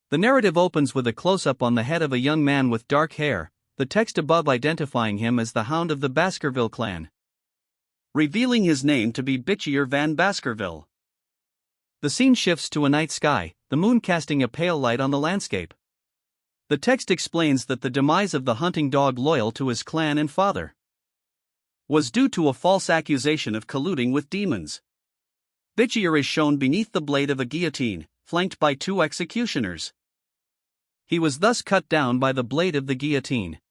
The narrative opens with a close-up on the head of a young man with dark hair, the text above identifying him as the Hound of the Baskerville clan, revealing his name to be Bitchier Van Baskerville. The scene shifts to a night sky, the moon casting a pale light on the landscape. The text explains that the demise of the hunting dog loyal to his clan and father was due to a false accusation of colluding with demons. Bitchier is shown beneath the blade of a guillotine, flanked by 2 executioners. He was thus cut down by the blade of the guillotine.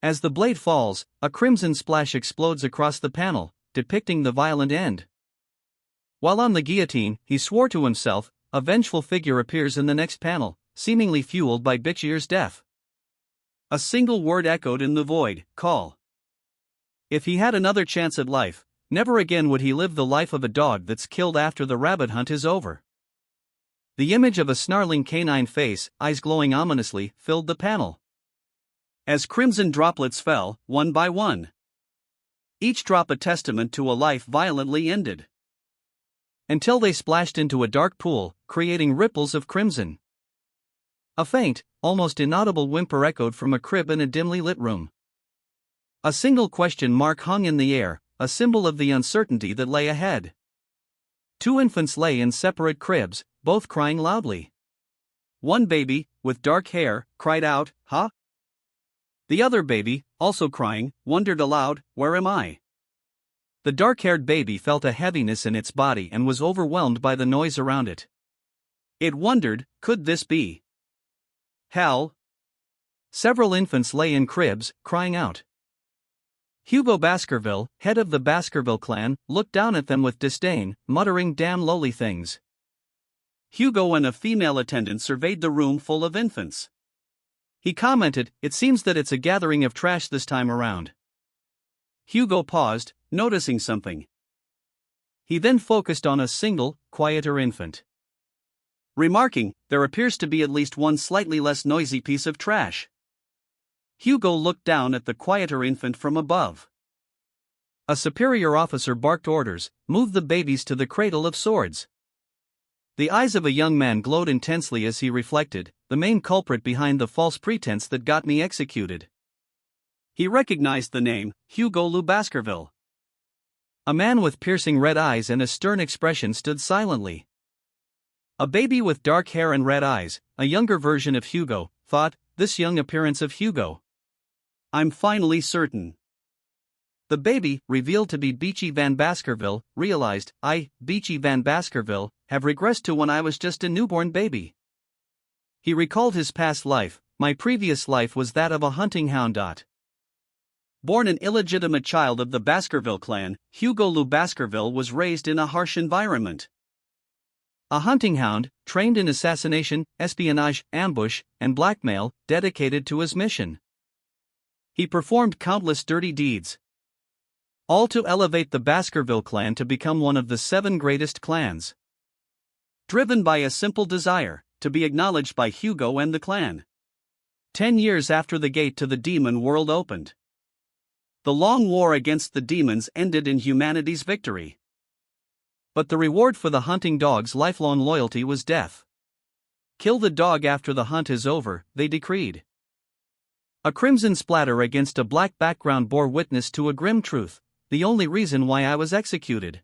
As the blade falls, a crimson splash explodes across the panel, depicting the violent end. While on the guillotine, he swore to himself, a vengeful figure appears in the next panel, seemingly fueled by Bitchier's death. A single word echoed in the void: call. If he had another chance at life, never again would he live the life of a dog that's killed after the rabbit hunt is over. The image of a snarling canine face, eyes glowing ominously, filled the panel. As crimson droplets fell, one by one, each drop a testament to a life violently ended, until they splashed into a dark pool, creating ripples of crimson. A faint, almost inaudible whimper echoed from a crib in a dimly lit room. A single question mark hung in the air, a symbol of the uncertainty that lay ahead. 2 infants lay in separate cribs, both crying loudly. One baby, with dark hair, cried out, "Huh?" The other baby, also crying, wondered aloud, "Where am I?" The dark-haired baby felt a heaviness in its body and was overwhelmed by the noise around it. It wondered, could this be hell? Several infants lay in cribs, crying out. Hugo Baskerville, head of the Baskerville clan, looked down at them with disdain, muttering damn lowly things. Hugo and a female attendant surveyed the room full of infants. He commented, "It seems that it's a gathering of trash this time around." Hugo paused, noticing something. He then focused on a single, quieter infant, remarking, "There appears to be at least one slightly less noisy piece of trash." Hugo looked down at the quieter infant from above. A superior officer barked orders, "Move the babies to the cradle of swords." The eyes of a young man glowed intensely as he reflected, the main culprit behind the false pretense that got me executed. He recognized the name, Hugo Lou Baskerville. A man with piercing red eyes and a stern expression stood silently. A baby with dark hair and red eyes, a younger version of Hugo, thought, this young appearance of Hugo. I'm finally certain. The baby, revealed to be Beachy Van Baskerville, realized, Beachy Van Baskerville, have regressed to when I was just a newborn baby. He recalled his past life. My previous life was that of a hunting hound. Born an illegitimate child of the Baskerville clan, Hugo Lou Baskerville was raised in a harsh environment. A hunting hound, trained in assassination, espionage, ambush, and blackmail, dedicated to his mission. He performed countless dirty deeds, all to elevate the Baskerville clan to become one of the 7 greatest clans. Driven by a simple desire, to be acknowledged by Hugo and the clan. 10 years after the gate to the demon world opened, the long war against the demons ended in humanity's victory. But the reward for the hunting dog's lifelong loyalty was death. Kill the dog after the hunt is over, they decreed. A crimson splatter against a black background bore witness to a grim truth: the only reason why I was executed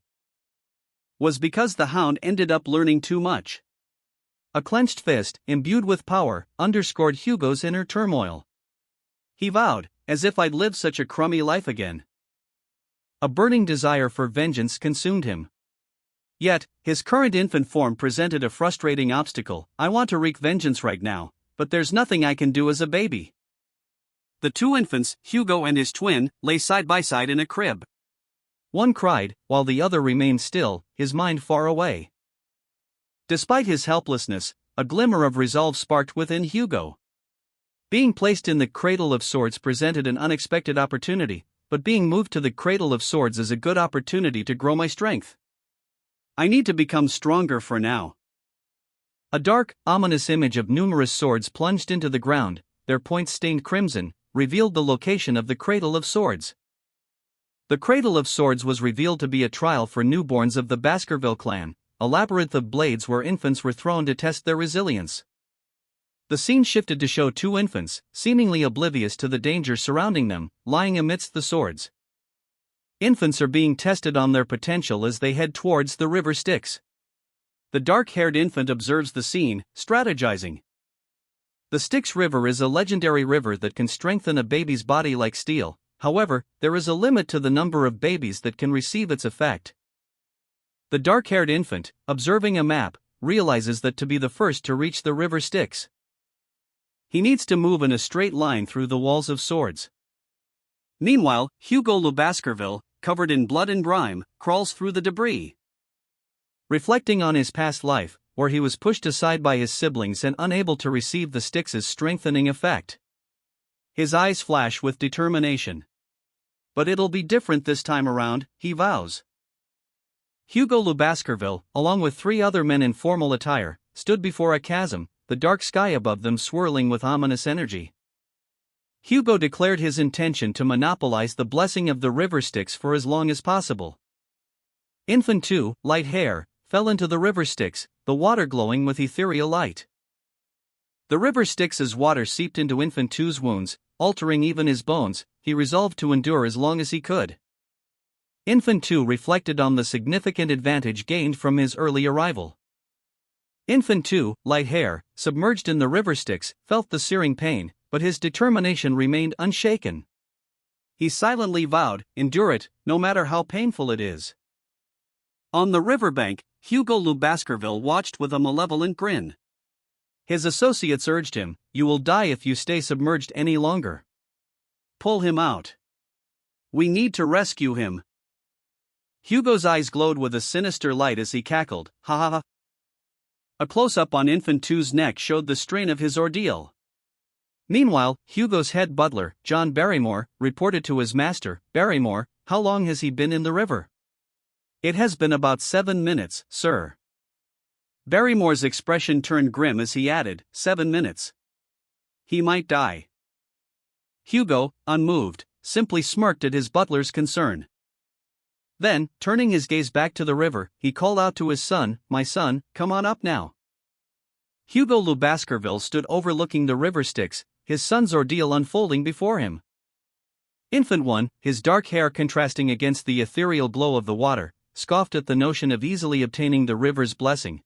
was because the hound ended up learning too much. A clenched fist, imbued with power, underscored Hugo's inner turmoil. He vowed, as if I'd live such a crummy life again. A burning desire for vengeance consumed him. Yet, his current infant form presented a frustrating obstacle. I want to wreak vengeance right now, but there's nothing I can do as a baby. The 2 infants, Hugo and his twin, lay side by side in a crib. One cried, while the other remained still, his mind far away. Despite his helplessness, a glimmer of resolve sparked within Hugo. Being placed in the Cradle of Swords presented an unexpected opportunity, but being moved to the Cradle of Swords is a good opportunity to grow my strength. I need to become stronger for now. A dark, ominous image of numerous swords plunged into the ground, their points stained crimson, revealed the location of the Cradle of Swords. The Cradle of Swords was revealed to be a trial for newborns of the Baskerville clan, a labyrinth of blades where infants were thrown to test their resilience. The scene shifted to show two infants, seemingly oblivious to the danger surrounding them, lying amidst the swords. Infants are being tested on their potential as they head towards the river Styx. The dark-haired infant observes the scene, strategizing. The Styx River is a legendary river that can strengthen a baby's body like steel. However, there is a limit to the number of babies that can receive its effect. The dark-haired infant, observing a map, realizes that to be the first to reach the river Styx, he needs to move in a straight line through the walls of swords. Meanwhile, Hugo Le Baskerville, covered in blood and grime, crawls through the debris. Reflecting on his past life, where he was pushed aside by his siblings and unable to receive the Styx's strengthening effect, his eyes flash with determination. But it'll be different this time around, he vows. Hugo Le Baskerville, along with 3 other men in formal attire, stood before a chasm, the dark sky above them swirling with ominous energy. Hugo declared his intention to monopolize the blessing of the river Styx for as long as possible. Infant 2, light hair, fell into the river Styx, the water glowing with ethereal light. The river Styx's water seeped into Infant 2's wounds, altering even his bones. He resolved to endure as long as he could. Infant 2 reflected on the significant advantage gained from his early arrival. Infant 2, light hair, submerged in the river Styx, felt the searing pain, but his determination remained unshaken. He silently vowed, endure it, no matter how painful it is. On the riverbank, Hugo Le Baskerville watched with a malevolent grin. His associates urged him, "You will die if you stay submerged any longer. Pull him out. We need to rescue him." Hugo's eyes glowed with a sinister light as he cackled, "Ha ha ha." A close-up on Infant 2's neck showed the strain of his ordeal. Meanwhile, Hugo's head butler, John Barrymore, reported to his master, "Barrymore, how long has he been in the river?" "It has been about 7 minutes, sir." Barrymore's expression turned grim as he added, 7 minutes. He might die. Hugo, unmoved, simply smirked at his butler's concern. Then, turning his gaze back to the river, he called out to his son, "My son, come on up now." Hugo Le Baskerville stood overlooking the river Styx, his son's ordeal unfolding before him. Infant 1, his dark hair contrasting against the ethereal glow of the water, scoffed at the notion of easily obtaining the river's blessing.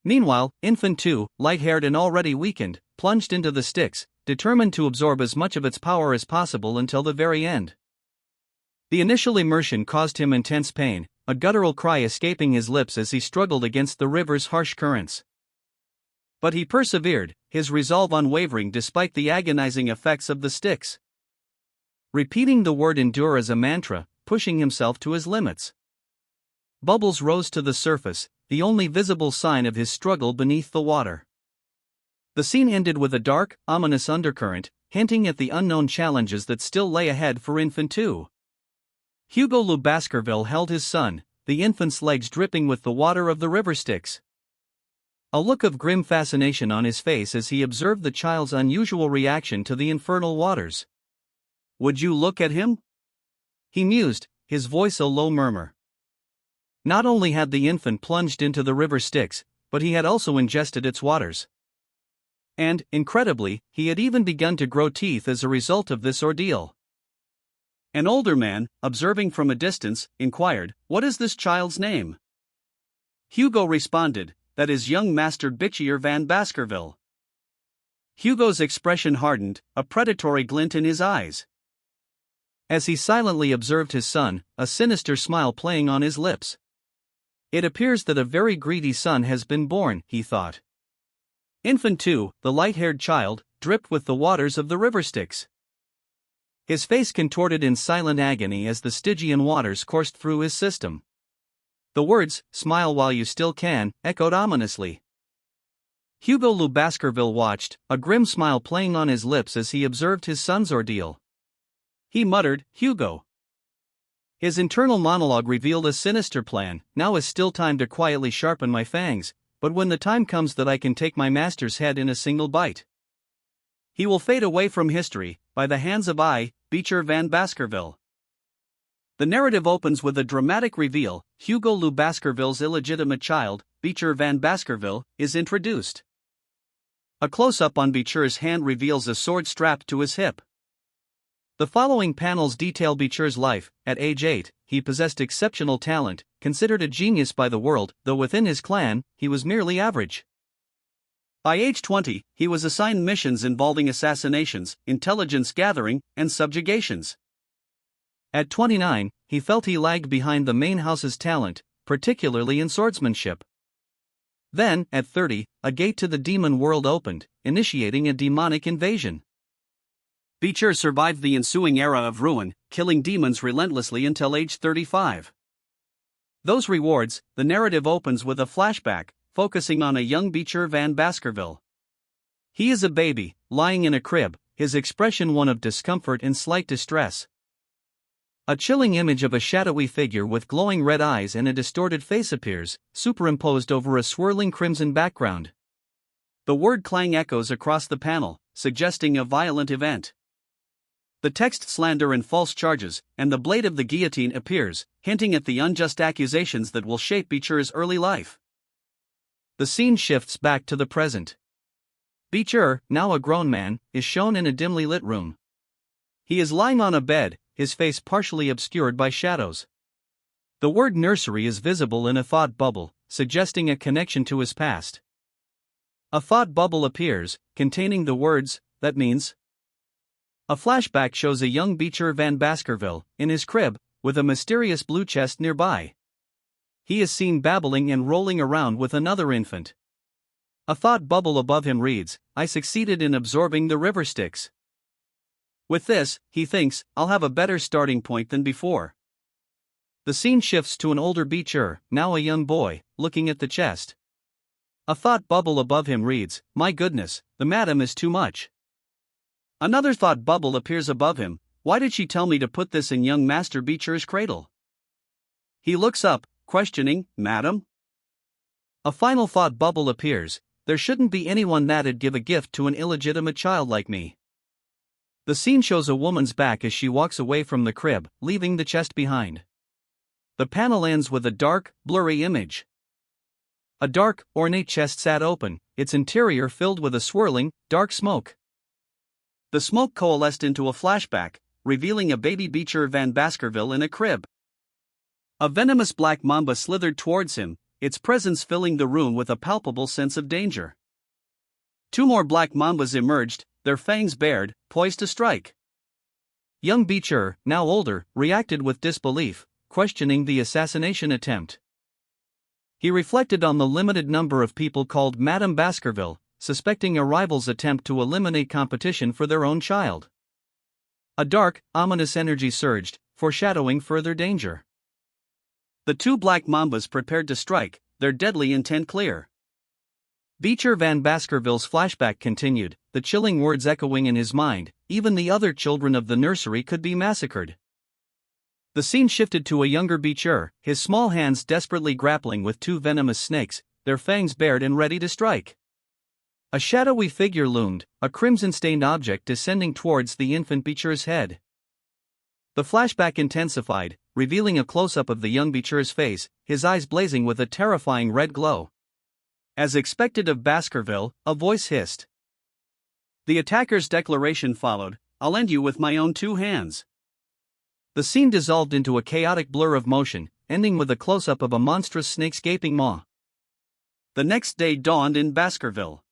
Meanwhile, Infant 2, light-haired and already weakened, plunged into the Styx, determined to absorb as much of its power as possible until the very end. The initial immersion caused him intense pain, a guttural cry escaping his lips as he struggled against the river's harsh currents. But he persevered, his resolve unwavering despite the agonizing effects of the Styx. Repeating the word endure as a mantra, pushing himself to his limits. Bubbles rose to the surface, the only visible sign of his struggle beneath the water. The scene ended with a dark, ominous undercurrent, hinting at the unknown challenges that still lay ahead for Infant 2. Hugo Le Baskerville held his son, the infant's legs dripping with the water of the river Styx. A look of grim fascination on his face as he observed the child's unusual reaction to the infernal waters. "Would you look at him?" he mused, his voice a low murmur. Not only had the infant plunged into the river Styx, but he had also ingested its waters. And, incredibly, he had even begun to grow teeth as a result of this ordeal. An older man, observing from a distance, inquired, "What is this child's name?" Hugo responded, "That is young Master Bitchier van Baskerville." Hugo's expression hardened, a predatory glint in his eyes. As he silently observed his son, a sinister smile playing on his lips. "It appears that a very greedy son has been born," he thought. Infant 2, the light-haired child, dripped with the waters of the river Styx. His face contorted in silent agony as the Stygian waters coursed through his system. The words, "Smile while you still can," echoed ominously. Hugo Le Baskerville watched, a grim smile playing on his lips as he observed his son's ordeal. He muttered, "Hugo." His internal monologue revealed a sinister plan. "Now is still time to quietly sharpen my fangs, but when the time comes that I can take my master's head in a single bite, he will fade away from history, by the hands of Beecher van Baskerville." The narrative opens with a dramatic reveal. Hugo Le Baskerville's illegitimate child, Beecher van Baskerville, is introduced. A close-up on Beecher's hand reveals a sword strapped to his hip. The following panels detail Beecher's life. At age 8, he possessed exceptional talent, considered a genius by the world, though within his clan, he was merely average. By age 20, he was assigned missions involving assassinations, intelligence gathering, and subjugations. At 29, he felt he lagged behind the main house's talent, particularly in swordsmanship. Then, at 30, a gate to the demon world opened, initiating a demonic invasion. Beecher survived the ensuing era of ruin, killing demons relentlessly until age 35. Those rewards, the narrative opens with a flashback, focusing on a young Beecher Van Baskerville. He is a baby, lying in a crib, his expression one of discomfort and slight distress. A chilling image of a shadowy figure with glowing red eyes and a distorted face appears, superimposed over a swirling crimson background. The word clang echoes across the panel, suggesting a violent event. The text slander and false charges, and the blade of the guillotine appears, hinting at the unjust accusations that will shape Beecher's early life. The scene shifts back to the present. Beecher, now a grown man, is shown in a dimly lit room. He is lying on a bed, his face partially obscured by shadows. The word nursery is visible in a thought bubble, suggesting a connection to his past. A thought bubble appears, containing the words, "that means." A flashback shows a young Beecher Van Baskerville, in his crib, with a mysterious blue chest nearby. He is seen babbling and rolling around with another infant. A thought bubble above him reads, "I succeeded in absorbing the river Styx. With this, he thinks, I'll have a better starting point than before." The scene shifts to an older Beecher, now a young boy, looking at the chest. A thought bubble above him reads, "My goodness, the madam is too much." Another thought bubble appears above him, "Why did she tell me to put this in young Master Beecher's cradle?" He looks up, questioning, "Madam?" A final thought bubble appears, "There shouldn't be anyone that'd give a gift to an illegitimate child like me." The scene shows a woman's back as she walks away from the crib, leaving the chest behind. The panel ends with a dark, blurry image. A dark, ornate chest sat open, its interior filled with a swirling, dark smoke. The smoke coalesced into a flashback, revealing a baby Beecher Van Baskerville in a crib. A venomous black mamba slithered towards him, its presence filling the room with a palpable sense of danger. Two more black mambas emerged, their fangs bared, poised to strike. Young Beecher, now older, reacted with disbelief, questioning the assassination attempt. He reflected on the limited number of people called Madame Baskerville, suspecting a rival's attempt to eliminate competition for their own child. A dark, ominous energy surged, foreshadowing further danger. The two black mambas prepared to strike, their deadly intent clear. Beecher Van Baskerville's flashback continued, the chilling words echoing in his mind, "Even the other children of the nursery could be massacred." The scene shifted to a younger Beecher, his small hands desperately grappling with two venomous snakes, their fangs bared and ready to strike. A shadowy figure loomed, a crimson-stained object descending towards the infant Beecher's head. The flashback intensified, revealing a close-up of the young Beecher's face, his eyes blazing with a terrifying red glow. As expected of Baskerville, a voice hissed. The attacker's declaration followed, "I'll end you with my own two hands." The scene dissolved into a chaotic blur of motion, ending with a close-up of a monstrous snake's gaping maw. The next day dawned in Baskerville.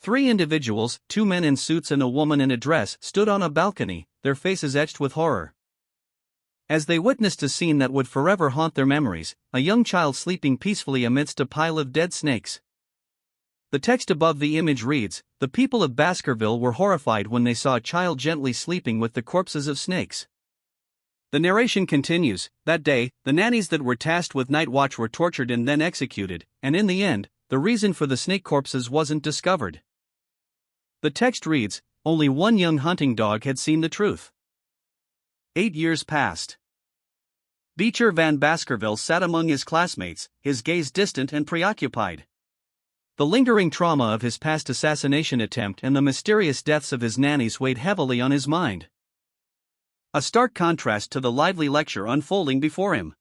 Three individuals, two men in suits and a woman in a dress, stood on a balcony, their faces etched with horror. As they witnessed a scene that would forever haunt their memories, a young child sleeping peacefully amidst a pile of dead snakes. The text above the image reads, "The people of Baskerville were horrified when they saw a child gently sleeping with the corpses of snakes." The narration continues, "That day, the nannies that were tasked with night watch were tortured and then executed, and in the end, the reason for the snake corpses wasn't discovered." The text reads, "Only one young hunting dog had seen the truth." 8 years passed. Beecher Van Baskerville sat among his classmates, his gaze distant and preoccupied. The lingering trauma of his past assassination attempt and the mysterious deaths of his nannies weighed heavily on his mind. A stark contrast to the lively lecture unfolding before him.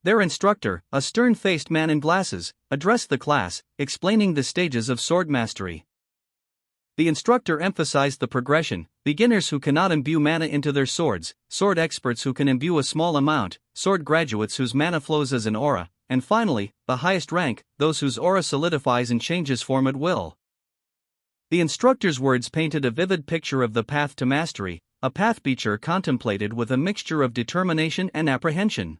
Their instructor, a stern-faced man in glasses, addressed the class, explaining the stages of sword mastery. The instructor emphasized the progression: beginners who cannot imbue mana into their swords, sword experts who can imbue a small amount, sword graduates whose mana flows as an aura, and finally, the highest rank, those whose aura solidifies and changes form at will. The instructor's words painted a vivid picture of the path to mastery, a path Beecher contemplated with a mixture of determination and apprehension.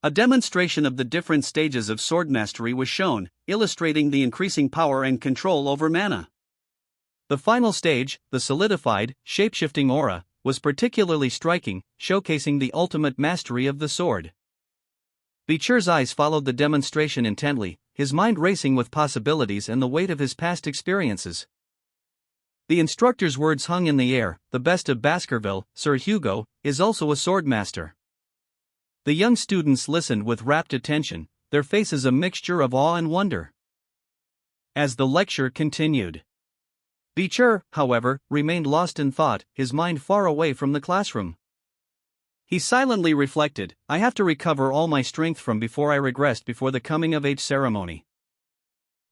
A demonstration of the different stages of sword mastery was shown, illustrating the increasing power and control over mana. The final stage, the solidified, shape-shifting aura, was particularly striking, showcasing the ultimate mastery of the sword. Beecher's eyes followed the demonstration intently, his mind racing with possibilities and the weight of his past experiences. The instructor's words hung in the air: the best of Baskerville, Sir Hugo, is also a sword master. The young students listened with rapt attention, their faces a mixture of awe and wonder. As the lecture continued, Beecher, however, remained lost in thought, his mind far away from the classroom. He silently reflected, "I have to recover all my strength from before I regressed before the coming-of-age ceremony."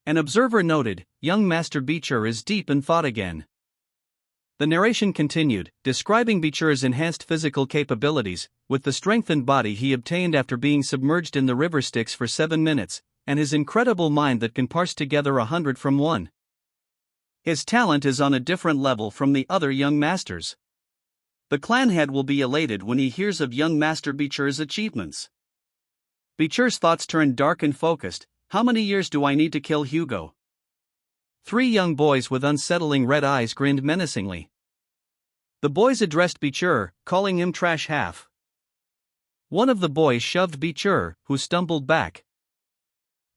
An observer noted, "Young Master Beecher is deep in thought again." The narration continued, describing Beecher's enhanced physical capabilities, with the strengthened body he obtained after being submerged in the river Styx for 7 minutes, and his incredible mind that can parse together 100 from 1. His talent is on a different level from the other young masters. The clan head will be elated when he hears of young Master Beecher's achievements. Beecher's thoughts turned dark and focused. How many years do I need to kill Hugo? 3 young boys with unsettling red eyes grinned menacingly. The boys addressed Beecher, calling him trash half. One of the boys shoved Beecher, who stumbled back.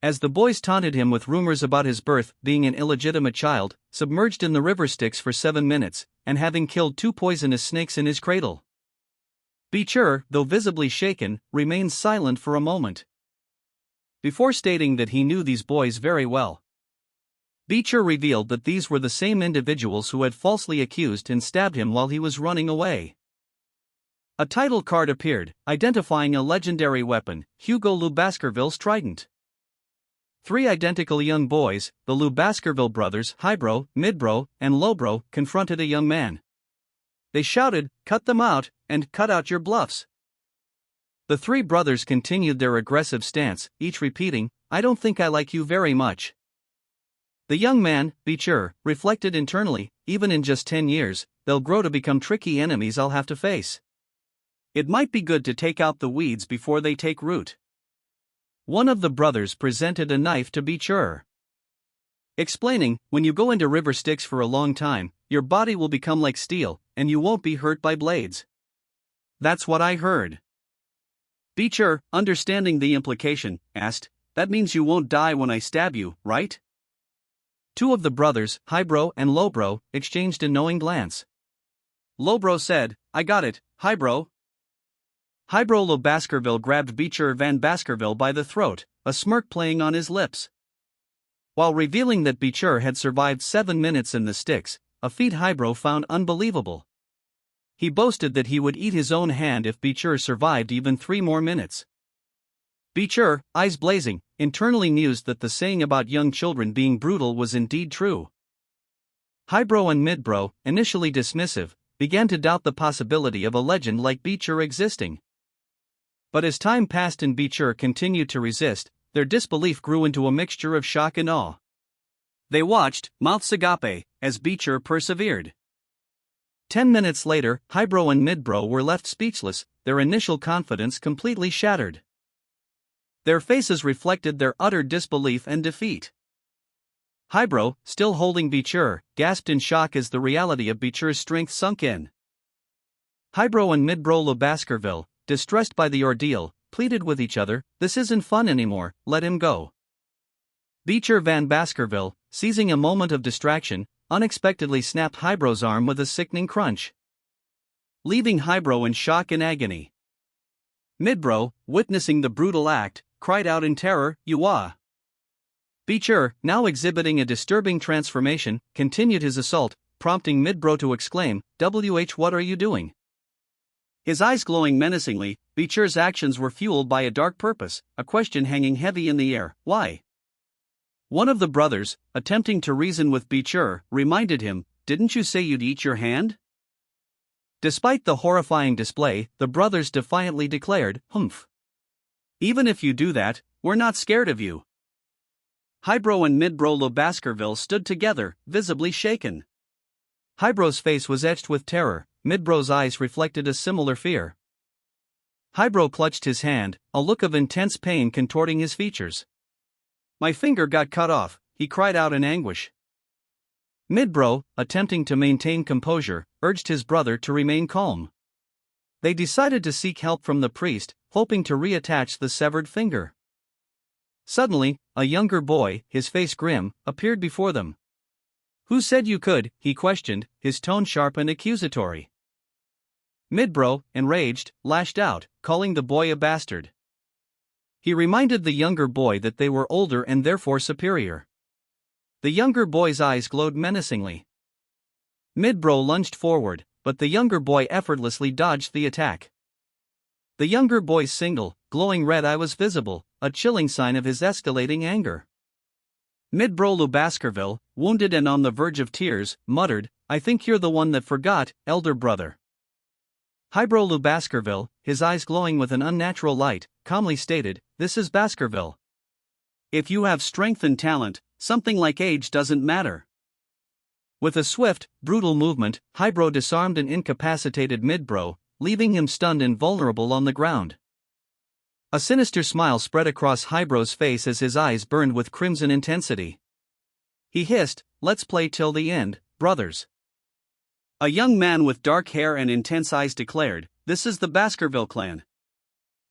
As the boys taunted him with rumors about his birth, being an illegitimate child, submerged in the river Styx for 7 minutes, and having killed 2 poisonous snakes in his cradle. Beecher, though visibly shaken, remained silent for a moment. Before stating that he knew these boys very well, Beecher revealed that these were the same individuals who had falsely accused and stabbed him while he was running away. A title card appeared, identifying a legendary weapon, Hugo Le Baskerville's trident. 3 identical young boys, the Le Baskerville brothers, Highbrow, Midbrow, and Lowbrow, confronted a young man. They shouted, "Cut them out, and cut out your bluffs." The 3 brothers continued their aggressive stance, each repeating, "I don't think I like you very much." The young man, Beecher, reflected internally, even in just 10 years, they'll grow to become tricky enemies I'll have to face. It might be good to take out the weeds before they take root. One of the brothers presented a knife to Beecher, explaining, "When you go into river Styx for a long time, your body will become like steel, and you won't be hurt by blades." "That's what I heard." Beecher, understanding the implication, asked, "That means you won't die when I stab you, right?" 2 of the brothers, Highbrow and Lowbrow, exchanged a knowing glance. Lowbrow said, "I got it, Highbrow." Highbrow Le Baskerville grabbed Beecher Van Baskerville by the throat, a smirk playing on his lips. While revealing that Beecher had survived 7 minutes in the Styx, a feat Highbrow found unbelievable. He boasted that he would eat his own hand if Beecher survived even 3 more minutes. Beecher, eyes blazing, internally mused that the saying about young children being brutal was indeed true. Highbrow and Midbrow, initially dismissive, began to doubt the possibility of a legend like Beecher existing. But as time passed and Beecher continued to resist, their disbelief grew into a mixture of shock and awe. They watched, mouths agape, as Beecher persevered. 10 minutes later, Highbrow and Midbrow were left speechless, their initial confidence completely shattered. Their faces reflected their utter disbelief and defeat. Highbrow, still holding Beecher, gasped in shock as the reality of Beecher's strength sunk in. Highbrow and Midbrow Le Baskerville, distressed by the ordeal, pleaded with each other, "This isn't fun anymore, let him go." Beecher Van Baskerville, seizing a moment of distraction, unexpectedly snapped Highbrow's arm with a sickening crunch, leaving Highbrow in shock and agony. Midbrow, witnessing the brutal act, cried out in terror, "Yuah!" Beecher, now exhibiting a disturbing transformation, continued his assault, prompting Midbrow to exclaim, "WH, what are you doing?" His eyes glowing menacingly, Beecher's actions were fueled by a dark purpose, a question hanging heavy in the air: why? One of the brothers, attempting to reason with Beecher, reminded him, "Didn't you say you'd eat your hand?" Despite the horrifying display, the brothers defiantly declared, "Humph. Even if you do that, we're not scared of you." Highbrow and Midbrow Le Baskerville stood together, visibly shaken. Highbrow's face was etched with terror, Midbrow's eyes reflected a similar fear. Highbrow clutched his hand, a look of intense pain contorting his features. "My finger got cut off," he cried out in anguish. Midbrow, attempting to maintain composure, urged his brother to remain calm. They decided to seek help from the priest, hoping to reattach the severed finger. Suddenly, a younger boy, his face grim, appeared before them. "Who said you could?" he questioned, his tone sharp and accusatory. Midbrow, enraged, lashed out, calling the boy a bastard. He reminded the younger boy that they were older and therefore superior. The younger boy's eyes glowed menacingly. Midbrow lunged forward, but the younger boy effortlessly dodged the attack. The younger boy's single, glowing red eye was visible, a chilling sign of his escalating anger. Midbrow Le Baskerville, wounded and on the verge of tears, muttered, "I think you're the one that forgot, elder brother." Highbrow Le Baskerville, his eyes glowing with an unnatural light, calmly stated, "This is Baskerville. If you have strength and talent, something like age doesn't matter." With a swift, brutal movement, Highbrow disarmed and incapacitated Midbrow, leaving him stunned and vulnerable on the ground. A sinister smile spread across Highbrow's face as his eyes burned with crimson intensity. He hissed, "Let's play till the end, brothers." A young man with dark hair and intense eyes declared, "This is the Baskerville clan.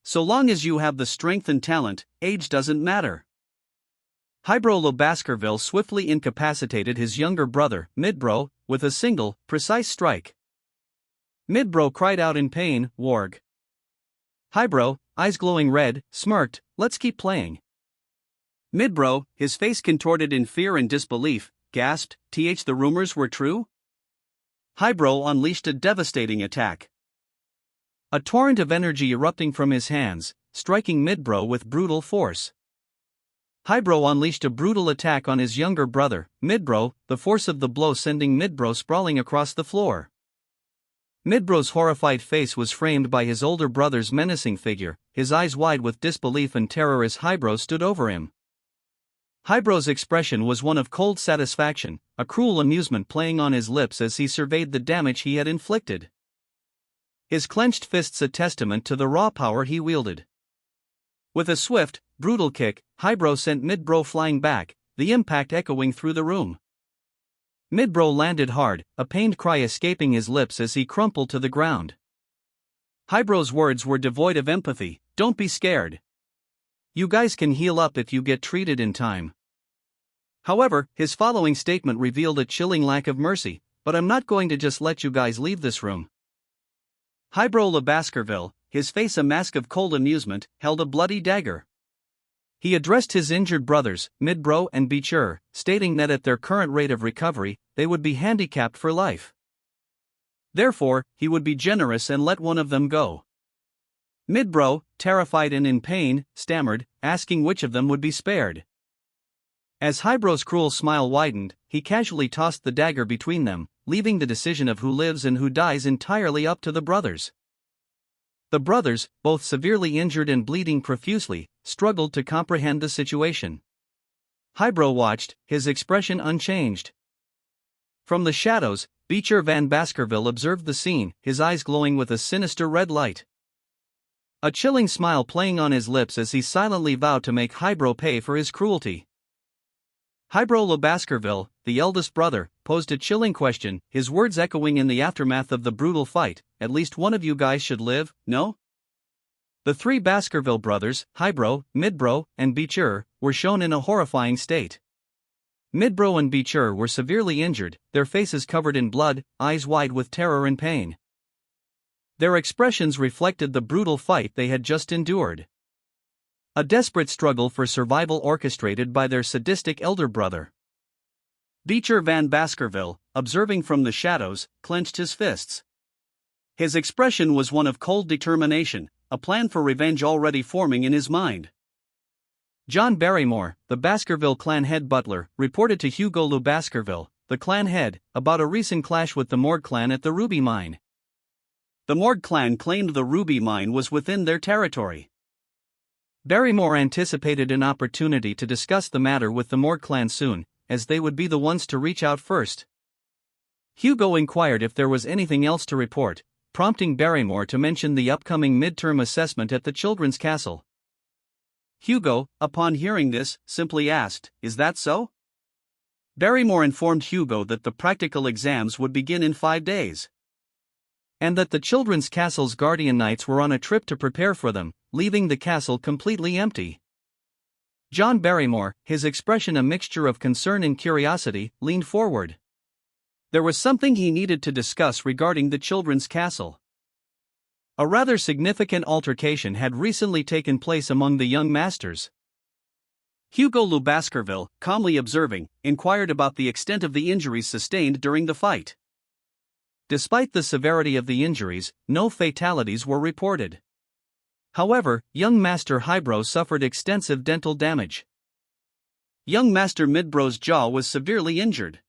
So long as you have the strength and talent, age doesn't matter." Highbrow Le Baskerville swiftly incapacitated his younger brother, Midbrow, with a single, precise strike. Midbrow cried out in pain, "Warg." Highbrow, eyes glowing red, smirked, "Let's keep playing." Midbrow, his face contorted in fear and disbelief, gasped, "The rumors were true?" Highbrow unleashed a devastating attack. A torrent of energy erupting from his hands, striking Midbrow with brutal force. Highbrow unleashed a brutal attack on his younger brother, Midbrow, the force of the blow sending Midbrow sprawling across the floor. Midbrow's horrified face was framed by his older brother's menacing figure, his eyes wide with disbelief and terror as Highbrow stood over him. Highbrow's expression was one of cold satisfaction, a cruel amusement playing on his lips as he surveyed the damage he had inflicted. His clenched fists a testament to the raw power he wielded. With a swift, brutal kick, Highbrow sent Midbrow flying back, the impact echoing through the room. Midbrow landed hard, a pained cry escaping his lips as he crumpled to the ground. Highbrow's words were devoid of empathy, "Don't be scared. You guys can heal up if you get treated in time." However, his following statement revealed a chilling lack of mercy, "But I'm not going to just let you guys leave this room." Highbrow Le Baskerville, his face a mask of cold amusement, held a bloody dagger. He addressed his injured brothers, Midbrow and Beecher, stating that at their current rate of recovery, they would be handicapped for life. Therefore, he would be generous and let one of them go. Midbrow, terrified and in pain, stammered, asking which of them would be spared. As Highbrow's cruel smile widened, he casually tossed the dagger between them, leaving the decision of who lives and who dies entirely up to the brothers. The brothers, both severely injured and bleeding profusely, struggled to comprehend the situation. Highbrow watched, his expression unchanged. From the shadows, Beecher Van Baskerville observed the scene, his eyes glowing with a sinister red light. A chilling smile playing on his lips as he silently vowed to make Highbrow pay for his cruelty. Highbrow Le Baskerville, the eldest brother, posed a chilling question, his words echoing in the aftermath of the brutal fight, "At least one of you guys should live, no?" The three Baskerville brothers, Highbrow, Midbrow, and Beecher, were shown in a horrifying state. Midbrow and Beecher were severely injured, their faces covered in blood, eyes wide with terror and pain. Their expressions reflected the brutal fight they had just endured. A desperate struggle for survival orchestrated by their sadistic elder brother. Beecher Van Baskerville, observing from the shadows, clenched his fists. His expression was one of cold determination, a plan for revenge already forming in his mind. John Barrymore, the Baskerville clan head butler, reported to Hugo Le Baskerville, the clan head, about a recent clash with the Morgue clan at the Ruby Mine. The Morgue clan claimed the Ruby Mine was within their territory. Barrymore anticipated an opportunity to discuss the matter with the Morgue clan soon, as they would be the ones to reach out first. Hugo inquired if there was anything else to report, prompting Barrymore to mention the upcoming midterm assessment at the children's castle. Hugo, upon hearing this, simply asked, "Is that so?" Barrymore informed Hugo that the practical exams would begin in 5 days, and that the children's castle's guardian knights were on a trip to prepare for them, leaving the castle completely empty. John Barrymore, his expression a mixture of concern and curiosity, leaned forward. There was something he needed to discuss regarding the children's castle. A rather significant altercation had recently taken place among the young masters. Hugo Le Baskerville, calmly observing, inquired about the extent of the injuries sustained during the fight. Despite the severity of the injuries, no fatalities were reported. However, young Master Highbrow suffered extensive dental damage. Young Master Midbrow's jaw was severely injured,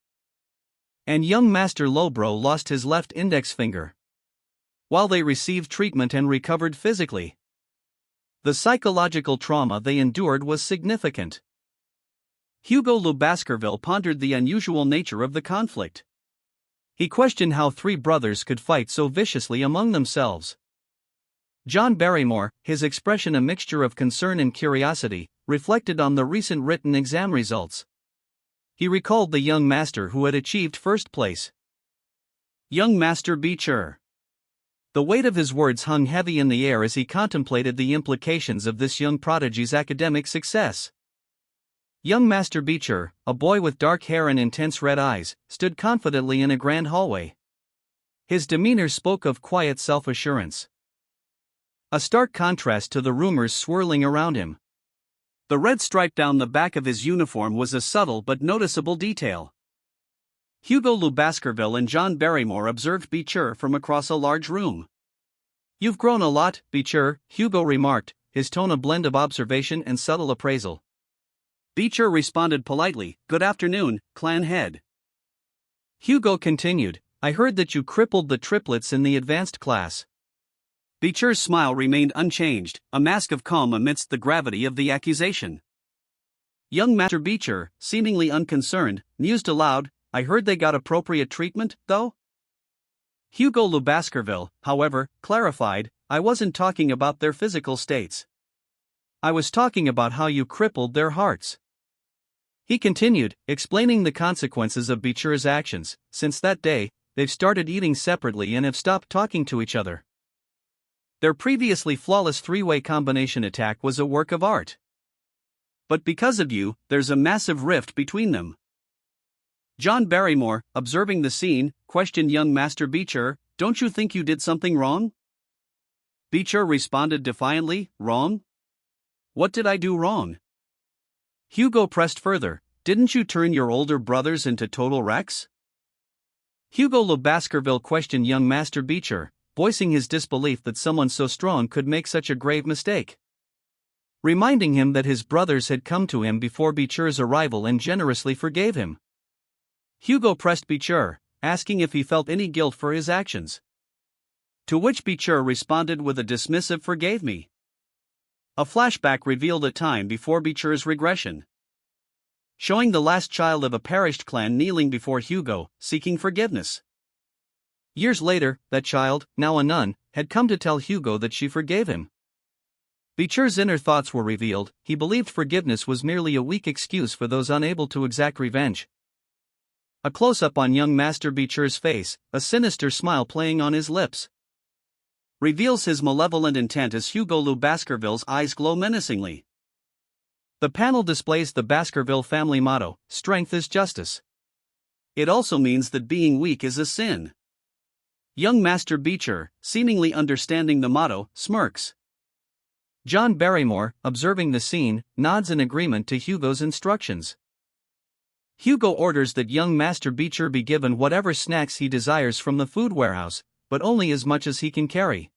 and young Master Lowbrow lost his left index finger. While they received treatment and recovered physically, the psychological trauma they endured was significant. Hugo Le Baskerville pondered the unusual nature of the conflict. He questioned how 3 brothers could fight so viciously among themselves. John Barrymore, his expression a mixture of concern and curiosity, reflected on the recent written exam results. He recalled the young master who had achieved first place. Young Master Beecher. The weight of his words hung heavy in the air as he contemplated the implications of this young prodigy's academic success. Young Master Beecher, a boy with dark hair and intense red eyes, stood confidently in a grand hallway. His demeanor spoke of quiet self-assurance, a stark contrast to the rumors swirling around him. The red stripe down the back of his uniform was a subtle but noticeable detail. Hugo Le Baskerville and John Barrymore observed Beecher from across a large room. "You've grown a lot, Beecher," Hugo remarked, his tone a blend of observation and subtle appraisal. Beecher responded politely, "Good afternoon, clan head." Hugo continued, "I heard that you crippled the triplets in the advanced class." Beecher's smile remained unchanged, a mask of calm amidst the gravity of the accusation. Young Master Beecher, seemingly unconcerned, mused aloud, "I heard they got appropriate treatment, though?" Hugo Le Baskerville, however, clarified, "I wasn't talking about their physical states. I was talking about how you crippled their hearts." He continued, explaining the consequences of Beecher's actions. "Since that day, they've started eating separately and have stopped talking to each other. Their previously flawless 3-way combination attack was a work of art. But because of you, there's a massive rift between them." John Barrymore, observing the scene, questioned young Master Beecher, "Don't you think you did something wrong?" Beecher responded defiantly, "Wrong? What did I do wrong?" Hugo pressed further, "Didn't you turn your older brothers into total wrecks?" Hugo Le Baskerville questioned young Master Beecher, voicing his disbelief that someone so strong could make such a grave mistake, reminding him that his brothers had come to him before Beecher's arrival and generously forgave him. Hugo pressed Beecher, asking if he felt any guilt for his actions, to which Beecher responded with a dismissive "Forgave me." A flashback revealed a time before Beecher's regression, showing the last child of a perished clan kneeling before Hugo, seeking forgiveness. Years later, that child, now a nun, had come to tell Hugo that she forgave him. Beecher's inner thoughts were revealed. He believed forgiveness was merely a weak excuse for those unable to exact revenge. A close-up on young Master Beecher's face, a sinister smile playing on his lips, reveals his malevolent intent as Hugo Le Baskerville's eyes glow menacingly. The panel displays the Baskerville family motto, "Strength is justice." It also means that being weak is a sin. Young Master Beecher, seemingly understanding the motto, smirks. John Barrymore, observing the scene, nods in agreement to Hugo's instructions. Hugo orders that young Master Beecher be given whatever snacks he desires from the food warehouse, but only as much as he can carry.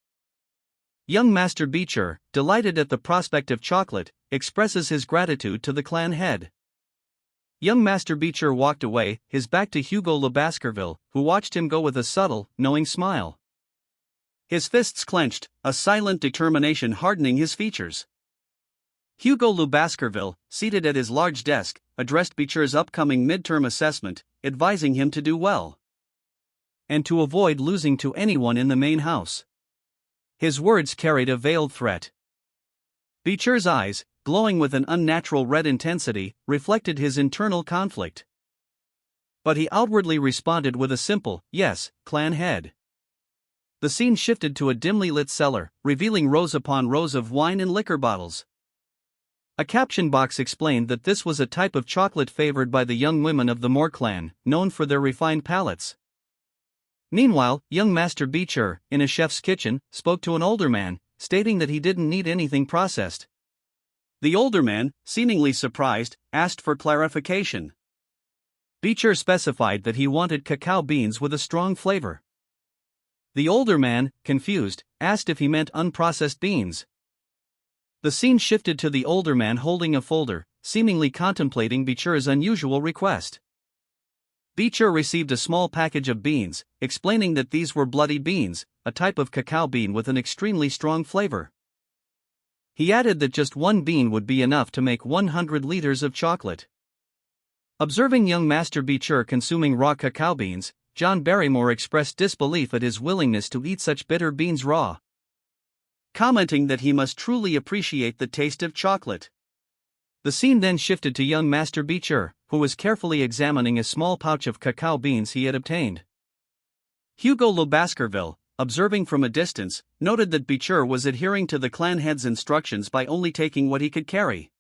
Young Master Beecher, delighted at the prospect of chocolate, expresses his gratitude to the clan head. Young Master Beecher walked away, his back to Hugo Le Baskerville, who watched him go with a subtle, knowing smile. His fists clenched, a silent determination hardening his features. Hugo Le Baskerville, seated at his large desk, addressed Beecher's upcoming midterm assessment, advising him to do well and to avoid losing to anyone in the main house. His words carried a veiled threat. Beecher's eyes, glowing with an unnatural red intensity, reflected his internal conflict. But he outwardly responded with a simple, "Yes, clan head." The scene shifted to a dimly lit cellar, revealing rows upon rows of wine and liquor bottles. A caption box explained that this was a type of chocolate favored by the young women of the Moore clan, known for their refined palates. Meanwhile, young Master Beecher, in a chef's kitchen, spoke to an older man, stating that he didn't need anything processed. The older man, seemingly surprised, asked for clarification. Beecher specified that he wanted cacao beans with a strong flavor. The older man, confused, asked if he meant unprocessed beans. The scene shifted to the older man holding a folder, seemingly contemplating Beecher's unusual request. Beecher received a small package of beans, explaining that these were bloody beans, a type of cacao bean with an extremely strong flavor. He added that just one bean would be enough to make 100 liters of chocolate. Observing young Master Beecher consuming raw cacao beans, John Barrymore expressed disbelief at his willingness to eat such bitter beans raw, commenting that he must truly appreciate the taste of chocolate. The scene then shifted to young Master Beecher, who was carefully examining a small pouch of cacao beans he had obtained. Hugo Le Baskerville, observing from a distance, noted that Beecher was adhering to the clan head's instructions by only taking what he could carry,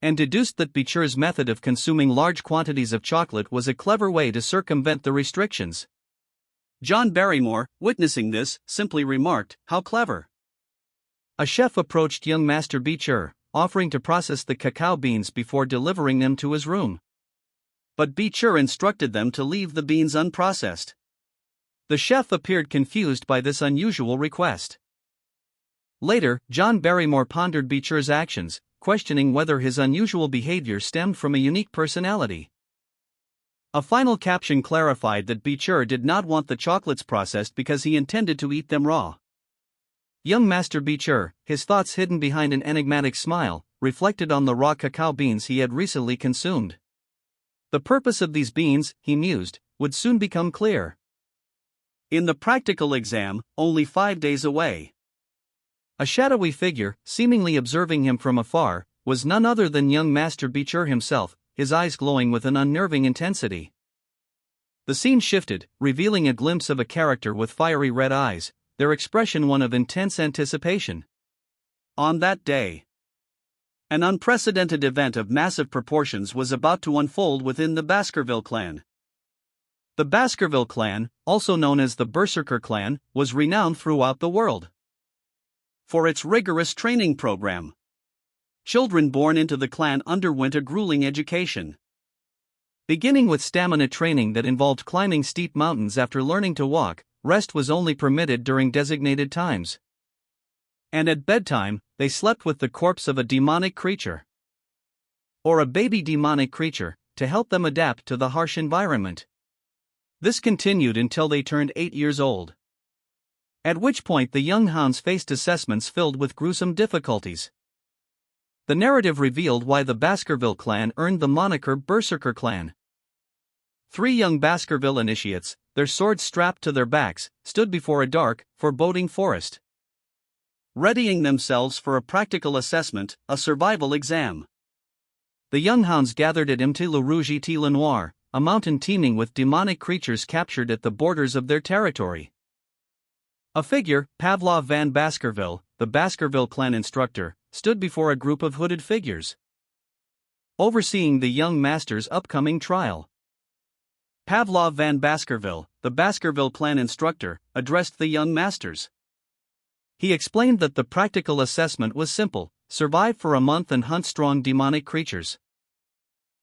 and deduced that Beecher's method of consuming large quantities of chocolate was a clever way to circumvent the restrictions. John Barrymore, witnessing this, simply remarked, "How clever." A chef approached young Master Beecher, offering to process the cacao beans before delivering them to his room. But Beecher instructed them to leave the beans unprocessed. The chef appeared confused by this unusual request. Later, John Barrymore pondered Beecher's actions, questioning whether his unusual behavior stemmed from a unique personality. A final caption clarified that Beecher did not want the chocolates processed because he intended to eat them raw. Young Master Beecher, his thoughts hidden behind an enigmatic smile, reflected on the raw cacao beans he had recently consumed. The purpose of these beans, he mused, would soon become clear. In the practical exam, only 5 days away. A shadowy figure, seemingly observing him from afar, was none other than young Master Beecher himself, his eyes glowing with an unnerving intensity. The scene shifted, revealing a glimpse of a character with fiery red eyes, their expression one of intense anticipation. On that day, an unprecedented event of massive proportions was about to unfold within the Baskerville clan. The Baskerville clan, also known as the Berserker clan, was renowned throughout the world for its rigorous training program. Children born into the clan underwent a grueling education, beginning with stamina training that involved climbing steep mountains after learning to walk. Rest was only permitted during designated times. And at bedtime, they slept with the corpse of a demonic creature, or a baby demonic creature, to help them adapt to the harsh environment. This continued until they turned 8 years old, at which point the young hounds faced assessments filled with gruesome difficulties. The narrative revealed why the Baskerville clan earned the moniker Berserker clan. 3 young Baskerville initiates, their swords strapped to their backs, stood before a dark, foreboding forest, readying themselves for a practical assessment, a survival exam. The young hounds gathered at Mte Le Rouge et Le Noir, a mountain teeming with demonic creatures captured at the borders of their territory. A figure, Pavlov van Baskerville, the Baskerville clan instructor, stood before a group of hooded figures, overseeing the young master's upcoming trial. Pavlov van Baskerville, the Baskerville clan instructor, addressed the young masters. He explained that the practical assessment was simple: survive for a month and hunt strong demonic creatures.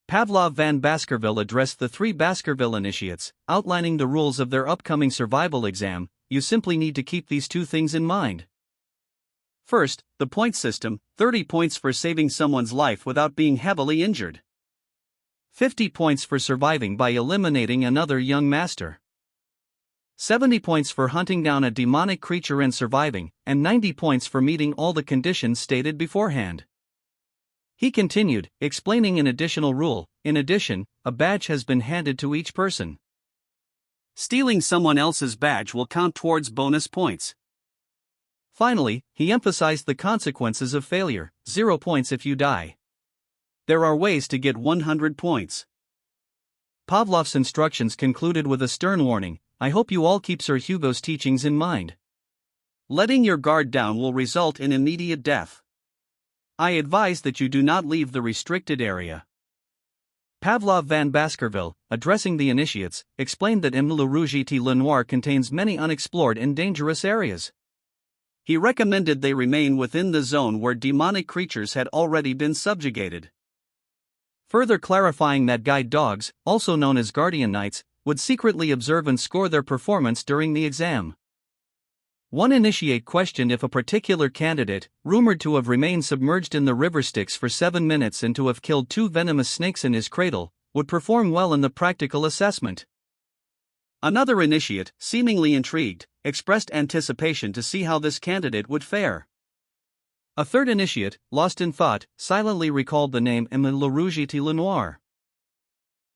Pavlov van Baskerville addressed the three Baskerville initiates, outlining the rules of their upcoming survival exam. You simply need to keep these two things in mind. First, the point system: 30 points for saving someone's life without being heavily injured, 50 points for surviving by eliminating another young master, 70 points for hunting down a demonic creature and surviving, and 90 points for meeting all the conditions stated beforehand. He continued, explaining an additional rule. In addition, a badge has been handed to each person. Stealing someone else's badge will count towards bonus points. Finally, he emphasized the consequences of failure: 0 points if you die. There are ways to get 100 points. Pavlov's instructions concluded with a stern warning: I hope you all keep Sir Hugo's teachings in mind. Letting your guard down will result in immediate death. I advise that you do not leave the restricted area. Pavlov van Baskerville, addressing the initiates, explained that Le Rouge et Le Noir contains many unexplored and dangerous areas. He recommended they remain within the zone where demonic creatures had already been subjugated. Further clarifying that guide dogs, also known as guardian knights, would secretly observe and score their performance during the exam. One initiate questioned if a particular candidate, rumored to have remained submerged in the river Styx for 7 minutes and to have killed 2 venomous snakes in his cradle, would perform well in the practical assessment. Another initiate, seemingly intrigued, expressed anticipation to see how this candidate would fare. A third initiate, lost in thought, silently recalled the name Le Rouge et Le Noir,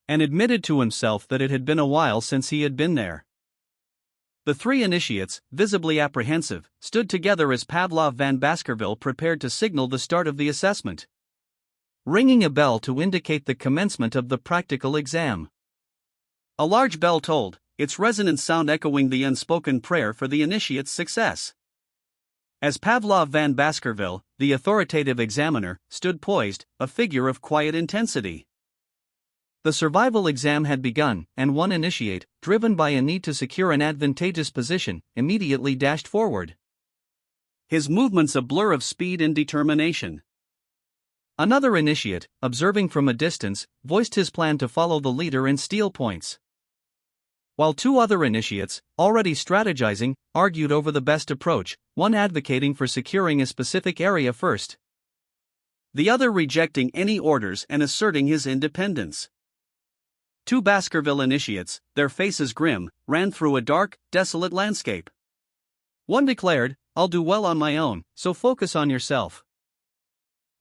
and admitted to himself that it had been a while since he had been there. The three initiates, visibly apprehensive, stood together as Pavlov van Baskerville prepared to signal the start of the assessment, ringing a bell to indicate the commencement of the practical exam. A large bell tolled, its resonant sound echoing the unspoken prayer for the initiate's success. As Pavlov van Baskerville, the authoritative examiner, stood poised, a figure of quiet intensity. The survival exam had begun, and one initiate, driven by a need to secure an advantageous position, immediately dashed forward, his movements a blur of speed and determination. Another initiate, observing from a distance, voiced his plan to follow the leader and steal points, while 2 other initiates, already strategizing, argued over the best approach, one advocating for securing a specific area first, the other rejecting any orders and asserting his independence. 2 Baskerville initiates, their faces grim, ran through a dark, desolate landscape. One declared, "I'll do well on my own, so focus on yourself."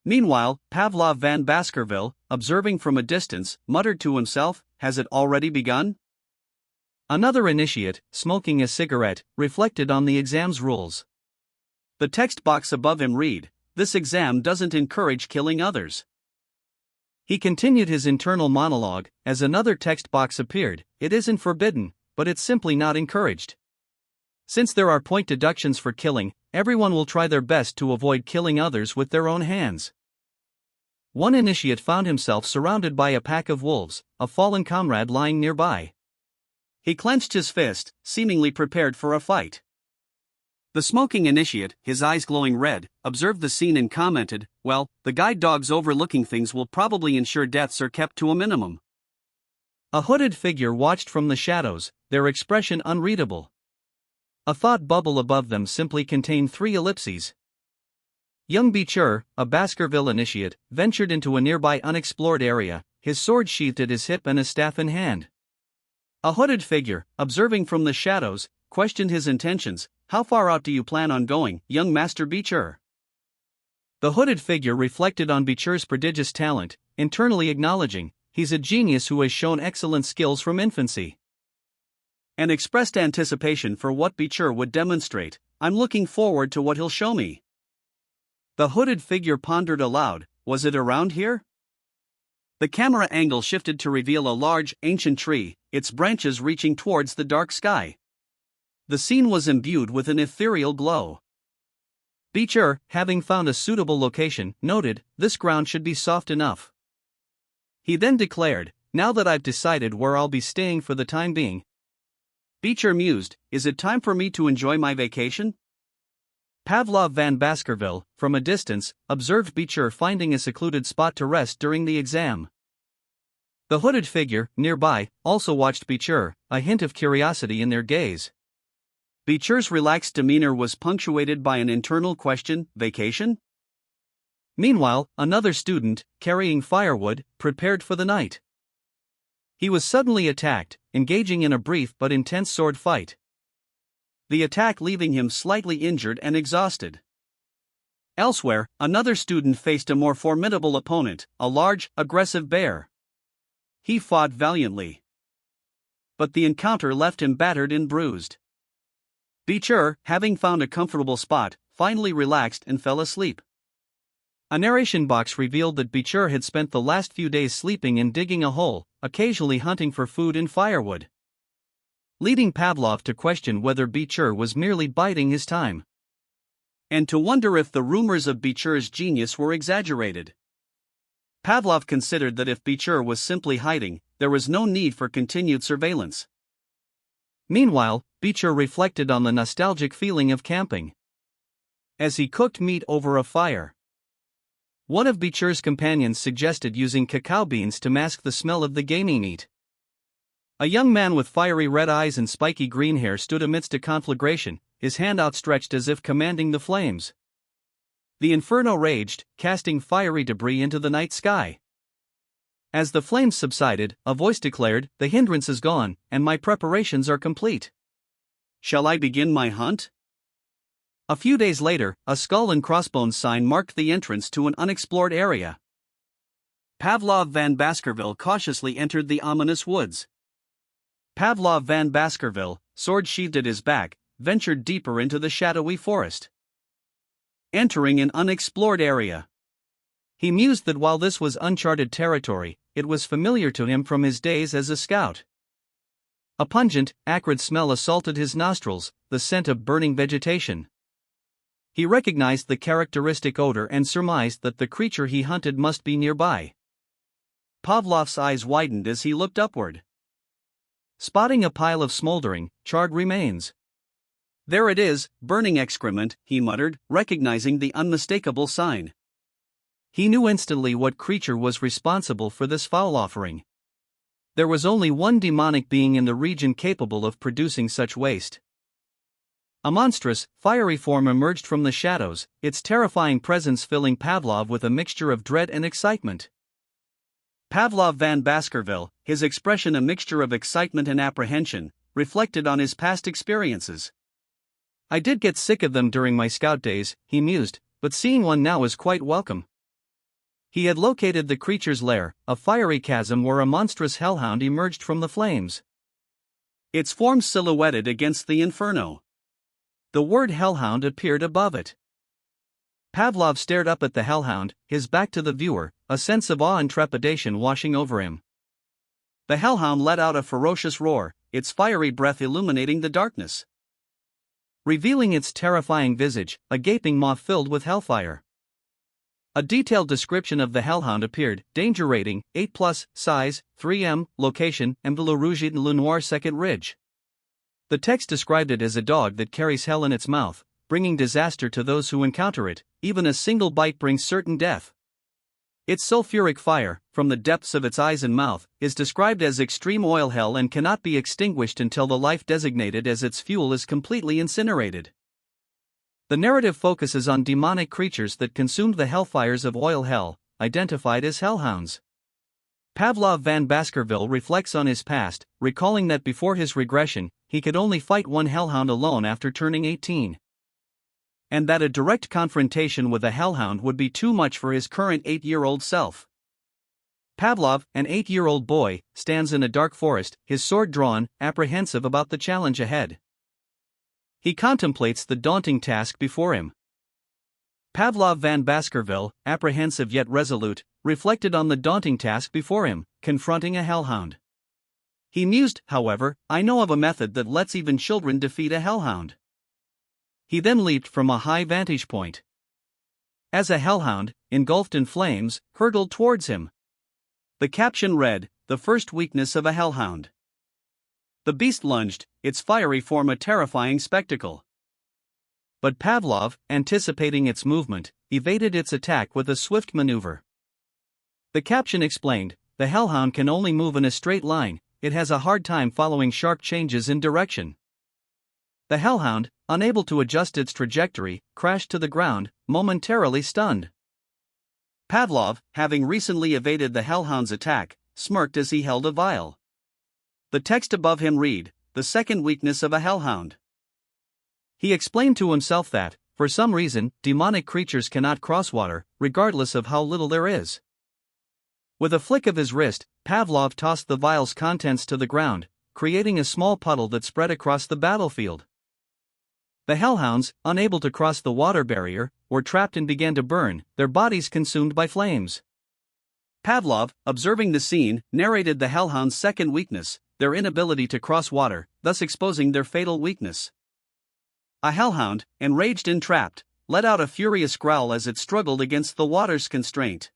Meanwhile, Pavlov van Baskerville, observing from a distance, muttered to himself, "Has it already begun?" Another initiate, smoking a cigarette, reflected on the exam's rules. The text box above him read, "This exam doesn't encourage killing others." He continued his internal monologue, as another text box appeared, "It isn't forbidden, but it's simply not encouraged. Since there are point deductions for killing, everyone will try their best to avoid killing others with their own hands." One initiate found himself surrounded by a pack of wolves, a fallen comrade lying nearby. He clenched his fist, seemingly prepared for a fight. The smoking initiate, his eyes glowing red, observed the scene and commented, "Well, the guide dogs overlooking things will probably ensure deaths are kept to a minimum." A hooded figure watched from the shadows, their expression unreadable. A thought bubble above them simply contained 3 ellipses. Young Beecher, a Baskerville initiate, ventured into a nearby unexplored area, his sword sheathed at his hip and a staff in hand. A hooded figure, observing from the shadows, questioned his intentions. "How far out do you plan on going, young Master Beecher?" The hooded figure reflected on Beecher's prodigious talent, internally acknowledging, "He's a genius who has shown excellent skills from infancy," and expressed anticipation for what Beecher would demonstrate. "I'm looking forward to what he'll show me." The hooded figure pondered aloud, "Was it around here?" The camera angle shifted to reveal a large, ancient tree, its branches reaching towards the dark sky. The scene was imbued with an ethereal glow. Beecher, having found a suitable location, noted, "This ground should be soft enough." He then declared, "Now that I've decided where I'll be staying for the time being." Beecher mused, "Is it time for me to enjoy my vacation?" Pavlov van Baskerville, from a distance, observed Beecher finding a secluded spot to rest during the exam. The hooded figure, nearby, also watched Beecher, a hint of curiosity in their gaze. Beecher's relaxed demeanor was punctuated by an internal question: vacation? Meanwhile, another student, carrying firewood, prepared for the night. He was suddenly attacked, engaging in a brief but intense sword fight. The attack leaving him slightly injured and exhausted. Elsewhere, another student faced a more formidable opponent, a large, aggressive bear. He fought valiantly, but the encounter left him battered and bruised. Beecher, having found a comfortable spot, finally relaxed and fell asleep. A narration box revealed that Beecher had spent the last few days sleeping and digging a hole, occasionally hunting for food and firewood, leading Pavlov to question whether Beecher was merely biding his time, and to wonder if the rumors of Beecher's genius were exaggerated. Pavlov considered that if Beecher was simply hiding, there was no need for continued surveillance. Meanwhile, Beecher reflected on the nostalgic feeling of camping as he cooked meat over a fire. One of Beecher's companions suggested using cacao beans to mask the smell of the gamey meat. A young man with fiery red eyes and spiky green hair stood amidst a conflagration, his hand outstretched as if commanding the flames. The inferno raged, casting fiery debris into the night sky. As the flames subsided, a voice declared, "The hindrance is gone, and my preparations are complete. Shall I begin my hunt?" A few days later, a skull and crossbones sign marked the entrance to an unexplored area. Pavlov van Baskerville cautiously entered the ominous woods. Pavlov van Baskerville, sword sheathed at his back, ventured deeper into the shadowy forest. Entering an unexplored area, he mused that while this was uncharted territory, it was familiar to him from his days as a scout. A pungent, acrid smell assaulted his nostrils, the scent of burning vegetation. He recognized the characteristic odor and surmised that the creature he hunted must be nearby. Pavlov's eyes widened as he looked upward, spotting a pile of smoldering, charred remains. "There it is, burning excrement," he muttered, recognizing the unmistakable sign. He knew instantly what creature was responsible for this foul offering. There was only one demonic being in the region capable of producing such waste. A monstrous, fiery form emerged from the shadows, its terrifying presence filling Pavlov with a mixture of dread and excitement. Pavlov van Baskerville, his expression a mixture of excitement and apprehension, reflected on his past experiences. "I did get sick of them during my scout days," he mused, "but seeing one now is quite welcome." He had located the creature's lair, a fiery chasm where a monstrous hellhound emerged from the flames, its form silhouetted against the inferno. The word hellhound appeared above it. Pavlov stared up at the hellhound, his back to the viewer, a sense of awe and trepidation washing over him. The hellhound let out a ferocious roar, its fiery breath illuminating the darkness, revealing its terrifying visage, a gaping maw filled with hellfire. A detailed description of the hellhound appeared: danger rating, 8+, size, 3M, location, Envelope Rouge Le Noir Second Ridge. The text described it as a dog that carries hell in its mouth, bringing disaster to those who encounter it. Even a single bite brings certain death. Its sulfuric fire, from the depths of its eyes and mouth, is described as extreme oil hell and cannot be extinguished until the life designated as its fuel is completely incinerated. The narrative focuses on demonic creatures that consumed the hellfires of oil hell, identified as hellhounds. Pavlov van Baskerville reflects on his past, recalling that before his regression, he could only fight one hellhound alone after turning 18. And that a direct confrontation with a hellhound would be too much for his current 8-year-old self. Pavlov, an 8-year-old boy, stands in a dark forest, his sword drawn, apprehensive about the challenge ahead. He contemplates the daunting task before him. Pavlov van Baskerville, apprehensive yet resolute, reflected on the daunting task before him, confronting a hellhound. He mused, however, "I know of a method that lets even children defeat a hellhound." He then leaped from a high vantage point, as a hellhound, engulfed in flames, hurtled towards him. The caption read, "The first weakness of a hellhound." The beast lunged, its fiery form a terrifying spectacle. But Pavlov, anticipating its movement, evaded its attack with a swift maneuver. The caption explained, the hellhound can only move in a straight line, it has a hard time following sharp changes in direction. The hellhound, unable to adjust its trajectory, crashed to the ground, momentarily stunned. Pavlov, having recently evaded the hellhound's attack, smirked as he held a vial. The text above him read, "The second weakness of a hellhound." He explained to himself that, for some reason, demonic creatures cannot cross water, regardless of how little there is. With a flick of his wrist, Pavlov tossed the vial's contents to the ground, creating a small puddle that spread across the battlefield. The hellhounds, unable to cross the water barrier, were trapped and began to burn, their bodies consumed by flames. Pavlov, observing the scene, narrated the hellhound's second weakness, their inability to cross water, thus exposing their fatal weakness. A hellhound, enraged and trapped, let out a furious growl as it struggled against the water's constraint.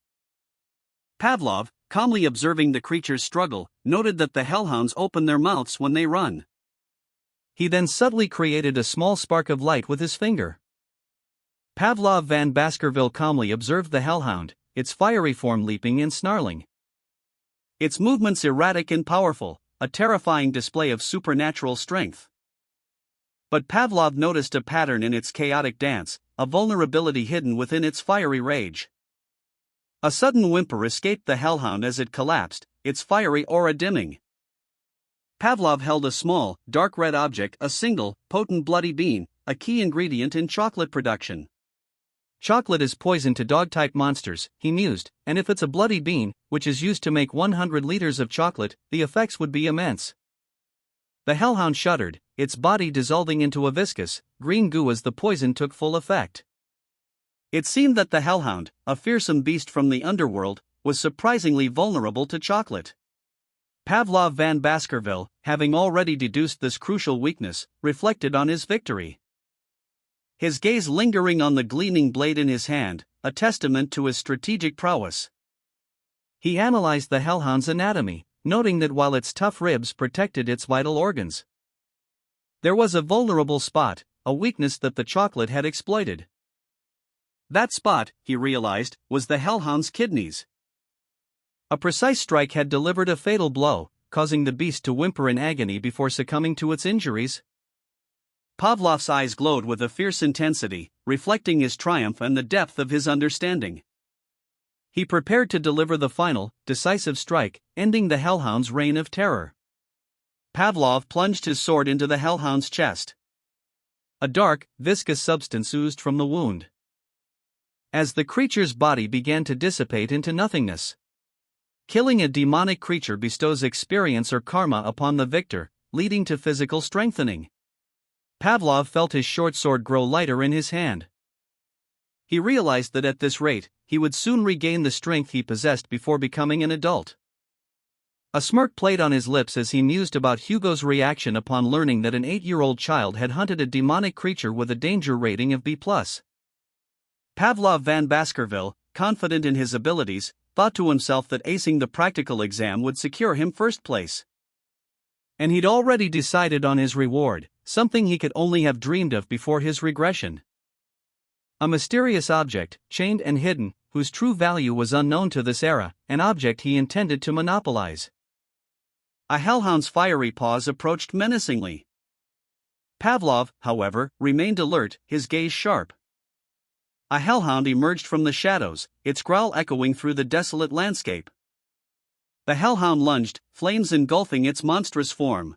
Pavlov, calmly observing the creature's struggle, noted that the hellhounds open their mouths when they run. He then subtly created a small spark of light with his finger. Pavlov van Baskerville calmly observed the hellhound, its fiery form leaping and snarling. Its movements erratic and powerful, a terrifying display of supernatural strength. But Pavlov noticed a pattern in its chaotic dance, a vulnerability hidden within its fiery rage. A sudden whimper escaped the hellhound as it collapsed, its fiery aura dimming. Pavlov held a small, dark red object, a single, potent bloody bean, a key ingredient in chocolate production. Chocolate is poison to dog-type monsters, he mused, and if it's a bloody bean, which is used to make 100 liters of chocolate, the effects would be immense. The hellhound shuddered, its body dissolving into a viscous, green goo as the poison took full effect. It seemed that the hellhound, a fearsome beast from the underworld, was surprisingly vulnerable to chocolate. Pavlov van Baskerville, having already deduced this crucial weakness, reflected on his victory. His gaze lingering on the gleaming blade in his hand, a testament to his strategic prowess. He analyzed the hellhound's anatomy, noting that while its tough ribs protected its vital organs, there was a vulnerable spot, a weakness that the chocolate had exploited. That spot, he realized, was the hellhound's kidneys. A precise strike had delivered a fatal blow, causing the beast to whimper in agony before succumbing to its injuries. Pavlov's eyes glowed with a fierce intensity, reflecting his triumph and the depth of his understanding. He prepared to deliver the final, decisive strike, ending the hellhound's reign of terror. Pavlov plunged his sword into the hellhound's chest. A dark, viscous substance oozed from the wound. As the creature's body began to dissipate into nothingness. Killing a demonic creature bestows experience or karma upon the victor, leading to physical strengthening. Pavlov felt his short sword grow lighter in his hand. He realized that at this rate, he would soon regain the strength he possessed before becoming an adult. A smirk played on his lips as he mused about Hugo's reaction upon learning that an 8-year-old child had hunted a demonic creature with a danger rating of B+. Pavlov van Baskerville, confident in his abilities, thought to himself that acing the practical exam would secure him first place. And he'd already decided on his reward, something he could only have dreamed of before his regression. A mysterious object, chained and hidden, whose true value was unknown to this era, an object he intended to monopolize. A hellhound's fiery paws approached menacingly. Pavlov, however, remained alert, his gaze sharp. A hellhound emerged from the shadows, its growl echoing through the desolate landscape. The hellhound lunged, flames engulfing its monstrous form.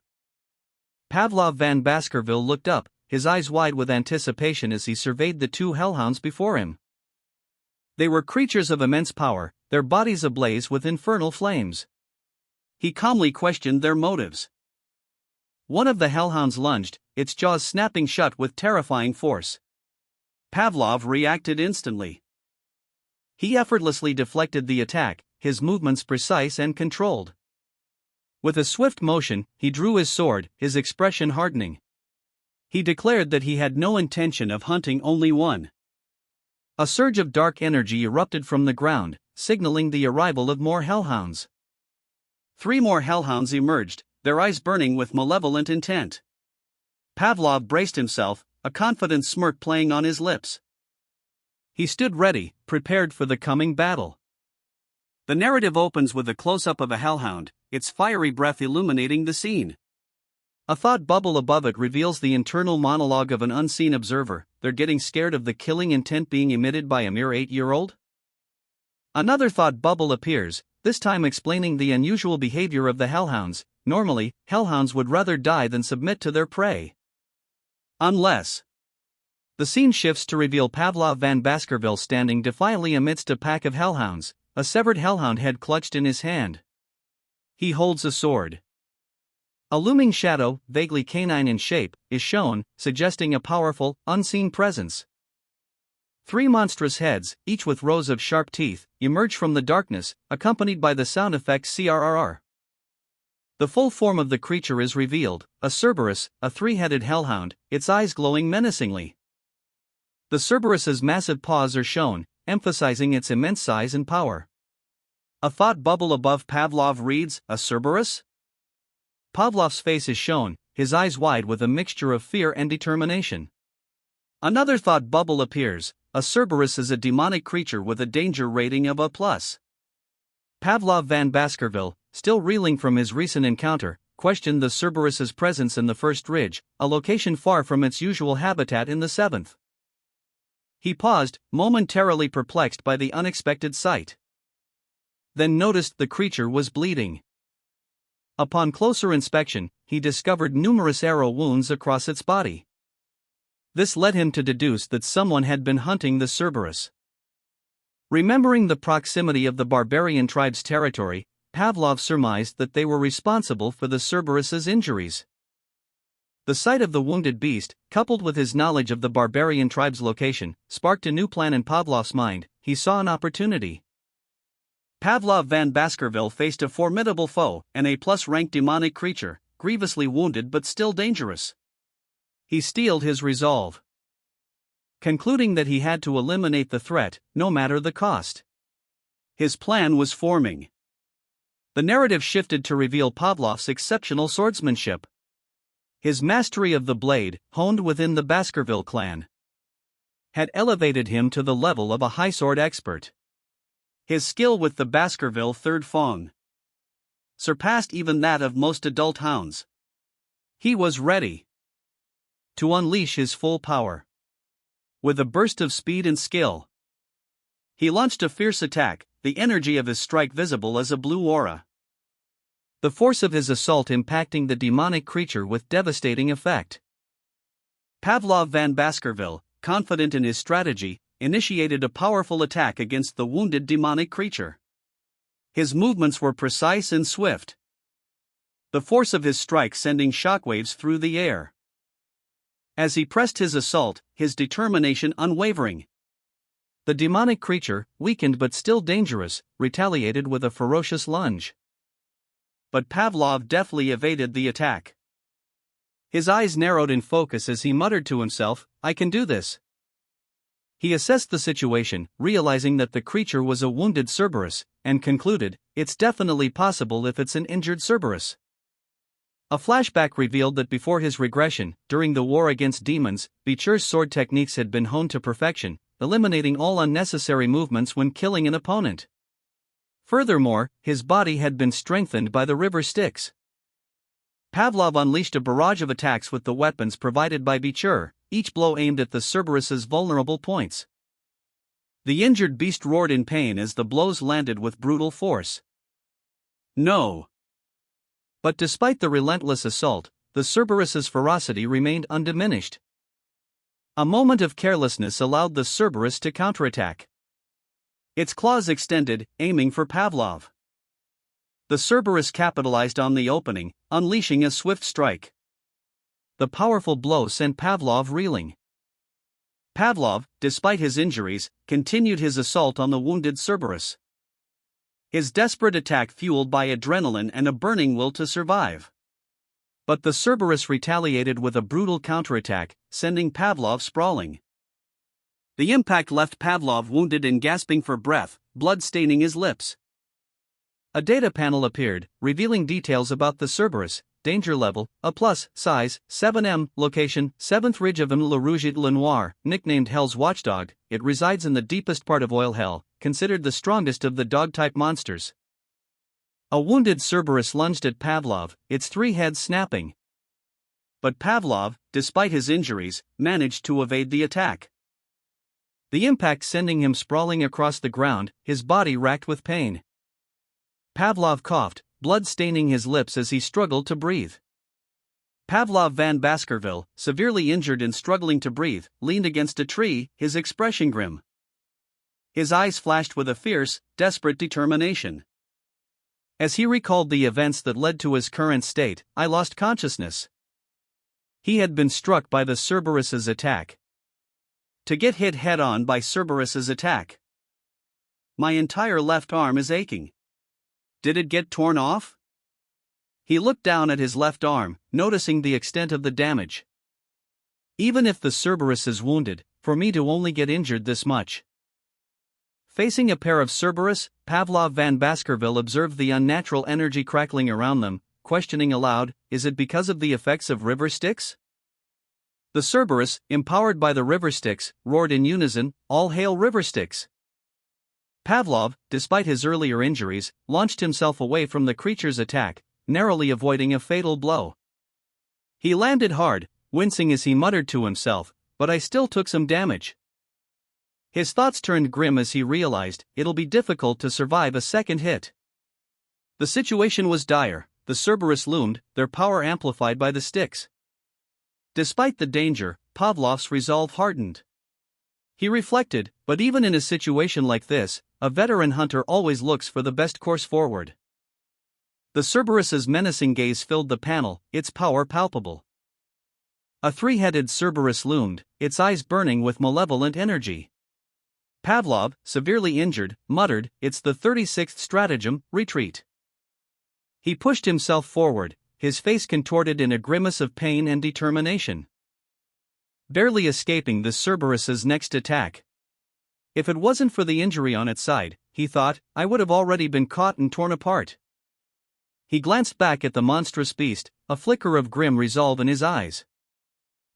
Pavlov van Baskerville looked up, his eyes wide with anticipation as he surveyed the two hellhounds before him. They were creatures of immense power, their bodies ablaze with infernal flames. He calmly questioned their motives. One of the hellhounds lunged, its jaws snapping shut with terrifying force. Pavlov reacted instantly. He effortlessly deflected the attack, his movements precise and controlled. With a swift motion, he drew his sword, his expression hardening. He declared that he had no intention of hunting only one. A surge of dark energy erupted from the ground, signaling the arrival of more hellhounds. 3 more hellhounds emerged, their eyes burning with malevolent intent. Pavlov braced himself, a confident smirk playing on his lips. He stood ready, prepared for the coming battle. The narrative opens with a close-up of a hellhound, its fiery breath illuminating the scene. A thought bubble above it reveals the internal monologue of an unseen observer. They're getting scared of the killing intent being emitted by a mere 8-year-old? Another thought bubble appears, this time explaining the unusual behavior of the hellhounds. Normally, hellhounds would rather die than submit to their prey. Unless. The scene shifts to reveal Pavlov van Baskerville standing defiantly amidst a pack of hellhounds, a severed hellhound head clutched in his hand. He holds a sword. A looming shadow, vaguely canine in shape, is shown, suggesting a powerful, unseen presence. 3 monstrous heads, each with rows of sharp teeth, emerge from the darkness, accompanied by the sound effect CRRR. The full form of the creature is revealed, a Cerberus, a 3-headed hellhound, its eyes glowing menacingly. The Cerberus's massive paws are shown, emphasizing its immense size and power. A thought bubble above Pavlov reads, "A Cerberus?" Pavlov's face is shown, his eyes wide with a mixture of fear and determination. Another thought bubble appears, a Cerberus is a demonic creature with a danger rating of A+. Pavlov van Baskerville, still reeling from his recent encounter, questioned the Cerberus's presence in the first ridge, a location far from its usual habitat in the 7th. He paused, momentarily perplexed by the unexpected sight. Then noticed the creature was bleeding. Upon closer inspection, he discovered numerous arrow wounds across its body. This led him to deduce that someone had been hunting the Cerberus. Remembering the proximity of the barbarian tribe's territory, Pavlov surmised that they were responsible for the Cerberus's injuries. The sight of the wounded beast, coupled with his knowledge of the barbarian tribe's location, sparked a new plan in Pavlov's mind. He saw an opportunity. Pavlov van Baskerville faced a formidable foe, an A+ ranked demonic creature, grievously wounded but still dangerous. He steeled his resolve, concluding that he had to eliminate the threat, no matter the cost. His plan was forming. The narrative shifted to reveal Pavlov's exceptional swordsmanship. His mastery of the blade, honed within the Baskerville clan, had elevated him to the level of a high sword expert. His skill with the Baskerville third fong surpassed even that of most adult hounds. He was ready to unleash his full power. With a burst of speed and skill, he launched a fierce attack, the energy of his strike visible as a blue aura. The force of his assault impacting the demonic creature with devastating effect. Pavlov van Baskerville, confident in his strategy, initiated a powerful attack against the wounded demonic creature. His movements were precise and swift, the force of his strike sending shockwaves through the air. As he pressed his assault, his determination unwavering. The demonic creature, weakened but still dangerous, retaliated with a ferocious lunge. But Pavlov deftly evaded the attack. His eyes narrowed in focus as he muttered to himself, "I can do this." He assessed the situation, realizing that the creature was a wounded Cerberus, and concluded, "It's definitely possible if it's an injured Cerberus." A flashback revealed that before his regression, during the war against demons, Bichur's sword techniques had been honed to perfection, eliminating all unnecessary movements when killing an opponent. Furthermore, his body had been strengthened by the river Styx. Pavlov unleashed a barrage of attacks with the weapons provided by Bichur, each blow aimed at the Cerberus's vulnerable points. The injured beast roared in pain as the blows landed with brutal force. No. But despite the relentless assault, the Cerberus's ferocity remained undiminished. A moment of carelessness allowed the Cerberus to counterattack. Its claws extended, aiming for Pavlov. The Cerberus capitalized on the opening, unleashing a swift strike. The powerful blow sent Pavlov reeling. Pavlov, despite his injuries, continued his assault on the wounded Cerberus. His desperate attack fueled by adrenaline and a burning will to survive. But the Cerberus retaliated with a brutal counterattack, sending Pavlov sprawling. The impact left Pavlov wounded and gasping for breath, blood staining his lips. A data panel appeared, revealing details about the Cerberus. danger level, A+, size, 7M, location, 7th ridge of Le Rouge et le Noir, nicknamed Hell's Watchdog. It resides in the deepest part of Oil Hell, considered the strongest of the dog-type monsters. A wounded Cerberus lunged at Pavlov, its three heads snapping. But Pavlov, despite his injuries, managed to evade the attack. The impact sending him sprawling across the ground, his body racked with pain. Pavlov coughed, blood staining his lips as he struggled to breathe. Pavlov van Baskerville, severely injured and struggling to breathe, leaned against a tree, his expression grim. His eyes flashed with a fierce, desperate determination. As he recalled the events that led to his current state, I lost consciousness. He had been struck by the Cerberus's attack. To get hit head-on by Cerberus's attack. My entire left arm is aching. Did it get torn off? He looked down at his left arm, noticing the extent of the damage. Even if the Cerberus is wounded, for me to only get injured this much. Facing a pair of Cerberus, Pavlov van Baskerville observed the unnatural energy crackling around them, questioning aloud, is it because of the effects of river Styx? The Cerberus, empowered by the river Styx, roared in unison, all hail river Styx. Pavlov, despite his earlier injuries, launched himself away from the creature's attack, narrowly avoiding a fatal blow. He landed hard, wincing as he muttered to himself, but I still took some damage. His thoughts turned grim as he realized it'll be difficult to survive a second hit. The situation was dire, the Cerberus loomed, their power amplified by the Styx. Despite the danger, Pavlov's resolve hardened. He reflected, but even in a situation like this, a veteran hunter always looks for the best course forward. The Cerberus's menacing gaze filled the panel, its power palpable. A three-headed Cerberus loomed, its eyes burning with malevolent energy. Pavlov, severely injured, muttered, it's the 36th stratagem, retreat. He pushed himself forward, his face contorted in a grimace of pain and determination. Barely escaping the Cerberus's next attack. If it wasn't for the injury on its side, he thought, I would have already been caught and torn apart. He glanced back at the monstrous beast, a flicker of grim resolve in his eyes.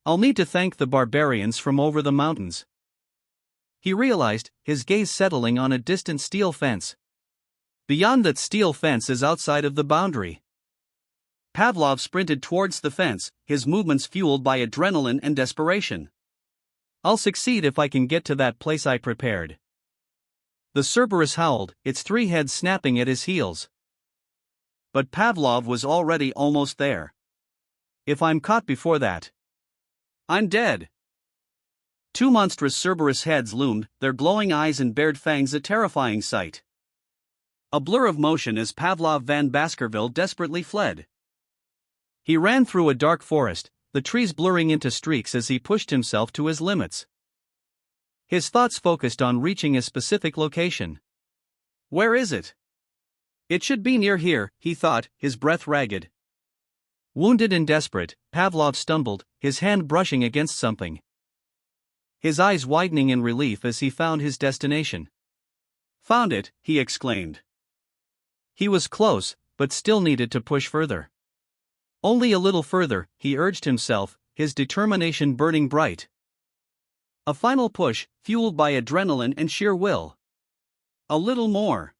I'll need to thank the barbarians from over the mountains. He realized, his gaze settling on a distant steel fence. Beyond that steel fence is outside of the boundary. Pavlov sprinted towards the fence, his movements fueled by adrenaline and desperation. I'll succeed if I can get to that place I prepared. The Cerberus howled, its three heads snapping at his heels. But Pavlov was already almost there. If I'm caught before that, I'm dead. Two monstrous Cerberus heads loomed, their glowing eyes and bared fangs a terrifying sight. A blur of motion as Pavlov van Baskerville desperately fled. He ran through a dark forest, the trees blurring into streaks as he pushed himself to his limits. His thoughts focused on reaching a specific location. Where is it? It should be near here, he thought, his breath ragged. Wounded and desperate, Pavlov stumbled, his hand brushing against something. His eyes widening in relief as he found his destination. Found it, he exclaimed. He was close, but still needed to push further. Only a little further, he urged himself, his determination burning bright. A final push, fueled by adrenaline and sheer will. A little more.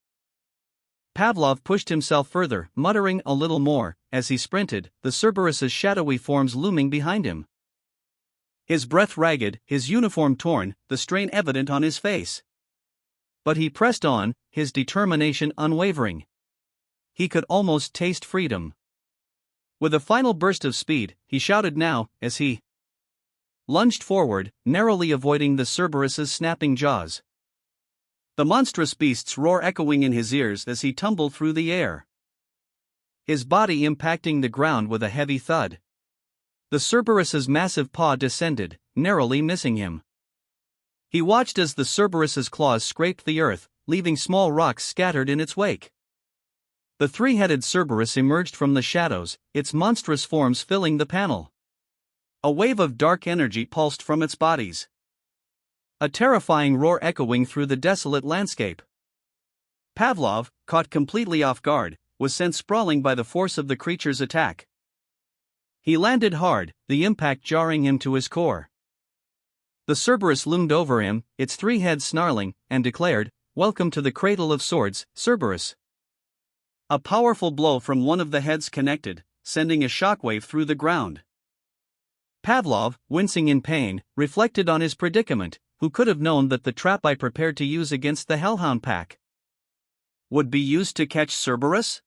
Pavlov pushed himself further, muttering a little more, as he sprinted, the Cerberus's shadowy forms looming behind him. His breath ragged, his uniform torn, the strain evident on his face. But he pressed on, his determination unwavering. He could almost taste freedom. With a final burst of speed, he shouted now, as he lunged forward, narrowly avoiding the Cerberus's snapping jaws. The monstrous beast's roar echoing in his ears as he tumbled through the air. His body impacting the ground with a heavy thud. The Cerberus's massive paw descended, narrowly missing him. He watched as the Cerberus's claws scraped the earth, leaving small rocks scattered in its wake. The three-headed Cerberus emerged from the shadows, its monstrous forms filling the panel. A wave of dark energy pulsed from its bodies. A terrifying roar echoing through the desolate landscape. Pavlov, caught completely off guard, was sent sprawling by the force of the creature's attack. He landed hard, the impact jarring him to his core. The Cerberus loomed over him, its three heads snarling, and declared, "Welcome to the Cradle of Swords, Cerberus." A powerful blow from one of the heads connected, sending a shockwave through the ground. Pavlov, wincing in pain, reflected on his predicament. Who could have known that the trap I prepared to use against the Hellhound pack would be used to catch Cerberus?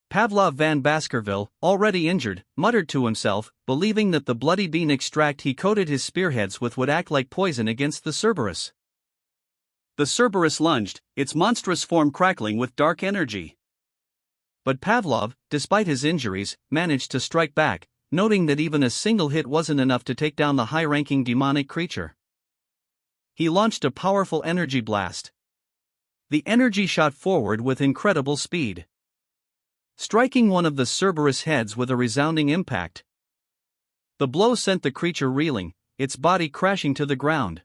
Pavlov van Baskerville, already injured, muttered to himself, believing that the bloody bean extract he coated his spearheads with would act like poison against the Cerberus. The Cerberus lunged, its monstrous form crackling with dark energy. But Pavlov, despite his injuries, managed to strike back, noting that even a single hit wasn't enough to take down the high-ranking demonic creature. He launched a powerful energy blast. The energy shot forward with incredible speed, striking one of the Cerberus heads with a resounding impact. The blow sent the creature reeling, its body crashing to the ground.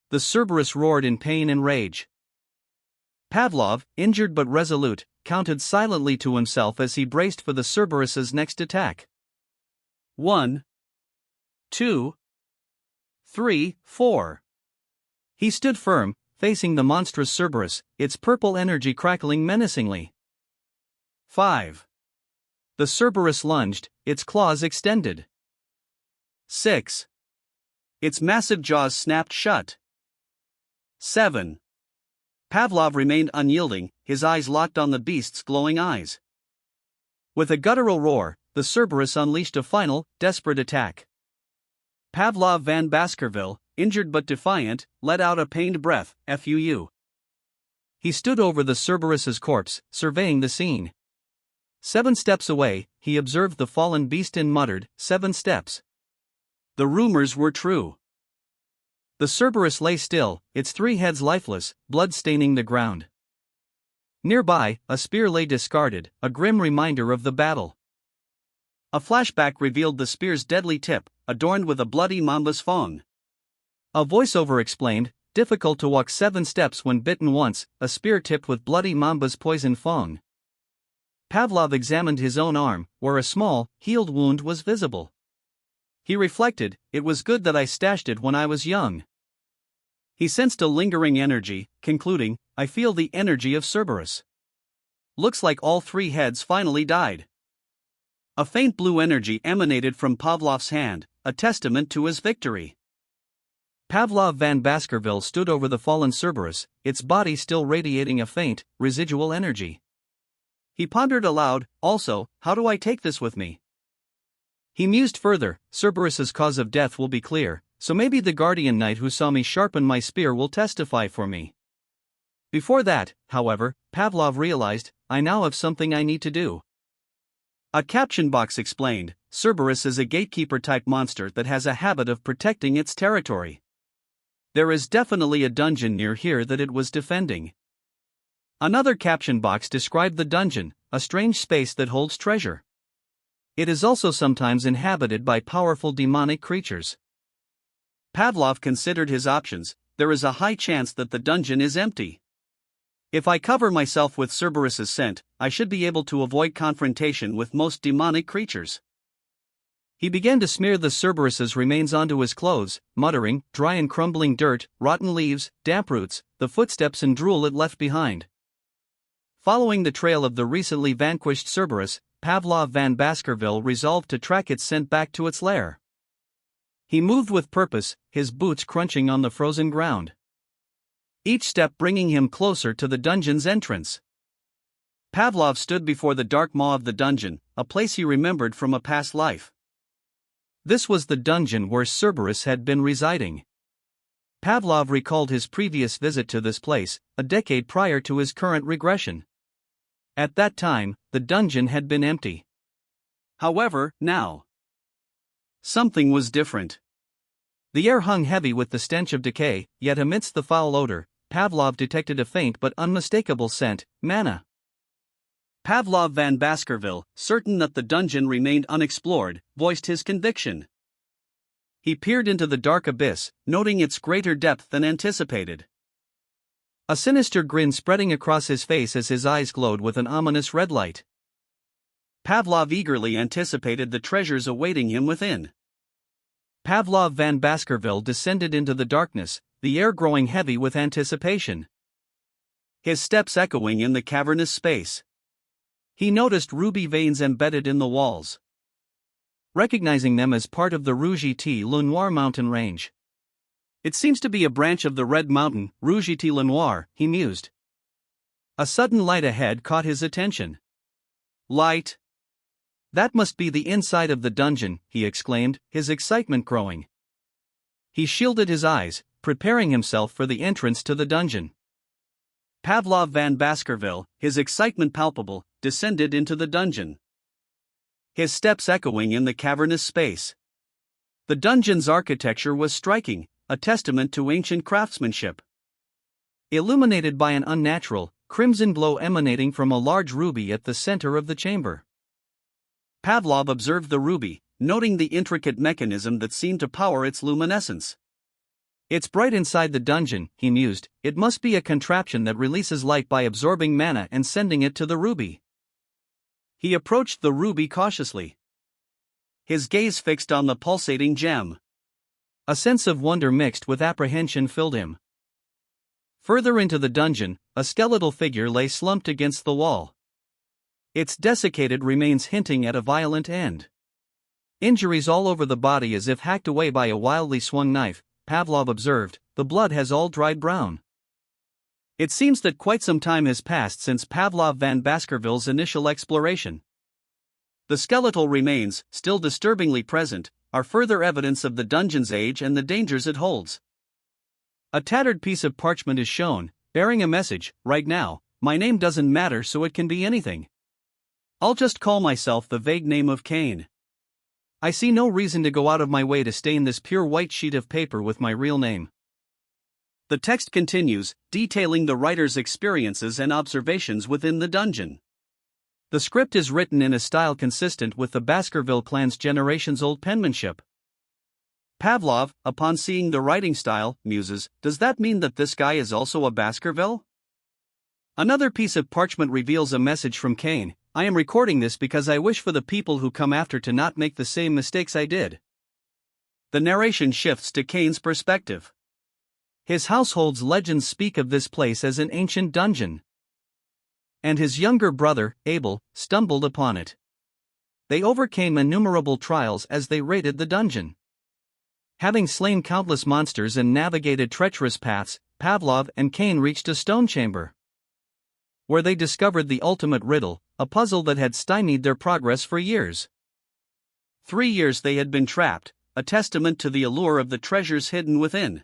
The Cerberus roared in pain and rage. Pavlov, injured but resolute, counted silently to himself as he braced for the Cerberus's next attack. 1, 2, 3, 4. He stood firm, facing the monstrous Cerberus, its purple energy crackling menacingly. 5. The Cerberus lunged, its claws extended. 6. Its massive jaws snapped shut. 7. Pavlov remained unyielding, his eyes locked on the beast's glowing eyes. With a guttural roar, the Cerberus unleashed a final, desperate attack. Pavlov van Baskerville, injured but defiant, let out a pained breath, "Fuu." He stood over the Cerberus's corpse, surveying the scene. 7 steps away, he observed the fallen beast and muttered, 7 steps. The rumors were true. The Cerberus lay still, its 3 heads lifeless, blood staining the ground. Nearby, a spear lay discarded, a grim reminder of the battle. A flashback revealed the spear's deadly tip, adorned with a bloody mamba's fong. A voiceover explained, difficult to walk 7 steps when bitten once, a spear tipped with bloody mamba's poison fong. Pavlov examined his own arm, where a small, healed wound was visible. He reflected, it was good that I stashed it when I was young. He sensed a lingering energy, concluding, I feel the energy of Cerberus. Looks like all 3 heads finally died. A faint blue energy emanated from Pavlov's hand, a testament to his victory. Pavlov van Baskerville stood over the fallen Cerberus, its body still radiating a faint, residual energy. He pondered aloud, also, how do I take this with me? He mused further, Cerberus's cause of death will be clear, so maybe the guardian knight who saw me sharpen my spear will testify for me. Before that, however, Pavlov realized, I now have something I need to do. A caption box explained, Cerberus is a gatekeeper-type monster that has a habit of protecting its territory. There is definitely a dungeon near here that it was defending. Another caption box described the dungeon, a strange space that holds treasure. It is also sometimes inhabited by powerful demonic creatures. Pavlov considered his options, there is a high chance that the dungeon is empty. If I cover myself with Cerberus's scent, I should be able to avoid confrontation with most demonic creatures. He began to smear the Cerberus's remains onto his clothes, muttering, dry and crumbling dirt, rotten leaves, damp roots, the footsteps and drool it left behind. Following the trail of the recently vanquished Cerberus, Pavlov van Baskerville resolved to track its scent back to its lair. He moved with purpose, his boots crunching on the frozen ground. Each step bringing him closer to the dungeon's entrance. Pavlov stood before the dark maw of the dungeon, a place he remembered from a past life. This was the dungeon where Cerberus had been residing. Pavlov recalled his previous visit to this place, a decade prior to his current regression. At that time, the dungeon had been empty. However, now, something was different. The air hung heavy with the stench of decay, yet amidst the foul odor, Pavlov detected a faint but unmistakable scent, manna. Pavlov van Baskerville, certain that the dungeon remained unexplored, voiced his conviction. He peered into the dark abyss, noting its greater depth than anticipated. A sinister grin spreading across his face as his eyes glowed with an ominous red light. Pavlov eagerly anticipated the treasures awaiting him within. Pavlov van Baskerville descended into the darkness, the air growing heavy with anticipation. His steps echoing in the cavernous space. He noticed ruby veins embedded in the walls. Recognizing them as part of the Rouge-et-Le Noir mountain range. It seems to be a branch of the Red Mountain, Rouge-et-Le Noir, he mused. A sudden light ahead caught his attention. Light? That must be the inside of the dungeon, he exclaimed, his excitement growing. He shielded his eyes, preparing himself for the entrance to the dungeon. Pavlov van Baskerville, his excitement palpable, descended into the dungeon. His steps echoing in the cavernous space. The dungeon's architecture was striking, a testament to ancient craftsmanship. Illuminated by an unnatural, crimson glow emanating from a large ruby at the center of the chamber. Pavlov observed the ruby, noting the intricate mechanism that seemed to power its luminescence. It's bright inside the dungeon, he mused. It must be a contraption that releases light by absorbing mana and sending it to the ruby. He approached the ruby cautiously. His gaze fixed on the pulsating gem. A sense of wonder mixed with apprehension filled him. Further into the dungeon, a skeletal figure lay slumped against the wall. Its desiccated remains hinting at a violent end. Injuries all over the body as if hacked away by a wildly swung knife, Pavlov observed. The blood has all dried brown. It seems that quite some time has passed since Pavlov van Baskerville's initial exploration. The skeletal remains, still disturbingly present, are further evidence of the dungeon's age and the dangers it holds. A tattered piece of parchment is shown, bearing a message. Right now, my name doesn't matter, so it can be anything. I'll just call myself the vague name of Cain. I see no reason to go out of my way to stain this pure white sheet of paper with my real name. The text continues, detailing the writer's experiences and observations within the dungeon. The script is written in a style consistent with the Baskerville clan's generations-old penmanship. Pavlov, upon seeing the writing style, muses, does that mean that this guy is also a Baskerville? Another piece of parchment reveals a message from Cain. I am recording this because I wish for the people who come after to not make the same mistakes I did. The narration shifts to Cain's perspective. His household's legends speak of this place as an ancient dungeon. And his younger brother, Abel, stumbled upon it. They overcame innumerable trials as they raided the dungeon. Having slain countless monsters and navigated treacherous paths, Pavlov and Cain reached a stone chamber, where they discovered the ultimate riddle, a puzzle that had stymied their progress for years. 3 years they had been trapped, a testament to the allure of the treasures hidden within.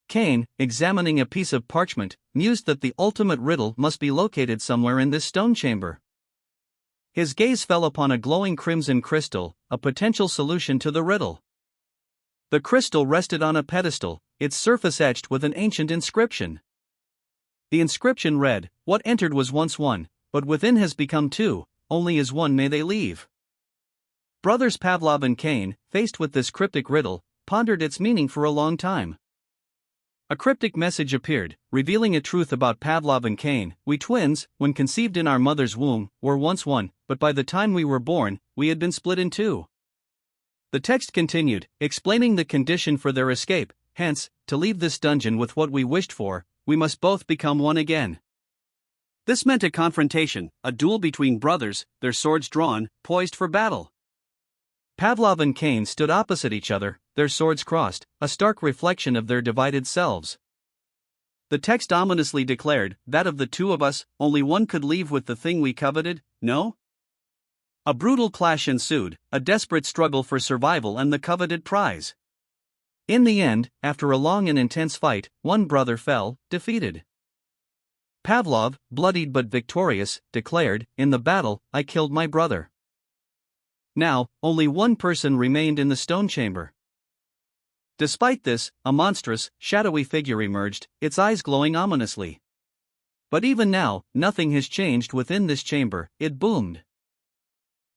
Cain, examining a piece of parchment, mused that the ultimate riddle must be located somewhere in this stone chamber. His gaze fell upon a glowing crimson crystal, a potential solution to the riddle. The crystal rested on a pedestal, its surface etched with an ancient inscription. The inscription read, "What entered was once one, but within has become two, only as one may they leave." Brothers Pavlov and Cain, faced with this cryptic riddle, pondered its meaning for a long time. A cryptic message appeared, revealing a truth about Pavlov and Cain. We twins, when conceived in our mother's womb, were once one, but by the time we were born, we had been split in two. The text continued, explaining the condition for their escape. Hence, to leave this dungeon with what we wished for, we must both become one again. This meant a confrontation, a duel between brothers, their swords drawn, poised for battle. Pavlov and Cain stood opposite each other, their swords crossed, a stark reflection of their divided selves. The text ominously declared, that of the two of us, only one could leave with the thing we coveted, no? A brutal clash ensued, a desperate struggle for survival and the coveted prize. In the end, after a long and intense fight, one brother fell, defeated. Pavlov, bloodied but victorious, declared, "In the battle, I killed my brother." Now, only one person remained in the stone chamber. Despite this, a monstrous, shadowy figure emerged, its eyes glowing ominously. But even now, nothing has changed within this chamber, it boomed.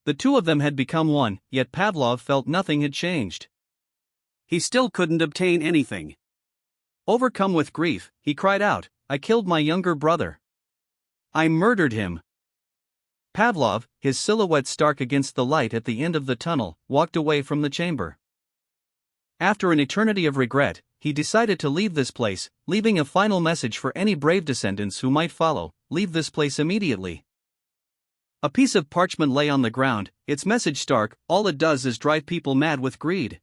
The two of them had become one, yet Pavlov felt nothing had changed. He still couldn't obtain anything. Overcome with grief, he cried out, "I killed my younger brother. I murdered him." Pavlov, his silhouette stark against the light at the end of the tunnel, walked away from the chamber. After an eternity of regret, he decided to leave this place, leaving a final message for any brave descendants who might follow: leave this place immediately. A piece of parchment lay on the ground, its message stark: all it does is drive people mad with greed.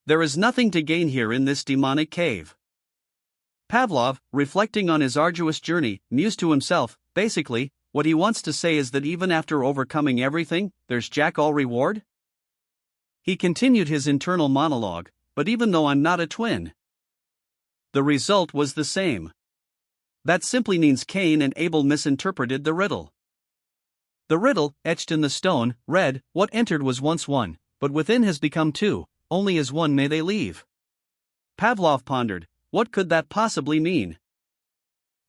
There is nothing to gain here in this demonic cave. Pavlov, reflecting on his arduous journey, mused to himself, basically, what he wants to say is that even after overcoming everything, there's jack all reward? He continued his internal monologue, but even though I'm not a twin, the result was the same. That simply means Cain and Abel misinterpreted the riddle. The riddle, etched in the stone, read, what entered was once one, but within has become two, only as one may they leave. Pavlov pondered, what could that possibly mean?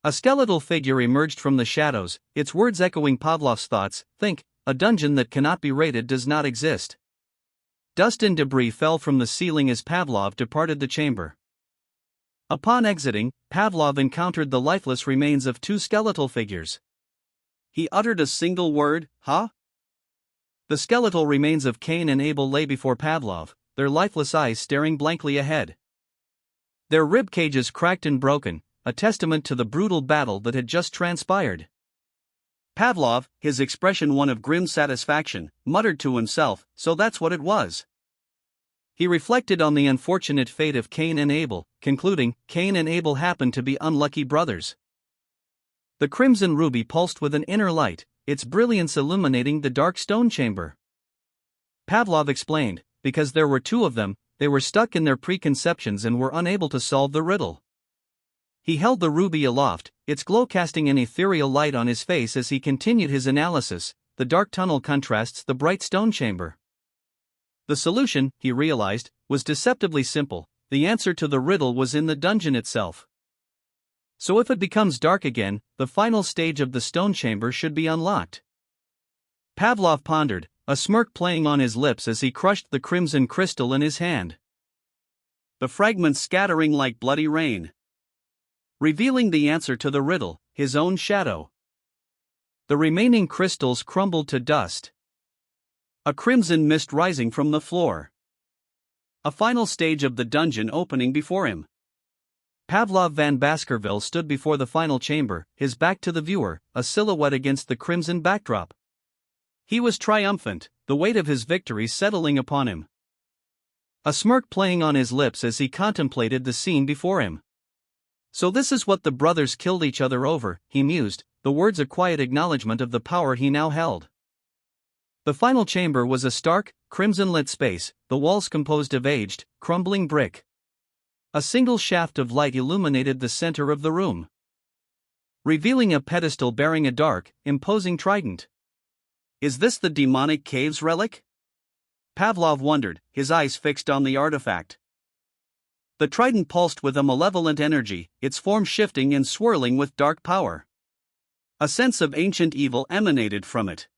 A skeletal figure emerged from the shadows, its words echoing Pavlov's thoughts: think, a dungeon that cannot be raided does not exist. Dust and debris fell from the ceiling as Pavlov departed the chamber. Upon exiting, Pavlov encountered the lifeless remains of two skeletal figures. He uttered a single word, huh? The skeletal remains of Cain and Abel lay before Pavlov, their lifeless eyes staring blankly ahead. Their rib cages cracked and broken, a testament to the brutal battle that had just transpired. Pavlov, his expression one of grim satisfaction, muttered to himself, so that's what it was. He reflected on the unfortunate fate of Cain and Abel, concluding, Cain and Abel happened to be unlucky brothers. The crimson ruby pulsed with an inner light, its brilliance illuminating the dark stone chamber. Pavlov explained, because there were two of them, they were stuck in their preconceptions and were unable to solve the riddle. He held the ruby aloft, its glow casting an ethereal light on his face as he continued his analysis. The dark tunnel contrasts the bright stone chamber. The solution, he realized, was deceptively simple. The answer to the riddle was in the dungeon itself. So if it becomes dark again, the final stage of the stone chamber should be unlocked. Pavlov pondered, a smirk playing on his lips as he crushed the crimson crystal in his hand. The fragments scattering like bloody rain, revealing the answer to the riddle, his own shadow. The remaining crystals crumbled to dust. A crimson mist rising from the floor. A final stage of the dungeon opening before him. Pavlov van Baskerville stood before the final chamber, his back to the viewer, a silhouette against the crimson backdrop. He was triumphant, the weight of his victory settling upon him. A smirk playing on his lips as he contemplated the scene before him. So this is what the brothers killed each other over, he mused, the words a quiet acknowledgement of the power he now held. The final chamber was a stark, crimson-lit space, the walls composed of aged, crumbling brick. A single shaft of light illuminated the center of the room, revealing a pedestal bearing a dark, imposing trident. Is this the demonic cave's relic? Pavlov wondered, his eyes fixed on the artifact. The trident pulsed with a malevolent energy, its form shifting and swirling with dark power. A sense of ancient evil emanated from it.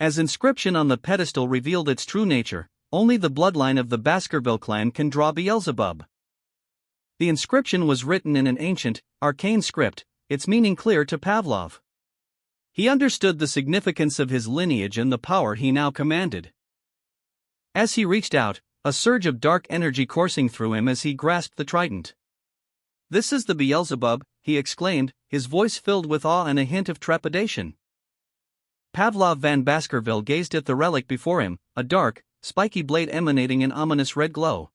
As inscription on the pedestal revealed its true nature, only the bloodline of the Baskerville clan can draw Beelzebub. The inscription was written in an ancient, arcane script, its meaning clear to Pavlov. He understood the significance of his lineage and the power he now commanded. As he reached out, a surge of dark energy coursing through him as he grasped the trident. This is the Beelzebub, he exclaimed, his voice filled with awe and a hint of trepidation. Pavlov van Baskerville gazed at the relic before him, a dark, spiky blade emanating an ominous red glow.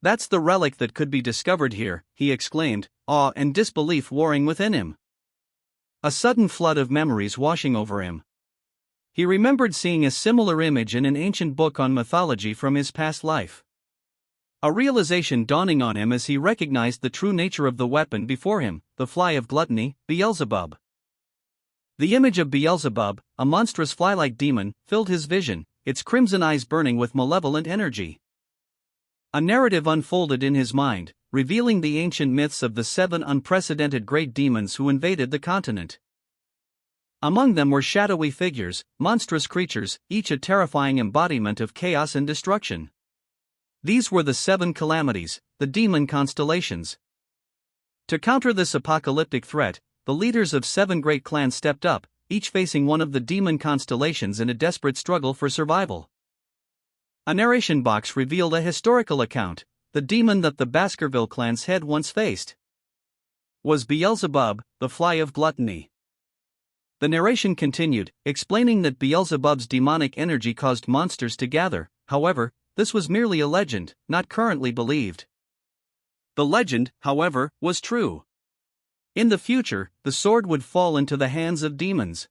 That's the relic that could be discovered here, he exclaimed, awe and disbelief warring within him. A sudden flood of memories washing over him. He remembered seeing a similar image in an ancient book on mythology from his past life. A realization dawning on him as he recognized the true nature of the weapon before him, the fly of gluttony, Beelzebub. The image of Beelzebub, a monstrous fly-like demon, filled his vision, its crimson eyes burning with malevolent energy. A narrative unfolded in his mind, revealing the ancient myths of the 7 unprecedented great demons who invaded the continent. Among them were shadowy figures, monstrous creatures, each a terrifying embodiment of chaos and destruction. These were the 7 calamities, the demon constellations. To counter this apocalyptic threat, the leaders of 7 great clans stepped up, each facing one of the demon constellations in a desperate struggle for survival. A narration box revealed a historical account. The demon that the Baskerville clan's head once faced was Beelzebub, the fly of gluttony. The narration continued, explaining that Beelzebub's demonic energy caused monsters to gather. However, this was merely a legend, not currently believed. The legend, however, was true. In the future, the sword would fall into the hands of demons,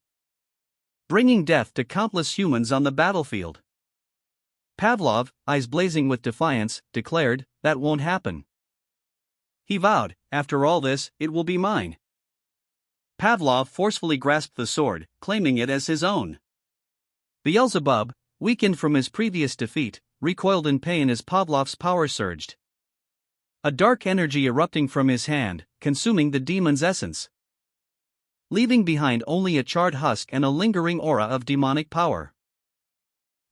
bringing death to countless humans on the battlefield. Pavlov, eyes blazing with defiance, declared, "That won't happen." He vowed, "After all this, it will be mine." Pavlov forcefully grasped the sword, claiming it as his own. Beelzebub, weakened from his previous defeat, recoiled in pain as Pavlov's power surged. A dark energy erupting from his hand, consuming the demon's essence, leaving behind only a charred husk and a lingering aura of demonic power.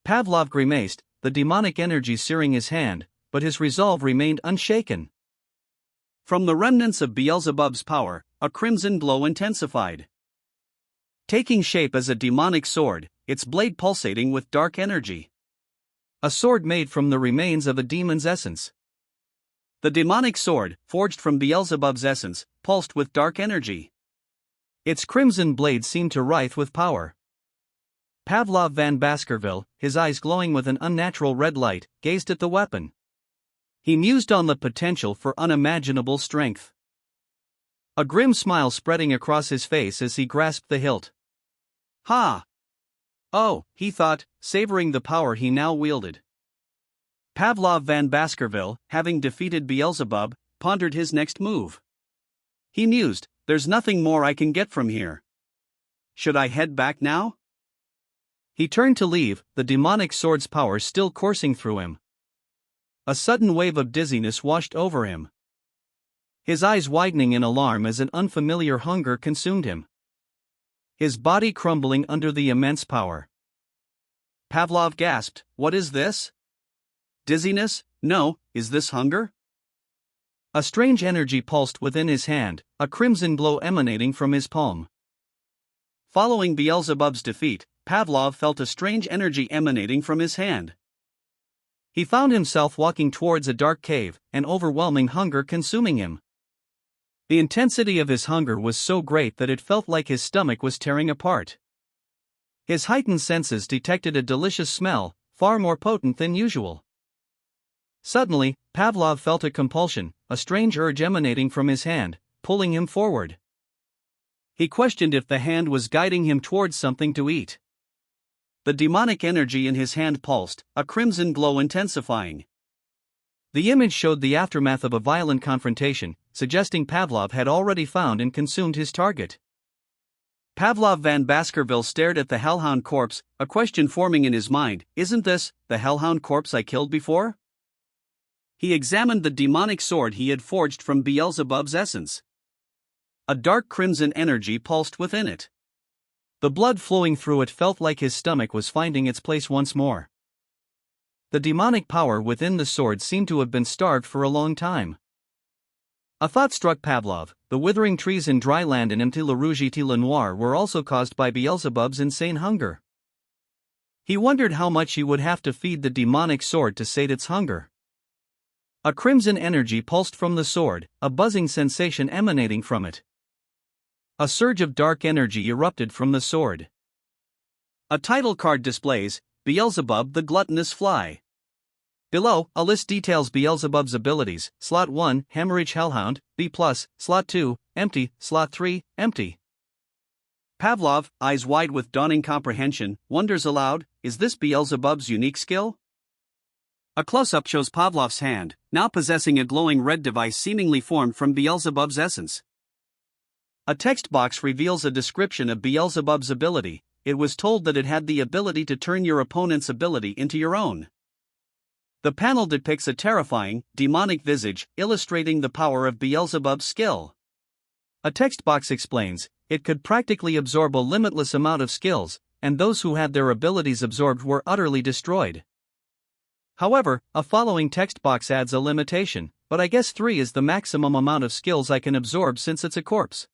Pavlov grimaced, the demonic energy searing his hand, but his resolve remained unshaken. From the remnants of Beelzebub's power, a crimson glow intensified, taking shape as a demonic sword, its blade pulsating with dark energy. A sword made from the remains of a demon's essence. The demonic sword, forged from Beelzebub's essence, pulsed with dark energy. Its crimson blade seemed to writhe with power. Pavlov van Baskerville, his eyes glowing with an unnatural red light, gazed at the weapon. He mused on the potential for unimaginable strength. A grim smile spreading across his face as he grasped the hilt. "Ha! Oh," he thought, savoring the power he now wielded. Pavlov van Baskerville, having defeated Beelzebub, pondered his next move. He mused, "There's nothing more I can get from here. Should I head back now?" He turned to leave, the demonic sword's power still coursing through him. A sudden wave of dizziness washed over him, his eyes widening in alarm as an unfamiliar hunger consumed him, his body crumbling under the immense power. Pavlov gasped, "What is this? Dizziness? No, is this hunger?" A strange energy pulsed within his hand, a crimson glow emanating from his palm. Following Beelzebub's defeat, Pavlov felt a strange energy emanating from his hand. He found himself walking towards a dark cave, an overwhelming hunger consuming him. The intensity of his hunger was so great that it felt like his stomach was tearing apart. His heightened senses detected a delicious smell, far more potent than usual. Suddenly, Pavlov felt a compulsion, a strange urge emanating from his hand, pulling him forward. He questioned if the hand was guiding him towards something to eat. The demonic energy in his hand pulsed, a crimson glow intensifying. The image showed the aftermath of a violent confrontation, suggesting Pavlov had already found and consumed his target. Pavlov van Baskerville stared at the hellhound corpse, a question forming in his mind, "Isn't this the hellhound corpse I killed before?" He examined the demonic sword he had forged from Beelzebub's essence. A dark crimson energy pulsed within it. The blood flowing through it felt like his stomach was finding its place once more. The demonic power within the sword seemed to have been starved for a long time. A thought struck Pavlov: the withering trees in dry land in Mti la Rouge et la Noire were also caused by Beelzebub's insane hunger. He wondered how much he would have to feed the demonic sword to sate its hunger. A crimson energy pulsed from the sword, a buzzing sensation emanating from it. A surge of dark energy erupted from the sword. A title card displays, Beelzebub the Gluttonous Fly. Below, a list details Beelzebub's abilities: Slot 1, Hemorrhage Hellhound, B+, Slot 2, Empty, Slot 3, Empty. Pavlov, eyes wide with dawning comprehension, wonders aloud, is this Beelzebub's unique skill? A close-up shows Pavlov's hand, now possessing a glowing red device seemingly formed from Beelzebub's essence. A text box reveals a description of Beelzebub's ability. It was told that it had the ability to turn your opponent's ability into your own. The panel depicts a terrifying, demonic visage, illustrating the power of Beelzebub's skill. A text box explains, it could practically absorb a limitless amount of skills, and those who had their abilities absorbed were utterly destroyed. However, a following text box adds a limitation, but I guess 3 is the maximum amount of skills I can absorb since it's a corpse.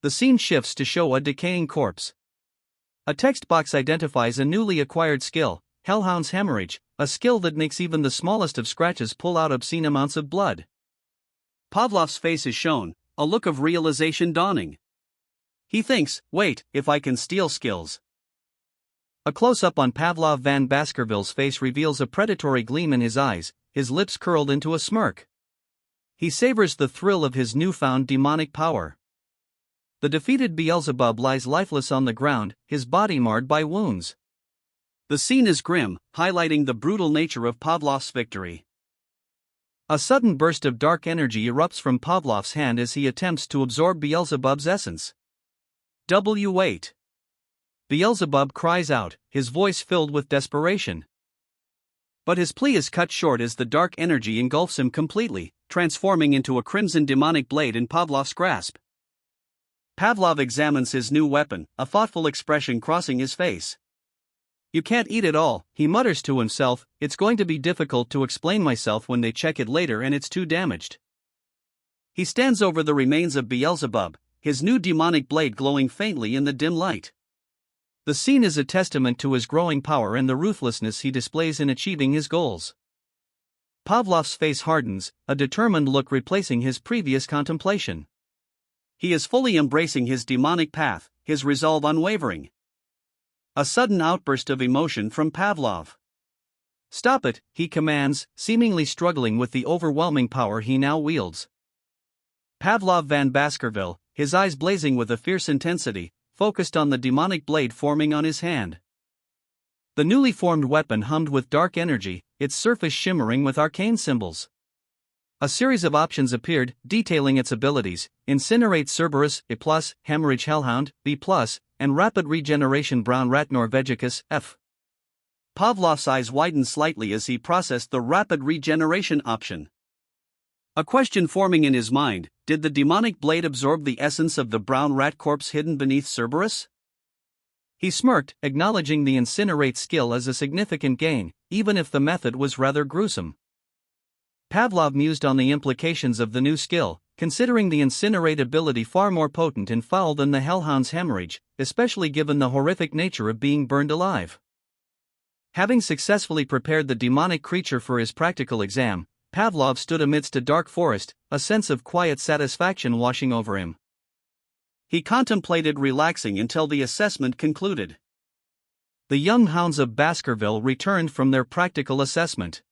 The scene shifts to show a decaying corpse. A text box identifies a newly acquired skill, Hellhound's Hemorrhage, a skill that makes even the smallest of scratches pull out obscene amounts of blood. Pavlov's face is shown, a look of realization dawning. He thinks, wait, if I can steal skills. A close-up on Pavlov van Baskerville's face reveals a predatory gleam in his eyes, his lips curled into a smirk. He savors the thrill of his newfound demonic power. The defeated Beelzebub lies lifeless on the ground, his body marred by wounds. The scene is grim, highlighting the brutal nature of Pavlov's victory. A sudden burst of dark energy erupts from Pavlov's hand as he attempts to absorb Beelzebub's essence. Wait! Beelzebub cries out, his voice filled with desperation. But his plea is cut short as the dark energy engulfs him completely, transforming into a crimson demonic blade in Pavlov's grasp. Pavlov examines his new weapon, a thoughtful expression crossing his face. You can't eat it all, he mutters to himself, it's going to be difficult to explain myself when they check it later and it's too damaged. He stands over the remains of Beelzebub, his new demonic blade glowing faintly in the dim light. The scene is a testament to his growing power and the ruthlessness he displays in achieving his goals. Pavlov's face hardens, a determined look replacing his previous contemplation. He is fully embracing his demonic path, his resolve unwavering. A sudden outburst of emotion from Pavlov. Stop it, he commands, seemingly struggling with the overwhelming power he now wields. Pavlov van Baskerville, his eyes blazing with a fierce intensity, focused on the demonic blade forming on his hand. The newly formed weapon hummed with dark energy, its surface shimmering with arcane symbols. A series of options appeared, detailing its abilities: Incinerate Cerberus, A+, Hemorrhage Hellhound, B+, and Rapid Regeneration Brown Rat Norvegicus, F. Pavlov's eyes widened slightly as he processed the Rapid Regeneration option. A question forming in his mind: did the demonic blade absorb the essence of the brown rat corpse hidden beneath Cerberus? He smirked, acknowledging the Incinerate skill as a significant gain, even if the method was rather gruesome. Pavlov mused on the implications of the new skill, considering the Incinerate ability far more potent and foul than the Hellhound's Hemorrhage, especially given the horrific nature of being burned alive. Having successfully prepared the demonic creature for his practical exam, Pavlov stood amidst a dark forest, a sense of quiet satisfaction washing over him. He contemplated relaxing until the assessment concluded. The young hounds of Baskerville returned from their practical assessment.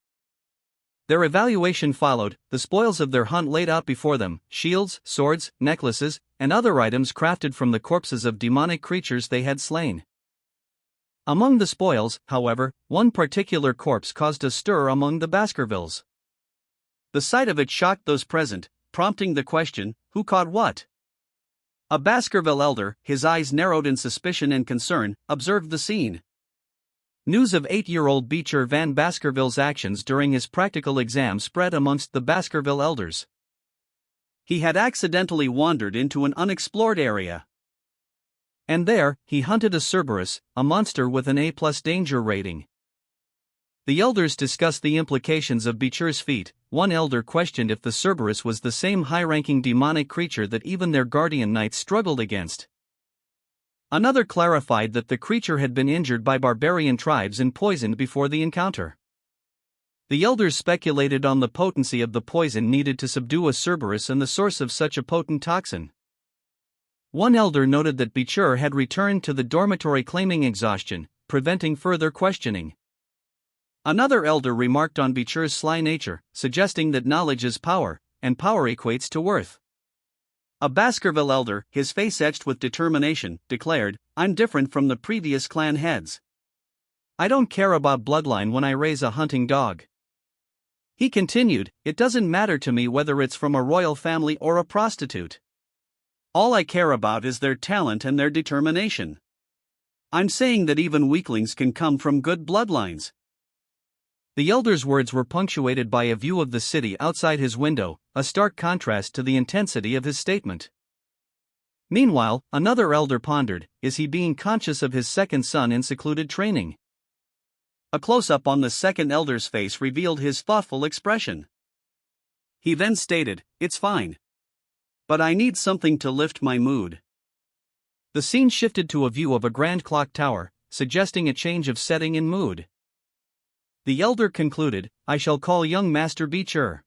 Their evaluation followed, the spoils of their hunt laid out before them: shields, swords, necklaces, and other items crafted from the corpses of demonic creatures they had slain. Among the spoils, however, one particular corpse caused a stir among the Baskervilles. The sight of it shocked those present, prompting the question, who caught what? A Baskerville elder, his eyes narrowed in suspicion and concern, observed the scene. News of 8-year-old Beecher van Baskerville's actions during his practical exam spread amongst the Baskerville elders. He had accidentally wandered into an unexplored area. And there, he hunted a Cerberus, a monster with an A+ danger rating. The elders discussed the implications of Beecher's feat. One elder questioned if the Cerberus was the same high-ranking demonic creature that even their guardian knights struggled against. Another clarified that the creature had been injured by barbarian tribes and poisoned before the encounter. The elders speculated on the potency of the poison needed to subdue a Cerberus and the source of such a potent toxin. One elder noted that Beecher had returned to the dormitory claiming exhaustion, preventing further questioning. Another elder remarked on Beecher's sly nature, suggesting that knowledge is power, and power equates to worth. A Baskerville elder, his face etched with determination, declared, "I'm different from the previous clan heads. I don't care about bloodline when I raise a hunting dog." He continued, "It doesn't matter to me whether it's from a royal family or a prostitute. All I care about is their talent and their determination. I'm saying that even weaklings can come from good bloodlines." The elder's words were punctuated by a view of the city outside his window, a stark contrast to the intensity of his statement. Meanwhile, another elder pondered, is he being conscious of his second son in secluded training? A close-up on the second elder's face revealed his thoughtful expression. He then stated, "It's fine. But I need something to lift my mood." The scene shifted to a view of a grand clock tower, suggesting a change of setting and mood. The elder concluded, "I shall call young Master Beecher."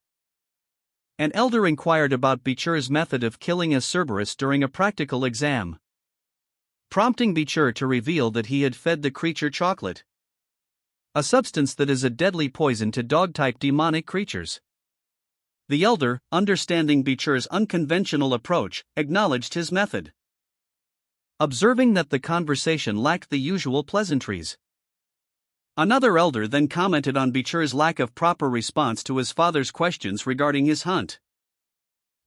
An elder inquired about Beecher's method of killing a Cerberus during a practical exam, prompting Beecher to reveal that he had fed the creature chocolate, a substance that is a deadly poison to dog-type demonic creatures. The elder, understanding Beecher's unconventional approach, acknowledged his method, observing that the conversation lacked the usual pleasantries. Another elder then commented on Beecher's lack of proper response to his father's questions regarding his hunt.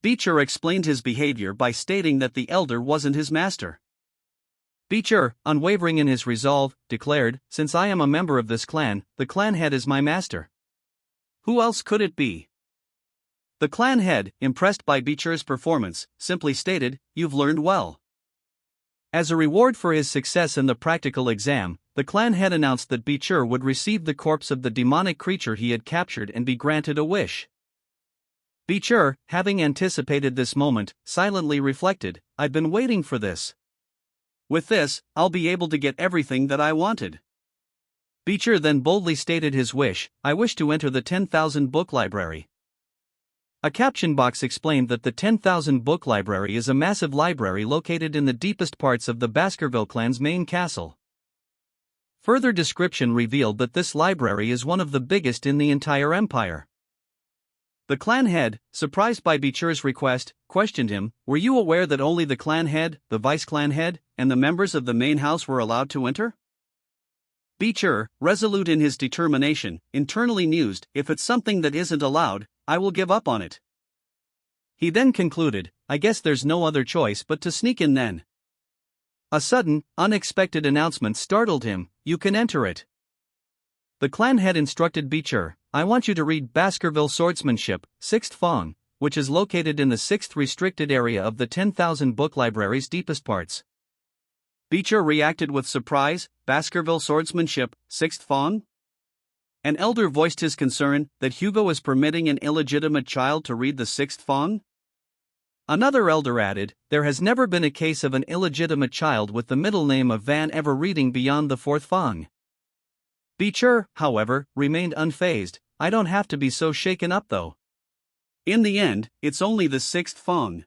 Beecher explained his behavior by stating that the elder wasn't his master. Beecher, unwavering in his resolve, declared, "Since I am a member of this clan, the clan head is my master. Who else could it be?" The clan head, impressed by Beecher's performance, simply stated, "You've learned well." As a reward for his success in the practical exam, the clan head announced that Beecher would receive the corpse of the demonic creature he had captured and be granted a wish. Beecher, having anticipated this moment, silently reflected, "I've been waiting for this. With this, I'll be able to get everything that I wanted." Beecher then boldly stated his wish, "I wish to enter the 10,000 book library." A caption box explained that the 10,000 book library is a massive library located in the deepest parts of the Baskerville clan's main castle. Further description revealed that this library is one of the biggest in the entire empire. The clan head, surprised by Beecher's request, questioned him, "Were you aware that only the clan head, the vice-clan head, and the members of the main house were allowed to enter?" Beecher, resolute in his determination, internally mused, "If it's something that isn't allowed, I will give up on it." He then concluded, "I guess there's no other choice but to sneak in then." A sudden, unexpected announcement startled him, "You can enter it." The clan head instructed Beecher, "I want you to read Baskerville Swordsmanship, 6th Fong, which is located in the 6th restricted area of the 10,000 book library's deepest parts." Beecher reacted with surprise, "Baskerville Swordsmanship, 6th Fong?" An elder voiced his concern that Hugo is permitting an illegitimate child to read the 6th Fong. Another elder added, "There has never been a case of an illegitimate child with the middle name of Van ever reading beyond the 4th Fong." Beecher, however, remained unfazed, "I don't have to be so shaken up though. In the end, it's only the 6th Fong."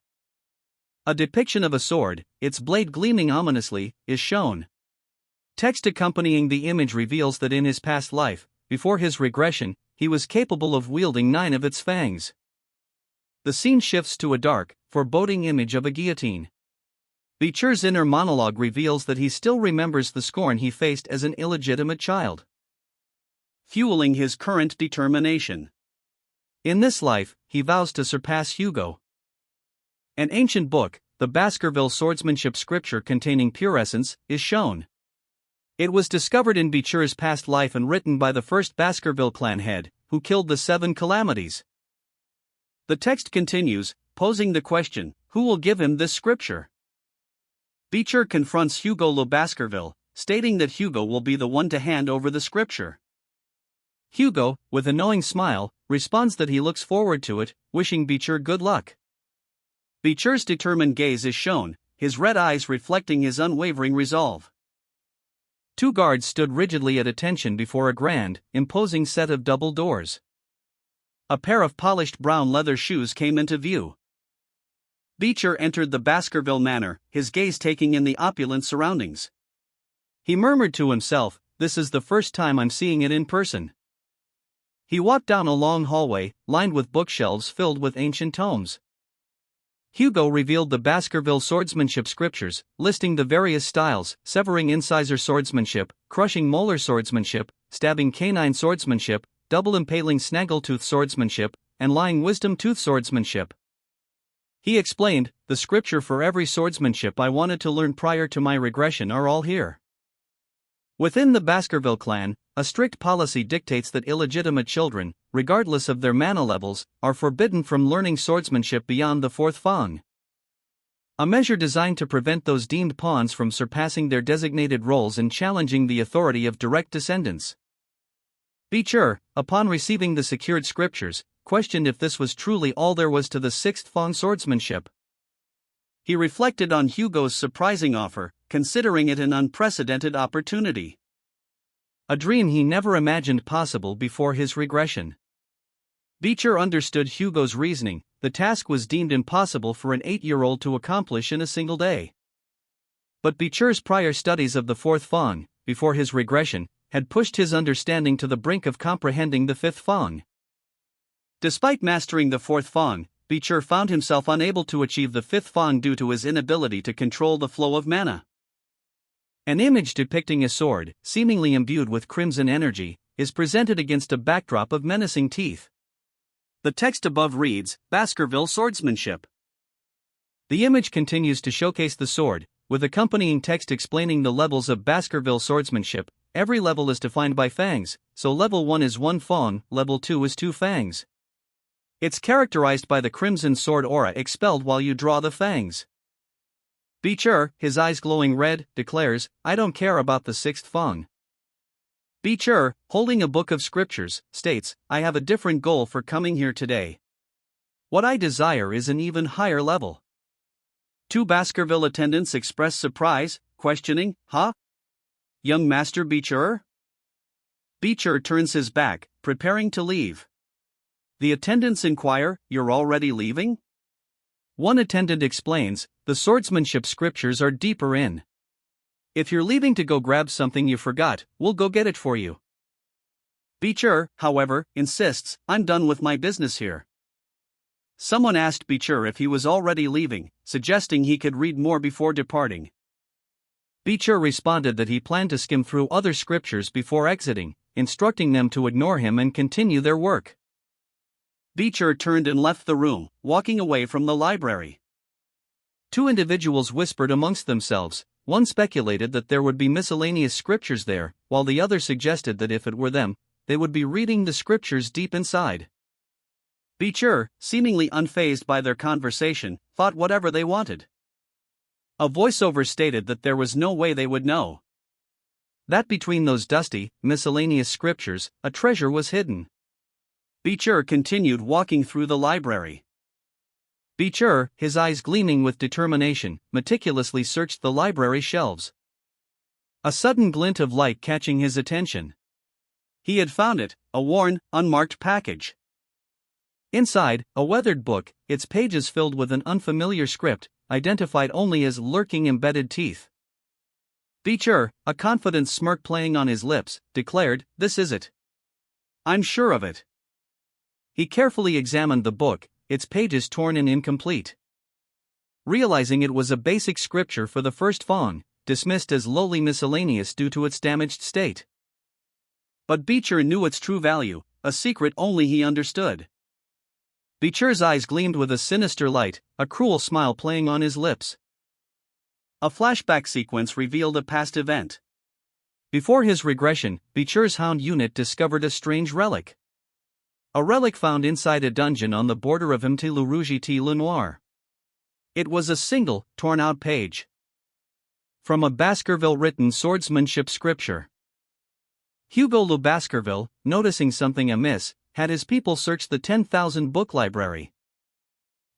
A depiction of a sword, its blade gleaming ominously, is shown. Text accompanying the image reveals that in his past life, before his regression, he was capable of wielding 9 of its fangs. The scene shifts to a dark, foreboding image of a guillotine. Beecher's inner monologue reveals that he still remembers the scorn he faced as an illegitimate child, fueling his current determination. In this life, he vows to surpass Hugo. An ancient book, the Baskerville Swordsmanship scripture containing pure essence, is shown. It was discovered in Beecher's past life and written by the first Baskerville clan head, who killed the 7 calamities. The text continues, posing the question, who will give him this scripture? Beecher confronts Hugo Le Baskerville, stating that Hugo will be the one to hand over the scripture. Hugo, with a knowing smile, responds that he looks forward to it, wishing Beecher good luck. Beecher's determined gaze is shown, his red eyes reflecting his unwavering resolve. 2 guards stood rigidly at attention before a grand, imposing set of double doors. A pair of polished brown leather shoes came into view. Beecher entered the Baskerville manor, his gaze taking in the opulent surroundings. He murmured to himself, "This is the first time I'm seeing it in person." He walked down a long hallway, lined with bookshelves filled with ancient tomes. Hugo revealed the Baskerville swordsmanship scriptures, listing the various styles: severing incisor swordsmanship, crushing molar swordsmanship, stabbing canine swordsmanship, double impaling snaggletooth swordsmanship, and lying wisdom tooth swordsmanship. He explained, "The scripture for every swordsmanship I wanted to learn prior to my regression are all here." Within the Baskerville clan, a strict policy dictates that illegitimate children, regardless of their mana levels, are forbidden from learning swordsmanship beyond the 4th Fong. A measure designed to prevent those deemed pawns from surpassing their designated roles and challenging the authority of direct descendants. Beecher, upon receiving the secured scriptures, questioned if this was truly all there was to the 6th Fong swordsmanship. He reflected on Hugo's surprising offer, considering it an unprecedented opportunity. A dream he never imagined possible before his regression. Beecher understood Hugo's reasoning. The task was deemed impossible for an 8-year-old to accomplish in a single day. But Beecher's prior studies of the fourth Fong, before his regression, had pushed his understanding to the brink of comprehending the fifth Fong. Despite mastering the fourth Fong, Beecher found himself unable to achieve the fifth Fong due to his inability to control the flow of mana. An image depicting a sword, seemingly imbued with crimson energy, is presented against a backdrop of menacing teeth. The text above reads, Baskerville Swordsmanship. The image continues to showcase the sword, with accompanying text explaining the levels of Baskerville swordsmanship. Every level is defined by fangs, so level 1 is 1 Fong, level 2 is 2 fangs. It's characterized by the crimson sword aura expelled while you draw the fangs. Beecher, his eyes glowing red, declares, I don't care about the sixth Fong. Beecher, holding a book of scriptures, states, I have a different goal for coming here today. What I desire is an even higher level. Two Baskerville attendants express surprise, questioning, huh? Young Master Beecher? Beecher turns his back, preparing to leave. The attendants inquire, you're already leaving? One attendant explains, the swordsmanship scriptures are deeper in. If you're leaving to go grab something you forgot, we'll go get it for you. Beecher, however, insists, I'm done with my business here. Someone asked Beecher if he was already leaving, suggesting he could read more before departing. Beecher responded that he planned to skim through other scriptures before exiting, instructing them to ignore him and continue their work. Beecher turned and left the room, walking away from the library. Two individuals whispered amongst themselves. One speculated that there would be miscellaneous scriptures there, while the other suggested that if it were them, they would be reading the scriptures deep inside. Beecher, seemingly unfazed by their conversation, thought whatever they wanted. A voiceover stated that there was no way they would know. That between those dusty, miscellaneous scriptures, a treasure was hidden. Beecher continued walking through the library. Beecher, his eyes gleaming with determination, meticulously searched the library shelves. A sudden glint of light catching his attention. He had found it, a worn, unmarked package. Inside, a weathered book, its pages filled with an unfamiliar script, identified only as lurking embedded teeth. Beecher, a confident smirk playing on his lips, declared, this is it. I'm sure of it. He carefully examined the book, its pages torn and incomplete. Realizing it was a basic scripture for the first Fong, dismissed as lowly miscellaneous due to its damaged state. But Beecher knew its true value, a secret only he understood. Beecher's eyes gleamed with a sinister light, a cruel smile playing on his lips. A flashback sequence revealed a past event. Before his regression, Beecher's hound unit discovered a strange relic. A relic found inside a dungeon on the border of Mte Le Rouge et Le Noir. It was a single, torn-out page. From a Baskerville-written swordsmanship scripture. Hugo Le Baskerville, noticing something amiss, had his people search the 10,000 book library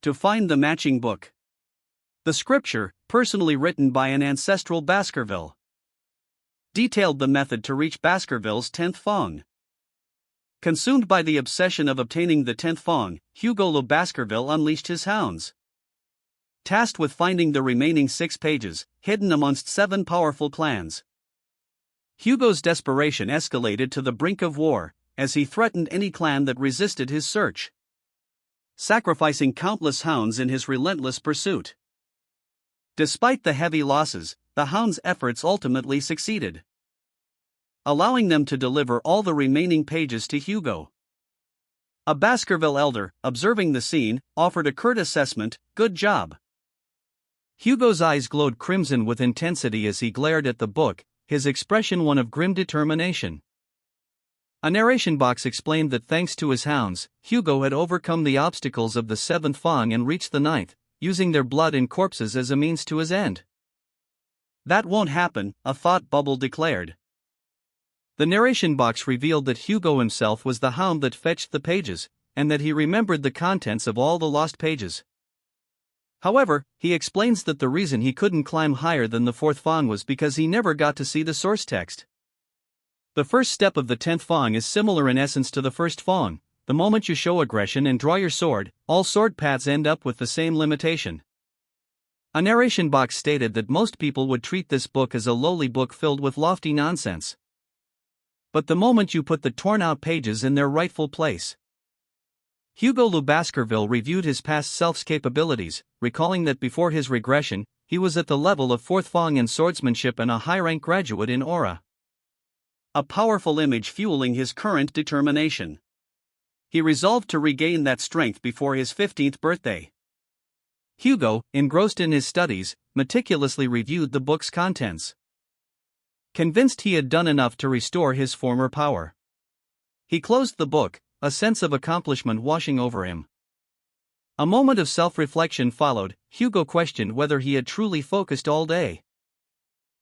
to find the matching book. The scripture, personally written by an ancestral Baskerville, detailed the method to reach Baskerville's 10th Fong. Consumed by the obsession of obtaining the 10th Fong, Hugo Le Baskerville unleashed his hounds. Tasked with finding the remaining 6 pages, hidden amongst 7 powerful clans. Hugo's desperation escalated to the brink of war, as he threatened any clan that resisted his search, sacrificing countless hounds in his relentless pursuit. Despite the heavy losses, the hounds' efforts ultimately succeeded, allowing them to deliver all the remaining pages to Hugo. A Baskerville elder, observing the scene, offered a curt assessment, "Good job." Hugo's eyes glowed crimson with intensity as he glared at the book, his expression one of grim determination. A narration box explained that thanks to his hounds, Hugo had overcome the obstacles of the 7th Fong and reached the 9th, using their blood and corpses as a means to his end. That won't happen, a thought bubble declared. The narration box revealed that Hugo himself was the hound that fetched the pages, and that he remembered the contents of all the lost pages. However, he explains that the reason he couldn't climb higher than the 4th Fang was because he never got to see the source text. The first step of the 10th Fang is similar in essence to the first Fang. The moment you show aggression and draw your sword, all sword paths end up with the same limitation. A narration box stated that most people would treat this book as a lowly book filled with lofty nonsense. But the moment you put the torn-out pages in their rightful place. Hugo Le Baskerville reviewed his past self's capabilities, recalling that before his regression, he was at the level of 4th Fang in swordsmanship and a high-rank graduate in aura. A powerful image fueling his current determination. He resolved to regain that strength before his 15th birthday. Hugo, engrossed in his studies, meticulously reviewed the book's contents. Convinced he had done enough to restore his former power, he closed the book, a sense of accomplishment washing over him. A moment of self-reflection followed. Hugo questioned whether he had truly focused all day.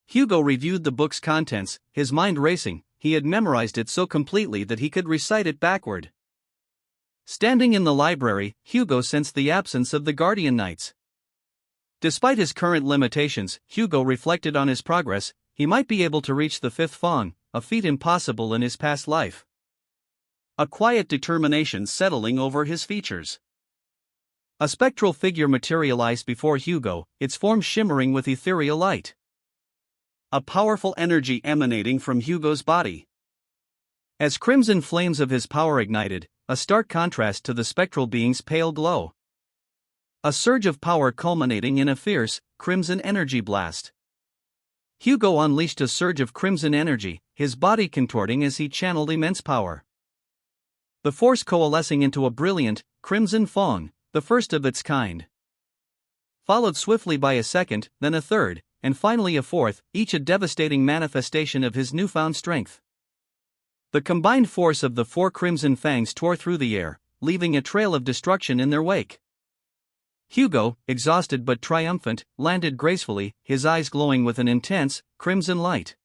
Hugo reviewed the book's contents, his mind racing. He had memorized it so completely that he could recite it backward. Standing in the library, Hugo sensed the absence of the Guardian Knights. Despite his current limitations, Hugo reflected on his progress. He might be able to reach the 5th Fang, a feat impossible in his past life. A quiet determination settling over his features. A spectral figure materialized before Hugo, its form shimmering with ethereal light. A powerful energy emanating from Hugo's body. As crimson flames of his power ignited, a stark contrast to the spectral being's pale glow. A surge of power culminating in a fierce, crimson energy blast. Hugo unleashed a surge of crimson energy, his body contorting as he channeled immense power. The force coalescing into a brilliant, crimson Fang, the first of its kind. Followed swiftly by a second, then a third, and finally a fourth, each a devastating manifestation of his newfound strength. The combined force of the 4 crimson fangs tore through the air, leaving a trail of destruction in their wake. Hugo, exhausted but triumphant, landed gracefully, his eyes glowing with an intense, crimson light.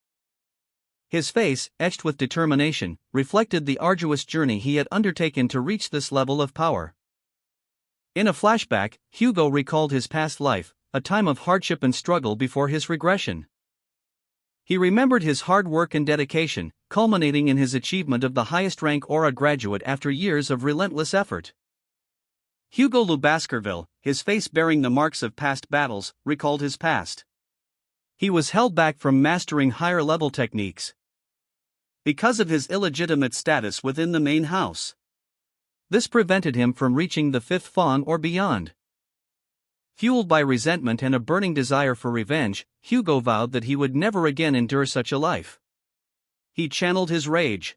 His face, etched with determination, reflected the arduous journey he had undertaken to reach this level of power. In a flashback, Hugo recalled his past life, a time of hardship and struggle before his regression. He remembered his hard work and dedication, culminating in his achievement of the highest rank aura graduate after years of relentless effort. Hugo Le Baskerville, his face bearing the marks of past battles, recalled his past. He was held back from mastering higher-level techniques because of his illegitimate status within the main house. This prevented him from reaching the 5th Fang or beyond. Fueled by resentment and a burning desire for revenge, Hugo vowed that he would never again endure such a life. He channeled his rage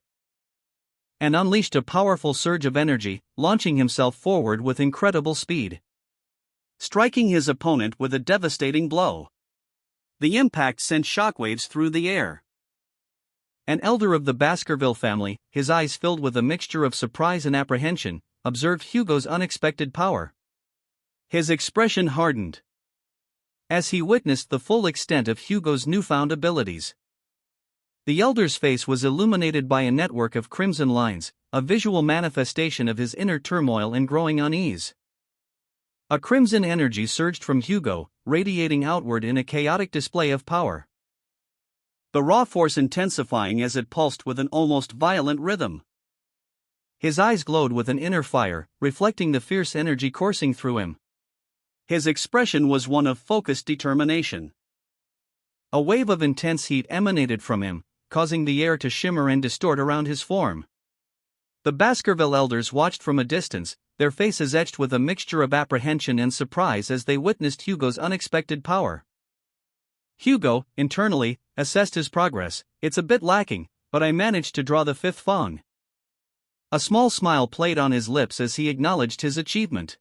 and unleashed a powerful surge of energy, launching himself forward with incredible speed, striking his opponent with a devastating blow. The impact sent shockwaves through the air. An elder of the Baskerville family, his eyes filled with a mixture of surprise and apprehension, observed Hugo's unexpected power. His expression hardened as he witnessed the full extent of Hugo's newfound abilities. The elder's face was illuminated by a network of crimson lines, a visual manifestation of his inner turmoil and growing unease. A crimson energy surged from Hugo, radiating outward in a chaotic display of power. The raw force intensifying as it pulsed with an almost violent rhythm. His eyes glowed with an inner fire, reflecting the fierce energy coursing through him. His expression was one of focused determination. A wave of intense heat emanated from him, causing the air to shimmer and distort around his form. The Baskerville elders watched from a distance, their faces etched with a mixture of apprehension and surprise as they witnessed Hugo's unexpected power. Hugo, internally, assessed his progress. It's a bit lacking, but I managed to draw the 5th Fang. A small smile played on his lips as he acknowledged his achievement.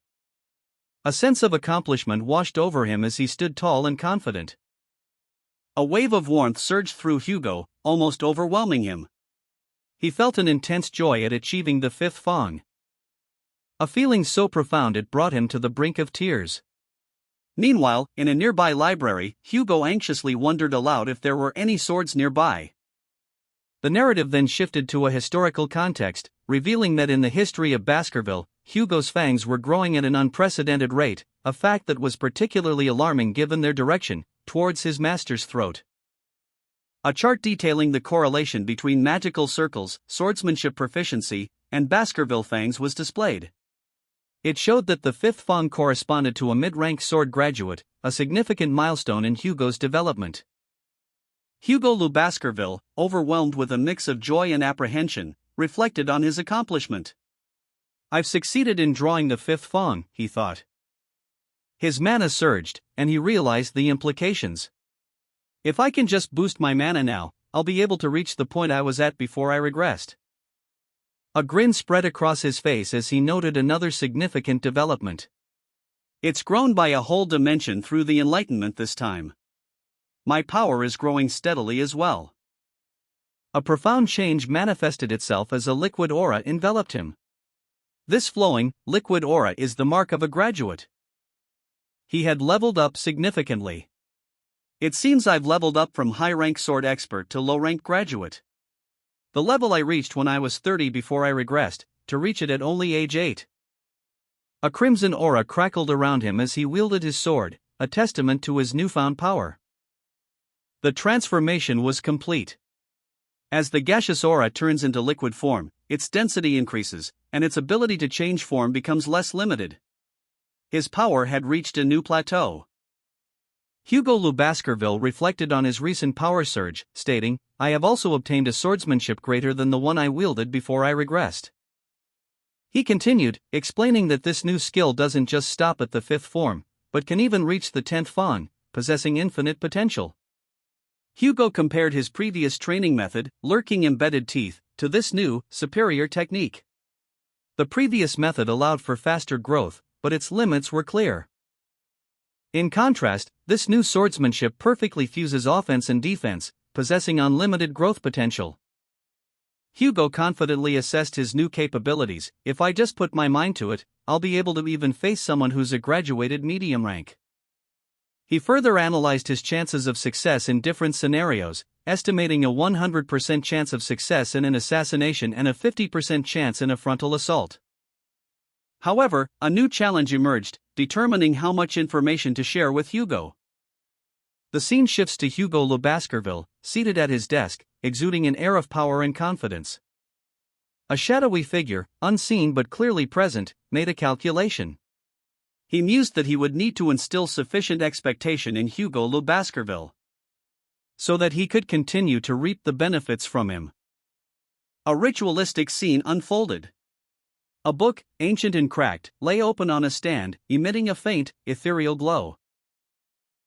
A sense of accomplishment washed over him as he stood tall and confident. A wave of warmth surged through Hugo, almost overwhelming him. He felt an intense joy at achieving the 5th Fang. A feeling so profound it brought him to the brink of tears. Meanwhile, in a nearby library, Hugo anxiously wondered aloud if there were any swords nearby. The narrative then shifted to a historical context, revealing that in the history of Baskerville, Hugo's fangs were growing at an unprecedented rate, a fact that was particularly alarming given their direction, towards his master's throat. A chart detailing the correlation between magical circles, swordsmanship proficiency, and Baskerville fangs was displayed. It showed that the fifth fang corresponded to a mid-rank sword graduate, a significant milestone in Hugo's development. Hugo Lou Baskerville, overwhelmed with a mix of joy and apprehension, reflected on his accomplishment. "I've succeeded in drawing the fifth fang," he thought. His mana surged, and he realized the implications. "If I can just boost my mana now, I'll be able to reach the point I was at before I regressed." A grin spread across his face as he noted another significant development. "It's grown by a whole dimension through the Enlightenment this time. My power is growing steadily as well." A profound change manifested itself as a liquid aura enveloped him. This flowing, liquid aura is the mark of a graduate. He had leveled up significantly. "It seems I've leveled up from high-rank sword expert to low-rank graduate. The level I reached when I was 30 before I regressed, to reach it at only age 8. A crimson aura crackled around him as he wielded his sword, a testament to his newfound power. The transformation was complete. As the gaseous aura turns into liquid form, its density increases, and its ability to change form becomes less limited. His power had reached a new plateau. Hugo Lou Baskerville reflected on his recent power surge, stating, "I have also obtained a swordsmanship greater than the one I wielded before I regressed." He continued, explaining that this new skill doesn't just stop at the fifth form, but can even reach the 10th fang, possessing infinite potential. Hugo compared his previous training method, lurking embedded teeth, to this new, superior technique. The previous method allowed for faster growth, but its limits were clear. In contrast, this new swordsmanship perfectly fuses offense and defense, possessing unlimited growth potential. Hugo confidently assessed his new capabilities. "If I just put my mind to it, I'll be able to even face someone who's a graduated medium rank." He further analyzed his chances of success in different scenarios, estimating a 100% chance of success in an assassination and a 50% chance in a frontal assault. However, a new challenge emerged, determining how much information to share with Hugo. The scene shifts to Hugo Lou Baskerville, seated at his desk, exuding an air of power and confidence. A shadowy figure, unseen but clearly present, made a calculation. He mused that he would need to instill sufficient expectation in Hugo Lou Baskerville so that he could continue to reap the benefits from him. A ritualistic scene unfolded. A book, ancient and cracked, lay open on a stand, emitting a faint, ethereal glow.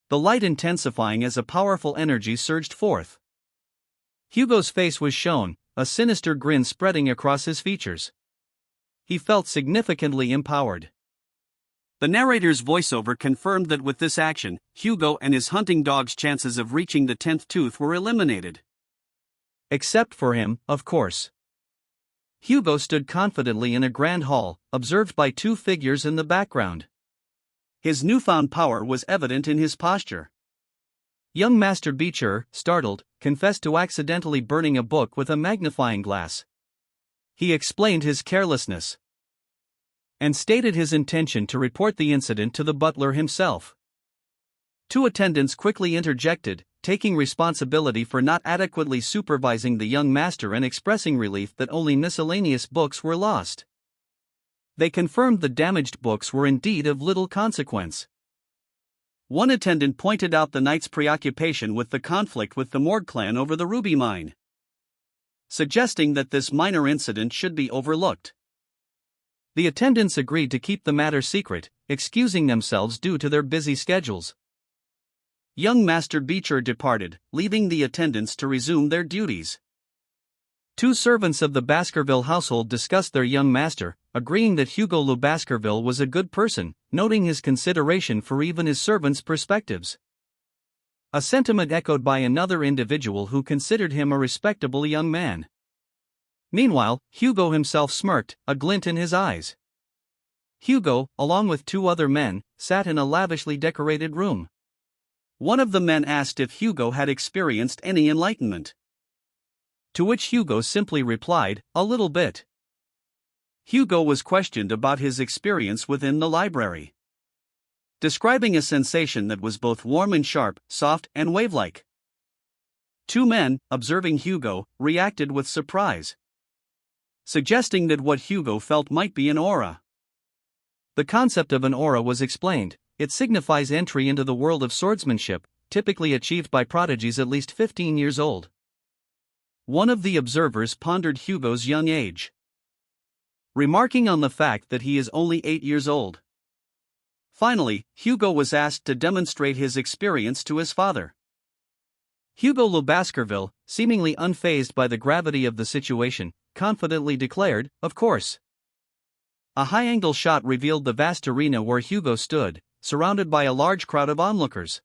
The light intensifying as a powerful energy surged forth. Hugo's face was shown, a sinister grin spreading across his features. He felt significantly empowered. The narrator's voiceover confirmed that with this action, Hugo and his hunting dog's chances of reaching the 10th tooth were eliminated. Except for him, of course. Hugo stood confidently in a grand hall, observed by two figures in the background. His newfound power was evident in his posture. Young Master Beecher, startled, confessed to accidentally burning a book with a magnifying glass. He explained his carelessness and stated his intention to report the incident to the butler himself. Two attendants quickly interjected, taking responsibility for not adequately supervising the young master and expressing relief that only miscellaneous books were lost. They confirmed the damaged books were indeed of little consequence. One attendant pointed out the knight's preoccupation with the conflict with the Morgue clan over the ruby mine, suggesting that this minor incident should be overlooked. The attendants agreed to keep the matter secret, excusing themselves due to their busy schedules. Young Master Beecher departed, leaving the attendants to resume their duties. Two servants of the Baskerville household discussed their young master, agreeing that Hugo Lou Baskerville was a good person, noting his consideration for even his servants' perspectives. A sentiment echoed by another individual who considered him a respectable young man. Meanwhile, Hugo himself smirked, a glint in his eyes. Hugo, along with two other men, sat in a lavishly decorated room. One of the men asked if Hugo had experienced any enlightenment. To which Hugo simply replied, "A little bit." Hugo was questioned about his experience within the library, describing a sensation that was both warm and sharp, soft and wave-like. Two men, observing Hugo, reacted with surprise, suggesting that what Hugo felt might be an aura. The concept of an aura was explained. It signifies entry into the world of swordsmanship, typically achieved by prodigies at least 15 years old. One of the observers pondered Hugo's young age, remarking on the fact that he is only 8 years old. Finally, Hugo was asked to demonstrate his experience to his father. Hugo Le Baskerville, seemingly unfazed by the gravity of the situation, confidently declared, "Of course." A high-angle shot revealed the vast arena where Hugo stood, surrounded by a large crowd of onlookers.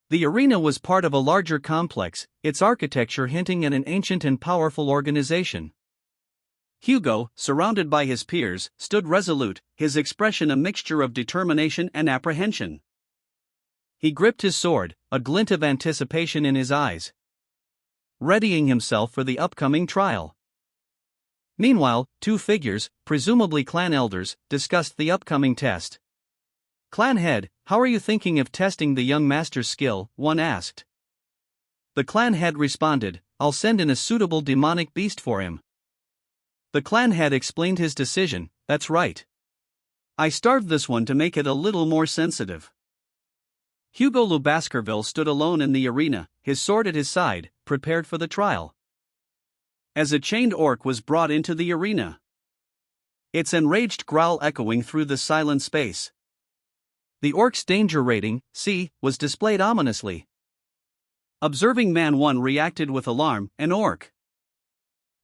The arena was part of a larger complex, its architecture hinting at an ancient and powerful organization. Hugo, surrounded by his peers, stood resolute, his expression a mixture of determination and apprehension. He gripped his sword, a glint of anticipation in his eyes, readying himself for the upcoming trial. Meanwhile, two figures, presumably clan elders, discussed the upcoming test. "Clan head, how are you thinking of testing the young master's skill?" one asked. The clan head responded, "I'll send in a suitable demonic beast for him." The clan head explained his decision, "That's right. I starved this one to make it a little more sensitive." Hugo Le Baskerville stood alone in the arena, his sword at his side, prepared for the trial. As a chained orc was brought into the arena, its enraged growl echoing through the silent space. The orc's danger rating, C, was displayed ominously. Observing Man 1 reacted with alarm, "An orc?"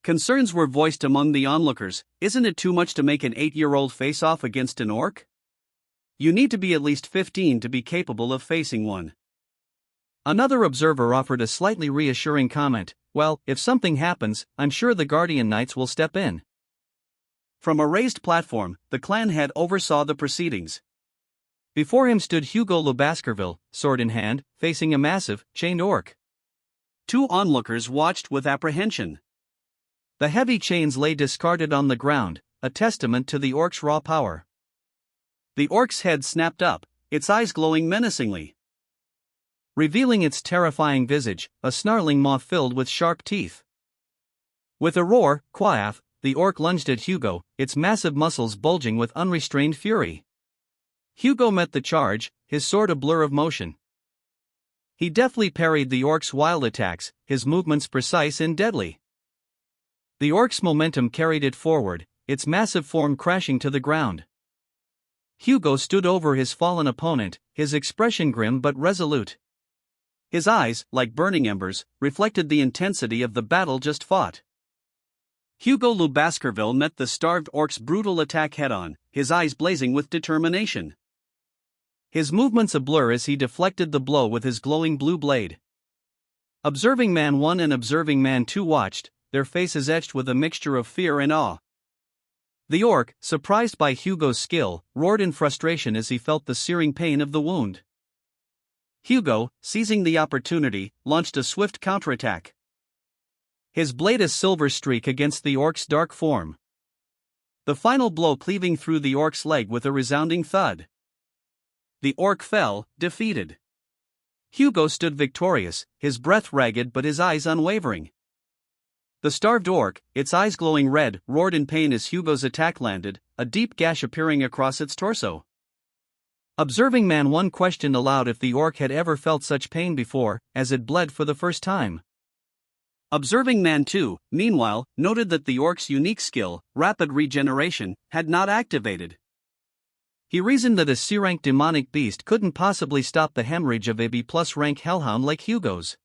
Concerns were voiced among the onlookers. "Isn't it too much to make an 8-year-old face off against an orc? You need to be at least 15 to be capable of facing one." Another observer offered a slightly reassuring comment, "Well, if something happens, I'm sure the Guardian Knights will step in." From a raised platform, the clan head oversaw the proceedings. Before him stood Hugo Le Baskerville, sword in hand, facing a massive, chained orc. Two onlookers watched with apprehension. The heavy chains lay discarded on the ground, a testament to the orc's raw power. The orc's head snapped up, its eyes glowing menacingly, revealing its terrifying visage, a snarling maw filled with sharp teeth. With a roar, quaff, the orc lunged at Hugo, its massive muscles bulging with unrestrained fury. Hugo met the charge, his sword a blur of motion. He deftly parried the orc's wild attacks, his movements precise and deadly. The orc's momentum carried it forward, its massive form crashing to the ground. Hugo stood over his fallen opponent, his expression grim but resolute. His eyes, like burning embers, reflected the intensity of the battle just fought. Hugo Le Baskerville met the starved orc's brutal attack head-on, his eyes blazing with determination. His movements a blur as he deflected the blow with his glowing blue blade. Observing Man 1 and Observing Man 2 watched, their faces etched with a mixture of fear and awe. The orc, surprised by Hugo's skill, roared in frustration as he felt the searing pain of the wound. Hugo, seizing the opportunity, launched a swift counterattack, his blade a silver streak against the orc's dark form. The final blow cleaving through the orc's leg with a resounding thud. The orc fell, defeated. Hugo stood victorious, his breath ragged but his eyes unwavering. The starved orc, its eyes glowing red, roared in pain as Hugo's attack landed, a deep gash appearing across its torso. Observing Man 1 questioned aloud if the orc had ever felt such pain before, as it bled for the first time. Observing Man 2, meanwhile, noted that the orc's unique skill, rapid regeneration, had not activated. He reasoned that a C-rank demonic beast couldn't possibly stop the hemorrhage of a B+ rank hellhound like Hugo's.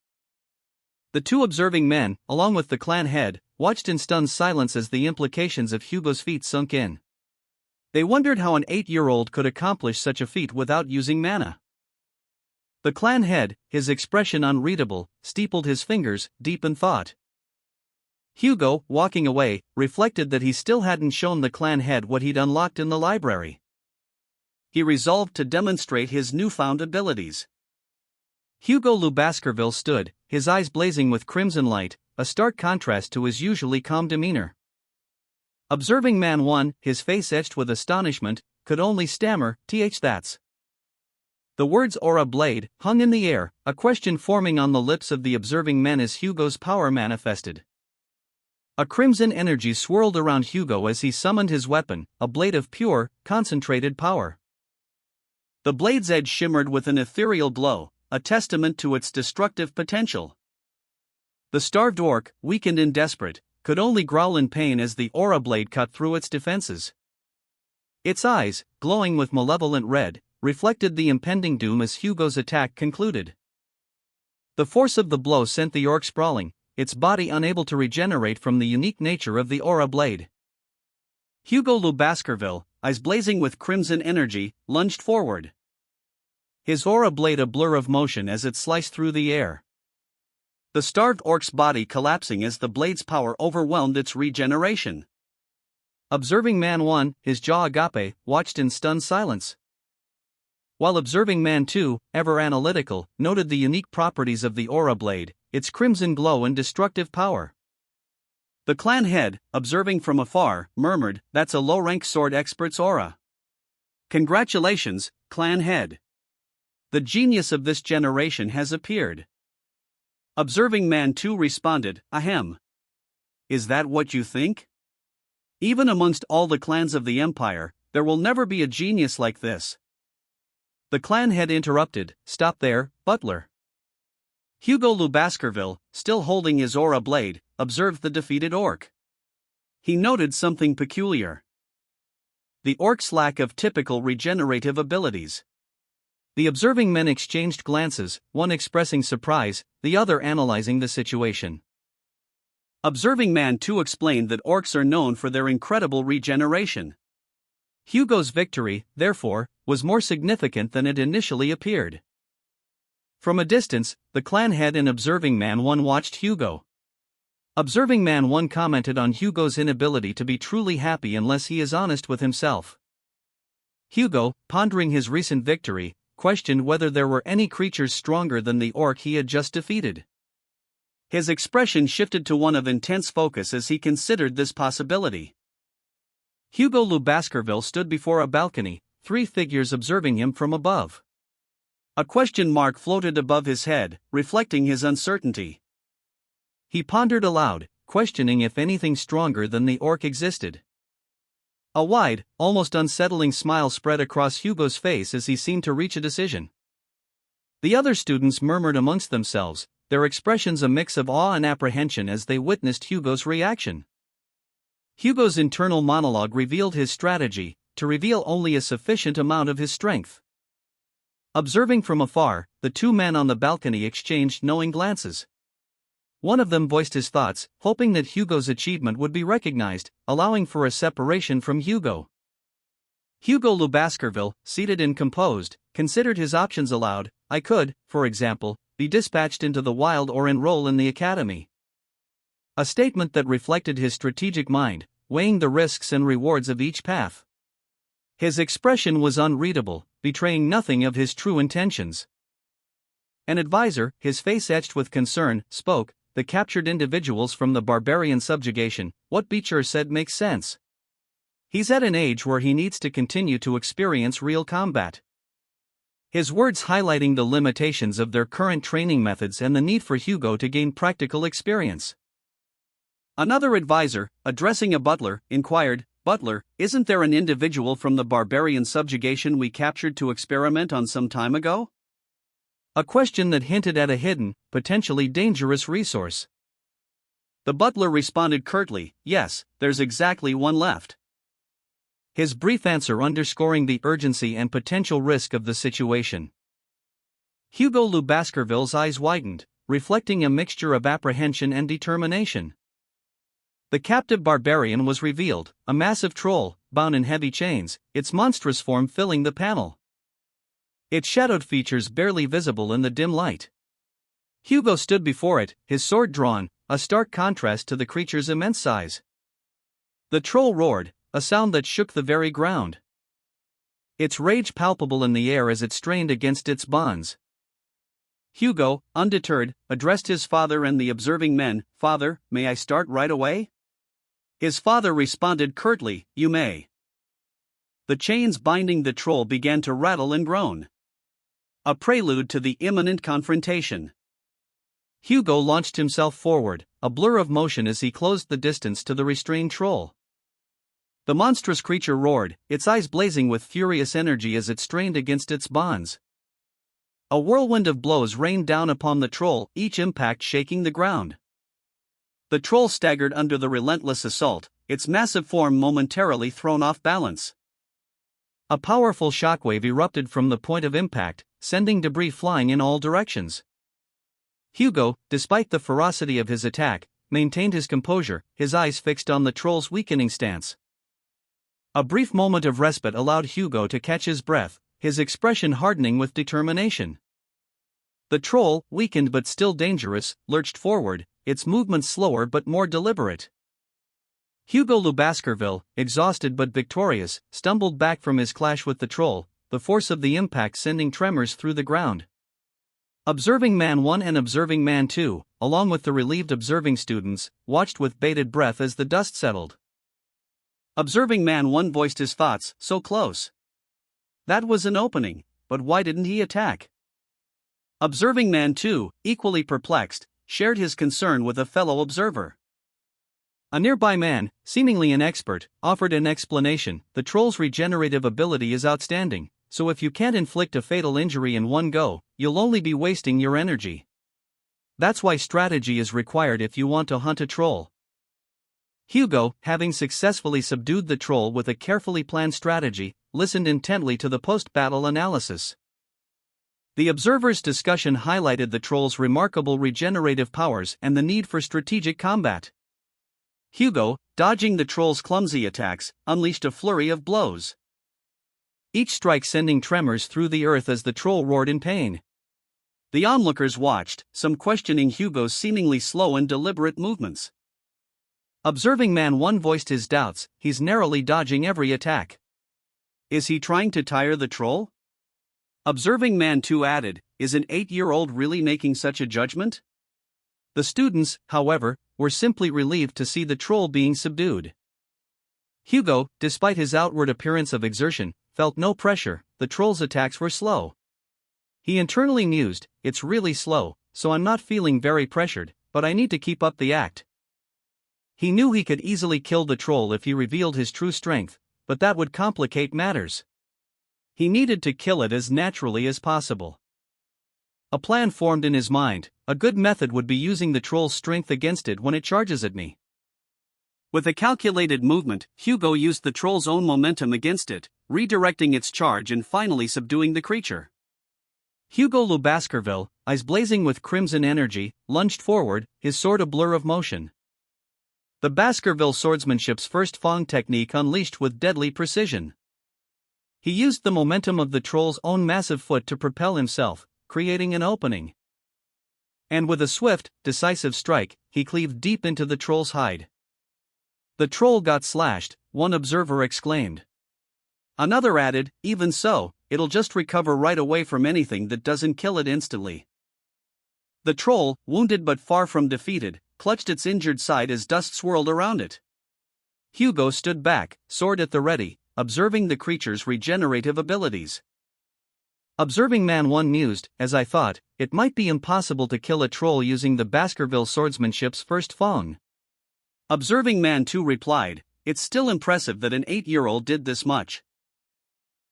The two observing men, along with the clan head, watched in stunned silence as the implications of Hugo's feat sunk in. They wondered how an 8-year-old could accomplish such a feat without using mana. The clan head, his expression unreadable, steepled his fingers, deep in thought. Hugo, walking away, reflected that he still hadn't shown the clan head what he'd unlocked in the library. He resolved to demonstrate his newfound abilities. Hugo Le Baskerville stood, his eyes blazing with crimson light, a stark contrast to his usually calm demeanor. Observing Man 1, his face etched with astonishment, could only stammer, that's. The words aura blade hung in the air, a question forming on the lips of the observing men as Hugo's power manifested. A crimson energy swirled around Hugo as he summoned his weapon, a blade of pure, concentrated power. The blade's edge shimmered with an ethereal glow, a testament to its destructive potential. The starved orc, weakened and desperate, could only growl in pain as the aura blade cut through its defenses. Its eyes, glowing with malevolent red, reflected the impending doom as Hugo's attack concluded. The force of the blow sent the orc sprawling, its body unable to regenerate from the unique nature of the aura blade. Hugo Le Baskerville, eyes blazing with crimson energy, lunged forward. His aura blade a blur of motion as it sliced through the air. The starved orc's body collapsing as the blade's power overwhelmed its regeneration. Observing Man 1, his jaw agape, watched in stunned silence. While observing Man 2, ever analytical, noted the unique properties of the aura blade, its crimson glow and destructive power. The clan head, observing from afar, murmured, "That's a low-rank sword expert's aura. Congratulations, clan head. The genius of this generation has appeared." Observing Man 2 responded, "Ahem. Is that what you think? Even amongst all the clans of the Empire, there will never be a genius like this." The clan head interrupted, "Stop there, butler." Hugo Le Baskerville, still holding his aura blade, observed the defeated orc. He noted something peculiar. The orc's lack of typical regenerative abilities. The observing men exchanged glances, one expressing surprise, the other analyzing the situation. Observing Man 2 explained that orcs are known for their incredible regeneration. Hugo's victory, therefore, was more significant than it initially appeared. From a distance, the clan head and Observing Man 1 watched Hugo. Observing Man 1 commented on Hugo's inability to be truly happy unless he is honest with himself. Hugo, pondering his recent victory, questioned whether there were any creatures stronger than the orc he had just defeated. His expression shifted to one of intense focus as he considered this possibility. Hugo Le Baskerville stood before a balcony, three figures observing him from above. A question mark floated above his head, reflecting his uncertainty. He pondered aloud, questioning if anything stronger than the orc existed. A wide, almost unsettling smile spread across Hugo's face as he seemed to reach a decision. The other students murmured amongst themselves, their expressions a mix of awe and apprehension as they witnessed Hugo's reaction. Hugo's internal monologue revealed his strategy, to reveal only a sufficient amount of his strength. Observing from afar, the two men on the balcony exchanged knowing glances. One of them voiced his thoughts, hoping that Hugo's achievement would be recognized, allowing for a separation from Hugo. Hugo Le Baskerville, seated and composed, considered his options aloud. I could, for example, be dispatched into the wild or enroll in the academy. A statement that reflected his strategic mind, weighing the risks and rewards of each path. His expression was unreadable, betraying nothing of his true intentions. An advisor, his face etched with concern, spoke. The captured individuals from the barbarian subjugation, what Beecher said makes sense. He's at an age where he needs to continue to experience real combat. His words highlighting the limitations of their current training methods and the need for Hugo to gain practical experience. Another advisor, addressing a butler, inquired, "Butler, isn't there an individual from the barbarian subjugation we captured to experiment on some time ago?" A question that hinted at a hidden, potentially dangerous resource. The butler responded curtly, "Yes, there's exactly one left." His brief answer underscoring the urgency and potential risk of the situation. Hugo Le Baskerville's eyes widened, reflecting a mixture of apprehension and determination. The captive barbarian was revealed, a massive troll, bound in heavy chains, its monstrous form filling the panel. Its shadowed features barely visible in the dim light. Hugo stood before it, his sword drawn, a stark contrast to the creature's immense size. The troll roared, a sound that shook the very ground. Its rage palpable in the air as it strained against its bonds. Hugo, undeterred, addressed his father and the observing men. "Father, may I start right away?" His father responded curtly, "You may." The chains binding the troll began to rattle and groan. A prelude to the imminent confrontation. Hugo launched himself forward, a blur of motion as he closed the distance to the restrained troll. The monstrous creature roared, its eyes blazing with furious energy as it strained against its bonds. A whirlwind of blows rained down upon the troll, each impact shaking the ground. The troll staggered under the relentless assault, its massive form momentarily thrown off balance. A powerful shockwave erupted from the point of impact, sending debris flying in all directions. Hugo, despite the ferocity of his attack, maintained his composure, his eyes fixed on the troll's weakening stance. A brief moment of respite allowed Hugo to catch his breath, his expression hardening with determination. The troll, weakened but still dangerous, lurched forward, its movements slower but more deliberate. Hugo Le Baskerville, exhausted but victorious, stumbled back from his clash with the troll, the force of the impact sending tremors through the ground. Observing Man 1 and Observing Man 2, along with the relieved observing students, watched with bated breath as the dust settled. Observing Man 1 voiced his thoughts, "So close. That was an opening, but why didn't he attack?" Observing Man 2, equally perplexed, shared his concern with a fellow observer. A nearby man, seemingly an expert, offered an explanation. "The troll's regenerative ability is outstanding, so if you can't inflict a fatal injury in one go, you'll only be wasting your energy. That's why strategy is required if you want to hunt a troll." Hugo, having successfully subdued the troll with a carefully planned strategy, listened intently to the post-battle analysis. The observers' discussion highlighted the troll's remarkable regenerative powers and the need for strategic combat. Hugo, dodging the troll's clumsy attacks, unleashed a flurry of blows. Each strike sending tremors through the earth as the troll roared in pain. The onlookers watched, some questioning Hugo's seemingly slow and deliberate movements. Observing Man 1 voiced his doubts, "He's narrowly dodging every attack. Is he trying to tire the troll?" Observing Man 2 added, "Is an 8-year-old really making such a judgment?" The students, however, were simply relieved to see the troll being subdued. Hugo, despite his outward appearance of exertion, felt no pressure. The troll's attacks were slow. He internally mused, "It's really slow, so I'm not feeling very pressured, but I need to keep up the act." He knew he could easily kill the troll if he revealed his true strength, but that would complicate matters. He needed to kill it as naturally as possible. A plan formed in his mind. A good method would be using the troll's strength against it when it charges at me. With a calculated movement, Hugo used the troll's own momentum against it, redirecting its charge and finally subduing the creature. Hugo Le Baskerville, eyes blazing with crimson energy, lunged forward, his sword a blur of motion. The Baskerville swordsmanship's first Fong technique unleashed with deadly precision. He used the momentum of the troll's own massive foot to propel himself, creating an opening. And with a swift, decisive strike, he cleaved deep into the troll's hide. "The troll got slashed," one observer exclaimed. Another added, "Even so, it'll just recover right away from anything that doesn't kill it instantly." The troll, wounded but far from defeated, clutched its injured side as dust swirled around it. Hugo stood back, sword at the ready, observing the creature's regenerative abilities. Observing Man 1 mused, "As I thought, it might be impossible to kill a troll using the Baskerville swordsmanship's first Fong." Observing Man 2 replied, "It's still impressive that an 8-year-old did this much."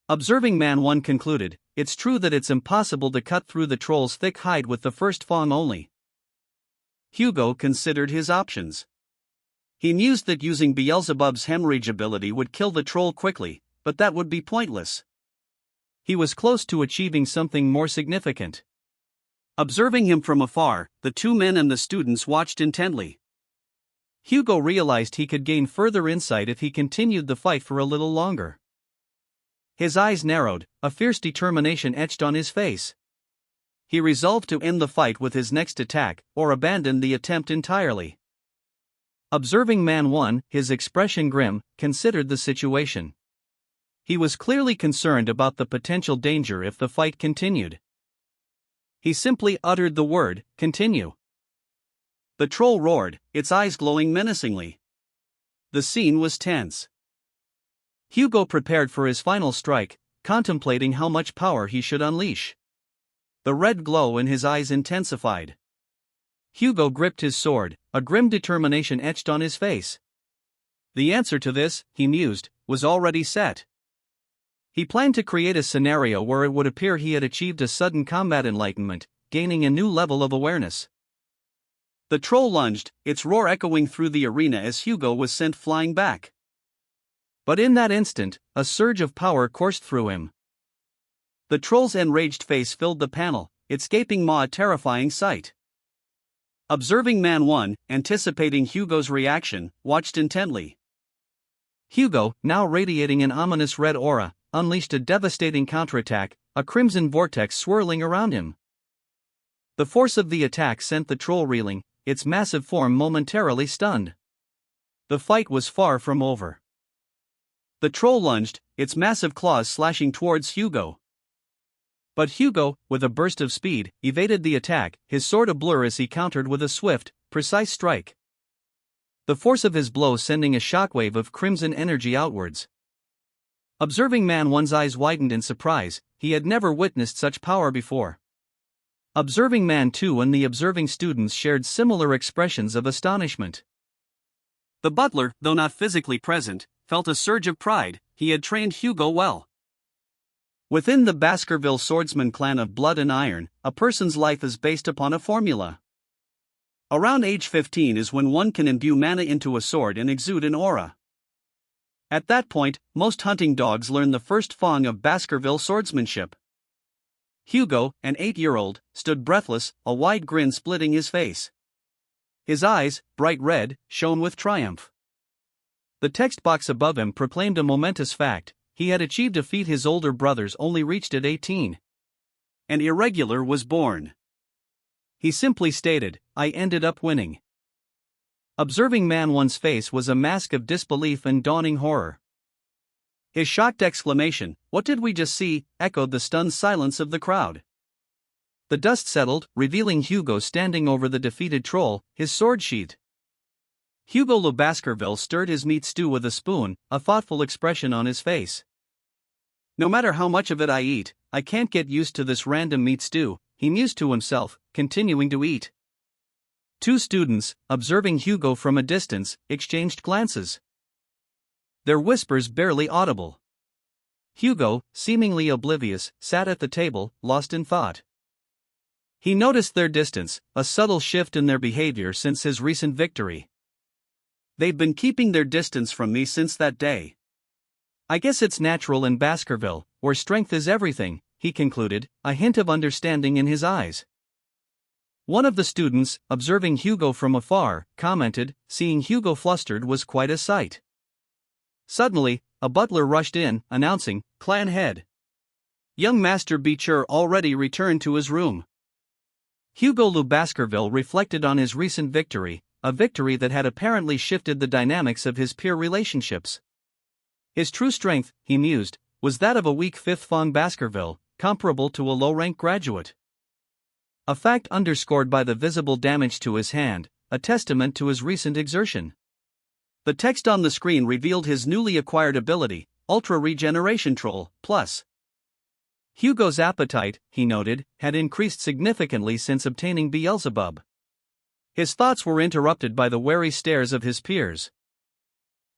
Observing Man 1 concluded, "It's true that it's impossible to cut through the troll's thick hide with the first Fong only." Hugo considered his options. He mused that using Beelzebub's hemorrhage ability would kill the troll quickly, but that would be pointless. He was close to achieving something more significant. Observing him from afar, the two men and the students watched intently. Hugo realized he could gain further insight if he continued the fight for a little longer. His eyes narrowed, a fierce determination etched on his face. He resolved to end the fight with his next attack, or abandon the attempt entirely. Observing Man 1, his expression grim, considered the situation. He was clearly concerned about the potential danger if the fight continued. He simply uttered the word, "Continue." The troll roared, its eyes glowing menacingly. The scene was tense. Hugo prepared for his final strike, contemplating how much power he should unleash. The red glow in his eyes intensified. Hugo gripped his sword, a grim determination etched on his face. The answer to this, he mused, was already set. He planned to create a scenario where it would appear he had achieved a sudden combat enlightenment, gaining a new level of awareness. The troll lunged, its roar echoing through the arena as Hugo was sent flying back. But in that instant, a surge of power coursed through him. The troll's enraged face filled the panel, its gaping maw a terrifying sight. Observing Man 1, anticipating Hugo's reaction, watched intently. Hugo, now radiating an ominous red aura, unleashed a devastating counterattack, a crimson vortex swirling around him. The force of the attack sent the troll reeling, its massive form momentarily stunned. The fight was far from over. The troll lunged, its massive claws slashing towards Hugo. But Hugo, with a burst of speed, evaded the attack, his sword ablur as he countered with a swift, precise strike. The force of his blow sending a shockwave of crimson energy outwards. Observing Man 1's eyes widened in surprise, he had never witnessed such power before. Observing Man 2 and the observing students shared similar expressions of astonishment. The butler, though not physically present, felt a surge of pride. He had trained Hugo well. Within the Baskerville swordsman clan of blood and iron, a person's life is based upon a formula. Around age 15 is when one can imbue mana into a sword and exude an aura. At that point, most hunting dogs learn the first fong of Baskerville swordsmanship. Hugo, an 8-year-old, stood breathless, a wide grin splitting his face. His eyes, bright red, shone with triumph. The text box above him proclaimed a momentous fact: he had achieved a feat his older brothers only reached at 18. An irregular was born. He simply stated, "I ended up winning." Observing Man 1's face was a mask of disbelief and dawning horror. His shocked exclamation, "What did we just see?" echoed the stunned silence of the crowd. The dust settled, revealing Hugo standing over the defeated troll, his sword sheathed. Hugo Le Baskerville stirred his meat stew with a spoon, a thoughtful expression on his face. "No matter how much of it I eat, I can't get used to this random meat stew," he mused to himself, continuing to eat. Two students, observing Hugo from a distance, exchanged glances. Their whispers barely audible. Hugo, seemingly oblivious, sat at the table, lost in thought. He noticed their distance, a subtle shift in their behavior since his recent victory. "They've been keeping their distance from me since that day. I guess it's natural in Baskerville, where strength is everything," he concluded, a hint of understanding in his eyes. One of the students, observing Hugo from afar, commented, "Seeing Hugo flustered was quite a sight." Suddenly, a butler rushed in, announcing, "Clan head. Young Master Beecher already returned to his room." Hugo Le Baskerville reflected on his recent victory, a victory that had apparently shifted the dynamics of his peer relationships. His true strength, he mused, was that of a weak fifth Fong Baskerville, comparable to a low-rank graduate. A fact underscored by the visible damage to his hand, a testament to his recent exertion. The text on the screen revealed his newly acquired ability, Ultra Regeneration Troll, Plus. Hugo's appetite, he noted, had increased significantly since obtaining Beelzebub. His thoughts were interrupted by the wary stares of his peers.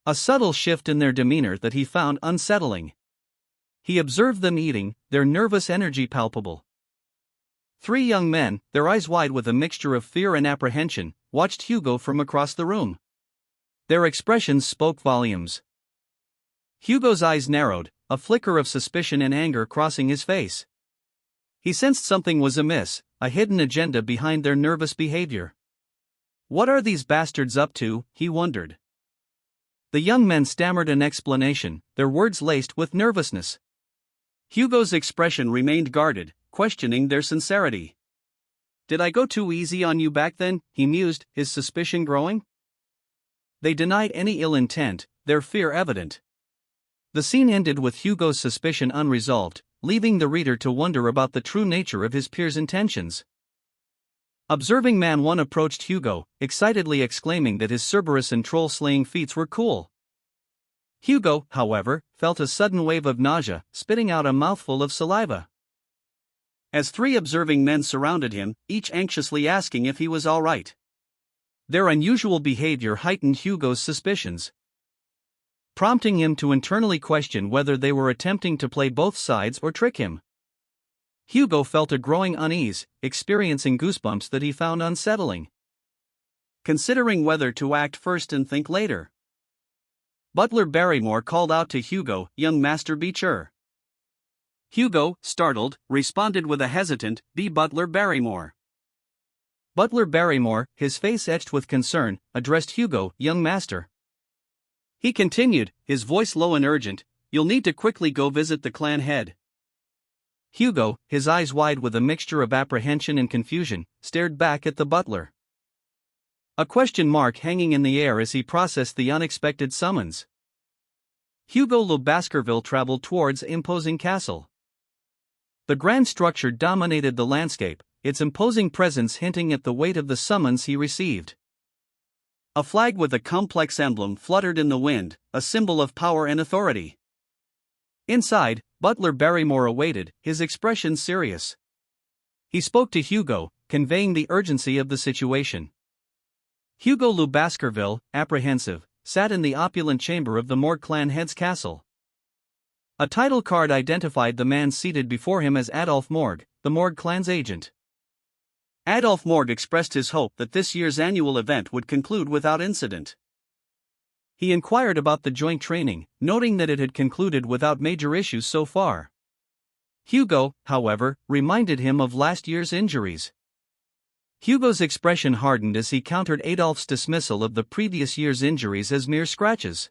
A subtle shift in their demeanor that he found unsettling. He observed them eating, their nervous energy palpable. Three young men, their eyes wide with a mixture of fear and apprehension, watched Hugo from across the room. Their expressions spoke volumes. Hugo's eyes narrowed, a flicker of suspicion and anger crossing his face. He sensed something was amiss, a hidden agenda behind their nervous behavior. "What are these bastards up to?" he wondered. The young men stammered an explanation, their words laced with nervousness. Hugo's expression remained guarded, questioning their sincerity. "Did I go too easy on you back then?" he mused, his suspicion growing. They denied any ill intent, their fear evident. The scene ended with Hugo's suspicion unresolved, leaving the reader to wonder about the true nature of his peers' intentions. Observing Man 1 approached Hugo, excitedly exclaiming that his Cerberus and troll-slaying feats were cool. Hugo, however, felt a sudden wave of nausea, spitting out a mouthful of saliva. As three observing men surrounded him, each anxiously asking if he was all right. Their unusual behavior heightened Hugo's suspicions, prompting him to internally question whether they were attempting to play both sides or trick him. Hugo felt a growing unease, experiencing goosebumps that he found unsettling. Considering whether to act first and think later, Butler Barrymore called out to Hugo, "Young Master, be sure." Hugo, startled, responded with a hesitant, "Be Butler Barrymore." Butler Barrymore, his face etched with concern, addressed Hugo, "Young Master." He continued, his voice low and urgent, "You'll need to quickly go visit the clan head." Hugo, his eyes wide with a mixture of apprehension and confusion, stared back at the butler, a question mark hanging in the air as he processed the unexpected summons. Hugo Le Baskerville traveled towards the imposing castle. The grand structure dominated the landscape, its imposing presence hinting at the weight of the summons he received. A flag with a complex emblem fluttered in the wind, a symbol of power and authority. Inside, Butler Barrymore awaited, his expression serious. He spoke to Hugo, conveying the urgency of the situation. Hugo Le Baskerville, apprehensive, sat in the opulent chamber of the Morgue clan head's castle. A title card identified the man seated before him as Adolphe Morgue, the Morgue clan's agent. Adolphe Morgue expressed his hope that this year's annual event would conclude without incident. He inquired about the joint training, noting that it had concluded without major issues so far. Hugo, however, reminded him of last year's injuries. Hugo's expression hardened as he countered Adolphe's dismissal of the previous year's injuries as mere scratches.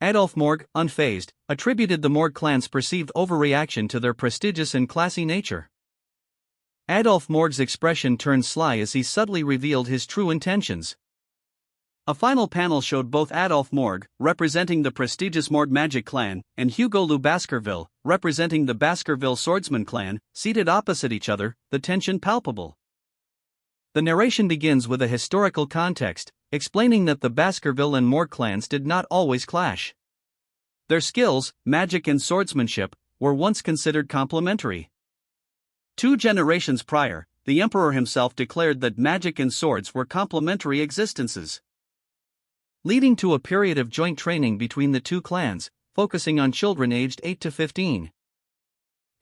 Adolphe Morgue, unfazed, attributed the Morgue clan's perceived overreaction to their prestigious and classy nature. Adolphe Morgue's expression turned sly as he subtly revealed his true intentions. A final panel showed both Adolphe Morgue, representing the prestigious Morgue Magic clan, and Hugo Le Baskerville, representing the Baskerville Swordsman clan, seated opposite each other, the tension palpable. The narration begins with a historical context, explaining that the Baskerville and Morgue clans did not always clash. Their skills, magic and swordsmanship, were once considered complementary. 2 generations prior, the emperor himself declared that magic and swords were complementary existences, leading to a period of joint training between the two clans, focusing on children aged 8 to 15.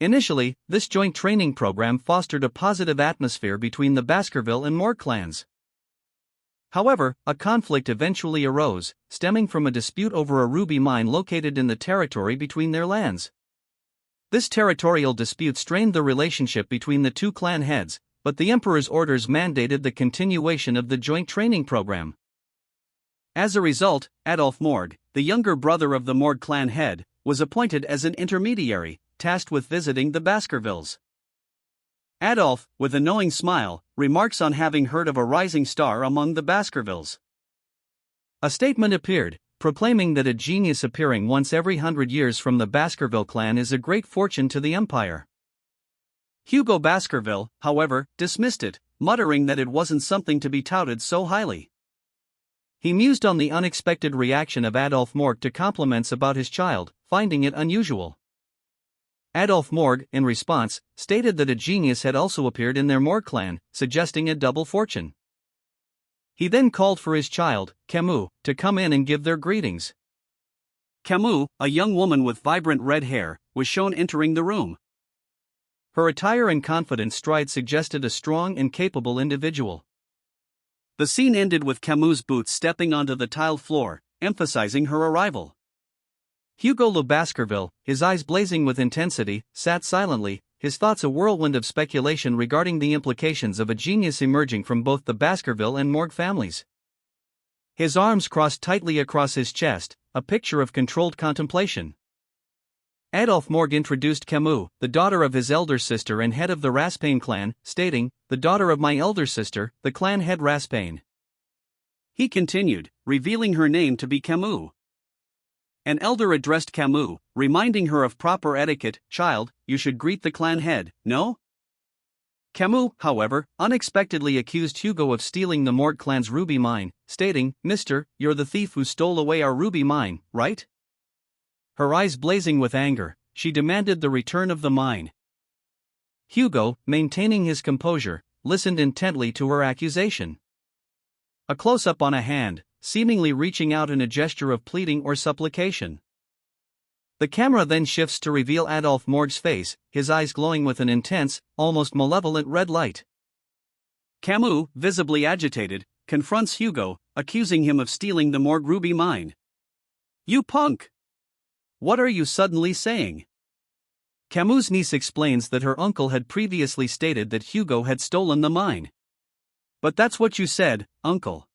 Initially, this joint training program fostered a positive atmosphere between the Baskerville and Morgue clans. However, a conflict eventually arose, stemming from a dispute over a ruby mine located in the territory between their lands. This territorial dispute strained the relationship between the two clan heads, but the emperor's orders mandated the continuation of the joint training program. As a result, Adolphe Morgue, the younger brother of the Morgue clan head, was appointed as an intermediary, tasked with visiting the Baskervilles. Adolphe, with a knowing smile, remarks on having heard of a rising star among the Baskervilles. A statement appeared, proclaiming that a genius appearing once every 100 years from the Baskerville clan is a great fortune to the empire. Hugo Baskerville, however, dismissed it, muttering that it wasn't something to be touted so highly. He mused on the unexpected reaction of Adolphe Morgue to compliments about his child, finding it unusual. Adolphe Morgue, in response, stated that a genius had also appeared in their Morgue clan, suggesting a double fortune. He then called for his child, Camus, to come in and give their greetings. Camus, a young woman with vibrant red hair, was shown entering the room. Her attire and confident stride suggested a strong and capable individual. The scene ended with Camus' boots stepping onto the tiled floor, emphasizing her arrival. Hugo Le Baskerville, his eyes blazing with intensity, sat silently, his thoughts a whirlwind of speculation regarding the implications of a genius emerging from both the Baskerville and Morgue families. His arms crossed tightly across his chest, a picture of controlled contemplation. Adolphe Morgue introduced Camus, the daughter of his elder sister and head of the Raspain clan, stating, "The daughter of my elder sister, the clan head Raspain." He continued, revealing her name to be Camus. An elder addressed Camus, reminding her of proper etiquette. "Child, you should greet the clan head, no?" Camus, however, unexpectedly accused Hugo of stealing the Morgue clan's ruby mine, stating, "Mister, you're the thief who stole away our ruby mine, right?" Her eyes blazing with anger, she demanded the return of the mine. Hugo, maintaining his composure, listened intently to her accusation. A close-up on a hand, seemingly reaching out in a gesture of pleading or supplication. The camera then shifts to reveal Adolphe Morgue's face, his eyes glowing with an intense, almost malevolent red light. Camus, visibly agitated, confronts Hugo, accusing him of stealing the Morgue ruby mine. "You punk! What are you suddenly saying?" Camus' niece explains that her uncle had previously stated that Hugo had stolen the mine. "But that's what you said, uncle.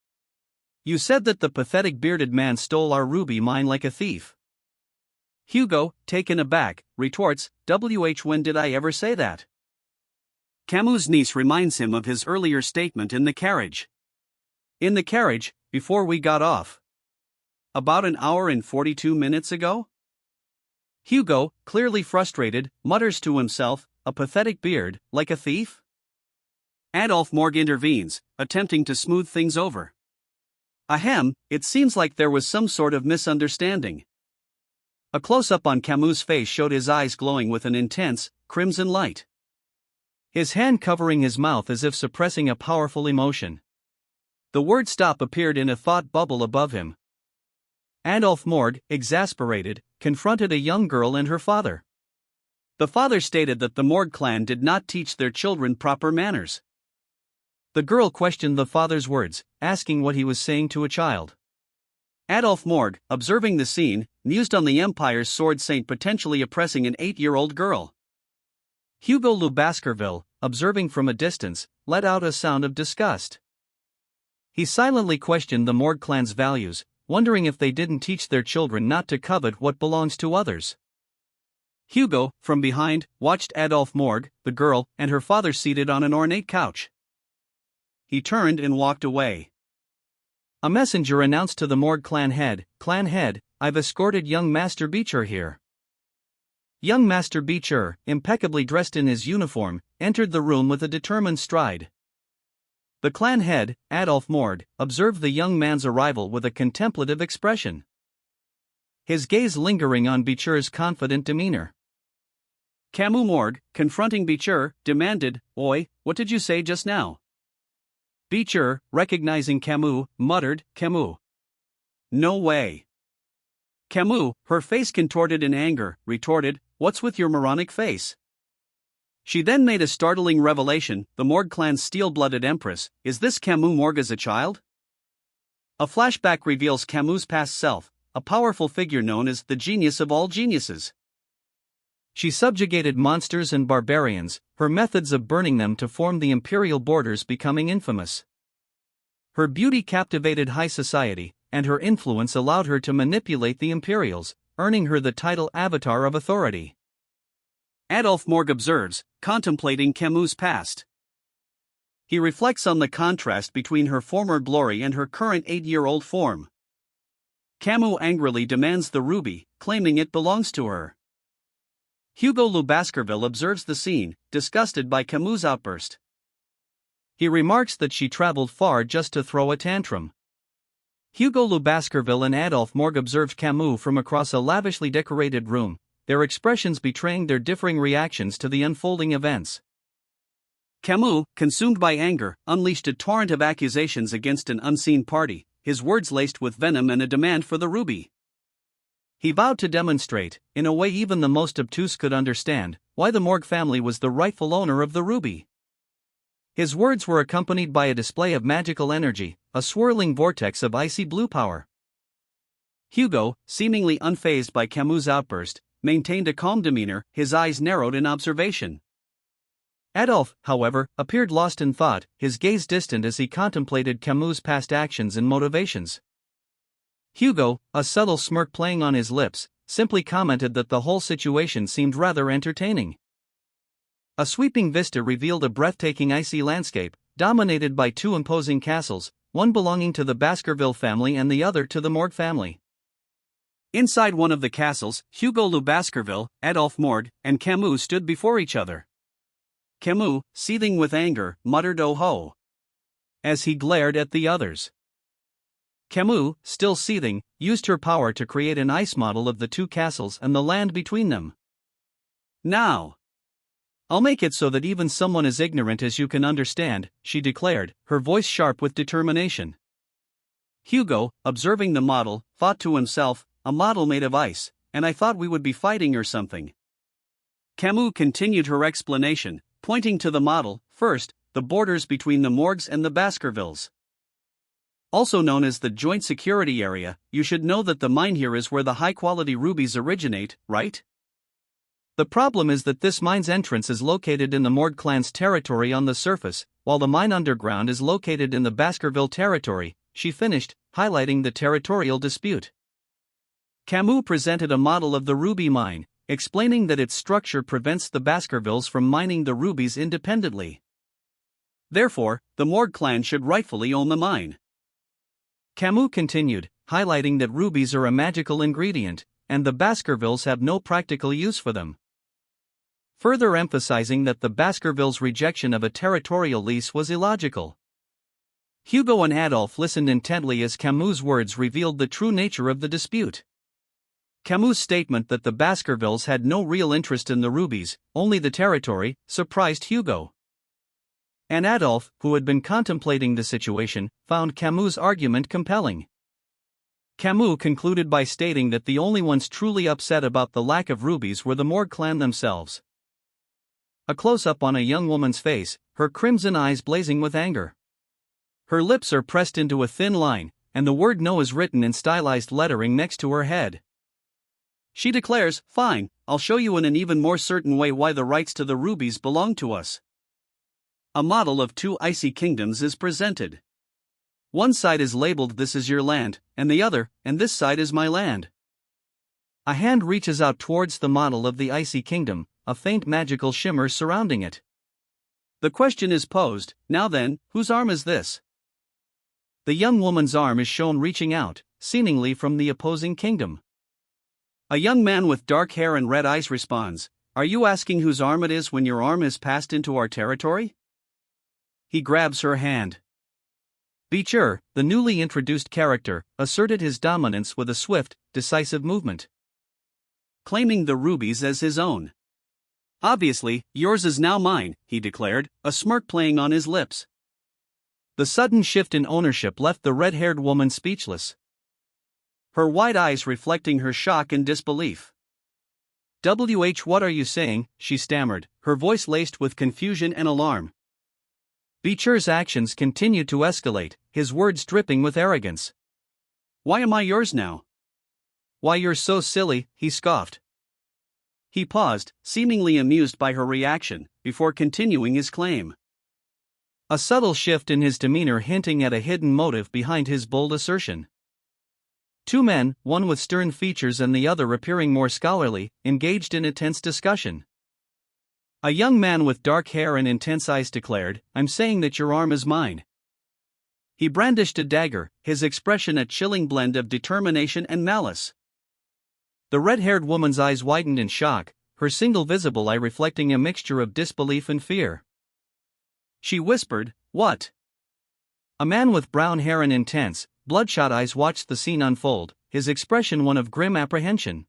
You said that the pathetic bearded man stole our ruby mine like a thief." Hugo, taken aback, retorts, "When did I ever say that?" Camus' niece reminds him of his earlier statement in the carriage. "In the carriage, before we got off. About an hour and 42 minutes ago?" Hugo, clearly frustrated, mutters to himself, "A pathetic beard, like a thief?" Adolphe Morgue intervenes, attempting to smooth things over. "Ahem, it seems like there was some sort of misunderstanding." A close-up on Camus' face showed his eyes glowing with an intense, crimson light. His hand covering his mouth as if suppressing a powerful emotion. The word "stop" appeared in a thought bubble above him. Adolphe Morgue, exasperated, confronted a young girl and her father. The father stated that the Morgue clan did not teach their children proper manners. The girl questioned the father's words, asking what he was saying to a child. Adolphe Morgue, observing the scene, mused on the Empire's sword saint potentially oppressing an 8-year-old girl. Hugo Le Baskerville, observing from a distance, let out a sound of disgust. He silently questioned the Morgue clan's values, wondering if they didn't teach their children not to covet what belongs to others. Hugo, from behind, watched Adolphe Morgue, the girl, and her father seated on an ornate couch. He turned and walked away. A messenger announced to the Morgue clan head, "I've escorted young Master Beecher here." Young Master Beecher, impeccably dressed in his uniform, entered the room with a determined stride. The clan head, Adolphe Morgue, observed the young man's arrival with a contemplative expression. His gaze lingering on Beecher's confident demeanor. Camus Morgue, confronting Beecher, demanded, "Oi, what did you say just now?" Beecher, recognizing Camus, muttered, "Camus. No way." Camus, her face contorted in anger, retorted, "What's with your moronic face?" She then made a startling revelation, the Morgue clan's steel-blooded empress. Is this Camus Morgue as a child? A flashback reveals Camus' past self, a powerful figure known as the genius of all geniuses. She subjugated monsters and barbarians, her methods of burning them to form the imperial borders becoming infamous. Her beauty captivated high society, and her influence allowed her to manipulate the Imperials, earning her the title Avatar of Authority. Adolphe Morgue observes, contemplating Camus' past. He reflects on the contrast between her former glory and her current 8-year-old form. Camus angrily demands the ruby, claiming it belongs to her. Hugo Le Baskerville observes the scene, disgusted by Camus' outburst. He remarks that she traveled far just to throw a tantrum. Hugo Le Baskerville and Adolphe Morgue observed Camus from across a lavishly decorated room, their expressions betraying their differing reactions to the unfolding events. Camus, consumed by anger, unleashed a torrent of accusations against an unseen party, his words laced with venom and a demand for the ruby. He vowed to demonstrate, in a way even the most obtuse could understand, why the Morgue family was the rightful owner of the ruby. His words were accompanied by a display of magical energy, a swirling vortex of icy blue power. Hugo, seemingly unfazed by Camus' outburst, maintained a calm demeanor, his eyes narrowed in observation. Adolphe, however, appeared lost in thought, his gaze distant as he contemplated Camus' past actions and motivations. Hugo, a subtle smirk playing on his lips, simply commented that the whole situation seemed rather entertaining. A sweeping vista revealed a breathtaking icy landscape, dominated by two imposing castles, one belonging to the Baskerville family and the other to the Morgue family. Inside one of the castles, Hugo Le Baskerville, Adolphe Mord, and Camus stood before each other. Camus, seething with anger, muttered "Oh ho!" as he glared at the others. Camus, still seething, used her power to create an ice model of the two castles and the land between them. "Now, I'll make it so that even someone as ignorant as you can understand," she declared, her voice sharp with determination. Hugo, observing the model, thought to himself, "A model made of ice, and I thought we would be fighting or something." Camus continued her explanation, pointing to the model. "First, the borders between the Morgues and the Baskervilles. Also known as the Joint Security Area, you should know that the mine here is where the high-quality rubies originate, right? The problem is that this mine's entrance is located in the Morgue clan's territory on the surface, while the mine underground is located in the Baskerville territory," she finished, highlighting the territorial dispute. Camus presented a model of the ruby mine, explaining that its structure prevents the Baskervilles from mining the rubies independently. Therefore, the Morgue clan should rightfully own the mine. Camus continued, highlighting that rubies are a magical ingredient, and the Baskervilles have no practical use for them. Further emphasizing that the Baskervilles' rejection of a territorial lease was illogical. Hugo and Adolphe listened intently as Camus' words revealed the true nature of the dispute. Camus' statement that the Baskervilles had no real interest in the rubies, only the territory, surprised Hugo. And Adolphe, who had been contemplating the situation, found Camus' argument compelling. Camus concluded by stating that the only ones truly upset about the lack of rubies were the Morgue clan themselves. A close-up on a young woman's face, her crimson eyes blazing with anger. Her lips are pressed into a thin line, and the word "no" is written in stylized lettering next to her head. She declares, "Fine, I'll show you in an even more certain way why the rights to the rubies belong to us." A model of two icy kingdoms is presented. One side is labeled "This is your land," and the other, "And this side is my land." A hand reaches out towards the model of the icy kingdom, a faint magical shimmer surrounding it. The question is posed, "Now then, whose arm is this?" The young woman's arm is shown reaching out, seemingly from the opposing kingdom. A young man with dark hair and red eyes responds, "Are you asking whose arm it is when your arm has passed into our territory?" He grabs her hand. Beecher, the newly introduced character, asserted his dominance with a swift, decisive movement, claiming the rubies as his own. "Obviously, yours is now mine," he declared, a smirk playing on his lips. The sudden shift in ownership left the red-haired woman speechless, her wide eyes reflecting her shock and disbelief. What are you saying?" she stammered, her voice laced with confusion and alarm. Beecher's actions continued to escalate, his words dripping with arrogance. "Why am I yours now?" "Why, you're so silly," he scoffed. He paused, seemingly amused by her reaction, before continuing his claim. A subtle shift in his demeanor hinting at a hidden motive behind his bold assertion. Two men, one with stern features and the other appearing more scholarly, engaged in a tense discussion. A young man with dark hair and intense eyes declared, "I'm saying that your arm is mine." He brandished a dagger, his expression a chilling blend of determination and malice. The red-haired woman's eyes widened in shock, her single visible eye reflecting a mixture of disbelief and fear. She whispered, "What?" A man with brown hair and intense, bloodshot eyes watched the scene unfold, his expression one of grim apprehension.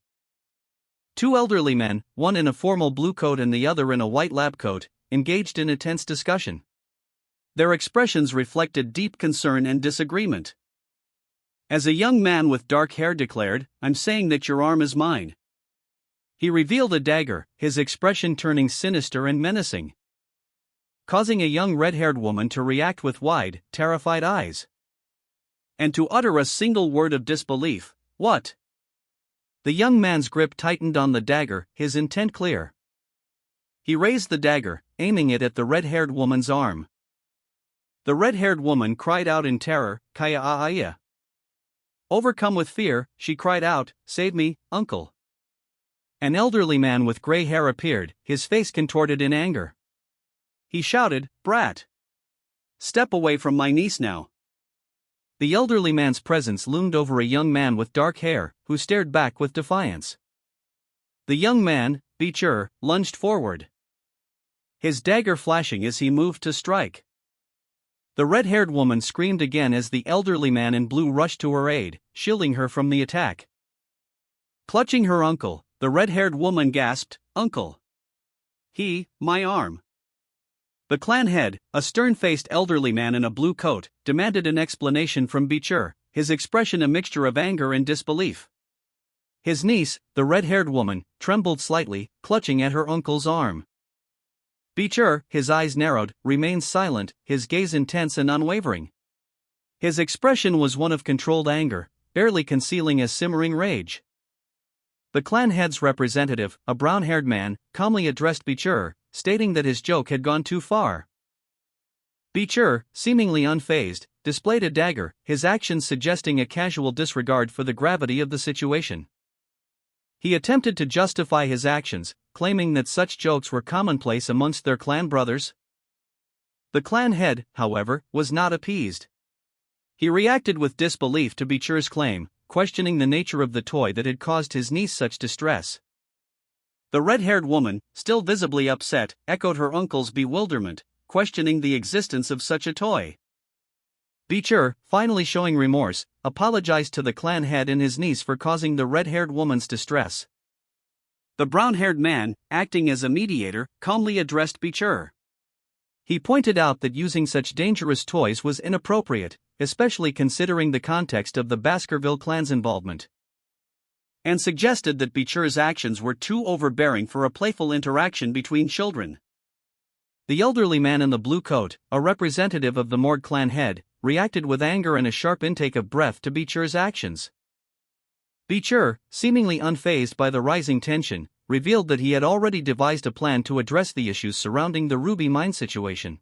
Two elderly men, one in a formal blue coat and the other in a white lab coat, engaged in a tense discussion. Their expressions reflected deep concern and disagreement. As a young man with dark hair declared, "I'm saying that your arm is mine." He revealed a dagger, his expression turning sinister and menacing, causing a young red-haired woman to react with wide, terrified eyes, and to utter a single word of disbelief, "What?" The young man's grip tightened on the dagger, his intent clear. He raised the dagger, aiming it at the red-haired woman's arm. The red-haired woman cried out in terror, "Kaya Aaya." Overcome with fear, she cried out, "Save me, uncle." An elderly man with gray hair appeared, his face contorted in anger. He shouted, "Brat! Step away from my niece now." The elderly man's presence loomed over a young man with dark hair, who stared back with defiance. The young man, Beecher, lunged forward, his dagger flashing as he moved to strike. The red-haired woman screamed again as the elderly man in blue rushed to her aid, shielding her from the attack. Clutching her uncle, the red-haired woman gasped, "Uncle!" My arm." The clan head, a stern-faced elderly man in a blue coat, demanded an explanation from Beecher, his expression a mixture of anger and disbelief. His niece, the red-haired woman, trembled slightly, clutching at her uncle's arm. Beecher, his eyes narrowed, remained silent, his gaze intense and unwavering. His expression was one of controlled anger, barely concealing a simmering rage. The clan head's representative, a brown-haired man, calmly addressed Beecher, stating that his joke had gone too far. Beecher, seemingly unfazed, displayed a dagger, his actions suggesting a casual disregard for the gravity of the situation. He attempted to justify his actions, claiming that such jokes were commonplace amongst their clan brothers. The clan head, however, was not appeased. He reacted with disbelief to Beecher's claim, questioning the nature of the toy that had caused his niece such distress. The red-haired woman, still visibly upset, echoed her uncle's bewilderment, questioning the existence of such a toy. Beecher, finally showing remorse, apologized to the clan head and his niece for causing the red-haired woman's distress. The brown-haired man, acting as a mediator, calmly addressed Beecher. He pointed out that using such dangerous toys was inappropriate, especially considering the context of the Baskerville clan's involvement, and suggested that Beecher's actions were too overbearing for a playful interaction between children. The elderly man in the blue coat, a representative of the Morg clan head, reacted with anger and a sharp intake of breath to Beecher's actions. Beecher, seemingly unfazed by the rising tension, revealed that he had already devised a plan to address the issues surrounding the ruby mine situation.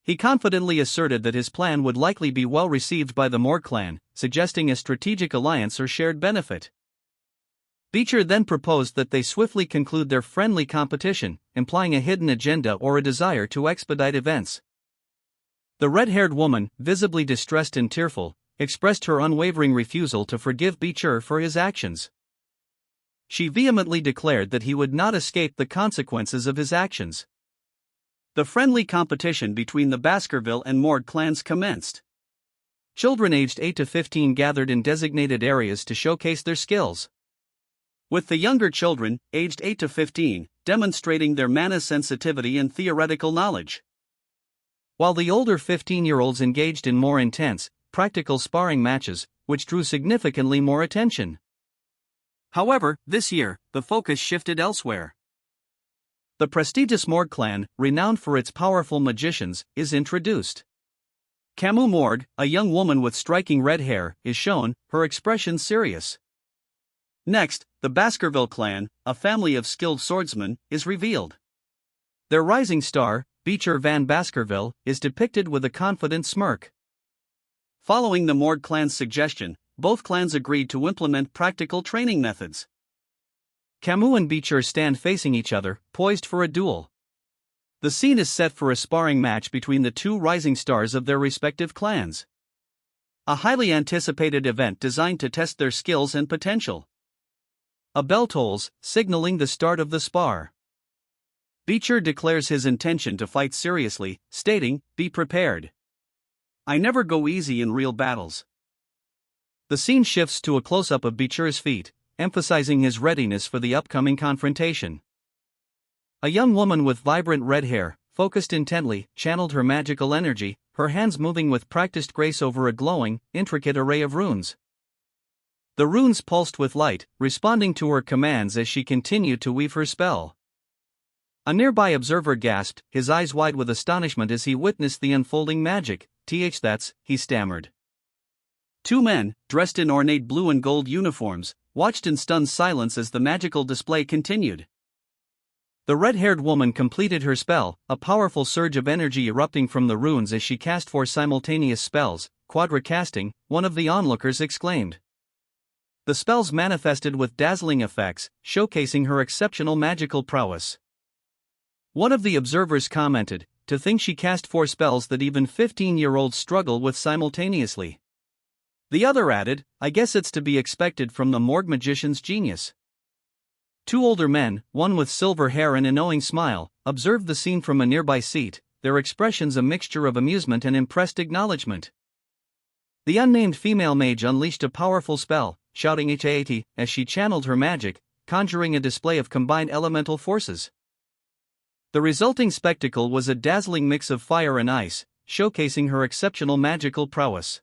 He confidently asserted that his plan would likely be well received by the Morg clan, suggesting a strategic alliance or shared benefit. Beecher then proposed that they swiftly conclude their friendly competition, implying a hidden agenda or a desire to expedite events. The red-haired woman, visibly distressed and tearful, expressed her unwavering refusal to forgive Beecher for his actions. She vehemently declared that he would not escape the consequences of his actions. The friendly competition between the Baskerville and Morg clans commenced. Children aged 8 to 15 gathered in designated areas to showcase their skills, with the younger children, aged 8 to 15, demonstrating their mana sensitivity and theoretical knowledge, while the older 15-year-olds engaged in more intense, practical sparring matches, which drew significantly more attention. However, this year, the focus shifted elsewhere. The prestigious Morg clan, renowned for its powerful magicians, is introduced. Camus Morg, a young woman with striking red hair, is shown, her expression serious. Next, the Baskerville clan, a family of skilled swordsmen, is revealed. Their rising star, Beecher Van Baskerville, is depicted with a confident smirk. Following the Morg clan's suggestion, both clans agreed to implement practical training methods. Camus and Beecher stand facing each other, poised for a duel. The scene is set for a sparring match between the two rising stars of their respective clans. A highly anticipated event designed to test their skills and potential. A bell tolls, signaling the start of the spar. Beecher declares his intention to fight seriously, stating, "Be prepared. I never go easy in real battles." The scene shifts to a close-up of Beecher's feet, emphasizing his readiness for the upcoming confrontation. A young woman with vibrant red hair, focused intently, channeled her magical energy, her hands moving with practiced grace over a glowing, intricate array of runes. The runes pulsed with light, responding to her commands as she continued to weave her spell. A nearby observer gasped, his eyes wide with astonishment as he witnessed the unfolding magic. That's, he stammered. Two men, dressed in ornate blue and gold uniforms, watched in stunned silence as the magical display continued. The red-haired woman completed her spell, a powerful surge of energy erupting from the runes as she cast 4 simultaneous spells. Quadra-casting, one of the onlookers exclaimed. The spells manifested with dazzling effects, showcasing her exceptional magical prowess. One of the observers commented, to think she cast 4 spells that even 15-year-olds struggle with simultaneously. The other added, I guess it's to be expected from the morgue magician's genius. 2 older men, one with silver hair and a knowing smile, observed the scene from a nearby seat, their expressions a mixture of amusement and impressed acknowledgement. The unnamed female mage unleashed a powerful spell, shouting "H-A-T" as she channeled her magic, conjuring a display of combined elemental forces. The resulting spectacle was a dazzling mix of fire and ice, showcasing her exceptional magical prowess.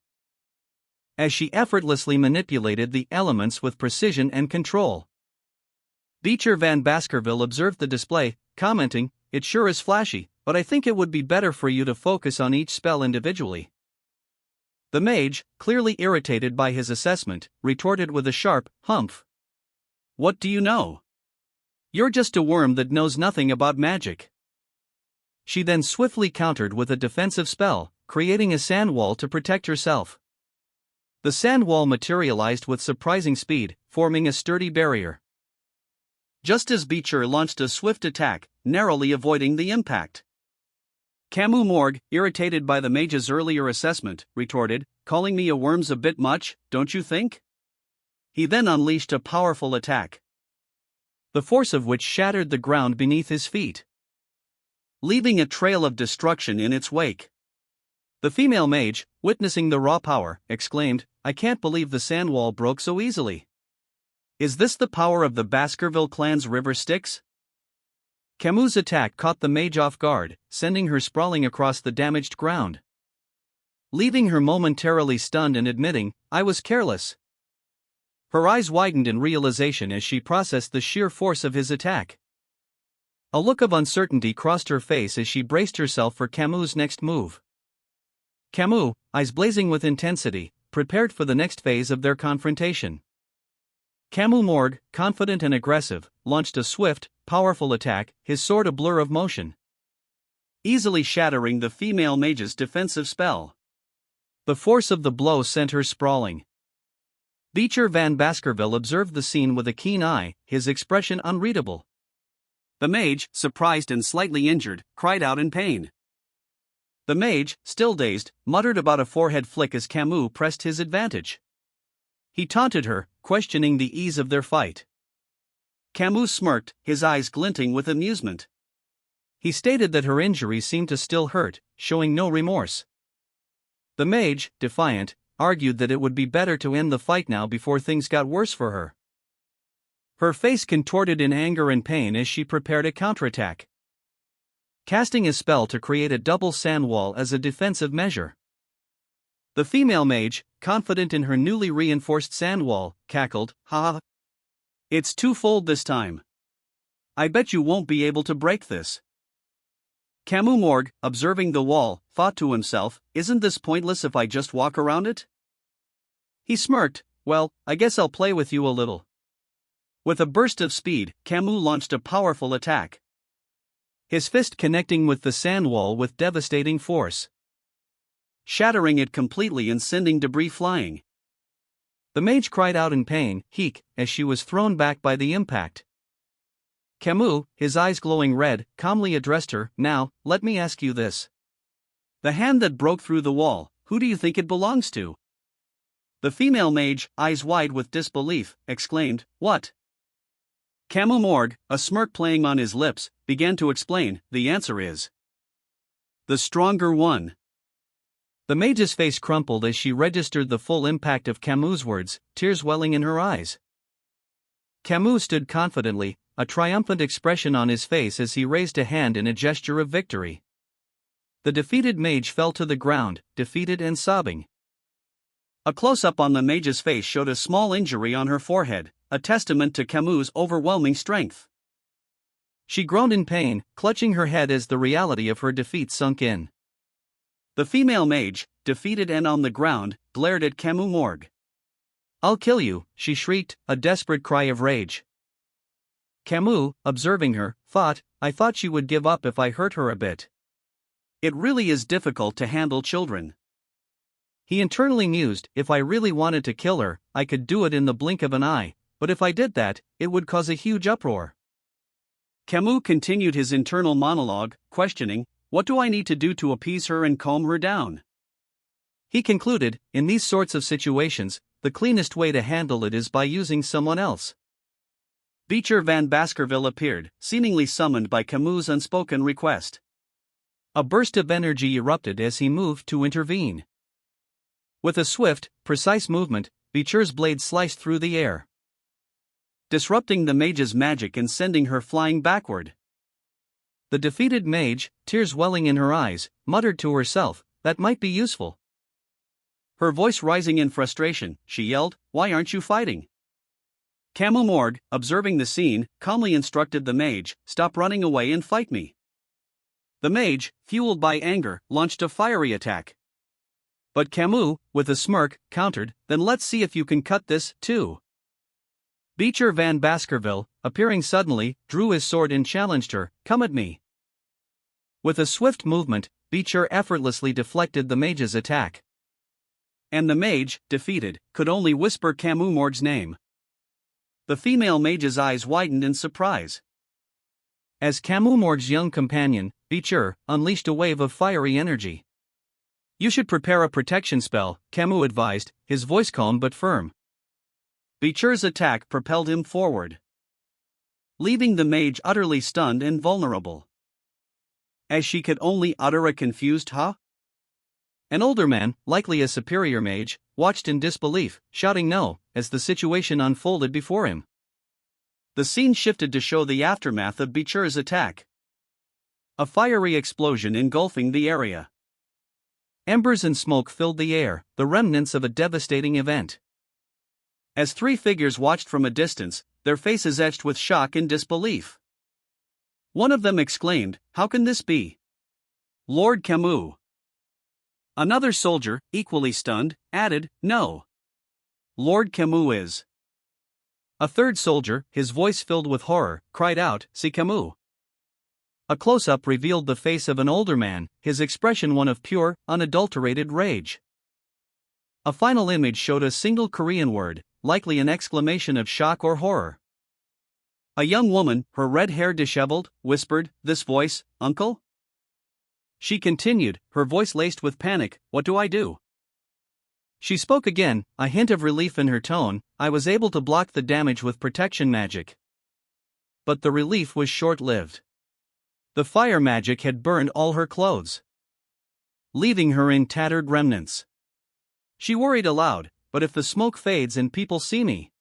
As she effortlessly manipulated the elements with precision and control. Beecher Van Baskerville observed the display, commenting, "It sure is flashy, but I think it would be better for you to focus on each spell individually." The mage, clearly irritated by his assessment, retorted with a sharp, "Humph. What do you know? You're just a worm that knows nothing about magic." She then swiftly countered with a defensive spell, creating a sand wall to protect herself. The sand wall materialized with surprising speed, forming a sturdy barrier. Just as Beecher launched a swift attack, narrowly avoiding the impact. Camus Morgue, irritated by the mage's earlier assessment, retorted, "Calling me a worm's a bit much, don't you think?" He then unleashed a powerful attack, the force of which shattered the ground beneath his feet, leaving a trail of destruction in its wake. The female mage, witnessing the raw power, exclaimed, "I can't believe the sand wall broke so easily. Is this the power of the Baskerville clan's river Styx?" Camus' attack caught the mage off guard, sending her sprawling across the damaged ground, leaving her momentarily stunned and admitting, "I was careless." Her eyes widened in realization as she processed the sheer force of his attack. A look of uncertainty crossed her face as she braced herself for Camus' next move. Camus, eyes blazing with intensity, prepared for the next phase of their confrontation. Camus Morgue, confident and aggressive, launched a swift, powerful attack, his sword a blur of motion, easily shattering the female mage's defensive spell. The force of the blow sent her sprawling. Beecher Van Baskerville observed the scene with a keen eye, his expression unreadable. The mage, surprised and slightly injured, cried out in pain. The mage, still dazed, muttered about a forehead flick as Camus pressed his advantage. He taunted her, questioning the ease of their fight. Camus smirked, his eyes glinting with amusement. He stated that her injuries seemed to still hurt, showing no remorse. The mage, defiant, argued that it would be better to end the fight now before things got worse for her. Her face contorted in anger and pain as she prepared a counterattack, casting a spell to create a double sand wall as a defensive measure. The female mage, confident in her newly reinforced sand wall, cackled, "Ha ha. It's twofold this time. I bet you won't be able to break this." Camus Morgue, observing the wall, thought to himself, "Isn't this pointless if I just walk around it?" He smirked, "Well, I guess I'll play with you a little." With a burst of speed, Camus launched a powerful attack, his fist connecting with the sand wall with devastating force, shattering it completely and sending debris flying. The mage cried out in pain, "Heek," as she was thrown back by the impact. Camus, his eyes glowing red, calmly addressed her, "Now, let me ask you this. The hand that broke through the wall, who do you think it belongs to?" The female mage, eyes wide with disbelief, exclaimed, "What?" Camus Morgue, a smirk playing on his lips, began to explain, "The answer is the stronger one." The mage's face crumpled as she registered the full impact of Camus' words, tears welling in her eyes. Camus stood confidently, a triumphant expression on his face as he raised a hand in a gesture of victory. The defeated mage fell to the ground, defeated and sobbing. A close-up on the mage's face showed a small injury on her forehead, a testament to Camus' overwhelming strength. She groaned in pain, clutching her head as the reality of her defeat sunk in. The female mage, defeated and on the ground, glared at Camus Morgue. "I'll kill you," she shrieked, a desperate cry of rage. Camus, observing her, thought, "I thought she would give up if I hurt her a bit. It really is difficult to handle children." He internally mused, "If I really wanted to kill her, I could do it in the blink of an eye, but if I did that, it would cause a huge uproar." Camus continued his internal monologue, questioning, What do I need to do to appease her and calm her down? He concluded, in these sorts of situations, the cleanest way to handle it is by using someone else. Beecher Van Baskerville appeared, seemingly summoned by Camus' unspoken request. A burst of energy erupted as he moved to intervene. With a swift, precise movement, Beecher's blade sliced through the air, disrupting the mage's magic and sending her flying backward. The defeated mage, tears welling in her eyes, muttered to herself, "That might be useful." Her voice rising in frustration, she yelled, "Why aren't you fighting?" Camus Morgue, observing the scene, calmly instructed the mage, "Stop running away and fight me." The mage, fueled by anger, launched a fiery attack. But Camus, with a smirk, countered, "Then let's see if you can cut this, too." Beecher Van Baskerville, appearing suddenly, drew his sword and challenged her, "Come at me." With a swift movement, Beecher effortlessly deflected the mage's attack. And the mage, defeated, could only whisper Camus Morgue's name. The female mage's eyes widened in surprise. As Camus Morgue's young companion, Beecher unleashed a wave of fiery energy. "You should prepare a protection spell," Camus advised, his voice calm but firm. Beecher's attack propelled him forward, leaving the mage utterly stunned and vulnerable. As she could only utter a confused "huh?" An older man, likely a superior mage, watched in disbelief, shouting no, as the situation unfolded before him. The scene shifted to show the aftermath of Beecher's attack. A fiery explosion engulfing the area. Embers and smoke filled the air, the remnants of a devastating event. As three figures watched from a distance, their faces etched with shock and disbelief. One of them exclaimed, "How can this be? Lord Camus." Another soldier, equally stunned, added, "No. Lord Camus is." A third soldier, his voice filled with horror, cried out, "C'est Camus." A close-up revealed the face of an older man, his expression one of pure, unadulterated rage. A final image showed a single Korean word, likely an exclamation of shock or horror. A young woman, her red hair disheveled, whispered, "This voice, uncle?" She continued, her voice laced with panic, "What do I do?" She spoke again, a hint of relief in her tone, "I was able to block the damage with protection magic." But the relief was short-lived. The fire magic had burned all her clothes, leaving her in tattered remnants. She worried aloud, "But if the smoke fades and people see me?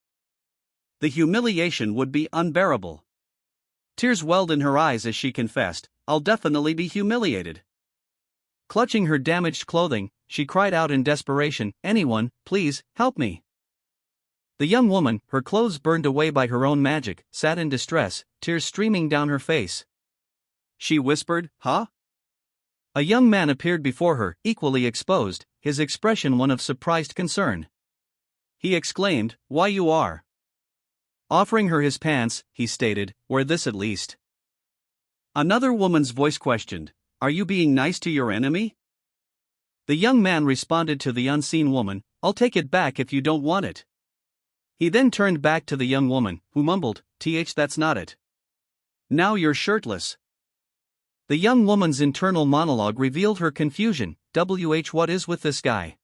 The humiliation would be unbearable." Tears welled in her eyes as she confessed, "I'll definitely be humiliated." Clutching her damaged clothing, she cried out in desperation, "Anyone, please, help me." The young woman, her clothes burned away by her own magic, sat in distress, tears streaming down her face. She whispered, "Huh?" A young man appeared before her, equally exposed, his expression one of surprised concern. He exclaimed, "Why you are?" Offering her his pants, he stated, "Wear this at least." Another woman's voice questioned, "Are you being nice to your enemy?" The young man responded to the unseen woman, "I'll take it back if you don't want it." He then turned back to the young woman, who mumbled, That's not it. Now you're shirtless." The young woman's internal monologue revealed her confusion, What is with this guy?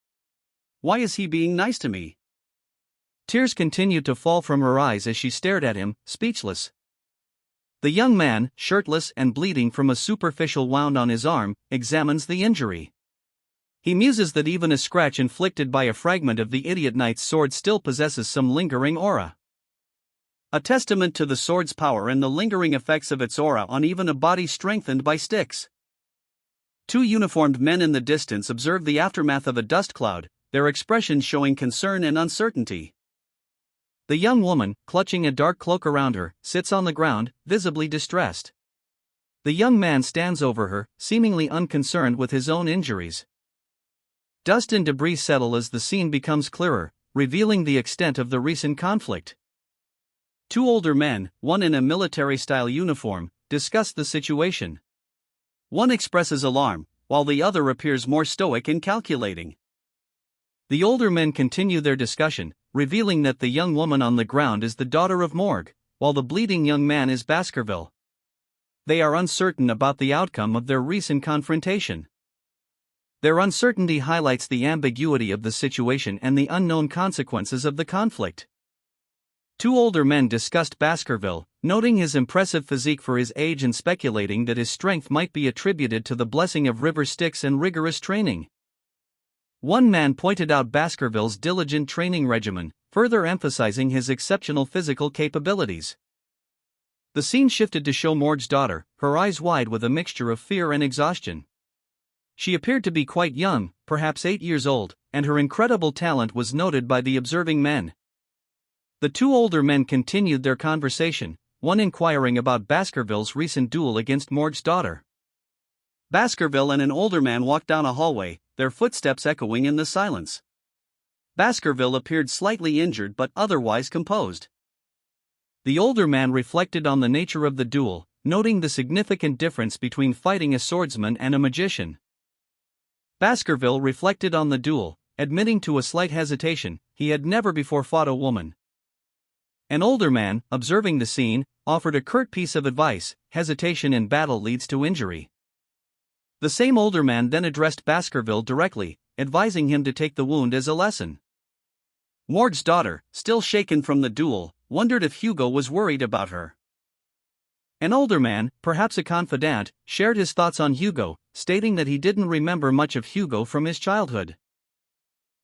Why is he being nice to me? Tears continued to fall from her eyes as she stared at him, speechless. The young man, shirtless and bleeding from a superficial wound on his arm, examines the injury. He muses that even a scratch inflicted by a fragment of the idiot knight's sword still possesses some lingering aura. A testament to the sword's power and the lingering effects of its aura on even a body strengthened by sticks. Two uniformed men in the distance observed the aftermath of a dust cloud, their expressions showing concern and uncertainty. The young woman, clutching a dark cloak around her, sits on the ground, visibly distressed. The young man stands over her, seemingly unconcerned with his own injuries. Dust and debris settle as the scene becomes clearer, revealing the extent of the recent conflict. Two older men, one in a military-style uniform, discuss the situation. One expresses alarm, while the other appears more stoic and calculating. The older men continue their discussion, revealing that the young woman on the ground is the daughter of Morgue, while the bleeding young man is Baskerville. They are uncertain about the outcome of their recent confrontation. Their uncertainty highlights the ambiguity of the situation and the unknown consequences of the conflict. Two older men discussed Baskerville, noting his impressive physique for his age and speculating that his strength might be attributed to the blessing of river Styx and rigorous training. One man pointed out Baskerville's diligent training regimen, further emphasizing his exceptional physical capabilities. The scene shifted to show Morg's daughter, her eyes wide with a mixture of fear and exhaustion. She appeared to be quite young, perhaps 8 years old, and her incredible talent was noted by the observing men. The two older men continued their conversation, one inquiring about Baskerville's recent duel against Morg's daughter. Baskerville and an older man walked down a hallway, their footsteps echoing in the silence. Baskerville appeared slightly injured but otherwise composed. The older man reflected on the nature of the duel, noting the significant difference between fighting a swordsman and a magician. Baskerville reflected on the duel, admitting to a slight hesitation, he had never before fought a woman. An older man, observing the scene, offered a curt piece of advice: hesitation in battle leads to injury. The same older man then addressed Baskerville directly, advising him to take the wound as a lesson. Morg's daughter, still shaken from the duel, wondered if Hugo was worried about her. An older man, perhaps a confidant, shared his thoughts on Hugo, stating that he didn't remember much of Hugo from his childhood,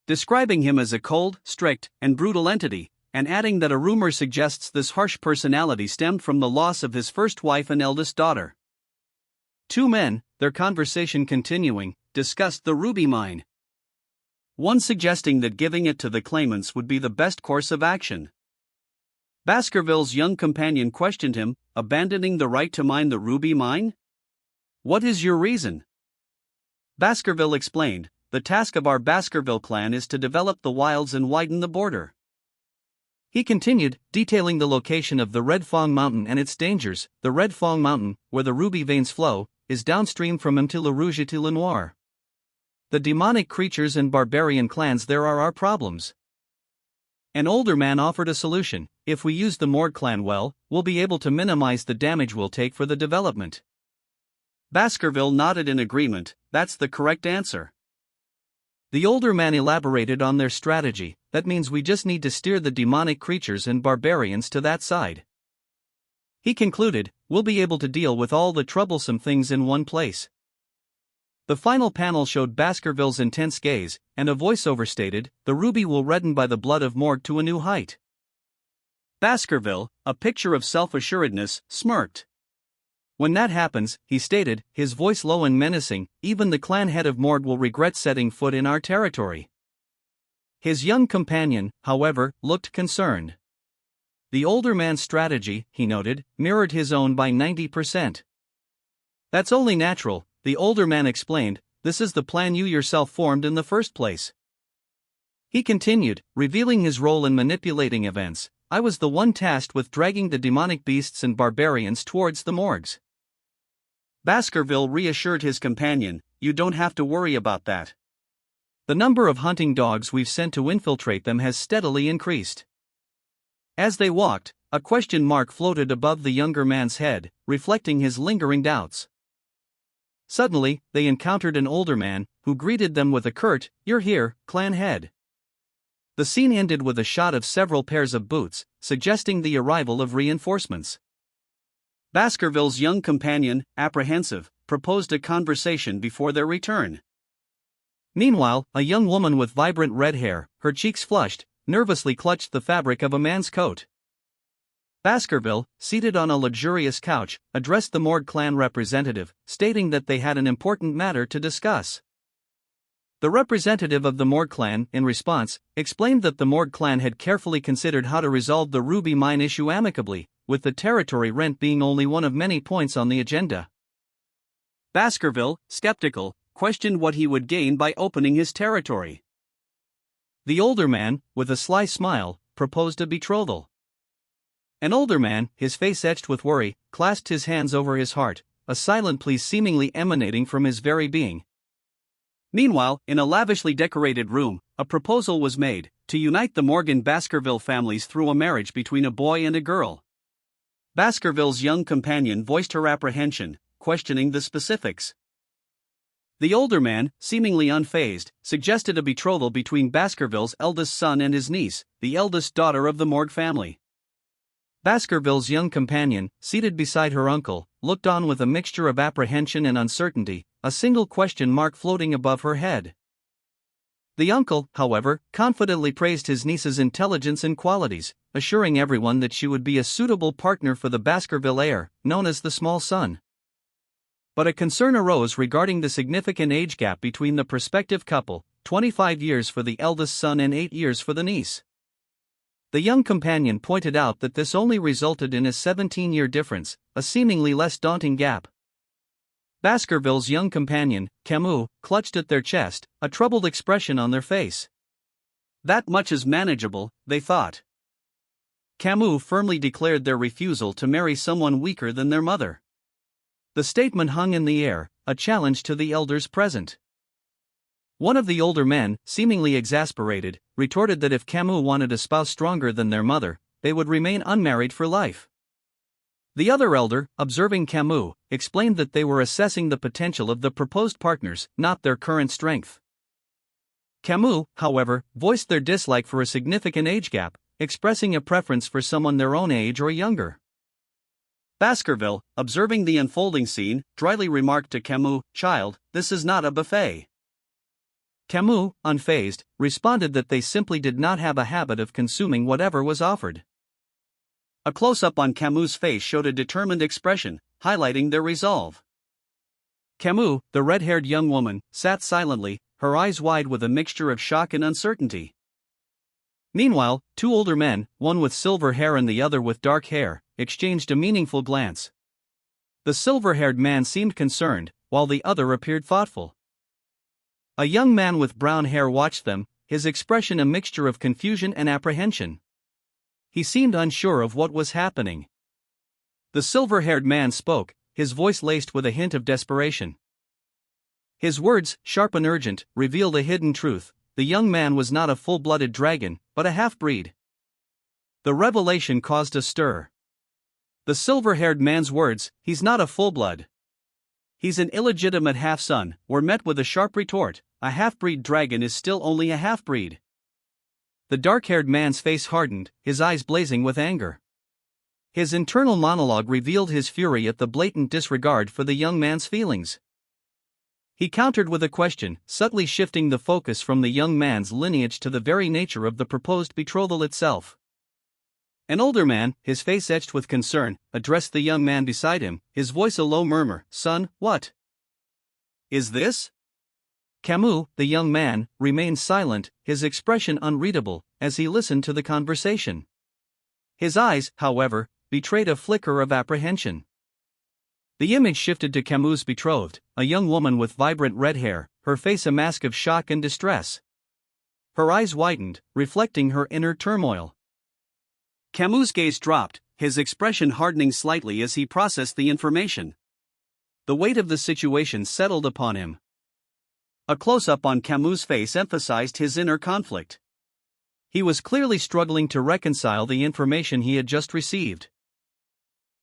describing him as a cold, strict, and brutal entity, and adding that a rumor suggests this harsh personality stemmed from the loss of his first wife and eldest daughter. Two men, their conversation continuing, discussed the ruby mine, one suggesting that giving it to the claimants would be the best course of action. Baskerville's young companion questioned him, abandoning the right to mine the ruby mine? What is your reason? Baskerville explained, the task of our Baskerville clan is to develop the wilds and widen the border. He continued, detailing the location of the Red Fong Mountain and its dangers. The Red Fong Mountain, where the ruby veins flow, is downstream from Mtila Le Rouge et Le Noir. The demonic creatures and barbarian clans there are our problems. An older man offered a solution: if we use the Morg clan well, we'll be able to minimize the damage we'll take for the development. Baskerville nodded in agreement, that's the correct answer. The older man elaborated on their strategy: that means we just need to steer the demonic creatures and barbarians to that side. He concluded, we'll be able to deal with all the troublesome things in one place. The final panel showed Baskerville's intense gaze, and a voiceover stated, the ruby will redden by the blood of Morg to a new height. Baskerville, a picture of self-assuredness, smirked. When that happens, he stated, his voice low and menacing, even the clan head of Morg will regret setting foot in our territory. His young companion, however, looked concerned. The older man's strategy, he noted, mirrored his own by 90%. That's only natural, the older man explained, this is the plan you yourself formed in the first place. He continued, revealing his role in manipulating events: I was the one tasked with dragging the demonic beasts and barbarians towards the Morgs. Baskerville reassured his companion, you don't have to worry about that. The number of hunting dogs we've sent to infiltrate them has steadily increased. As they walked, a question mark floated above the younger man's head, reflecting his lingering doubts. Suddenly, they encountered an older man, who greeted them with a curt, you're here, clan head. The scene ended with a shot of several pairs of boots, suggesting the arrival of reinforcements. Baskerville's young companion, apprehensive, proposed a conversation before their return. Meanwhile, a young woman with vibrant red hair, her cheeks flushed, nervously clutched the fabric of a man's coat. Baskerville, seated on a luxurious couch, addressed the Morg clan representative, stating that they had an important matter to discuss. The representative of the Morg clan, in response, explained that the Morg clan had carefully considered how to resolve the ruby mine issue amicably, with the territory rent being only one of many points on the agenda. Baskerville, skeptical, questioned what he would gain by opening his territory. The older man, with a sly smile, proposed a betrothal. An older man, his face etched with worry, clasped his hands over his heart, a silent plea seemingly emanating from his very being. Meanwhile, in a lavishly decorated room, a proposal was made, to unite the Morgan Baskerville families through a marriage between a boy and a girl. Baskerville's young companion voiced her apprehension, questioning the specifics. The older man, seemingly unfazed, suggested a betrothal between Baskerville's eldest son and his niece, the eldest daughter of the Morgue family. Baskerville's young companion, seated beside her uncle, looked on with a mixture of apprehension and uncertainty, a single question mark floating above her head. The uncle, however, confidently praised his niece's intelligence and qualities, assuring everyone that she would be a suitable partner for the Baskerville heir, known as the small son. But a concern arose regarding the significant age gap between the prospective couple, 25 years for the eldest son and 8 years for the niece. The young companion pointed out that this only resulted in a 17-year difference, a seemingly less daunting gap. Baskerville's young companion, Camus, clutched at their chest, a troubled expression on their face. That much is manageable, they thought. Camus firmly declared their refusal to marry someone weaker than their mother. The statement hung in the air, a challenge to the elders present. One of the older men, seemingly exasperated, retorted that if Camus wanted a spouse stronger than their mother, they would remain unmarried for life. The other elder, observing Camus, explained that they were assessing the potential of the proposed partners, not their current strength. Camus, however, voiced their dislike for a significant age gap, expressing a preference for someone their own age or younger. Baskerville, observing the unfolding scene, dryly remarked to Camus, "Child, this is not a buffet." Camus, unfazed, responded that they simply did not have a habit of consuming whatever was offered. A close-up on Camus' face showed a determined expression, highlighting their resolve. Camus, the red-haired young woman, sat silently, her eyes wide with a mixture of shock and uncertainty. Meanwhile, two older men, one with silver hair and the other with dark hair, exchanged a meaningful glance. The silver-haired man seemed concerned, while the other appeared thoughtful. A young man with brown hair watched them, his expression a mixture of confusion and apprehension. He seemed unsure of what was happening. The silver-haired man spoke, his voice laced with a hint of desperation. His words, sharp and urgent, revealed a hidden truth: the young man was not a full-blooded dragon, but a half-breed. The revelation caused a stir. The silver-haired man's words, "He's not a full-blood. He's an illegitimate half-son," were met with a sharp retort: "A half-breed dragon is still only a half-breed." The dark-haired man's face hardened, his eyes blazing with anger. His internal monologue revealed his fury at the blatant disregard for the young man's feelings. He countered with a question, subtly shifting the focus from the young man's lineage to the very nature of the proposed betrothal itself. An older man, his face etched with concern, addressed the young man beside him, his voice a low murmur: "Son, what is this?" Camus, the young man, remained silent, his expression unreadable, as he listened to the conversation. His eyes, however, betrayed a flicker of apprehension. The image shifted to Camus' betrothed, a young woman with vibrant red hair, her face a mask of shock and distress. Her eyes widened, reflecting her inner turmoil. Camus' gaze dropped, his expression hardening slightly as he processed the information. The weight of the situation settled upon him. A close-up on Camus' face emphasized his inner conflict. He was clearly struggling to reconcile the information he had just received.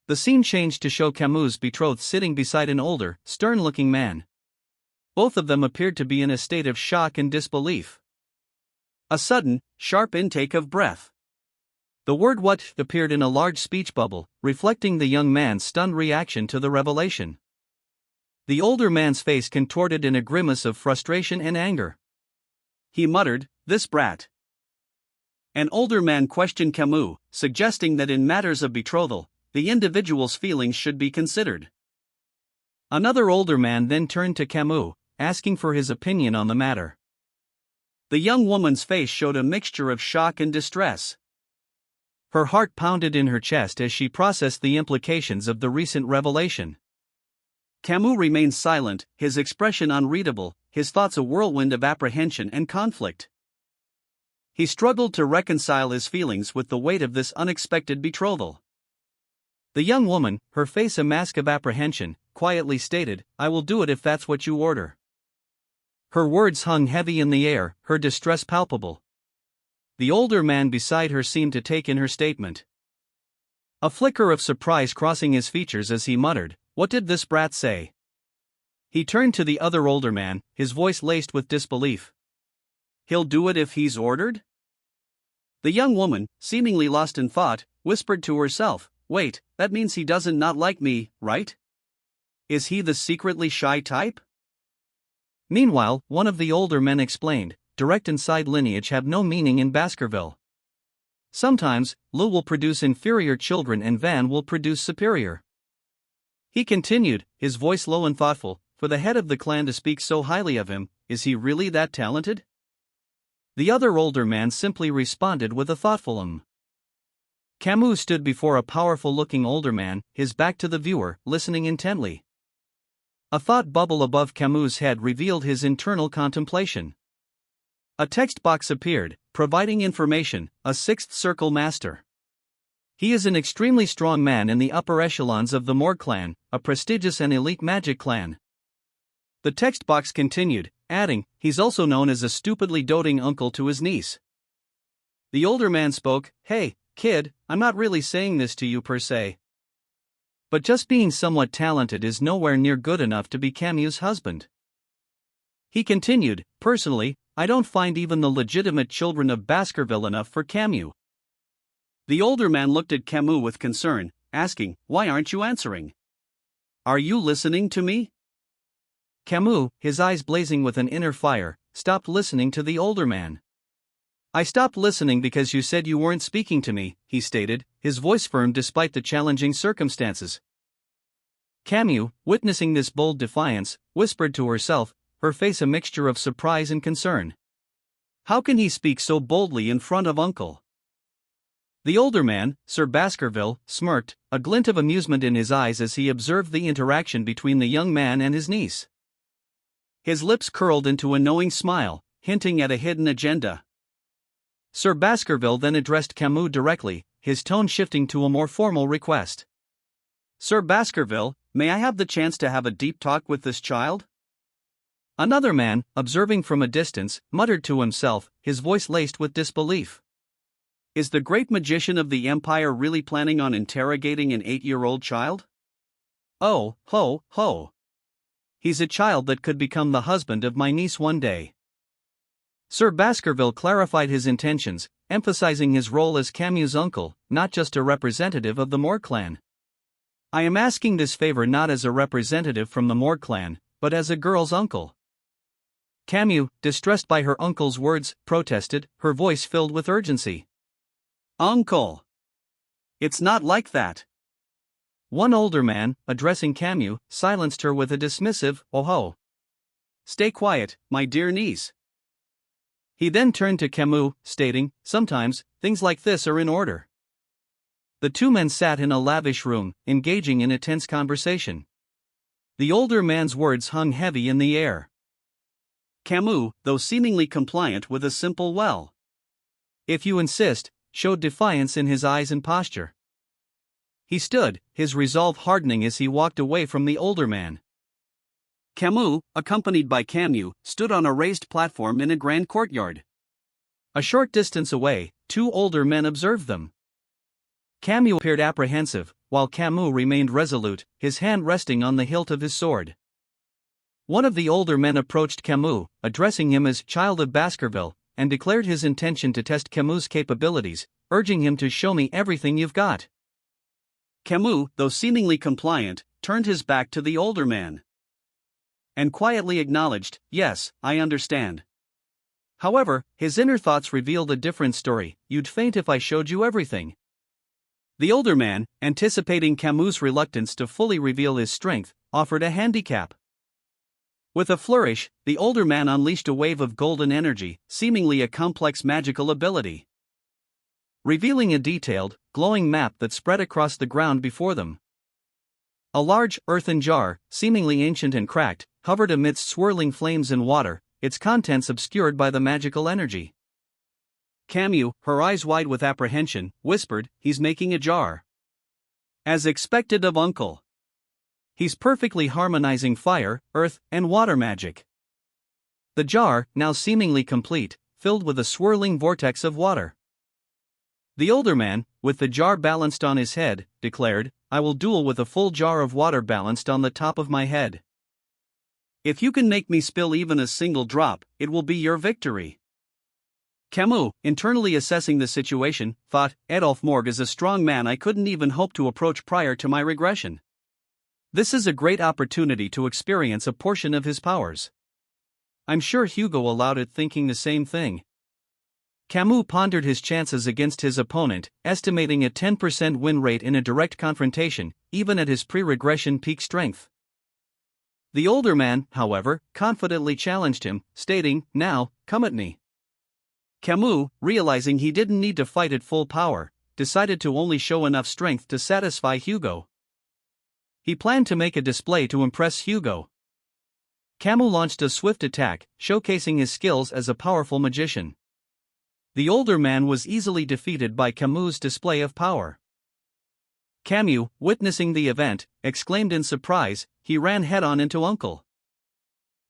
The scene changed to show Camus' betrothed sitting beside an older, stern-looking man. Both of them appeared to be in a state of shock and disbelief. A sudden, sharp intake of breath. The word "what" appeared in a large speech bubble, reflecting the young man's stunned reaction to the revelation. The older man's face contorted in a grimace of frustration and anger. He muttered, "This brat." An older man questioned Camus, suggesting that in matters of betrothal, the individual's feelings should be considered. Another older man then turned to Camus, asking for his opinion on the matter. The young woman's face showed a mixture of shock and distress. Her heart pounded in her chest as she processed the implications of the recent revelation. Camus remained silent, his expression unreadable, his thoughts a whirlwind of apprehension and conflict. He struggled to reconcile his feelings with the weight of this unexpected betrothal. The young woman, her face a mask of apprehension, quietly stated, "I will do it if that's what you order." Her words hung heavy in the air, her distress palpable. The older man beside her seemed to take in her statement. A flicker of surprise crossing his features as he muttered, "What did this brat say?" He turned to the other older man, his voice laced with disbelief. "He'll do it if he's ordered?" The young woman, seemingly lost in thought, whispered to herself, "Wait, that means he doesn't not like me, right? Is he the secretly shy type?" Meanwhile, one of the older men explained, "Direct and side lineage have no meaning in Baskerville. Sometimes, Lu will produce inferior children and Van will produce superior." He continued, his voice low and thoughtful, "For the head of the clan to speak so highly of him, is he really that talented?" The other older man simply responded with a thoughtful Camus stood before a powerful-looking older man, his back to the viewer, listening intently. A thought bubble above Camus' head revealed his internal contemplation. A text box appeared, providing information, a sixth circle master. He is an extremely strong man in the upper echelons of the Moor clan, a prestigious and elite magic clan. The text box continued, adding, "He's also known as a stupidly doting uncle to his niece." The older man spoke, "Hey, kid, I'm not really saying this to you per se. But just being somewhat talented is nowhere near good enough to be Camus' husband." He continued, "Personally, I don't find even the legitimate children of Baskerville enough for Camus." The older man looked at Camus with concern, asking, "Why aren't you answering? Are you listening to me?" Camus, his eyes blazing with an inner fire, stopped listening to the older man. "I stopped listening because you said you weren't speaking to me," he stated, his voice firm despite the challenging circumstances. Camus, witnessing this bold defiance, whispered to herself, her face a mixture of surprise and concern. How can he speak so boldly in front of Uncle? The older man, Sir Baskerville, smirked, a glint of amusement in his eyes as he observed the interaction between the young man and his niece. His lips curled into a knowing smile, hinting at a hidden agenda. Sir Baskerville then addressed Camus directly, his tone shifting to a more formal request. "Sir Baskerville, may I have the chance to have a deep talk with this child?" Another man, observing from a distance, muttered to himself, his voice laced with disbelief. "Is the great magician of the Empire really planning on interrogating an 8-year-old child? Oh, ho, ho. He's a child that could become the husband of my niece one day." Sir Baskerville clarified his intentions, emphasizing his role as Camus' uncle, not just a representative of the Moor clan. "I am asking this favor not as a representative from the Moor clan, but as a girl's uncle." Camus, distressed by her uncle's words, protested, her voice filled with urgency. "Uncle! It's not like that." One older man, addressing Camus, silenced her with a dismissive, "Oh ho. Stay quiet, my dear niece." He then turned to Camus, stating, "Sometimes, things like this are in order." The two men sat in a lavish room, engaging in a tense conversation. The older man's words hung heavy in the air. Camus, though seemingly compliant with a simple "well, if you insist," showed defiance in his eyes and posture. He stood, his resolve hardening as he walked away from the older man. Camus, accompanied by Camus, stood on a raised platform in a grand courtyard. A short distance away, two older men observed them. Camus appeared apprehensive, while Camus remained resolute, his hand resting on the hilt of his sword. One of the older men approached Camus, addressing him as "Child of Baskerville," and declared his intention to test Camus' capabilities, urging him to "Show me everything you've got." Camus, though seemingly compliant, turned his back to the older man and quietly acknowledged, "Yes, I understand." However, his inner thoughts revealed a different story. "You'd faint if I showed you everything." The older man, anticipating Camus' reluctance to fully reveal his strength, offered a handicap. With a flourish, the older man unleashed a wave of golden energy, seemingly a complex magical ability, revealing a detailed, glowing map that spread across the ground before them. A large, earthen jar, seemingly ancient and cracked, hovered amidst swirling flames and water, its contents obscured by the magical energy. Camus, her eyes wide with apprehension, whispered, "He's making a jar. As expected of Uncle. He's perfectly harmonizing fire, earth, and water magic." The jar, now seemingly complete, filled with a swirling vortex of water. The older man, with the jar balanced on his head, declared, I will duel with a full jar of water balanced on the top of my head. If you can make me spill even a single drop, it will be your victory. Camus, internally assessing the situation, thought, Adolphe Morgue is a strong man I couldn't even hope to approach prior to my regression. This is a great opportunity to experience a portion of his powers. I'm sure Hugo allowed it, thinking the same thing. Camus pondered his chances against his opponent, estimating a 10% win rate in a direct confrontation, even at his pre-regression peak strength. The older man, however, confidently challenged him, stating, Now, come at me. Camus, realizing he didn't need to fight at full power, decided to only show enough strength to satisfy Hugo. He planned to make a display to impress Hugo. Camus launched a swift attack, showcasing his skills as a powerful magician. The older man was easily defeated by Camus' display of power. Camus, witnessing the event, exclaimed in surprise. He ran head-on into Uncle.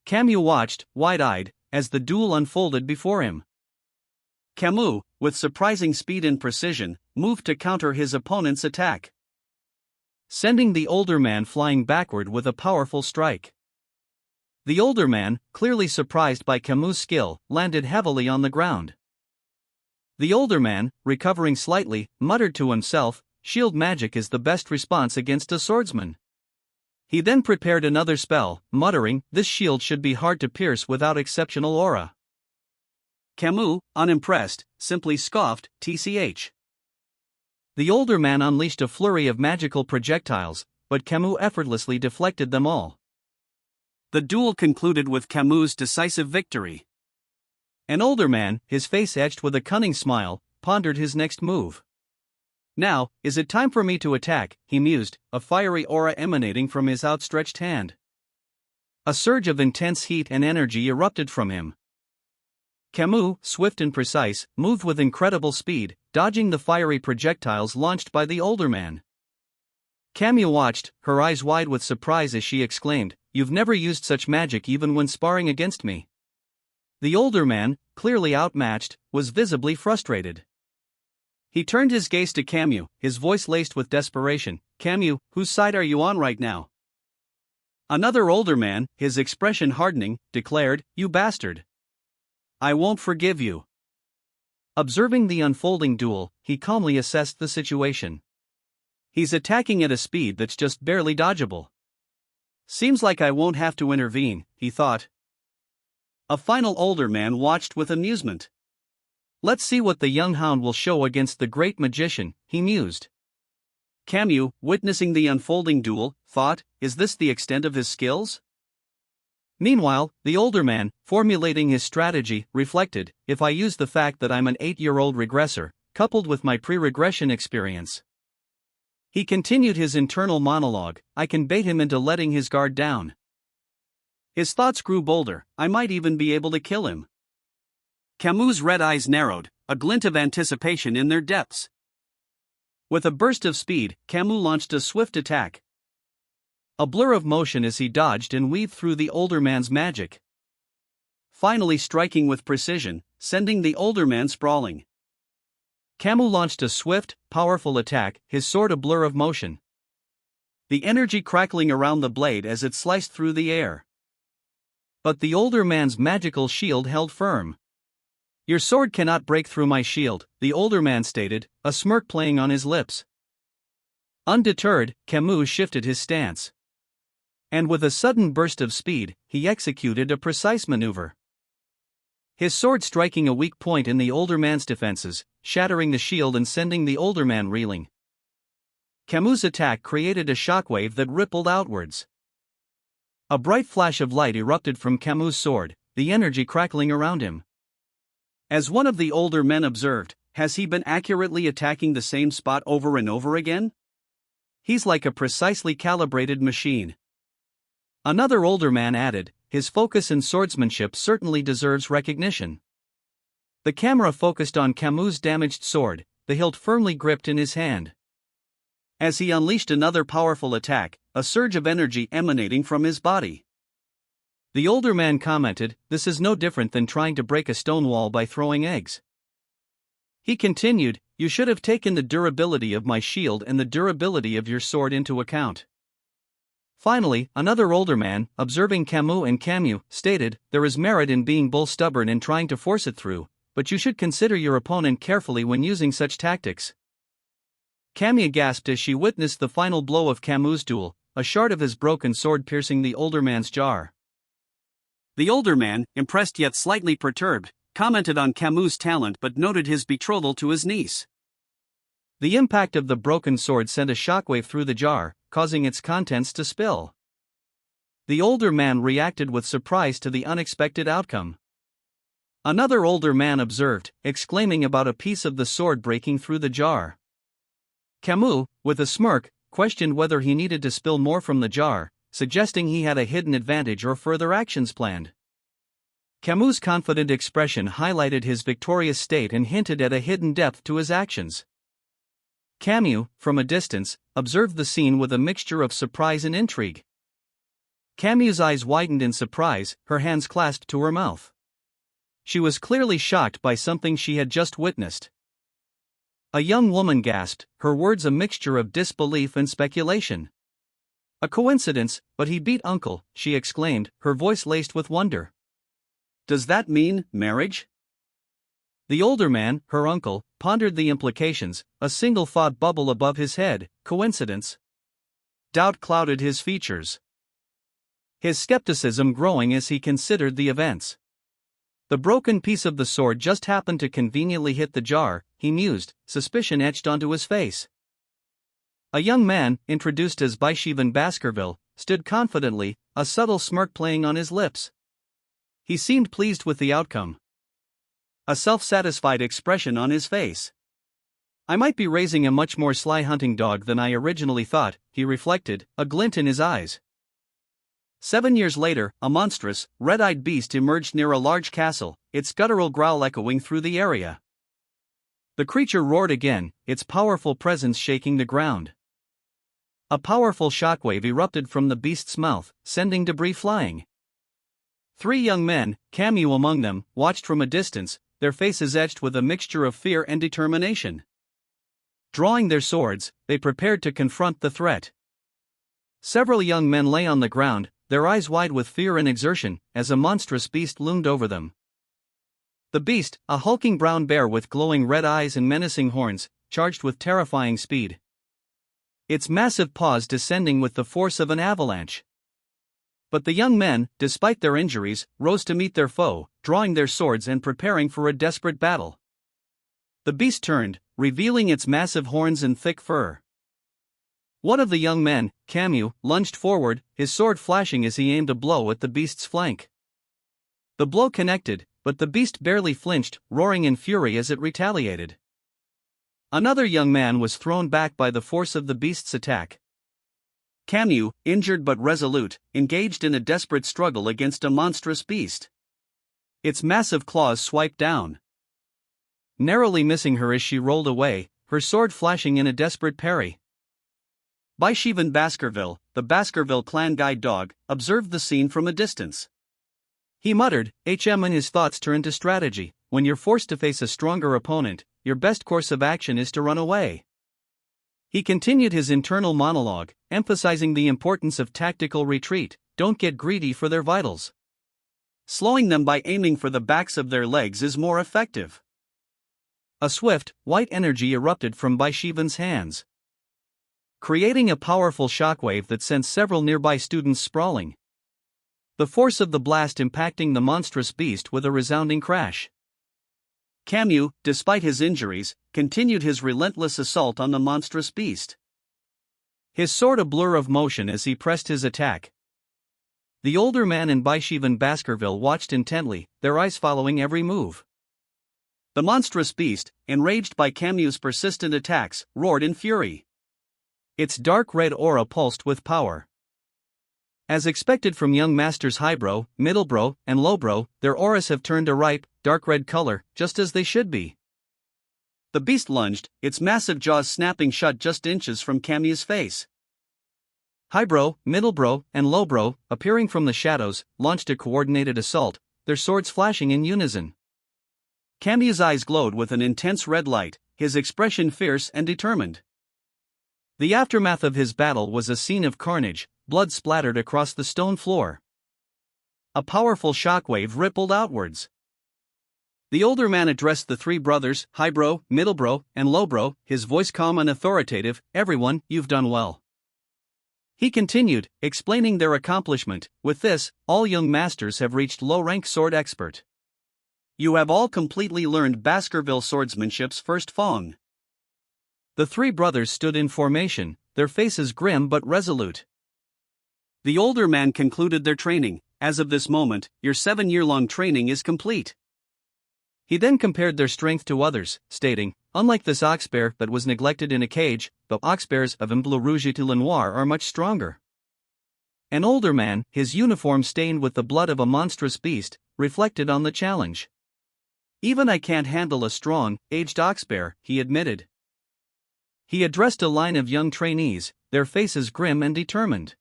Camus watched, wide-eyed, as the duel unfolded before him. Camus, with surprising speed and precision, moved to counter his opponent's attack, sending the older man flying backward with a powerful strike. The older man, clearly surprised by Camus' skill, landed heavily on the ground. The older man, recovering slightly, muttered to himself, Shield magic is the best response against a swordsman. He then prepared another spell, muttering, This shield should be hard to pierce without exceptional aura. Camus, unimpressed, simply scoffed, TCH. The older man unleashed a flurry of magical projectiles, but Camus effortlessly deflected them all. The duel concluded with Camus' decisive victory. An older man, his face etched with a cunning smile, pondered his next move. Now, is it time for me to attack, he mused, a fiery aura emanating from his outstretched hand. A surge of intense heat and energy erupted from him. Camus, swift and precise, moved with incredible speed, dodging the fiery projectiles launched by the older man. Camus watched, her eyes wide with surprise as she exclaimed, You've never used such magic even when sparring against me. The older man, clearly outmatched, was visibly frustrated. He turned his gaze to Camus, his voice laced with desperation, Camus, whose side are you on right now? Another older man, his expression hardening, declared, You bastard. I won't forgive you. Observing the unfolding duel, he calmly assessed the situation. He's attacking at a speed that's just barely dodgeable. Seems like I won't have to intervene, he thought. A final older man watched with amusement. Let's see what the young hound will show against the great magician, he mused. Camus, witnessing the unfolding duel, thought, Is this the extent of his skills? Meanwhile, the older man, formulating his strategy, reflected, If I use the fact that I'm an 8-year-old regressor, coupled with my pre-regression experience. He continued his internal monologue, I can bait him into letting his guard down. His thoughts grew bolder, I might even be able to kill him. Camus' red eyes narrowed, a glint of anticipation in their depths. With a burst of speed, Camus launched a swift attack. A blur of motion as he dodged and weaved through the older man's magic, finally striking with precision, sending the older man sprawling. Camus launched a swift, powerful attack, his sword a blur of motion, the energy crackling around the blade as it sliced through the air. But the older man's magical shield held firm. Your sword cannot break through my shield, the older man stated, a smirk playing on his lips. Undeterred, Camus shifted his stance. And with a sudden burst of speed, he executed a precise maneuver. His sword striking a weak point in the older man's defenses, shattering the shield and sending the older man reeling. Camus' attack created a shockwave that rippled outwards. A bright flash of light erupted from Camus' sword, the energy crackling around him. As one of the older men observed, has he been accurately attacking the same spot over and over again? He's like a precisely calibrated machine. Another older man added, his focus and swordsmanship certainly deserves recognition. The camera focused on Camus' damaged sword, the hilt firmly gripped in his hand. As he unleashed another powerful attack, a surge of energy emanating from his body. The older man commented, This is no different than trying to break a stone wall by throwing eggs. He continued, you should have taken the durability of my shield and the durability of your sword into account. Finally, another older man, observing Camus and Camus, stated, there is merit in being bull stubborn and trying to force it through, but you should consider your opponent carefully when using such tactics. Camus gasped as she witnessed the final blow of Camus' duel, a shard of his broken sword piercing the older man's jaw. The older man, impressed yet slightly perturbed, commented on Camus' talent but noted his betrothal to his niece. The impact of the broken sword sent a shockwave through the jar, causing its contents to spill. The older man reacted with surprise to the unexpected outcome. Another older man observed, exclaiming about a piece of the sword breaking through the jar. Camus, with a smirk, questioned whether he needed to spill more from the jar, suggesting he had a hidden advantage or further actions planned. Camus' confident expression highlighted his victorious state and hinted at a hidden depth to his actions. Camus, from a distance, observed the scene with a mixture of surprise and intrigue. Camus' eyes widened in surprise, her hands clasped to her mouth. She was clearly shocked by something she had just witnessed. A young woman gasped, her words a mixture of disbelief and speculation. A coincidence, but he beat Uncle, she exclaimed, her voice laced with wonder. Does that mean marriage? The older man, her uncle, pondered the implications, a single thought bubble above his head, coincidence? Doubt clouded his features. His skepticism growing as he considered the events. The broken piece of the sword just happened to conveniently hit the jar, he mused, suspicion etched onto his face. A young man, introduced as Baishivan Baskerville, stood confidently, a subtle smirk playing on his lips. He seemed pleased with the outcome. A self-satisfied expression on his face. I might be raising a much more sly hunting dog than I originally thought, he reflected, a glint in his eyes. 7 years later, a monstrous, red-eyed beast emerged near a large castle, its guttural growl echoing through the area. The creature roared again, its powerful presence shaking the ground. A powerful shockwave erupted from the beast's mouth, sending debris flying. 3 young men, Camus among them, watched from a distance, their faces etched with a mixture of fear and determination. Drawing their swords, they prepared to confront the threat. Several young men lay on the ground, their eyes wide with fear and exertion, as a monstrous beast loomed over them. The beast, a hulking brown bear with glowing red eyes and menacing horns, charged with terrifying speed. Its massive paws descending with the force of an avalanche. But the young men, despite their injuries, rose to meet their foe, drawing their swords and preparing for a desperate battle. The beast turned, revealing its massive horns and thick fur. One of the young men, Camus, lunged forward, his sword flashing as he aimed a blow at the beast's flank. The blow connected, but the beast barely flinched, roaring in fury as it retaliated. Another young man was thrown back by the force of the beast's attack. Camus, injured but resolute, engaged in a desperate struggle against a monstrous beast. Its massive claws swiped down, narrowly missing her as she rolled away, her sword flashing in a desperate parry. Baishivan Baskerville, the Baskerville clan guide dog, observed the scene from a distance. He muttered, and his thoughts turned to strategy. When you're forced to face a stronger opponent, your best course of action is to run away. He continued his internal monologue, emphasizing the importance of tactical retreat. Don't get greedy for their vitals. Slowing them by aiming for the backs of their legs is more effective. A swift, white energy erupted from Baishivan's hands, creating a powerful shockwave that sent several nearby students sprawling. The force of the blast impacting the monstrous beast with a resounding crash. Camus, despite his injuries, continued his relentless assault on the monstrous beast. His sword a blur of motion as he pressed his attack. The older man and Baishivan Baskerville watched intently, their eyes following every move. The monstrous beast, enraged by Camus' persistent attacks, roared in fury. Its dark red aura pulsed with power. As expected from young masters highbrow, middlebrow, and lowbrow, their auras have turned a ripe, dark red color, just as they should be. The beast lunged, its massive jaws snapping shut just inches from Camus' face. Highbrow, middlebrow, and lowbrow, appearing from the shadows, launched a coordinated assault, their swords flashing in unison. Camus' eyes glowed with an intense red light, his expression fierce and determined. The aftermath of his battle was a scene of carnage, blood splattered across the stone floor. A powerful shockwave rippled outwards. The older man addressed the three brothers, highbrow, middlebrow, and lowbrow, his voice calm and authoritative. "Everyone, you've done well." He continued, explaining their accomplishment. "With this, all young masters have reached low-rank sword expert. You have all completely learned Baskerville swordsmanship's first Fong." The three brothers stood in formation, their faces grim but resolute. The older man concluded their training. "As of this moment, your 7-year-long training is complete." He then compared their strength to others, stating, "Unlike this ox bear that was neglected in a cage, the ox bears of Bleu Rouge et Le Noir are much stronger." An older man, his uniform stained with the blood of a monstrous beast, reflected on the challenge. "Even I can't handle a strong, aged ox bear," he admitted. He addressed a line of young trainees, their faces grim and determined.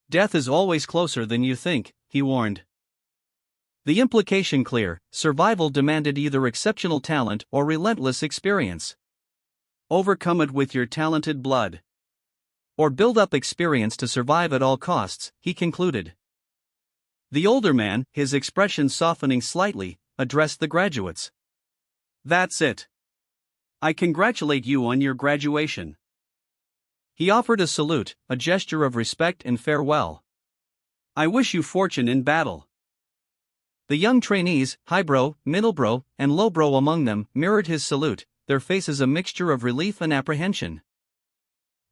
"Death is always closer than you think," he warned. The implication clear: survival demanded either exceptional talent or relentless experience. Overcome it with your talented blood. Or build up experience to survive at all costs, he concluded. The older man, his expression softening slightly, addressed the graduates. "That's it. I congratulate you on your graduation." He offered a salute, a gesture of respect and farewell. "I wish you fortune in battle." The young trainees, highbrow, middlebrow, and lowbrow among them, mirrored his salute, their faces a mixture of relief and apprehension.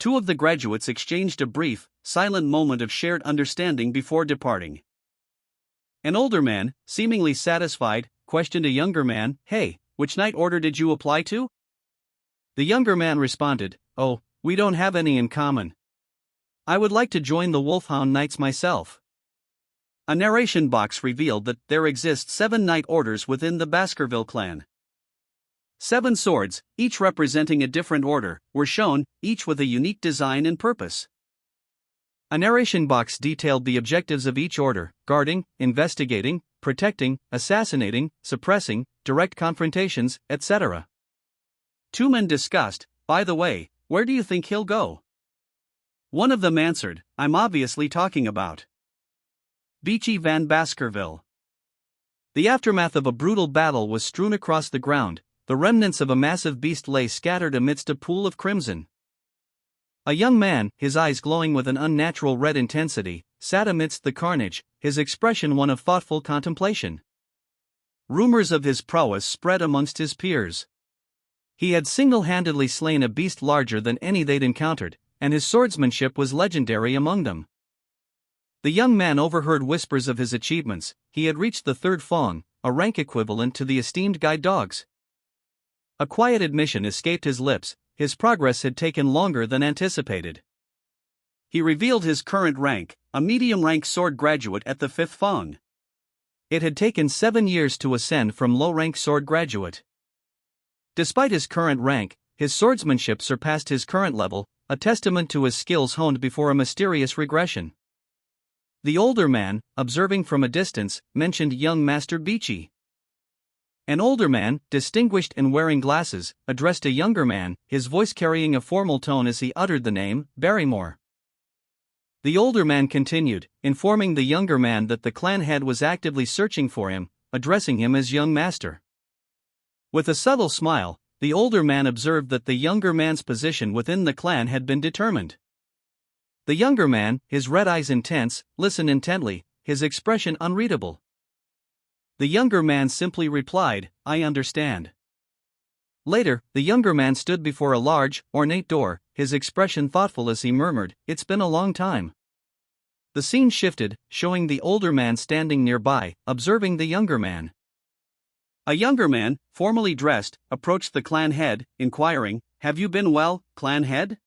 Two of the graduates exchanged a brief, silent moment of shared understanding before departing. An older man, seemingly satisfied, questioned a younger man, "Hey, which knight order did you apply to?" The younger man responded, "Oh, we don't have any in common. I would like to join the Wolfhound Knights myself." A narration box revealed that there exist 7 knight orders within the Baskerville clan. 7 swords, each representing a different order, were shown, each with a unique design and purpose. A narration box detailed the objectives of each order: guarding, investigating, protecting, assassinating, suppressing, direct confrontations, etc. Two men discussed, "By the way, where do you think he'll go?" One of them answered, "I'm obviously talking about Beachy Van Baskerville." The aftermath of a brutal battle was strewn across the ground, the remnants of a massive beast lay scattered amidst a pool of crimson. A young man, his eyes glowing with an unnatural red intensity, sat amidst the carnage, his expression one of thoughtful contemplation. Rumors of his prowess spread amongst his peers. He had single-handedly slain a beast larger than any they'd encountered, and his swordsmanship was legendary among them. The young man overheard whispers of his achievements. He had reached the 3rd Fong, a rank equivalent to the esteemed guide dogs. A quiet admission escaped his lips: his progress had taken longer than anticipated. He revealed his current rank, a medium-rank sword graduate at the 5th Fong. It had taken 7 years to ascend from low-rank sword graduate. Despite his current rank, his swordsmanship surpassed his current level, a testament to his skills honed before a mysterious regression. The older man, observing from a distance, mentioned young Master Beachy. An older man, distinguished and wearing glasses, addressed a younger man, his voice carrying a formal tone as he uttered the name, Barrymore. The older man continued, informing the younger man that the clan head was actively searching for him, addressing him as young master. With a subtle smile, the older man observed that the younger man's position within the clan had been determined. The younger man, his red eyes intense, listened intently, his expression unreadable. The younger man simply replied, "I understand." Later, the younger man stood before a large, ornate door, his expression thoughtful as he murmured, "It's been a long time." The scene shifted, showing the older man standing nearby, observing the younger man. A younger man, formally dressed, approached the clan head, inquiring, "Have you been well, clan head?"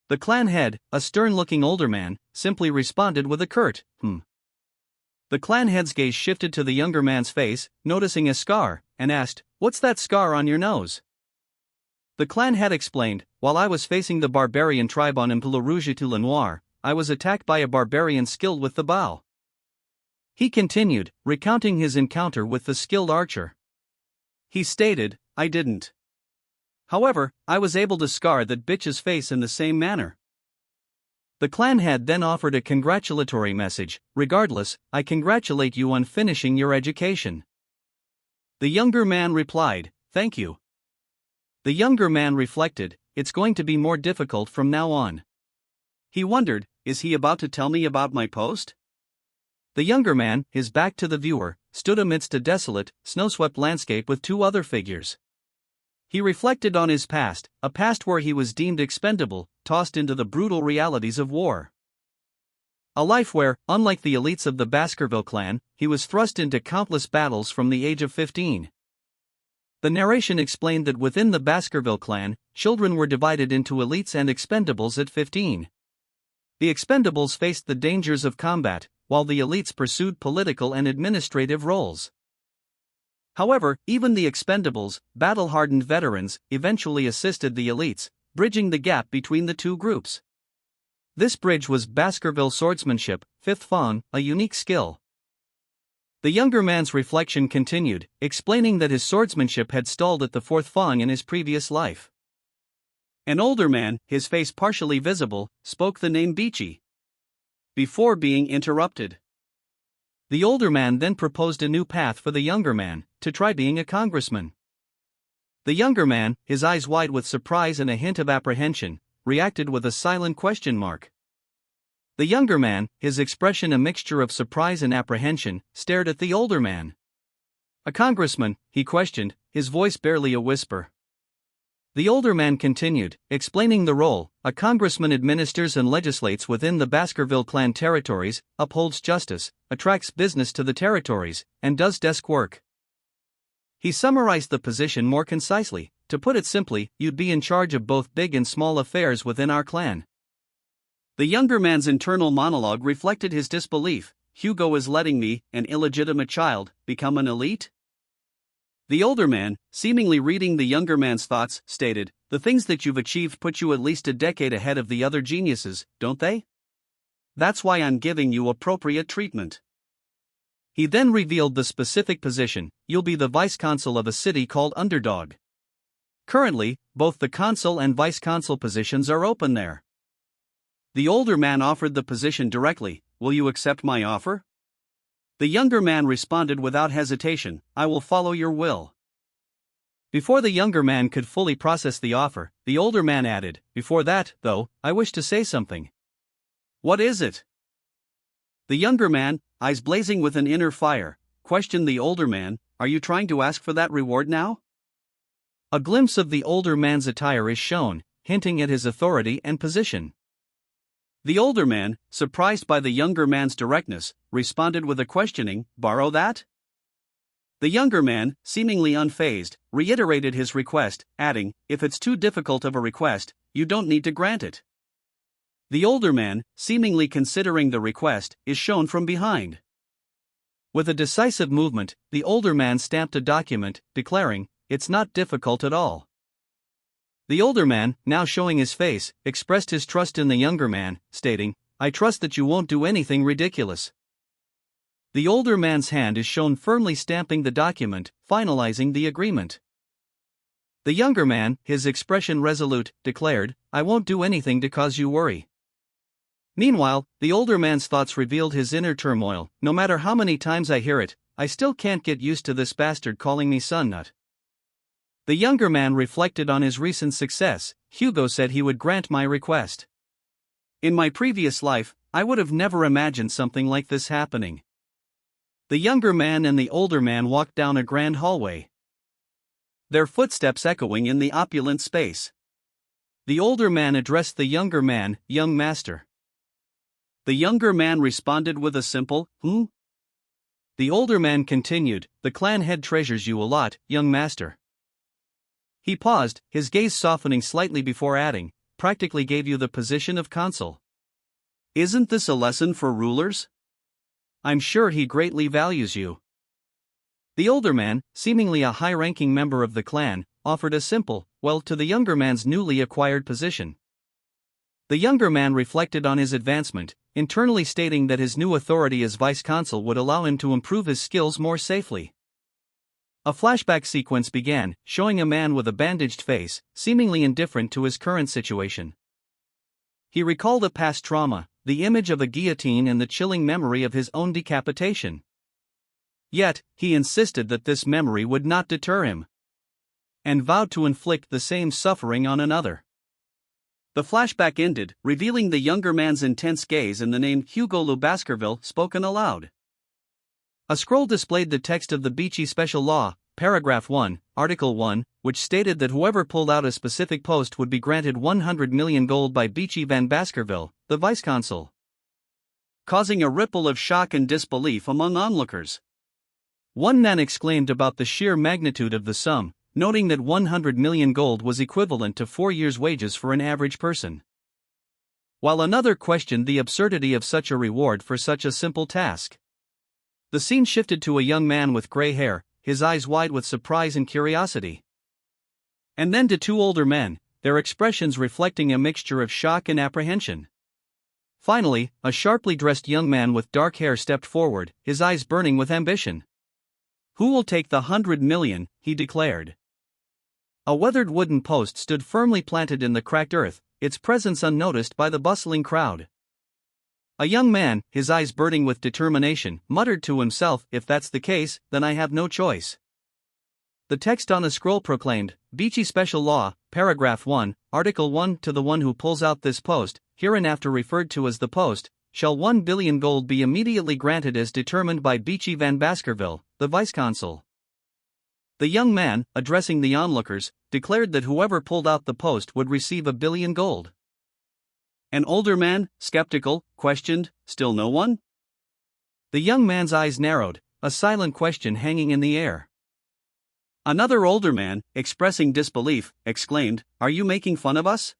The clan head, a stern-looking older man, simply responded with a curt, The clan head's gaze shifted to the younger man's face, noticing a scar, and asked, "What's that scar on your nose?" The clan head explained, "While I was facing the barbarian tribe on Bleu Rouge et Le Noir, I was attacked by a barbarian skilled with the bow." He continued, recounting his encounter with the skilled archer. He stated, "I didn't However, I was able to scar that bitch's face in the same manner. The clan head then offered a congratulatory message. Regardless, I congratulate you on finishing your education. The younger man replied, thank you. The younger man reflected, it's going to be more difficult from now on. He wondered, is he about to tell me about my post? The younger man, his back to the viewer, stood amidst a desolate, snow-swept landscape with two other figures. He reflected on his past, a past where he was deemed expendable, tossed into the brutal realities of war. A life where, unlike the elites of the Baskerville clan, he was thrust into countless battles from the age of 15. The narration explained that within the Baskerville clan, children were divided into elites and expendables at 15. The expendables faced the dangers of combat, while the elites pursued political and administrative roles. However, even the expendables, battle-hardened veterans, eventually assisted the elites, bridging the gap between the two groups. This bridge was Baskerville swordsmanship, fifth form, a unique skill. The younger man's reflection continued, explaining that his swordsmanship had stalled at the fourth form in his previous life. An older man, his face partially visible, spoke the name Beachy. Before being interrupted. The older man then proposed a new path for the younger man, to try being a congressman. The younger man, his eyes wide with surprise and a hint of apprehension, reacted with a silent question mark. The younger man, his expression a mixture of surprise and apprehension, stared at the older man. A congressman, he questioned, his voice barely a whisper. The older man continued, explaining the role. A congressman administers and legislates within the Baskerville clan territories, upholds justice, attracts business to the territories, and does desk work. He summarized the position more concisely. To put it simply, you'd be in charge of both big and small affairs within our clan. The younger man's internal monologue reflected his disbelief. Hugo is letting me, an illegitimate child, become an elite? The older man, seemingly reading the younger man's thoughts, stated, the things that you've achieved put you at least a decade ahead of the other geniuses, don't they? That's why I'm giving you appropriate treatment. He then revealed the specific position. You'll be the vice-consul of a city called Underdog. Currently, both the consul and vice-consul positions are open there. The older man offered the position directly. Will you accept my offer? The younger man responded without hesitation, I will follow your will. Before the younger man could fully process the offer, the older man added, before that, though, I wish to say something. What is it? The younger man, eyes blazing with an inner fire, questioned the older man, are you trying to ask for that reward now? A glimpse of the older man's attire is shown, hinting at his authority and position. The older man, surprised by the younger man's directness, responded with a questioning, borrow that? The younger man, seemingly unfazed, reiterated his request, adding, if it's too difficult of a request, you don't need to grant it. The older man, seemingly considering the request, is shown from behind. With a decisive movement, the older man stamped a document, declaring, it's not difficult at all. The older man, now showing his face, expressed his trust in the younger man, stating, I trust that you won't do anything ridiculous. The older man's hand is shown firmly stamping the document, finalizing the agreement. The younger man, his expression resolute, declared, I won't do anything to cause you worry. Meanwhile, the older man's thoughts revealed his inner turmoil. No matter how many times I hear it, I still can't get used to this bastard calling me son nut. The younger man reflected on his recent success. Hugo said he would grant my request. In my previous life, I would have never imagined something like this happening. The younger man and the older man walked down a grand hallway, their footsteps echoing in the opulent space. The older man addressed the younger man, young master. The younger man responded with a simple, The older man continued, the clan head treasures you a lot, young master. He paused, his gaze softening slightly before adding, practically gave you the position of consul. Isn't this a lesson for rulers? I'm sure he greatly values you. The older man, seemingly a high-ranking member of the clan, offered a simple, well to the younger man's newly acquired position. The younger man reflected on his advancement, internally stating that his new authority as vice-consul would allow him to improve his skills more safely. A flashback sequence began, showing a man with a bandaged face, seemingly indifferent to his current situation. He recalled a past trauma, the image of a guillotine and the chilling memory of his own decapitation. Yet, he insisted that this memory would not deter him, and vowed to inflict the same suffering on another. The flashback ended, revealing the younger man's intense gaze and the name Hugo Le Baskerville spoken aloud. A scroll displayed the text of the Beachy Special Law, Paragraph 1, Article 1, which stated that whoever pulled out a specific post would be granted 100 million gold by Beachy Van Baskerville, the vice-consul, causing a ripple of shock and disbelief among onlookers. One man exclaimed about the sheer magnitude of the sum, noting that 100 million gold was equivalent to 4 years' wages for an average person, while another questioned the absurdity of such a reward for such a simple task. The scene shifted to a young man with gray hair, his eyes wide with surprise and curiosity. And then to two older men, their expressions reflecting a mixture of shock and apprehension. Finally, a sharply dressed young man with dark hair stepped forward, his eyes burning with ambition. "Who will take the 100 million, he declared. A weathered wooden post stood firmly planted in the cracked earth, its presence unnoticed by the bustling crowd. A young man, his eyes burning with determination, muttered to himself, "If that's the case, then I have no choice." The text on a scroll proclaimed, "Beachy Special Law, Paragraph 1, Article 1 to the one who pulls out this post, hereinafter referred to as the post, shall 1 billion gold be immediately granted as determined by Beachy Van Baskerville, the vice-consul." The young man, addressing the onlookers, declared that whoever pulled out the post would receive 1 billion gold. An older man, skeptical, questioned, "Still no one?" The young man's eyes narrowed, a silent question hanging in the air. Another older man, expressing disbelief, exclaimed, "Are you making fun of us?"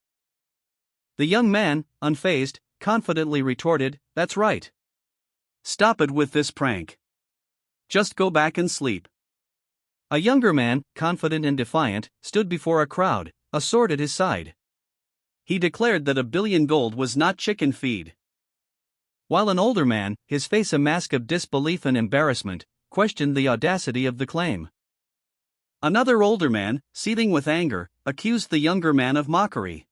The young man, unfazed, confidently retorted, "That's right. Stop it with this prank. Just go back and sleep." A younger man, confident and defiant, stood before a crowd, a sword at his side. He declared that 1 billion gold was not chicken feed. While an older man, his face a mask of disbelief and embarrassment, questioned the audacity of the claim. Another older man, seething with anger, accused the younger man of mockery.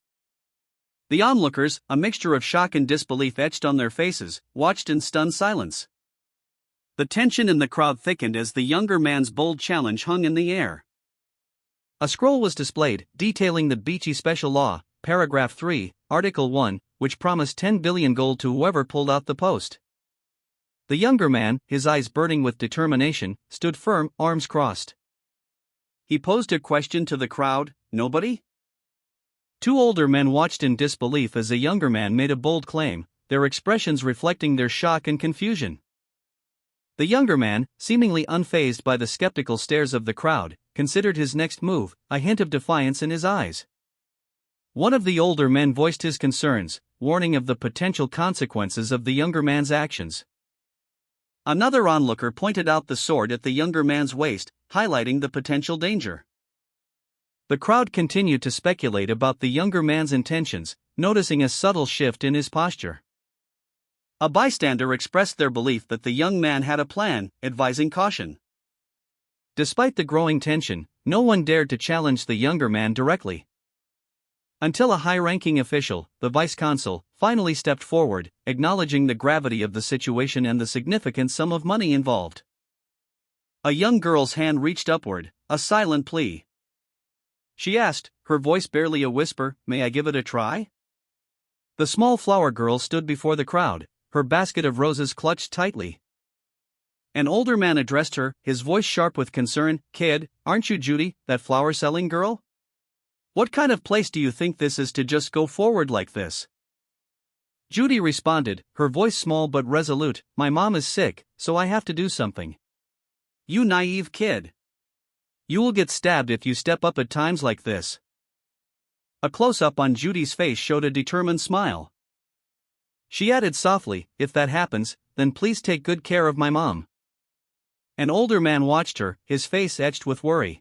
The onlookers, a mixture of shock and disbelief etched on their faces, watched in stunned silence. The tension in the crowd thickened as the younger man's bold challenge hung in the air. A scroll was displayed, detailing the Beachy Special Law, Paragraph 3, Article 1, which promised 10 billion gold to whoever pulled out the post. The younger man, his eyes burning with determination, stood firm, arms crossed. He posed a question to the crowd, "Nobody?" Two older men watched in disbelief as a younger man made a bold claim, their expressions reflecting their shock and confusion. The younger man, seemingly unfazed by the skeptical stares of the crowd, considered his next move, a hint of defiance in his eyes. One of the older men voiced his concerns, warning of the potential consequences of the younger man's actions. Another onlooker pointed out the sword at the younger man's waist, highlighting the potential danger. The crowd continued to speculate about the younger man's intentions, noticing a subtle shift in his posture. A bystander expressed their belief that the young man had a plan, advising caution. Despite the growing tension, no one dared to challenge the younger man directly. Until a high-ranking official, the vice-consul, finally stepped forward, acknowledging the gravity of the situation and the significant sum of money involved. A young girl's hand reached upward, a silent plea. She asked, her voice barely a whisper, "May I give it a try?" The small flower girl stood before the crowd, her basket of roses clutched tightly. An older man addressed her, his voice sharp with concern, "Kid, aren't you Judy, that flower-selling girl? What kind of place do you think this is to just go forward like this?" Judy responded, her voice small but resolute, "My mom is sick, so I have to do something." "You naive kid. You will get stabbed if you step up at times like this." A close-up on Judy's face showed a determined smile. She added softly, "If that happens, then please take good care of my mom." An older man watched her, his face etched with worry.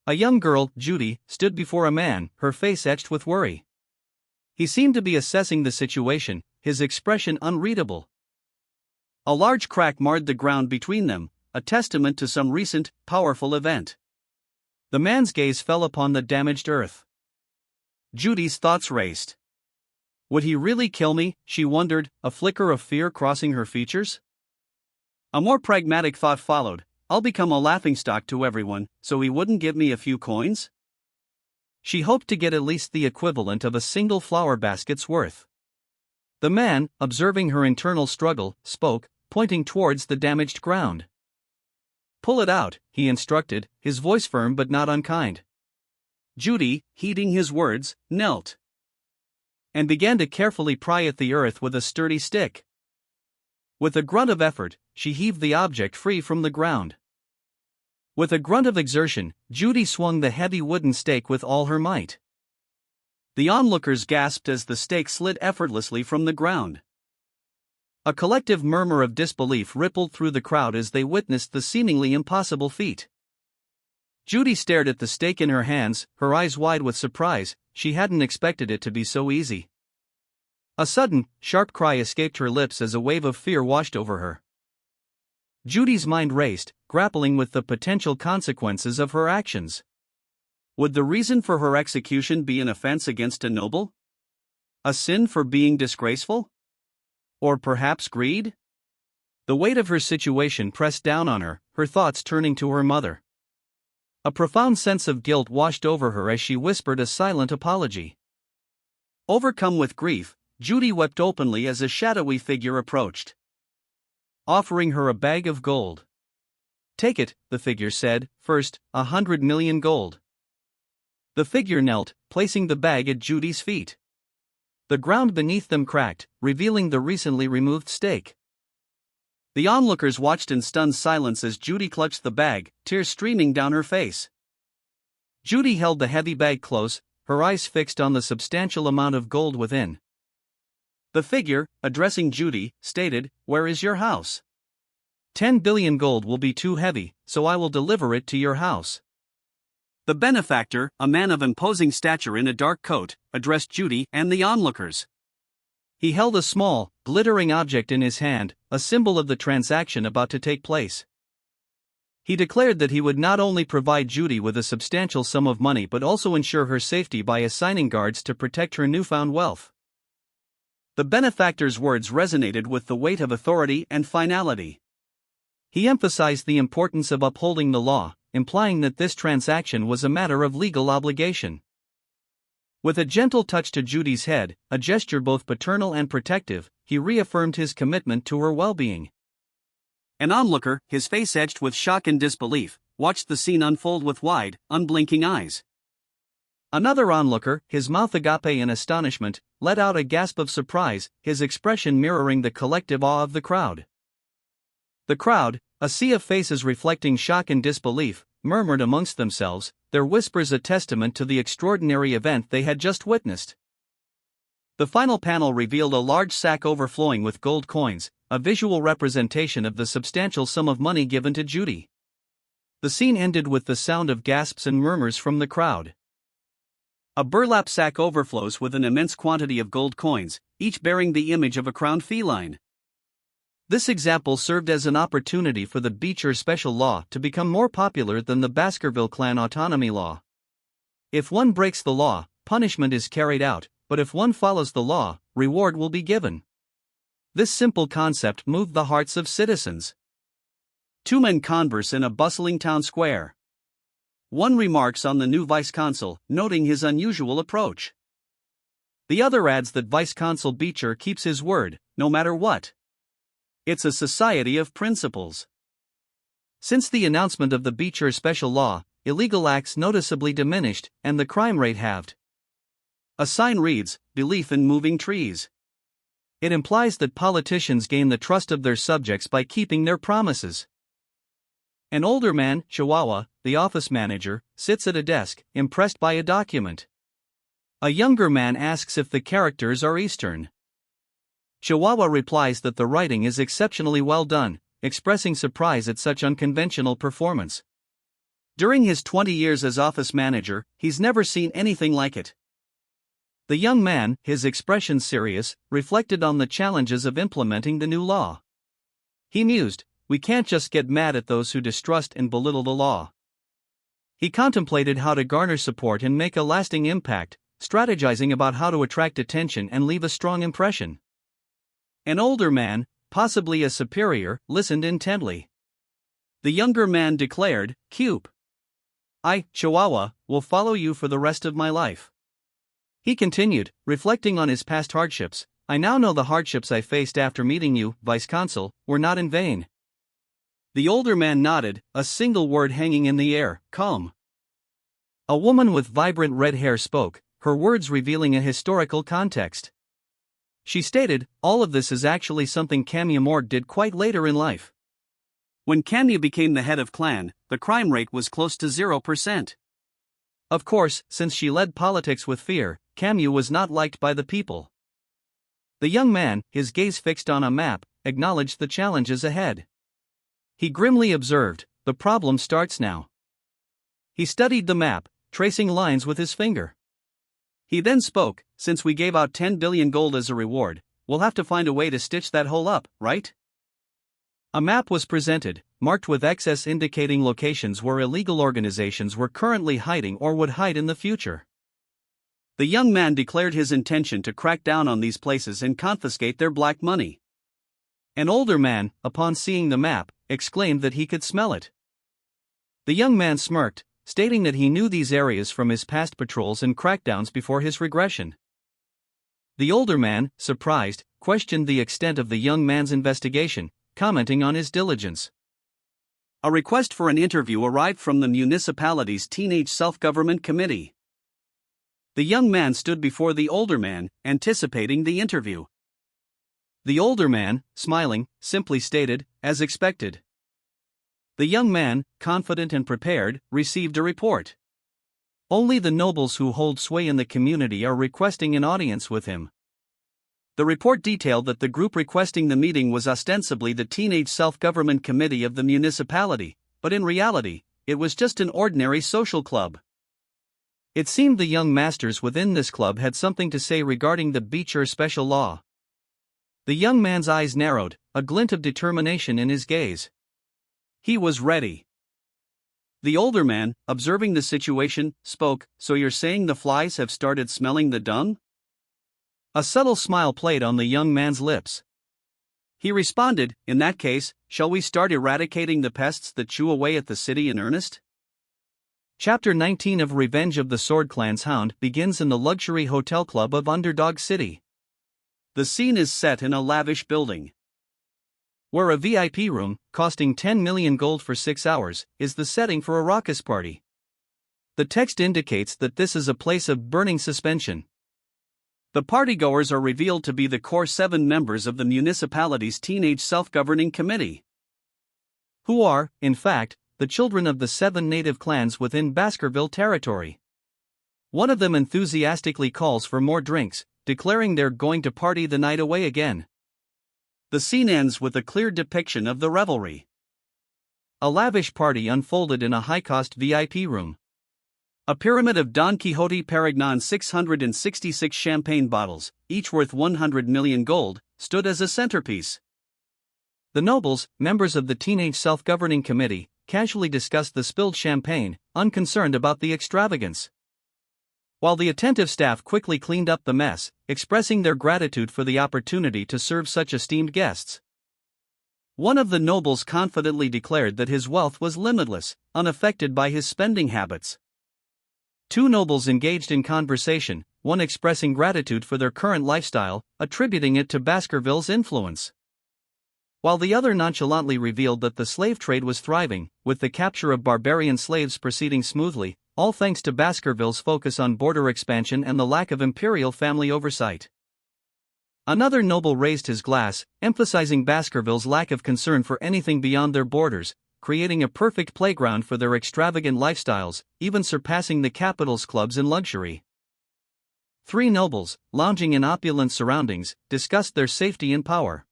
A young girl, Judy, stood before a man, her face etched with worry. He seemed to be assessing the situation, his expression unreadable. A large crack marred the ground between them, a testament to some recent, powerful event. The man's gaze fell upon the damaged earth. Judy's thoughts raced. Would he really kill me, she wondered, a flicker of fear crossing her features? A more pragmatic thought followed. I'll become a laughingstock to everyone, so he wouldn't give me a few coins? She hoped to get at least the equivalent of a single flower basket's worth. The man, observing her internal struggle, spoke, pointing towards the damaged ground. Pull it out, he instructed, his voice firm but not unkind. Judy, heeding his words, knelt and began to carefully pry at the earth with a sturdy stick. With a grunt of effort, she heaved the object free from the ground. With a grunt of exertion, Judy swung the heavy wooden stake with all her might. The onlookers gasped as the stake slid effortlessly from the ground. A collective murmur of disbelief rippled through the crowd as they witnessed the seemingly impossible feat. Judy stared at the stake in her hands, her eyes wide with surprise. She hadn't expected it to be so easy. A sudden, sharp cry escaped her lips as a wave of fear washed over her. Judy's mind raced, grappling with the potential consequences of her actions. Would the reason for her execution be an offense against a noble? A sin for being disgraceful? Or perhaps greed? The weight of her situation pressed down on her, her thoughts turning to her mother. A profound sense of guilt washed over her as she whispered a silent apology. Overcome with grief, Judy wept openly as a shadowy figure approached, offering her a bag of gold. Take it, the figure said, first, 100 million gold. The figure knelt, placing the bag at Judy's feet. The ground beneath them cracked, revealing the recently removed stake. The onlookers watched in stunned silence as Judy clutched the bag, tears streaming down her face. Judy held the heavy bag close, her eyes fixed on the substantial amount of gold within. The figure, addressing Judy, stated, "Where is your house? 10 billion gold will be too heavy, so I will deliver it to your house." The benefactor, a man of imposing stature in a dark coat, addressed Judy and the onlookers. He held a small, glittering object in his hand, a symbol of the transaction about to take place. He declared that he would not only provide Judy with a substantial sum of money but also ensure her safety by assigning guards to protect her newfound wealth. The benefactor's words resonated with the weight of authority and finality. He emphasized the importance of upholding the law, implying that this transaction was a matter of legal obligation. With a gentle touch to Judy's head, a gesture both paternal and protective, he reaffirmed his commitment to her well-being. An onlooker, his face etched with shock and disbelief, watched the scene unfold with wide, unblinking eyes. Another onlooker, his mouth agape in astonishment, let out a gasp of surprise, his expression mirroring the collective awe of the crowd. The crowd, a sea of faces reflecting shock and disbelief, murmured amongst themselves, their whispers a testament to the extraordinary event they had just witnessed. The final panel revealed a large sack overflowing with gold coins, a visual representation of the substantial sum of money given to Judy. The scene ended with the sound of gasps and murmurs from the crowd. A burlap sack overflows with an immense quantity of gold coins, each bearing the image of a crowned feline. This example served as an opportunity for the Beecher special law to become more popular than the Baskerville clan autonomy law. If one breaks the law, punishment is carried out, but if one follows the law, reward will be given. This simple concept moved the hearts of citizens. Two men converse in a bustling town square. One remarks on the new vice-consul, noting his unusual approach. The other adds that Vice-Consul Beecher keeps his word, no matter what. It's a society of principles. Since the announcement of the Beecher special law, illegal acts noticeably diminished, and the crime rate halved. A sign reads, "Belief in moving trees." It implies that politicians gain the trust of their subjects by keeping their promises. An older man, Chihuahua, the office manager, sits at a desk, impressed by a document. A younger man asks if the characters are Eastern. Chihuahua replies that the writing is exceptionally well done, expressing surprise at such unconventional performance. During his 20 years as office manager, he's never seen anything like it. The young man, his expression serious, reflected on the challenges of implementing the new law. He mused, we can't just get mad at those who distrust and belittle the law. He contemplated how to garner support and make a lasting impact, strategizing about how to attract attention and leave a strong impression. An older man, possibly a superior, listened intently. The younger man declared, "Cube. I, Chihuahua, will follow you for the rest of my life." He continued, reflecting on his past hardships. "I now know the hardships I faced after meeting you, Vice Consul, were not in vain." The older man nodded, a single word hanging in the air: calm. A woman with vibrant red hair spoke, her words revealing a historical context. She stated, "All of this is actually something Kamya Mort did quite later in life. When Kamya became the head of clan, the crime rate was close to 0%. Of course, since she led politics with fear, Kamya was not liked by the people." The young man, his gaze fixed on a map, acknowledged the challenges ahead. He grimly observed, "The problem starts now." He studied the map, tracing lines with his finger. He then spoke, "Since we gave out 10 billion gold as a reward, we'll have to find a way to stitch that hole up, right?" A map was presented, marked with X's indicating locations where illegal organizations were currently hiding or would hide in the future. The young man declared his intention to crack down on these places and confiscate their black money. An older man, upon seeing the map, exclaimed that he could smell it. The young man smirked, stating that he knew these areas from his past patrols and crackdowns before his regression. The older man, surprised, questioned the extent of the young man's investigation, commenting on his diligence. A request for an interview arrived from the municipality's Teenage Self-Government Committee. The young man stood before the older man, anticipating the interview. The older man, smiling, simply stated, "As expected." The young man, confident and prepared, received a report. Only the nobles who hold sway in the community are requesting an audience with him. The report detailed that the group requesting the meeting was ostensibly the Teenage Self-Government Committee of the municipality, but in reality, it was just an ordinary social club. It seemed the young masters within this club had something to say regarding the Beecher special law. The young man's eyes narrowed, a glint of determination in his gaze. He was ready. The older man, observing the situation, spoke, "So you're saying the flies have started smelling the dung?" A subtle smile played on the young man's lips. He responded, "In that case, shall we start eradicating the pests that chew away at the city in earnest?" Chapter 19 of Revenge of the Sword Clan's Hound begins in the luxury hotel club of Underdog City. The scene is set in a lavish building, where a VIP room, costing 10 million gold for 6 hours, is the setting for a raucous party. The text indicates that this is a place of burning suspension. The partygoers are revealed to be the core 7 members of the municipality's Teenage Self-Governing Committee, who are, in fact, the children of the 7 native clans within Baskerville territory. One of them enthusiastically calls for more drinks, declaring they're going to party the night away again. The scene ends with a clear depiction of the revelry. A lavish party unfolded in a high-cost VIP room. A pyramid of Don Quixote Perignon 666 champagne bottles, each worth 100 million gold, stood as a centerpiece. The nobles, members of the Teenage Self-Governing Committee, casually discussed the spilled champagne, unconcerned about the extravagance. While the attentive staff quickly cleaned up the mess, expressing their gratitude for the opportunity to serve such esteemed guests. One of the nobles confidently declared that his wealth was limitless, unaffected by his spending habits. 2 nobles engaged in conversation, one expressing gratitude for their current lifestyle, attributing it to Baskerville's influence, while the other nonchalantly revealed that the slave trade was thriving, with the capture of barbarian slaves proceeding smoothly, all thanks to Baskerville's focus on border expansion and the lack of imperial family oversight. Another noble raised his glass, emphasizing Baskerville's lack of concern for anything beyond their borders, creating a perfect playground for their extravagant lifestyles, even surpassing the capital's clubs in luxury. 3 nobles, lounging in opulent surroundings, discussed their safety and power.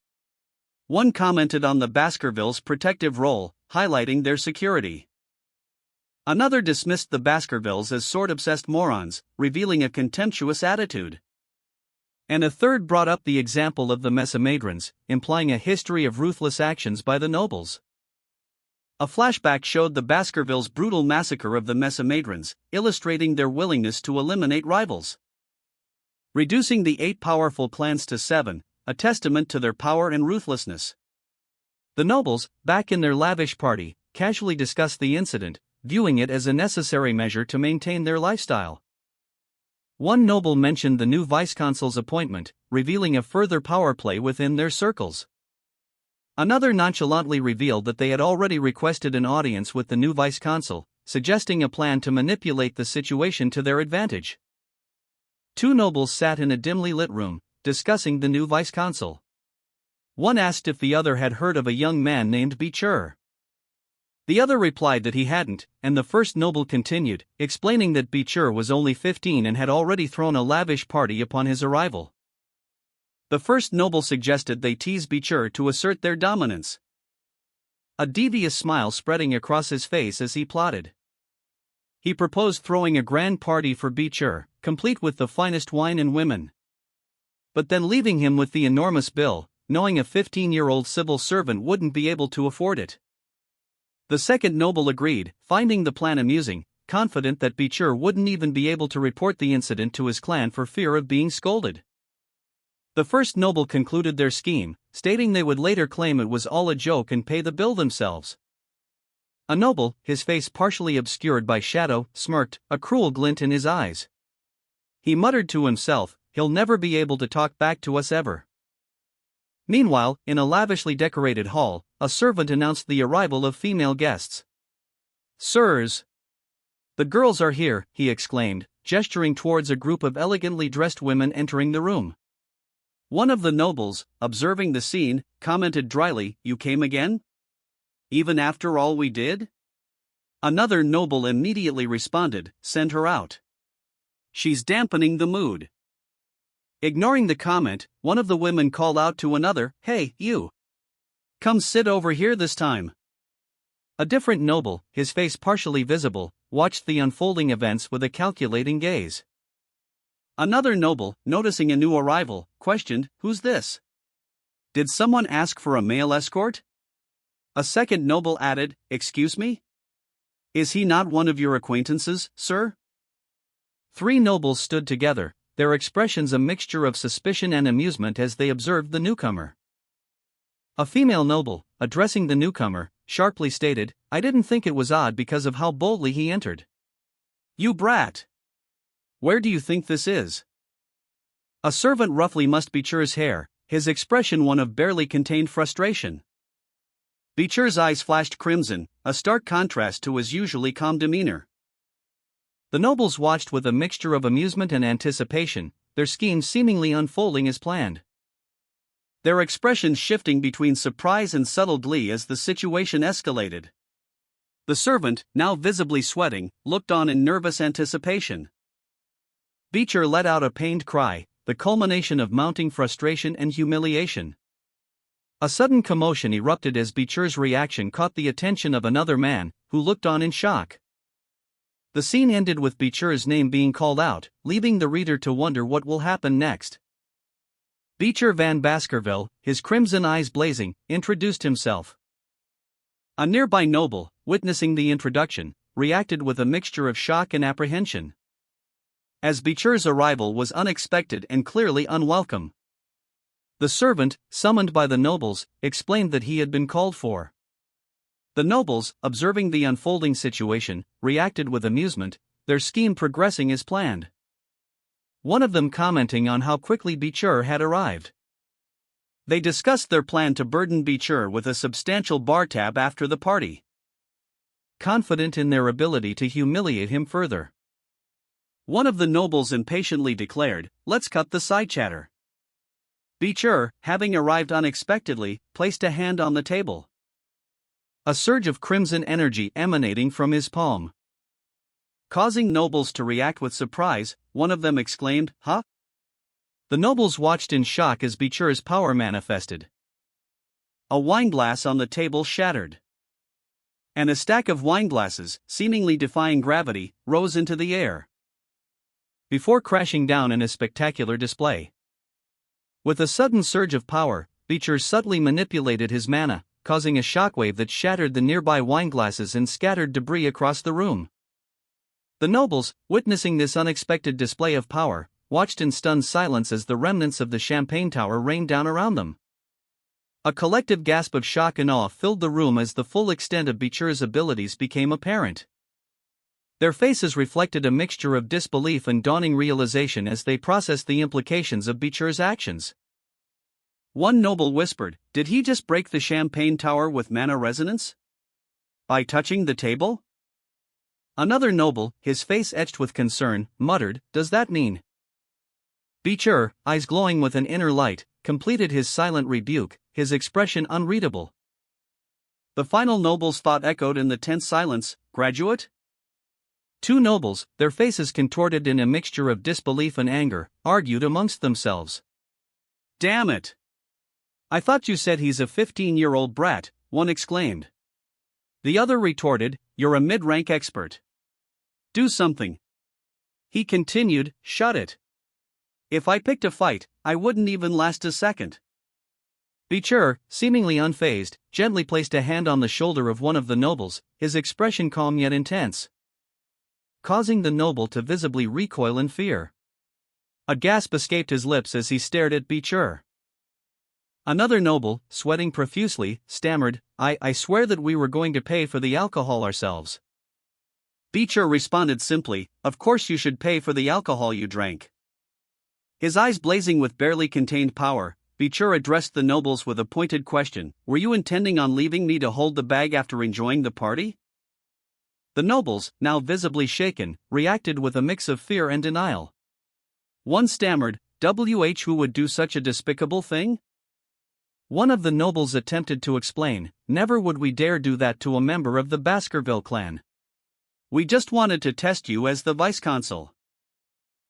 One commented on the Baskervilles' protective role, highlighting their security. Another dismissed the Baskervilles as sword-obsessed morons, revealing a contemptuous attitude. And a third brought up the example of the Mesamadrons, implying a history of ruthless actions by the nobles. A flashback showed the Baskervilles' brutal massacre of the Mesamadrons, illustrating their willingness to eliminate rivals, reducing the 8 powerful clans to 7, a testament to their power and ruthlessness. The nobles, back in their lavish party, casually discussed the incident, viewing it as a necessary measure to maintain their lifestyle. One noble mentioned the new vice-consul's appointment, revealing a further power play within their circles. Another nonchalantly revealed that they had already requested an audience with the new vice-consul, suggesting a plan to manipulate the situation to their advantage. 2 nobles sat in a dimly lit room, discussing the new vice-consul. One asked if the other had heard of a young man named Beecher. The other replied that he hadn't, and the first noble continued, explaining that Beecher was only 15 and had already thrown a lavish party upon his arrival. The first noble suggested they tease Beecher to assert their dominance, a devious smile spreading across his face as he plotted. He proposed throwing a grand party for Beecher, complete with the finest wine and women, but then leaving him with the enormous bill, knowing a 15-year-old civil servant wouldn't be able to afford it. The second noble agreed, finding the plan amusing, confident that Beecher wouldn't even be able to report the incident to his clan for fear of being scolded. The first noble concluded their scheme, stating they would later claim it was all a joke and pay the bill themselves. A noble, his face partially obscured by shadow, smirked, a cruel glint in his eyes. He muttered to himself, "He'll never be able to talk back to us ever." Meanwhile, in a lavishly decorated hall, a servant announced the arrival of female guests. "Sirs, the girls are here," he exclaimed, gesturing towards a group of elegantly dressed women entering the room. One of the nobles, observing the scene, commented dryly, "You came again? Even after all we did?" Another noble immediately responded, "Send her out. She's dampening the mood." Ignoring the comment, one of the women called out to another, "Hey, you! Come sit over here this time." A different noble, his face partially visible, watched the unfolding events with a calculating gaze. Another noble, noticing a new arrival, questioned, "Who's this? Did someone ask for a male escort?" A second noble added, "Excuse me? Is he not one of your acquaintances, sir?" 3 nobles stood together, their expressions a mixture of suspicion and amusement as they observed the newcomer. A female noble, addressing the newcomer, sharply stated, "I didn't think it was odd because of how boldly he entered." "You brat! Where do you think this is?" A servant roughly mussed Beecher's hair, his expression one of barely contained frustration. Beecher's eyes flashed crimson, a stark contrast to his usually calm demeanor. The nobles watched with a mixture of amusement and anticipation, their scheme seemingly unfolding as planned. Their expressions shifting between surprise and subtle glee as the situation escalated. The servant, now visibly sweating, looked on in nervous anticipation. Beecher let out a pained cry, the culmination of mounting frustration and humiliation. A sudden commotion erupted as Beecher's reaction caught the attention of another man, who looked on in shock. The scene ended with Beecher's name being called out, leaving the reader to wonder what will happen next. Beecher Van Baskerville, his crimson eyes blazing, introduced himself. A nearby noble, witnessing the introduction, reacted with a mixture of shock and apprehension, as Beecher's arrival was unexpected and clearly unwelcome. The servant, summoned by the nobles, explained that he had been called for. The nobles, observing the unfolding situation, reacted with amusement, their scheme progressing as planned. One of them commenting on how quickly Beecher had arrived. They discussed their plan to burden Beecher with a substantial bar tab after the party, confident in their ability to humiliate him further. One of the nobles impatiently declared, "Let's cut the side chatter." Beecher, having arrived unexpectedly, placed a hand on the table, a surge of crimson energy emanating from his palm, causing nobles to react with surprise. One of them exclaimed, "Huh?" The nobles watched in shock as Beecher's power manifested. A wineglass on the table shattered, and a stack of wineglasses, seemingly defying gravity, rose into the air, before crashing down in a spectacular display. With a sudden surge of power, Beecher subtly manipulated his mana, causing a shockwave that shattered the nearby wineglasses and scattered debris across the room. The nobles, witnessing this unexpected display of power, watched in stunned silence as the remnants of the champagne tower rained down around them. A collective gasp of shock and awe filled the room as the full extent of Beecher's abilities became apparent. Their faces reflected a mixture of disbelief and dawning realization as they processed the implications of Beecher's actions. One noble whispered, "Did he just break the champagne tower with mana resonance? By touching the table?" Another noble, his face etched with concern, muttered, "Does that mean?" Beecher, eyes glowing with an inner light, completed his silent rebuke, his expression unreadable. The final noble's thought echoed in the tense silence, "Graduate?" Two nobles, their faces contorted in a mixture of disbelief and anger, argued amongst themselves. "Damn it! I thought you said he's a 15-year-old brat," one exclaimed. The other retorted, "You're a mid-rank expert. Do something." He continued, "Shut it. If I picked a fight, I wouldn't even last a second." Beecher, seemingly unfazed, gently placed a hand on the shoulder of one of the nobles, his expression calm yet intense, causing the noble to visibly recoil in fear. A gasp escaped his lips as he stared at Beecher. Another noble, sweating profusely, stammered, I swear that we were going to pay for the alcohol ourselves." Beecher responded simply, "Of course you should pay for the alcohol you drank." His eyes blazing with barely contained power, Beecher addressed the nobles with a pointed question, "Were you intending on leaving me to hold the bag after enjoying the party?" The nobles, now visibly shaken, reacted with a mix of fear and denial. One stammered, "Who would do such a despicable thing?" One of the nobles attempted to explain, "Never would we dare do that to a member of the Baskerville clan. We just wanted to test you as the vice-consul."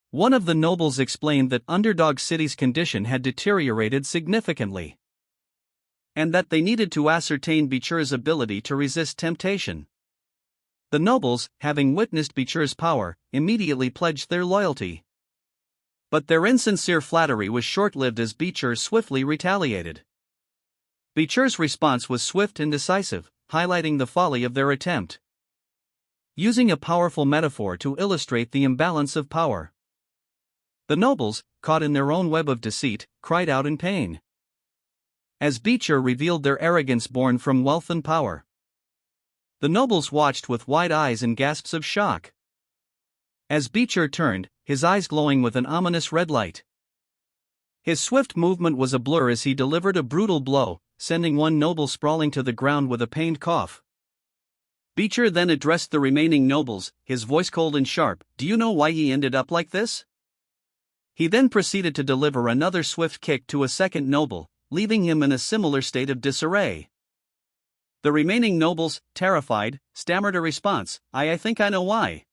One of the nobles explained that Underdog City's condition had deteriorated significantly, and that they needed to ascertain Beecher's ability to resist temptation. The nobles, having witnessed Beecher's power, immediately pledged their loyalty. But their insincere flattery was short-lived as Beecher swiftly retaliated. Beecher's response was swift and decisive, highlighting the folly of their attempt. Using a powerful metaphor to illustrate the imbalance of power, the nobles, caught in their own web of deceit, cried out in pain as Beecher revealed their arrogance born from wealth and power. The nobles watched with wide eyes and gasps of shock as Beecher turned, his eyes glowing with an ominous red light. His swift movement was a blur as he delivered a brutal blow, sending one noble sprawling to the ground with a pained cough. Beecher then addressed the remaining nobles, his voice cold and sharp, "Do you know why he ended up like this?" He then proceeded to deliver another swift kick to a second noble, leaving him in a similar state of disarray. The remaining nobles, terrified, stammered a response, I think I know why."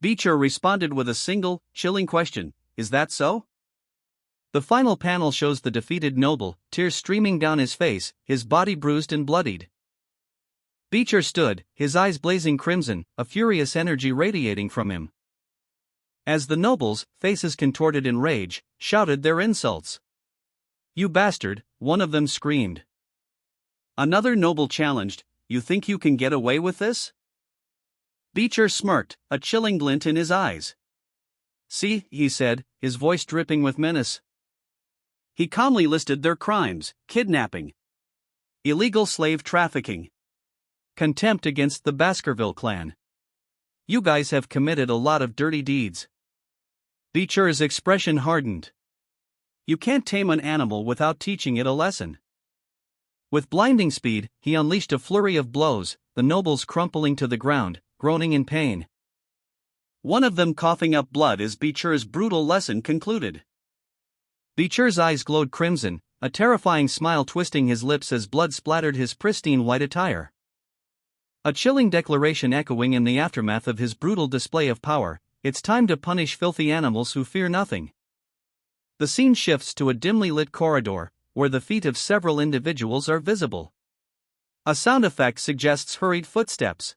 Beecher responded with a single, chilling question, "Is that so?" The final panel shows the defeated noble, tears streaming down his face, his body bruised and bloodied. Beecher stood, his eyes blazing crimson, a furious energy radiating from him, as the nobles, faces contorted in rage, shouted their insults. "You bastard," one of them screamed. Another noble challenged, "You think you can get away with this?" Beecher smirked, a chilling glint in his eyes. "See," he said, his voice dripping with menace. He calmly listed their crimes: kidnapping, illegal slave trafficking, contempt against the Baskerville clan. "You guys have committed a lot of dirty deeds." Beecher's expression hardened. You can't tame an animal without teaching it a lesson. With blinding speed, he unleashed a flurry of blows, the nobles crumpling to the ground, groaning in pain. One of them coughing up blood as Beecher's brutal lesson concluded. Beecher's eyes glowed crimson, a terrifying smile twisting his lips as blood splattered his pristine white attire. A chilling declaration echoing in the aftermath of his brutal display of power, "It's time to punish filthy animals who fear nothing." The scene shifts to a dimly lit corridor, where the feet of several individuals are visible. A sound effect suggests hurried footsteps.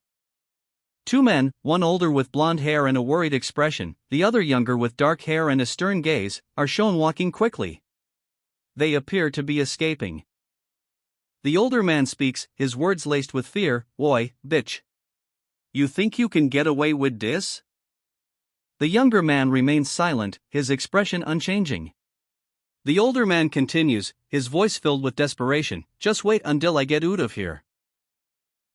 Two men, one older with blonde hair and a worried expression, the other younger with dark hair and a stern gaze, are shown walking quickly. they appear to be escaping. The older man speaks, his words laced with fear. "Oi, bitch. You think you can get away with this?" The younger man remains silent, his expression unchanging. The older man continues, his voice filled with desperation. "Just wait until I get out of here."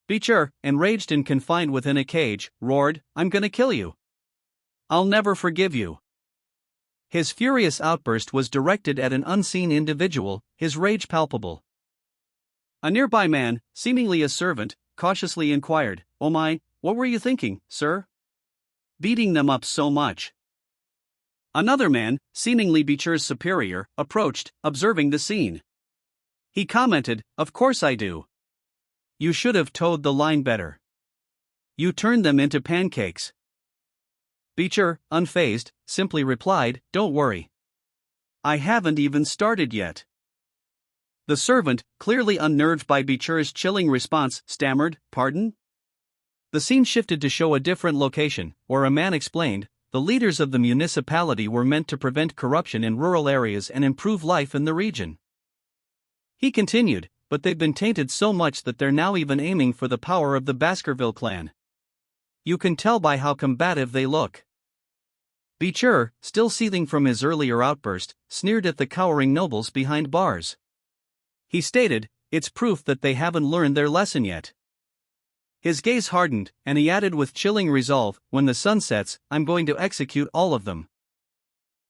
Beecher, enraged and confined within a cage, roared, "I'm gonna kill you. I'll never forgive you." His furious outburst was directed at an unseen individual, his rage palpable. A nearby man, seemingly a servant, cautiously inquired, "Oh my, what were you thinking, sir? Beating them up so much?" Another man, seemingly Beecher's superior, approached, observing the scene. He commented, "Of course I do. You should have towed the line better. You turned them into pancakes." Beecher, unfazed, simply replied, "Don't worry. I haven't even started yet." The servant, clearly unnerved by Beecher's chilling response, stammered, "Pardon?" The scene shifted to show a different location, where a man explained, the leaders of the municipality were meant to prevent corruption in rural areas and improve life in the region. He continued, "But they've been tainted so much that they're now even aiming for the power of the Baskerville clan. You can tell by how combative they look." Beecher, still seething from his earlier outburst, sneered at the cowering nobles behind bars. He stated, "It's proof that they haven't learned their lesson yet." His gaze hardened, and he added with chilling resolve, "When the sun sets, I'm going to execute all of them."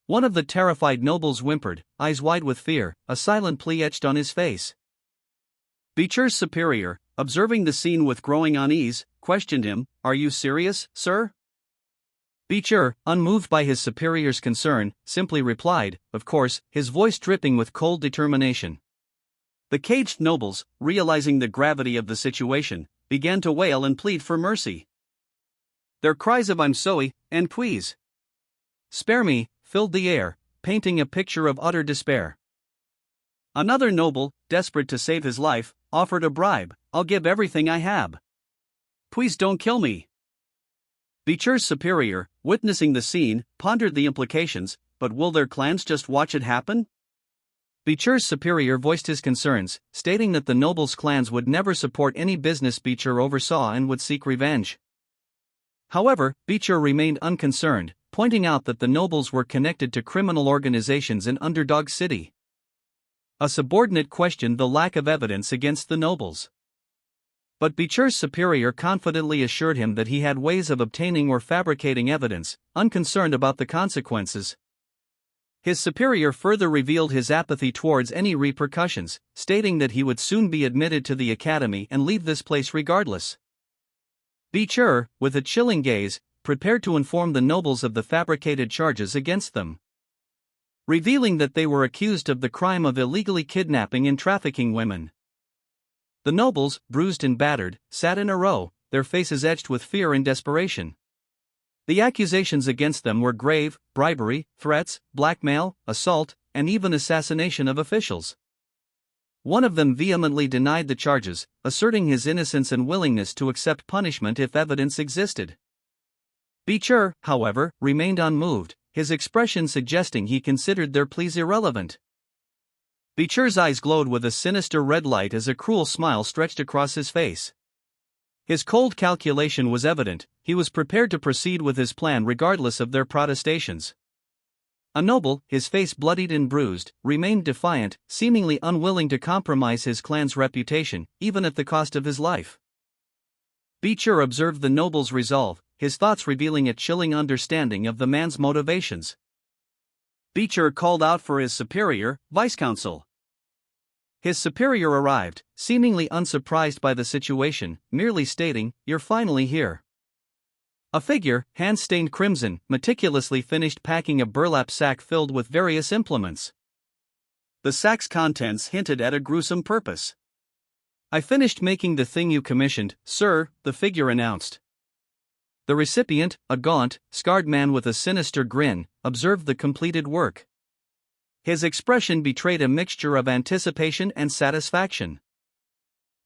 One of the terrified nobles whimpered, eyes wide with fear, a silent plea etched on his face. Beecher's superior, observing the scene with growing unease, questioned him, "Are you serious, sir?" Beecher, unmoved by his superior's concern, simply replied, "Of course," his voice dripping with cold determination. The caged nobles, realizing the gravity of the situation, began to wail and plead for mercy. Their cries of "I'm sorry" and "Please spare me" filled the air, painting a picture of utter despair. Another noble, desperate to save his life, offered a bribe, "I'll give everything I have. Please don't kill me." Beecher's superior, witnessing the scene, pondered the implications, but will their clans just watch it happen? Beecher's superior voiced his concerns, stating that the nobles' clans would never support any business Beecher oversaw and would seek revenge. However, Beecher remained unconcerned, pointing out that the nobles were connected to criminal organizations in Underdog City. A subordinate questioned the lack of evidence against the nobles. But Beecher's superior confidently assured him that he had ways of obtaining or fabricating evidence, unconcerned about the consequences. His superior further revealed his apathy towards any repercussions, stating that he would soon be admitted to the academy and leave this place regardless. Beecher, with a chilling gaze, prepared to inform the nobles of the fabricated charges against them, revealing that they were accused of the crime of illegally kidnapping and trafficking women. The nobles, bruised and battered, sat in a row, their faces etched with fear and desperation. The accusations against them were grave: bribery, threats, blackmail, assault, and even assassination of officials. One of them vehemently denied the charges, asserting his innocence and willingness to accept punishment if evidence existed. Beecher, however, remained unmoved, his expression suggesting he considered their pleas irrelevant. Beecher's eyes glowed with a sinister red light as a cruel smile stretched across his face. His cold calculation was evident, he was prepared to proceed with his plan regardless of their protestations. A noble, his face bloodied and bruised, remained defiant, seemingly unwilling to compromise his clan's reputation, even at the cost of his life. Beecher observed the noble's resolve, his thoughts revealing a chilling understanding of the man's motivations. Beecher called out for his superior, vice-consul. His superior arrived, seemingly unsurprised by the situation, merely stating, "You're finally here." A figure, hands stained crimson, meticulously finished packing a burlap sack filled with various implements. The sack's contents hinted at a gruesome purpose. "I finished making the thing you commissioned, sir," the figure announced. The recipient, a gaunt, scarred man with a sinister grin, observed the completed work. His expression betrayed a mixture of anticipation and satisfaction.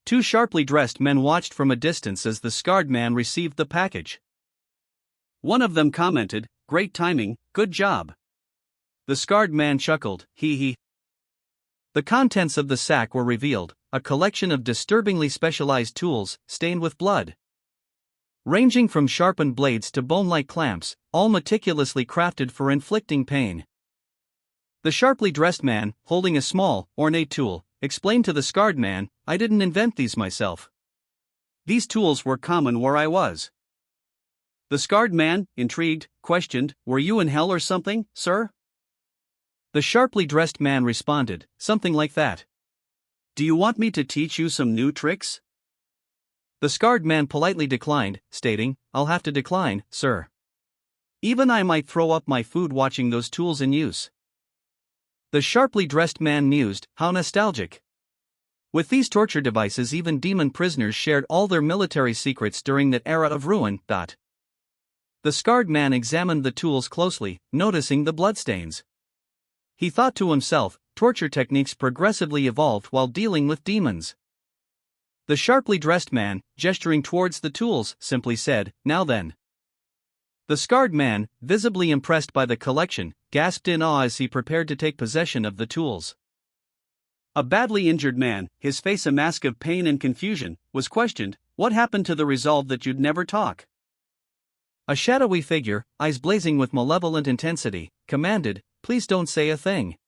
Two sharply dressed men watched from a distance as the scarred man received the package. One of them commented, "Great timing, good job." The scarred man chuckled, "Hee hee. The contents of the sack were revealed, a collection of disturbingly specialized tools, stained with blood. Ranging from sharpened blades to bone-like clamps, all meticulously crafted for inflicting pain. The sharply dressed man, holding a small, ornate tool, explained to the scarred man, "I didn't invent these myself. These tools were common where I was." The scarred man, intrigued, questioned, "Were you in hell or something, sir?" The sharply dressed man responded, "Something like that. Do you want me to teach you some new tricks?" The scarred man politely declined, stating, "I'll have to decline, sir. Even I might throw up my food watching those tools in use." The sharply dressed man mused, "How nostalgic. With these torture devices even demon prisoners shared all their military secrets during that era of ruin." The scarred man examined the tools closely, noticing the bloodstains. He thought to himself, torture techniques progressively evolved while dealing with demons. The sharply dressed man, gesturing towards the tools, simply said, "Now then." The scarred man, visibly impressed by the collection, gasped in awe as he prepared to take possession of the tools. A badly injured man, his face a mask of pain and confusion, was questioned, "What happened to the resolve that you'd never talk?" A shadowy figure, eyes blazing with malevolent intensity, commanded, "Please don't say a thing."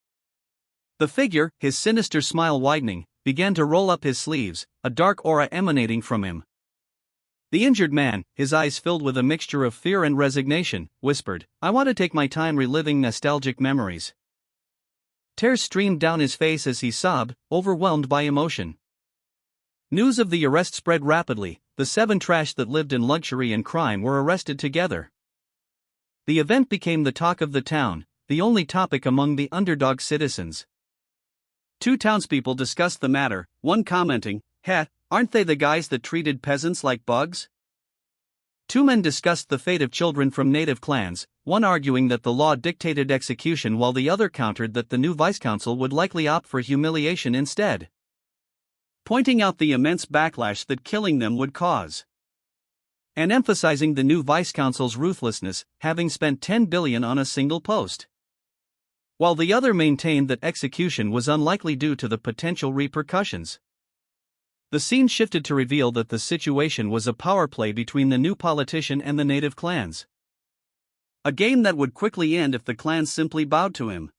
The figure, his sinister smile widening, began to roll up his sleeves, a dark aura emanating from him. The injured man, his eyes filled with a mixture of fear and resignation, whispered, "I want to take my time reliving nostalgic memories." Tears streamed down his face as he sobbed, overwhelmed by emotion. News of the arrest spread rapidly. The 7 trash that lived in luxury and crime were arrested together. The event became the talk of the town, the only topic among the underdog citizens. 2 townspeople discussed the matter, one commenting, "Heh, aren't they the guys that treated peasants like bugs?" 2 men discussed the fate of children from native clans, one arguing that the law dictated execution while the other countered that the new vice-council would likely opt for humiliation instead, pointing out the immense backlash that killing them would cause, and emphasizing the new vice-council's ruthlessness, having spent 10 billion on a single post, while the other maintained that execution was unlikely due to the potential repercussions. The scene shifted to reveal that the situation was a power play between the new politician and the native clans. A game that would quickly end if the clans simply bowed to him.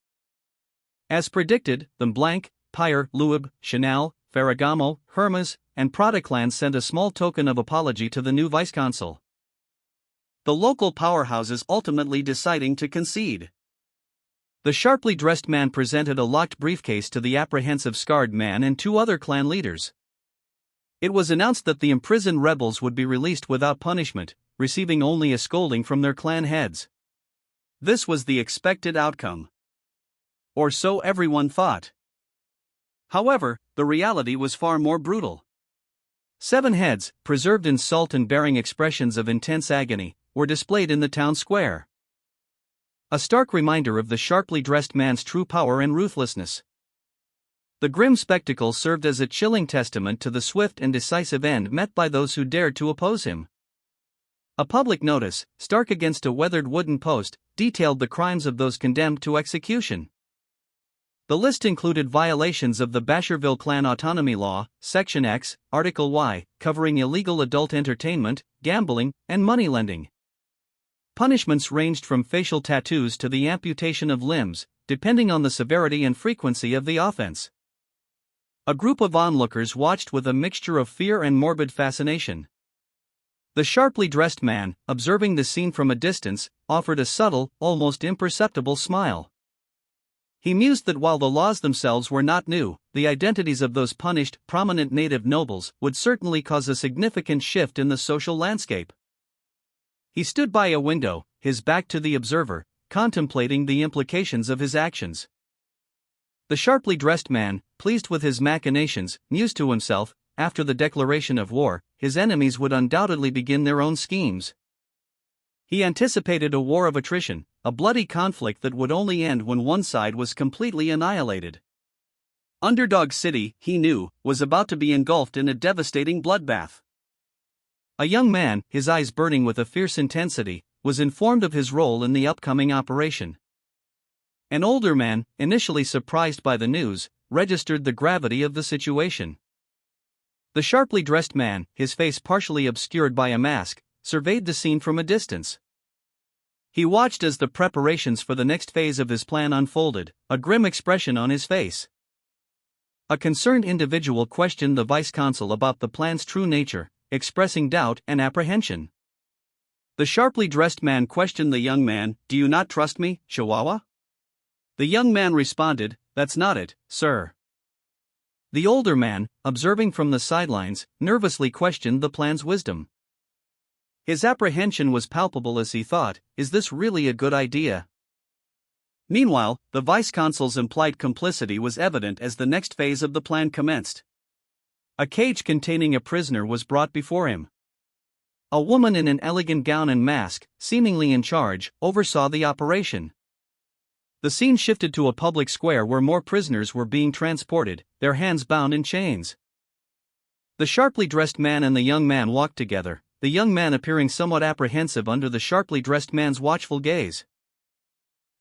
As predicted, the Blank, Pyre, Luib, Chanel, Ferragamo, Hermes, and Prada clans sent a small token of apology to the new vice-consul. The local powerhouses ultimately deciding to concede. The sharply dressed man presented a locked briefcase to the apprehensive scarred man and 2 other clan leaders. It was announced that the imprisoned rebels would be released without punishment, receiving only a scolding from their clan heads. This was the expected outcome. Or so everyone thought. However, the reality was far more brutal. 7 heads, preserved in salt and bearing expressions of intense agony, were displayed in the town square. A stark reminder of the sharply dressed man's true power and ruthlessness. The grim spectacle served as a chilling testament to the swift and decisive end met by those who dared to oppose him. A public notice, stark against a weathered wooden post, detailed the crimes of those condemned to execution. The list included violations of the Baskerville Clan Autonomy Law, Section X, Article Y, covering illegal adult entertainment, gambling, and moneylending. Punishments ranged from facial tattoos to the amputation of limbs, depending on the severity and frequency of the offense. A group of onlookers watched with a mixture of fear and morbid fascination. The sharply dressed man, observing the scene from a distance, offered a subtle, almost imperceptible smile. He mused that while the laws themselves were not new, the identities of those punished, prominent native nobles would certainly cause a significant shift in the social landscape. He stood by a window, his back to the observer, contemplating the implications of his actions. The sharply dressed man, pleased with his machinations, mused to himself, after the declaration of war, his enemies would undoubtedly begin their own schemes. He anticipated a war of attrition, a bloody conflict that would only end when one side was completely annihilated. Underdog City, he knew, was about to be engulfed in a devastating bloodbath. A young man, his eyes burning with a fierce intensity, was informed of his role in the upcoming operation. An older man, initially surprised by the news, registered the gravity of the situation. The sharply dressed man, his face partially obscured by a mask, surveyed the scene from a distance. He watched as the preparations for the next phase of his plan unfolded, a grim expression on his face. A concerned individual questioned the vice consul about the plan's true nature, expressing doubt and apprehension. The sharply dressed man questioned the young man, "Do you not trust me, Chihuahua?" The young man responded, "That's not it, sir." The older man, observing from the sidelines, nervously questioned the plan's wisdom. His apprehension was palpable as he thought, "Is this really a good idea?" Meanwhile, the vice-consul's implied complicity was evident as the next phase of the plan commenced. A cage containing a prisoner was brought before him. A woman in an elegant gown and mask, seemingly in charge, oversaw the operation. The scene shifted to a public square where more prisoners were being transported, their hands bound in chains. The sharply dressed man and the young man walked together, the young man appearing somewhat apprehensive under the sharply dressed man's watchful gaze.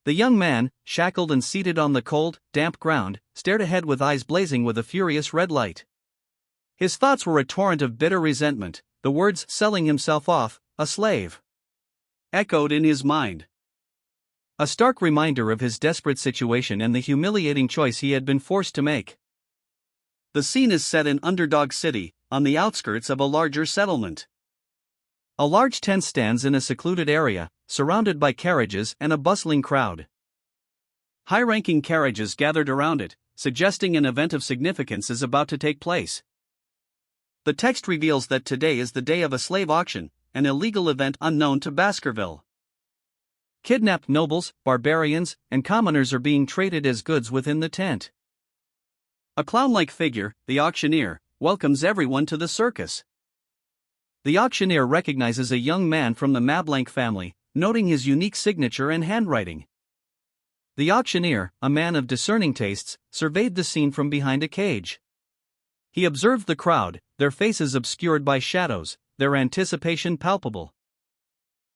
The young man, shackled and seated on the cold, damp ground, stared ahead with eyes blazing with a furious red light. His thoughts were a torrent of bitter resentment. The words "selling himself off, a slave," echoed in his mind. A stark reminder of his desperate situation and the humiliating choice he had been forced to make. The scene is set in Underdog City, on the outskirts of a larger settlement. A large tent stands in a secluded area, surrounded by carriages and a bustling crowd. High-ranking carriages gathered around it, suggesting an event of significance is about to take place. The text reveals that today is the day of a slave auction, an illegal event unknown to Baskerville. Kidnapped nobles, barbarians, and commoners are being traded as goods within the tent. A clown-like figure, the auctioneer, welcomes everyone to the circus. The auctioneer recognizes a young man from the Mablanc family, noting his unique signature and handwriting. The auctioneer, a man of discerning tastes, surveyed the scene from behind a cage. He observed the crowd, their faces obscured by shadows, their anticipation palpable.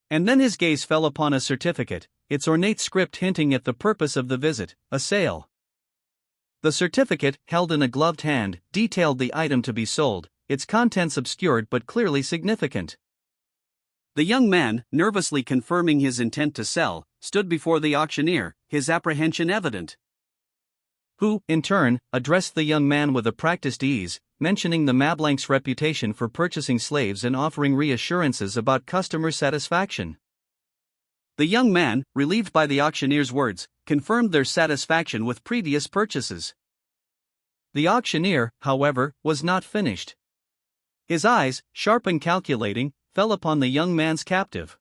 And then his gaze fell upon a certificate, its ornate script hinting at the purpose of the visit, a sale. The certificate, held in a gloved hand, detailed the item to be sold, its contents obscured but clearly significant. The young man, nervously confirming his intent to sell, stood before the auctioneer, his apprehension evident. Who, in turn, addressed the young man with a practiced ease, mentioning the Mablanc's reputation for purchasing slaves and offering reassurances about customer satisfaction. The young man, relieved by the auctioneer's words, confirmed their satisfaction with previous purchases. The auctioneer, however, was not finished. His eyes, sharp and calculating, fell upon the young man's captive.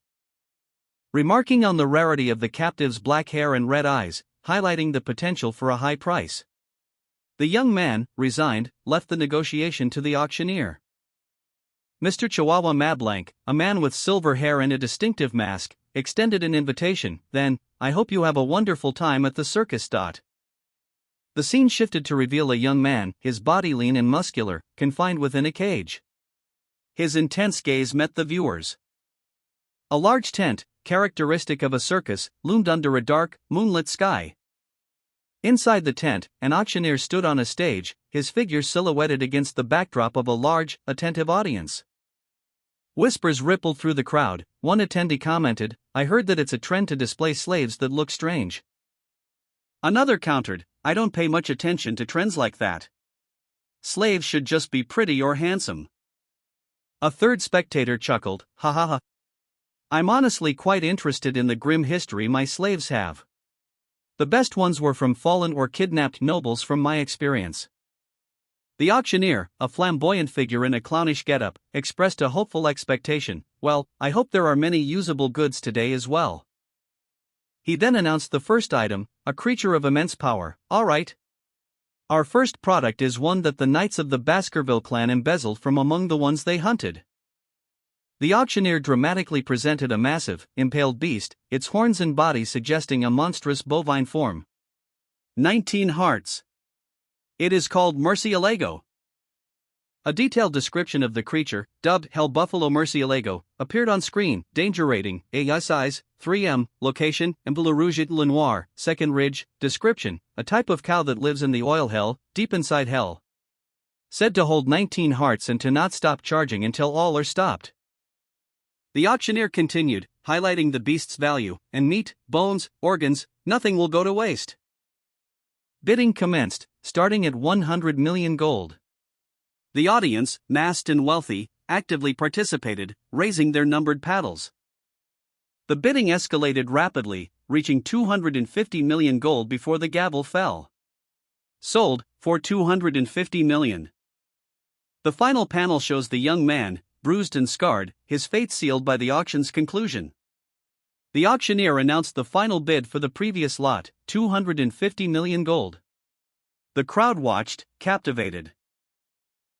Remarking on the rarity of the captive's black hair and red eyes, highlighting the potential for a high price, the young man, resigned, left the negotiation to the auctioneer. Mr. Chihuahua Mablanc, a man with silver hair and a distinctive mask, extended an invitation, then, "I hope you have a wonderful time at the circus." The scene shifted to reveal a young man, his body lean and muscular, confined within a cage. His intense gaze met the viewers. A large tent, characteristic of a circus, loomed under a dark, moonlit sky. Inside the tent, an auctioneer stood on a stage, his figure silhouetted against the backdrop of a large, attentive audience. Whispers rippled through the crowd. One attendee commented, "I heard that it's a trend to display slaves that look strange." Another countered, "I don't pay much attention to trends like that. Slaves should just be pretty or handsome." A third spectator chuckled, "Ha ha ha. I'm honestly quite interested in the grim history my slaves have. The best ones were from fallen or kidnapped nobles from my experience." The auctioneer, a flamboyant figure in a clownish getup, expressed a hopeful expectation, "Well, I hope there are many usable goods today as well." He then announced the first item, a creature of immense power. "All right. Our first product is one that the knights of the Baskerville clan embezzled from among the ones they hunted." The auctioneer dramatically presented a massive, impaled beast, its horns and body suggesting a monstrous bovine form. 19 hearts. It is called Murcielago. A detailed description of the creature, dubbed Hell Buffalo Murcielago, appeared on screen. Danger rating, AI size, 3M, location, Bleu Rouge Le Noir, Second Ridge. Description, a type of cow that lives in the oil hell, deep inside hell. Said to hold 19 hearts and to not stop charging until all are stopped. The auctioneer continued, highlighting the beast's value, and meat, bones, organs, nothing will go to waste. Bidding commenced, starting at 100 million gold. The audience, masked and wealthy, actively participated, raising their numbered paddles. The bidding escalated rapidly, reaching 250 million gold before the gavel fell. Sold, for 250 million. The final panel shows the young man, bruised and scarred, his fate sealed by the auction's conclusion. The auctioneer announced the final bid for the previous lot, 250 million gold. The crowd watched, captivated.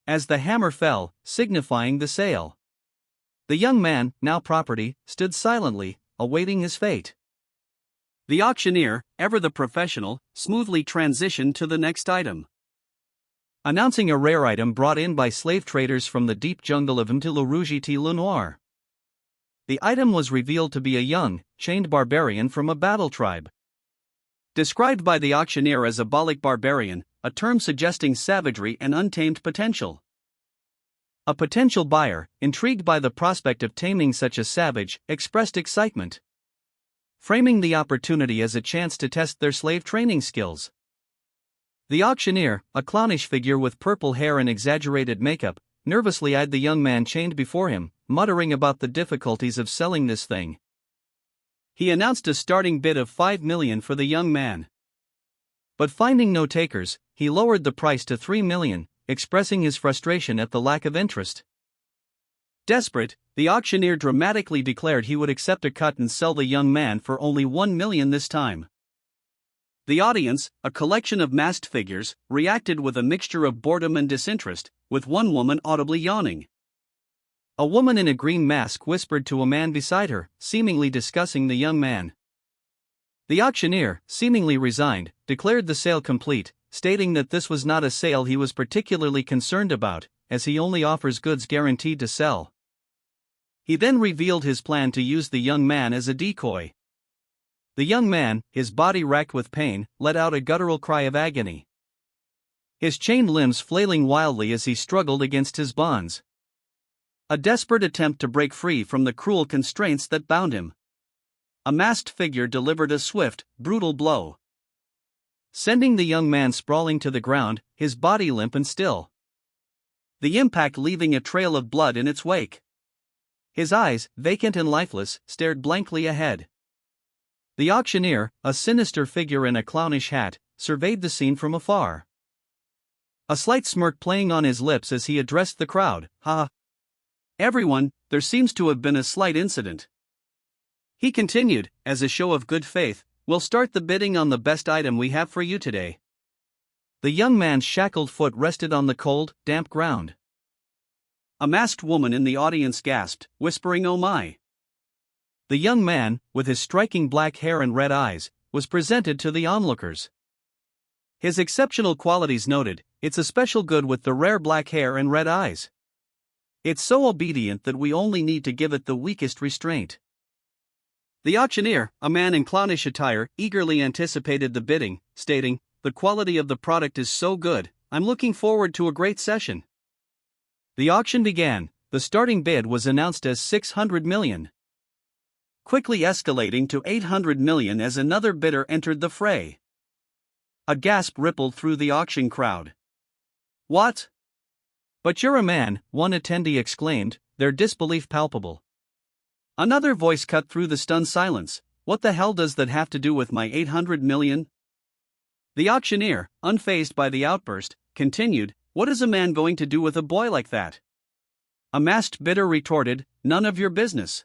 As the hammer fell, signifying the sale. The young man, now property, stood silently, awaiting his fate. The auctioneer, ever the professional, smoothly transitioned to the next item. Announcing a rare item brought in by slave traders from the deep jungle of Le Rouge Le Noir. The item was revealed to be a young, chained barbarian from a battle tribe. Described by the auctioneer as a Balik barbarian, a term suggesting savagery and untamed potential. A potential buyer, intrigued by the prospect of taming such a savage, expressed excitement, framing the opportunity as a chance to test their slave training skills. The auctioneer, a clownish figure with purple hair and exaggerated makeup, nervously eyed the young man chained before him, muttering about the difficulties of selling this thing. He announced a starting bid of 5 million for the young man. But finding no takers, he lowered the price to 3 million, expressing his frustration at the lack of interest. Desperate, the auctioneer dramatically declared he would accept a cut and sell the young man for only 1 million this time. The audience, a collection of masked figures, reacted with a mixture of boredom and disinterest, with one woman audibly yawning. A woman in a green mask whispered to a man beside her, seemingly discussing the young man. The auctioneer, seemingly resigned, declared the sale complete, stating that this was not a sale he was particularly concerned about, as he only offers goods guaranteed to sell. He then revealed his plan to use the young man as a decoy. The young man, his body racked with pain, let out a guttural cry of agony. His chained limbs flailing wildly as he struggled against his bonds. A desperate attempt to break free from the cruel constraints that bound him. A masked figure delivered a swift, brutal blow, sending the young man sprawling to the ground, his body limp and still. The impact leaving a trail of blood in its wake. His eyes, vacant and lifeless, stared blankly ahead. The auctioneer, a sinister figure in a clownish hat, surveyed the scene from afar. A slight smirk playing on his lips as he addressed the crowd. "Ha! Everyone, there seems to have been a slight incident." He continued, as a show of good faith, "We'll start the bidding on the best item we have for you today." The young man's shackled foot rested on the cold, damp ground. A masked woman in the audience gasped, whispering, "Oh my." The young man, with his striking black hair and red eyes, was presented to the onlookers. His exceptional qualities noted, "It's a special good with the rare black hair and red eyes. It's so obedient that we only need to give it the weakest restraint." The auctioneer, a man in clownish attire, eagerly anticipated the bidding, stating, "The quality of the product is so good, I'm looking forward to a great session." The auction began. The starting bid was announced as 600 million. Quickly escalating to 800 million as another bidder entered the fray. A gasp rippled through the auction crowd. "What? But you're a man," one attendee exclaimed, their disbelief palpable. Another voice cut through the stunned silence, "What the hell does that have to do with my 800 million? The auctioneer, unfazed by the outburst, continued, "What is a man going to do with a boy like that?" A masked bidder retorted, "None of your business.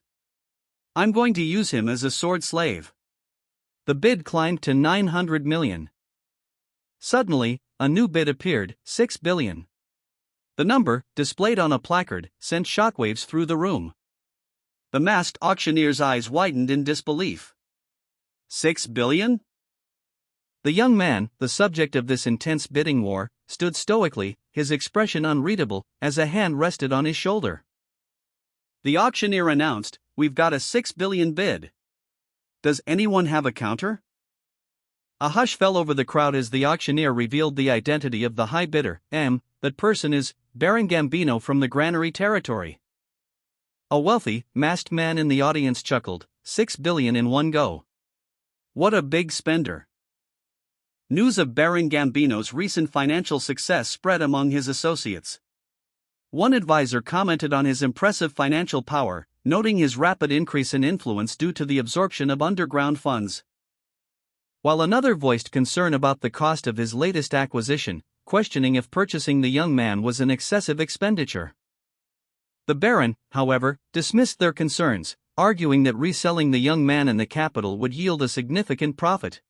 I'm going to use him as a sword slave." The bid climbed to 900 million. Suddenly, a new bid appeared, 6 billion. The number, displayed on a placard, sent shockwaves through the room. The masked auctioneer's eyes widened in disbelief. 6 billion? The young man, the subject of this intense bidding war, stood stoically, his expression unreadable, as a hand rested on his shoulder. The auctioneer announced, "We've got a 6 billion bid. Does anyone have a counter?" A hush fell over the crowd as the auctioneer revealed the identity of the high bidder. That person is Baron Gambino from the Granary territory. A wealthy, masked man in the audience chuckled, 6 billion in one go. What a big spender. News of Baron Gambino's recent financial success spread among his associates. One advisor commented on his impressive financial power, noting his rapid increase in influence due to the absorption of underground funds. While another voiced concern about the cost of his latest acquisition, questioning if purchasing the young man was an excessive expenditure. The Baron, however, dismissed their concerns, arguing that reselling the young man in the capital would yield a significant profit.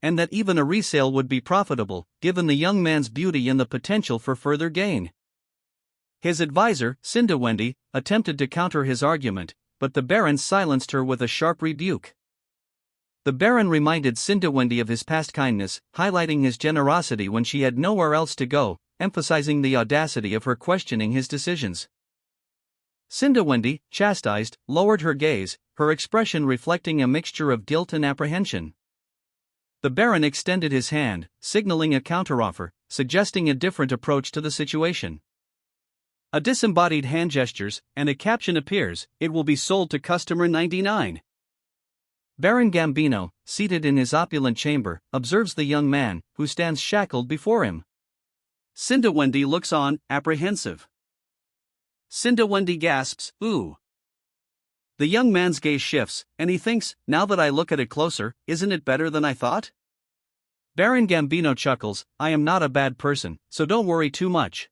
And that even a resale would be profitable, given the young man's beauty and the potential for further gain. His advisor, Cinderwendy, attempted to counter his argument, but the Baron silenced her with a sharp rebuke. The Baron reminded Cinderwendy of his past kindness, highlighting his generosity when she had nowhere else to go, emphasizing the audacity of her questioning his decisions. Cinderwendy, chastised, lowered her gaze, her expression reflecting a mixture of guilt and apprehension. The Baron extended his hand, signaling a counteroffer, suggesting a different approach to the situation. A disembodied hand gestures, and a caption appears, "It will be sold to customer 99. Baron Gambino, seated in his opulent chamber, observes the young man, who stands shackled before him. Cinderwendy looks on, apprehensive. Cinderwendy gasps, "Ooh." The young man's gaze shifts, and he thinks, "Now that I look at it closer, isn't it better than I thought?" Baron Gambino chuckles, "I am not a bad person, so don't worry too much."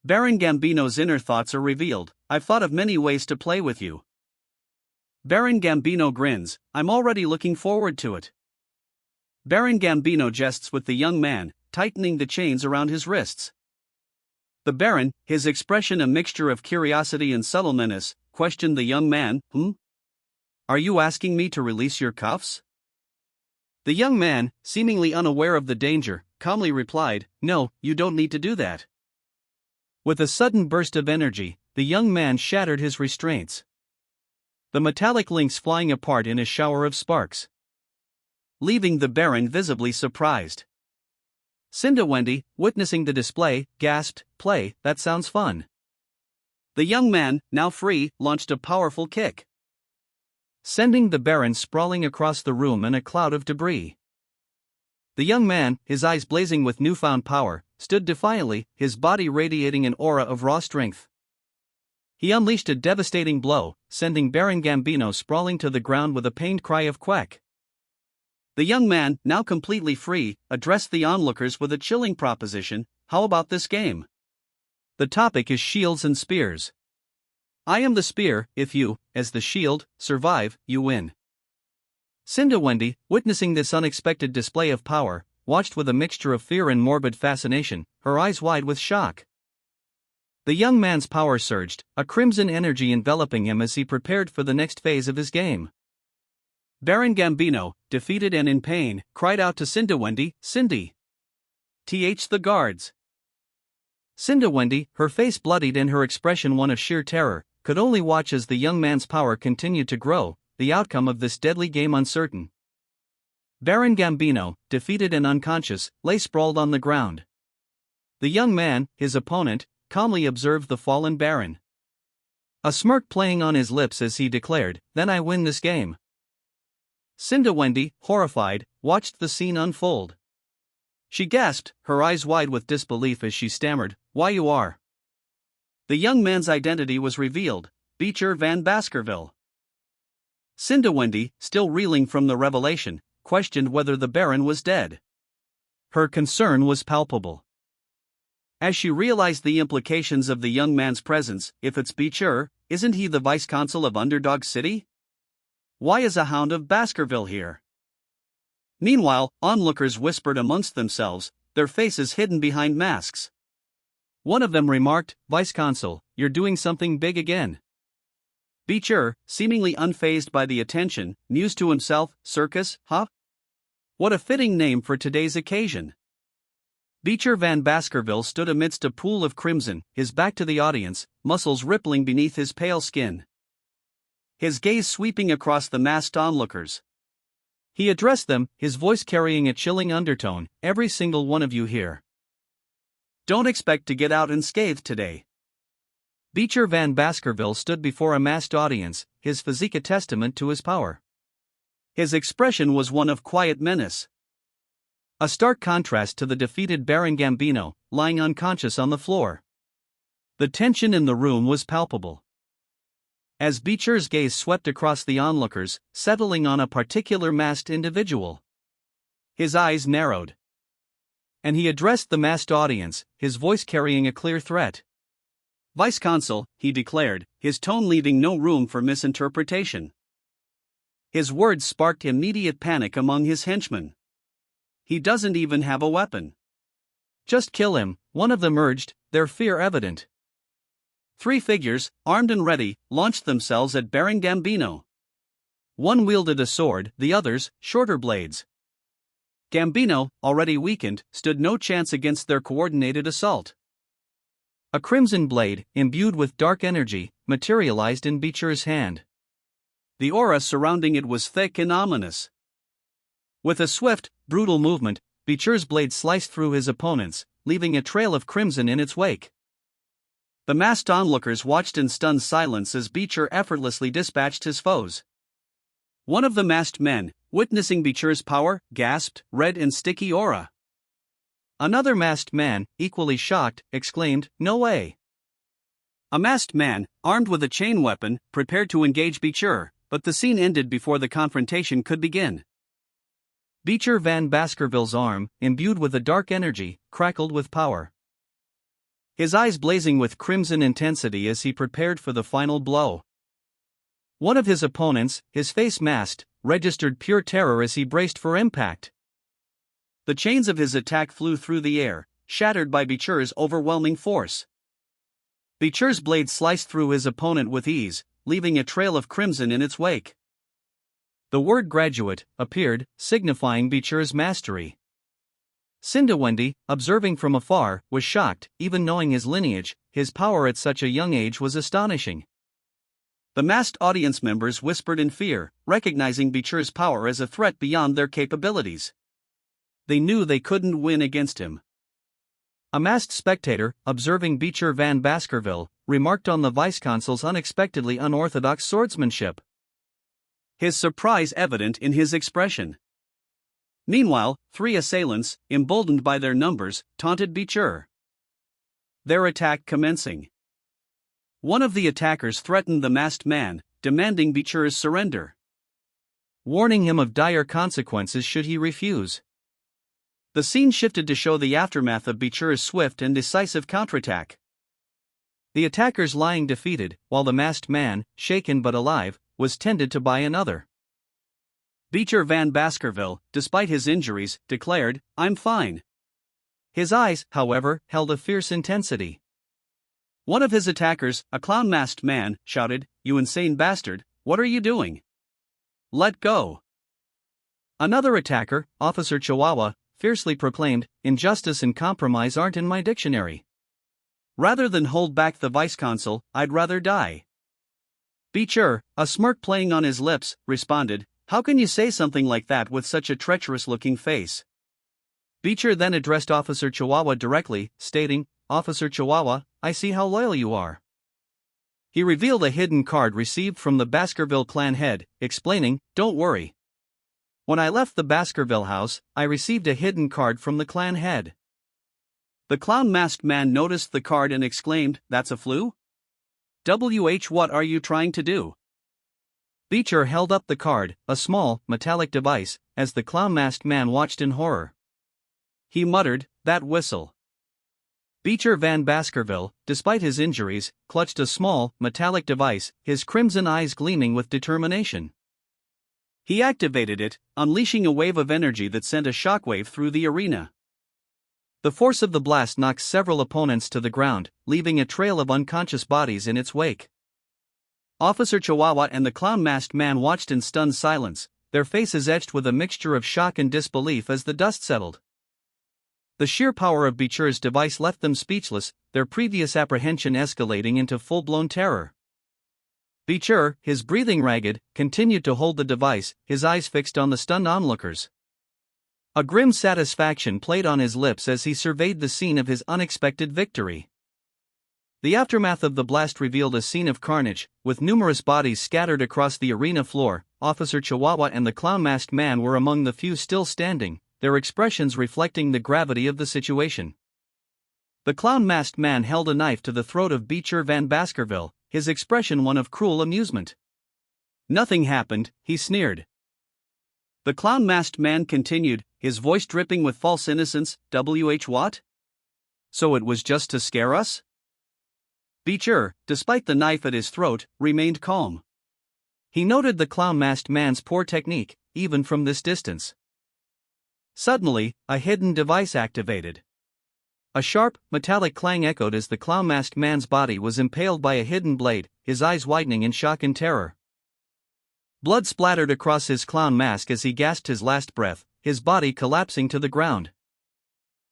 Baron Gambino's inner thoughts are revealed, "I've thought of many ways to play with you." Baron Gambino grins, "I'm already looking forward to it." Baron Gambino jests with the young man, tightening the chains around his wrists. The Baron, his expression a mixture of curiosity and subtle menace, questioned the young man, Are you asking me to release your cuffs?" The young man, seemingly unaware of the danger, calmly replied, "No, you don't need to do that." With a sudden burst of energy, the young man shattered his restraints. The metallic links flying apart in a shower of sparks, leaving the Baron visibly surprised. Cinderwendy, witnessing the display, gasped, "Play, that sounds fun." The young man, now free, launched a powerful kick, sending the Baron sprawling across the room in a cloud of debris. The young man, his eyes blazing with newfound power, stood defiantly, his body radiating an aura of raw strength. He unleashed a devastating blow, sending Baron Gambino sprawling to the ground with a pained cry of "Quack." The young man, now completely free, addressed the onlookers with a chilling proposition, "How about this game? The topic is shields and spears. I am the spear, if you, as the shield, survive, you win." Cinderwendy, witnessing this unexpected display of power, watched with a mixture of fear and morbid fascination, her eyes wide with shock. The young man's power surged, a crimson energy enveloping him as he prepared for the next phase of his game. Baron Gambino, defeated and in pain, cried out to Cinderwendy, "Cindy! The guards!" Cinderwendy, her face bloodied and her expression one of sheer terror, could only watch as the young man's power continued to grow, the outcome of this deadly game uncertain. Baron Gambino, defeated and unconscious, lay sprawled on the ground. The young man, his opponent, calmly observed the fallen Baron, a smirk playing on his lips as he declared, "Then I win this game." Cinderwendy, horrified, watched the scene unfold. She gasped, her eyes wide with disbelief as she stammered, "Why you are." The young man's identity was revealed, Beecher van Baskerville. Cinderwendy, still reeling from the revelation, questioned whether the Baron was dead. Her concern was palpable. As she realized the implications of the young man's presence, if it's Beecher, isn't he the vice-consul of Underdog City? Why is a hound of Baskerville here? Meanwhile, onlookers whispered amongst themselves, their faces hidden behind masks. One of them remarked, "Vice-consul, you're doing something big again." Beecher, seemingly unfazed by the attention, mused to himself, "Circus, huh? What a fitting name for today's occasion." Beecher Van Baskerville stood amidst a pool of crimson, his back to the audience, muscles rippling beneath his pale skin. His gaze sweeping across the masked onlookers. He addressed them, his voice carrying a chilling undertone, "Every single one of you here. Don't expect to get out unscathed today." Beecher Van Baskerville stood before a masked audience, his physique a testament to his power. His expression was one of quiet menace. A stark contrast to the defeated Baron Gambino, lying unconscious on the floor. The tension in the room was palpable. As Beecher's gaze swept across the onlookers, settling on a particular masked individual, his eyes narrowed. And he addressed the masked audience, his voice carrying a clear threat. "Vice Consul," he declared, his tone leaving no room for misinterpretation. His words sparked immediate panic among his henchmen. "He doesn't even have a weapon." "Just kill him," one of them urged, their fear evident. 3 figures, armed and ready, launched themselves at Baron Gambino. One wielded a sword, the others, shorter blades. Gambino, already weakened, stood no chance against their coordinated assault. A crimson blade, imbued with dark energy, materialized in Beecher's hand. The aura surrounding it was thick and ominous. With a swift, brutal movement, Beecher's blade sliced through his opponents, leaving a trail of crimson in its wake. The masked onlookers watched in stunned silence as Beecher effortlessly dispatched his foes. One of the masked men, witnessing Beecher's power, gasped, "Red and sticky aura." Another masked man, equally shocked, exclaimed, "No way." A masked man, armed with a chain weapon, prepared to engage Beecher, but the scene ended before the confrontation could begin. Beecher Van Baskerville's arm, imbued with a dark energy, crackled with power. His eyes blazing with crimson intensity as he prepared for the final blow. One of his opponents, his face masked, registered pure terror as he braced for impact. The chains of his attack flew through the air, shattered by Beecher's overwhelming force. Beecher's blade sliced through his opponent with ease, leaving a trail of crimson in its wake. The word "graduate" appeared, signifying Beecher's mastery. Cinderwendy, observing from afar, was shocked, even knowing his lineage, his power at such a young age was astonishing. The masked audience members whispered in fear, recognizing Beecher's power as a threat beyond their capabilities. They knew they couldn't win against him. A masked spectator, observing Beecher Van Baskerville, remarked on the vice-consul's unexpectedly unorthodox swordsmanship. His surprise evident in his expression. Meanwhile, 3 assailants, emboldened by their numbers, taunted Beecher. Their attack commencing. One of the attackers threatened the masked man, demanding Beecher's surrender, warning him of dire consequences should he refuse. The scene shifted to show the aftermath of Beecher's swift and decisive counterattack. The attackers lying defeated, while the masked man, shaken but alive, was tended to by another. Beecher Van Baskerville, despite his injuries, declared, "I'm fine." His eyes, however, held a fierce intensity. One of his attackers, a clown-masked man, shouted, "You insane bastard, what are you doing? Let go." Another attacker, Officer Chihuahua, fiercely proclaimed, "Injustice and compromise aren't in my dictionary. Rather than hold back the vice-consul, I'd rather die." Beecher, a smirk playing on his lips, responded, "How can you say something like that with such a treacherous-looking face?" Beecher then addressed Officer Chihuahua directly, stating, "Officer Chihuahua, I see how loyal you are." He revealed a hidden card received from the Baskerville clan head, explaining, "Don't worry. When I left the Baskerville house, I received a hidden card from the clan head." The clown-masked man noticed the card and exclaimed, "That's a flu? What are you trying to do?" Beecher held up the card, a small, metallic device, as the clown-masked man watched in horror. He muttered, "That whistle." Beecher Van Baskerville, despite his injuries, clutched a small, metallic device, his crimson eyes gleaming with determination. He activated it, unleashing a wave of energy that sent a shockwave through the arena. The force of the blast knocked several opponents to the ground, leaving a trail of unconscious bodies in its wake. Officer Chihuahua and the clown-masked man watched in stunned silence, their faces etched with a mixture of shock and disbelief as the dust settled. The sheer power of Beecher's device left them speechless, their previous apprehension escalating into full-blown terror. Beecher, his breathing ragged, continued to hold the device, his eyes fixed on the stunned onlookers. A grim satisfaction played on his lips as he surveyed the scene of his unexpected victory. The aftermath of the blast revealed a scene of carnage, with numerous bodies scattered across the arena floor. Officer Chihuahua and the clown-masked man were among the few still standing, their expressions reflecting the gravity of the situation. The clown-masked man held a knife to the throat of Beecher Van Baskerville, his expression one of cruel amusement. "Nothing happened," he sneered. The clown-masked man continued, his voice dripping with false innocence. What? So it was just to scare us? Beecher, despite the knife at his throat, remained calm. He noted the clown-masked man's poor technique, even from this distance. Suddenly, a hidden device activated. A sharp, metallic clang echoed as the clown-masked man's body was impaled by a hidden blade, his eyes widening in shock and terror. Blood splattered across his clown mask as he gasped his last breath, his body collapsing to the ground.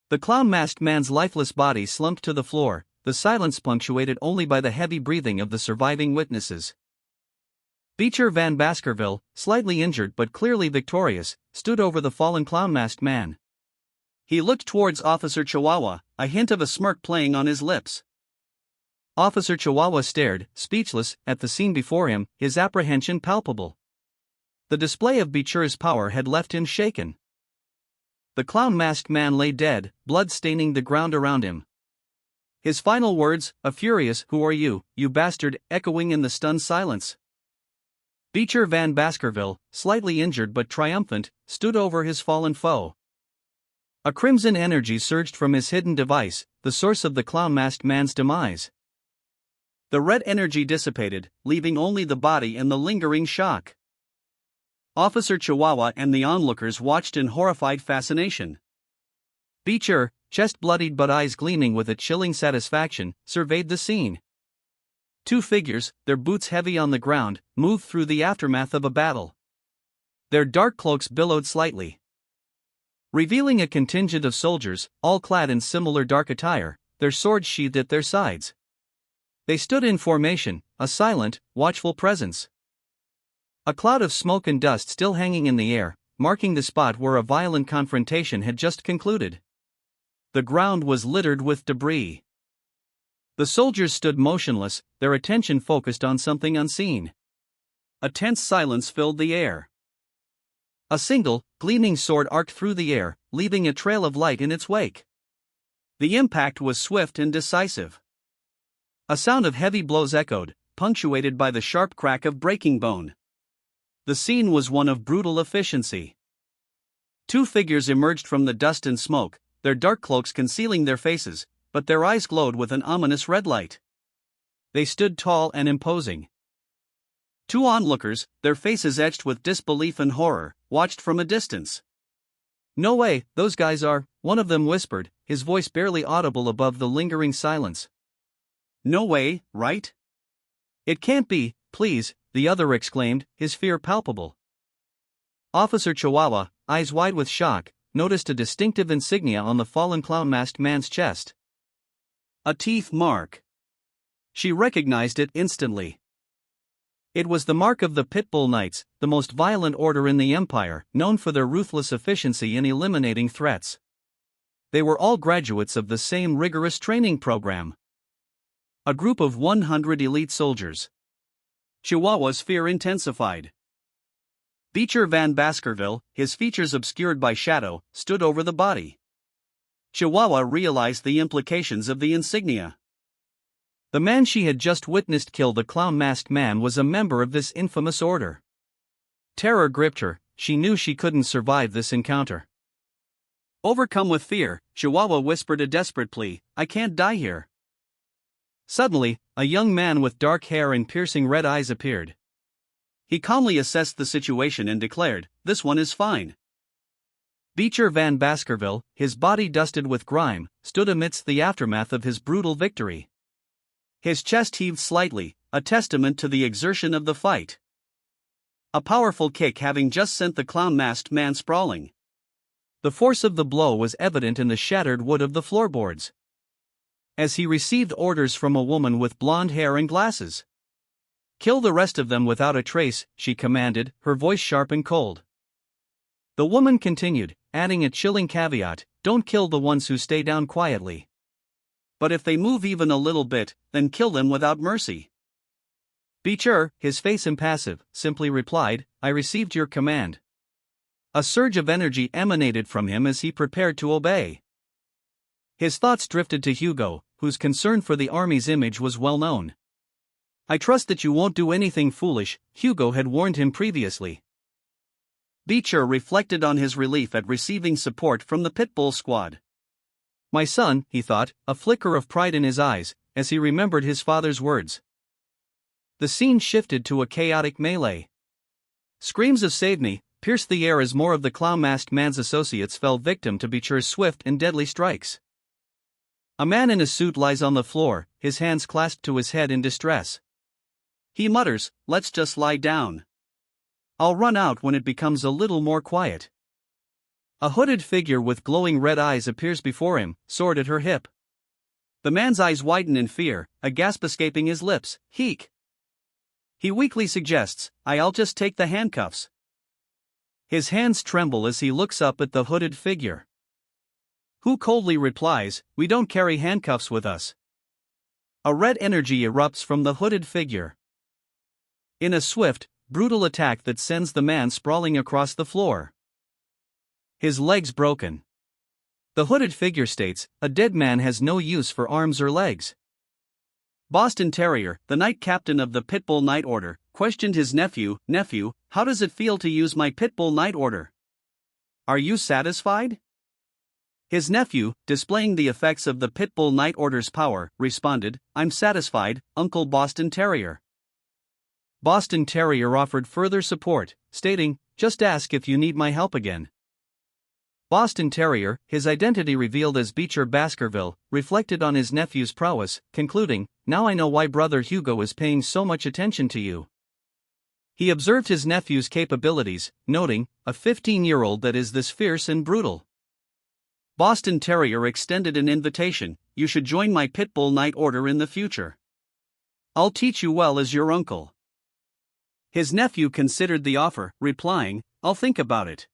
The clown-masked man's lifeless body slumped to the floor, the silence punctuated only by the heavy breathing of the surviving witnesses. Beecher Van Baskerville, slightly injured but clearly victorious, stood over the fallen clown-masked man. He looked towards Officer Chihuahua, a hint of a smirk playing on his lips. Officer Chihuahua stared, speechless, at the scene before him, his apprehension palpable. The display of Beecher's power had left him shaken. The clown-masked man lay dead, blood staining the ground around him. His final words, a furious "Who are you, you bastard," echoing in the stunned silence. Beecher Van Baskerville, slightly injured but triumphant, stood over his fallen foe. A crimson energy surged from his hidden device, the source of the clown-masked man's demise. The red energy dissipated, leaving only the body and the lingering shock. Officer Chihuahua and the onlookers watched in horrified fascination. Beecher, chest bloodied but eyes gleaming with a chilling satisfaction, surveyed the scene. Two figures, their boots heavy on the ground, moved through the aftermath of a battle. Their dark cloaks billowed slightly, revealing a contingent of soldiers, all clad in similar dark attire, their swords sheathed at their sides. They stood in formation, a silent, watchful presence. A cloud of smoke and dust still hanging in the air, marking the spot where a violent confrontation had just concluded. The ground was littered with debris. The soldiers stood motionless, their attention focused on something unseen. A tense silence filled the air. A single, gleaming sword arced through the air, leaving a trail of light in its wake. The impact was swift and decisive. A sound of heavy blows echoed, punctuated by the sharp crack of breaking bone. The scene was one of brutal efficiency. Two figures emerged from the dust and smoke, their dark cloaks concealing their faces, but their eyes glowed with an ominous red light. They stood tall and imposing. Two onlookers, their faces etched with disbelief and horror, watched from a distance. "No way, those guys are," one of them whispered, his voice barely audible above the lingering silence. "No way, right? It can't be, please," the other exclaimed, his fear palpable. Officer Chihuahua, eyes wide with shock, noticed a distinctive insignia on the fallen clown-masked man's chest. A teeth mark. She recognized it instantly. It was the mark of the Pitbull Knights, the most violent order in the Empire, known for their ruthless efficiency in eliminating threats. They were all graduates of the same rigorous training program. A group of 100 elite soldiers. Chihuahua's fear intensified. Beecher Van Baskerville, his features obscured by shadow, stood over the body. Chihuahua realized the implications of the insignia. The man she had just witnessed kill the clown-masked man was a member of this infamous order. Terror gripped her, she knew she couldn't survive this encounter. Overcome with fear, Chihuahua whispered a desperate plea, "I can't die here." Suddenly, a young man with dark hair and piercing red eyes appeared. He calmly assessed the situation and declared, "This one is fine." Beecher Van Baskerville, his body dusted with grime, stood amidst the aftermath of his brutal victory. His chest heaved slightly, a testament to the exertion of the fight. A powerful kick having just sent the clown-masked man sprawling. The force of the blow was evident in the shattered wood of the floorboards. As he received orders from a woman with blonde hair and glasses. "Kill the rest of them without a trace," she commanded, her voice sharp and cold. The woman continued, adding a chilling caveat, "Don't kill the ones who stay down quietly. But if they move even a little bit, then kill them without mercy." Beecher, his face impassive, simply replied, "I received your command." A surge of energy emanated from him as he prepared to obey. His thoughts drifted to Hugo, whose concern for the army's image was well known. "I trust that you won't do anything foolish," Hugo had warned him previously. Beecher reflected on his relief at receiving support from the Pitbull squad. "My son," he thought, a flicker of pride in his eyes, as he remembered his father's words. The scene shifted to a chaotic melee. Screams of "Save me" pierced the air as more of the clown-masked man's associates fell victim to Beecher's swift and deadly strikes. A man in a suit lies on the floor, his hands clasped to his head in distress. He mutters, "Let's just lie down. I'll run out when it becomes a little more quiet." A hooded figure with glowing red eyes appears before him, sword at her hip. The man's eyes widen in fear, a gasp escaping his lips. "Heek." He weakly suggests, "I'll just take the handcuffs." His hands tremble as he looks up at the hooded figure. Who coldly replies, "We don't carry handcuffs with us." A red energy erupts from the hooded figure. In a swift, brutal attack that sends the man sprawling across the floor. His legs broken. The hooded figure states, "A dead man has no use for arms or legs." Boston Terrier, the night captain of the Pitbull Night Order, questioned his nephew, "Nephew, how does it feel to use my Pitbull Night Order? Are you satisfied?" His nephew, displaying the effects of the Pitbull Night Order's power, responded, "I'm satisfied, Uncle Boston Terrier." Boston Terrier offered further support, stating, "Just ask if you need my help again." Boston Terrier, his identity revealed as Beecher Baskerville, reflected on his nephew's prowess, concluding, "Now I know why Brother Hugo is paying so much attention to you." He observed his nephew's capabilities, noting, "A 15-year-old that is this fierce and brutal." Boston Terrier extended an invitation, "You should join my Pitbull Night Order in the future. I'll teach you well as your uncle." His nephew considered the offer, replying, "I'll think about it."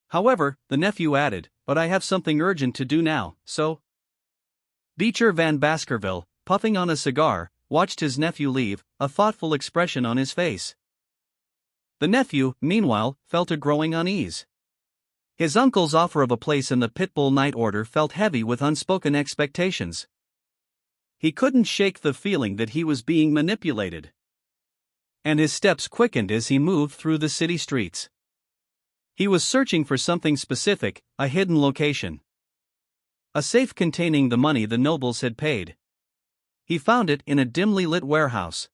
However, the nephew added, "But I have something urgent to do now, so." Beecher Van Baskerville, puffing on a cigar, watched his nephew leave, a thoughtful expression on his face. The nephew, meanwhile, felt a growing unease. His uncle's offer of a place in the Pitbull Night Order felt heavy with unspoken expectations. He couldn't shake the feeling that he was being manipulated. And his steps quickened as he moved through the city streets. He was searching for something specific, a hidden location. A safe containing the money the nobles had paid. He found it in a dimly lit warehouse.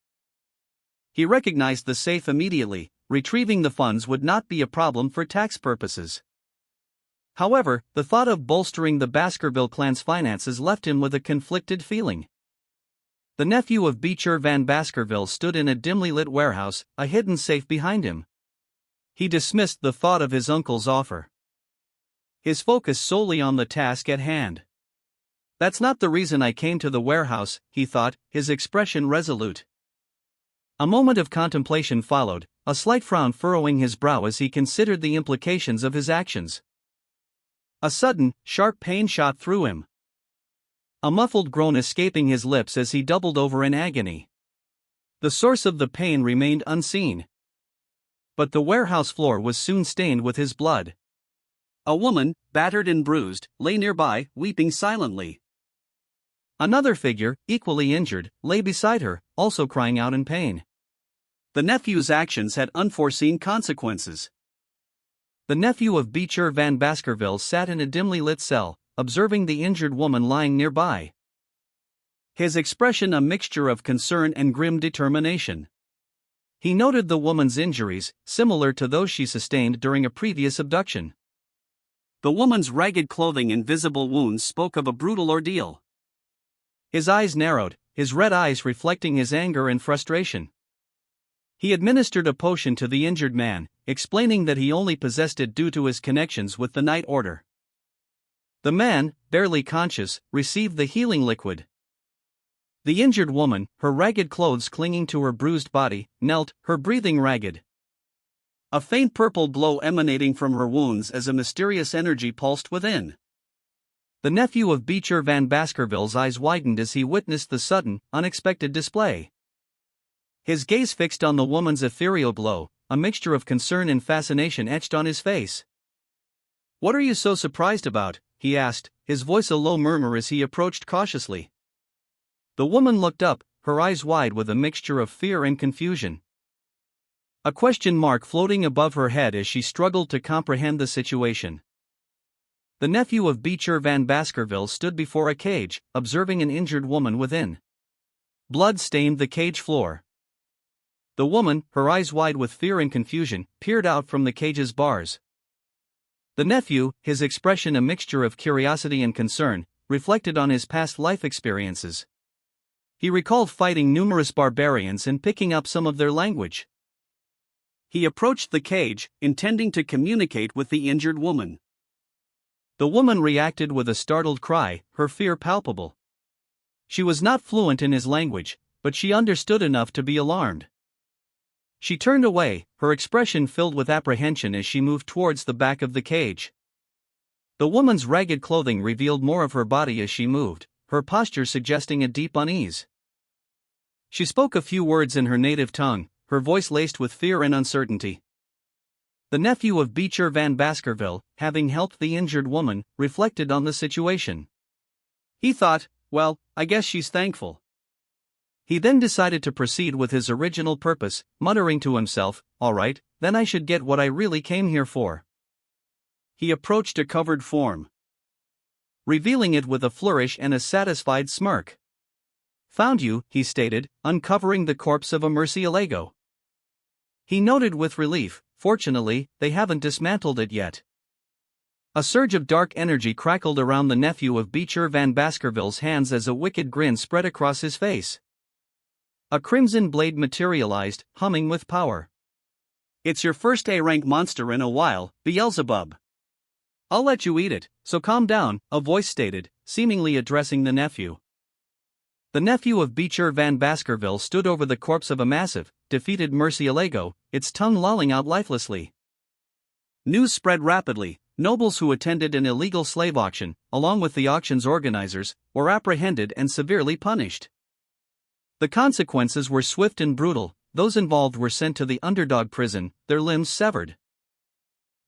He recognized the safe immediately. Retrieving the funds would not be a problem for tax purposes. However, the thought of bolstering the Baskerville clan's finances left him with a conflicted feeling. The nephew of Beecher Van Baskerville stood in a dimly lit warehouse, a hidden safe behind him. He dismissed the thought of his uncle's offer. His focus solely on the task at hand. "That's not the reason I came to the warehouse," he thought, his expression resolute. A moment of contemplation followed, a slight frown furrowing his brow as he considered the implications of his actions. A sudden, sharp pain shot through him. A muffled groan escaping his lips as he doubled over in agony. The source of the pain remained unseen. But the warehouse floor was soon stained with his blood. A woman, battered and bruised, lay nearby, weeping silently. Another figure, equally injured, lay beside her, also crying out in pain. The nephew's actions had unforeseen consequences. The nephew of Beecher Van Baskerville sat in a dimly lit cell, observing the injured woman lying nearby. His expression a mixture of concern and grim determination. He noted the woman's injuries, similar to those she sustained during a previous abduction. The woman's ragged clothing and visible wounds spoke of a brutal ordeal. His eyes narrowed, his red eyes reflecting his anger and frustration. He administered a potion to the injured man, explaining that he only possessed it due to his connections with the Night Order. The man, barely conscious, received the healing liquid. The injured woman, her ragged clothes clinging to her bruised body, knelt, her breathing ragged. A faint purple glow emanating from her wounds as a mysterious energy pulsed within. The nephew of Beecher Van Baskerville's eyes widened as he witnessed the sudden, unexpected display. His gaze fixed on the woman's ethereal glow, a mixture of concern and fascination etched on his face. "What are you so surprised about?" he asked, his voice a low murmur as he approached cautiously. The woman looked up, her eyes wide with a mixture of fear and confusion. A question mark floating above her head as she struggled to comprehend the situation. The nephew of Beecher Van Baskerville stood before a cage, observing an injured woman within. Blood stained the cage floor. The woman, her eyes wide with fear and confusion, peered out from the cage's bars. The nephew, his expression a mixture of curiosity and concern, reflected on his past life experiences. He recalled fighting numerous barbarians and picking up some of their language. He approached the cage, intending to communicate with the injured woman. The woman reacted with a startled cry, her fear palpable. She was not fluent in his language, but she understood enough to be alarmed. She turned away, her expression filled with apprehension as she moved towards the back of the cage. The woman's ragged clothing revealed more of her body as she moved, her posture suggesting a deep unease. She spoke a few words in her native tongue, her voice laced with fear and uncertainty. The nephew of Beecher Van Baskerville, having helped the injured woman, reflected on the situation. He thought, "Well, I guess she's thankful." He then decided to proceed with his original purpose, muttering to himself, "All right, then I should get what I really came here for." He approached a covered form, revealing it with a flourish and a satisfied smirk. "Found you," he stated, uncovering the corpse of a Murcielago. He noted with relief, "Fortunately, they haven't dismantled it yet." A surge of dark energy crackled around the nephew of Beecher Van Baskerville's hands as a wicked grin spread across his face. A crimson blade materialized, humming with power. "It's your first A-rank monster in a while, Beelzebub. I'll let you eat it, so calm down," a voice stated, seemingly addressing the nephew. The nephew of Beecher Van Baskerville stood over the corpse of a massive, defeated Murcielago, its tongue lolling out lifelessly. News spread rapidly. Nobles who attended an illegal slave auction, along with the auction's organizers, were apprehended and severely punished. The consequences were swift and brutal. Those involved were sent to the underdog prison, their limbs severed.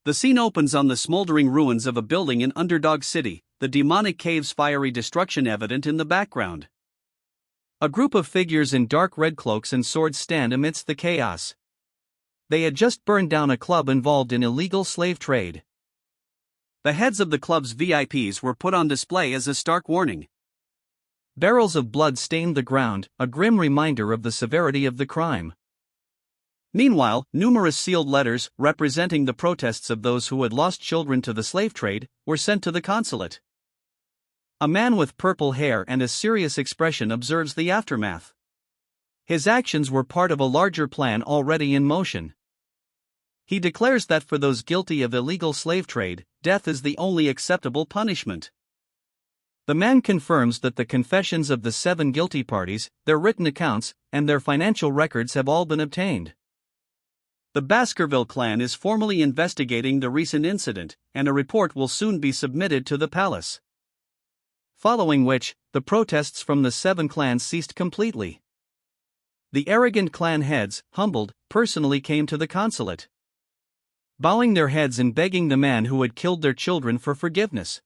The scene opens on the smoldering ruins of a building in Underdog City, the demonic cave's fiery destruction evident in the background. A group of figures in dark red cloaks and swords stand amidst the chaos. They had just burned down a club involved in illegal slave trade. The heads of the club's VIPs were put on display as a stark warning. Barrels of blood stained the ground, a grim reminder of the severity of the crime. Meanwhile, numerous sealed letters, representing the protests of those who had lost children to the slave trade, were sent to the consulate. A man with purple hair and a serious expression observes the aftermath. His actions were part of a larger plan already in motion. He declares that for those guilty of illegal slave trade, death is the only acceptable punishment. The man confirms that the confessions of the 7 guilty parties, their written accounts, and their financial records have all been obtained. The Baskerville clan is formally investigating the recent incident, and a report will soon be submitted to the palace. Following which, the protests from the 7 clans ceased completely. The arrogant clan heads, humbled, personally came to the consulate, bowing their heads and begging the man who had killed their children for forgiveness.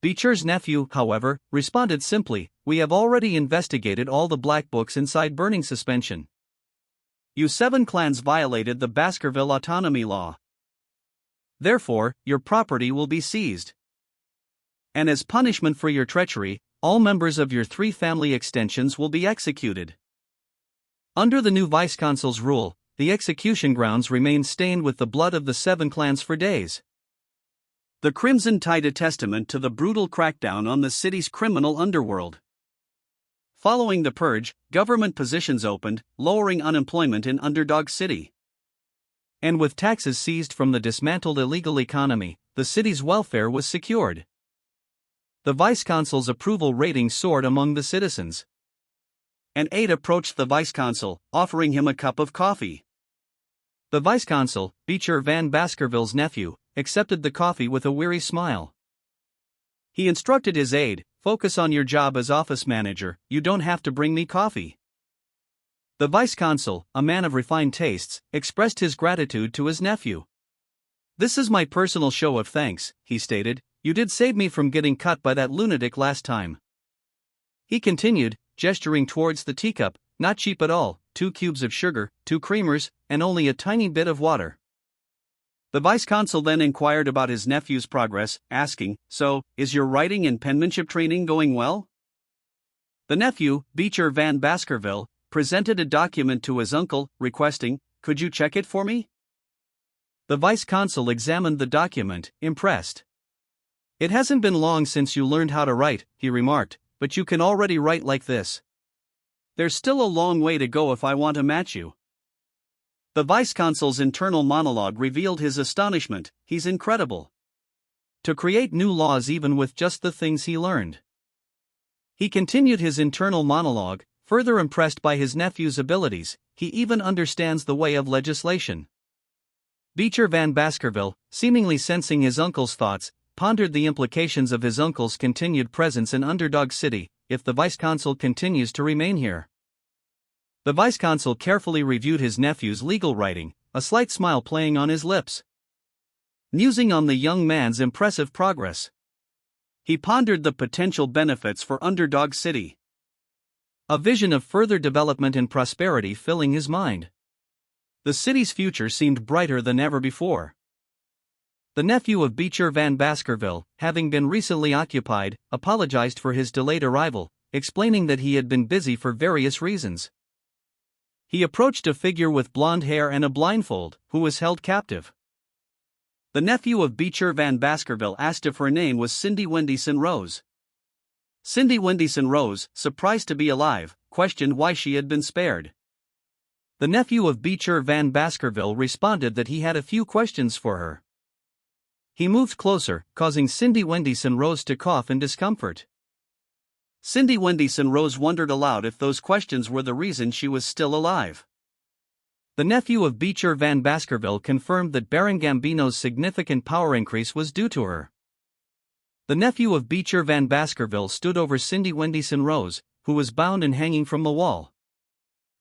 Beecher's nephew, however, responded simply, "We have already investigated all the black books inside burning suspension. You 7 clans violated the Baskerville autonomy law. Therefore, your property will be seized. And as punishment for your treachery, all members of your 3 family extensions will be executed." Under the new vice-consul's rule, the execution grounds remained stained with the blood of the 7 clans for days. The Crimson Tide, a testament to the brutal crackdown on the city's criminal underworld. Following the purge, government positions opened, lowering unemployment in Underdog City. And with taxes seized from the dismantled illegal economy, the city's welfare was secured. The vice-consul's approval rating soared among the citizens. An aide approached the vice-consul, offering him a cup of coffee. The vice-consul, Beecher Van Baskerville's nephew, accepted the coffee with a weary smile. He instructed his aide, "Focus on your job as office manager, you don't have to bring me coffee." The vice-consul, a man of refined tastes, expressed his gratitude to his nephew. "This is my personal show of thanks," he stated. "You did save me from getting cut by that lunatic last time." He continued, gesturing towards the teacup, "Not cheap at all, 2 cubes of sugar, 2 creamers, and only a tiny bit of water." The vice-consul then inquired about his nephew's progress, asking, "So, is your writing and penmanship training going well?" The nephew, Beecher Van Baskerville, presented a document to his uncle, requesting, "Could you check it for me?" The vice-consul examined the document, impressed. "It hasn't been long since you learned how to write," he remarked, "but you can already write like this. There's still a long way to go if I want to match you." The vice-consul's internal monologue revealed his astonishment. He's incredible. To create new laws even with just the things he learned. He continued his internal monologue, further impressed by his nephew's abilities. He even understands the way of legislation. Beecher Van Baskerville, seemingly sensing his uncle's thoughts, pondered the implications of his uncle's continued presence in Underdog City, if the vice-consul continues to remain here. The vice-consul carefully reviewed his nephew's legal writing, a slight smile playing on his lips. Musing on the young man's impressive progress, he pondered the potential benefits for Underdog City. A vision of further development and prosperity filling his mind. The city's future seemed brighter than ever before. The nephew of Beecher Van Baskerville, having been recently occupied, apologized for his delayed arrival, explaining that he had been busy for various reasons. He approached a figure with blonde hair and a blindfold, who was held captive. The nephew of Beecher Van Baskerville asked if her name was Cindy Wendyson Rose. Cindy Wendyson Rose, surprised to be alive, questioned why she had been spared. The nephew of Beecher Van Baskerville responded that he had a few questions for her. He moved closer, causing Cindy Wendyson Rose to cough in discomfort. Cindy Wendyson Rose wondered aloud if those questions were the reason she was still alive. The nephew of Beecher Van Baskerville confirmed that Baron Gambino's significant power increase was due to her. The nephew of Beecher Van Baskerville stood over Cindy Wendyson Rose, who was bound and hanging from the wall.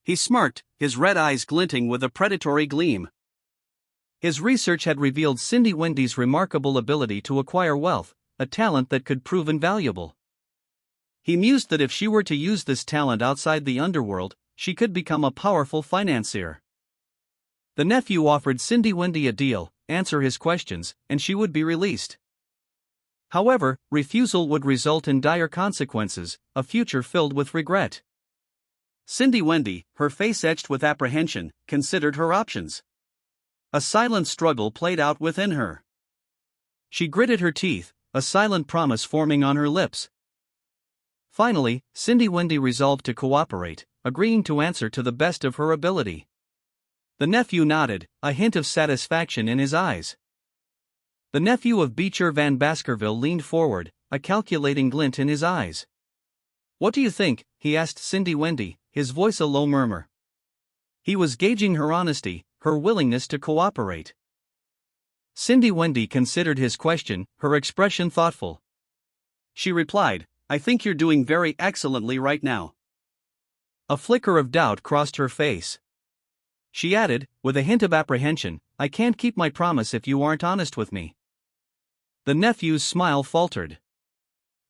He smirked, his red eyes glinting with a predatory gleam. His research had revealed Cindy Wendy's remarkable ability to acquire wealth, a talent that could prove invaluable. He mused that if she were to use this talent outside the underworld, she could become a powerful financier. The nephew offered Cindy Wendy a deal, answer his questions, and she would be released. However, refusal would result in dire consequences, a future filled with regret. Cindy Wendy, her face etched with apprehension, considered her options. A silent struggle played out within her. She gritted her teeth, a silent promise forming on her lips. Finally, Cindy Wendy resolved to cooperate, agreeing to answer to the best of her ability. The nephew nodded, a hint of satisfaction in his eyes. The nephew of Beecher Van Baskerville leaned forward, a calculating glint in his eyes. "What do you think?" he asked Cindy Wendy, his voice a low murmur. He was gauging her honesty, her willingness to cooperate. Cindy Wendy considered his question, her expression thoughtful. She replied, "I think you're doing very excellently right now." A flicker of doubt crossed her face. She added, with a hint of apprehension, "I can't keep my promise if you aren't honest with me." The nephew's smile faltered.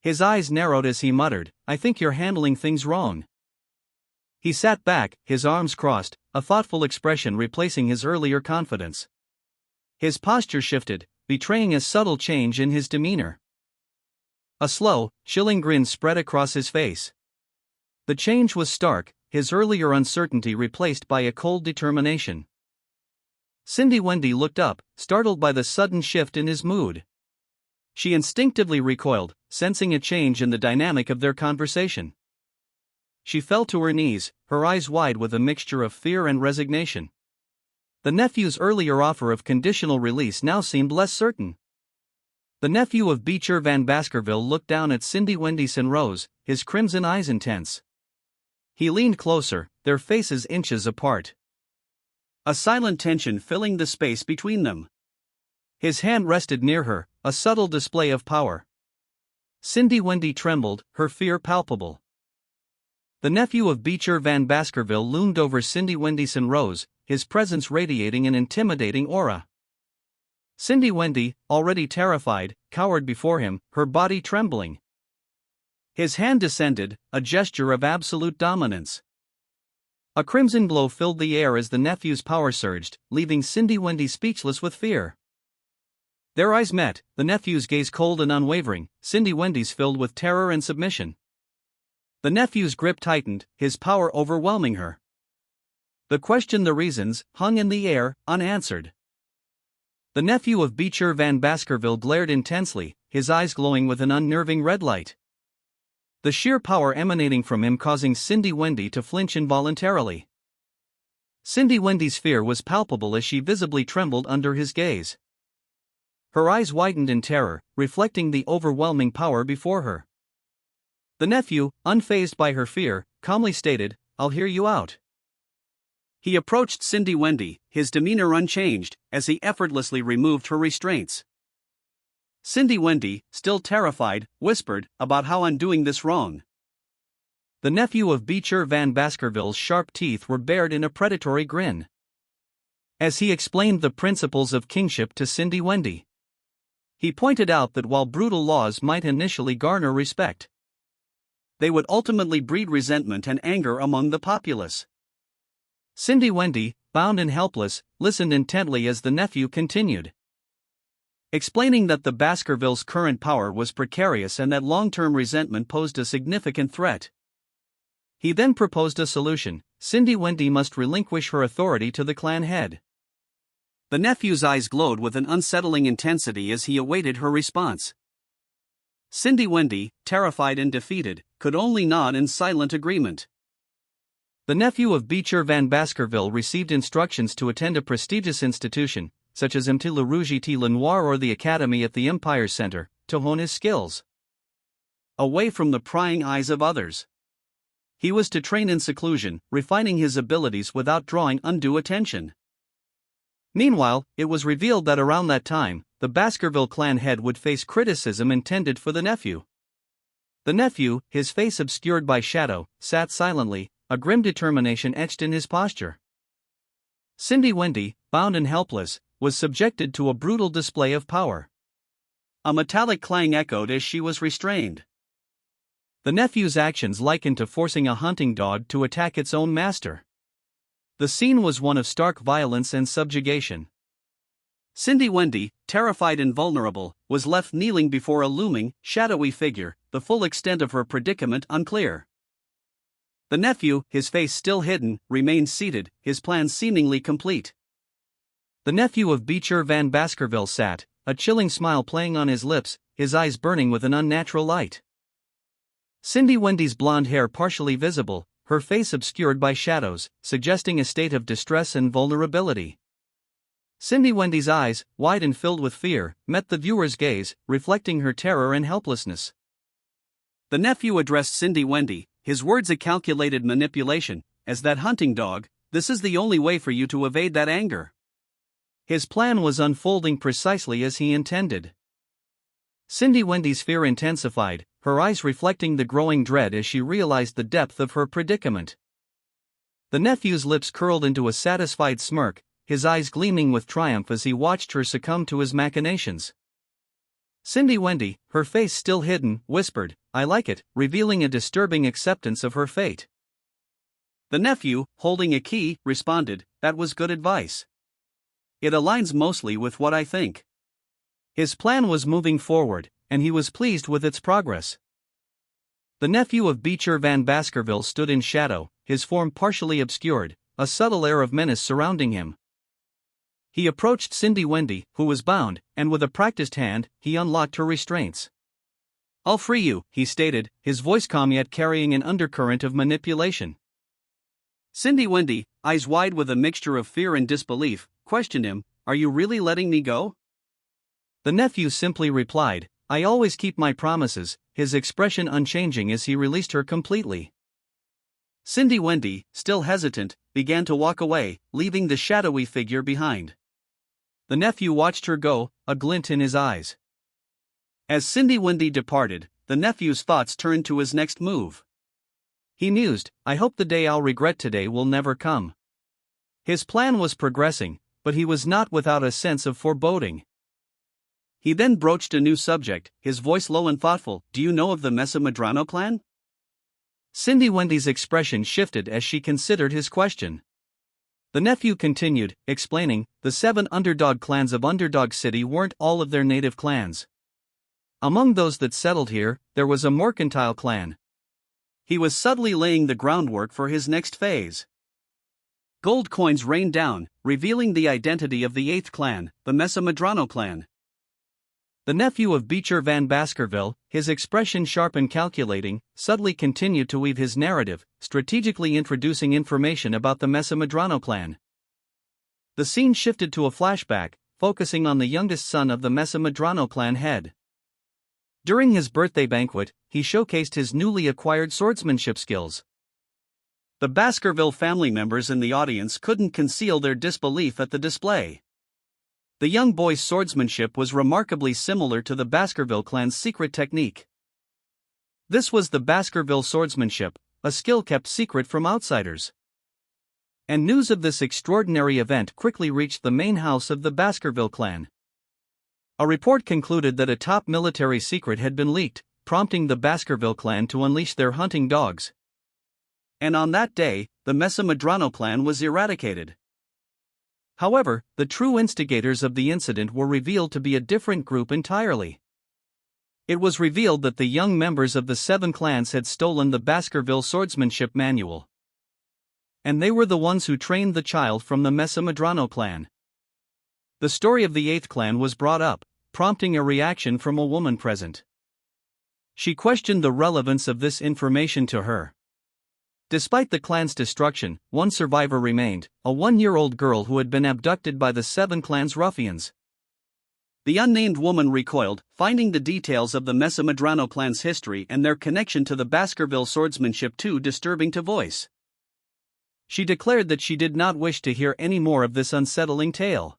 His eyes narrowed as he muttered, "I think you're handling things wrong." He sat back, his arms crossed, a thoughtful expression replacing his earlier confidence. His posture shifted, betraying a subtle change in his demeanor. A slow, chilling grin spread across his face. The change was stark, his earlier uncertainty replaced by a cold determination. Cindy Wendy looked up, startled by the sudden shift in his mood. She instinctively recoiled, sensing a change in the dynamic of their conversation. she fell to her knees, her eyes wide with a mixture of fear and resignation. The nephew's earlier offer of conditional release now seemed less certain. The nephew of Beecher Van Baskerville looked down at Cindy Wendyson and Rose, his crimson eyes intense. He leaned closer, their faces inches apart. A silent tension filling the space between them. His hand rested near her, a subtle display of power. Cindy Wendy trembled, her fear palpable. The nephew of Beecher Van Baskerville loomed over Cindy Wendyson and Rose, his presence radiating an intimidating aura. Cindy Wendy, already terrified, cowered before him, her body trembling. His hand descended, a gesture of absolute dominance. A crimson glow filled the air as the nephew's power surged, leaving Cindy Wendy speechless with fear. Their eyes met, the nephew's gaze cold and unwavering, Cindy Wendy's filled with terror and submission. The nephew's grip tightened, his power overwhelming her. The question, the reasons, hung in the air, unanswered. The nephew of Beecher Van Baskerville glared intensely, his eyes glowing with an unnerving red light. The sheer power emanating from him causing Cindy Wendy to flinch involuntarily. Cindy Wendy's fear was palpable as she visibly trembled under his gaze. Her eyes widened in terror, reflecting the overwhelming power before her. The nephew, unfazed by her fear, calmly stated, "I'll hear you out." He approached Cindy Wendy, his demeanor unchanged, as he effortlessly removed her restraints. Cindy Wendy, still terrified, whispered, "About how I'm doing this wrong." The nephew of Beecher Van Baskerville's sharp teeth were bared in a predatory grin. As he explained the principles of kingship to Cindy Wendy, he pointed out that while brutal laws might initially garner respect, they would ultimately breed resentment and anger among the populace. Cindy Wendy, bound and helpless, listened intently as the nephew continued, explaining that the Baskervilles' current power was precarious and that long-term resentment posed a significant threat. He then proposed a solution: Cindy Wendy must relinquish her authority to the clan head. The nephew's eyes glowed with an unsettling intensity as he awaited her response. Cindy Wendy, terrified and defeated, could only nod in silent agreement. The nephew of Beecher Van Baskerville received instructions to attend a prestigious institution, such as MT Le Rouge et Le Noir or the Academy at the Empire Center, to hone his skills. Away from the prying eyes of others. He was to train in seclusion, refining his abilities without drawing undue attention. Meanwhile, it was revealed that around that time, the Baskerville clan head would face criticism intended for the nephew. The nephew, his face obscured by shadow, sat silently, a grim determination etched in his posture. Cindy Wendy, bound and helpless, was subjected to a brutal display of power. A metallic clang echoed as she was restrained. The nephew's actions likened to forcing a hunting dog to attack its own master. The scene was one of stark violence and subjugation. Cindy Wendy, terrified and vulnerable, was left kneeling before a looming, shadowy figure, the full extent of her predicament unclear. The nephew, his face still hidden, remained seated, his plan seemingly complete. The nephew of Beecher Van Baskerville sat, a chilling smile playing on his lips, his eyes burning with an unnatural light. Cindy Wendy's blonde hair partially visible, her face obscured by shadows, suggesting a state of distress and vulnerability. Cindy Wendy's eyes, wide and filled with fear, met the viewer's gaze, reflecting her terror and helplessness. The nephew addressed Cindy Wendy, his words a calculated manipulation, "As that hunting dog, this is the only way for you to evade that anger." His plan was unfolding precisely as he intended. Cindy Wendy's fear intensified, her eyes reflecting the growing dread as she realized the depth of her predicament. The nephew's lips curled into a satisfied smirk, his eyes gleaming with triumph as he watched her succumb to his machinations. Cindy Wendy, her face still hidden, whispered, "I like it," revealing a disturbing acceptance of her fate. The nephew, holding a key, responded, "That was good advice. It aligns mostly with what I think." His plan was moving forward, and he was pleased with its progress. The nephew of Beecher Van Baskerville stood in shadow, his form partially obscured, a subtle air of menace surrounding him. He approached Cindy Wendy, who was bound, and with a practiced hand, he unlocked her restraints. I'll free you, he stated, his voice calm yet carrying an undercurrent of manipulation. Cindy Wendy, eyes wide with a mixture of fear and disbelief, questioned him, "Are you really letting me go?" The nephew simply replied, "I always keep my promises," his expression unchanging as he released her completely. Cindy Wendy, still hesitant, began to walk away, leaving the shadowy figure behind. The nephew watched her go, a glint in his eyes. As Cindy Wendy departed, the nephew's thoughts turned to his next move. He mused, "I hope the day I'll regret today will never come." His plan was progressing, but he was not without a sense of foreboding. He then broached a new subject, his voice low and thoughtful. "Do you know of the Mesa Madrano clan?" Cindy Wendy's expression shifted as she considered his question. The nephew continued, explaining, "The 7 underdog clans of Underdog City weren't all of their native clans. Among those that settled here, there was a mercantile clan." He was subtly laying the groundwork for his next phase. Gold coins rained down, revealing the identity of the 8th clan, the Mesa Madrano clan. The nephew of Beecher Van Baskerville, his expression sharp and calculating, subtly continued to weave his narrative, strategically introducing information about the Mesa Madrano clan. The scene shifted to a flashback, focusing on the youngest son of the Mesa Madrano clan head. During his birthday banquet, he showcased his newly acquired swordsmanship skills. The Baskerville family members in the audience couldn't conceal their disbelief at the display. The young boy's swordsmanship was remarkably similar to the Baskerville clan's secret technique. This was the Baskerville swordsmanship, a skill kept secret from outsiders. And news of this extraordinary event quickly reached the main house of the Baskerville clan. A report concluded that a top military secret had been leaked, prompting the Baskerville clan to unleash their hunting dogs. And on that day, the Mesa Madrano clan was eradicated. However, the true instigators of the incident were revealed to be a different group entirely. It was revealed that the young members of the 7 clans had stolen the Baskerville swordsmanship manual. And they were the ones who trained the child from the Mesa Madrano clan. The story of the 8th clan was brought up, prompting a reaction from a woman present. She questioned the relevance of this information to her. Despite the clan's destruction, one survivor remained, a 1-year-old girl who had been abducted by the 7 clan's ruffians. The unnamed woman recoiled, finding the details of the Mesa Madrano clan's history and their connection to the Baskerville swordsmanship too disturbing to voice. She declared that she did not wish to hear any more of this unsettling tale.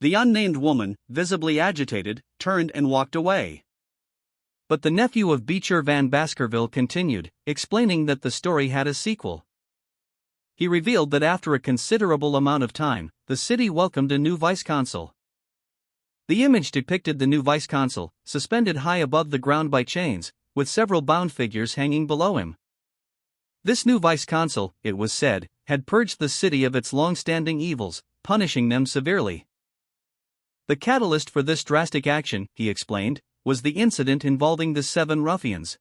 The unnamed woman, visibly agitated, turned and walked away. But the nephew of Beecher Van Baskerville continued, explaining that the story had a sequel. He revealed that after a considerable amount of time, the city welcomed a new vice-consul. The image depicted the new vice-consul, suspended high above the ground by chains, with several bound figures hanging below him. This new vice-consul, it was said, had purged the city of its long-standing evils, punishing them severely. The catalyst for this drastic action, he explained, was the incident involving the 7 ruffians.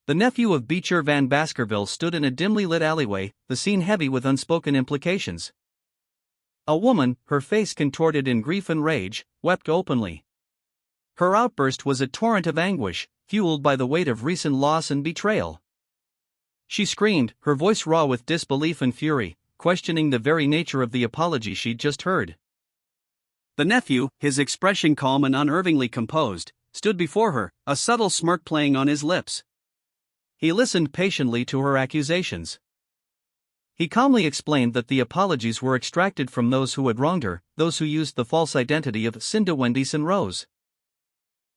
The nephew of Beecher Van Baskerville stood in a dimly lit alleyway, the scene heavy with unspoken implications. A woman, her face contorted in grief and rage, wept openly. Her outburst was a torrent of anguish, fueled by the weight of recent loss and betrayal. She screamed, her voice raw with disbelief and fury, questioning the very nature of the apology she'd just heard. The nephew, his expression calm and unervingly composed, stood before her, a subtle smirk playing on his lips. He listened patiently to her accusations. He calmly explained that the apologies were extracted from those who had wronged her, those who used the false identity of Cindy Wendy Rose.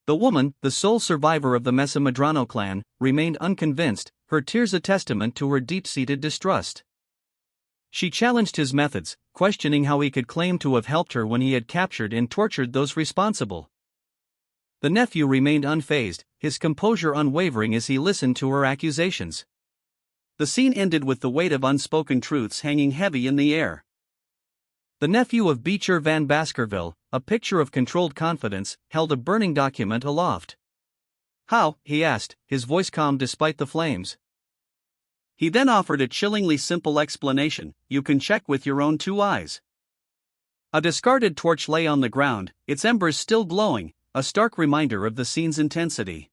The woman, the sole survivor of the Mesa Madrano clan, remained unconvinced, her tears a testament to her deep-seated distrust. She challenged his methods, questioning how he could claim to have helped her when he had captured and tortured those responsible. The nephew remained unfazed, his composure unwavering as he listened to her accusations. The scene ended with the weight of unspoken truths hanging heavy in the air. The nephew of Beecher Van Baskerville, a picture of controlled confidence, held a burning document aloft. "How?" he asked, his voice calm despite the flames. He then offered a chillingly simple explanation: "You can check with your own 2 eyes." A discarded torch lay on the ground, its embers still glowing, a stark reminder of the scene's intensity.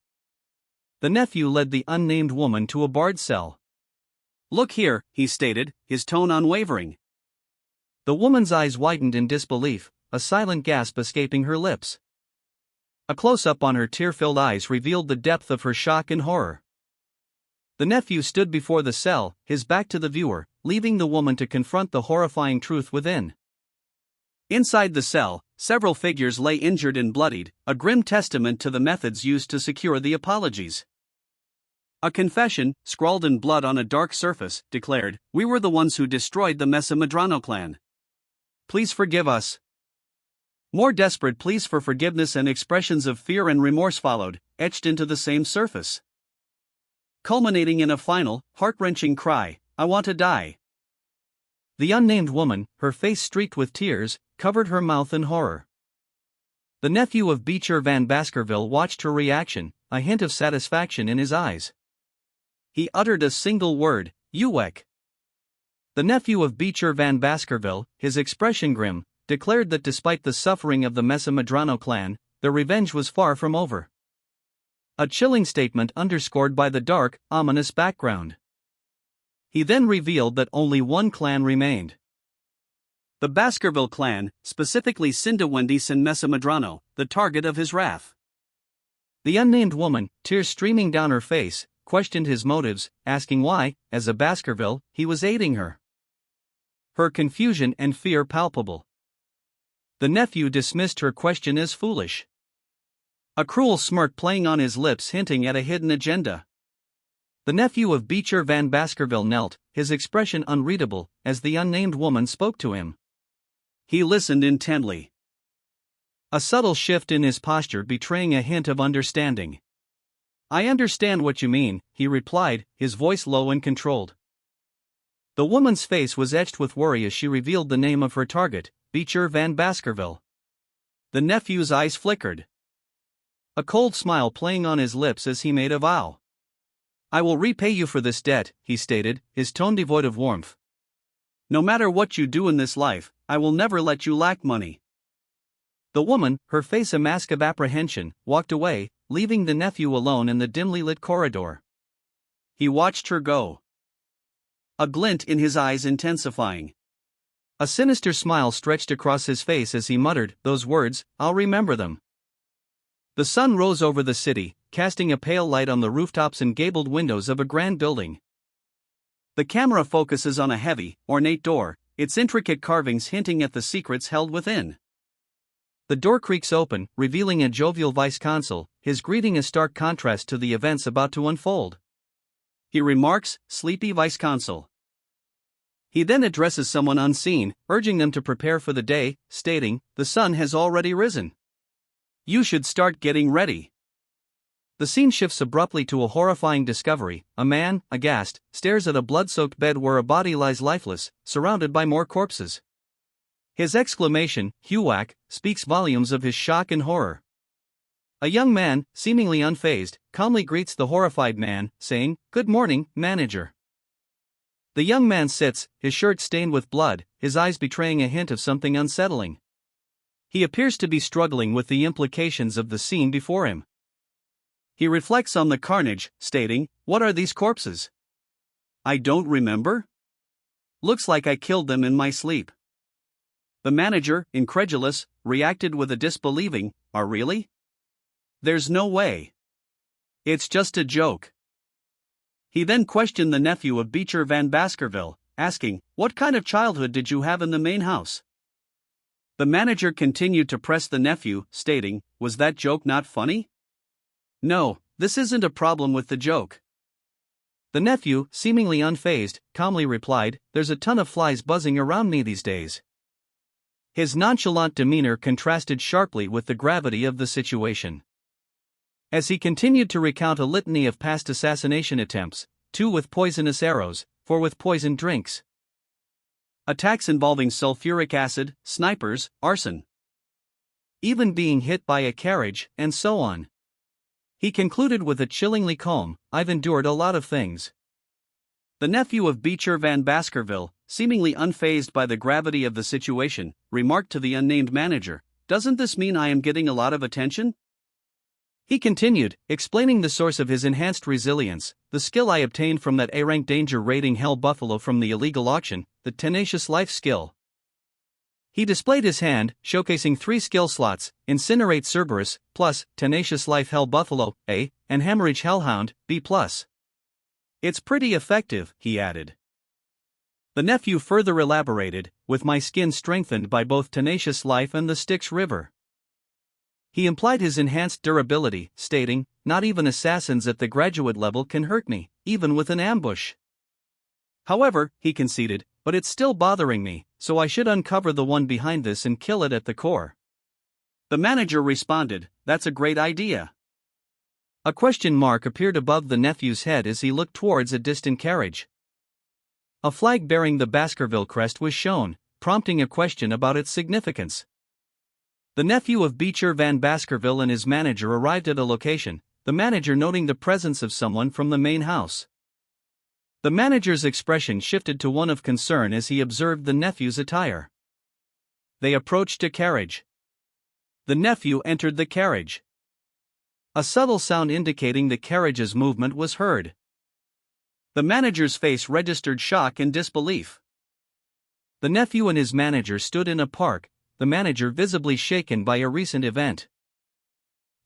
The nephew led the unnamed woman to a barred cell. "Look here," he stated, his tone unwavering. The woman's eyes widened in disbelief, a silent gasp escaping her lips. A close-up on her tear-filled eyes revealed the depth of her shock and horror. The nephew stood before the cell, his back to the viewer, leaving the woman to confront the horrifying truth within. Inside the cell, several figures lay injured and bloodied, a grim testament to the methods used to secure the apologies. A confession, scrawled in blood on a dark surface, declared, "We were the ones who destroyed the Mesa Madrano clan. Please forgive us." More desperate pleas for forgiveness and expressions of fear and remorse followed, etched into the same surface, culminating in a final, heart-wrenching cry, "I want to die." The unnamed woman, her face streaked with tears, covered her mouth in horror. The nephew of Beecher Van Baskerville watched her reaction, a hint of satisfaction in his eyes. He uttered a single word, "Uwek." The nephew of Beecher Van Baskerville, his expression grim, declared that despite the suffering of the Mesa Madrano clan, their revenge was far from over. A chilling statement underscored by the dark, ominous background. He then revealed that only one clan remained. The Baskerville clan, specifically Sindawendis and Mesa Madrano, the target of his wrath. The unnamed woman, tears streaming down her face, questioned his motives, asking why, as a Baskerville, he was aiding her. Her confusion and fear palpable. The nephew dismissed her question as foolish, a cruel smirk playing on his lips hinting at a hidden agenda. The nephew of Beecher Van Baskerville knelt, his expression unreadable, as the unnamed woman spoke to him. He listened intently, a subtle shift in his posture betraying a hint of understanding. "I understand what you mean," he replied, his voice low and controlled. The woman's face was etched with worry as she revealed the name of her target, Beecher Van Baskerville. The nephew's eyes flickered, a cold smile playing on his lips as he made a vow. "I will repay you for this debt," he stated, his tone devoid of warmth. "No matter what you do in this life, I will never let you lack money." The woman, her face a mask of apprehension, walked away, leaving the nephew alone in the dimly lit corridor. He watched her go, a glint in his eyes intensifying. A sinister smile stretched across his face as he muttered those words, "I'll remember them." The sun rose over the city, casting a pale light on the rooftops and gabled windows of a grand building. The camera focuses on a heavy, ornate door, its intricate carvings hinting at the secrets held within. The door creaks open, revealing a jovial vice-consul, his greeting a stark contrast to the events about to unfold. He remarks, "Sleepy vice-consul." He then addresses someone unseen, urging them to prepare for the day, stating, "The sun has already risen. You should start getting ready." The scene shifts abruptly to a horrifying discovery. A man, aghast, stares at a blood-soaked bed where a body lies lifeless, surrounded by more corpses. His exclamation, "Huwak," speaks volumes of his shock and horror. A young man, seemingly unfazed, calmly greets the horrified man, saying, "Good morning, manager." The young man sits, his shirt stained with blood, his eyes betraying a hint of something unsettling. He appears to be struggling with the implications of the scene before him. He reflects on the carnage, stating, "What are these corpses? I don't remember. Looks like I killed them in my sleep." The manager, incredulous, reacted with a disbelieving, "Are really? There's no way. It's just a joke." He then questioned the nephew of Beecher Van Baskerville, asking, "What kind of childhood did you have in the main house?" The manager continued to press the nephew, stating, "Was that joke not funny?" "No, this isn't a problem with the joke." The nephew, seemingly unfazed, calmly replied, "There's a ton of flies buzzing around me these days." His nonchalant demeanor contrasted sharply with the gravity of the situation. As he continued to recount a litany of past assassination attempts, 2 with poisonous arrows, 4 with poisoned drinks, attacks involving sulfuric acid, snipers, arson, even being hit by a carriage, and so on. He concluded with a chillingly calm, "I've endured a lot of things." The nephew of Beecher Van Baskerville, seemingly unfazed by the gravity of the situation, remarked to the unnamed manager, "Doesn't this mean I am getting a lot of attention?" He continued, explaining the source of his enhanced resilience: the skill I obtained from that A-rank danger raiding Hell Buffalo from the illegal auction, the Tenacious Life skill. He displayed his hand, showcasing 3 skill slots: Incinerate Cerberus, plus, Tenacious Life Hell Buffalo, A, and Hemorrhage Hellhound, B+. It's pretty effective, he added. The nephew further elaborated, with my skin strengthened by both Tenacious Life and the Styx River. He implied his enhanced durability, stating, not even assassins at the graduate level can hurt me, even with an ambush. However, he conceded, but it's still bothering me, so I should uncover the one behind this and kill it at the core. The manager responded, that's a great idea. A question mark appeared above the nephew's head as he looked towards a distant carriage. A flag bearing the Baskerville crest was shown, prompting a question about its significance. The nephew of Beecher Van Baskerville and his manager arrived at a location, the manager noting the presence of someone from the main house. The manager's expression shifted to one of concern as he observed the nephew's attire. They approached a carriage. The nephew entered the carriage. A subtle sound indicating the carriage's movement was heard. The manager's face registered shock and disbelief. The nephew and his manager stood in a park, the manager visibly shaken by a recent event.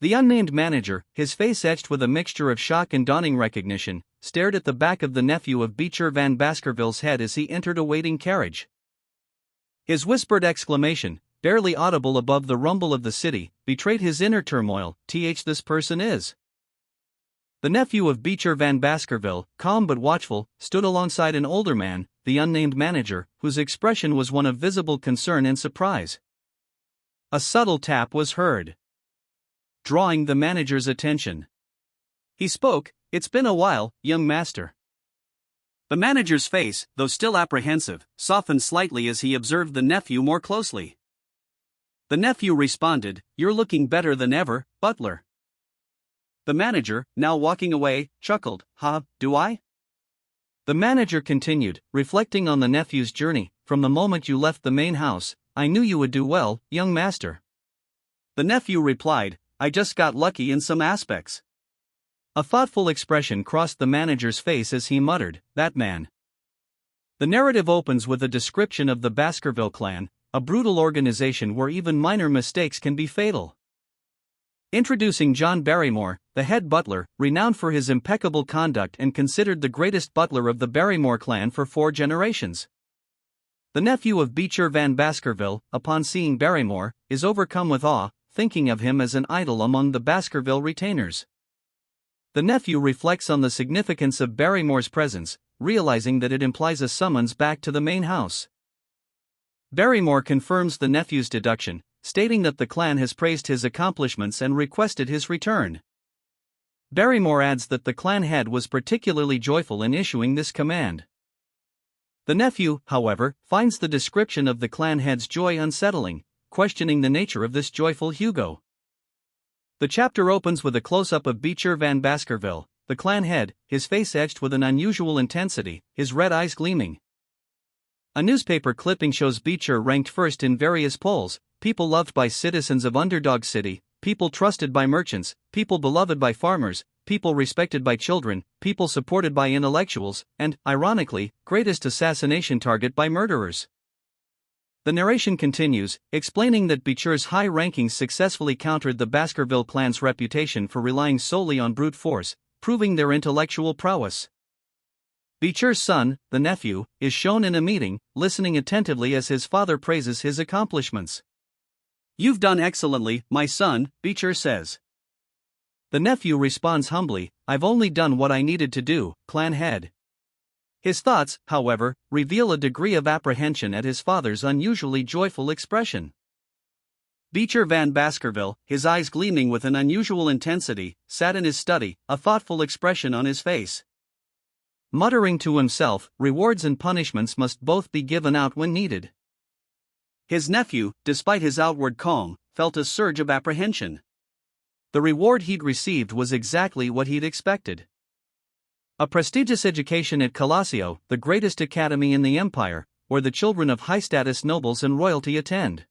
The unnamed manager, his face etched with a mixture of shock and dawning recognition, stared at the back of the nephew of Beecher Van Baskerville's head as he entered a waiting carriage. His whispered exclamation, barely audible above the rumble of the city, betrayed his inner turmoil. This person is. The nephew of Beecher Van Baskerville, calm but watchful, stood alongside an older man, the unnamed manager, whose expression was one of visible concern and surprise. A subtle tap was heard, drawing the manager's attention. He spoke, it's been a while, young master. The manager's face, though still apprehensive, softened slightly as he observed the nephew more closely. The nephew responded, you're looking better than ever, butler. The manager, now walking away, chuckled, do I? The manager continued, reflecting on the nephew's journey, from the moment you left the main house, I knew you would do well, young master. The nephew replied, I just got lucky in some aspects. A thoughtful expression crossed the manager's face as he muttered, that man. The narrative opens with a description of the Baskerville clan, a brutal organization where even minor mistakes can be fatal. Introducing John Barrymore, the head butler, renowned for his impeccable conduct and considered the greatest butler of the Barrymore clan for 4 generations. The nephew of Beecher Van Baskerville, upon seeing Barrymore, is overcome with awe, thinking of him as an idol among the Baskerville retainers. The nephew reflects on the significance of Barrymore's presence, realizing that it implies a summons back to the main house. Barrymore confirms the nephew's deduction, stating that the clan has praised his accomplishments and requested his return. Barrymore adds that the clan head was particularly joyful in issuing this command. The nephew, however, finds the description of the clan head's joy unsettling, questioning the nature of this joyful Hugo. The chapter opens with a close-up of Beecher Van Baskerville, the clan head, his face etched with an unusual intensity, his red eyes gleaming. A newspaper clipping shows Beecher ranked first in various polls, people loved by citizens of Underdog City, people trusted by merchants, people beloved by farmers, people respected by children, people supported by intellectuals, and, ironically, greatest assassination target by murderers. The narration continues, explaining that Beecher's high rankings successfully countered the Baskerville clan's reputation for relying solely on brute force, proving their intellectual prowess. Beecher's son, the nephew, is shown in a meeting, listening attentively as his father praises his accomplishments. You've done excellently, my son, Beecher says. The nephew responds humbly, I've only done what I needed to do, clan head. His thoughts, however, reveal a degree of apprehension at his father's unusually joyful expression. Beecher Van Baskerville, his eyes gleaming with an unusual intensity, sat in his study, a thoughtful expression on his face. Muttering to himself, rewards and punishments must both be given out when needed. His nephew, despite his outward calm, felt a surge of apprehension. The reward he'd received was exactly what he'd expected. A prestigious education at Colosio, the greatest academy in the empire, where the children of high-status nobles and royalty attend.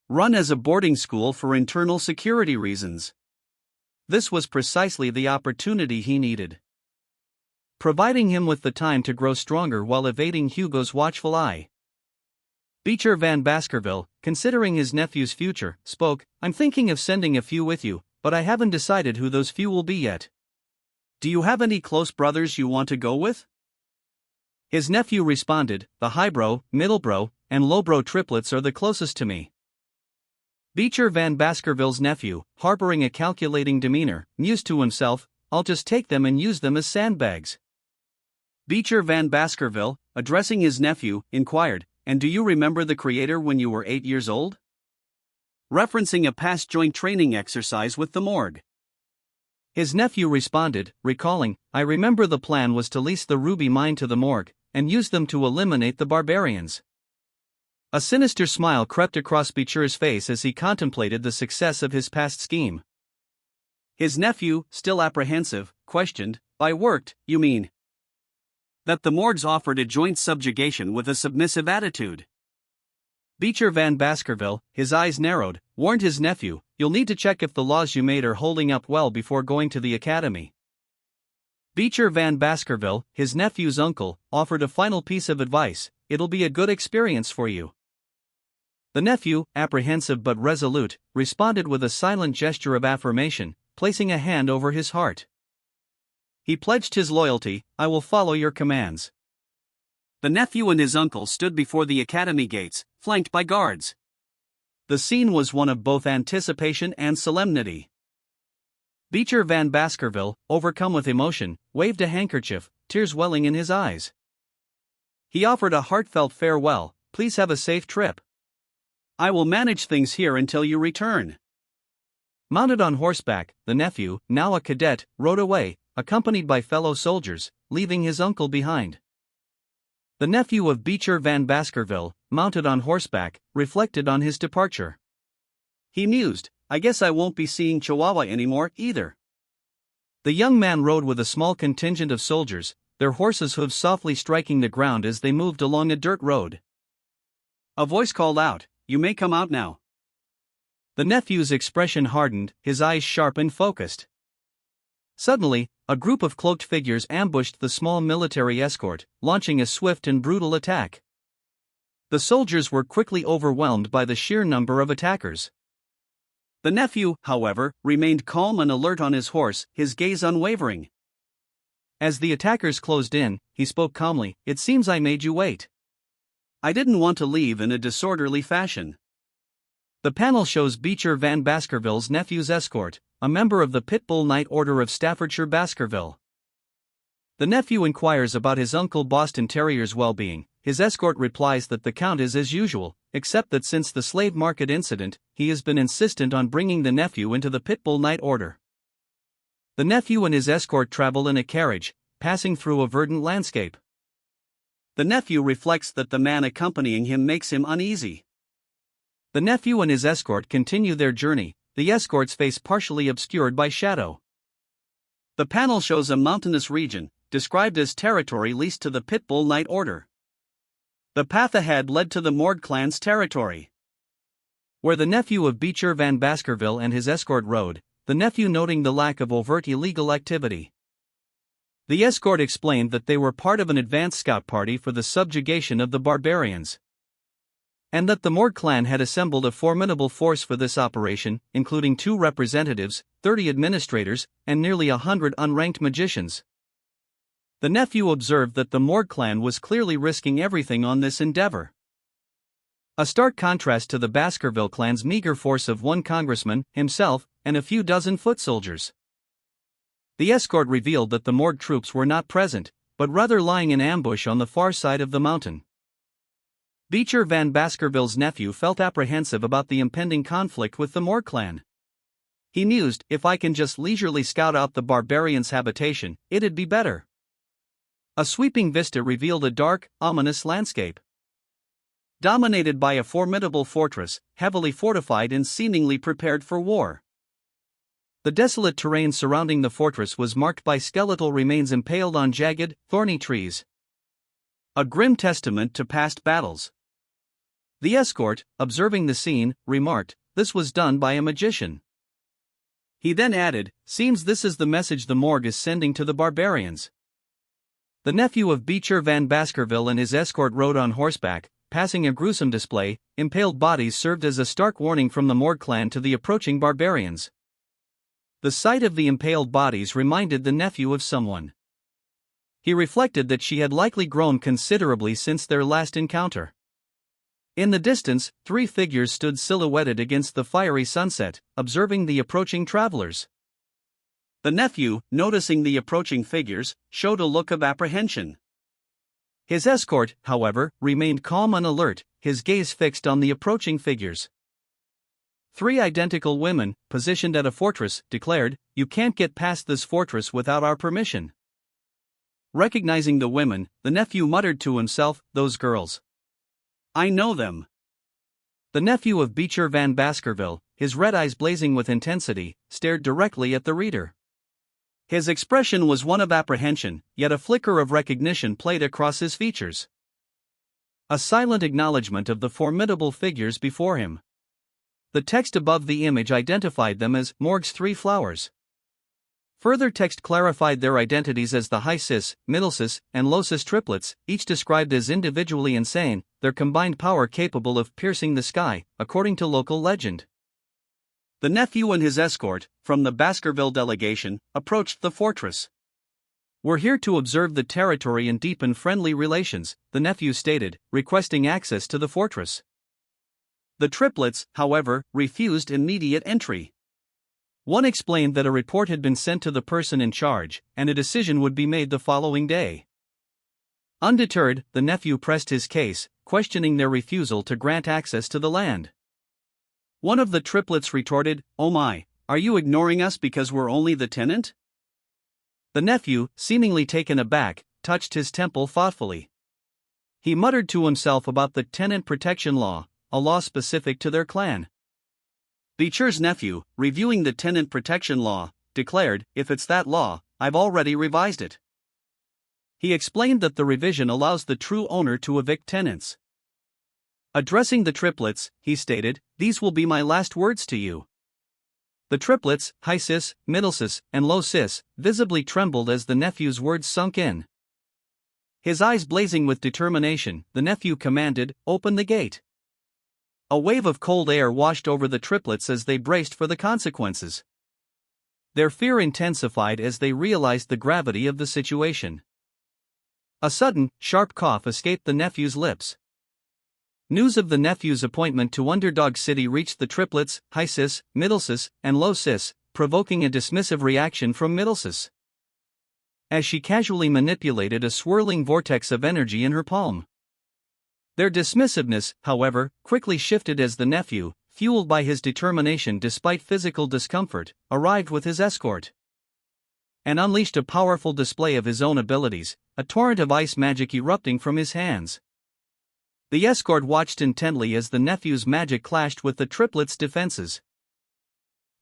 Run as a boarding school for internal security reasons. This was precisely the opportunity he needed, providing him with the time to grow stronger while evading Hugo's watchful eye. Beecher Van Baskerville, considering his nephew's future, spoke, "I'm thinking of sending a few with you, but I haven't decided who those few will be yet. Do you have any close brothers you want to go with?" His nephew responded, "The highbrow, middlebrow, and lowbrow triplets are the closest to me." Beecher Van Baskerville's nephew, harboring a calculating demeanor, mused to himself, "I'll just take them and use them as sandbags." Beecher Van Baskerville, addressing his nephew, inquired, "And do you remember the creator when you were 8 years old?" Referencing a past joint training exercise with the morgue. His nephew responded, recalling, "I remember the plan was to lease the ruby mine to the morgue, and use them to eliminate the barbarians." A sinister smile crept across Beecher's face as he contemplated the success of his past scheme. His nephew, still apprehensive, questioned, "By worked, you mean that the morgues offered a joint subjugation with a submissive attitude?" Beecher Van Baskerville, his eyes narrowed, warned his nephew, "You'll need to check if the laws you made are holding up well before going to the academy." Beecher Van Baskerville, his nephew's uncle, offered a final piece of advice, "It'll be a good experience for you." The nephew, apprehensive but resolute, responded with a silent gesture of affirmation, placing a hand over his heart. He pledged his loyalty, "I will follow your commands." The nephew and his uncle stood before the academy gates, flanked by guards. The scene was one of both anticipation and solemnity. Beecher Van Baskerville, overcome with emotion, waved a handkerchief, tears welling in his eyes. He offered a heartfelt farewell, "Please have a safe trip. I will manage things here until you return." Mounted on horseback, the nephew, now a cadet, rode away, accompanied by fellow soldiers, leaving his uncle behind. The nephew of Beecher Van Baskerville, mounted on horseback, reflected on his departure. He mused, "I guess I won't be seeing Chihuahua anymore, either." The young man rode with a small contingent of soldiers, their horses' hooves softly striking the ground as they moved along a dirt road. A voice called out, "You may come out now." The nephew's expression hardened, his eyes sharp and focused. Suddenly, a group of cloaked figures ambushed the small military escort, launching a swift and brutal attack. The soldiers were quickly overwhelmed by the sheer number of attackers. The nephew, however, remained calm and alert on his horse, his gaze unwavering. As the attackers closed in, he spoke calmly, "It seems I made you wait. I didn't want to leave in a disorderly fashion." The panel shows Beecher Van Baskerville's nephew's escort, a member of the Pitbull Knight Order of Staffordshire Baskerville. The nephew inquires about his uncle Boston Terrier's well-being. His escort replies that the count is as usual, except that since the slave market incident, he has been insistent on bringing the nephew into the Pitbull Knight Order. The nephew and his escort travel in a carriage, passing through a verdant landscape. The nephew reflects that the man accompanying him makes him uneasy. The nephew and his escort continue their journey, the escort's face partially obscured by shadow. The panel shows a mountainous region, described as territory leased to the Pitbull Knight Order. The path ahead led to the Morgue clan's territory. Where the nephew of Beecher Van Baskerville and his escort rode, the nephew noting the lack of overt illegal activity. The escort explained that they were part of an advance scout party for the subjugation of the barbarians, and that the Morgue clan had assembled a formidable force for this operation, including 2 representatives, 30 administrators, and nearly 100 unranked magicians. The nephew observed that the Morgue clan was clearly risking everything on this endeavor. A stark contrast to the Baskerville clan's meager force of 1 congressman, himself, and a few dozen foot soldiers. The escort revealed that the Morgue troops were not present, but rather lying in ambush on the far side of the mountain. Beecher Van Baskerville's nephew felt apprehensive about the impending conflict with the Morgue clan. He mused, "If I can just leisurely scout out the barbarians' habitation, it'd be better." A sweeping vista revealed a dark, ominous landscape, dominated by a formidable fortress, heavily fortified and seemingly prepared for war. The desolate terrain surrounding the fortress was marked by skeletal remains impaled on jagged, thorny trees, a grim testament to past battles. The escort, observing the scene, remarked, "This was done by a magician." He then added, "Seems this is the message the morgue is sending to the barbarians." The nephew of Beecher Van Baskerville and his escort rode on horseback, passing a gruesome display. Impaled bodies served as a stark warning from the Morgue clan to the approaching barbarians. The sight of the impaled bodies reminded the nephew of someone. He reflected that she had likely grown considerably since their last encounter. In the distance, 3 figures stood silhouetted against the fiery sunset, observing the approaching travelers. The nephew, noticing the approaching figures, showed a look of apprehension. His escort, however, remained calm and alert, his gaze fixed on the approaching figures. 3 identical women, positioned at a fortress, declared, "You can't get past this fortress without our permission." Recognizing the women, the nephew muttered to himself, "Those girls. I know them." The nephew of Beecher Van Baskerville, his red eyes blazing with intensity, stared directly at the reader. His expression was one of apprehension, yet a flicker of recognition played across his features. A silent acknowledgement of the formidable figures before him. The text above the image identified them as Morgue's 3 flowers. Further text clarified their identities as the High Cis, Middle Cis, and Low Cis triplets, each described as individually insane, their combined power capable of piercing the sky, according to local legend. The nephew and his escort, from the Baskerville delegation, approached the fortress. "We're here to observe the territory and deepen friendly relations," the nephew stated, requesting access to the fortress. The triplets, however, refused immediate entry. One explained that a report had been sent to the person in charge, and a decision would be made the following day. Undeterred, the nephew pressed his case, questioning their refusal to grant access to the land. One of the triplets retorted, "Oh my, are you ignoring us because we're only the tenant?" The nephew, seemingly taken aback, touched his temple thoughtfully. He muttered to himself about the tenant protection law, a law specific to their clan. Beecher's nephew, reviewing the tenant protection law, declared, "If it's that law, I've already revised it." He explained that the revision allows the true owner to evict tenants. Addressing the triplets, he stated, "These will be my last words to you." The triplets, High Cis, Middle Cis, and Low Cis, visibly trembled as the nephew's words sunk in. His eyes blazing with determination, the nephew commanded, "Open the gate." A wave of cold air washed over the triplets as they braced for the consequences. Their fear intensified as they realized the gravity of the situation. A sudden, sharp cough escaped the nephew's lips. News of the nephew's appointment to Underdog City reached the triplets, High Cis, Middle Cis, and Low Cis, provoking a dismissive reaction from Middle Cis, as she casually manipulated a swirling vortex of energy in her palm. Their dismissiveness, however, quickly shifted as the nephew, fueled by his determination despite physical discomfort, arrived with his escort and unleashed a powerful display of his own abilities, a torrent of ice magic erupting from his hands. The escort watched intently as the nephew's magic clashed with the triplets' defenses,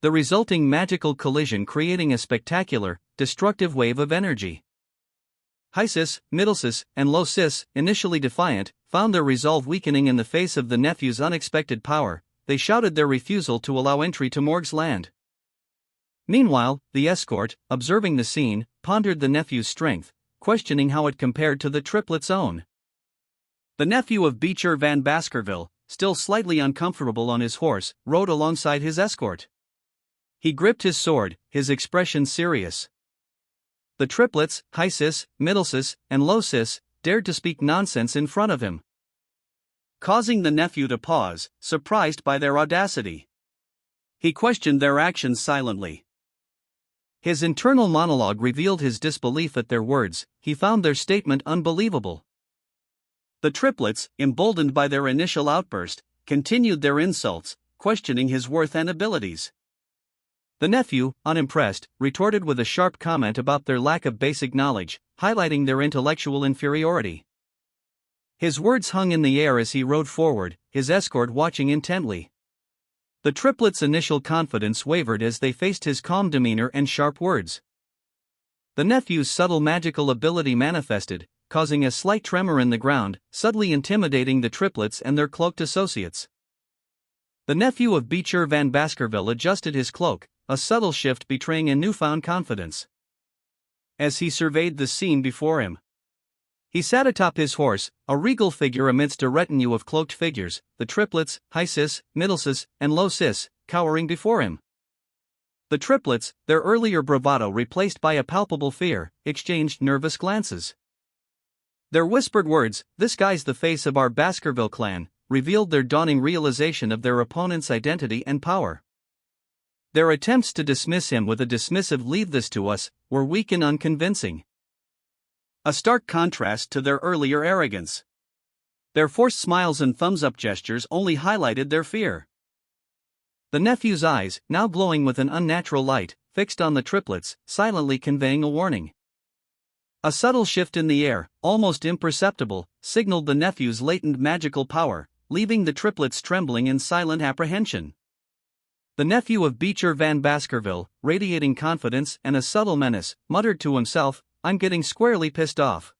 the resulting magical collision creating a spectacular, destructive wave of energy. High Cis, Middle Cis, and Low Cis, initially defiant, found their resolve weakening in the face of the nephew's unexpected power. They shouted their refusal to allow entry to Morgue's land. Meanwhile, the escort, observing the scene, pondered the nephew's strength, questioning how it compared to the triplets' own. The nephew of Beecher Van Baskerville, still slightly uncomfortable on his horse, rode alongside his escort. He gripped his sword, his expression serious. The triplets, High Cis, Middle Cis, and Low Cis, dared to speak nonsense in front of him, causing the nephew to pause, surprised by their audacity. He questioned their actions silently. His internal monologue revealed his disbelief at their words. He found their statement unbelievable. The triplets, emboldened by their initial outburst, continued their insults, questioning his worth and abilities. The nephew, unimpressed, retorted with a sharp comment about their lack of basic knowledge, highlighting their intellectual inferiority. His words hung in the air as he rode forward, his escort watching intently. The triplets' initial confidence wavered as they faced his calm demeanor and sharp words. The nephew's subtle magical ability manifested, causing a slight tremor in the ground, subtly intimidating the triplets and their cloaked associates. The nephew of Beecher Van Baskerville adjusted his cloak, a subtle shift betraying a newfound confidence. As he surveyed the scene before him, he sat atop his horse, a regal figure amidst a retinue of cloaked figures, the triplets, High Sis, Middle Sis, and Low Sis, cowering before him. The triplets, their earlier bravado replaced by a palpable fear, exchanged nervous glances. Their whispered words, "This guy's the face of our Baskerville clan," revealed their dawning realization of their opponent's identity and power. Their attempts to dismiss him with a dismissive "leave this to us" were weak and unconvincing. A stark contrast to their earlier arrogance. Their forced smiles and thumbs-up gestures only highlighted their fear. The nephew's eyes, now glowing with an unnatural light, fixed on the triplets, silently conveying a warning. A subtle shift in the air, almost imperceptible, signaled the nephew's latent magical power, leaving the triplets trembling in silent apprehension. The nephew of Beecher Van Baskerville, radiating confidence and a subtle menace, muttered to himself, "I'm getting squarely pissed off."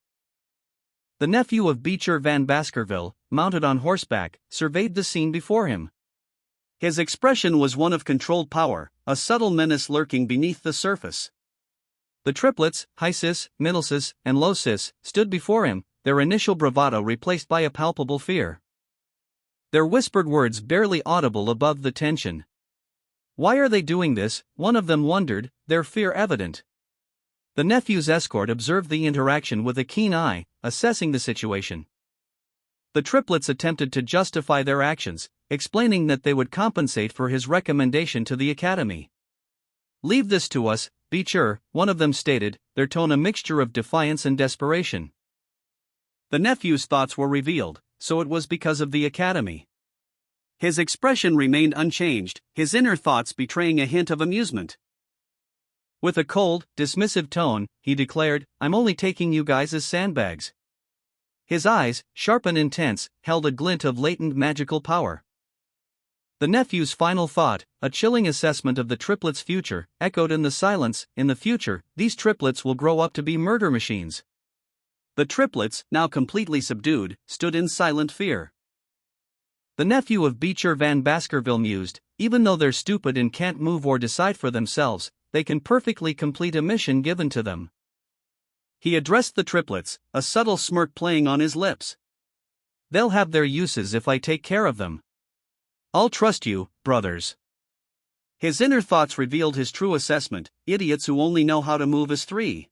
The nephew of Beecher Van Baskerville, mounted on horseback, surveyed the scene before him. His expression was one of controlled power, a subtle menace lurking beneath the surface. The triplets, High Sis, Middle Sis, and Low Sis, stood before him, their initial bravado replaced by a palpable fear. Their whispered words barely audible above the tension. Why are they doing this? One of them wondered, their fear evident. The nephew's escort observed the interaction with a keen eye, assessing the situation. The triplets attempted to justify their actions, explaining that they would compensate for his recommendation to the academy. "Leave this to us, Beecher," one of them stated, their tone a mixture of defiance and desperation. The nephew's thoughts were revealed, so it was because of the academy. His expression remained unchanged, his inner thoughts betraying a hint of amusement. With a cold, dismissive tone, he declared, "I'm only taking you guys as sandbags." His eyes, sharp and intense, held a glint of latent magical power. The nephew's final thought, a chilling assessment of the triplets' future, echoed in the silence. In the future, these triplets will grow up to be murder machines. The triplets, now completely subdued, stood in silent fear. The nephew of Beecher Van Baskerville mused, "Even though they're stupid and can't move or decide for themselves, they can perfectly complete a mission given to them." He addressed the triplets, a subtle smirk playing on his lips. "They'll have their uses if I take care of them. I'll trust you, brothers." His inner thoughts revealed his true assessment: idiots who only know how to move as three.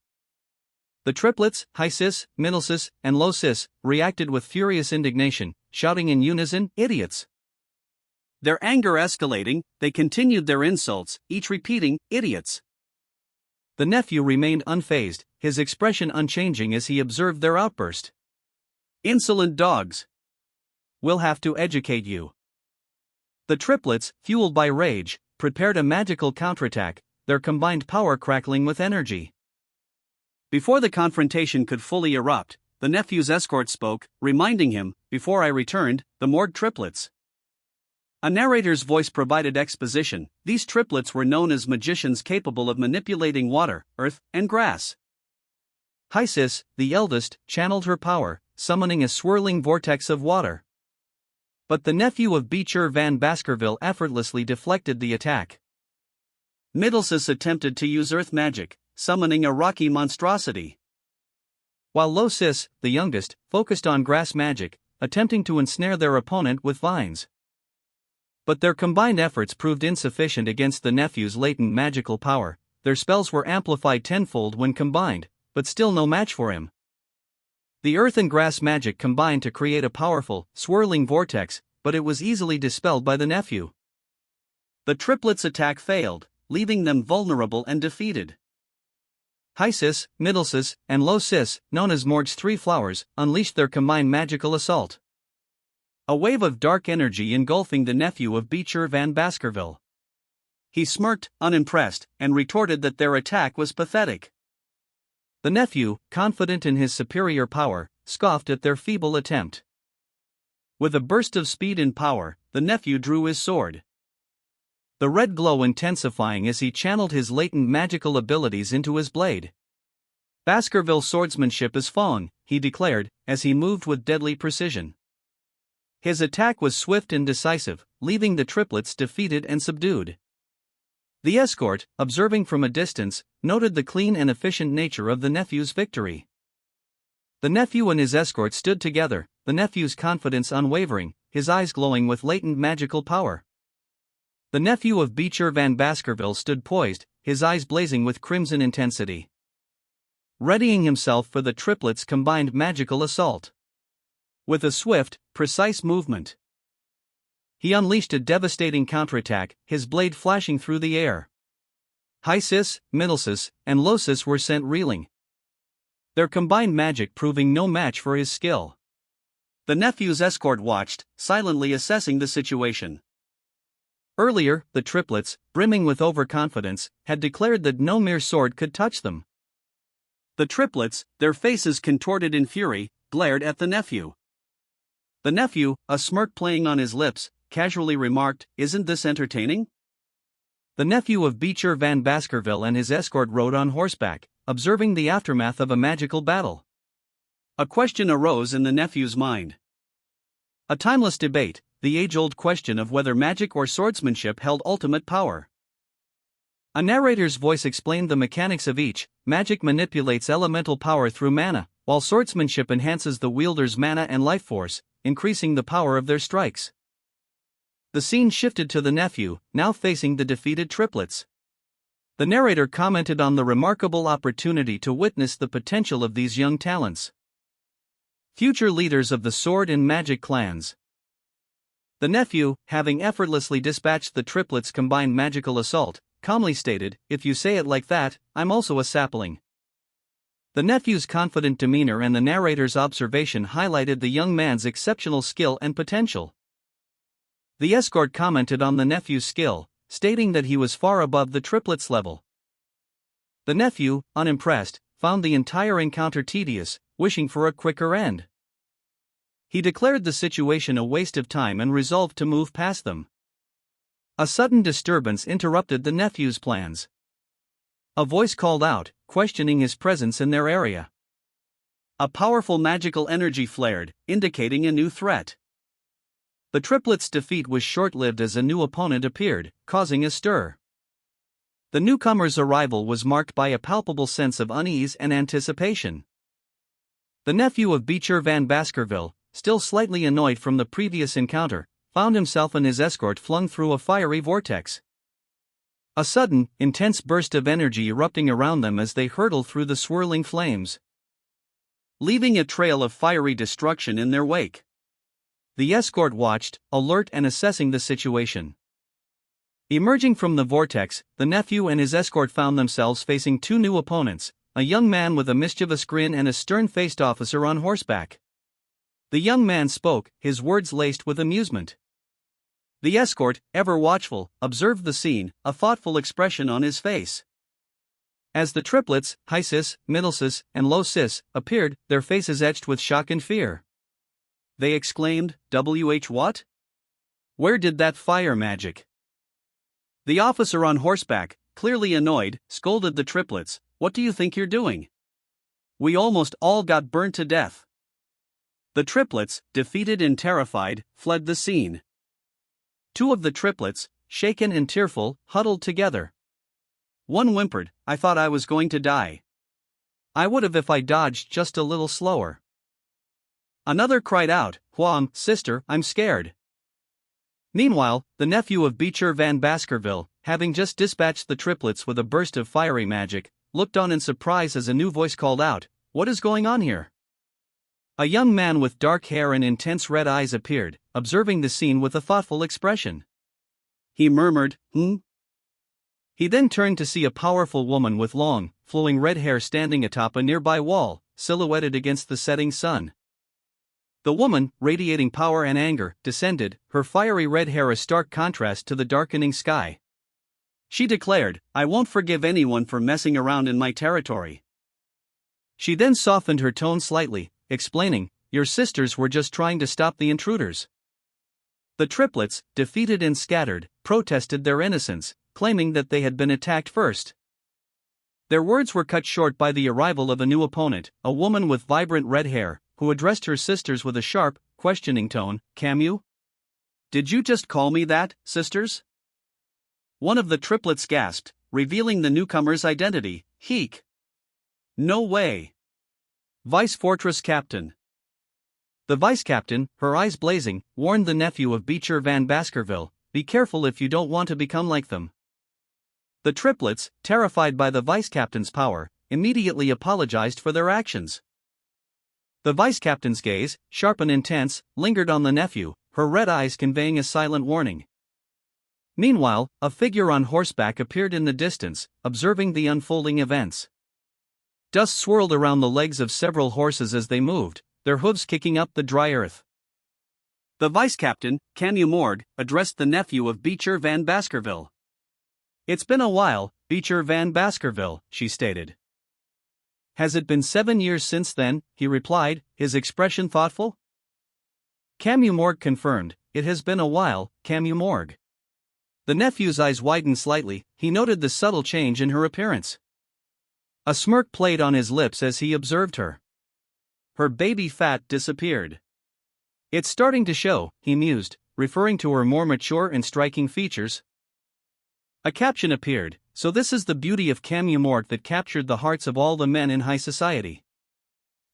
The triplets, High Sis, Middle Sis, and Low Sis, reacted with furious indignation, shouting in unison, "Idiots!" Their anger escalating, they continued their insults, each repeating, "Idiots!" The nephew remained unfazed, his expression unchanging as he observed their outburst. "Insolent dogs! We'll have to educate you." The triplets, fueled by rage, prepared a magical counterattack, their combined power crackling with energy. Before the confrontation could fully erupt, the nephew's escort spoke, reminding him, "Before I returned, the Morgue triplets." A narrator's voice provided exposition. These triplets were known as magicians capable of manipulating water, earth, and grass. High Sis, the eldest, channeled her power, summoning a swirling vortex of water. But the nephew of Beecher Van Baskerville effortlessly deflected the attack. Middle Sis attempted to use earth magic, summoning a rocky monstrosity. While Low Sis, the youngest, focused on grass magic, attempting to ensnare their opponent with vines. But their combined efforts proved insufficient against the nephew's latent magical power. Their spells were amplified tenfold when combined, but still no match for him. The earth and grass magic combined to create a powerful, swirling vortex, but it was easily dispelled by the nephew. The triplets' attack failed, leaving them vulnerable and defeated. High Sis, Middle Sis, and Low Sis, known as Morgue's three flowers, unleashed their combined magical assault. A wave of dark energy engulfing the nephew of Beecher Van Baskerville. He smirked, unimpressed, and retorted that their attack was pathetic. The nephew, confident in his superior power, scoffed at their feeble attempt. With a burst of speed and power, the nephew drew his sword. The red glow intensifying as he channeled his latent magical abilities into his blade. "Baskerville swordsmanship is Fong," he declared, as he moved with deadly precision. His attack was swift and decisive, leaving the triplets defeated and subdued. The escort, observing from a distance, noted the clean and efficient nature of the nephew's victory. The nephew and his escort stood together, the nephew's confidence unwavering, his eyes glowing with latent magical power. The nephew of Beecher Van Baskerville stood poised, his eyes blazing with crimson intensity, readying himself for the triplets' combined magical assault. With a swift, precise movement, he unleashed a devastating counterattack, his blade flashing through the air. High sis, middle sis, and low sis were sent reeling, their combined magic proving no match for his skill. The nephew's escort watched, silently assessing the situation. Earlier, the triplets, brimming with overconfidence, had declared that no mere sword could touch them. The triplets, their faces contorted in fury, glared at the nephew. The nephew, a smirk playing on his lips, casually remarked, "Isn't this entertaining?" The nephew of Beecher Van Baskerville and his escort rode on horseback, observing the aftermath of a magical battle. A question arose in the nephew's mind. A timeless debate, the age-old question of whether magic or swordsmanship held ultimate power. A narrator's voice explained the mechanics of each. Magic manipulates elemental power through mana, while swordsmanship enhances the wielder's mana and life force, increasing the power of their strikes. The scene shifted to the nephew, now facing the defeated triplets. The narrator commented on the remarkable opportunity to witness the potential of these young talents, future leaders of the sword and magic clans. The nephew, having effortlessly dispatched the triplets' combined magical assault, calmly stated, "If you say it like that, I'm also a sapling." The nephew's confident demeanor and the narrator's observation highlighted the young man's exceptional skill and potential. The escort commented on the nephew's skill, stating that he was far above the triplets' level. The nephew, unimpressed, found the entire encounter tedious, wishing for a quicker end. He declared the situation a waste of time and resolved to move past them. A sudden disturbance interrupted the nephew's plans. A voice called out, questioning his presence in their area. A powerful magical energy flared, indicating a new threat. The triplets' defeat was short-lived as a new opponent appeared, causing a stir. The newcomer's arrival was marked by a palpable sense of unease and anticipation. The nephew of Beecher Van Baskerville, still slightly annoyed from the previous encounter, found himself and his escort flung through a fiery vortex. A sudden, intense burst of energy erupting around them as they hurtled through the swirling flames, leaving a trail of fiery destruction in their wake. The escort watched, alert and assessing the situation. Emerging from the vortex, the nephew and his escort found themselves facing two new opponents, a young man with a mischievous grin and a stern-faced officer on horseback. The young man spoke, his words laced with amusement. The escort, ever watchful, observed the scene, a thoughtful expression on his face. As the triplets, high sis, middle sis, and low sis, appeared, their faces etched with shock and fear. They exclaimed, "WH what? Where did that fire magic?" The officer on horseback, clearly annoyed, scolded the triplets, "What do you think you're doing? We almost all got burnt to death." The triplets, defeated and terrified, fled the scene. Two of the triplets, shaken and tearful, huddled together. One whimpered, "I thought I was going to die. I would have if I dodged just a little slower." Another cried out, "Huam, sister, I'm scared." Meanwhile, the nephew of Beecher Van Baskerville, having just dispatched the triplets with a burst of fiery magic, looked on in surprise as a new voice called out, "What is going on here?" A young man with dark hair and intense red eyes appeared, observing the scene with a thoughtful expression. He murmured, He then turned to see a powerful woman with long, flowing red hair standing atop a nearby wall, silhouetted against the setting sun. The woman, radiating power and anger, descended, her fiery red hair a stark contrast to the darkening sky. She declared, "I won't forgive anyone for messing around in my territory." She then softened her tone slightly, explaining, "Your sisters were just trying to stop the intruders." The triplets, defeated and scattered, protested their innocence, claiming that they had been attacked first. Their words were cut short by the arrival of a new opponent, a woman with vibrant red hair, who addressed her sisters with a sharp, questioning tone, "Camu? Did you just call me that, sisters?" One of the triplets gasped, revealing the newcomer's identity. Heek. No way. Vice Fortress Captain. The vice captain, her eyes blazing, warned the nephew of Beecher Van Baskerville, be careful if you don't want to become like them. The triplets, terrified by the vice captain's power, immediately apologized for their actions. The vice captain's gaze, sharp and intense, lingered on the nephew, her red eyes conveying a silent warning. Meanwhile, a figure on horseback appeared in the distance, observing the unfolding events. Dust swirled around the legs of several horses as they moved, their hooves kicking up the dry earth. The vice captain, Camus Morgue, addressed the nephew of Beecher Van Baskerville. It's been a while, Beecher Van Baskerville, she stated. Has it been 7 years since then? He replied, his expression thoughtful. Camus Morgue confirmed, it has been a while, Camus Morgue. The nephew's eyes widened slightly, he noted the subtle change in her appearance. A smirk played on his lips as he observed her. Her baby fat disappeared. It's starting to show, he mused, referring to her more mature and striking features. A caption appeared, so this is the beauty of Camus Morgue that captured the hearts of all the men in high society.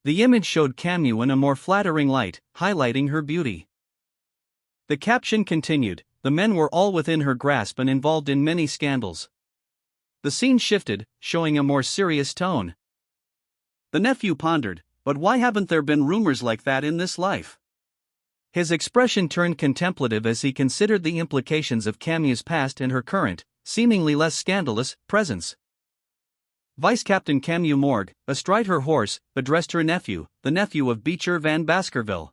The image showed Camus in a more flattering light, highlighting her beauty. The caption continued, the men were all within her grasp and involved in many scandals. The scene shifted, showing a more serious tone. The nephew pondered, but why haven't there been rumors like that in this life? His expression turned contemplative as he considered the implications of Camus's past and her current, seemingly less scandalous, presence. Vice Captain Camus Morgue, astride her horse, addressed her nephew, the nephew of Beecher Van Baskerville.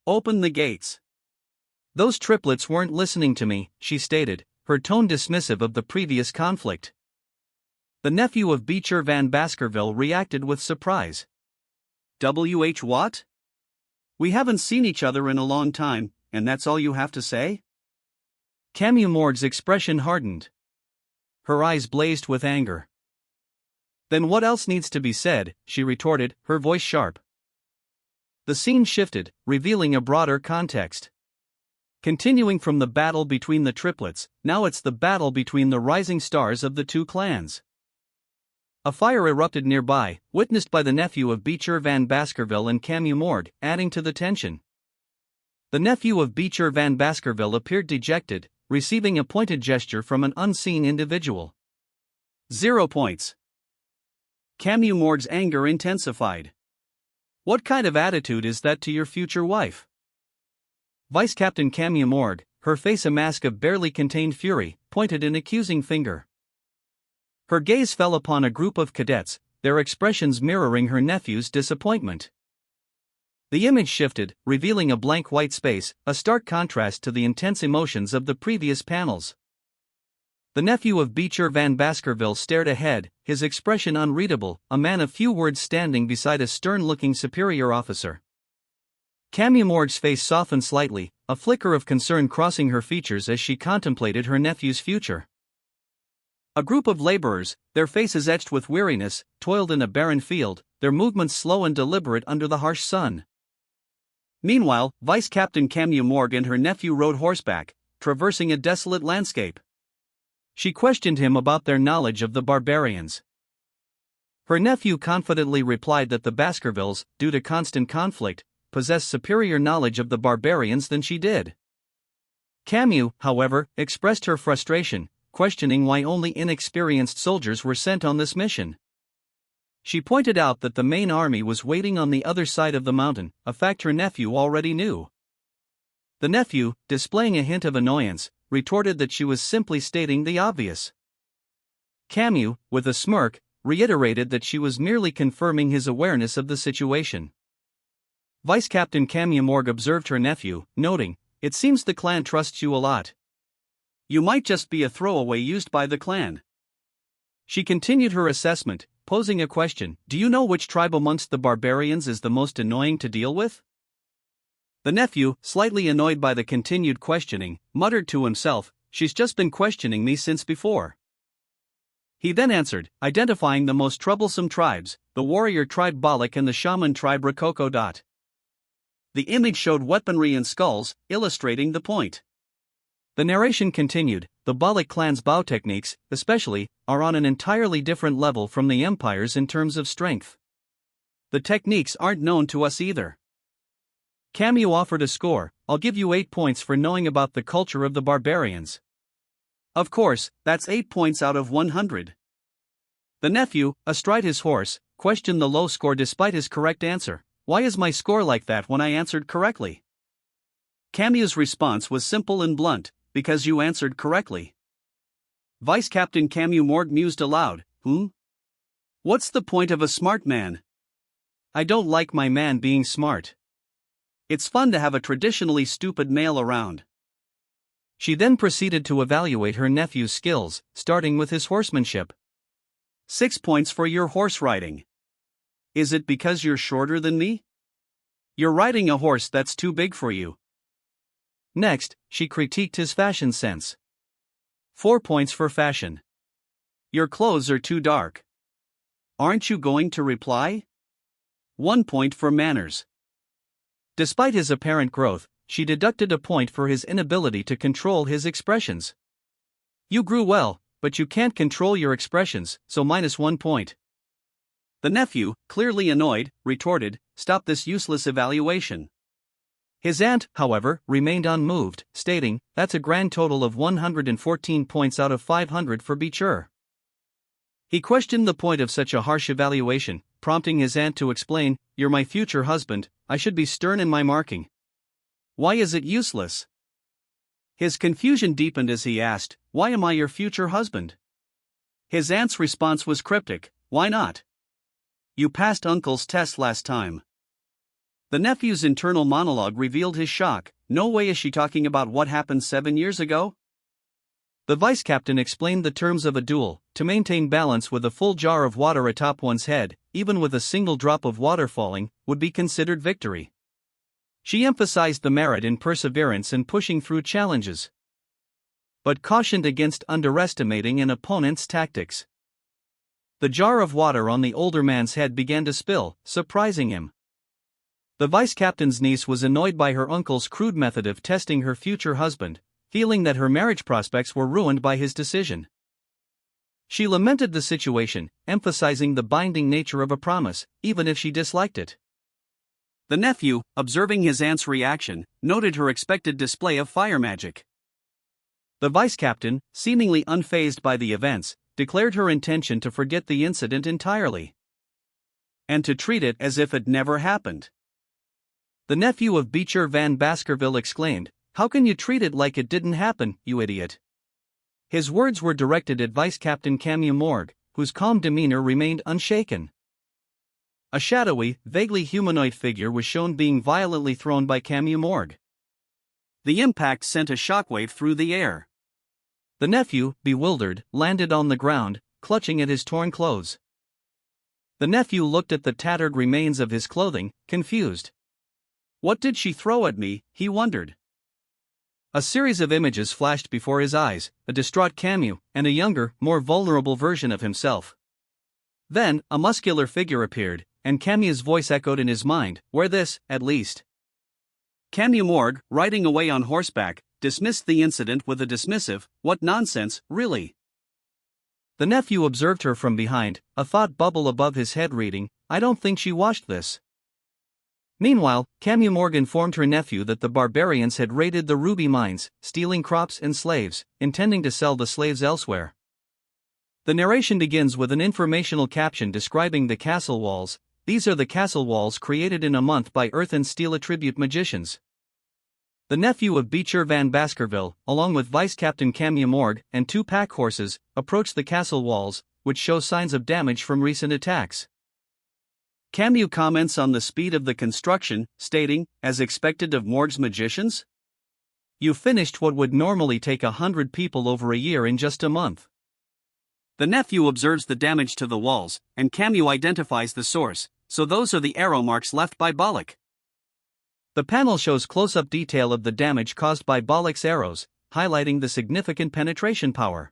Open the gates. Those triplets weren't listening to me, she stated, her tone dismissive of the previous conflict. The nephew of Beecher Van Baskerville reacted with surprise. W.H. what? We haven't seen each other in a long time, and that's all you have to say? Camus Morgue's expression hardened. Her eyes blazed with anger. Then what else needs to be said, she retorted, her voice sharp. The scene shifted, revealing a broader context. Continuing from the battle between the triplets, now it's the battle between the rising stars of the two clans. A fire erupted nearby, witnessed by the nephew of Beecher Van Baskerville and Camus Morgue, adding to the tension. The nephew of Beecher Van Baskerville appeared dejected, receiving a pointed gesture from an unseen individual. 0 points. Camus Morgue's anger intensified. What kind of attitude is that to your future wife? Vice Captain Camus Morgue, her face a mask of barely contained fury, pointed an accusing finger. Her gaze fell upon a group of cadets, their expressions mirroring her nephew's disappointment. The image shifted, revealing a blank white space, a stark contrast to the intense emotions of the previous panels. The nephew of Beecher Van Baskerville stared ahead, his expression unreadable, a man of few words standing beside a stern-looking superior officer. Camus Morgue's face softened slightly, a flicker of concern crossing her features as she contemplated her nephew's future. A group of laborers, their faces etched with weariness, toiled in a barren field, their movements slow and deliberate under the harsh sun. Meanwhile, Vice Captain Camus Morgue and her nephew rode horseback, traversing a desolate landscape. She questioned him about their knowledge of the barbarians. Her nephew confidently replied that the Baskervilles, due to constant conflict, possessed superior knowledge of the barbarians than she did. Camus, however, expressed her frustration, questioning why only inexperienced soldiers were sent on this mission. She pointed out that the main army was waiting on the other side of the mountain, a fact her nephew already knew. The nephew, displaying a hint of annoyance, retorted that she was simply stating the obvious. Camus, with a smirk, reiterated that she was merely confirming his awareness of the situation. Vice Captain Camus Morgue observed her nephew, noting, "It seems the clan trusts you a lot. You might just be a throwaway used by the clan." She continued her assessment, posing a question, "Do you know which tribe amongst the barbarians is the most annoying to deal with?" The nephew, slightly annoyed by the continued questioning, muttered to himself, "She's just been questioning me since before." He then answered, identifying the most troublesome tribes, the warrior tribe Balak and the shaman tribe Rococo. The image showed weaponry and skulls, illustrating the point. The narration continued, the Balik clan's bow techniques, especially, are on an entirely different level from the Empire's in terms of strength. The techniques aren't known to us either. Camus offered a score, I'll give you 8 points for knowing about the culture of the barbarians. Of course, that's 8 points out of 100. The nephew, astride his horse, questioned the low score despite his correct answer. Why is my score like that when I answered correctly? Camus's response was simple and blunt, because you answered correctly. Vice Captain Camus Morgue mused aloud, What's the point of a smart man? I don't like my man being smart. It's fun to have a traditionally stupid male around. She then proceeded to evaluate her nephew's skills, starting with his horsemanship. 6 points for your horse riding. Is it because you're shorter than me? You're riding a horse that's too big for you. Next, she critiqued his fashion sense. 4 points for fashion. Your clothes are too dark. Aren't you going to reply? 1 point for manners. Despite his apparent growth, she deducted a point for his inability to control his expressions. You grew well, but you can't control your expressions, so -1 point. The nephew, clearly annoyed, retorted, Stop this useless evaluation. His aunt, however, remained unmoved, stating, That's a grand total of 114 points out of 500 for Beecher. He questioned the point of such a harsh evaluation, prompting his aunt to explain, You're my future husband, I should be stern in my marking. Why is it useless? His confusion deepened as he asked, Why am I your future husband? His aunt's response was cryptic, Why not? You passed Uncle's test last time. The nephew's internal monologue revealed his shock, No way is she talking about what happened 7 years ago? The vice captain explained the terms of a duel. To maintain balance with a full jar of water atop one's head, even with a single drop of water falling, would be considered victory. She emphasized the merit in perseverance and pushing through challenges, but cautioned against underestimating an opponent's tactics. The jar of water on the older man's head began to spill, surprising him. The vice captain's niece was annoyed by her uncle's crude method of testing her future husband, feeling that her marriage prospects were ruined by his decision. She lamented the situation, emphasizing the binding nature of a promise, even if she disliked it. The nephew, observing his aunt's reaction, noted her expected display of fire magic. The vice captain, seemingly unfazed by the events, declared her intention to forget the incident entirely, and to treat it as if it never happened. The nephew of Beecher Van Baskerville exclaimed, How can you treat it like it didn't happen, you idiot? His words were directed at Vice Captain Camus Morgue, whose calm demeanor remained unshaken. A shadowy, vaguely humanoid figure was shown being violently thrown by Camus Morgue. The impact sent a shockwave through the air. The nephew, bewildered, landed on the ground, clutching at his torn clothes. The nephew looked at the tattered remains of his clothing, confused. What did she throw at me, he wondered. A series of images flashed before his eyes, a distraught Camus, and a younger, more vulnerable version of himself. Then, a muscular figure appeared, and Camus's voice echoed in his mind, Wear this, at least. Camus Morgue, riding away on horseback, dismissed the incident with a dismissive, What nonsense, really? The nephew observed her from behind, a thought bubble above his head reading, I don't think she washed this. Meanwhile, Camus Morgue informed her nephew that the barbarians had raided the ruby mines, stealing crops and slaves, intending to sell the slaves elsewhere. The narration begins with an informational caption describing the castle walls. These are the castle walls created in a month by earth and steel attribute magicians. The nephew of Beecher Van Baskerville, along with Vice Captain Camus Morgue and 2 pack horses, approached the castle walls, which show signs of damage from recent attacks. Camus comments on the speed of the construction, stating, As expected of Morgue's magicians? You finished what would normally take 100 people over a year in just a month. The nephew observes the damage to the walls, and Camus identifies the source, so those are the arrow marks left by Balik. The panel shows close-up detail of the damage caused by Balik's arrows, highlighting the significant penetration power.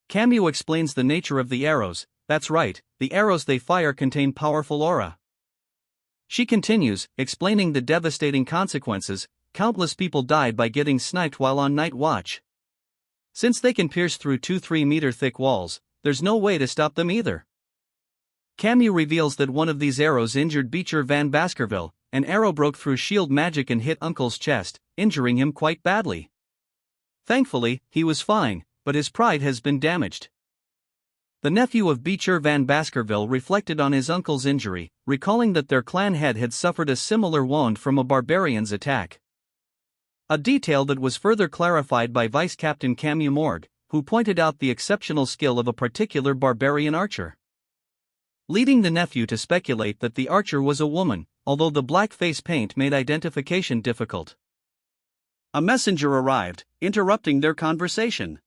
Camus explains the nature of the arrows. That's right, the arrows they fire contain powerful aura. She continues, explaining the devastating consequences. countless people died by getting sniped while on night watch. Since they can pierce through 2-3 meter thick walls, there's no way to stop them either. Camus reveals that one of these arrows injured Beecher Van Baskerville. An arrow broke through shield magic and hit Uncle's chest, injuring him quite badly. Thankfully, he was fine, but his pride has been damaged. The nephew of Beecher Van Baskerville reflected on his uncle's injury, recalling that their clan head had suffered a similar wound from a barbarian's attack. A detail that was further clarified by Vice Captain Camus Morgue, who pointed out the exceptional skill of a particular barbarian archer, leading the nephew to speculate that the archer was a woman, although the black face paint made identification difficult. A messenger arrived, interrupting their conversation,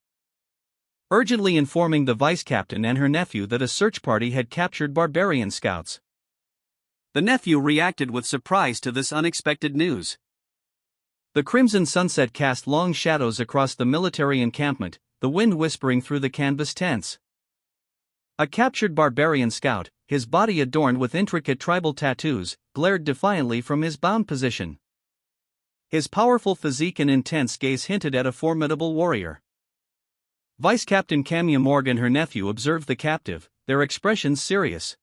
urgently informing the vice captain and her nephew that a search party had captured barbarian scouts. The nephew reacted with surprise to this unexpected news. The crimson sunset cast long shadows across the military encampment, the wind whispering through the canvas tents. A captured barbarian scout, his body adorned with intricate tribal tattoos, glared defiantly from his bound position. His powerful physique and intense gaze hinted at a formidable warrior. Vice Captain Camus Morgue and her nephew observed the captive, their expressions serious.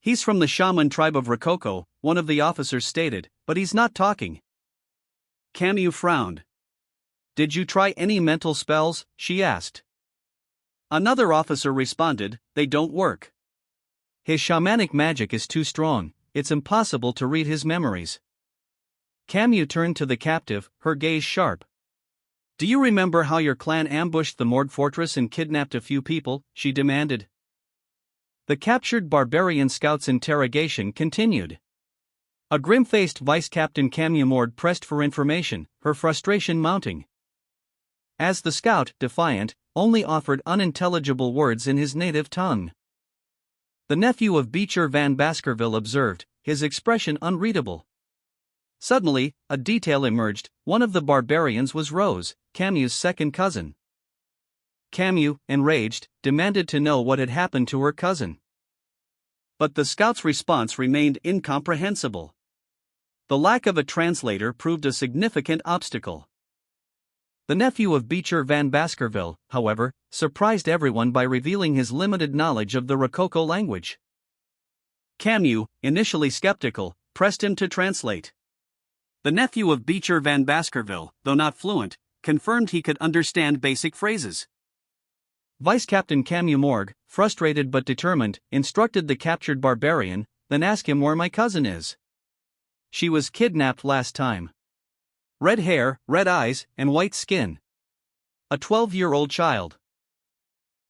"He's from the shaman tribe of Rococo," one of the officers stated, "but he's not talking." Camus frowned. "Did you try any mental spells?" she asked. Another officer responded, "They don't work. His shamanic magic is too strong, it's impossible to read his memories." Camus turned to the captive, her gaze sharp. "Do you remember how your clan ambushed the Morgue fortress and kidnapped a few people?" she demanded. The captured barbarian scout's interrogation continued. A grim-faced Vice Captain Camus Morgue pressed for information, her frustration mounting. As the scout, defiant, only offered unintelligible words in his native tongue. The nephew of Beecher Van Baskerville observed, his expression unreadable. Suddenly, a detail emerged: one of the barbarians was Rose, Camus' second cousin. Camus, enraged, demanded to know what had happened to her cousin. But the scout's response remained incomprehensible. The lack of a translator proved a significant obstacle. The nephew of Beecher Van Baskerville, however, surprised everyone by revealing his limited knowledge of the Rococo language. Camus, initially skeptical, pressed him to translate. The nephew of Beecher Van Baskerville, though not fluent, confirmed he could understand basic phrases. Vice Captain Camus Morgue, frustrated but determined, instructed the captured barbarian, "Then ask him where my cousin is. She was kidnapped last time. Red hair, red eyes, and white skin. A 12-year-old child."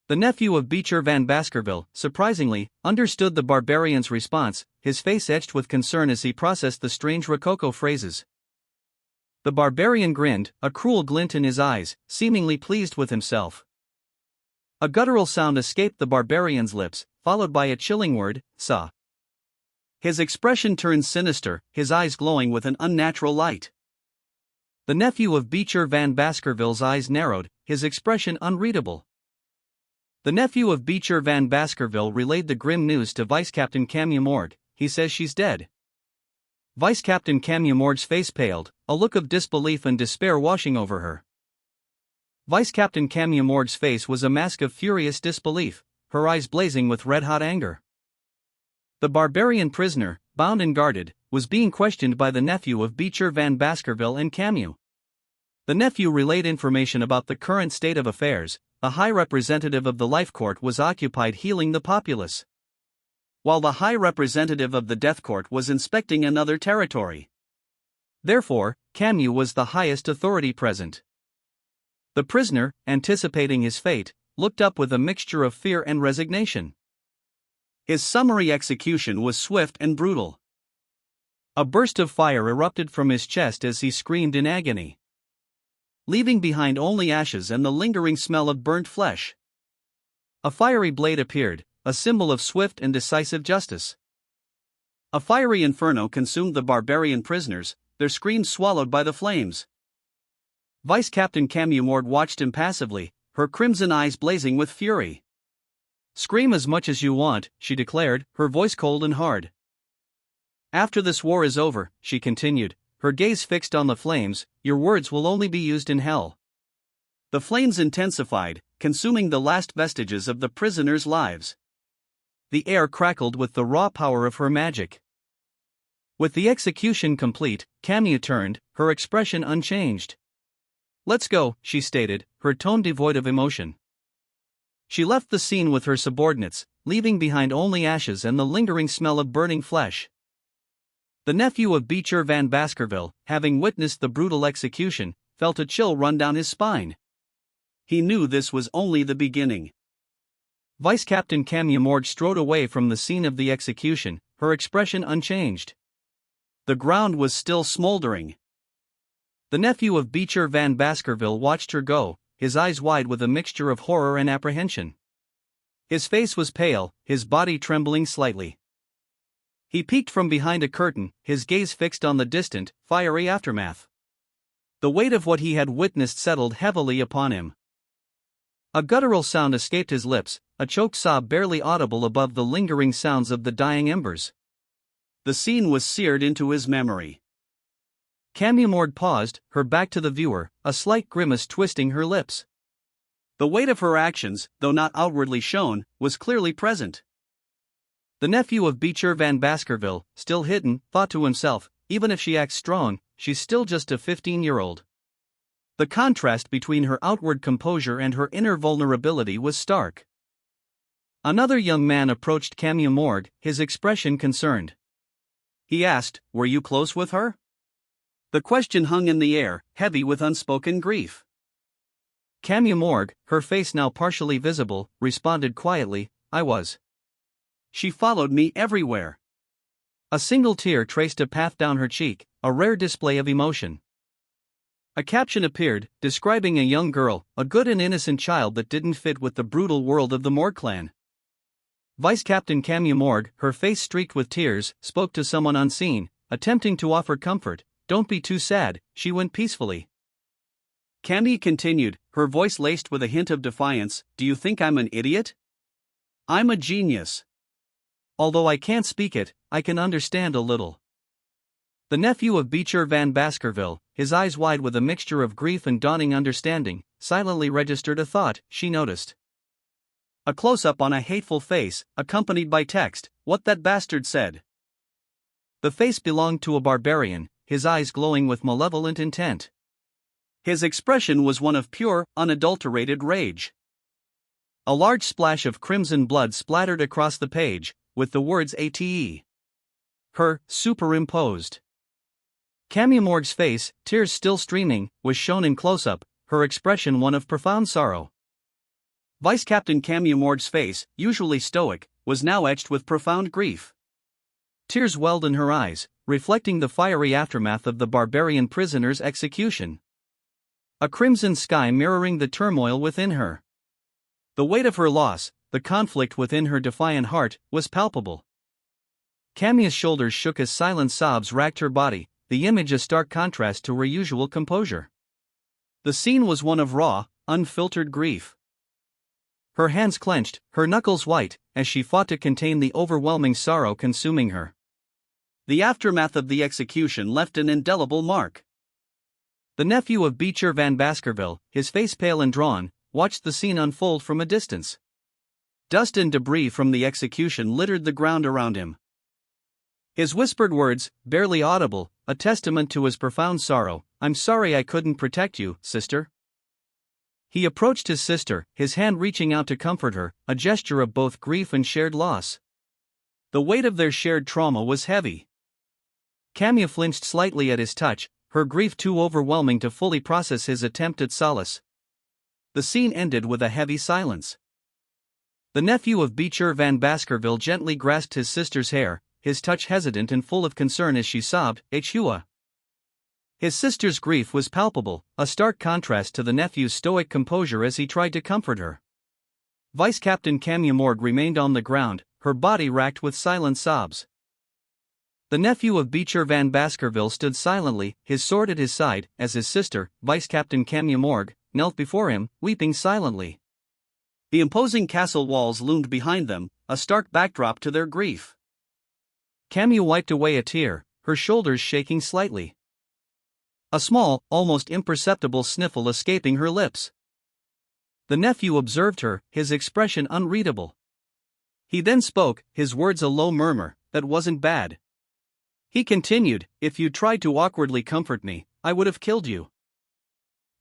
The nephew of Beecher Van Baskerville, surprisingly, understood the barbarian's response, his face etched with concern as he processed the strange Rococo phrases. The barbarian grinned, a cruel glint in his eyes, seemingly pleased with himself. A guttural sound escaped the barbarian's lips, followed by a chilling word, "Sa." His expression turned sinister, his eyes glowing with an unnatural light. The nephew of Beecher Van Baskerville's eyes narrowed, his expression unreadable. The nephew of Beecher Van Baskerville relayed the grim news to Vice Captain Camus Morgue. "He says she's dead." Vice Captain Camus Morgue's face paled, a look of disbelief and despair washing over her. Vice Captain Camus Morgue's face was a mask of furious disbelief, her eyes blazing with red-hot anger. The barbarian prisoner, bound and guarded, was being questioned by the nephew of Beecher Van Baskerville and Camus. The nephew relayed information about the current state of affairs. A high representative of the Life Court was occupied healing the populace, while the high representative of the Death Court was inspecting another territory. Therefore, Camus was the highest authority present. The prisoner, anticipating his fate, looked up with a mixture of fear and resignation. His summary execution was swift and brutal. A burst of fire erupted from his chest as he screamed in agony, leaving behind only ashes and the lingering smell of burnt flesh. A fiery blade appeared, a symbol of swift and decisive justice. A fiery inferno consumed the barbarian prisoners, their screams swallowed by the flames. Vice Captain Camus Morgue watched impassively, her crimson eyes blazing with fury. "Scream as much as you want," she declared, her voice cold and hard. "After this war is over," she continued, her gaze fixed on the flames, "Your words will only be used in hell." The flames intensified, consuming the last vestiges of the prisoners' lives. The air crackled with the raw power of her magic. With the execution complete, Camille turned, her expression unchanged. "Let's go," she stated, her tone devoid of emotion. She left the scene with her subordinates, leaving behind only ashes and the lingering smell of burning flesh. The nephew of Beecher Van Baskerville, having witnessed the brutal execution, felt a chill run down his spine. He knew this was only the beginning. Vice Captain Camille Morgue strode away from the scene of the execution, her expression unchanged. The ground was still smoldering. The nephew of Beecher Van Baskerville watched her go, his eyes wide with a mixture of horror and apprehension. His face was pale, his body trembling slightly. He peeked from behind a curtain, his gaze fixed on the distant, fiery aftermath. The weight of what he had witnessed settled heavily upon him. A guttural sound escaped his lips, a choked sob barely audible above the lingering sounds of the dying embers. The scene was seared into his memory. Camille Morgue paused, her back to the viewer, a slight grimace twisting her lips. The weight of her actions, though not outwardly shown, was clearly present. The nephew of Beecher Van Baskerville, still hidden, thought to himself, even if she acts strong, she's still just a 15-year-old. The contrast between her outward composure and her inner vulnerability was stark. Another young man approached Camille Morgue, his expression concerned. He asked, "Were you close with her?" The question hung in the air, heavy with unspoken grief. Camille Morgue, her face now partially visible, responded quietly, "I was. She followed me everywhere." A single tear traced a path down her cheek, a rare display of emotion. A caption appeared, describing a young girl, a good and innocent child that didn't fit with the brutal world of the Morgue clan. Vice Captain Camille Morgue, her face streaked with tears, spoke to someone unseen, attempting to offer comfort. "Don't be too sad," she went peacefully. Camille continued, her voice laced with a hint of defiance, "Do you think I'm an idiot? I'm a genius. Although I can't speak it, I can understand a little." The nephew of Beecher Van Baskerville, his eyes wide with a mixture of grief and dawning understanding, silently registered a thought she noticed. A close-up on a hateful face, accompanied by text, "What that bastard said." The face belonged to a barbarian, his eyes glowing with malevolent intent. His expression was one of pure, unadulterated rage. A large splash of crimson blood splattered across the page, with the words "ATE. Her" superimposed. Camille Morgue's face, tears still streaming, was shown in close-up, her expression one of profound sorrow. Vice Captain Camille Morgue's face, usually stoic, was now etched with profound grief. Tears welled in her eyes, reflecting the fiery aftermath of the barbarian prisoner's execution. A crimson sky mirroring the turmoil within her. The weight of her loss, the conflict within her defiant heart, was palpable. Camille's shoulders shook as silent sobs racked her body, the image a stark contrast to her usual composure. The scene was one of raw, unfiltered grief. Her hands clenched, her knuckles white, as she fought to contain the overwhelming sorrow consuming her. The aftermath of the execution left an indelible mark. The nephew of Beecher Van Baskerville, his face pale and drawn, watched the scene unfold from a distance. Dust and debris from the execution littered the ground around him. His whispered words, barely audible, a testament to his profound sorrow, "I'm sorry I couldn't protect you, sister." He approached his sister, his hand reaching out to comfort her, a gesture of both grief and shared loss. The weight of their shared trauma was heavy. Camille flinched slightly at his touch, her grief too overwhelming to fully process his attempt at solace. The scene ended with a heavy silence. The nephew of Beecher Van Baskerville gently grasped his sister's hair, his touch hesitant and full of concern as she sobbed, "Achua." His sister's grief was palpable, a stark contrast to the nephew's stoic composure as he tried to comfort her. Vice Captain Camille Morgue remained on the ground, her body racked with silent sobs. The nephew of Beecher Van Baskerville stood silently, his sword at his side, as his sister, Vice Captain Camille Morgue, knelt before him, weeping silently. The imposing castle walls loomed behind them, a stark backdrop to their grief. Camille wiped away a tear, her shoulders shaking slightly. a small, almost imperceptible sniffle escaping her lips. The nephew observed her, his expression unreadable. He then spoke, his words a low murmur, "That wasn't bad." He continued, "If you tried to awkwardly comfort me, I would have killed you."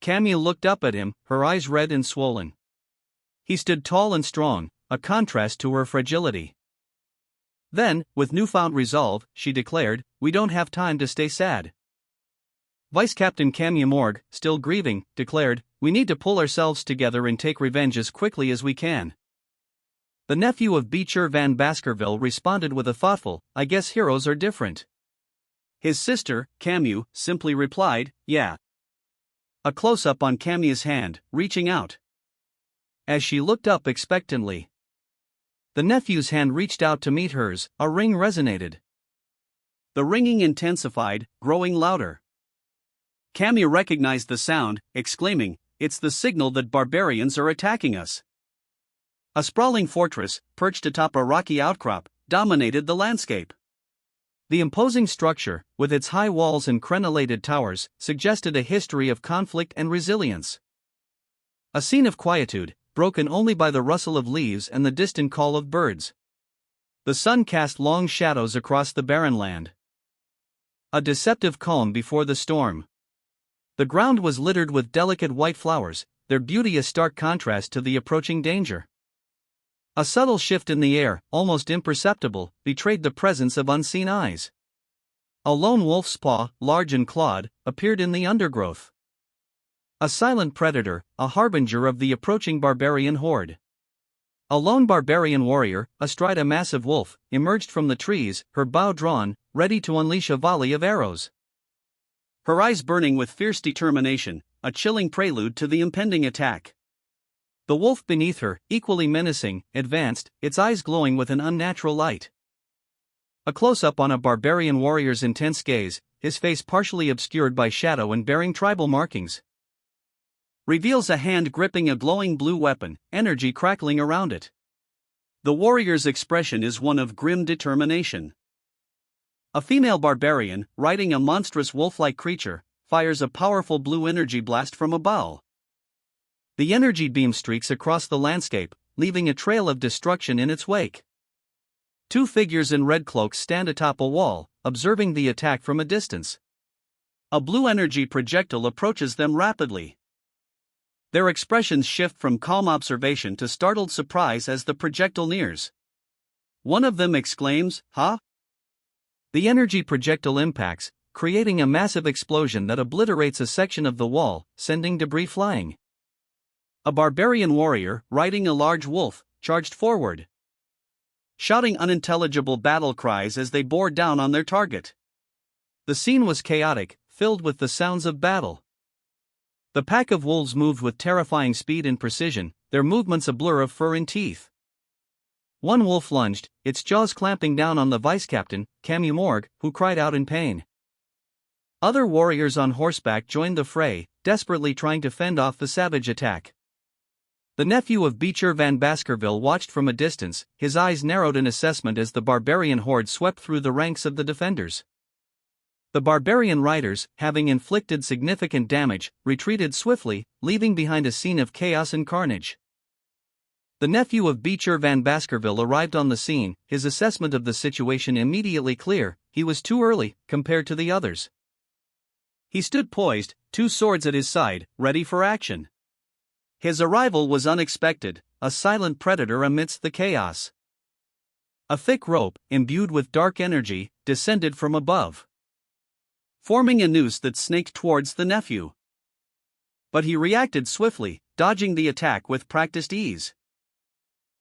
Camille looked up at him, her eyes red and swollen. He stood tall and strong, a contrast to her fragility. Then, with newfound resolve, she declared, "We don't have time to stay sad." Vice Captain Camille Morgue, still grieving, declared, "We need to pull ourselves together and take revenge as quickly as we can." The nephew of Beecher Van Baskerville responded with a thoughtful, "I guess heroes are different." His sister, Camille, simply replied, "Yeah." A close-up on Camille's hand, reaching out. As she looked up expectantly, the nephew's hand reached out to meet hers, a ring resonated. The ringing intensified, growing louder. Camille recognized the sound, exclaiming, "It's the signal that barbarians are attacking us." A sprawling fortress, perched atop a rocky outcrop, dominated the landscape. The imposing structure, with its high walls and crenellated towers, suggested a history of conflict and resilience. A scene of quietude, broken only by the rustle of leaves and the distant call of birds. The sun cast long shadows across the barren land. A deceptive calm before the storm. The ground was littered with delicate white flowers, their beauty a stark contrast to the approaching danger. A subtle shift in the air, almost imperceptible, betrayed the presence of unseen eyes. A lone wolf's paw, large and clawed, appeared in the undergrowth. A silent predator, a harbinger of the approaching barbarian horde. A lone barbarian warrior, astride a massive wolf, emerged from the trees, her bow drawn, ready to unleash a volley of arrows. Her eyes burning with fierce determination, a chilling prelude to the impending attack. The wolf beneath her, equally menacing, advanced, its eyes glowing with an unnatural light. A close-up on a barbarian warrior's intense gaze, his face partially obscured by shadow and bearing tribal markings, reveals a hand gripping a glowing blue weapon, energy crackling around it. The warrior's expression is one of grim determination. A female barbarian, riding a monstrous wolf-like creature, fires a powerful blue energy blast from a bow. The energy beam streaks across the landscape, leaving a trail of destruction in its wake. Two figures in red cloaks stand atop a wall, observing the attack from a distance. A blue energy projectile approaches them rapidly. Their expressions shift from calm observation to startled surprise as the projectile nears. One of them exclaims, "Huh?" The energy projectile impacts, creating a massive explosion that obliterates a section of the wall, sending debris flying. A barbarian warrior, riding a large wolf, charged forward, shouting unintelligible battle cries as they bore down on their target. The scene was chaotic, filled with the sounds of battle. The pack of wolves moved with terrifying speed and precision, their movements a blur of fur and teeth. One wolf lunged, its jaws clamping down on the vice captain, Camille Morgue, who cried out in pain. Other warriors on horseback joined the fray, desperately trying to fend off the savage attack. The nephew of Beecher Van Baskerville watched from a distance, his eyes narrowed in assessment as the barbarian horde swept through the ranks of the defenders. The barbarian riders, having inflicted significant damage, retreated swiftly, leaving behind a scene of chaos and carnage. The nephew of Beecher Van Baskerville arrived on the scene, his assessment of the situation immediately clear: he was too early, compared to the others. He stood poised, two swords at his side, ready for action. His arrival was unexpected, a silent predator amidst the chaos. A thick rope, imbued with dark energy, descended from above, forming a noose that snaked towards the nephew. But he reacted swiftly, dodging the attack with practiced ease.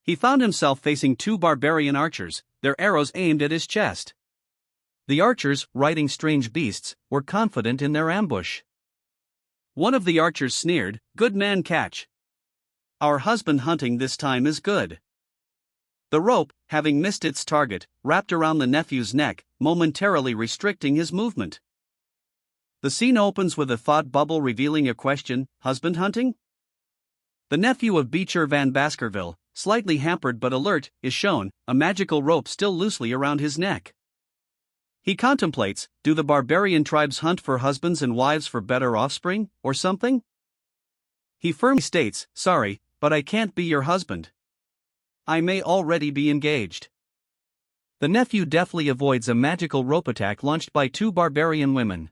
He found himself facing two barbarian archers, their arrows aimed at his chest. The archers, riding strange beasts, were confident in their ambush. One of the archers sneered, "Good man catch. Our husband hunting this time is good." The rope, having missed its target, wrapped around the nephew's neck, momentarily restricting his movement. The scene opens with a thought bubble revealing a question: husband hunting? The nephew of Beecher Van Baskerville, slightly hampered but alert, is shown, a magical rope still loosely around his neck. He contemplates, do the barbarian tribes hunt for husbands and wives for better offspring, or something? He firmly states, sorry, but I can't be your husband. I may already be engaged. The nephew deftly avoids a magical rope attack launched by two barbarian women.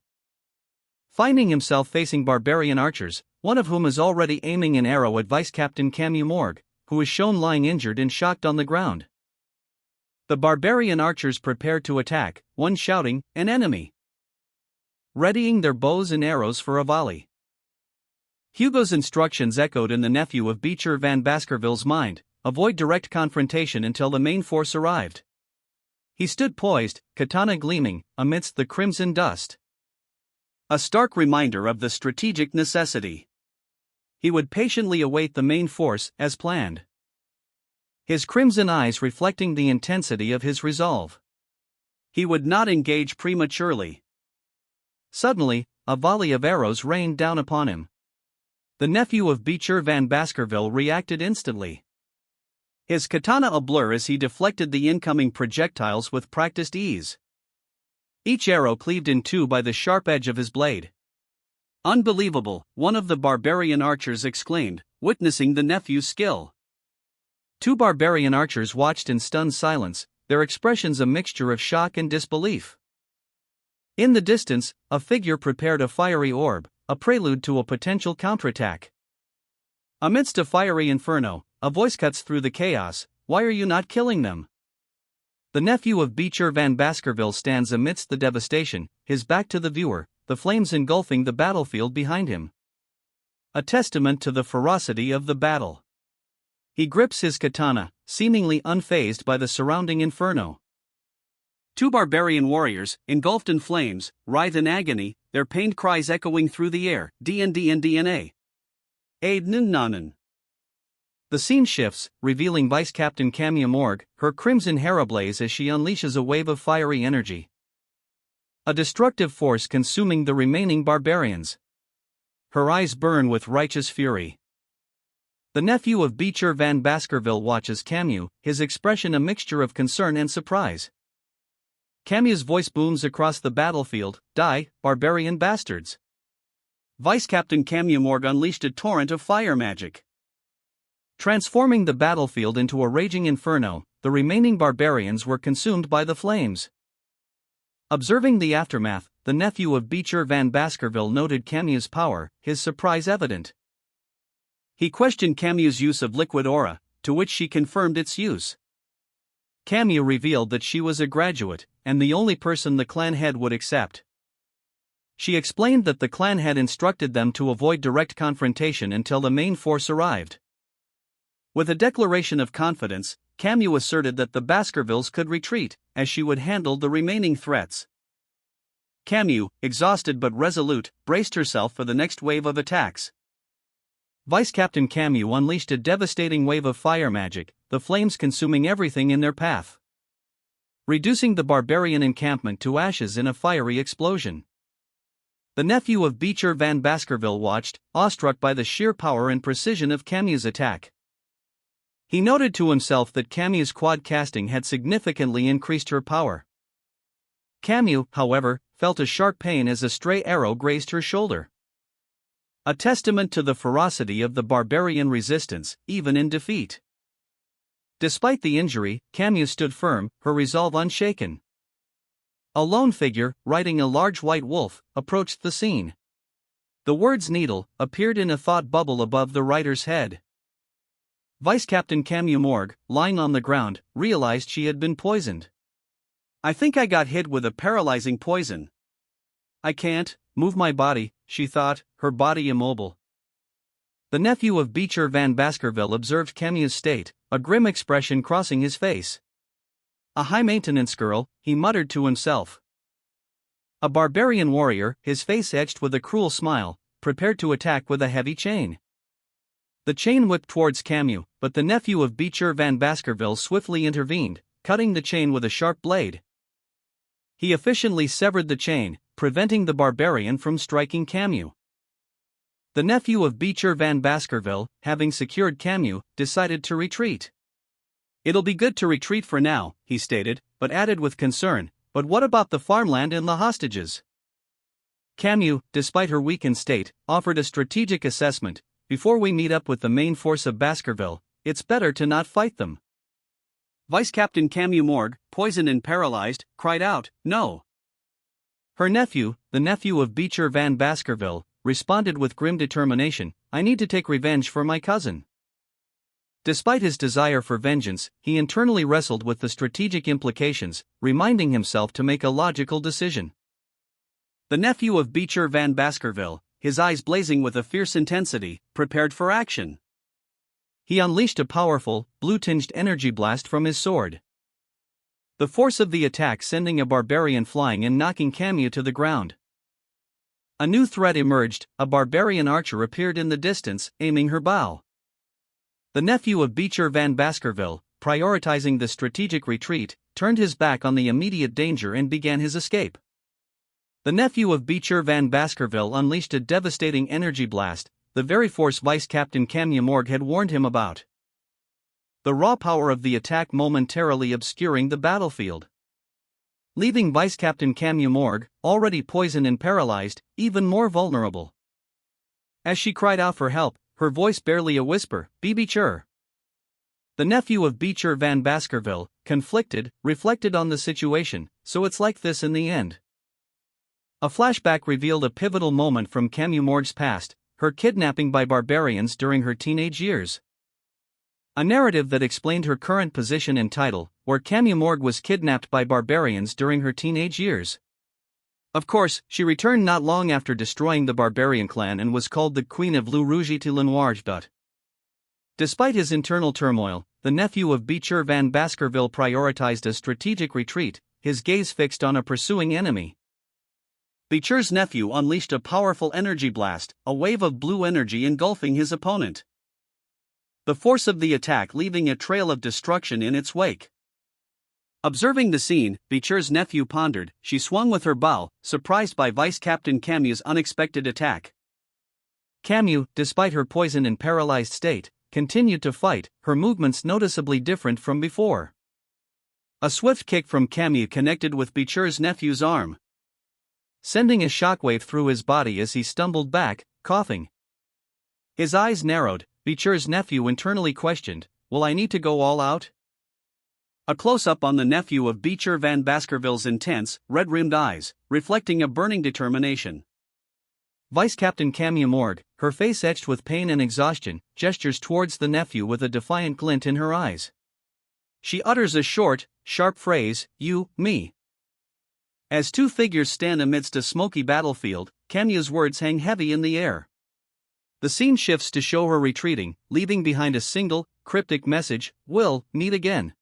Finding himself facing barbarian archers, one of whom is already aiming an arrow at Vice Captain Camus Morgue, who is shown lying injured and shocked on the ground. The barbarian archers prepare to attack, one shouting, an enemy, readying their bows and arrows for a volley. Hugo's instructions echoed in the nephew of Beecher Van Baskerville's mind, avoid direct confrontation until the main force arrived. He stood poised, katana gleaming, amidst the crimson dust. A stark reminder of the strategic necessity. He would patiently await the main force, as planned, his crimson eyes reflecting the intensity of his resolve. He would not engage prematurely. Suddenly, a volley of arrows rained down upon him. The nephew of Beecher Van Baskerville reacted instantly. His katana a blur as he deflected the incoming projectiles with practiced ease. Each arrow cleaved in two by the sharp edge of his blade. Unbelievable, one of the barbarian archers exclaimed, witnessing the nephew's skill. Two barbarian archers watched in stunned silence, their expressions a mixture of shock and disbelief. In the distance, a figure prepared a fiery orb, a prelude to a potential counterattack. Amidst a fiery inferno, a voice cuts through the chaos, why are you not killing them? The nephew of Beecher Van Baskerville stands amidst the devastation, his back to the viewer, the flames engulfing the battlefield behind him. A testament to the ferocity of the battle. He grips his katana, seemingly unfazed by the surrounding inferno. Two barbarian warriors, engulfed in flames, writhe in agony, their pained cries echoing through the air, DNA. Aid Nanan. The scene shifts, revealing Vice Captain Camus Morgue, her crimson hair ablaze as she unleashes a wave of fiery energy. A destructive force consuming the remaining barbarians. Her eyes burn with righteous fury. The nephew of Beecher Van Baskerville watches Camus, his expression a mixture of concern and surprise. Camus's voice booms across the battlefield, die, barbarian bastards. Vice Captain Camus Morgue unleashed a torrent of fire magic, transforming the battlefield into a raging inferno. The remaining barbarians were consumed by the flames. Observing the aftermath, the nephew of Beecher Van Baskerville noted Camus's power, his surprise evident. He questioned Camus's use of liquid aura, to which she confirmed its use. Camus revealed that she was a graduate, and the only person the clan head would accept. She explained that the clan had instructed them to avoid direct confrontation until the main force arrived. With a declaration of confidence, Camus asserted that the Baskervilles could retreat, as she would handle the remaining threats. Camus, exhausted but resolute, braced herself for the next wave of attacks. Vice Captain Camus unleashed a devastating wave of fire magic, the flames consuming everything in their path, reducing the barbarian encampment to ashes in a fiery explosion. The nephew of Beecher Van Baskerville watched, awestruck by the sheer power and precision of Camus's attack. He noted to himself that Camus's quad casting had significantly increased her power. Camus, however, felt a sharp pain as a stray arrow grazed her shoulder. A testament to the ferocity of the barbarian resistance, even in defeat. Despite the injury, Camus stood firm, her resolve unshaken. A lone figure, riding a large white wolf, approached the scene. The words needle appeared in a thought bubble above the rider's head. Vice Captain Camus Morgue, lying on the ground, realized she had been poisoned. I think I got hit with a paralyzing poison. I can't move my body, she thought, her body immobile. The nephew of Beecher Van Baskerville observed Camus's state, a grim expression crossing his face. A high-maintenance girl, he muttered to himself. A barbarian warrior, his face etched with a cruel smile, prepared to attack with a heavy chain. The chain whipped towards Camus, but the nephew of Beecher Van Baskerville swiftly intervened, cutting the chain with a sharp blade. He efficiently severed the chain, preventing the barbarian from striking Camus. The nephew of Beecher Van Baskerville, having secured Camus, decided to retreat. It'll be good to retreat for now, he stated, but added with concern, But what about the farmland and the hostages? Camus, despite her weakened state, offered a strategic assessment. Before we meet up with the main force of Baskerville, it's better to not fight them. Vice Captain Camus Morgue, poisoned and paralyzed, cried out, "No." Her nephew, the nephew of Beecher Van Baskerville, responded with grim determination, "I need to take revenge for my cousin." Despite his desire for vengeance, he internally wrestled with the strategic implications, reminding himself to make a logical decision. The nephew of Beecher Van Baskerville, his eyes blazing with a fierce intensity, prepared for action. He unleashed a powerful, blue-tinged energy blast from his sword. The force of the attack sending a barbarian flying and knocking Camus to the ground. A new threat emerged, a barbarian archer appeared in the distance, aiming her bow. The nephew of Beecher Van Baskerville, prioritizing the strategic retreat, turned his back on the immediate danger and began his escape. The nephew of Beecher Van Baskerville unleashed a devastating energy blast, the very force Vice Captain Camus Morgue had warned him about. The raw power of the attack momentarily obscuring the battlefield, leaving Vice Captain Camus Morgue, already poisoned and paralyzed, even more vulnerable. As she cried out for help, her voice barely a whisper, "Be Beecher." The nephew of Beecher Van Baskerville, conflicted, reflected on the situation, so it's like this in the end. A flashback revealed a pivotal moment from Camus Morgue's past, her kidnapping by barbarians during her teenage years. A narrative that explained her current position and title, where Camus Morgue was kidnapped by barbarians during her teenage years. Of course, she returned not long after destroying the barbarian clan and was called the Queen of Le Rouge et le Noir. Despite his internal turmoil, the nephew of Beecher Van Baskerville prioritized a strategic retreat, his gaze fixed on a pursuing enemy. Beecher's nephew unleashed a powerful energy blast, a wave of blue energy engulfing his opponent. The force of the attack leaving a trail of destruction in its wake. Observing the scene, Beecher's nephew pondered, she swung with her bow, surprised by Vice Captain Camus's unexpected attack. Camus, despite her poisoned and paralyzed state, continued to fight, her movements noticeably different from before. A swift kick from Camus connected with Beecher's nephew's arm, sending a shockwave through his body as he stumbled back, coughing. His eyes narrowed, Beecher's nephew internally questioned, "Will I need to go all out?" A close-up on the nephew of Beecher Van Baskerville's intense, red-rimmed eyes, reflecting a burning determination. Vice Captain Camus Morgue, her face etched with pain and exhaustion, gestures towards the nephew with a defiant glint in her eyes. She utters a short, sharp phrase, "You, me." As two figures stand amidst a smoky battlefield, Camus's words hang heavy in the air. The scene shifts to show her retreating, leaving behind a single, cryptic message, "We'll meet again."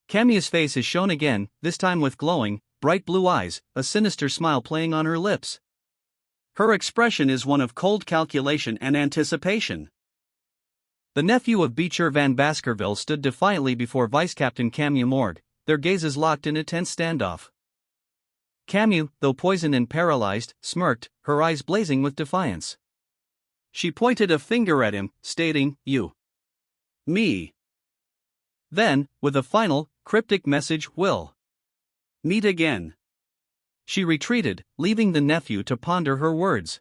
Camus's face is shown again, this time with glowing, bright blue eyes, a sinister smile playing on her lips. Her expression is one of cold calculation and anticipation. The nephew of Beecher Van Baskerville stood defiantly before Vice Captain Camus Morgue, their gazes locked in a tense standoff. Camus, though poisoned and paralyzed, smirked, her eyes blazing with defiance. She pointed a finger at him, stating, "You. Me." Then, with a final, cryptic message, "We'll meet again." She retreated, leaving the nephew to ponder her words.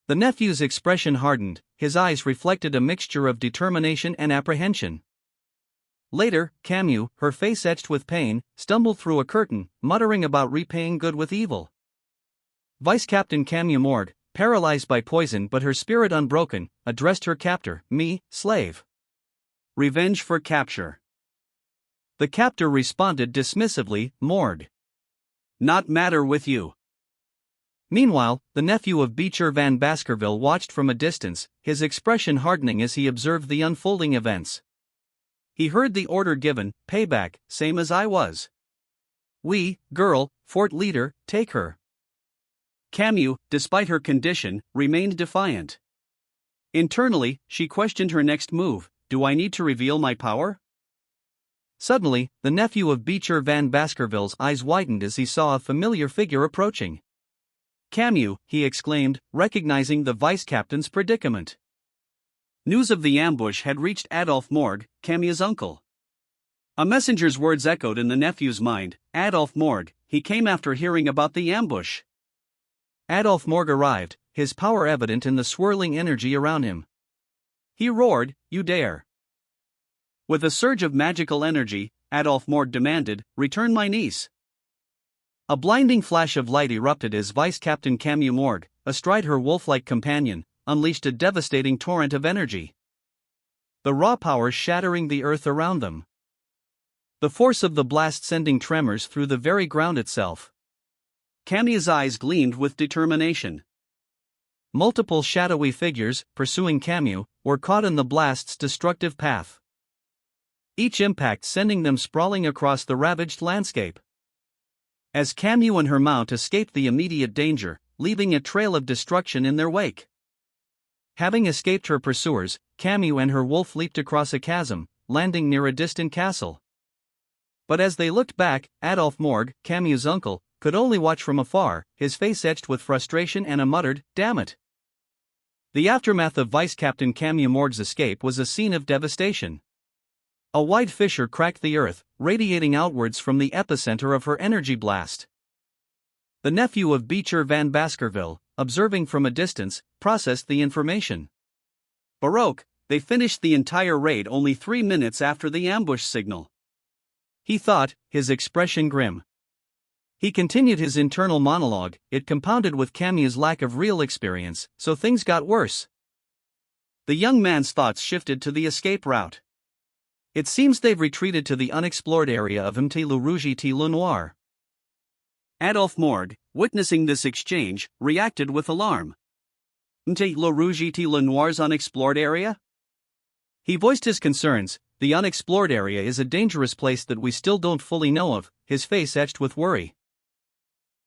The nephew's expression hardened, his eyes reflected a mixture of determination and apprehension. Later, Camus, her face etched with pain, stumbled through a curtain, muttering about repaying good with evil. Vice Captain Camus Morgue, paralyzed by poison but her spirit unbroken, addressed her captor, "Me, slave. Revenge for capture." The captor responded dismissively, "Morgue. Not matter with you." Meanwhile, the nephew of Beecher Van Baskerville watched from a distance, his expression hardening as he observed the unfolding events. He heard the order given, "Payback, same as I was. We, girl, fort leader, take her." Camus, despite her condition, remained defiant. Internally, she questioned her next move, "Do I need to reveal my power?" Suddenly, the nephew of Beecher Van Baskerville's eyes widened as he saw a familiar figure approaching. "Camus," he exclaimed, recognizing the vice captain's predicament. News of the ambush had reached Adolphe Morgue, Camus's uncle. A messenger's words echoed in the nephew's mind. Adolf Morg, he came after hearing about the ambush. Adolf Morg arrived, his power evident in the swirling energy around him. He roared, "You dare!" With a surge of magical energy, Adolf Morg demanded, "Return my niece." A blinding flash of light erupted as Vice Captain Camus Morg, astride her wolf-like companion, unleashed a devastating torrent of energy. The raw power shattering the earth around them. The force of the blast sending tremors through the very ground itself. Camus's eyes gleamed with determination. Multiple shadowy figures, pursuing Camus, were caught in the blast's destructive path. Each impact sending them sprawling across the ravaged landscape. As Camus and her mount escaped the immediate danger, leaving a trail of destruction in their wake. Having escaped her pursuers, Camus and her wolf leaped across a chasm, landing near a distant castle. But as they looked back, Adolf Morg, Camus's uncle, could only watch from afar, his face etched with frustration and a muttered, "Damn it." The aftermath of Vice Captain Camus Morg's escape was a scene of devastation. A wide fissure cracked the earth, radiating outwards from the epicenter of her energy blast. The nephew of Beecher van Baskerville, observing from a distance, processed the information. Baroque, they finished the entire raid only 3 minutes after the ambush signal. He thought, his expression grim. He continued his internal monologue, it compounded with Camus's lack of real experience, so things got worse. The young man's thoughts shifted to the escape route. It seems they've retreated to the unexplored area of Mte le Rouge et le Noir. Adolf Morg, witnessing this exchange, reacted with alarm. Mte le Rouge et le Noir's unexplored area? He voiced his concerns. The unexplored area is a dangerous place that we still don't fully know of, his face etched with worry.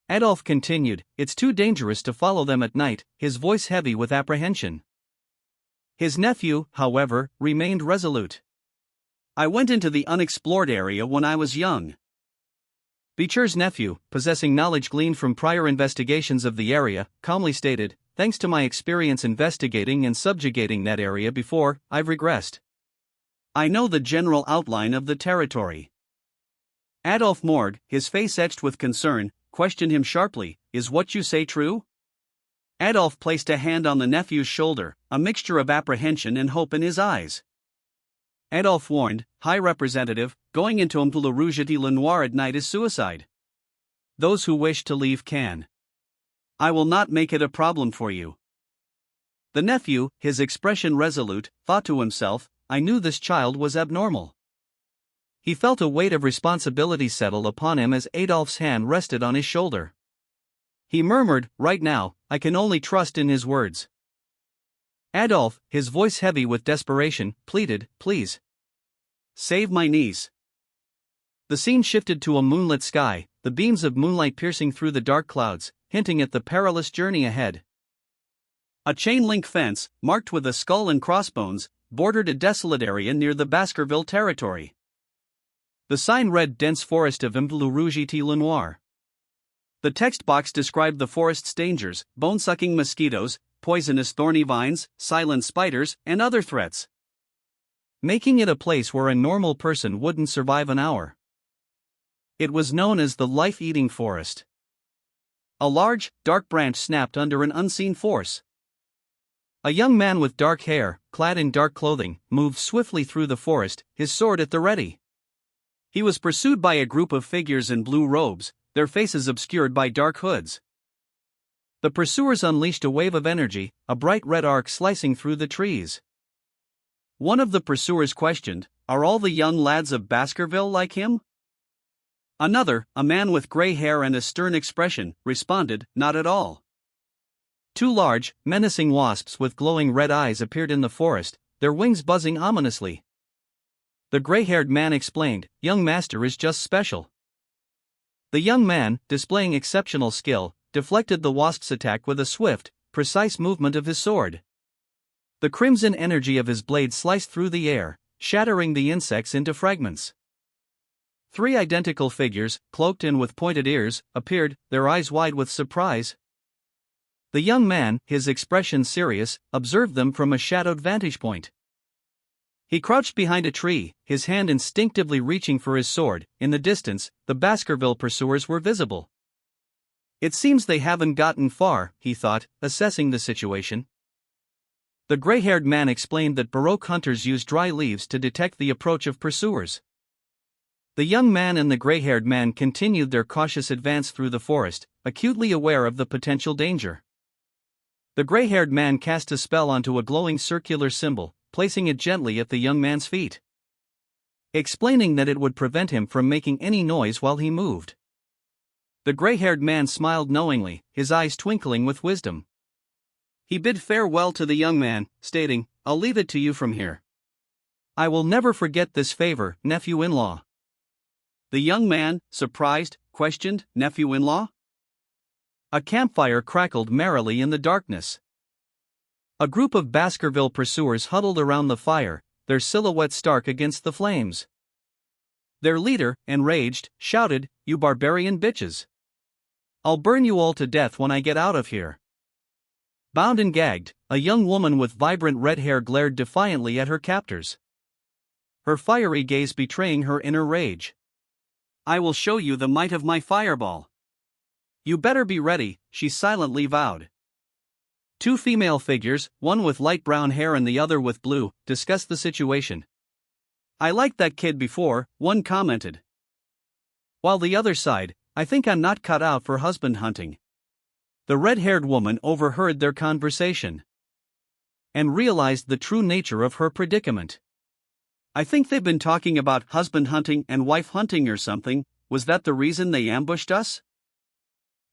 Adolf continued, "It's too dangerous to follow them at night," his voice heavy with apprehension. His nephew, however, remained resolute. "I went into the unexplored area when I was young." Beecher's nephew, possessing knowledge gleaned from prior investigations of the area, calmly stated, "Thanks to my experience investigating and subjugating that area before, I've regressed. I know the general outline of the territory." Adolf Morg, his face etched with concern, questioned him sharply, "Is what you say true?" Adolf placed a hand on the nephew's shoulder, a mixture of apprehension and hope in his eyes. Adolf warned, "High Representative, going into Mte le Rouge et le Noir at night is suicide. Those who wish to leave can. I will not make it a problem for you." The nephew, his expression resolute, thought to himself, "I knew this child was abnormal." He felt a weight of responsibility settle upon him as Adolf's hand rested on his shoulder. He murmured, "Right now, I can only trust in his words." Adolf, his voice heavy with desperation, pleaded, "Please. Save my niece." The scene shifted to a moonlit sky, the beams of moonlight piercing through the dark clouds, hinting at the perilous journey ahead. A chain-link fence, marked with a skull and crossbones, bordered a desolate area near the Baskerville territory. The sign read "Dense Forest of Mte le Rouge et le Noir." The text box described the forest's dangers: bone-sucking mosquitoes, poisonous thorny vines, silent spiders, and other threats. Making it a place where a normal person wouldn't survive an hour. It was known as the life-eating forest. A large, dark branch snapped under an unseen force. A young man with dark hair, clad in dark clothing, moved swiftly through the forest, his sword at the ready. He was pursued by a group of figures in blue robes, their faces obscured by dark hoods. The pursuers unleashed a wave of energy, a bright red arc slicing through the trees. One of the pursuers questioned, "Are all the young lads of Baskerville like him?" Another, a man with gray hair and a stern expression, responded, "Not at all." Two large, menacing wasps with glowing red eyes appeared in the forest, their wings buzzing ominously. The gray-haired man explained, "Young master is just special." The young man, displaying exceptional skill, deflected the wasp's attack with a swift, precise movement of his sword. The crimson energy of his blade sliced through the air, shattering the insects into fragments. 3 identical figures, cloaked and with pointed ears, appeared, their eyes wide with surprise. The young man, his expression serious, observed them from a shadowed vantage point. He crouched behind a tree, his hand instinctively reaching for his sword. In the distance, the Baskerville pursuers were visible. It seems they haven't gotten far, he thought, assessing the situation. The gray-haired man explained that Baroque hunters use dry leaves to detect the approach of pursuers. The young man and the gray-haired man continued their cautious advance through the forest, acutely aware of the potential danger. The gray-haired man cast a spell onto a glowing circular symbol, placing it gently at the young man's feet, explaining that it would prevent him from making any noise while he moved. The gray-haired man smiled knowingly, his eyes twinkling with wisdom. He bid farewell to the young man, stating, "I'll leave it to you from here. I will never forget this favor, nephew-in-law." The young man, surprised, questioned, "Nephew-in-law?" A campfire crackled merrily in the darkness. A group of Baskerville pursuers huddled around the fire, their silhouettes stark against the flames. Their leader, enraged, shouted, "You barbarian bitches! I'll burn you all to death when I get out of here." Bound and gagged, a young woman with vibrant red hair glared defiantly at her captors, her fiery gaze betraying her inner rage. "I will show you the might of my fireball. You better be ready," she silently vowed. Two female figures, one with light brown hair and the other with blue, discussed the situation. "I liked that kid before," one commented. While the other sighed, "I think I'm not cut out for husband hunting." The red-haired woman overheard their conversation and realized the true nature of her predicament. "I think they've been talking about husband hunting and wife hunting or something. Was that the reason they ambushed us?"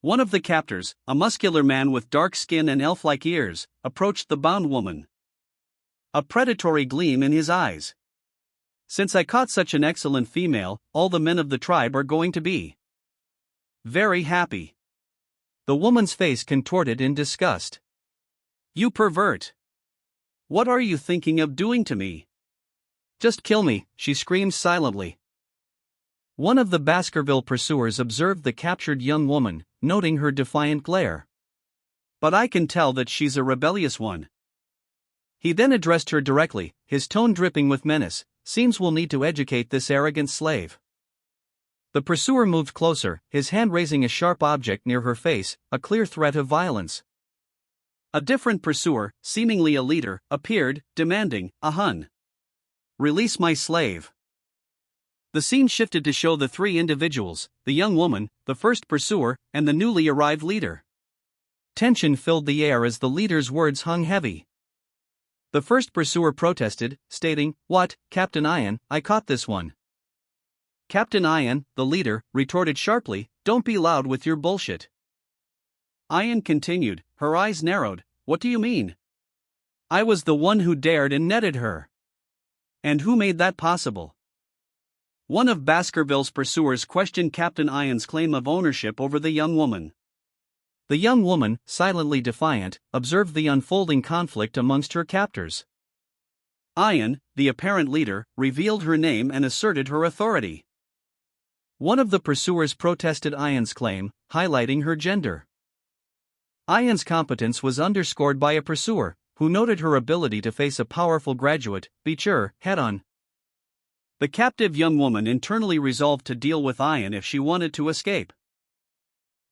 One of the captors, a muscular man with dark skin and elf-like ears, approached the bound woman, a predatory gleam in his eyes. "Since I caught such an excellent female, all the men of the tribe are going to be very happy." The woman's face contorted in disgust. "You pervert! What are you thinking of doing to me?" "Just kill me," she screamed silently. One of the Baskerville pursuers observed the captured young woman, noting her defiant glare. "But I can tell that she's a rebellious one." He then addressed her directly, his tone dripping with menace. "Seems we'll need to educate this arrogant slave." The pursuer moved closer, his hand raising a sharp object near her face, a clear threat of violence. A different pursuer, seemingly a leader, appeared, demanding, "A Hun! Release my slave!" The scene shifted to show the three individuals, the young woman, the first pursuer, and the newly arrived leader. Tension filled the air as the leader's words hung heavy. The first pursuer protested, stating, "What, Captain Ian, I caught this one." Captain Ian, the leader, retorted sharply, "Don't be loud with your bullshit." Ian continued, her eyes narrowed, "What do you mean? I was the one who dared and netted her. And who made that possible?" One of Baskerville's pursuers questioned Captain Ian's claim of ownership over the young woman. The young woman, silently defiant, observed the unfolding conflict amongst her captors. Ian, the apparent leader, revealed her name and asserted her authority. One of the pursuers protested Ian's claim, highlighting her gender. Ian's competence was underscored by a pursuer, who noted her ability to face a powerful graduate, Beecher, head-on. The captive young woman internally resolved to deal with Ian if she wanted to escape.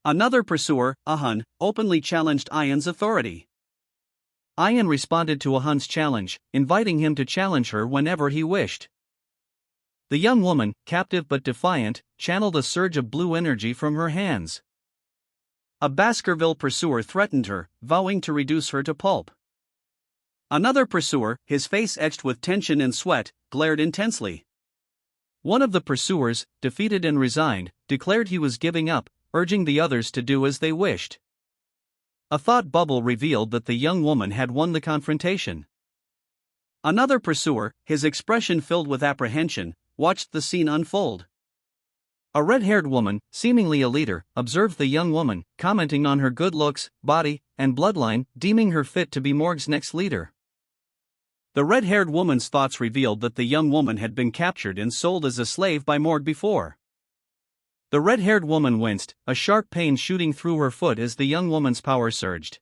Another pursuer, a Hun, openly challenged Ian's authority. Ian responded to a Hun's challenge, inviting him to challenge her whenever he wished. The young woman, captive but defiant, channeled a surge of blue energy from her hands. A Baskerville pursuer threatened her, vowing to reduce her to pulp. Another pursuer, his face etched with tension and sweat, glared intensely. One of the pursuers, defeated and resigned, declared he was giving up, urging the others to do as they wished. A thought bubble revealed that the young woman had won the confrontation. Another pursuer, his expression filled with apprehension, watched the scene unfold. A red-haired woman, seemingly a leader, observed the young woman, commenting on her good looks, body, and bloodline, deeming her fit to be Morg's next leader. The red-haired woman's thoughts revealed that the young woman had been captured and sold as a slave by Morg before. The red-haired woman winced, a sharp pain shooting through her foot as the young woman's power surged.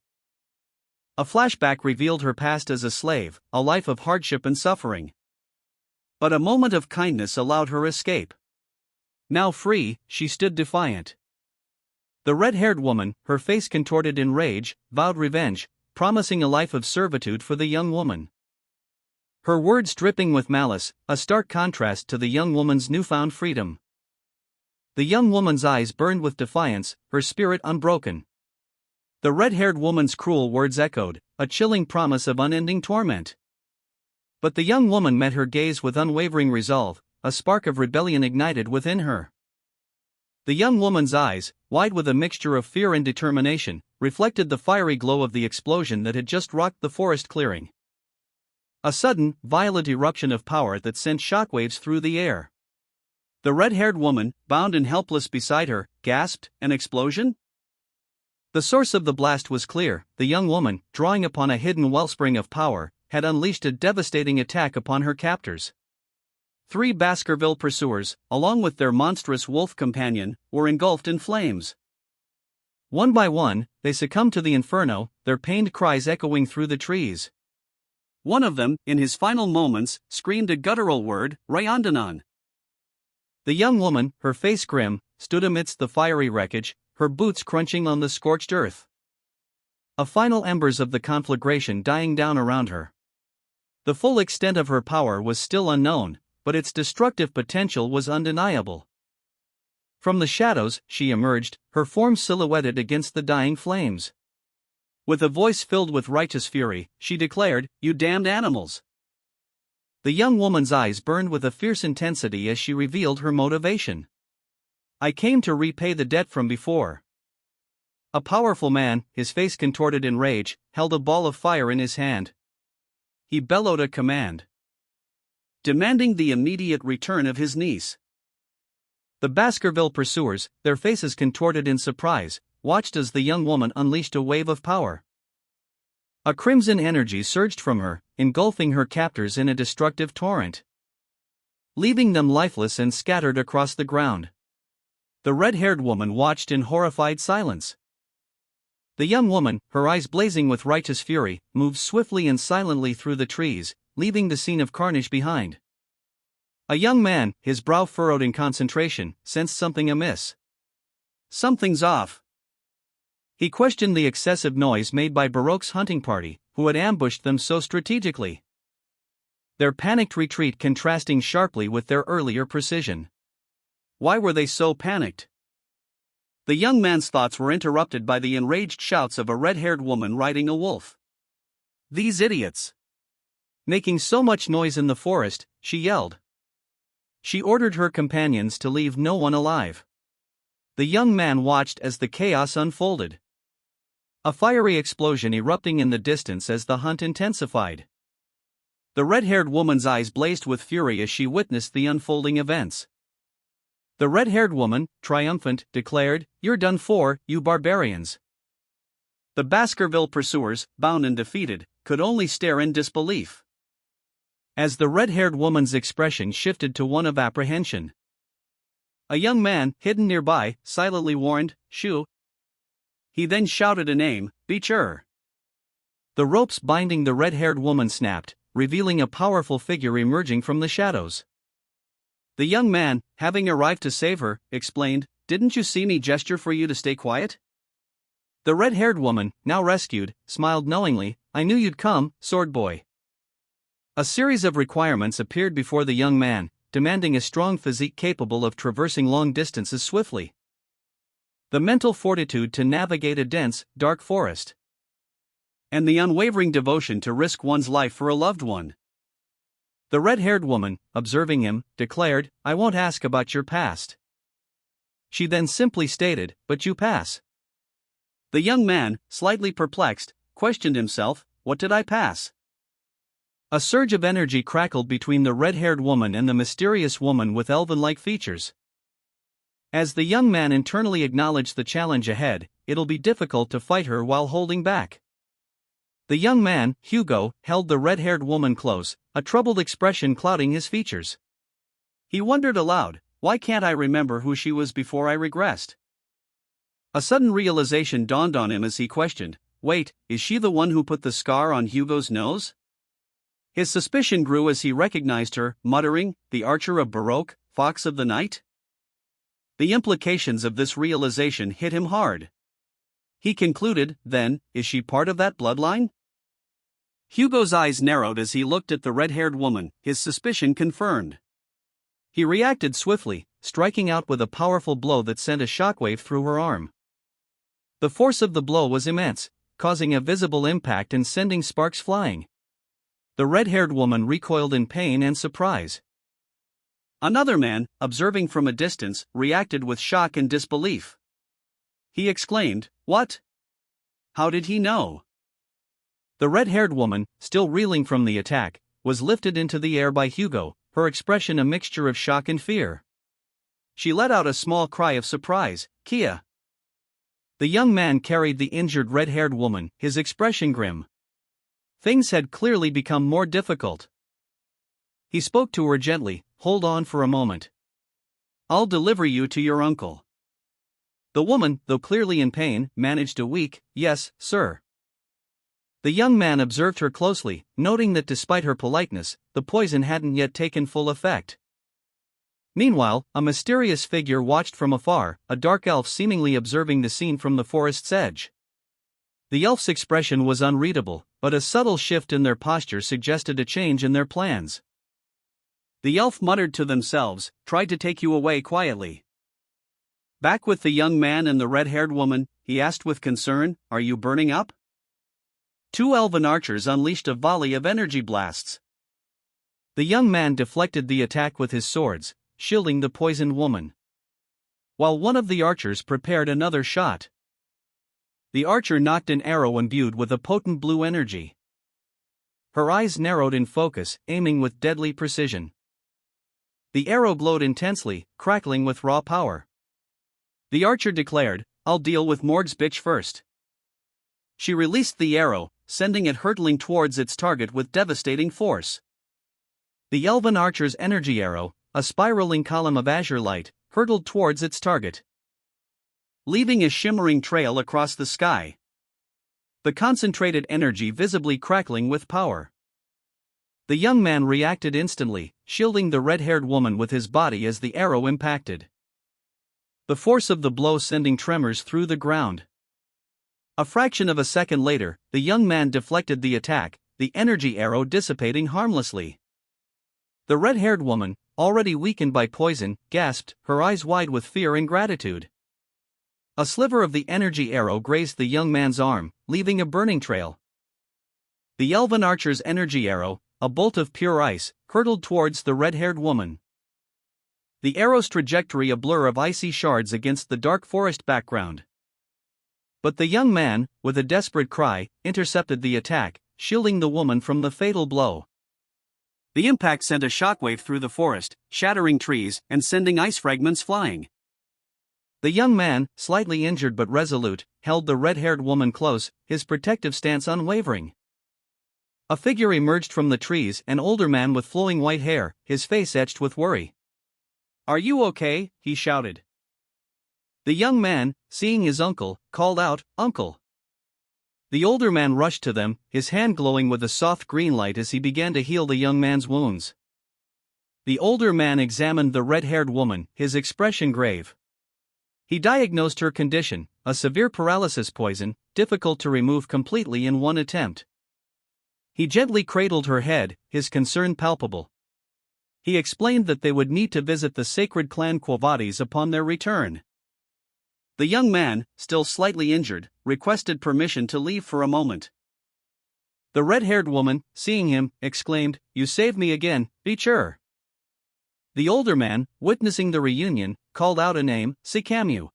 A flashback revealed her past as a slave, a life of hardship and suffering. But a moment of kindness allowed her escape. Now free, she stood defiant. The red-haired woman, her face contorted in rage, vowed revenge, promising a life of servitude for the young woman. Her words dripping with malice, a stark contrast to the young woman's newfound freedom. The young woman's eyes burned with defiance, her spirit unbroken. The red-haired woman's cruel words echoed, a chilling promise of unending torment. But the young woman met her gaze with unwavering resolve, a spark of rebellion ignited within her. The young woman's eyes, wide with a mixture of fear and determination, reflected the fiery glow of the explosion that had just rocked the forest clearing. A sudden, violent eruption of power that sent shockwaves through the air. The red-haired woman, bound and helpless beside her, gasped, "An explosion?" The source of the blast was clear. The young woman, drawing upon a hidden wellspring of power, had unleashed a devastating attack upon her captors. 3 Baskerville pursuers, along with their monstrous wolf companion, were engulfed in flames. One by one, they succumbed to the inferno, their pained cries echoing through the trees. One of them, in his final moments, screamed a guttural word, "Rayandanan." The young woman, her face grim, stood amidst the fiery wreckage, her boots crunching on the scorched earth. A final embers of the conflagration dying down around her. The full extent of her power was still unknown, but its destructive potential was undeniable. From the shadows, she emerged, her form silhouetted against the dying flames. With a voice filled with righteous fury, she declared, "You damned animals!" The young woman's eyes burned with a fierce intensity as she revealed her motivation. "I came to repay the debt from before." A powerful man, his face contorted in rage, held a ball of fire in his hand. He bellowed a command, demanding the immediate return of his niece. The Baskerville pursuers, their faces contorted in surprise, watched as the young woman unleashed a wave of power. A crimson energy surged from her, engulfing her captors in a destructive torrent, leaving them lifeless and scattered across the ground. The red-haired woman watched in horrified silence. The young woman, her eyes blazing with righteous fury, moved swiftly and silently through the trees, leaving the scene of carnage behind. A young man, his brow furrowed in concentration, sensed something amiss. "Something's off." He questioned the excessive noise made by Baroque's hunting party, who had ambushed them so strategically. Their panicked retreat contrasting sharply with their earlier precision. Why were they so panicked? The young man's thoughts were interrupted by the enraged shouts of a red-haired woman riding a wolf. "These idiots! Making so much noise in the forest," she yelled. She ordered her companions to leave no one alive. The young man watched as the chaos unfolded. A fiery explosion erupting in the distance as the hunt intensified. The red-haired woman's eyes blazed with fury as she witnessed the unfolding events. The red-haired woman, triumphant, declared, "You're done for, you barbarians." The Baskerville pursuers, bound and defeated, could only stare in disbelief. As the red-haired woman's expression shifted to one of apprehension, a young man, hidden nearby, silently warned, "Shoo." He then shouted a name, "Beecher." The ropes binding the red-haired woman snapped, revealing a powerful figure emerging from the shadows. The young man, having arrived to save her, explained, "Didn't you see me gesture for you to stay quiet?" The red-haired woman, now rescued, smiled knowingly, "I knew you'd come, sword boy." A series of requirements appeared before the young man, demanding a strong physique capable of traversing long distances swiftly. The mental fortitude to navigate a dense, dark forest. And the unwavering devotion to risk one's life for a loved one. The red-haired woman, observing him, declared, "I won't ask about your past." She then simply stated, "But you pass." The young man, slightly perplexed, questioned himself, "What did I pass?" A surge of energy crackled between the red-haired woman and the mysterious woman with elven-like features. As the young man internally acknowledged the challenge ahead, it'll be difficult to fight her while holding back. The young man, Hugo, held the red-haired woman close, a troubled expression clouding his features. He wondered aloud, "Why can't I remember who she was before I regressed?" A sudden realization dawned on him as he questioned, "Wait, is she the one who put the scar on Hugo's nose?" His suspicion grew as he recognized her, muttering, "The archer of Baroque, fox of the night?" The implications of this realization hit him hard. He concluded, then, is she part of that bloodline? Hugo's eyes narrowed as he looked at the red-haired woman, his suspicion confirmed. He reacted swiftly, striking out with a powerful blow that sent a shockwave through her arm. The force of the blow was immense, causing a visible impact and sending sparks flying. The red-haired woman recoiled in pain and surprise. Another man, observing from a distance, reacted with shock and disbelief. He exclaimed, "What? How did he know?" The red-haired woman, still reeling from the attack, was lifted into the air by Hugo, her expression a mixture of shock and fear. She let out a small cry of surprise, "Kia!" The young man carried the injured red-haired woman, his expression grim. Things had clearly become more difficult. He spoke to her gently, "Hold on for a moment. I'll deliver you to your uncle." The woman, though clearly in pain, managed a weak, "Yes, sir." The young man observed her closely, noting that despite her politeness, the poison hadn't yet taken full effect. Meanwhile, a mysterious figure watched from afar, a dark elf seemingly observing the scene from the forest's edge. The elf's expression was unreadable, but a subtle shift in their posture suggested a change in their plans. The elf muttered to themselves, "Tried to take you away quietly." Back with the young man and the red-haired woman, he asked with concern, "Are you burning up?" Two elven archers unleashed a volley of energy blasts. The young man deflected the attack with his swords, shielding the poisoned woman, while one of the archers prepared another shot. The archer knocked an arrow imbued with a potent blue energy. Her eyes narrowed in focus, aiming with deadly precision. The arrow glowed intensely, crackling with raw power. The archer declared, "I'll deal with Morg's bitch first." She released the arrow, sending it hurtling towards its target with devastating force. The elven archer's energy arrow, a spiraling column of azure light, hurtled towards its target, leaving a shimmering trail across the sky. The concentrated energy visibly crackling with power. The young man reacted instantly, shielding the red-haired woman with his body as the arrow impacted. The force of the blow sending tremors through the ground. A fraction of a second later, the young man deflected the attack, the energy arrow dissipating harmlessly. The red-haired woman, already weakened by poison, gasped, her eyes wide with fear and gratitude. A sliver of the energy arrow grazed the young man's arm, leaving a burning trail. The elven archer's energy arrow, a bolt of pure ice, hurtled towards the red-haired woman. The arrow's trajectory a blur of icy shards against the dark forest background. But the young man, with a desperate cry, intercepted the attack, shielding the woman from the fatal blow. The impact sent a shockwave through the forest, shattering trees and sending ice fragments flying. The young man, slightly injured but resolute, held the red-haired woman close, his protective stance unwavering. A figure emerged from the trees, an older man with flowing white hair, his face etched with worry. "Are you okay?" he shouted. The young man, seeing his uncle, called out, "Uncle." The older man rushed to them, his hand glowing with a soft green light as he began to heal the young man's wounds. The older man examined the red-haired woman, his expression grave. He diagnosed her condition, a severe paralysis poison, difficult to remove completely in one attempt. He gently cradled her head, his concern palpable. He explained that they would need to visit the sacred clan Quo Vadis upon their return. The young man, still slightly injured, requested permission to leave for a moment. The red-haired woman, seeing him, exclaimed, "You saved me again, Beecher." The older man, witnessing the reunion, called out a name, Sikamu.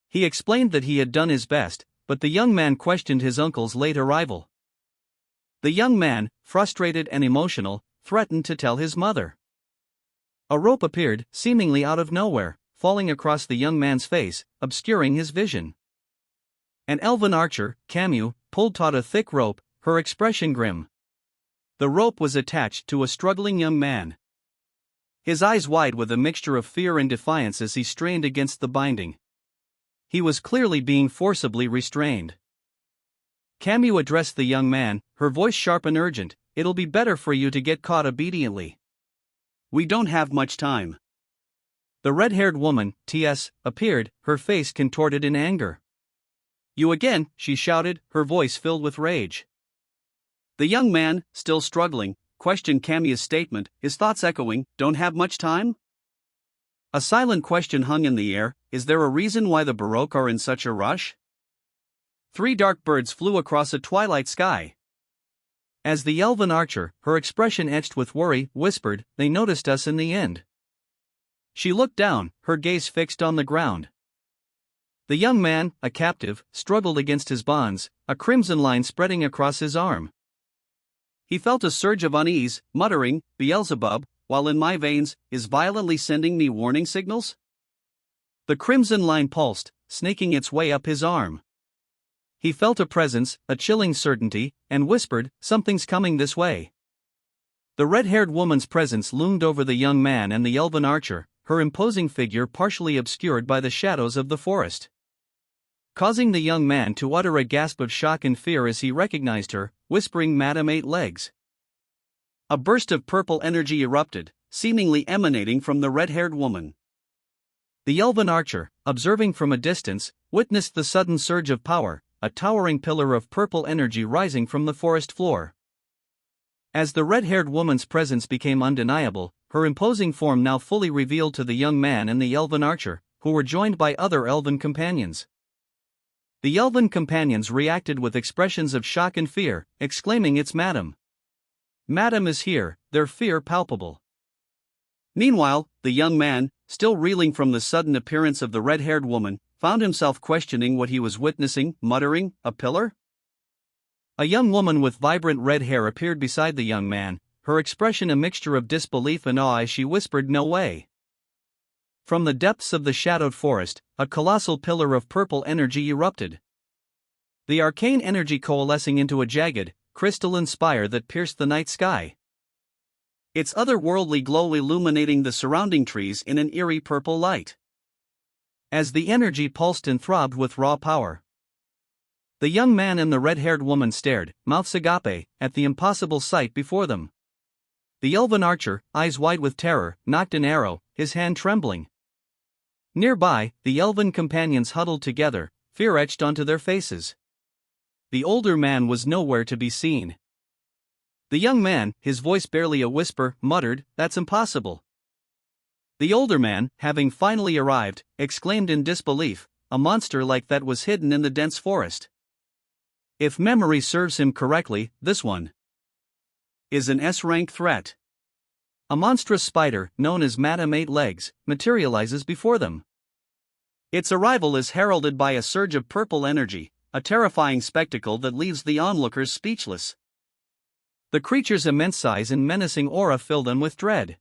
He explained that he had done his best, but the young man questioned his uncle's late arrival. The young man, frustrated and emotional, threatened to tell his mother. A rope appeared, seemingly out of nowhere, falling across the young man's face, obscuring his vision. An elven archer, Camus, pulled taut a thick rope, her expression grim. The rope was attached to a struggling young man, his eyes wide with a mixture of fear and defiance as he strained against the binding. He was clearly being forcibly restrained. Camus addressed the young man, her voice sharp and urgent, it'll be better for you to get caught obediently. We don't have much time. The red-haired woman, T.S., appeared, her face contorted in anger. You again, she shouted, her voice filled with rage. The young man, still struggling, questioned Kamiya's statement, his thoughts echoing, don't have much time? A silent question hung in the air, is there a reason why the Baroque are in such a rush? 3 dark birds flew across a twilight sky. As the elven archer, her expression etched with worry, whispered, they noticed us in the end. She looked down, her gaze fixed on the ground. The young man, a captive, struggled against his bonds, a crimson line spreading across his arm. He felt a surge of unease, muttering, Beelzebub, while in my veins, is violently sending me warning signals? The crimson line pulsed, snaking its way up his arm. He felt a presence, a chilling certainty, and whispered, something's coming this way. The red-haired woman's presence loomed over the young man and the elven archer, her imposing figure partially obscured by the shadows of the forest. Causing the young man to utter a gasp of shock and fear as he recognized her, whispering Madame Eight Legs. A burst of purple energy erupted, seemingly emanating from the red-haired woman. The elven archer, observing from a distance, witnessed the sudden surge of power, a towering pillar of purple energy rising from the forest floor. As the red-haired woman's presence became undeniable, her imposing form now fully revealed to the young man and the elven archer, who were joined by other elven companions. The elven companions reacted with expressions of shock and fear, exclaiming, "It's Madame! Madame is here," their fear palpable. Meanwhile, the young man, still reeling from the sudden appearance of the red-haired woman, found himself questioning what he was witnessing, muttering, "A pillar?" A young woman with vibrant red hair appeared beside the young man, her expression a mixture of disbelief and awe as she whispered, "No way." From the depths of the shadowed forest, a colossal pillar of purple energy erupted. The arcane energy coalescing into a jagged, crystalline spire that pierced the night sky. Its otherworldly glow illuminating the surrounding trees in an eerie purple light. As the energy pulsed and throbbed with raw power, the young man and the red-haired woman stared, mouths agape, at the impossible sight before them. The elven archer, eyes wide with terror, nocked an arrow, his hand trembling. Nearby, the elven companions huddled together, fear etched onto their faces. The older man was nowhere to be seen. The young man, his voice barely a whisper, muttered, "That's impossible." The older man, having finally arrived, exclaimed in disbelief, "A monster like that was hidden in the dense forest. If memory serves him correctly, this one is an S-rank threat." A monstrous spider, known as Madame Eight Legs, materializes before them. Its arrival is heralded by a surge of purple energy, a terrifying spectacle that leaves the onlookers speechless. The creature's immense size and menacing aura fill them with dread.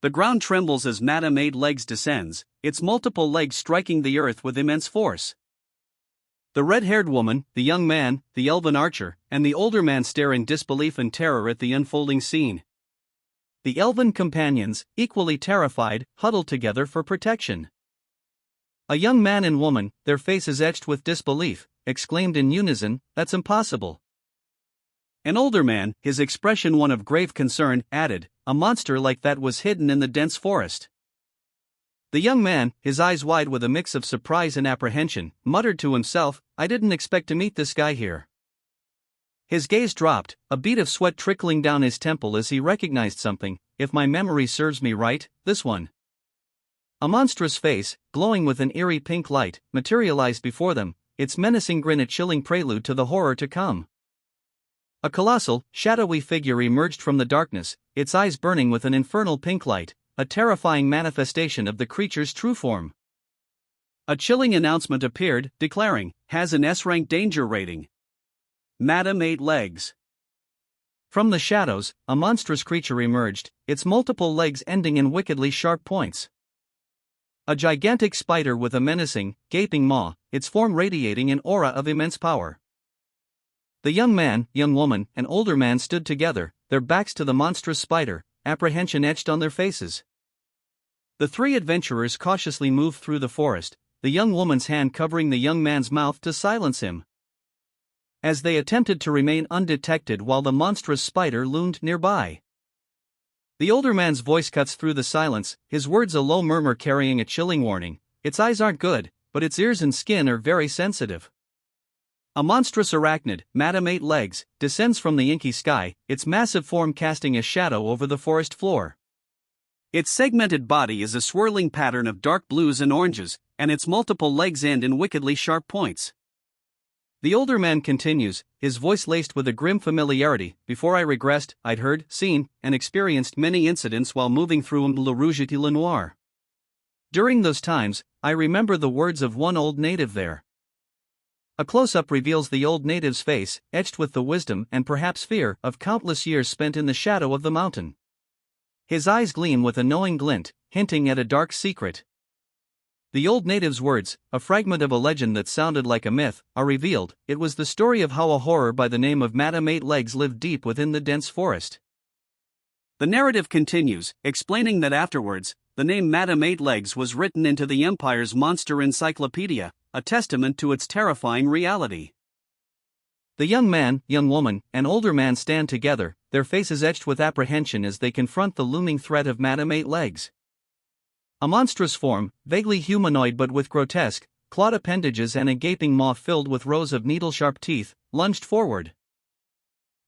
The ground trembles as Madame Eight Legs descends, its multiple legs striking the earth with immense force. The red-haired woman, the young man, the elven archer, and the older man stare in disbelief and terror at the unfolding scene. The elven companions, equally terrified, huddled together for protection. A young man and woman, their faces etched with disbelief, exclaimed in unison, "That's impossible." An older man, his expression one of grave concern, added, "A monster like that was hidden in the dense forest." The young man, his eyes wide with a mix of surprise and apprehension, muttered to himself, "I didn't expect to meet this guy here." His gaze dropped, a bead of sweat trickling down his temple as he recognized something, if my memory serves me right, this one. A monstrous face, glowing with an eerie pink light, materialized before them, its menacing grin a chilling prelude to the horror to come. A colossal, shadowy figure emerged from the darkness, its eyes burning with an infernal pink light, a terrifying manifestation of the creature's true form. A chilling announcement appeared, declaring, "Has an S-rank danger rating. Madame Eight Legs." From the shadows, a monstrous creature emerged, its multiple legs ending in wickedly sharp points. A gigantic spider with a menacing, gaping maw, its form radiating an aura of immense power. The young man, young woman, and older man stood together, their backs to the monstrous spider, apprehension etched on their faces. The 3 adventurers cautiously moved through the forest, the young woman's hand covering the young man's mouth to silence him. as they attempted to remain undetected while the monstrous spider loomed nearby. The older man's voice cuts through the silence, his words a low murmur carrying a chilling warning. Its eyes aren't good, but its ears and skin are very sensitive. A monstrous arachnid, Madame Eight Legs, descends from the inky sky, its massive form casting a shadow over the forest floor. Its segmented body is a swirling pattern of dark blues and oranges, and its multiple legs end in wickedly sharp points. The older man continues, his voice laced with a grim familiarity. Before I regressed, I'd heard, seen, and experienced many incidents while moving through Le Rouge et le Noir. During those times, I remember the words of one old native there. A close-up reveals the old native's face, etched with the wisdom and perhaps fear of countless years spent in the shadow of the mountain. His eyes gleam with a knowing glint, hinting at a dark secret. The old native's words, a fragment of a legend that sounded like a myth, are revealed. It was the story of how a horror by the name of Madame Eight Legs lived deep within the dense forest. The narrative continues, explaining that afterwards, the name Madame Eight Legs was written into the Empire's monster encyclopedia, a testament to its terrifying reality. The young man, young woman, and older man stand together, their faces etched with apprehension as they confront the looming threat of Madame Eight Legs. A monstrous form, vaguely humanoid but with grotesque, clawed appendages and a gaping maw filled with rows of needle-sharp teeth, lunged forward.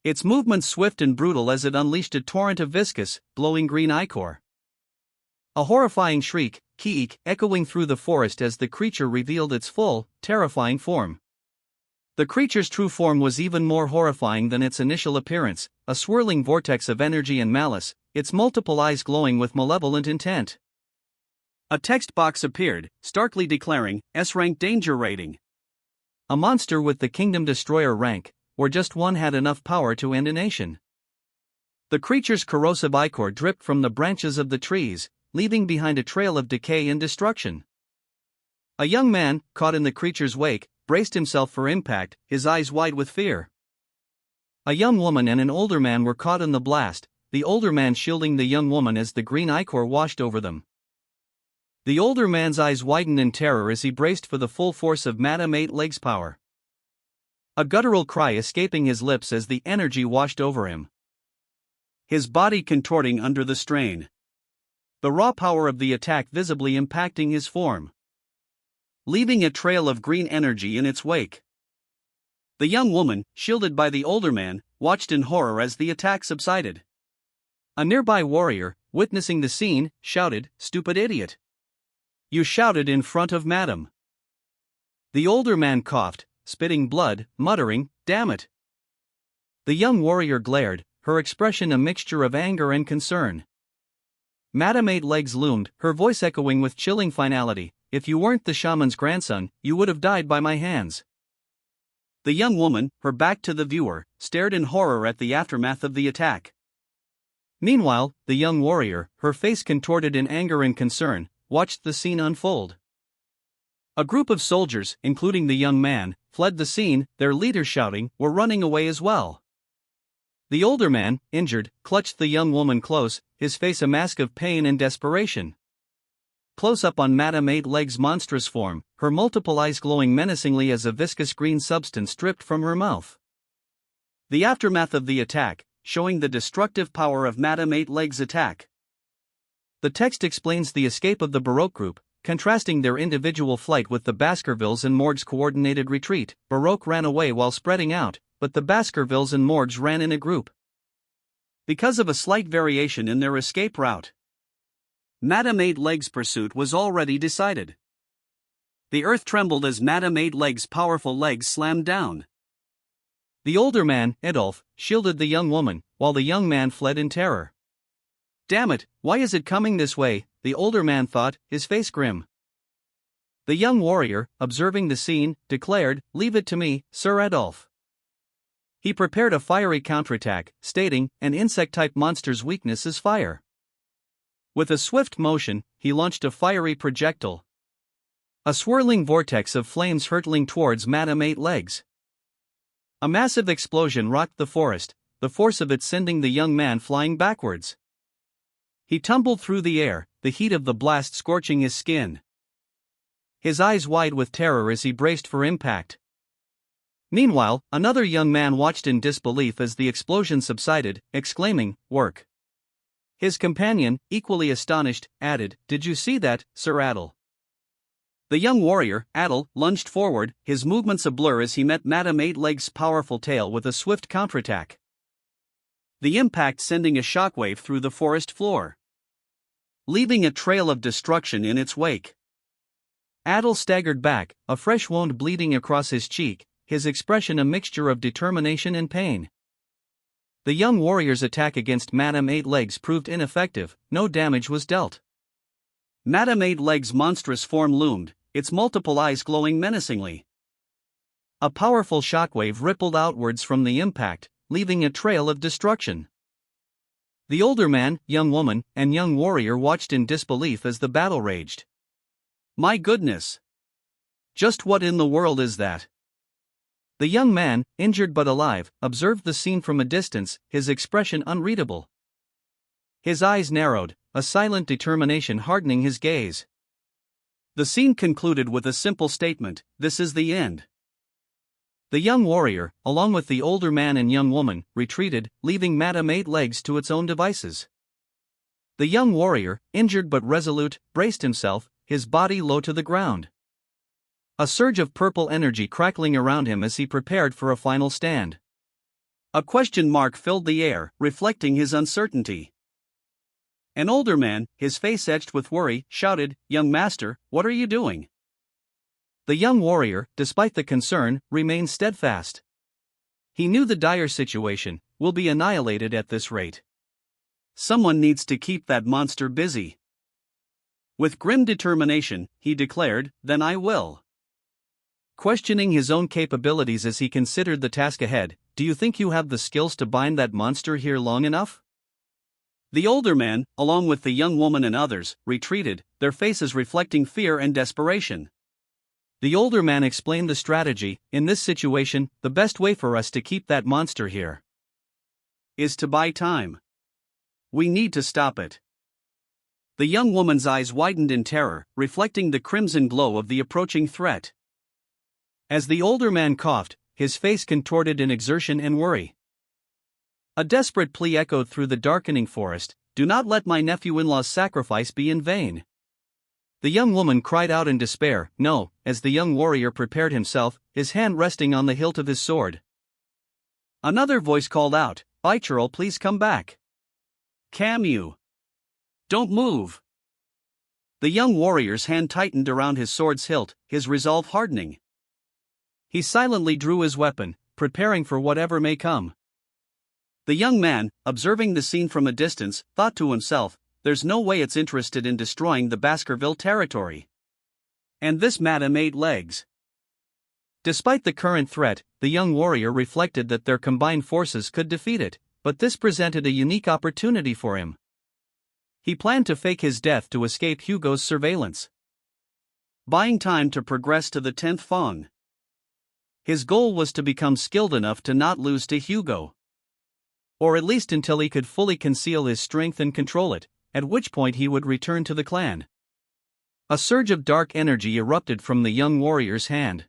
Its movements swift and brutal as it unleashed a torrent of viscous, glowing green ichor. A horrifying shriek, ki-ik, echoing through the forest as the creature revealed its full, terrifying form. The creature's true form was even more horrifying than its initial appearance, a swirling vortex of energy and malice, its multiple eyes glowing with malevolent intent. A text box appeared, starkly declaring, S-rank danger rating. A monster with the Kingdom Destroyer rank, where just one had enough power to end a nation. The creature's corrosive ichor dripped from the branches of the trees, leaving behind a trail of decay and destruction. A young man, caught in the creature's wake, braced himself for impact, his eyes wide with fear. A young woman and an older man were caught in the blast, the older man shielding the young woman as the green ichor washed over them. The older man's eyes widened in terror as he braced for the full force of Madame Eight Legs' power. A guttural cry escaping his lips as the energy washed over him. His body contorting under the strain. The raw power of the attack visibly impacting his form, leaving a trail of green energy in its wake. The young woman, shielded by the older man, watched in horror as the attack subsided. A nearby warrior, witnessing the scene, shouted, "Stupid idiot! You shouted in front of Madame." The older man coughed, spitting blood, muttering, "Damn it!" The young warrior glared, her expression a mixture of anger and concern. Madame Eight Legs loomed, her voice echoing with chilling finality, "If you weren't the shaman's grandson, you would have died by my hands." The young woman, her back to the viewer, stared in horror at the aftermath of the attack. Meanwhile, the young warrior, her face contorted in anger and concern, watched the scene unfold. A group of soldiers, including the young man, fled the scene, their leader shouting, were running away as well. The older man, injured, clutched the young woman close, his face a mask of pain and desperation. Close up on Madame Eight Legs' monstrous form, her multiple eyes glowing menacingly as a viscous green substance dripped from her mouth. The aftermath of the attack, showing the destructive power of Madame Eight Legs' attack. The text explains the escape of the Baroque group, contrasting their individual flight with the Baskervilles and Morgues' coordinated retreat. Baroque ran away while spreading out, but the Baskervilles and Morgues ran in a group. Because of a slight variation in their escape route, Madame Eight Legs' pursuit was already decided. The earth trembled as Madame Eight Legs' powerful legs slammed down. The older man, Adolphe, shielded the young woman, while the young man fled in terror. "Damn it, why is it coming this way?" the older man thought, his face grim. The young warrior, observing the scene, declared, "Leave it to me, Sir Adolphe." He prepared a fiery counterattack, stating, "An insect-type monster's weakness is fire." With a swift motion, he launched a fiery projectile. A swirling vortex of flames hurtling towards Madame Eight Legs. A massive explosion rocked the forest, the force of it sending the young man flying backwards. He tumbled through the air, the heat of the blast scorching his skin. His eyes wide with terror as he braced for impact. Meanwhile, another young man watched in disbelief as the explosion subsided, exclaiming, "Work." His companion, equally astonished, added, "Did you see that, Sir Adel?" The young warrior, Adel, lunged forward, his movements a blur as he met Madame Eight-Legs' powerful tail with a swift counterattack. The impact sending a shockwave through the forest floor, leaving a trail of destruction in its wake. Adel staggered back, a fresh wound bleeding across his cheek, his expression a mixture of determination and pain. The young warrior's attack against Madame Eight-Legs proved ineffective, no damage was dealt. Madame Eight-Legs' monstrous form loomed, its multiple eyes glowing menacingly. A powerful shockwave rippled outwards from the impact, leaving a trail of destruction. The older man, young woman, and young warrior watched in disbelief as the battle raged. "My goodness! Just what in the world is that?" The young man, injured but alive, observed the scene from a distance, his expression unreadable. His eyes narrowed, a silent determination hardening his gaze. The scene concluded with a simple statement: "This is the end." The young warrior, along with the older man and young woman, retreated, leaving Madame Eight-Legs to its own devices. The young warrior, injured but resolute, braced himself, his body low to the ground. A surge of purple energy crackling around him as he prepared for a final stand. A question mark filled the air, reflecting his uncertainty. An older man, his face etched with worry, shouted, "Young master, what are you doing?" The young warrior, despite the concern, remained steadfast. He knew the dire situation will be annihilated at this rate. Someone needs to keep that monster busy. With grim determination, he declared, "Then I will." Questioning his own capabilities as he considered the task ahead, "Do you think you have the skills to bind that monster here long enough?" The older man, along with the young woman and others, retreated, their faces reflecting fear and desperation. The older man explained the strategy: "In this situation, the best way for us to keep that monster here is to buy time. We need to stop it." The young woman's eyes widened in terror, reflecting the crimson glow of the approaching threat. As the older man coughed, his face contorted in exertion and worry. A desperate plea echoed through the darkening forest: "Do not let my nephew-in-law's sacrifice be in vain." The young woman cried out in despair, "No," as the young warrior prepared himself, his hand resting on the hilt of his sword. Another voice called out, "Baichurl, please come back. Camus! Don't move!" The young warrior's hand tightened around his sword's hilt, his resolve hardening. He silently drew his weapon, preparing for whatever may come. The young man, observing the scene from a distance, thought to himself, "There's no way it's interested in destroying the Baskerville territory. And this Madame Eight-Legs." Despite the current threat, the young warrior reflected that their combined forces could defeat it, but this presented a unique opportunity for him. He planned to fake his death to escape Hugo's surveillance, buying time to progress to the 10th Fong. His goal was to become skilled enough to not lose to Hugo, or at least until he could fully conceal his strength and control it, at which point he would return to the clan. A surge of dark energy erupted from the young warrior's hand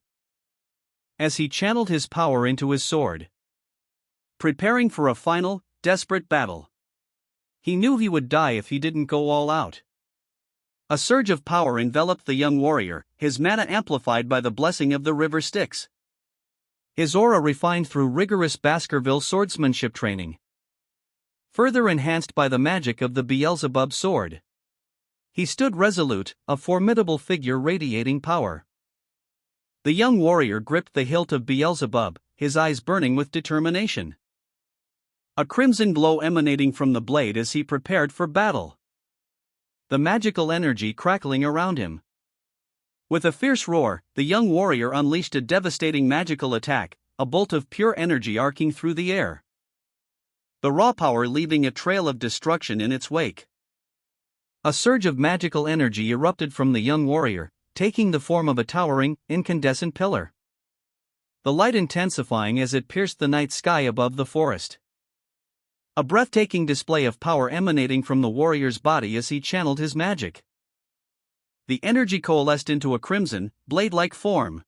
as he channeled his power into his sword, preparing for a final, desperate battle. He knew he would die if he didn't go all out. A surge of power enveloped the young warrior, his mana amplified by the blessing of the river Styx. His aura refined through rigorous Baskerville swordsmanship training, further enhanced by the magic of the Beelzebub sword. He stood resolute, a formidable figure radiating power. The young warrior gripped the hilt of Beelzebub, his eyes burning with determination. A crimson glow emanating from the blade as he prepared for battle. The magical energy crackling around him. With a fierce roar, the young warrior unleashed a devastating magical attack, a bolt of pure energy arcing through the air, the raw power leaving a trail of destruction in its wake. A surge of magical energy erupted from the young warrior, taking the form of a towering, incandescent pillar, the light intensifying as it pierced the night sky above the forest. A breathtaking display of power emanating from the warrior's body as he channeled his magic. The energy coalesced into a crimson, blade-like form.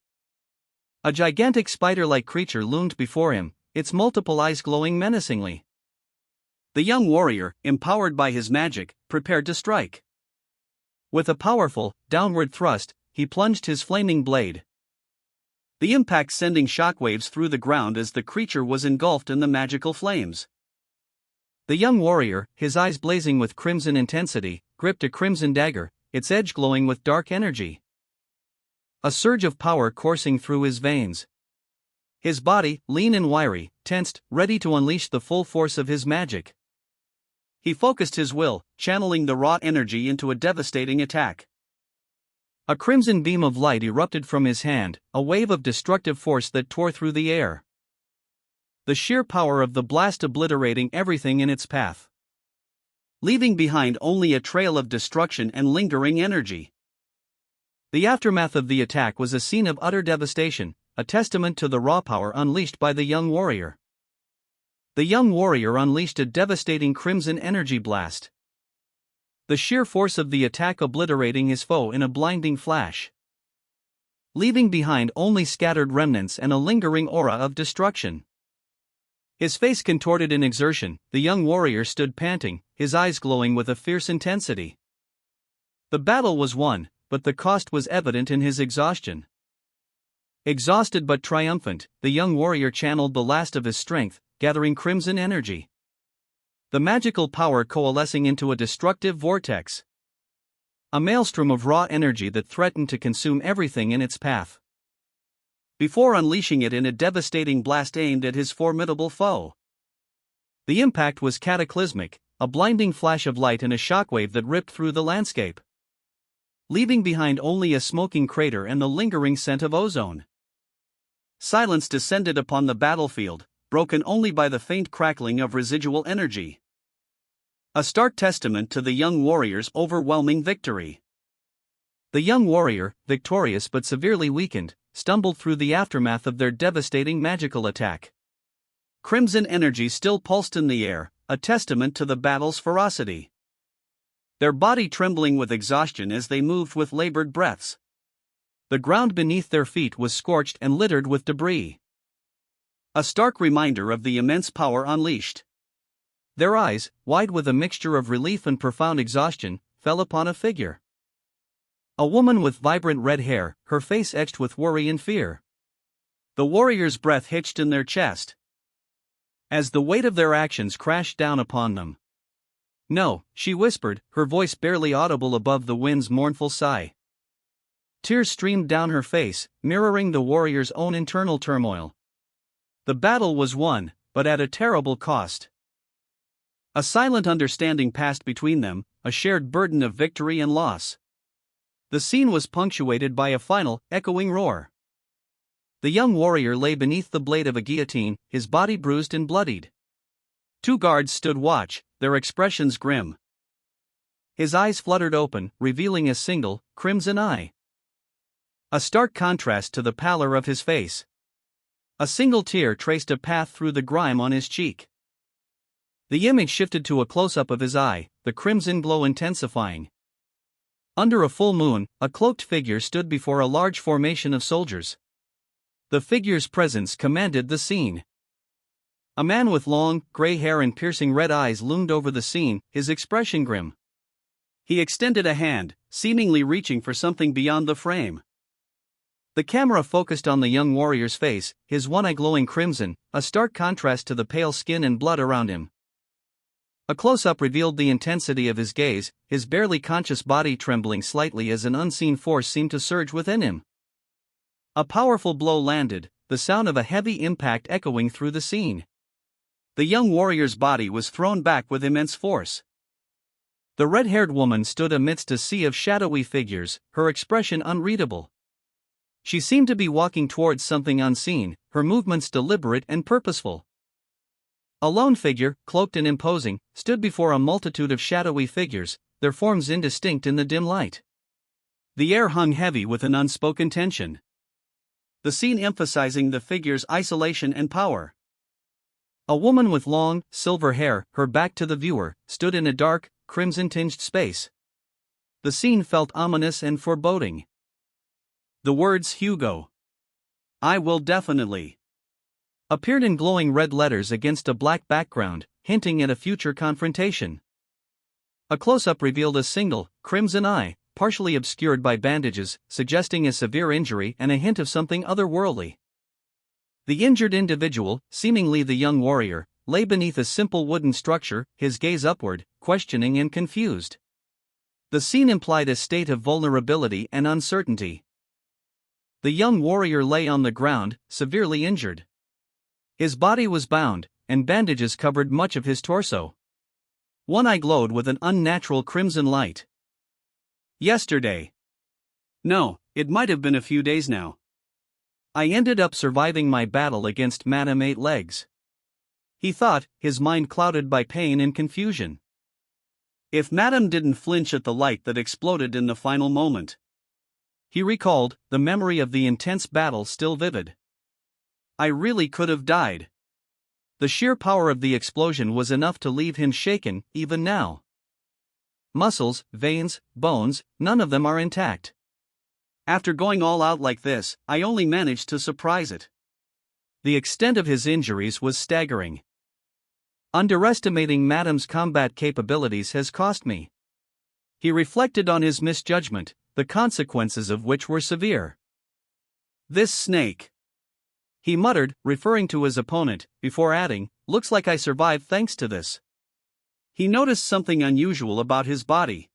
A gigantic spider-like creature loomed before him, its multiple eyes glowing menacingly. The young warrior, empowered by his magic, prepared to strike. With a powerful, downward thrust, he plunged his flaming blade. The impact sending shockwaves through the ground as the creature was engulfed in the magical flames. The young warrior, his eyes blazing with crimson intensity, gripped a crimson dagger, its edge glowing with dark energy. A surge of power coursing through his veins. His body, lean and wiry, tensed, ready to unleash the full force of his magic. He focused his will, channeling the raw energy into a devastating attack. A crimson beam of light erupted from his hand, a wave of destructive force that tore through the air. The sheer power of the blast obliterating everything in its path, leaving behind only a trail of destruction and lingering energy. The aftermath of the attack was a scene of utter devastation, a testament to the raw power unleashed by the young warrior. The young warrior unleashed a devastating crimson energy blast. The sheer force of the attack obliterating his foe in a blinding flash, leaving behind only scattered remnants and a lingering aura of destruction. His face contorted in exertion, the young warrior stood panting, his eyes glowing with a fierce intensity. The battle was won, but the cost was evident in his exhaustion. Exhausted but triumphant, the young warrior channeled the last of his strength, gathering crimson energy. The magical power coalescing into a destructive vortex. A maelstrom of raw energy that threatened to consume everything in its path, before unleashing it in a devastating blast aimed at his formidable foe. The impact was cataclysmic, a blinding flash of light and a shockwave that ripped through the landscape, leaving behind only a smoking crater and the lingering scent of ozone. Silence descended upon the battlefield, broken only by the faint crackling of residual energy. A stark testament to the young warrior's overwhelming victory. The young warrior, victorious but severely weakened, stumbled through the aftermath of their devastating magical attack. Crimson energy still pulsed in the air, a testament to the battle's ferocity. Their body trembling with exhaustion as they moved with labored breaths. The ground beneath their feet was scorched and littered with debris. A stark reminder of the immense power unleashed. Their eyes, wide with a mixture of relief and profound exhaustion, fell upon a figure. A woman with vibrant red hair, her face etched with worry and fear. The warrior's breath hitched in their chest, as the weight of their actions crashed down upon them. "No," she whispered, her voice barely audible above the wind's mournful sigh. Tears streamed down her face, mirroring the warrior's own internal turmoil. The battle was won, but at a terrible cost. A silent understanding passed between them, a shared burden of victory and loss. The scene was punctuated by a final, echoing roar. The young warrior lay beneath the blade of a guillotine, his body bruised and bloodied. Two guards stood watch, their expressions grim. His eyes fluttered open, revealing a single, crimson eye. A stark contrast to the pallor of his face. A single tear traced a path through the grime on his cheek. The image shifted to a close-up of his eye, the crimson glow intensifying. Under a full moon, a cloaked figure stood before a large formation of soldiers. The figure's presence commanded the scene. A man with long, gray hair and piercing red eyes loomed over the scene, his expression grim. He extended a hand, seemingly reaching for something beyond the frame. The camera focused on the young warrior's face, his one eye glowing crimson, a stark contrast to the pale skin and blood around him. A close-up revealed the intensity of his gaze, his barely conscious body trembling slightly as an unseen force seemed to surge within him. A powerful blow landed, the sound of a heavy impact echoing through the scene. The young warrior's body was thrown back with immense force. The red-haired woman stood amidst a sea of shadowy figures, her expression unreadable. She seemed to be walking towards something unseen, her movements deliberate and purposeful. A lone figure, cloaked and imposing, stood before a multitude of shadowy figures, their forms indistinct in the dim light. The air hung heavy with an unspoken tension, the scene emphasizing the figure's isolation and power. A woman with long, silver hair, her back to the viewer, stood in a dark, crimson-tinged space. The scene felt ominous and foreboding. The words "Hugo" I will definitely. Appeared in glowing red letters against a black background, hinting at a future confrontation. A close-up revealed a single, crimson eye, partially obscured by bandages, suggesting a severe injury and a hint of something otherworldly. The injured individual, seemingly the young warrior, lay beneath a simple wooden structure, his gaze upward, questioning and confused. The scene implied a state of vulnerability and uncertainty. The young warrior lay on the ground, severely injured. His body was bound, and bandages covered much of his torso. One eye glowed with an unnatural crimson light. Yesterday. No, it might have been a few days now. I ended up surviving my battle against Madame Eight Legs. He thought, his mind clouded by pain and confusion. If Madame didn't flinch at the light that exploded in the final moment. He recalled, the memory of the intense battle still vivid. I really could have died. The sheer power of the explosion was enough to leave him shaken, even now. Muscles, veins, bones, none of them are intact. After going all out like this, I only managed to surprise it. The extent of his injuries was staggering. Underestimating Madame's combat capabilities has cost me. He reflected on his misjudgment, the consequences of which were severe. This snake. He muttered, referring to his opponent, before adding, looks like I survived thanks to this. He noticed something unusual about his body.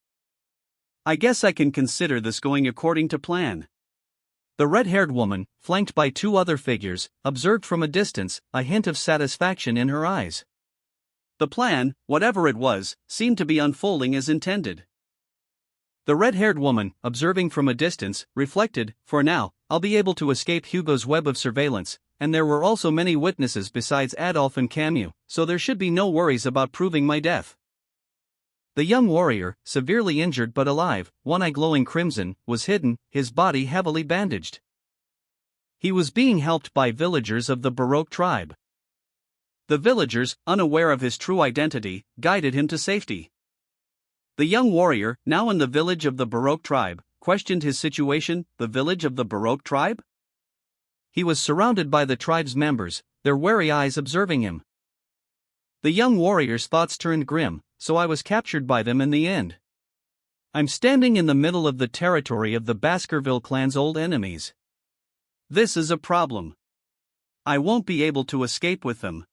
I guess I can consider this going according to plan. The red-haired woman, flanked by two other figures, observed from a distance, a hint of satisfaction in her eyes. The plan, whatever it was, seemed to be unfolding as intended. The red-haired woman, observing from a distance, reflected, for now, I'll be able to escape Hugo's web of surveillance, and there were also many witnesses besides Adolf and Camus, so there should be no worries about proving my death. The young warrior, severely injured but alive, one eye glowing crimson, was hidden, his body heavily bandaged. He was being helped by villagers of the Baroque tribe. The villagers, unaware of his true identity, guided him to safety. The young warrior, now in the village of the Baroque tribe, questioned his situation. The village of the Baroque tribe? He was surrounded by the tribe's members, their wary eyes observing him. The young warrior's thoughts turned grim, so I was captured by them in the end. I'm standing in the middle of the territory of the Baskerville clan's old enemies. This is a problem. I won't be able to escape with them.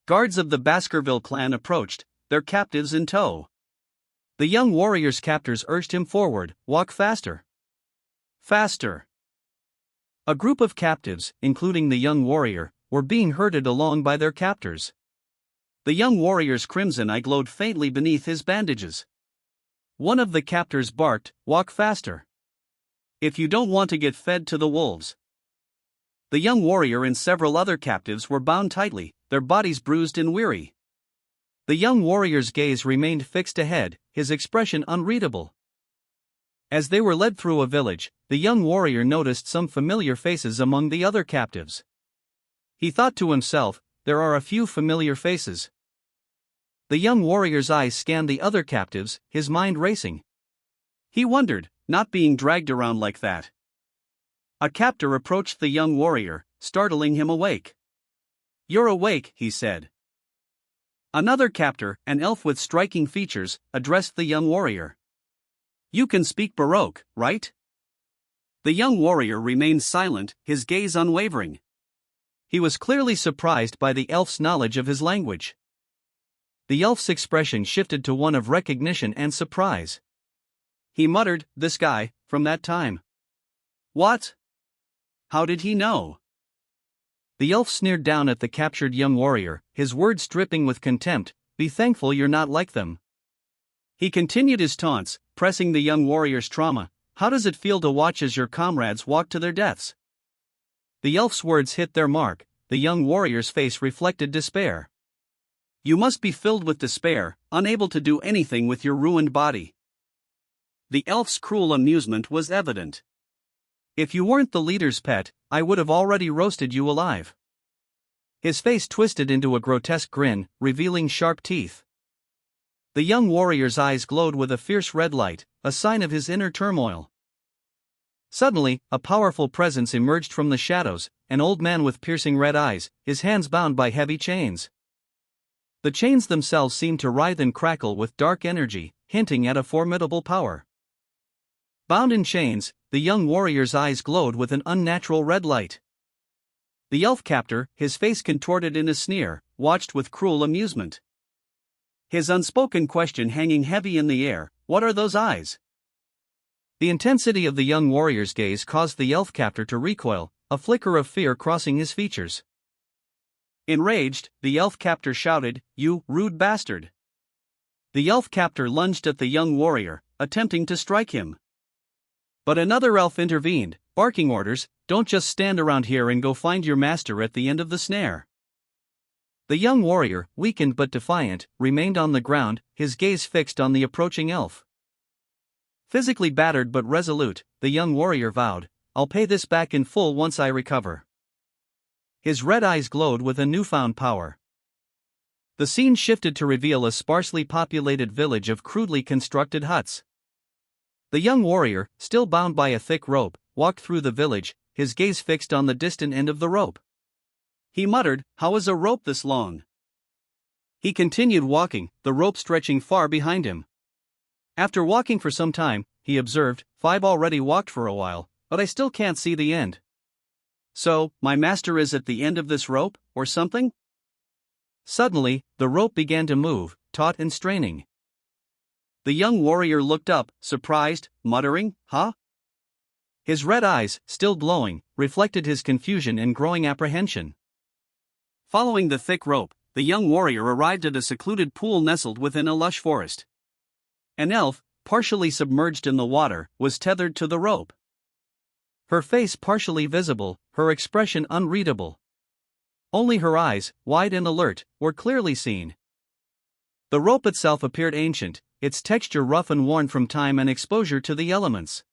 Guards of the Baskerville clan approached, their captives in tow. The young warrior's captors urged him forward, walk faster. Faster. A group of captives, including the young warrior, were being herded along by their captors. The young warrior's crimson eye glowed faintly beneath his bandages. One of the captors barked, walk faster. If you don't want to get fed to the wolves. The young warrior and several other captives were bound tightly, their bodies bruised and weary. The young warrior's gaze remained fixed ahead, his expression unreadable. As they were led through a village, the young warrior noticed some familiar faces among the other captives. He thought to himself, there are a few familiar faces. The young warrior's eyes scanned the other captives, his mind racing. He wondered, not being dragged around like that. A captor approached the young warrior, startling him awake. You're awake, he said. Another captor, an elf with striking features, addressed the young warrior. You can speak Baroque, right? The young warrior remained silent, his gaze unwavering. He was clearly surprised by the elf's knowledge of his language. The elf's expression shifted to one of recognition and surprise. He muttered, this guy, from that time. What? How did he know? The elf sneered down at the captured young warrior, his words dripping with contempt, be thankful you're not like them. He continued his taunts, pressing the young warrior's trauma. How does it feel to watch as your comrades walk to their deaths? The elf's words hit their mark, the young warrior's face reflected despair. You must be filled with despair, unable to do anything with your ruined body. The elf's cruel amusement was evident. If you weren't the leader's pet, I would have already roasted you alive. His face twisted into a grotesque grin, revealing sharp teeth. The young warrior's eyes glowed with a fierce red light, a sign of his inner turmoil. Suddenly, a powerful presence emerged from the shadows, an old man with piercing red eyes, his hands bound by heavy chains. The chains themselves seemed to writhe and crackle with dark energy, hinting at a formidable power. Bound in chains, the young warrior's eyes glowed with an unnatural red light. The elf captor, his face contorted in a sneer, watched with cruel amusement. His unspoken question hanging heavy in the air, "What are those eyes?" The intensity of the young warrior's gaze caused the elf captor to recoil, a flicker of fear crossing his features. Enraged, the elf captor shouted, "You rude bastard!" The elf captor lunged at the young warrior, attempting to strike him. But another elf intervened, barking orders, "Don't just stand around here and go find your master at the end of the snare." The young warrior, weakened but defiant, remained on the ground, his gaze fixed on the approaching elf. Physically battered but resolute, the young warrior vowed, "I'll pay this back in full once I recover." His red eyes glowed with a newfound power. The scene shifted to reveal a sparsely populated village of crudely constructed huts. The young warrior, still bound by a thick rope, walked through the village, his gaze fixed on the distant end of the rope. He muttered, "How is a rope this long?" He continued walking, the rope stretching far behind him. After walking for some time, he observed, "I've already walked for a while, but I still can't see the end. So, my master is at the end of this rope, or something?" Suddenly, the rope began to move, taut and straining. The young warrior looked up, surprised, muttering, "Huh?" His red eyes, still glowing, reflected his confusion and growing apprehension. Following the thick rope, the young warrior arrived at a secluded pool nestled within a lush forest. An elf, partially submerged in the water, was tethered to the rope. Her face partially visible, her expression unreadable. Only her eyes, wide and alert, were clearly seen. The rope itself appeared ancient, its texture rough and worn from time and exposure to the elements.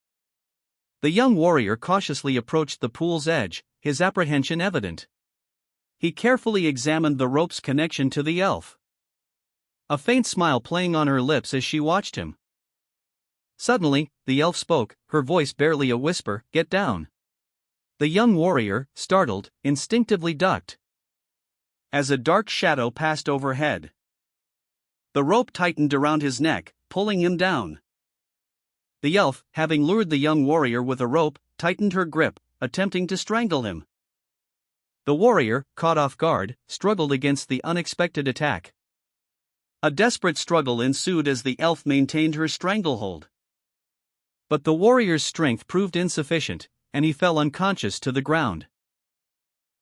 The young warrior cautiously approached the pool's edge, his apprehension evident. He carefully examined the rope's connection to the elf. A faint smile playing on her lips as she watched him. Suddenly, the elf spoke, her voice barely a whisper, "Get down." The young warrior, startled, instinctively ducked. As a dark shadow passed overhead, the rope tightened around his neck, pulling him down. The elf, having lured the young warrior with a rope, tightened her grip, attempting to strangle him. The warrior, caught off guard, struggled against the unexpected attack. A desperate struggle ensued as the elf maintained her stranglehold. But the warrior's strength proved insufficient, and he fell unconscious to the ground.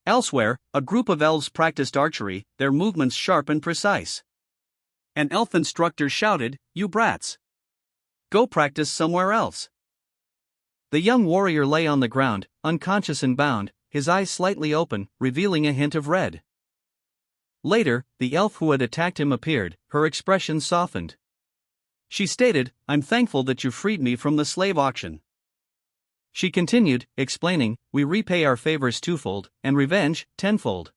Elsewhere, a group of elves practiced archery, their movements sharp and precise. An elf instructor shouted, "You brats! Go practice somewhere else." The young warrior lay on the ground, unconscious and bound, his eyes slightly open, revealing a hint of red. Later, the elf who had attacked him appeared, her expression softened. She stated, "I'm thankful that you freed me from the slave auction." She continued, explaining, "We repay our favors twofold, and revenge, tenfold.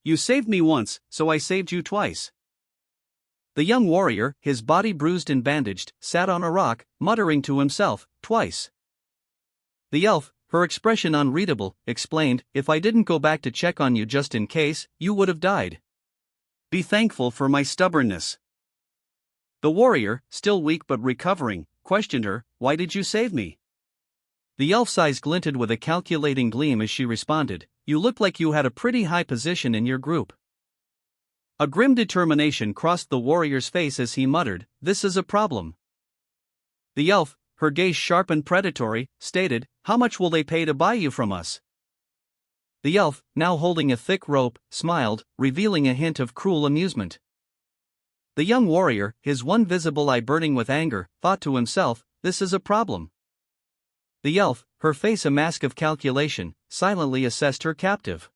You saved me once, so I saved you twice." The young warrior, his body bruised and bandaged, sat on a rock, muttering to himself, "Twice." The elf, her expression unreadable, explained, "If I didn't go back to check on you just in case, you would have died. Be thankful for my stubbornness." The warrior, still weak but recovering, questioned her, "Why did you save me?" The elf's eyes glinted with a calculating gleam as she responded, "You looked like you had a pretty high position in your group." A grim determination crossed the warrior's face as he muttered, "This is a problem." The elf, her gaze sharp and predatory, stated, "How much will they pay to buy you from us?" The elf, now holding a thick rope, smiled, revealing a hint of cruel amusement. The young warrior, his one visible eye burning with anger, thought to himself, "This is a problem." The elf, her face a mask of calculation, silently assessed her captive.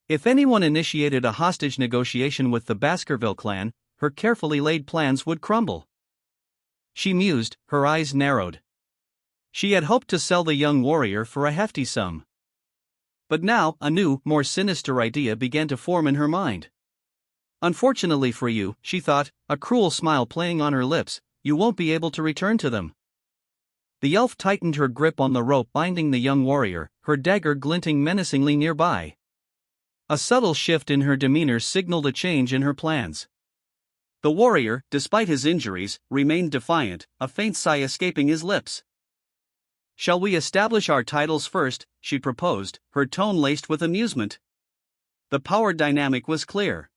If anyone initiated a hostage negotiation with the Baskerville clan, her carefully laid plans would crumble. She mused, her eyes narrowed. She had hoped to sell the young warrior for a hefty sum. But now, a new, more sinister idea began to form in her mind. "Unfortunately for you," she thought, a cruel smile playing on her lips, "you won't be able to return to them. The elf tightened her grip on the rope binding the young warrior, her dagger glinting menacingly nearby. A subtle shift in her demeanor signaled a change in her plans. The warrior, despite his injuries, remained defiant, a faint sigh escaping his lips. "Shall we establish our titles first?" she proposed, her tone laced with amusement. The power dynamic was clear.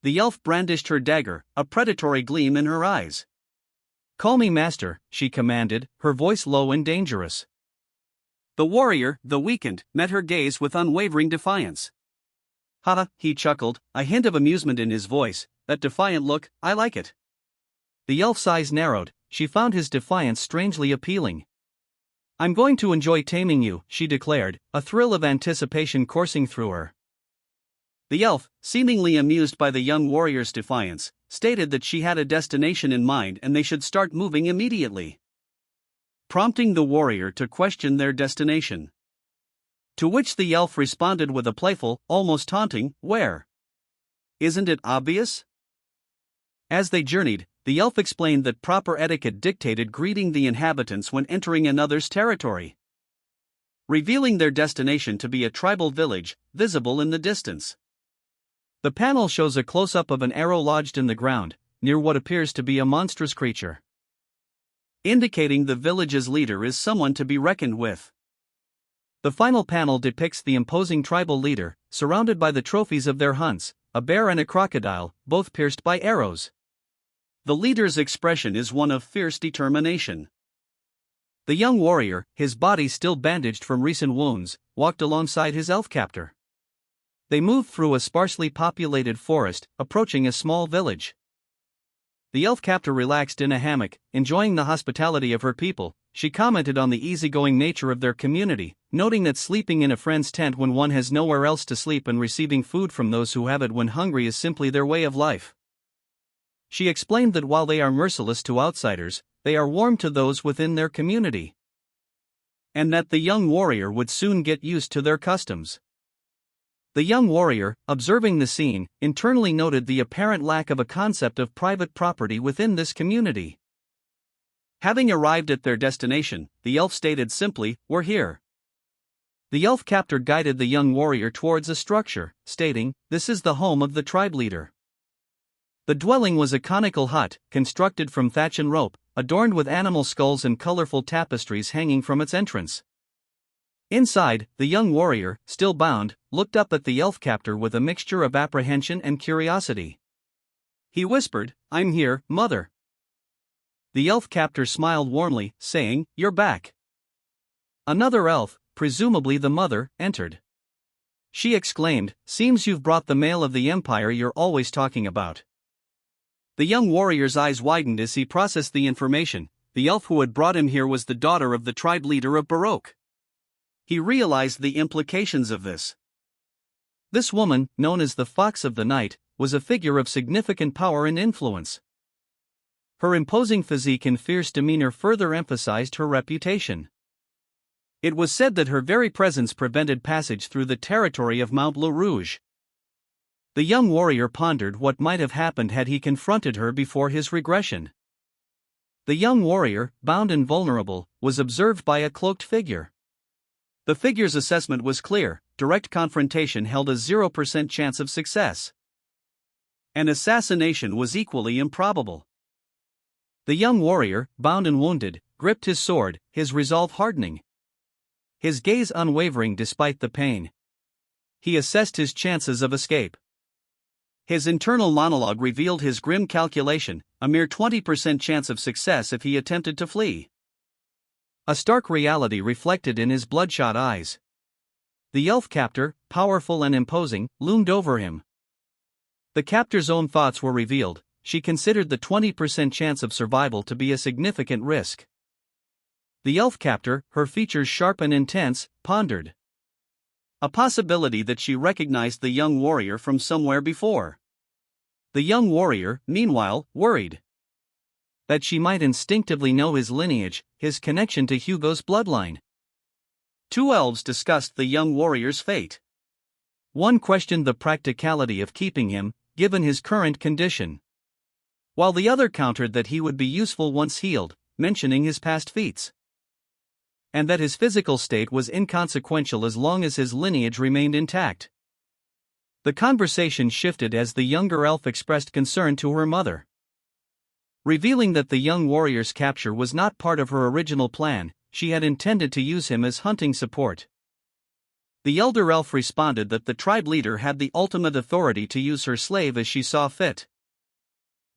The elf brandished her dagger, a predatory gleam in her eyes. "Call me master," she commanded, her voice low and dangerous. The warrior, the weakened, met her gaze with unwavering defiance. "Haha," he chuckled, a hint of amusement in his voice. "That defiant look, I like it." The elf's eyes narrowed, she found his defiance strangely appealing. "I'm going to enjoy taming you," she declared, a thrill of anticipation coursing through her. The elf, seemingly amused by the young warrior's defiance, stated that she had a destination in mind and they should start moving immediately, prompting the warrior to question their destination. To which the elf responded with a playful, almost taunting, "Where? Isn't it obvious?" As they journeyed, the elf explained that proper etiquette dictated greeting the inhabitants when entering another's territory, revealing their destination to be a tribal village, visible in the distance. The panel shows a close-up of an arrow lodged in the ground, near what appears to be a monstrous creature, indicating the village's leader is someone to be reckoned with. The final panel depicts the imposing tribal leader, surrounded by the trophies of their hunts, a bear and a crocodile, both pierced by arrows. The leader's expression is one of fierce determination. The young warrior, his body still bandaged from recent wounds, walked alongside his elf captor. They moved through a sparsely populated forest, approaching a small village. The elf captor relaxed in a hammock, enjoying the hospitality of her people. She commented on the easygoing nature of their community, noting that sleeping in a friend's tent when one has nowhere else to sleep and receiving food from those who have it when hungry is simply their way of life. She explained that while they are merciless to outsiders, they are warm to those within their community, and that the young warrior would soon get used to their customs. The young warrior, observing the scene, internally noted the apparent lack of a concept of private property within this community. Having arrived at their destination, the elf stated simply, "We're here." The elf captor guided the young warrior towards a structure, stating, "This is the home of the tribe leader." The dwelling was a conical hut, constructed from thatch and rope, adorned with animal skulls and colorful tapestries hanging from its entrance. Inside, the young warrior, still bound, looked up at the elf captor with a mixture of apprehension and curiosity. He whispered, "I'm here, mother." The elf captor smiled warmly, saying, "You're back." Another elf, presumably the mother, entered. She exclaimed, "Seems you've brought the male of the empire you're always talking about." The young warrior's eyes widened as he processed the information. The elf who had brought him here was the daughter of the tribe leader of Baroque. He realized the implications of this. This woman, known as the Fox of the Night, was a figure of significant power and influence. Her imposing physique and fierce demeanor further emphasized her reputation. It was said that her very presence prevented passage through the territory of Mount Le Rouge. The young warrior pondered what might have happened had he confronted her before his regression. The young warrior, bound and vulnerable, was observed by a cloaked figure. The figure's assessment was clear: direct confrontation held a 0% chance of success. An assassination was equally improbable. The young warrior, bound and wounded, gripped his sword, his resolve hardening, his gaze unwavering despite the pain. He assessed his chances of escape. His internal monologue revealed his grim calculation: a mere 20% chance of success if he attempted to flee. A stark reality reflected in his bloodshot eyes. The elf captor, powerful and imposing, loomed over him. The captor's own thoughts were revealed. She considered the 20% chance of survival to be a significant risk. The elf captor, her features sharp and intense, pondered a possibility that she recognized the young warrior from somewhere before. The young warrior, meanwhile, worried that she might instinctively know his lineage, his connection to Hugo's bloodline. Two elves discussed the young warrior's fate. One questioned the practicality of keeping him, given his current condition, while the other countered that he would be useful once healed, mentioning his past feats, and that his physical state was inconsequential as long as his lineage remained intact. The conversation shifted as the younger elf expressed concern to her mother, revealing that the young warrior's capture was not part of her original plan. She had intended to use him as hunting support. The elder elf responded that the tribe leader had the ultimate authority to use her slave as she saw fit.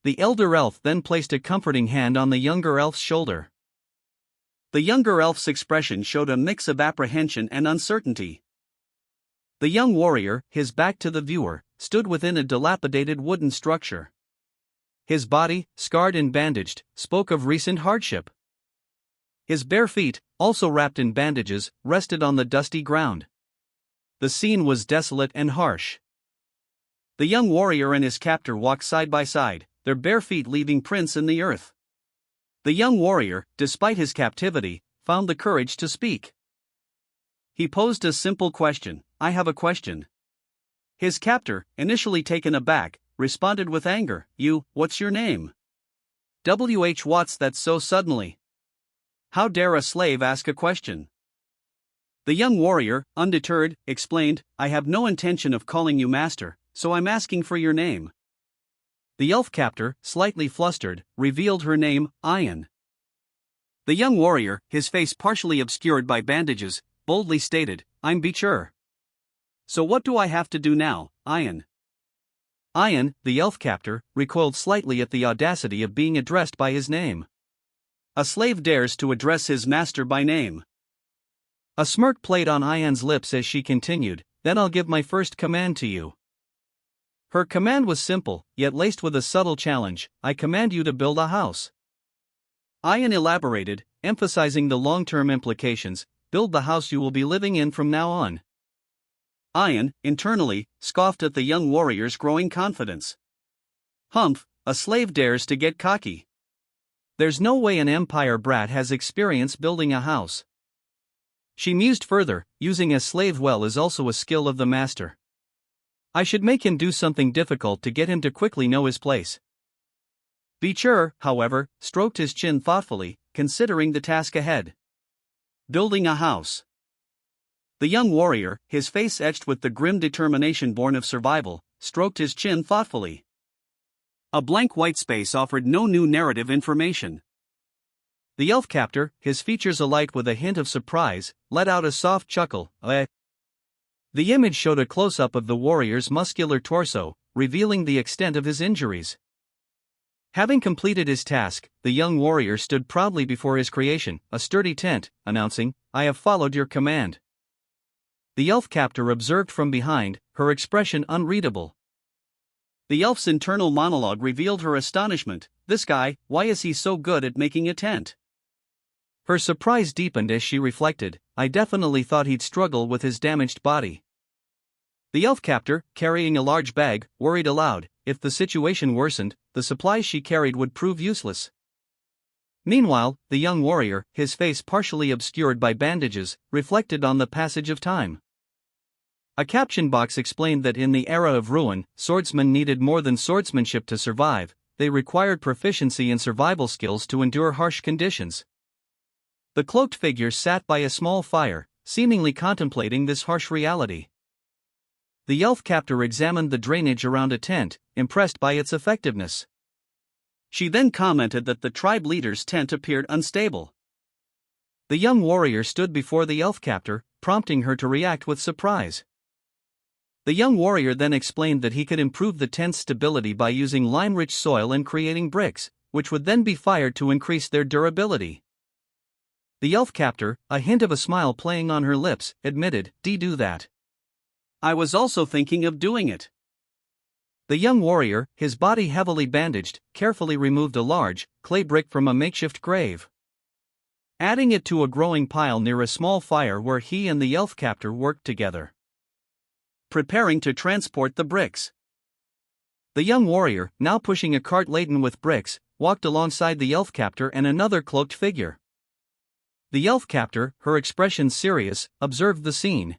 The elder elf then placed a comforting hand on the younger elf's shoulder. The younger elf's expression showed a mix of apprehension and uncertainty. The young warrior, his back to the viewer, stood within a dilapidated wooden structure. His body, scarred and bandaged, spoke of recent hardship. His bare feet, also wrapped in bandages, rested on the dusty ground. The scene was desolate and harsh. The young warrior and his captor walked side by side, their bare feet leaving prints in the earth. The young warrior, despite his captivity, found the courage to speak. He posed a simple question: "I have a question." His captor, initially taken aback, responded with anger: "What's your name? What's that so suddenly? How dare a slave ask a question?" The young warrior, undeterred, explained: "I have no intention of calling you master, so I'm asking for your name." The elf captor, slightly flustered, revealed her name, Ian. The young warrior, his face partially obscured by bandages, boldly stated, "I'm Beecher." "So what do I have to do now, Ian?" Ian, the elf captor, recoiled slightly at the audacity of being addressed by his name. A slave dares to address his master by name. A smirk played on Ian's lips as she continued, "Then I'll give my first command to you." Her command was simple, yet laced with a subtle challenge: "I command you to build a house." Ian elaborated, emphasizing the long-term implications: "Build the house you will be living in from now on." Ian, internally, scoffed at the young warrior's growing confidence. "Humph, a slave dares to get cocky. There's no way an empire brat has experience building a house." She mused further: "Using a slave well is also a skill of the master. I should make him do something difficult to get him to quickly know his place." Beecher, however, stroked his chin thoughtfully, considering the task ahead. Building a house. The young warrior, his face etched with the grim determination born of survival, stroked his chin thoughtfully. A blank white space offered no new narrative information. The elf captor, his features alight with a hint of surprise, let out a soft chuckle. The image showed a close-up of the warrior's muscular torso, revealing the extent of his injuries. Having completed his task, the young warrior stood proudly before his creation, a sturdy tent, announcing, "I have followed your command." The elf captor observed from behind, her expression unreadable. The elf's internal monologue revealed her astonishment: "This guy, why is he so good at making a tent?" Her surprise deepened as she reflected: "I definitely thought he'd struggle with his damaged body." The elf captor, carrying a large bag, worried aloud: if the situation worsened, the supplies she carried would prove useless. Meanwhile, the young warrior, his face partially obscured by bandages, reflected on the passage of time. A caption box explained that in the era of ruin, swordsmen needed more than swordsmanship to survive, they required proficiency in survival skills to endure harsh conditions. The cloaked figure sat by a small fire, seemingly contemplating this harsh reality. The elf captor examined the drainage around a tent, impressed by its effectiveness. She then commented that the tribe leader's tent appeared unstable. The young warrior stood before the elf captor, prompting her to react with surprise. The young warrior then explained that he could improve the tent's stability by using lime-rich soil and creating bricks, which would then be fired to increase their durability. The elf captor, a hint of a smile playing on her lips, admitted, "Do that. I was also thinking of doing it." The young warrior, his body heavily bandaged, carefully removed a large, clay brick from a makeshift grave, adding it to a growing pile near a small fire where he and the elf captor worked together, preparing to transport the bricks. The young warrior, now pushing a cart laden with bricks, walked alongside the elf captor and another cloaked figure. The elf captor, her expression serious, observed the scene.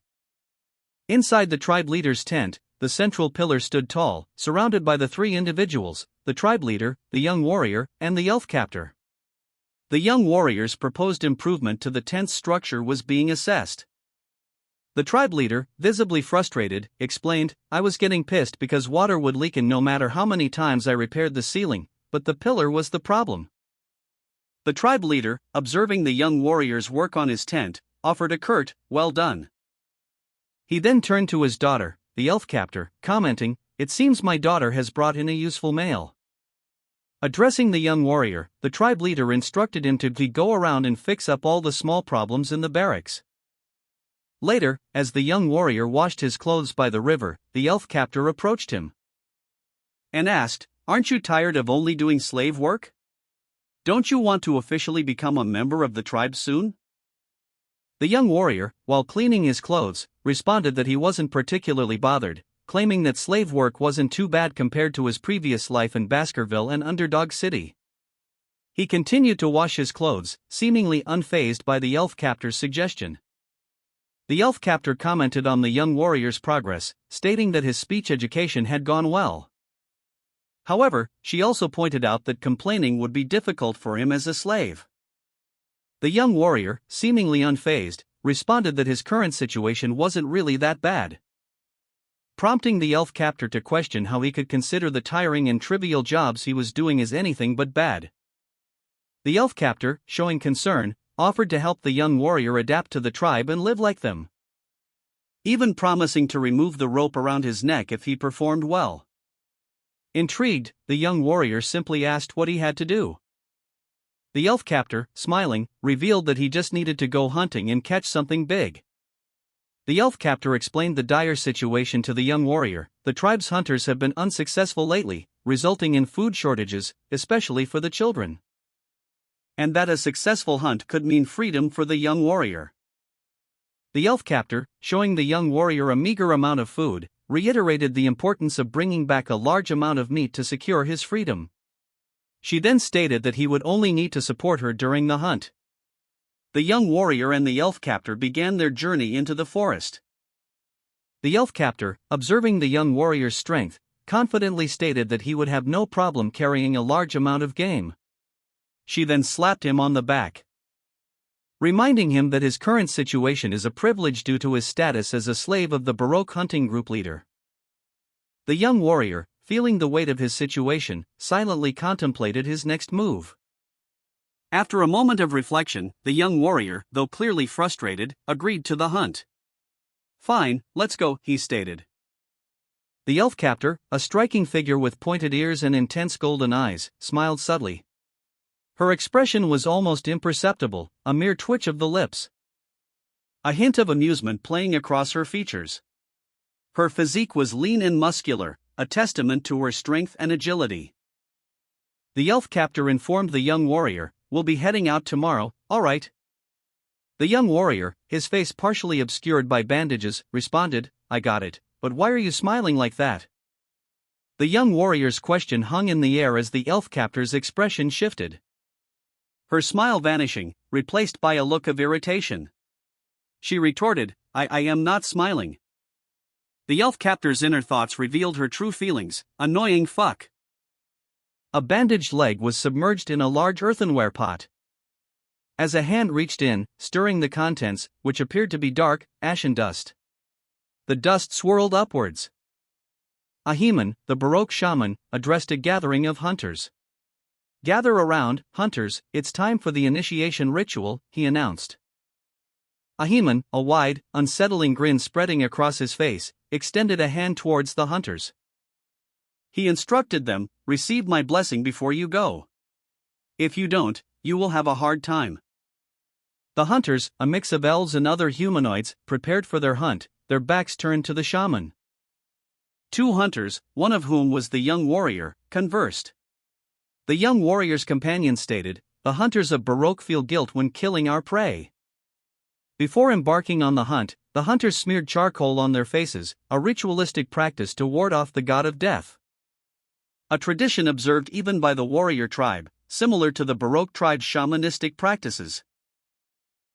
Inside the tribe leader's tent, the central pillar stood tall, surrounded by the three individuals: the tribe leader, the young warrior, and the elf captor. The young warrior's proposed improvement to the tent's structure was being assessed. The tribe leader, visibly frustrated, explained, "I was getting pissed because water would leak in no matter how many times I repaired the ceiling, but the pillar was the problem." The tribe leader, observing the young warrior's work on his tent, offered a curt, "Well done." He then turned to his daughter, the elf captor, commenting, "It seems my daughter has brought in a useful male." Addressing the young warrior, the tribe leader instructed him to go around and fix up all the small problems in the barracks. Later, as the young warrior washed his clothes by the river, the elf captor approached him and asked, "Aren't you tired of only doing slave work? Don't you want to officially become a member of the tribe soon?" The young warrior, while cleaning his clothes, responded that he wasn't particularly bothered, claiming that slave work wasn't too bad compared to his previous life in Baskerville and Underdog City. He continued to wash his clothes, seemingly unfazed by the elf captor's suggestion. The elf captor commented on the young warrior's progress, stating that his speech education had gone well. However, she also pointed out that complaining would be difficult for him as a slave. The young warrior, seemingly unfazed, responded that his current situation wasn't really that bad, prompting the elf captor to question how he could consider the tiring and trivial jobs he was doing as anything but bad. The elf captor, showing concern, offered to help the young warrior adapt to the tribe and live like them, even promising to remove the rope around his neck if he performed well. Intrigued, the young warrior simply asked what he had to do. The elf captor, smiling, revealed that he just needed to go hunting and catch something big. The elf captor explained the dire situation to the young warrior. The tribe's hunters have been unsuccessful lately, resulting in food shortages, especially for the children, and that a successful hunt could mean freedom for the young warrior. The elf captor, showing the young warrior a meager amount of food, reiterated the importance of bringing back a large amount of meat to secure his freedom. She then stated that he would only need to support her during the hunt. The young warrior and the elf captor began their journey into the forest. The elf captor, observing the young warrior's strength, confidently stated that he would have no problem carrying a large amount of game. She then slapped him on the back, reminding him that his current situation is a privilege due to his status as a slave of the Baroque hunting group leader. The young warrior, feeling the weight of his situation, silently contemplated his next move. After a moment of reflection, the young warrior, though clearly frustrated, agreed to the hunt. "Fine, let's go," he stated. The elf captor, a striking figure with pointed ears and intense golden eyes, smiled subtly. Her expression was almost imperceptible, a mere twitch of the lips, a hint of amusement playing across her features. Her physique was lean and muscular, a testament to her strength and agility. The elf captor informed the young warrior, "We'll be heading out tomorrow, alright?" The young warrior, his face partially obscured by bandages, responded, "I got it, but why are you smiling like that?" The young warrior's question hung in the air as the elf captor's expression shifted, her smile vanishing, replaced by a look of irritation. She retorted, I am not smiling." The elf captor's inner thoughts revealed her true feelings, "Annoying fuck." A bandaged leg was submerged in a large earthenware pot. As a hand reached in, stirring the contents, which appeared to be dark, ashen dust, the dust swirled upwards. Ahiman, the Baroque shaman, addressed a gathering of hunters. "Gather around, hunters, it's time for the initiation ritual," he announced. Ahiman, a wide, unsettling grin spreading across his face, extended a hand towards the hunters. He instructed them, "Receive my blessing before you go. If you don't, you will have a hard time." The hunters, a mix of elves and other humanoids, prepared for their hunt, their backs turned to the shaman. Two hunters, one of whom was the young warrior, conversed. The young warrior's companion stated, "The hunters of Baroque feel guilt when killing our prey." Before embarking on the hunt, the hunters smeared charcoal on their faces, a ritualistic practice to ward off the god of death. A tradition observed even by the warrior tribe, similar to the Baroque tribe's shamanistic practices.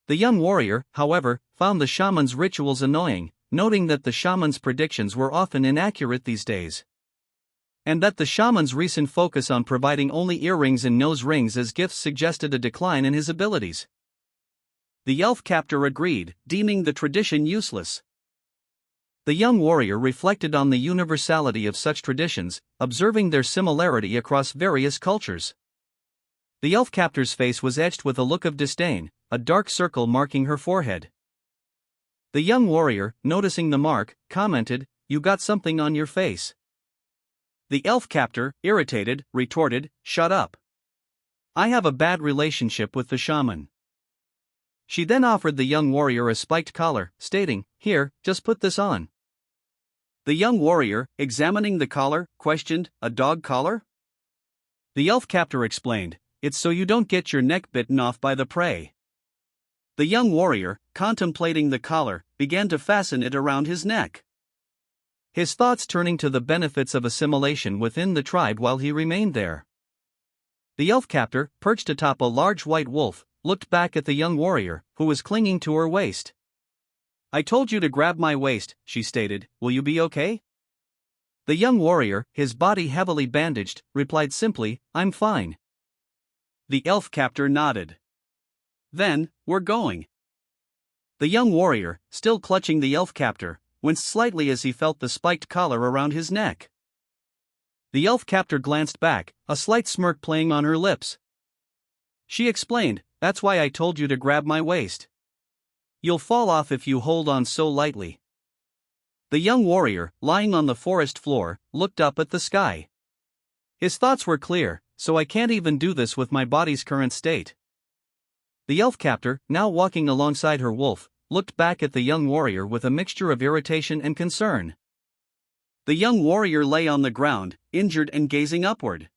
The young warrior, however, found the shaman's rituals annoying, noting that the shaman's predictions were often inaccurate these days. and that the shaman's recent focus on providing only earrings and nose rings as gifts suggested a decline in his abilities. The elf captor agreed, deeming the tradition useless. The young warrior reflected on the universality of such traditions, observing their similarity across various cultures. The elf captor's face was etched with a look of disdain, a dark circle marking her forehead. The young warrior, noticing the mark, commented, "You got something on your face." The elf captor, irritated, retorted, "Shut up. I have a bad relationship with the shaman." She then offered the young warrior a spiked collar, stating, "Here, just put this on." The young warrior, examining the collar, questioned, "A dog collar?" The elf captor explained, "It's so you don't get your neck bitten off by the prey." The young warrior, contemplating the collar, began to fasten it around his neck. His thoughts turning to the benefits of assimilation within the tribe while he remained there. The elf captor, perched atop a large white wolf, looked back at the young warrior, who was clinging to her waist. "I told you to grab my waist," she stated, "will you be okay?" The young warrior, his body heavily bandaged, replied simply, "I'm fine." The elf captor nodded. "Then, we're going." The young warrior, still clutching the elf captor, winced slightly as he felt the spiked collar around his neck. The elf captor glanced back, a slight smirk playing on her lips. She explained, "That's why I told you to grab my waist. You'll fall off if you hold on so lightly." The young warrior, lying on the forest floor, looked up at the sky. His thoughts were clear, "So I can't even do this with my body's current state." The elf captor, now walking alongside her wolf, looked back at the young warrior with a mixture of irritation and concern. The young warrior lay on the ground, injured and gazing upward.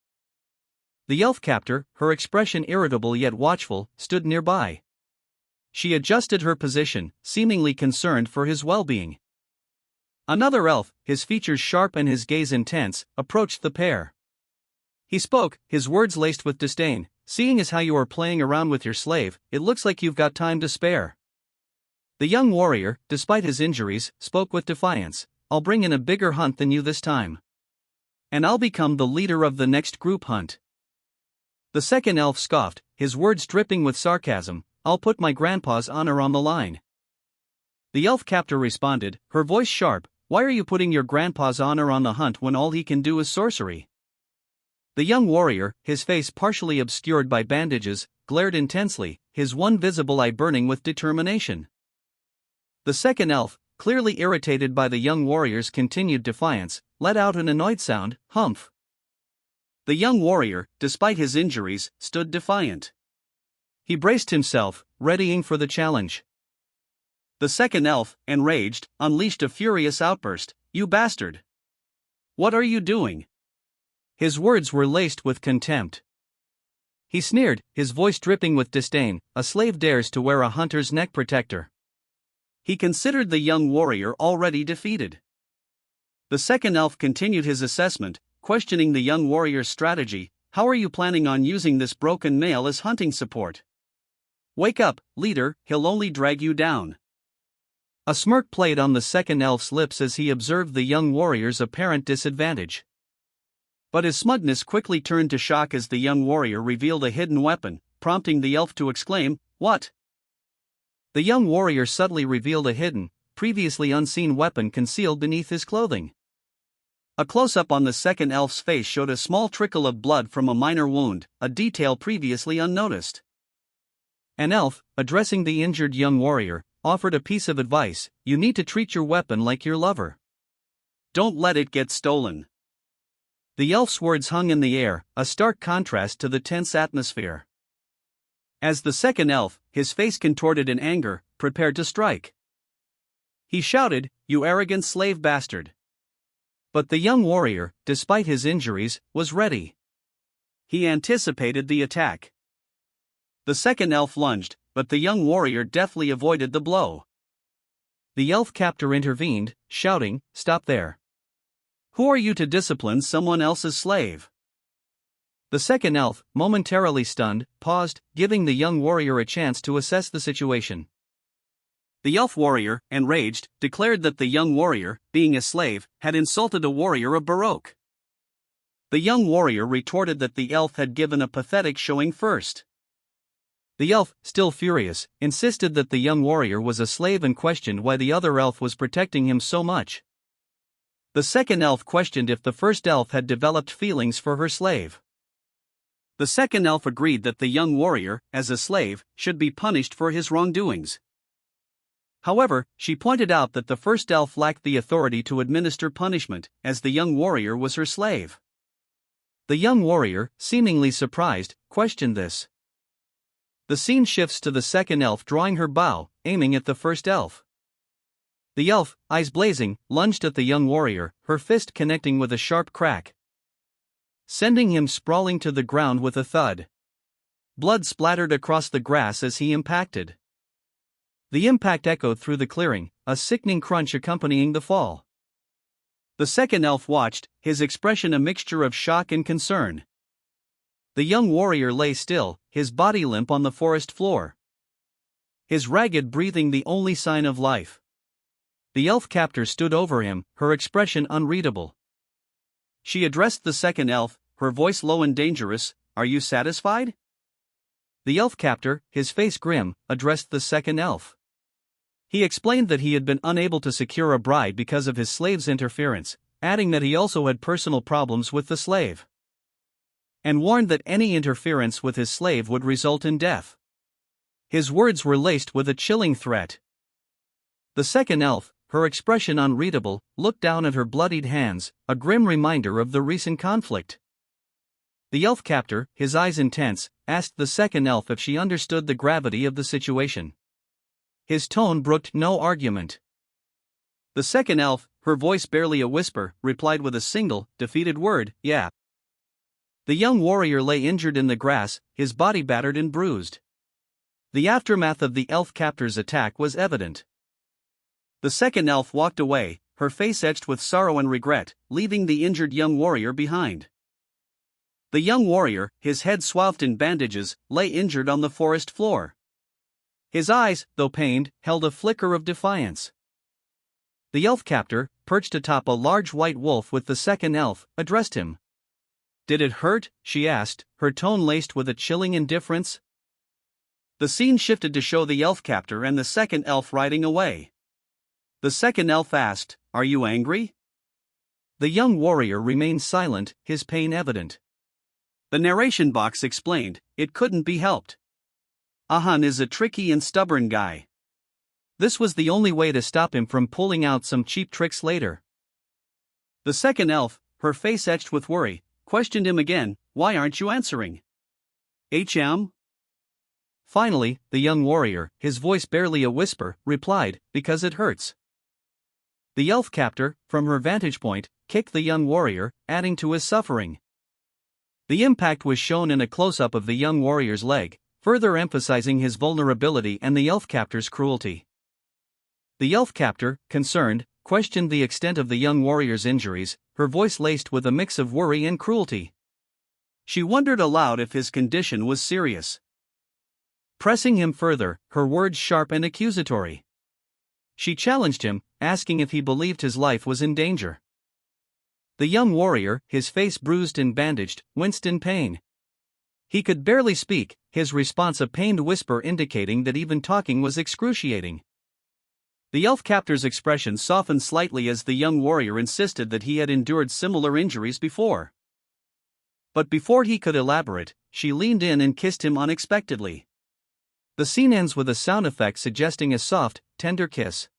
The elf captor, her expression irritable yet watchful, stood nearby. She adjusted her position, seemingly concerned for his well-being. Another elf, his features sharp and his gaze intense, approached the pair. He spoke, his words laced with disdain, "Seeing as how you are playing around with your slave, it looks like you've got time to spare." The young warrior, despite his injuries, spoke with defiance, "I'll bring in a bigger hunt than you this time. And I'll become the leader of the next group hunt." The second elf scoffed, his words dripping with sarcasm, "I'll put my grandpa's honor on the line." The elf captor responded, her voice sharp, "Why are you putting your grandpa's honor on the hunt when all he can do is sorcery?" The young warrior, his face partially obscured by bandages, glared intensely, his one visible eye burning with determination. The second elf, clearly irritated by the young warrior's continued defiance, let out an annoyed sound, "Humph." The young warrior, despite his injuries, stood defiant. He braced himself, readying for the challenge. The second elf, enraged, unleashed a furious outburst, "You bastard! What are you doing?" His words were laced with contempt. He sneered, his voice dripping with disdain, "A slave dares to wear a hunter's neck protector." He considered the young warrior already defeated. The second elf continued his assessment, questioning the young warrior's strategy. "How are you planning on using this broken male as hunting support? Wake up, leader, he'll only drag you down." A smirk played on the second elf's lips as he observed the young warrior's apparent disadvantage. But his smugness quickly turned to shock as the young warrior revealed a hidden weapon, prompting the elf to exclaim, "What?" The young warrior subtly revealed a hidden, previously unseen weapon concealed beneath his clothing. A close-up on the second elf's face showed a small trickle of blood from a minor wound, a detail previously unnoticed. An elf, addressing the injured young warrior, offered a piece of advice: "You need to treat your weapon like your lover. Don't let it get stolen." The elf's words hung in the air, a stark contrast to the tense atmosphere. As the second elf, his face contorted in anger, prepared to strike. He shouted, "You arrogant slave bastard!" But the young warrior, despite his injuries, was ready. He anticipated the attack. The second elf lunged, but the young warrior deftly avoided the blow. The elf captor intervened, shouting, "Stop there! Who are you to discipline someone else's slave?" The second elf, momentarily stunned, paused, giving the young warrior a chance to assess the situation. The elf warrior, enraged, declared that the young warrior, being a slave, had insulted a warrior of Baroque. The young warrior retorted that the elf had given a pathetic showing first. The elf, still furious, insisted that the young warrior was a slave and questioned why the other elf was protecting him so much. The second elf questioned if the first elf had developed feelings for her slave. The second elf agreed that the young warrior, as a slave, should be punished for his wrongdoings. However, she pointed out that the first elf lacked the authority to administer punishment, as the young warrior was her slave. The young warrior, seemingly surprised, questioned this. The scene shifts to the second elf drawing her bow, aiming at the first elf. The elf, eyes blazing, lunged at the young warrior, her fist connecting with a sharp crack, sending him sprawling to the ground with a thud. Blood splattered across the grass as he impacted. The impact echoed through the clearing, a sickening crunch accompanying the fall. The second elf watched, his expression a mixture of shock and concern. The young warrior lay still, his body limp on the forest floor, his ragged breathing the only sign of life. The elf captor stood over him, her expression unreadable. She addressed the second elf, her voice low and dangerous, "Are you satisfied?" The elf captor, his face grim, addressed the second elf. He explained that he had been unable to secure a bride because of his slave's interference, adding that he also had personal problems with the slave, and warned that any interference with his slave would result in death. His words were laced with a chilling threat. The second elf, her expression unreadable, looked down at her bloodied hands, a grim reminder of the recent conflict. The elf captor, his eyes intense, asked the second elf if she understood the gravity of the situation. His tone brooked no argument. The second elf, her voice barely a whisper, replied with a single, defeated word, "Yeah." The young warrior lay injured in the grass, his body battered and bruised. The aftermath of the elf captor's attack was evident. The second elf walked away, her face etched with sorrow and regret, leaving the injured young warrior behind. The young warrior, his head swathed in bandages, lay injured on the forest floor. His eyes, though pained, held a flicker of defiance. The elf captor, perched atop a large white wolf with the second elf, addressed him. "Did it hurt?" she asked, her tone laced with a chilling indifference. The scene shifted to show the elf captor and the second elf riding away. The second elf asked, "Are you angry?" The young warrior remained silent, his pain evident. The narration box explained, "It couldn't be helped. Ahan is a tricky and stubborn guy. This was the only way to stop him from pulling out some cheap tricks later." The second elf, her face etched with worry, questioned him again, "Why aren't you answering?" "HM?" Finally, the young warrior, his voice barely a whisper, replied, "Because it hurts." The elf captor, from her vantage point, kicked the young warrior, adding to his suffering. The impact was shown in a close-up of the young warrior's leg, further emphasizing his vulnerability and the elf captor's cruelty. The elf captor, concerned, questioned the extent of the young warrior's injuries, her voice laced with a mix of worry and cruelty. She wondered aloud if his condition was serious. Pressing him further, her words sharp and accusatory. She challenged him, asking if he believed his life was in danger. The young warrior, his face bruised and bandaged, winced in pain. He could barely speak, his response a pained whisper indicating that even talking was excruciating. The elf captor's expression softened slightly as the young warrior insisted that he had endured similar injuries before. But before he could elaborate, she leaned in and kissed him unexpectedly. The scene ends with a sound effect suggesting a soft, tender kiss.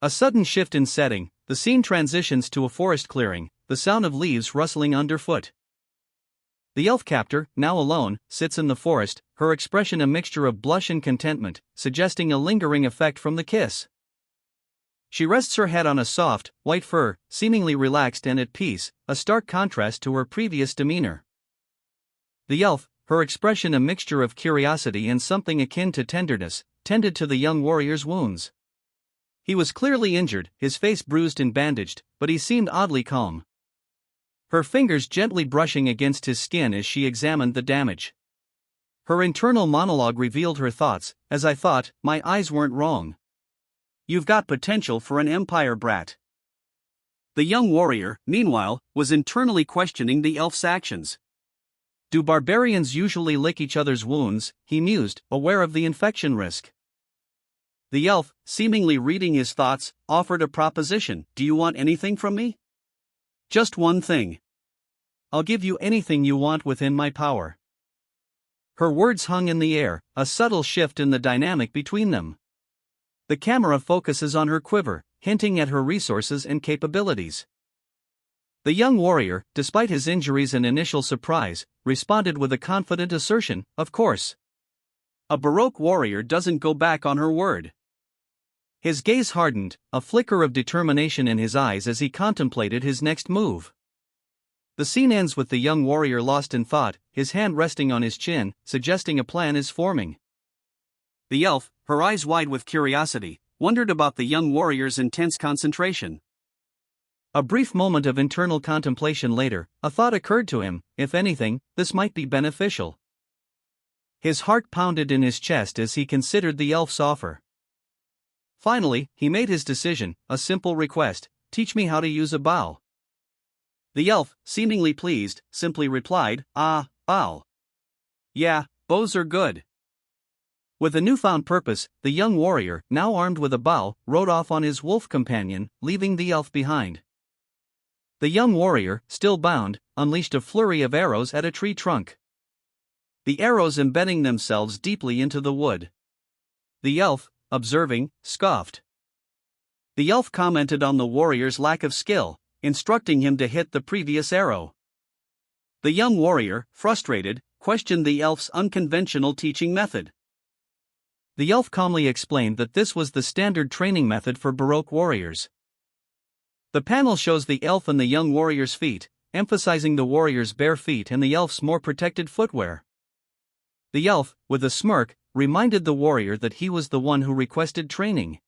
A sudden shift in setting, the scene transitions to a forest clearing, the sound of leaves rustling underfoot. The elf captor, now alone, sits in the forest, her expression a mixture of blush and contentment, suggesting a lingering effect from the kiss. She rests her head on a soft, white fur, seemingly relaxed and at peace, a stark contrast to her previous demeanor. The elf, her expression a mixture of curiosity and something akin to tenderness, tended to the young warrior's wounds. He was clearly injured, his face bruised and bandaged, but he seemed oddly calm. Her fingers gently brushing against his skin as she examined the damage. Her internal monologue revealed her thoughts, "As I thought, my eyes weren't wrong. You've got potential for an empire brat." The young warrior, meanwhile, was internally questioning the elf's actions. Do barbarians usually lick each other's wounds? He mused, aware of the infection risk. The elf, seemingly reading his thoughts, offered a proposition. Do you want anything from me? Just one thing. I'll give you anything you want within my power. Her words hung in the air, a subtle shift in the dynamic between them. The camera focuses on her quiver, hinting at her resources and capabilities. The young warrior, despite his injuries and initial surprise, responded with a confident assertion, of course. A Baroque warrior doesn't go back on her word. His gaze hardened, a flicker of determination in his eyes as he contemplated his next move. The scene ends with the young warrior lost in thought, his hand resting on his chin, suggesting a plan is forming. The elf, her eyes wide with curiosity, wondered about the young warrior's intense concentration. A brief moment of internal contemplation later, a thought occurred to him: if anything, this might be beneficial. His heart pounded in his chest as he considered the elf's offer. Finally, he made his decision, a simple request: teach me how to use a bow. The elf, seemingly pleased, simply replied, bow. Yeah, bows are good. With a newfound purpose, the young warrior, now armed with a bow, rode off on his wolf companion, leaving the elf behind. The young warrior, still bound, unleashed a flurry of arrows at a tree trunk. The arrows embedding themselves deeply into the wood. The elf, observing, scoffed. The elf commented on the warrior's lack of skill, instructing him to hit the previous arrow. The young warrior, frustrated, questioned the elf's unconventional teaching method. The elf calmly explained that this was the standard training method for Baroque warriors. The panel shows the elf and the young warrior's feet, emphasizing the warrior's bare feet and the elf's more protected footwear. The elf, with a smirk, reminded the warrior that he was the one who requested training.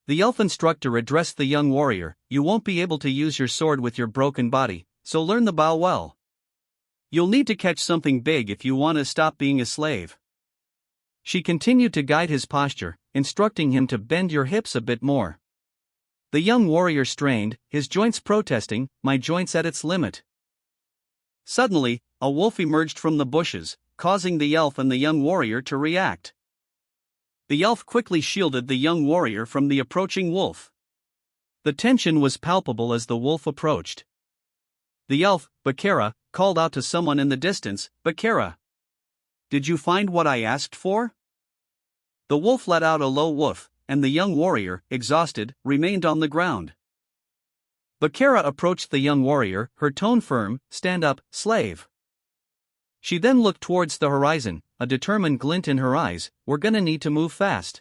The elf instructor addressed the young warrior: you won't be able to use your sword with your broken body, so learn the bow well. You'll need to catch something big if you want to stop being a slave. She continued to guide his posture, instructing him to bend your hips a bit more. The young warrior strained, his joints protesting, my joints at its limit. Suddenly, a wolf emerged from the bushes, causing the elf and the young warrior to react. The elf quickly shielded the young warrior from the approaching wolf. The tension was palpable as the wolf approached. The elf, Bakara, called out to someone in the distance, Bakara. Did you find what I asked for? The wolf let out a low woof, and the young warrior, exhausted, remained on the ground. Bakara approached the young warrior, her tone firm: stand up, slave. She then looked towards the horizon, a determined glint in her eyes: we're gonna need to move fast.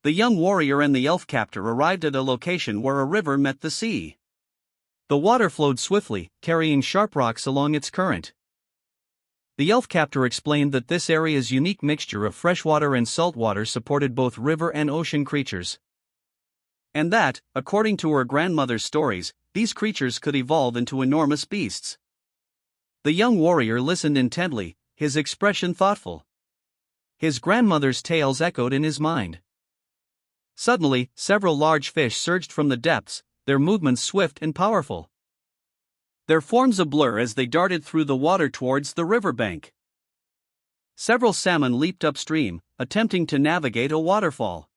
The young warrior and the elf captor arrived at a location where a river met the sea. The water flowed swiftly, carrying sharp rocks along its current. The elf captor explained that this area's unique mixture of freshwater and saltwater supported both river and ocean creatures. And that, according to her grandmother's stories, these creatures could evolve into enormous beasts. The young warrior listened intently, his expression thoughtful. His grandmother's tales echoed in his mind. Suddenly, several large fish surged from the depths, their movements swift and powerful. Their forms a blur as they darted through the water towards the riverbank. Several salmon leaped upstream, attempting to navigate a waterfall.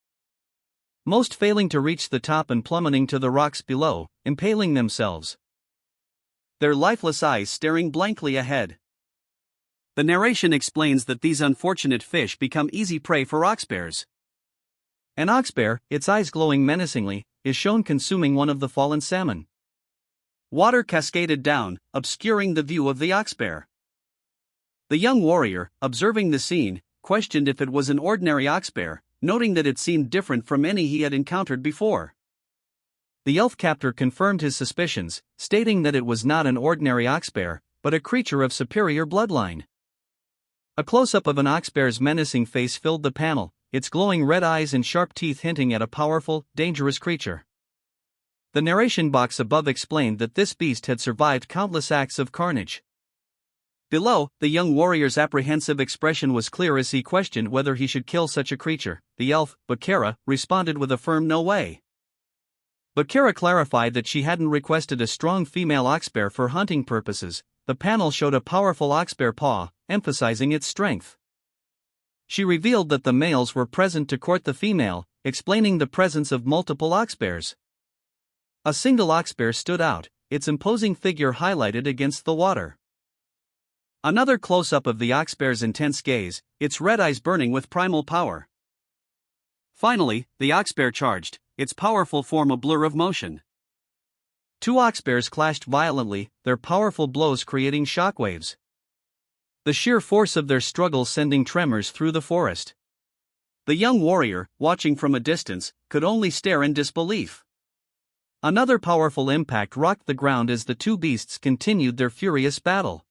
Most failing to reach the top and plummeting to the rocks below, impaling themselves. Their lifeless eyes staring blankly ahead. The narration explains that these unfortunate fish become easy prey for oxbears. An oxbear, its eyes glowing menacingly, is shown consuming one of the fallen salmon. Water cascaded down, obscuring the view of the oxbear. The young warrior, observing the scene, questioned if it was an ordinary oxbear, noting that it seemed different from any he had encountered before. The elf captor confirmed his suspicions, stating that it was not an ordinary oxbear, but a creature of superior bloodline. A close-up of an oxbear's menacing face filled the panel, its glowing red eyes and sharp teeth hinting at a powerful, dangerous creature. The narration box above explained that this beast had survived countless acts of carnage. Below, the young warrior's apprehensive expression was clear as he questioned whether he should kill such a creature. The elf, Bakara, responded with a firm no way. But Kara clarified that she hadn't requested a strong female oxbear for hunting purposes. The panel showed a powerful oxbear paw, emphasizing its strength. She revealed that the males were present to court the female, explaining the presence of multiple oxbears. A single oxbear stood out, its imposing figure highlighted against the water. Another close-up of the oxbear's intense gaze, its red eyes burning with primal power. Finally, the oxbear charged, its powerful form a blur of motion. Two oxbears clashed violently, their powerful blows creating shockwaves. The sheer force of their struggle sending tremors through the forest. The young warrior, watching from a distance, could only stare in disbelief. Another powerful impact rocked the ground as the two beasts continued their furious battle.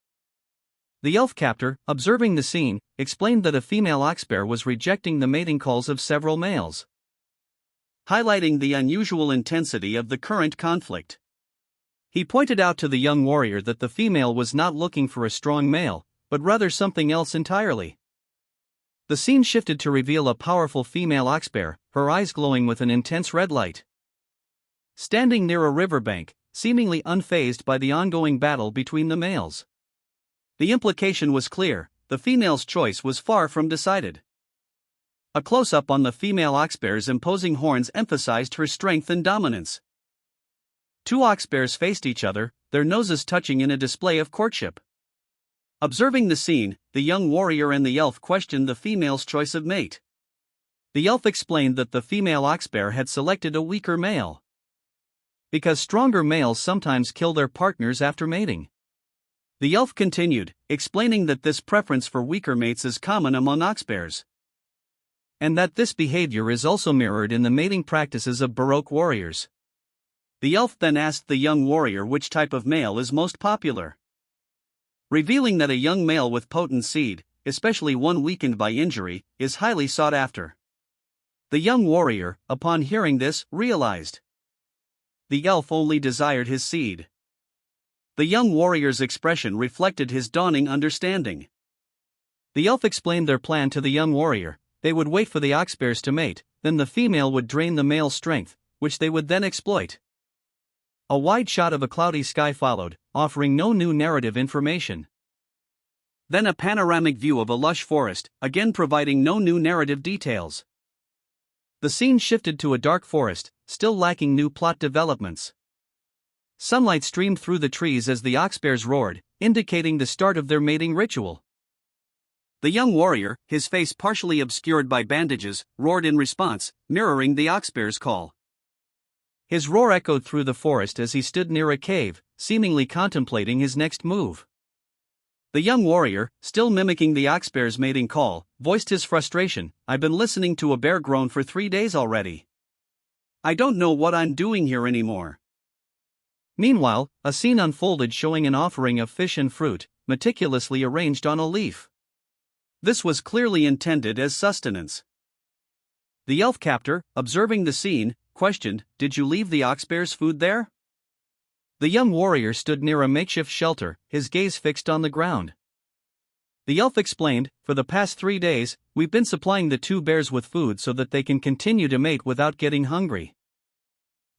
The elf captor, observing the scene, explained that a female oxbear was rejecting the mating calls of several males, highlighting the unusual intensity of the current conflict. He pointed out to the young warrior that the female was not looking for a strong male, but rather something else entirely. The scene shifted to reveal a powerful female oxbear, her eyes glowing with an intense red light. Standing near a riverbank, seemingly unfazed by the ongoing battle between the males. The implication was clear, the female's choice was far from decided. A close-up on the female oxbear's imposing horns emphasized her strength and dominance. Two oxbears faced each other, their noses touching in a display of courtship. Observing the scene, the young warrior and the elf questioned the female's choice of mate. The elf explained that the female oxbear had selected a weaker male, because stronger males sometimes kill their partners after mating. The elf continued, explaining that this preference for weaker mates is common among oxbears, and that this behavior is also mirrored in the mating practices of Baroque warriors. The elf then asked the young warrior which type of male is most popular, revealing that a young male with potent seed, especially one weakened by injury, is highly sought after. The young warrior, upon hearing this, realized the elf only desired his seed. The young warrior's expression reflected his dawning understanding. The elf explained their plan to the young warrior. They would wait for the oxbears to mate, then the female would drain the male's strength, which they would then exploit. A wide shot of a cloudy sky followed, offering no new narrative information. Then a panoramic view of a lush forest, again providing no new narrative details. The scene shifted to a dark forest, still lacking new plot developments. Sunlight streamed through the trees as the oxbears roared, indicating the start of their mating ritual. The young warrior, his face partially obscured by bandages, roared in response, mirroring the oxbear's call. His roar echoed through the forest as he stood near a cave, seemingly contemplating his next move. The young warrior, still mimicking the oxbear's mating call, voiced his frustration. "I've been listening to a bear groan for 3 days already. I don't know what I'm doing here anymore." Meanwhile, a scene unfolded showing an offering of fish and fruit, meticulously arranged on a leaf. This was clearly intended as sustenance. The elf captor, observing the scene, questioned, "Did you leave the oxbear's food there?" The young warrior stood near a makeshift shelter, his gaze fixed on the ground. The elf explained, "For the past 3 days, we've been supplying the two bears with food so that they can continue to mate without getting hungry."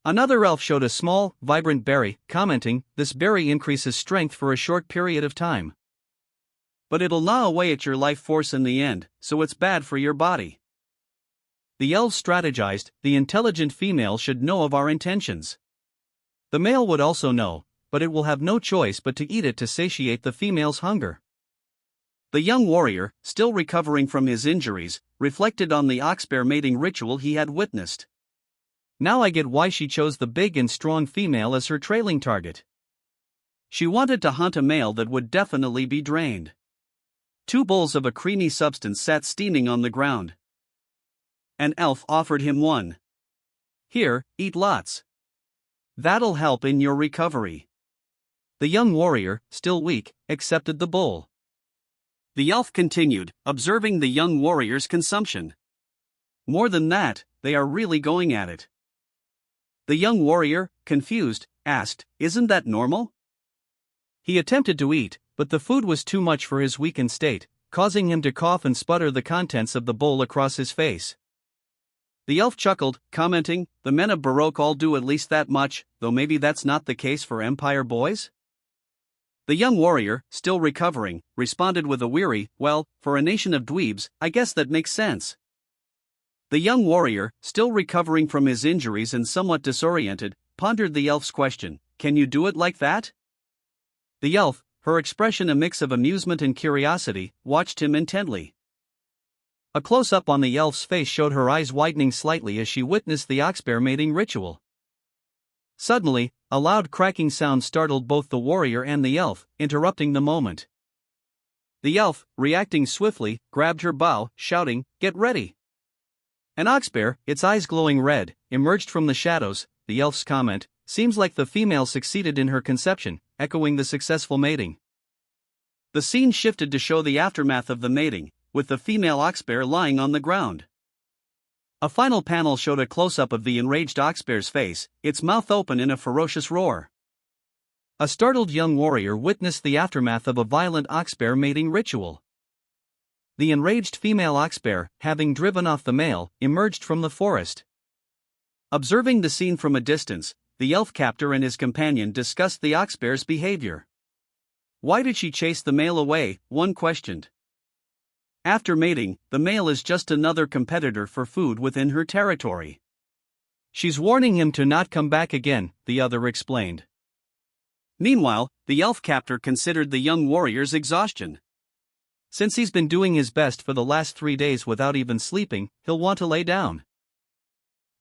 Another elf showed a small, vibrant berry, commenting, "This berry increases strength for a short period of time, but it'll gnaw away at your life force in the end, so it's bad for your body." The elves strategized, "The intelligent female should know of our intentions. The male would also know, but it will have no choice but to eat it to satiate the female's hunger." The young warrior, still recovering from his injuries, reflected on the oxbear mating ritual he had witnessed. "Now I get why she chose the big and strong female as her trailing target. She wanted to hunt a male that would definitely be drained." 2 bowls of a creamy substance sat steaming on the ground. An elf offered him one. "Here, eat lots. That'll help in your recovery." The young warrior, still weak, accepted the bowl. The elf continued, observing the young warrior's consumption. "More than that, they are really going at it." The young warrior, confused, asked, "Isn't that normal?" He attempted to eat, but the food was too much for his weakened state, causing him to cough and sputter the contents of the bowl across his face. The elf chuckled, commenting, "The men of Baroque all do at least that much, though maybe that's not the case for Empire boys?" The young warrior, still recovering, responded with a weary, "Well, for a nation of dweebs, I guess that makes sense." The young warrior, still recovering from his injuries and somewhat disoriented, pondered the elf's question, "Can you do it like that?" The elf, her expression a mix of amusement and curiosity, watched him intently. A close-up on the elf's face showed her eyes widening slightly as she witnessed the oxbear mating ritual. Suddenly, a loud cracking sound startled both the warrior and the elf, interrupting the moment. The elf, reacting swiftly, grabbed her bow, shouting, "Get ready!" An oxbear, its eyes glowing red, emerged from the shadows. The elf's comment, "Seems like the female succeeded in her conception," echoing the successful mating. The scene shifted to show the aftermath of the mating, with the female oxbear lying on the ground. A final panel showed a close-up of the enraged oxbear's face, its mouth open in a ferocious roar. A startled young warrior witnessed the aftermath of a violent oxbear mating ritual. The enraged female oxbear, having driven off the male, emerged from the forest. Observing the scene from a distance, the elf captor and his companion discussed the oxbear's behavior. "Why did she chase the male away?" one questioned. "After mating, the male is just another competitor for food within her territory. She's warning him to not come back again," the other explained. Meanwhile, the elf captor considered the young warrior's exhaustion. Since he's been doing his best for the last 3 days without even sleeping, he'll want to lay down.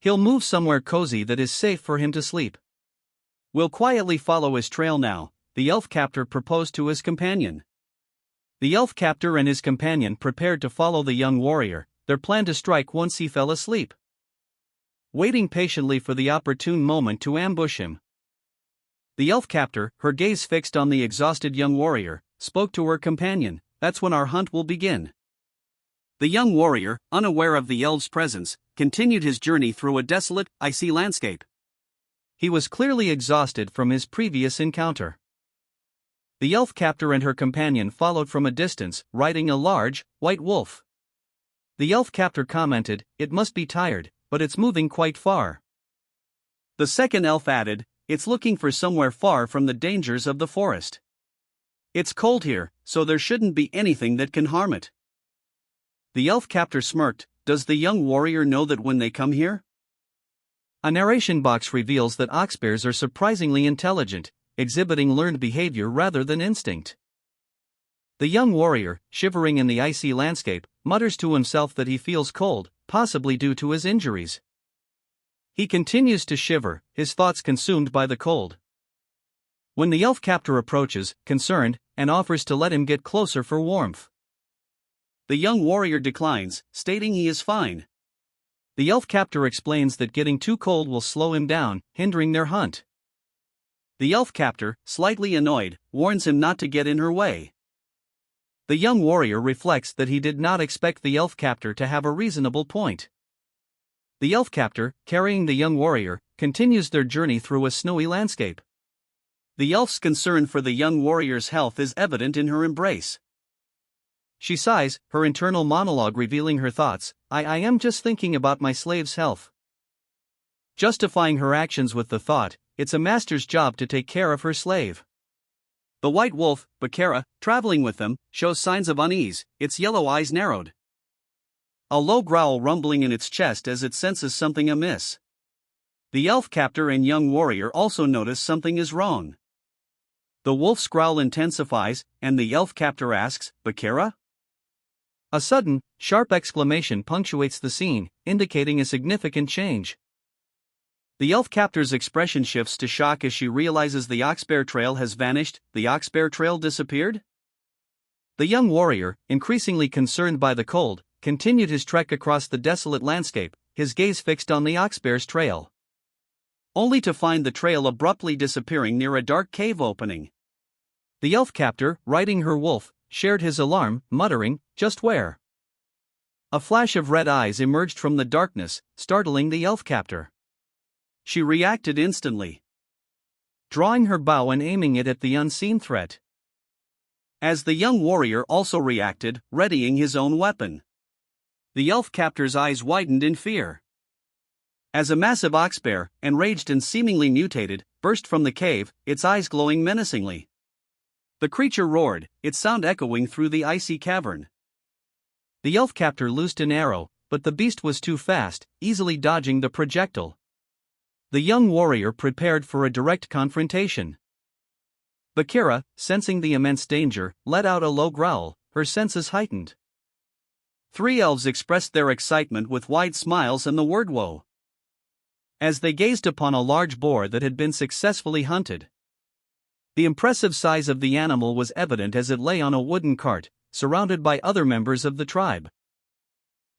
He'll move somewhere cozy that is safe for him to sleep. "We'll quietly follow his trail now," the elf captor proposed to his companion. The elf captor and his companion prepared to follow the young warrior, their plan to strike once he fell asleep. Waiting patiently for the opportune moment to ambush him. The elf captor, her gaze fixed on the exhausted young warrior, spoke to her companion, "That's when our hunt will begin." The young warrior, unaware of the elf's presence, continued his journey through a desolate, icy landscape. He was clearly exhausted from his previous encounter. The elf captor and her companion followed from a distance, riding a large, white wolf. The elf captor commented, "It must be tired, but it's moving quite far." The second elf added, "It's looking for somewhere far from the dangers of the forest. It's cold here, so there shouldn't be anything that can harm it." The elf captor smirked, "Does the young warrior know that when they come here?" A narration box reveals that oxbears are surprisingly intelligent, exhibiting learned behavior rather than instinct. The young warrior, shivering in the icy landscape, mutters to himself that he feels cold, possibly due to his injuries. He continues to shiver, his thoughts consumed by the cold. When the elf captor approaches, concerned, and offers to let him get closer for warmth, the young warrior declines, stating he is fine. The elf captor explains that getting too cold will slow him down, hindering their hunt. The elf captor, slightly annoyed, warns him not to get in her way. The young warrior reflects that he did not expect the elf captor to have a reasonable point. The elf captor, carrying the young warrior, continues their journey through a snowy landscape. The elf's concern for the young warrior's health is evident in her embrace. She sighs, her internal monologue revealing her thoughts, I am just thinking about my slave's health." Justifying her actions with the thought, "It's a master's job to take care of her slave." The white wolf, Bakara, traveling with them, shows signs of unease, its yellow eyes narrowed. A low growl rumbling in its chest as it senses something amiss. The elf captor and young warrior also notice something is wrong. The wolf's growl intensifies, and the elf captor asks, "Bakara?" A sudden, sharp exclamation punctuates the scene, indicating a significant change. The elf captor's expression shifts to shock as she realizes the oxbear trail has vanished. The oxbear trail disappeared? The young warrior, increasingly concerned by the cold, continued his trek across the desolate landscape, his gaze fixed on the oxbear's trail. Only to find the trail abruptly disappearing near a dark cave opening. The elf captor, riding her wolf, shared his alarm, muttering, "Just where?" A flash of red eyes emerged from the darkness, startling the elf captor. She reacted instantly, drawing her bow and aiming it at the unseen threat. As the young warrior also reacted, readying his own weapon. The elf captor's eyes widened in fear. As a massive ox bear, enraged and seemingly mutated, burst from the cave, its eyes glowing menacingly. The creature roared, its sound echoing through the icy cavern. The elf captor loosed an arrow, but the beast was too fast, easily dodging the projectile. The young warrior prepared for a direct confrontation. Bakira, sensing the immense danger, let out a low growl, her senses heightened. 3 elves expressed their excitement with wide smiles and the word "whoa" as they gazed upon a large boar that had been successfully hunted. The impressive size of the animal was evident as it lay on a wooden cart, surrounded by other members of the tribe.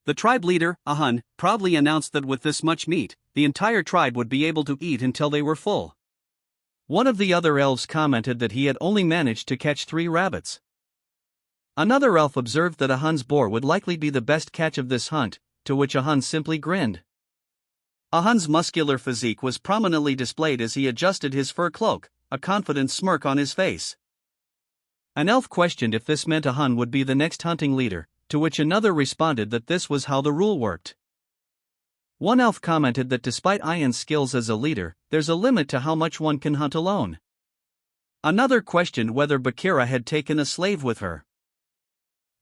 The tribe leader, Ahun, proudly announced that with this much meat, the entire tribe would be able to eat until they were full. One of the other elves commented that he had only managed to catch 3 rabbits. Another elf observed that Ahun's boar would likely be the best catch of this hunt, to which Ahun simply grinned. Ahun's muscular physique was prominently displayed as he adjusted his fur cloak, a confident smirk on his face. An elf questioned if this meant Ahun would be the next hunting leader, to which another responded that this was how the rule worked. One elf commented that despite Ayan's skills as a leader, there's a limit to how much one can hunt alone. Another questioned whether Bakira had taken a slave with her.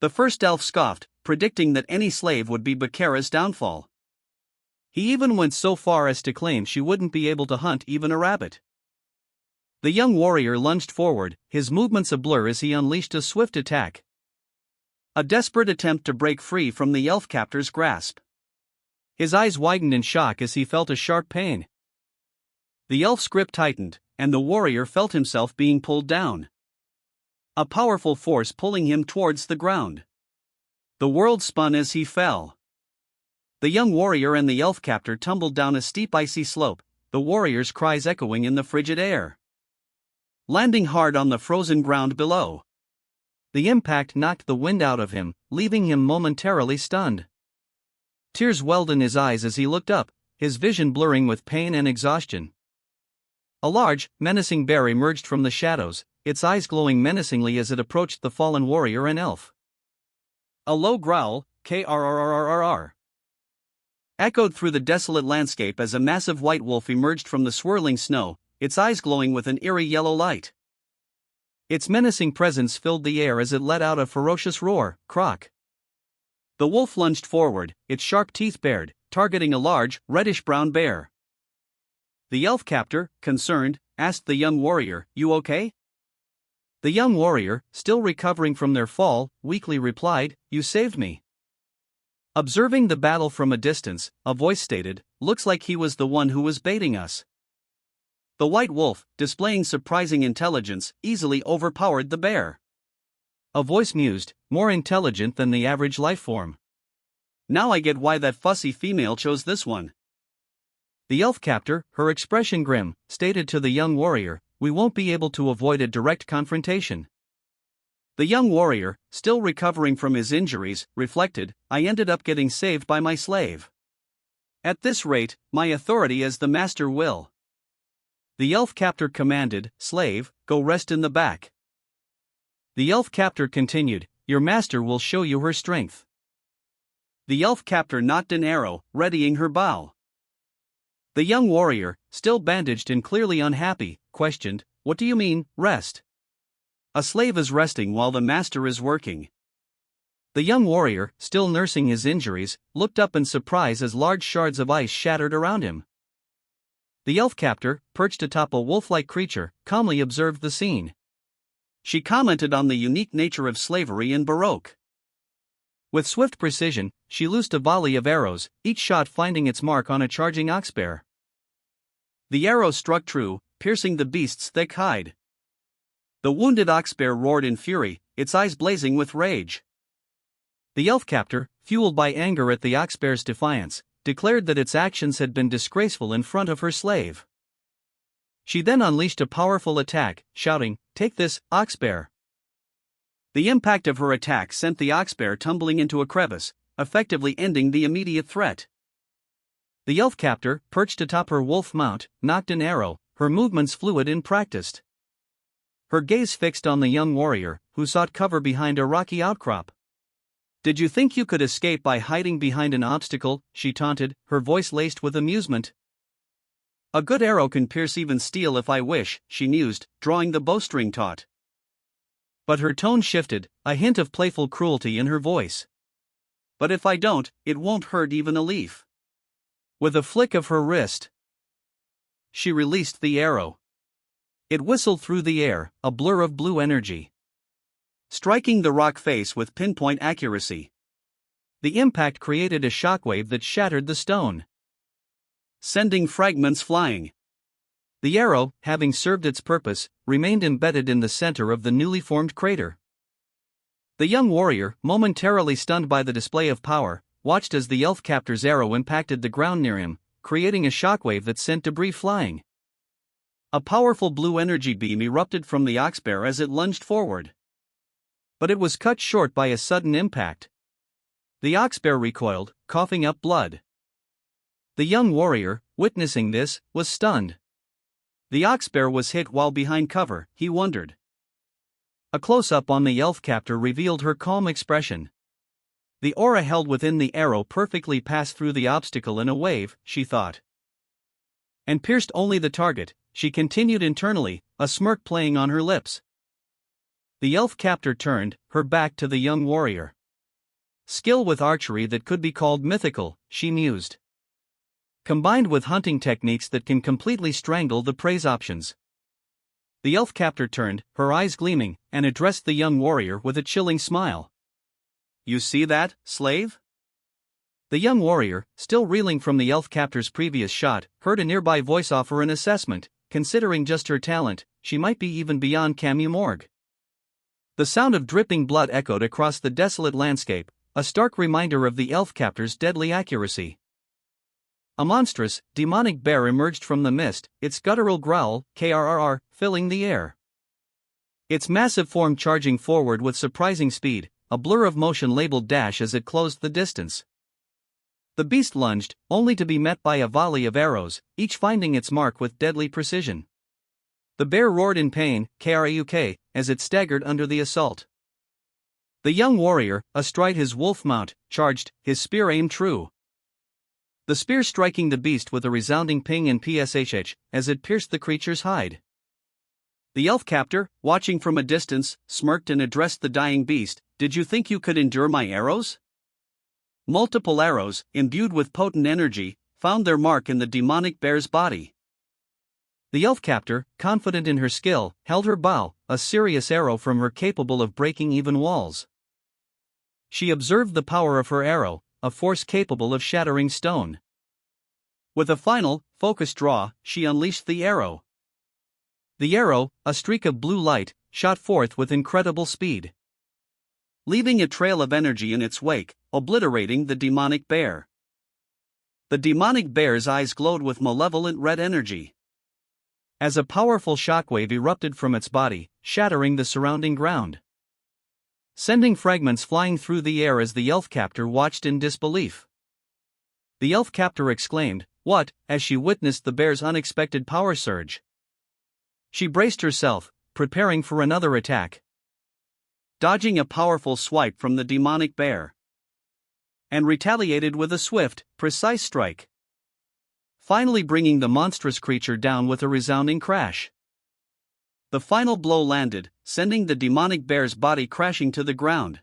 The first elf scoffed, predicting that any slave would be Bakira's downfall. He even went so far as to claim she wouldn't be able to hunt even a rabbit. The young warrior lunged forward, his movements a blur as he unleashed a swift attack. A desperate attempt to break free from the elf captor's grasp. His eyes widened in shock as he felt a sharp pain. The elf's grip tightened, and the warrior felt himself being pulled down. A powerful force pulling him towards the ground. The world spun as he fell. The young warrior and the elf captor tumbled down a steep icy slope, the warrior's cries echoing in the frigid air, landing hard on the frozen ground below. The impact knocked the wind out of him, leaving him momentarily stunned. Tears welled in his eyes as he looked up, his vision blurring with pain and exhaustion. A large, menacing bear emerged from the shadows, its eyes glowing menacingly as it approached the fallen warrior and elf. A low growl, krrrrrr, echoed through the desolate landscape as a massive white wolf emerged from the swirling snow, its eyes glowing with an eerie yellow light. Its menacing presence filled the air as it let out a ferocious roar, croak. The wolf lunged forward, its sharp teeth bared, targeting a large, reddish-brown bear. The elf captor, concerned, asked the young warrior, "You okay?" The young warrior, still recovering from their fall, weakly replied, "You saved me." Observing the battle from a distance, a voice stated, "Looks like he was the one who was baiting us." The white wolf, displaying surprising intelligence, easily overpowered the bear. A voice mused, "More intelligent than the average lifeform. Now I get why that fussy female chose this one." The elf captor, her expression grim, stated to the young warrior, "We won't be able to avoid a direct confrontation." The young warrior, still recovering from his injuries, reflected, "I ended up getting saved by my slave. At this rate, my authority as the master will." The elf captor commanded, "Slave, go rest in the back." The elf captor continued, "Your master will show you her strength." The elf captor nocked an arrow, readying her bow. The young warrior, still bandaged and clearly unhappy, questioned, "What do you mean, rest? A slave is resting while the master is working." The young warrior, still nursing his injuries, looked up in surprise as large shards of ice shattered around him. The elf captor, perched atop a wolf-like creature, calmly observed the scene. She commented on the unique nature of slavery in Baroque. With swift precision, she loosed a volley of arrows, each shot finding its mark on a charging ox bear. The arrow struck true, piercing the beast's thick hide. The wounded ox bear roared in fury, its eyes blazing with rage. The elf captor, fueled by anger at the ox bear's defiance, declared that its actions had been disgraceful in front of her slave. She then unleashed a powerful attack, shouting, "Take this, ox bear!" The impact of her attack sent the ox bear tumbling into a crevice, effectively ending the immediate threat. The elf captor, perched atop her wolf mount, nocked an arrow, her movements fluid and practiced. Her gaze fixed on the young warrior, who sought cover behind a rocky outcrop. Did you think you could escape by hiding behind an obstacle? She taunted, her voice laced with amusement. A good arrow can pierce even steel if I wish, she mused, drawing the bowstring taut. But her tone shifted, a hint of playful cruelty in her voice. But if I don't, it won't hurt even a leaf. With a flick of her wrist, she released the arrow. It whistled through the air, a blur of blue energy, striking the rock face with pinpoint accuracy. The impact created a shockwave that shattered the stone, sending fragments flying. The arrow, having served its purpose, remained embedded in the center of the newly formed crater. The young warrior, momentarily stunned by the display of power, watched as the elf captor's arrow impacted the ground near him, creating a shockwave that sent debris flying. A powerful blue energy beam erupted from the oxbear as it lunged forward. But it was cut short by a sudden impact. The oxbear recoiled, coughing up blood. The young warrior, witnessing this, was stunned. The oxbear was hit while behind cover, he wondered. A close-up on the elf captor revealed her calm expression. The aura held within the arrow perfectly passed through the obstacle in a wave, she thought, and pierced only the target. She continued internally, a smirk playing on her lips. The elf captor turned, her back to the young warrior. Skill with archery that could be called mythical, she mused, combined with hunting techniques that can completely strangle the prey's options. The elf captor turned, her eyes gleaming, and addressed the young warrior with a chilling smile. You see that, slave? The young warrior, still reeling from the elf captor's previous shot, heard a nearby voice offer an assessment. Considering just her talent, she might be even beyond Camus Morgue. The sound of dripping blood echoed across the desolate landscape, a stark reminder of the elf captor's deadly accuracy. A monstrous, demonic bear emerged from the mist, its guttural growl, krrr, filling the air. Its massive form charging forward with surprising speed, a blur of motion labeled dash as it closed the distance. The beast lunged, only to be met by a volley of arrows, each finding its mark with deadly precision. The bear roared in pain, kruk, as it staggered under the assault. The young warrior, astride his wolf mount, charged, his spear aimed true. The spear striking the beast with a resounding ping and pshh, as it pierced the creature's hide. The elf captor, watching from a distance, smirked and addressed the dying beast. Did you think you could endure my arrows? Multiple arrows, imbued with potent energy, found their mark in the demonic bear's body. The elf captor, confident in her skill, held her bow, a serious arrow from her capable of breaking even walls. She observed the power of her arrow, a force capable of shattering stone. With a final, focused draw, she unleashed the arrow. The arrow, a streak of blue light, shot forth with incredible speed, leaving a trail of energy in its wake, obliterating the demonic bear. The demonic bear's eyes glowed with malevolent red energy, as a powerful shockwave erupted from its body, shattering the surrounding ground, sending fragments flying through the air as the elf captor watched in disbelief. The elf captor exclaimed, "What?" as she witnessed the bear's unexpected power surge. She braced herself, preparing for another attack, dodging a powerful swipe from the demonic bear, and retaliated with a swift, precise strike, finally bringing the monstrous creature down with a resounding crash. The final blow landed, sending the demonic bear's body crashing to the ground,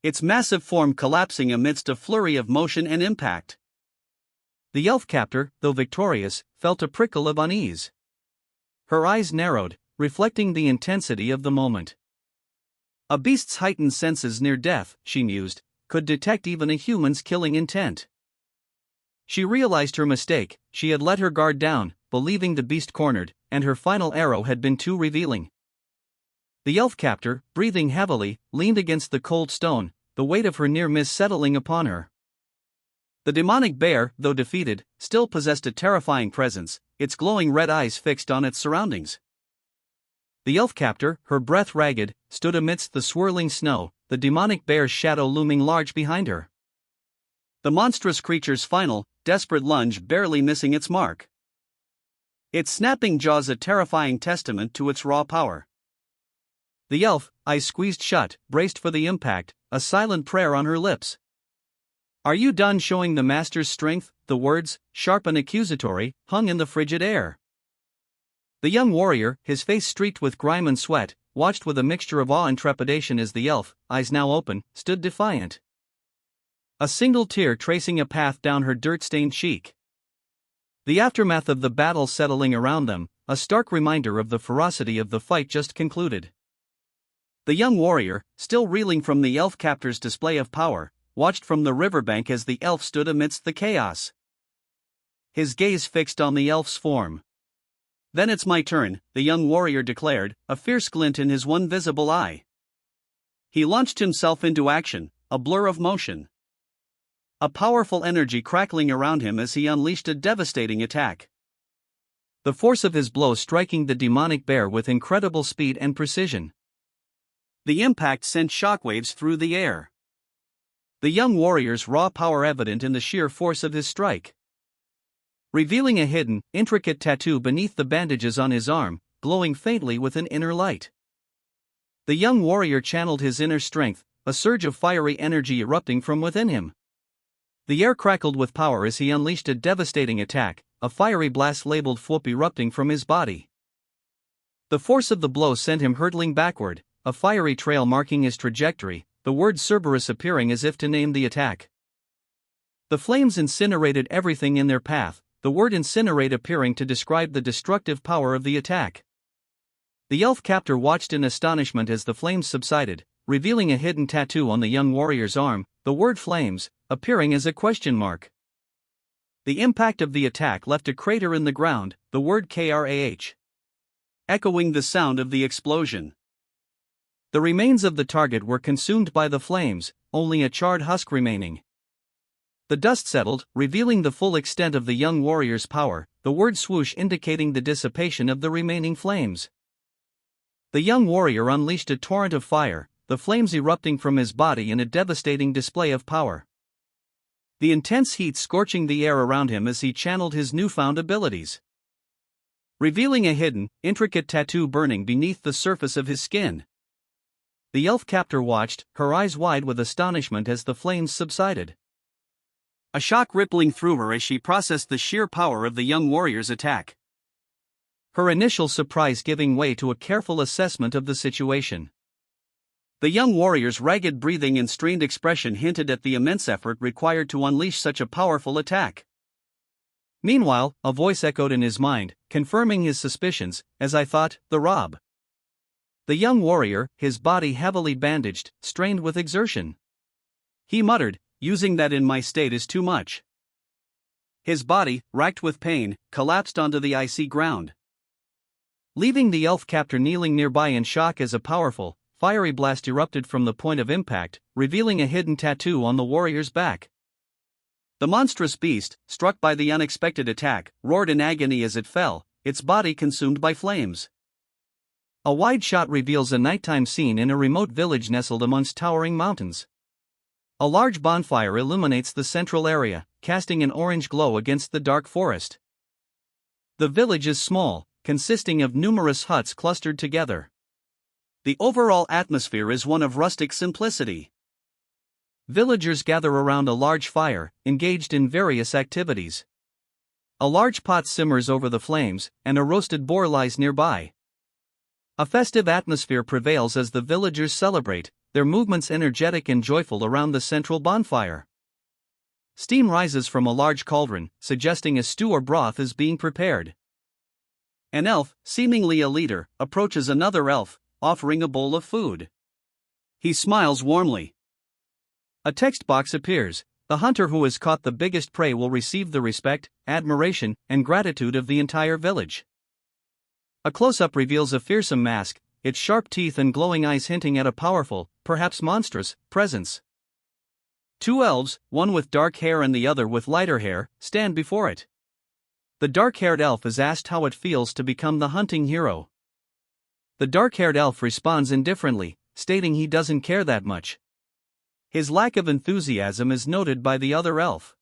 its massive form collapsing amidst a flurry of motion and impact. The elf captor, though victorious, felt a prickle of unease. Her eyes narrowed, reflecting the intensity of the moment. A beast's heightened senses near death, she mused, could detect even a human's killing intent. She realized her mistake. She had let her guard down, believing the beast cornered, and her final arrow had been too revealing. The elf captor, breathing heavily, leaned against the cold stone, the weight of her near miss settling upon her. The demonic bear, though defeated, still possessed a terrifying presence, its glowing red eyes fixed on its surroundings. The elf captor, her breath ragged, stood amidst the swirling snow, the demonic bear's shadow looming large behind her. The monstrous creature's final, desperate lunge barely missing its mark, its snapping jaws a terrifying testament to its raw power. The elf, eyes squeezed shut, braced for the impact, a silent prayer on her lips. "Are you done showing the master's strength?" The words, sharp and accusatory, hung in the frigid air. The young warrior, his face streaked with grime and sweat, watched with a mixture of awe and trepidation as the elf, eyes now open, stood defiant. A single tear tracing a path down her dirt-stained cheek. The aftermath of the battle settling around them, a stark reminder of the ferocity of the fight just concluded. The young warrior, still reeling from the elf captor's display of power, watched from the riverbank as the elf stood amidst the chaos. His gaze fixed on the elf's form. "Then it's my turn," the young warrior declared, a fierce glint in his one visible eye. He launched himself into action, a blur of motion. A powerful energy crackling around him as he unleashed a devastating attack. The force of his blow striking the demonic bear with incredible speed and precision. The impact sent shockwaves through the air. The young warrior's raw power evident in the sheer force of his strike. Revealing a hidden, intricate tattoo beneath the bandages on his arm, glowing faintly with an inner light. The young warrior channeled his inner strength, a surge of fiery energy erupting from within him. The air crackled with power as he unleashed a devastating attack, a fiery blast labeled Fwop erupting from his body. The force of the blow sent him hurtling backward, a fiery trail marking his trajectory, the word Cerberus appearing as if to name the attack. The flames incinerated everything in their path, the word incinerate appearing to describe the destructive power of the attack. The elf captor watched in astonishment as the flames subsided, revealing a hidden tattoo on the young warrior's arm, the word flames, appearing as a question mark. The impact of the attack left a crater in the ground, the word KRAH, echoing the sound of the explosion. The remains of the target were consumed by the flames, only a charred husk remaining. The dust settled, revealing the full extent of the young warrior's power, the word swoosh indicating the dissipation of the remaining flames. The young warrior unleashed a torrent of fire, the flames erupting from his body in a devastating display of power. The intense heat scorching the air around him as he channeled his newfound abilities. Revealing a hidden, intricate tattoo burning beneath the surface of his skin. The elf captor watched, her eyes wide with astonishment as the flames subsided. A shock rippling through her as she processed the sheer power of the young warrior's attack. Her initial surprise giving way to a careful assessment of the situation. The young warrior's ragged breathing and strained expression hinted at the immense effort required to unleash such a powerful attack. Meanwhile, a voice echoed in his mind, confirming his suspicions, "As I thought, the Rob." The young warrior, his body heavily bandaged, strained with exertion. He muttered, "Using that in my state is too much." His body, racked with pain, collapsed onto the icy ground. Leaving the elf captor kneeling nearby in shock as a powerful, fiery blast erupted from the point of impact, revealing a hidden tattoo on the warrior's back. The monstrous beast, struck by the unexpected attack, roared in agony as it fell, its body consumed by flames. A wide shot reveals a nighttime scene in a remote village nestled amongst towering mountains. A large bonfire illuminates the central area, casting an orange glow against the dark forest. The village is small, consisting of numerous huts clustered together. The overall atmosphere is one of rustic simplicity. Villagers gather around a large fire, engaged in various activities. A large pot simmers over the flames, and a roasted boar lies nearby. A festive atmosphere prevails as the villagers celebrate, their movements energetic and joyful around the central bonfire. Steam rises from a large cauldron, suggesting a stew or broth is being prepared. An elf, seemingly a leader, approaches another elf, offering a bowl of food. He smiles warmly. A text box appears. The hunter who has caught the biggest prey will receive the respect, admiration, and gratitude of the entire village. A close-up reveals a fearsome mask, its sharp teeth and glowing eyes hinting at a powerful, perhaps monstrous, presence. Two elves, one with dark hair and the other with lighter hair, stand before it. The dark-haired elf is asked how it feels to become the hunting hero. The dark-haired elf responds indifferently, stating he doesn't care that much. His lack of enthusiasm is noted by the other elf.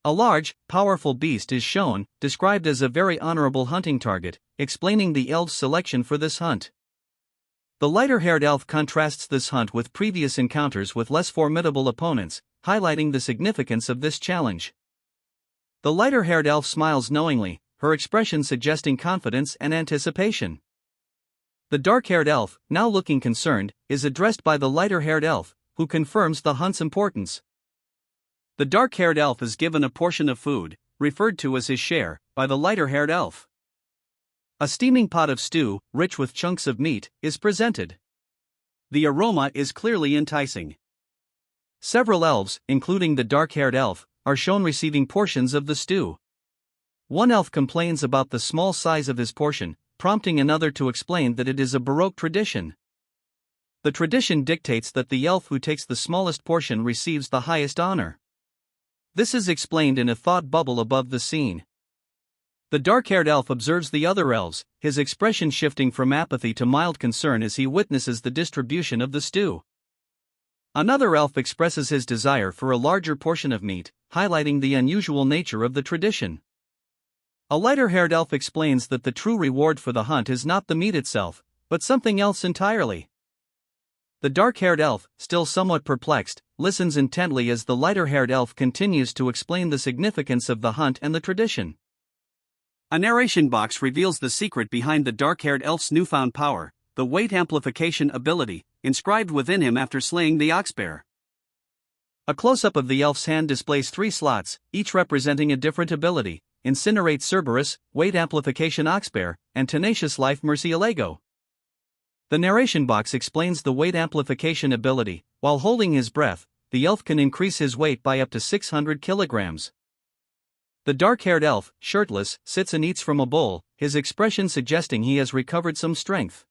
A large, powerful beast is shown, described as a very honorable hunting target, explaining the elf's selection for this hunt. The lighter-haired elf contrasts this hunt with previous encounters with less formidable opponents, highlighting the significance of this challenge. The lighter-haired elf smiles knowingly, her expression suggesting confidence and anticipation. The dark-haired elf, now looking concerned, is addressed by the lighter-haired elf, who confirms the hunt's importance. The dark-haired elf is given a portion of food, referred to as his share, by the lighter-haired elf. A steaming pot of stew, rich with chunks of meat, is presented. The aroma is clearly enticing. Several elves, including the dark-haired elf, are shown receiving portions of the stew. One elf complains about the small size of his portion, prompting another to explain that it is a Baroque tradition. The tradition dictates that the elf who takes the smallest portion receives the highest honor. This is explained in a thought bubble above the scene. The dark-haired elf observes the other elves, his expression shifting from apathy to mild concern as he witnesses the distribution of the stew. Another elf expresses his desire for a larger portion of meat, highlighting the unusual nature of the tradition. A lighter-haired elf explains that the true reward for the hunt is not the meat itself, but something else entirely. The dark-haired elf, still somewhat perplexed, listens intently as the lighter-haired elf continues to explain the significance of the hunt and the tradition. A narration box reveals the secret behind the dark-haired elf's newfound power, the weight amplification ability, inscribed within him after slaying the oxbear. A close-up of the elf's hand displays 3 slots, each representing a different ability: Incinerate Cerberus, Weight Amplification Oxbear, and Tenacious Life Murcielago. The narration box explains the weight amplification ability. While holding his breath, the elf can increase his weight by up to 600 kilograms. The dark-haired elf, shirtless, sits and eats from a bowl, his expression suggesting he has recovered some strength.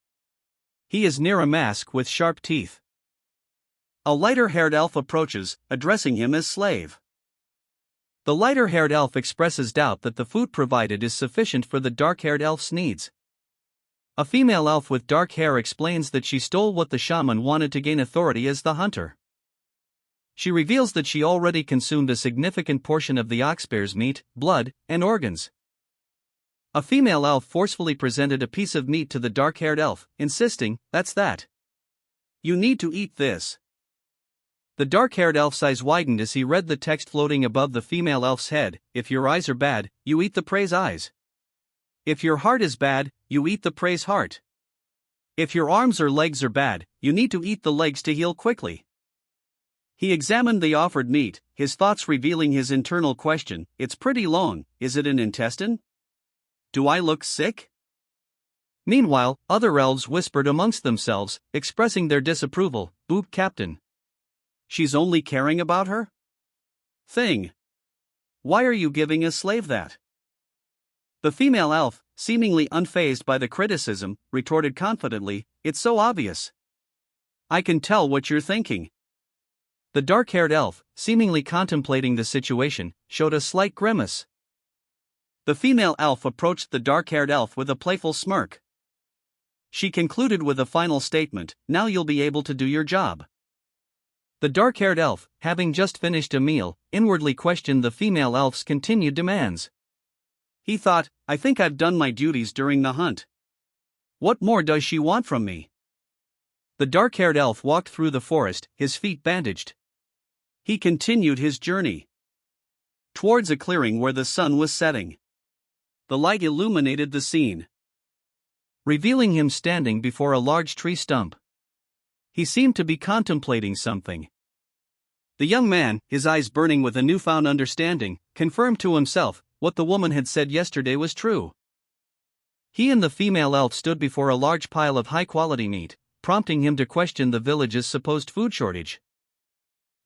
He is near a mask with sharp teeth. A lighter-haired elf approaches, addressing him as slave. The lighter-haired elf expresses doubt that the food provided is sufficient for the dark-haired elf's needs. A female elf with dark hair explains that she stole what the shaman wanted to gain authority as the hunter. She reveals that she already consumed a significant portion of the oxbear's meat, blood, and organs. A female elf forcefully presented a piece of meat to the dark-haired elf, insisting, "That's that. You need to eat this." The dark-haired elf's eyes widened as he read the text floating above the female elf's head: "If your eyes are bad, you eat the prey's eyes. If your heart is bad, you eat the prey's heart. If your arms or legs are bad, you need to eat the legs to heal quickly." He examined the offered meat, his thoughts revealing his internal question: "It's pretty long, is it an intestine? Do I look sick?" Meanwhile, other elves whispered amongst themselves, expressing their disapproval: "Boop, Captain. She's only caring about her thing. Why are you giving a slave that?" The female elf, seemingly unfazed by the criticism, retorted confidently, "It's so obvious. I can tell what you're thinking." The dark-haired elf, seemingly contemplating the situation, showed a slight grimace. The female elf approached the dark-haired elf with a playful smirk. She concluded with a final statement: "Now you'll be able to do your job." The dark-haired elf, having just finished a meal, inwardly questioned the female elf's continued demands. He thought, "I think I've done my duties during the hunt. What more does she want from me?" The dark-haired elf walked through the forest, his feet bandaged. He continued his journey towards a clearing where the sun was setting. The light illuminated the scene, revealing him standing before a large tree stump. He seemed to be contemplating something. The young man, his eyes burning with a newfound understanding, confirmed to himself what the woman had said yesterday was true. He and the female elf stood before a large pile of high-quality meat, prompting him to question the village's supposed food shortage.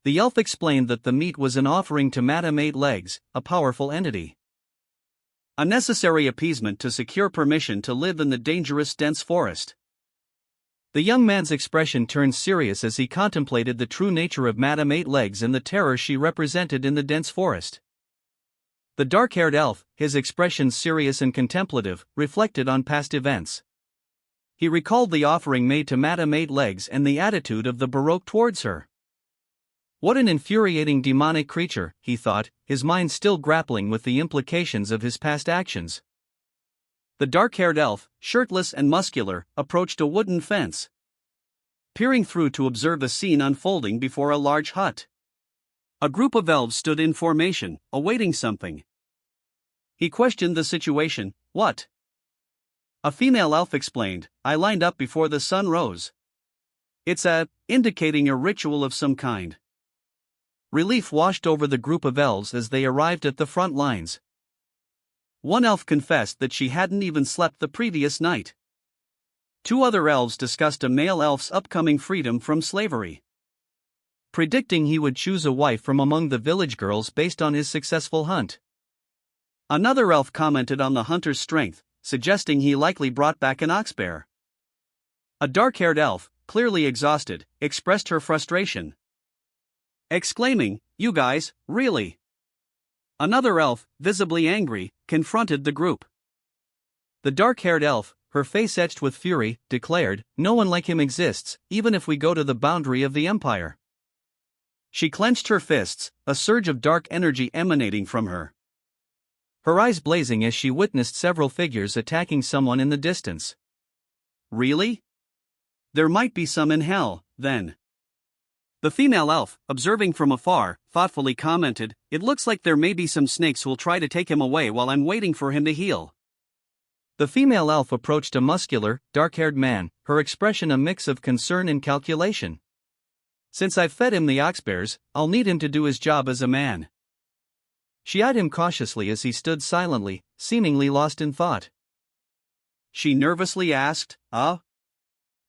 The elf explained that the meat was an offering to Madame Eight Legs, a powerful entity. A necessary appeasement to secure permission to live in the dangerous dense forest. The young man's expression turned serious as he contemplated the true nature of Madame Eight Legs and the terror she represented in the dense forest. The dark-haired elf, his expression serious and contemplative, reflected on past events. He recalled the offering made to Madame Eight Legs and the attitude of the Baroque towards her. What an infuriating demonic creature, he thought, his mind still grappling with the implications of his past actions. The dark-haired elf, shirtless and muscular, approached a wooden fence. peering through to observe a scene unfolding before a large hut. A group of elves stood in formation, awaiting something. He questioned the situation. What? A female elf explained, I lined up before the sun rose. It's indicating a ritual of some kind. Relief washed over the group of elves as they arrived at the front lines. One elf confessed that she hadn't even slept the previous night. Two other elves discussed a male elf's upcoming freedom from slavery, predicting he would choose a wife from among the village girls based on his successful hunt. Another elf commented on the hunter's strength, suggesting he likely brought back an oxbear. A dark-haired elf, clearly exhausted, expressed her frustration, exclaiming, "You guys, really?" Another elf, visibly angry, confronted the group. The dark-haired elf, her face etched with fury, declared, "No one like him exists, even if we go to the boundary of the empire." She clenched her fists, a surge of dark energy emanating from her, her eyes blazing as she witnessed several figures attacking someone in the distance. Really? There might be some in hell, then. The female elf, observing from afar, thoughtfully commented, "It looks like there may be some snakes who'll try to take him away while I'm waiting for him to heal." The female elf approached a muscular, dark-haired man, her expression a mix of concern and calculation. "Since I've fed him the oxbears, I'll need him to do his job as a man." She eyed him cautiously as he stood silently, seemingly lost in thought. She nervously asked,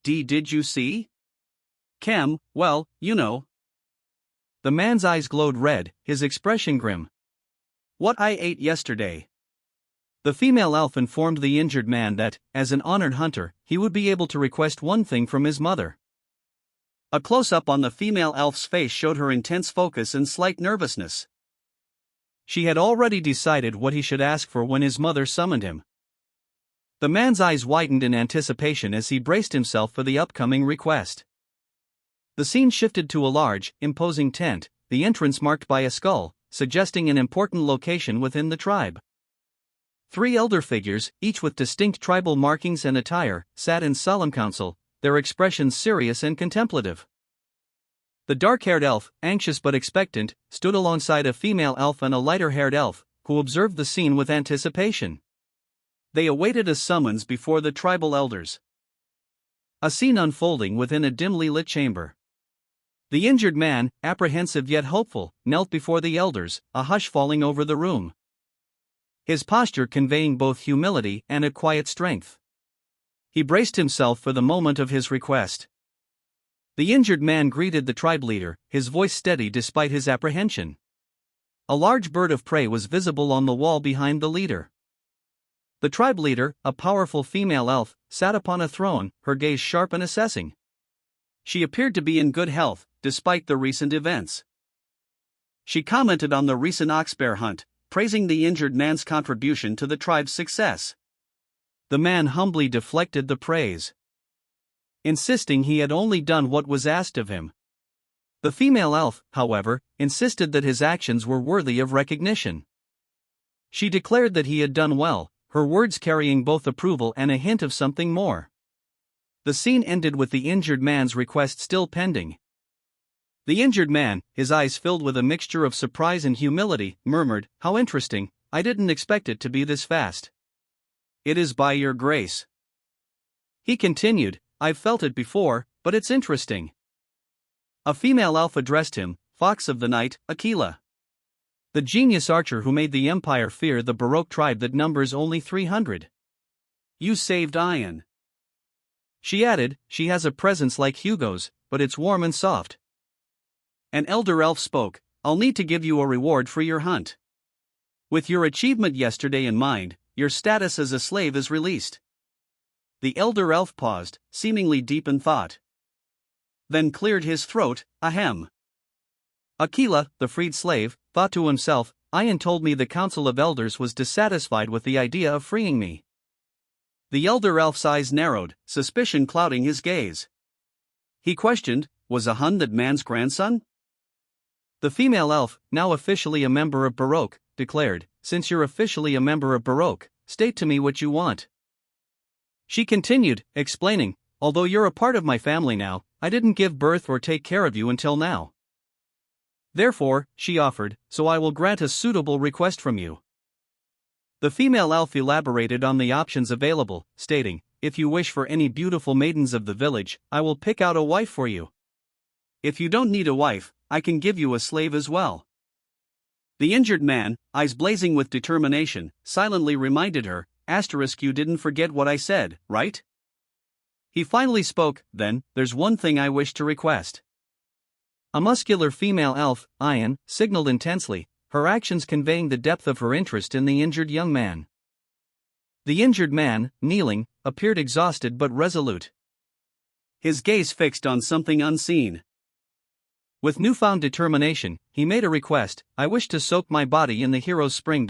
did you see? Kem, well, you know." The man's eyes glowed red, his expression grim. "What I ate yesterday." The female elf informed the injured man that, as an honored hunter, he would be able to request one thing from his mother. A close-up on the female elf's face showed her intense focus and slight nervousness. She had already decided what he should ask for when his mother summoned him. The man's eyes widened in anticipation as he braced himself for the upcoming request. The scene shifted to a large, imposing tent, the entrance marked by a skull, suggesting an important location within the tribe. Three elder figures, each with distinct tribal markings and attire, sat in solemn council, their expressions serious and contemplative. The dark-haired elf, anxious but expectant, stood alongside a female elf and a lighter-haired elf, who observed the scene with anticipation. They awaited a summons before the tribal elders. A scene unfolding within a dimly lit chamber. The injured man, apprehensive yet hopeful, knelt before the elders, a hush falling over the room, his posture conveying both humility and a quiet strength. He braced himself for the moment of his request. The injured man greeted the tribe leader, his voice steady despite his apprehension. A large bird of prey was visible on the wall behind the leader. The tribe leader, a powerful female elf, sat upon a throne, her gaze sharp and assessing. She appeared to be in good health, despite the recent events. She commented on the recent oxbear hunt, praising the injured man's contribution to the tribe's success. The man humbly deflected the praise, insisting he had only done what was asked of him. The female elf, however, insisted that his actions were worthy of recognition. She declared that he had done well, her words carrying both approval and a hint of something more. The scene ended with the injured man's request still pending. The injured man, his eyes filled with a mixture of surprise and humility, murmured, "How interesting, I didn't expect it to be this fast." "It is by your grace." He continued, "I've felt it before, but it's interesting." A female elf addressed him, "Fox of the night, Aquila. The genius archer who made the empire fear the Baroque tribe that numbers only 300. You saved Ian." She added, "She has a presence like Hugo's, but it's warm and soft." An elder elf spoke, "I'll need to give you a reward for your hunt. With your achievement yesterday in mind, your status as a slave is released." The elder elf paused, seemingly deep in thought, then cleared his throat, ahem. Aquila, the freed slave, thought to himself, "Ian told me the council of elders was dissatisfied with the idea of freeing me." The elder elf's eyes narrowed, suspicion clouding his gaze. He questioned, "Was Ahun that man's grandson?" The female elf, now officially a member of Baroque, declared, "Since you're officially a member of Baroque, state to me what you want." She continued, explaining, "Although you're a part of my family now, I didn't give birth or take care of you until now. Therefore, she offered, so I will grant a suitable request from you. The female elf elaborated on the options available, stating, if you wish for any beautiful maidens of the village, I will pick out a wife for you. If you don't need a wife, I can give you a slave as well. The injured man, eyes blazing with determination, silently reminded her, you didn't forget what I said, right? He finally spoke, then, there's one thing I wish to request. A muscular female elf, Ian, signaled intensely, her actions conveying the depth of her interest in the injured young man. The injured man, kneeling, appeared exhausted but resolute. His gaze fixed on something unseen. With newfound determination, he made a request, I wish to soak my body in the hero's spring.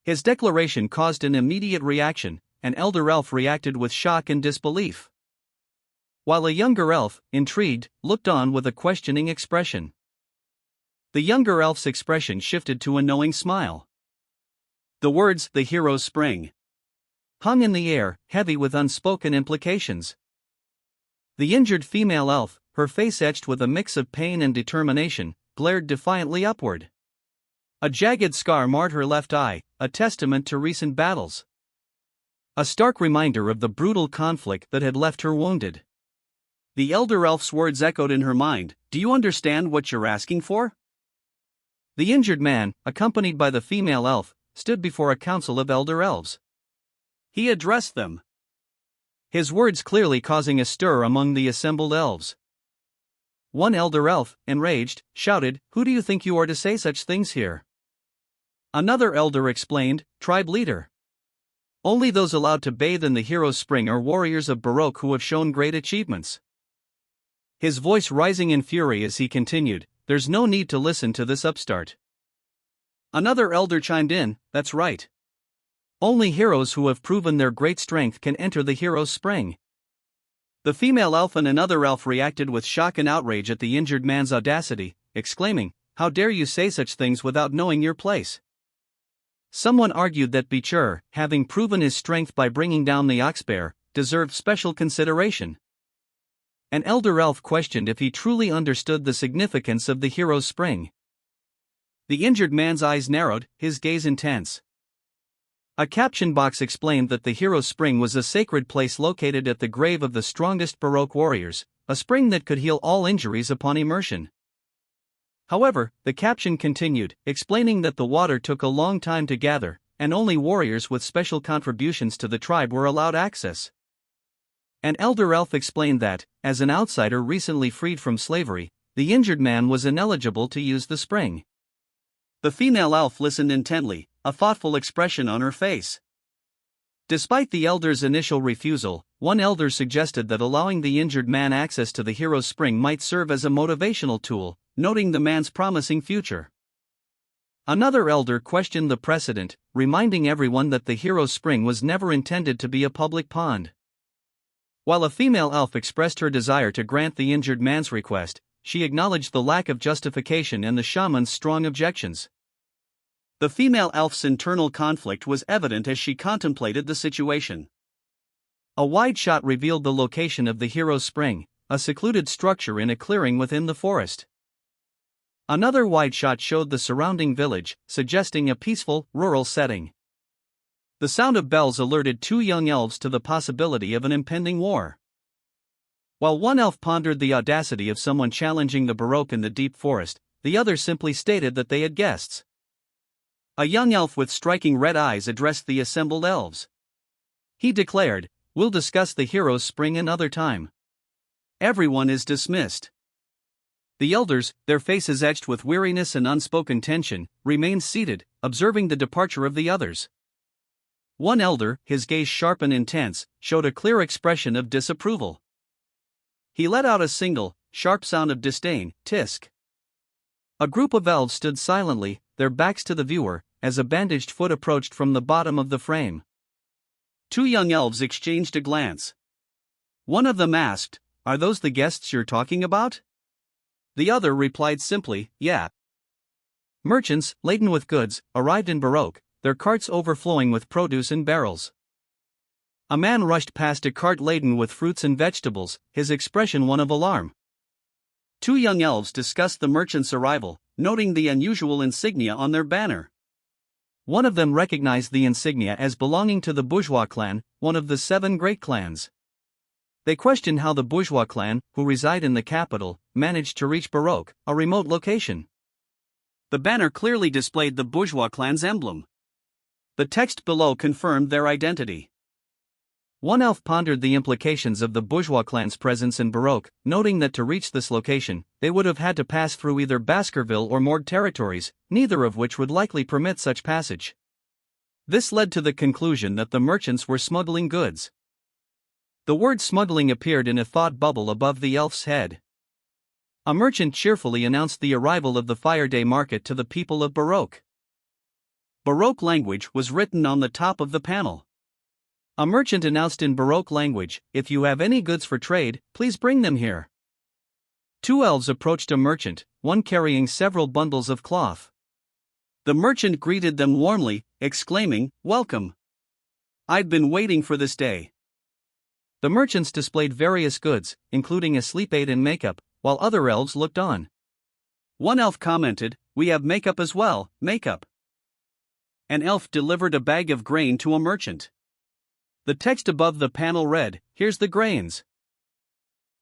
His declaration caused an immediate reaction. An elder elf reacted with shock and disbelief, while a younger elf, intrigued, looked on with a questioning expression. The younger elf's expression shifted to a knowing smile. The words, the hero's spring, hung in the air, heavy with unspoken implications. The injured female elf, her face etched with a mix of pain and determination, glared defiantly upward. A jagged scar marred her left eye, a testament to recent battles. A stark reminder of the brutal conflict that had left her wounded. The elder elf's words echoed in her mind, do you understand what you're asking for? The injured man, accompanied by the female elf, stood before a council of elder elves. He addressed them, his words clearly causing a stir among the assembled elves. One elder elf, enraged, shouted, who do you think you are to say such things here? Another elder explained, tribe leader. Only those allowed to bathe in the hero's spring are warriors of Baroque who have shown great achievements. His voice rising in fury as he continued, there's no need to listen to this upstart. Another elder chimed in, that's right. Only heroes who have proven their great strength can enter the hero's spring. The female elf and another elf reacted with shock and outrage at the injured man's audacity, exclaiming, how dare you say such things without knowing your place? Someone argued that Bichur, having proven his strength by bringing down the ox-bear, deserved special consideration. An elder elf questioned if he truly understood the significance of the hero's spring. The injured man's eyes narrowed, his gaze intense. A caption box explained that the hero's spring was a sacred place located at the grave of the strongest Baroque warriors, a spring that could heal all injuries upon immersion. However, the caption continued, explaining that the water took a long time to gather, and only warriors with special contributions to the tribe were allowed access. An elder elf explained that, as an outsider recently freed from slavery, the injured man was ineligible to use the spring. The female elf listened intently, a thoughtful expression on her face. Despite the elder's initial refusal, one elder suggested that allowing the injured man access to the hero's spring might serve as a motivational tool, noting the man's promising future. Another elder questioned the precedent, reminding everyone that the hero's spring was never intended to be a public pond. While a female elf expressed her desire to grant the injured man's request, she acknowledged the lack of justification and the shaman's strong objections. The female elf's internal conflict was evident as she contemplated the situation. A wide shot revealed the location of the hero's spring, a secluded structure in a clearing within the forest. Another wide shot showed the surrounding village, suggesting a peaceful, rural setting. The sound of bells alerted two young elves to the possibility of an impending war. While one elf pondered the audacity of someone challenging the Baroque in the deep forest, the other simply stated that they had guests. A young elf with striking red eyes addressed the assembled elves. He declared, we'll discuss the hero's spring another time. Everyone is dismissed. The elders, their faces etched with weariness and unspoken tension, remained seated, observing the departure of the others. One elder, his gaze sharp and intense, showed a clear expression of disapproval. He let out a single, sharp sound of disdain, tisk. A group of elves stood silently, their backs to the viewer, as a bandaged foot approached from the bottom of the frame. Two young elves exchanged a glance. One of them asked, are those the guests you're talking about? The other replied simply, yeah. Merchants, laden with goods, arrived in Baroque, their carts overflowing with produce in barrels. A man rushed past a cart laden with fruits and vegetables, his expression one of alarm. Two young elves discussed the merchant's arrival, noting the unusual insignia on their banner. One of them recognized the insignia as belonging to the bourgeois clan, one of the 7 great clans. They questioned how the bourgeois clan, who reside in the capital, managed to reach Baroque, a remote location. The banner clearly displayed the bourgeois clan's emblem. The text below confirmed their identity. One elf pondered the implications of the bourgeois clan's presence in Baroque, noting that to reach this location, they would have had to pass through either Baskerville or Mord territories, neither of which would likely permit such passage. This led to the conclusion that the merchants were smuggling goods. The word smuggling appeared in a thought bubble above the elf's head. A merchant cheerfully announced the arrival of the Fire Day market to the people of Baroque. Baroque language was written on the top of the panel. A merchant announced in Baroque language, "If you have any goods for trade, please bring them here." 2 elves approached a merchant, one carrying several bundles of cloth. The merchant greeted them warmly, exclaiming, "Welcome! I'd been waiting for this day." The merchants displayed various goods, including a sleep aid and makeup, while other elves looked on. One elf commented, "We have makeup as well, makeup." An elf delivered a bag of grain to a merchant. The text above the panel read, "Here's the grains."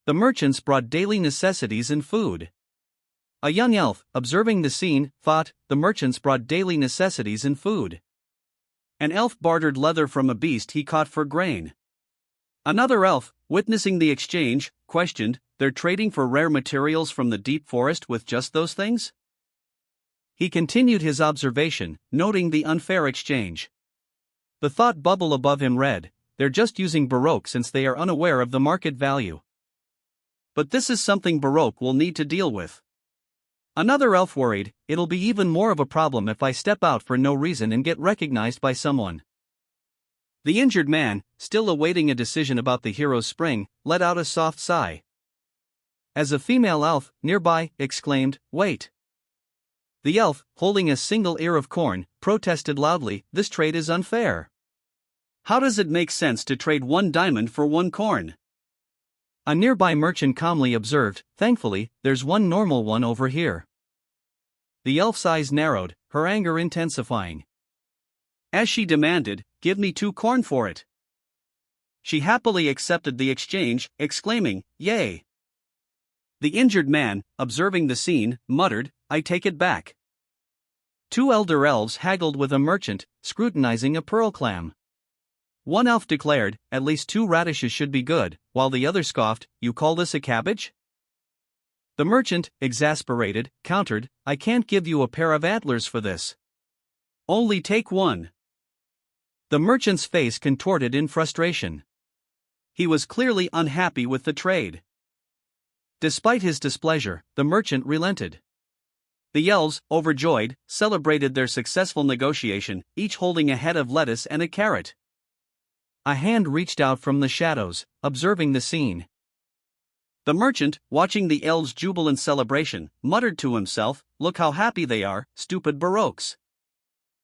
The merchants brought daily necessities and food. A young elf, observing the scene, thought, the merchants brought daily necessities and food. An elf bartered leather from a beast he caught for grain. Another elf, witnessing the exchange, questioned, "They're trading for rare materials from the deep forest with just those things?" He continued his observation, noting the unfair exchange. The thought bubble above him read, "They're just using Baroque since they are unaware of the market value." But this is something Baroque will need to deal with. Another elf worried, "It'll be even more of a problem if I step out for no reason and get recognized by someone." The injured man, still awaiting a decision about the hero's spring, let out a soft sigh. As a female elf, nearby, exclaimed, "Wait." The elf, holding a single ear of corn, protested loudly, "This trade is unfair. How does it make sense to trade 1 diamond for 1 corn?" A nearby merchant calmly observed, "Thankfully, there's 1 normal one over here." The elf's eyes narrowed, her anger intensifying. As she demanded, "Give me 2 corn for it." She happily accepted the exchange, exclaiming, "Yay!" The injured man, observing the scene, muttered, "I take it back." 2 elder elves haggled with a merchant, scrutinizing a pearl clam. One elf declared, "At least 2 radishes should be good," while the other scoffed, "You call this a cabbage?" The merchant, exasperated, countered, "I can't give you a pair of antlers for this. Only take 1. The merchant's face contorted in frustration. He was clearly unhappy with the trade. Despite his displeasure, the merchant relented. The elves, overjoyed, celebrated their successful negotiation, each holding a head of lettuce and a carrot. A hand reached out from the shadows, observing the scene. The merchant, watching the elves' jubilant celebration, muttered to himself, "Look how happy they are, stupid Baroques.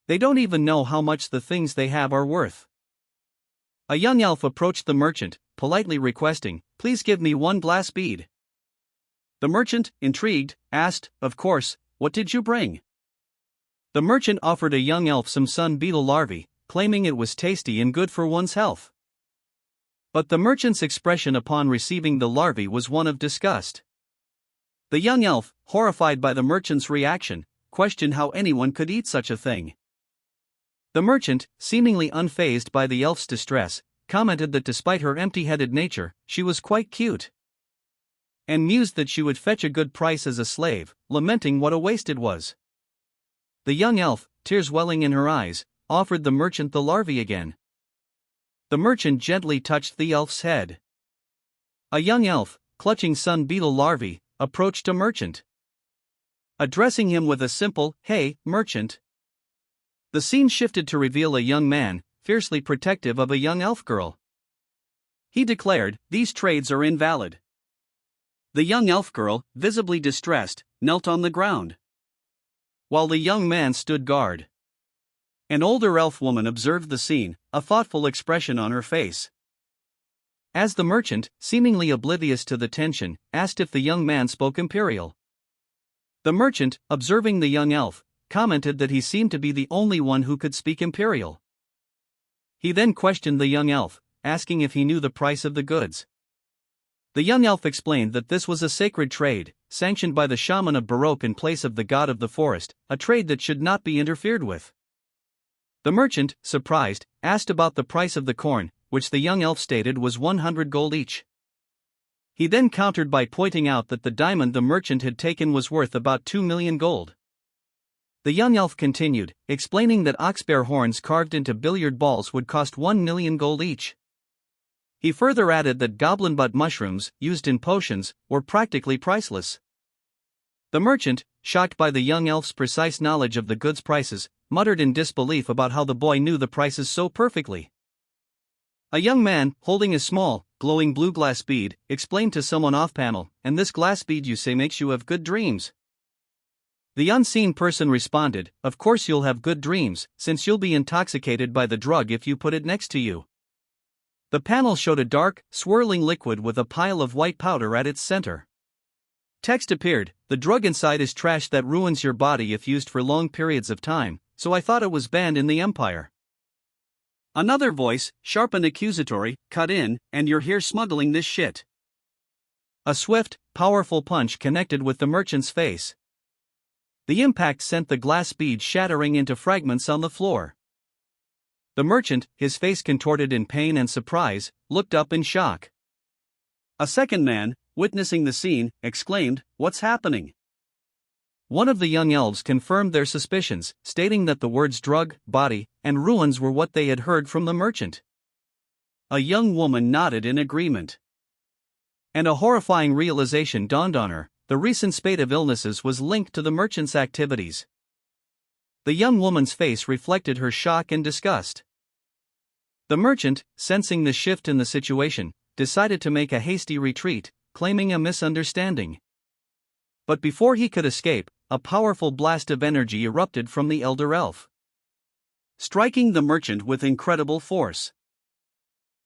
They don't even know how much the things they have are worth." A young elf approached the merchant, politely requesting, "Please give me 1 glass bead." The merchant, intrigued, asked, "Of course, what did you bring?" The merchant offered a young elf some sun beetle larvae, claiming it was tasty and good for one's health. But the merchant's expression upon receiving the larvae was one of disgust. The young elf, horrified by the merchant's reaction, questioned how anyone could eat such a thing. The merchant, seemingly unfazed by the elf's distress, commented that despite her empty-headed nature, she was quite cute, and mused that she would fetch a good price as a slave, lamenting what a waste it was. The young elf, tears welling in her eyes, offered the merchant the larvae again. The merchant gently touched the elf's head. A young elf, clutching sun beetle larvae, approached a merchant, addressing him with a simple, "Hey, merchant." The scene shifted to reveal a young man, fiercely protective of a young elf girl. He declared, "These trades are invalid." The young elf girl, visibly distressed, knelt on the ground, while the young man stood guard. An older elf woman observed the scene, a thoughtful expression on her face. As the merchant, seemingly oblivious to the tension, asked if the young man spoke Imperial. The merchant, observing the young elf, commented that he seemed to be the only one who could speak Imperial. He then questioned the young elf, asking if he knew the price of the goods. The young elf explained that this was a sacred trade, sanctioned by the shaman of Baroque in place of the god of the forest, a trade that should not be interfered with. The merchant, surprised, asked about the price of the corn, which the young elf stated was 100 gold each. He then countered by pointing out that the diamond the merchant had taken was worth about 2 million gold. The young elf continued, explaining that oxbear horns carved into billiard balls would cost 1 million gold each. He further added that goblin butt mushrooms, used in potions, were practically priceless. The merchant, shocked by the young elf's precise knowledge of the goods' prices, muttered in disbelief about how the boy knew the prices so perfectly. A young man, holding a small, glowing blue glass bead, explained to someone off-panel, "And this glass bead you say makes you have good dreams?" The unseen person responded, "Of course you'll have good dreams, since you'll be intoxicated by the drug if you put it next to you." The panel showed a dark, swirling liquid with a pile of white powder at its center. Text appeared, "The drug inside is trash that ruins your body if used for long periods of time, so I thought it was banned in the Empire." Another voice, sharp and accusatory, cut in, "And you're here smuggling this shit." A swift, powerful punch connected with the merchant's face. The impact sent the glass bead shattering into fragments on the floor. The merchant, his face contorted in pain and surprise, looked up in shock. A second man, witnessing the scene, exclaimed, "What's happening?" One of the young elves confirmed their suspicions, stating that the words drug, body, and ruins were what they had heard from the merchant. A young woman nodded in agreement. And a horrifying realization dawned on her: the recent spate of illnesses was linked to the merchant's activities. The young woman's face reflected her shock and disgust. The merchant, sensing the shift in the situation, decided to make a hasty retreat, claiming a misunderstanding. But before he could escape, a powerful blast of energy erupted from the elder elf, striking the merchant with incredible force.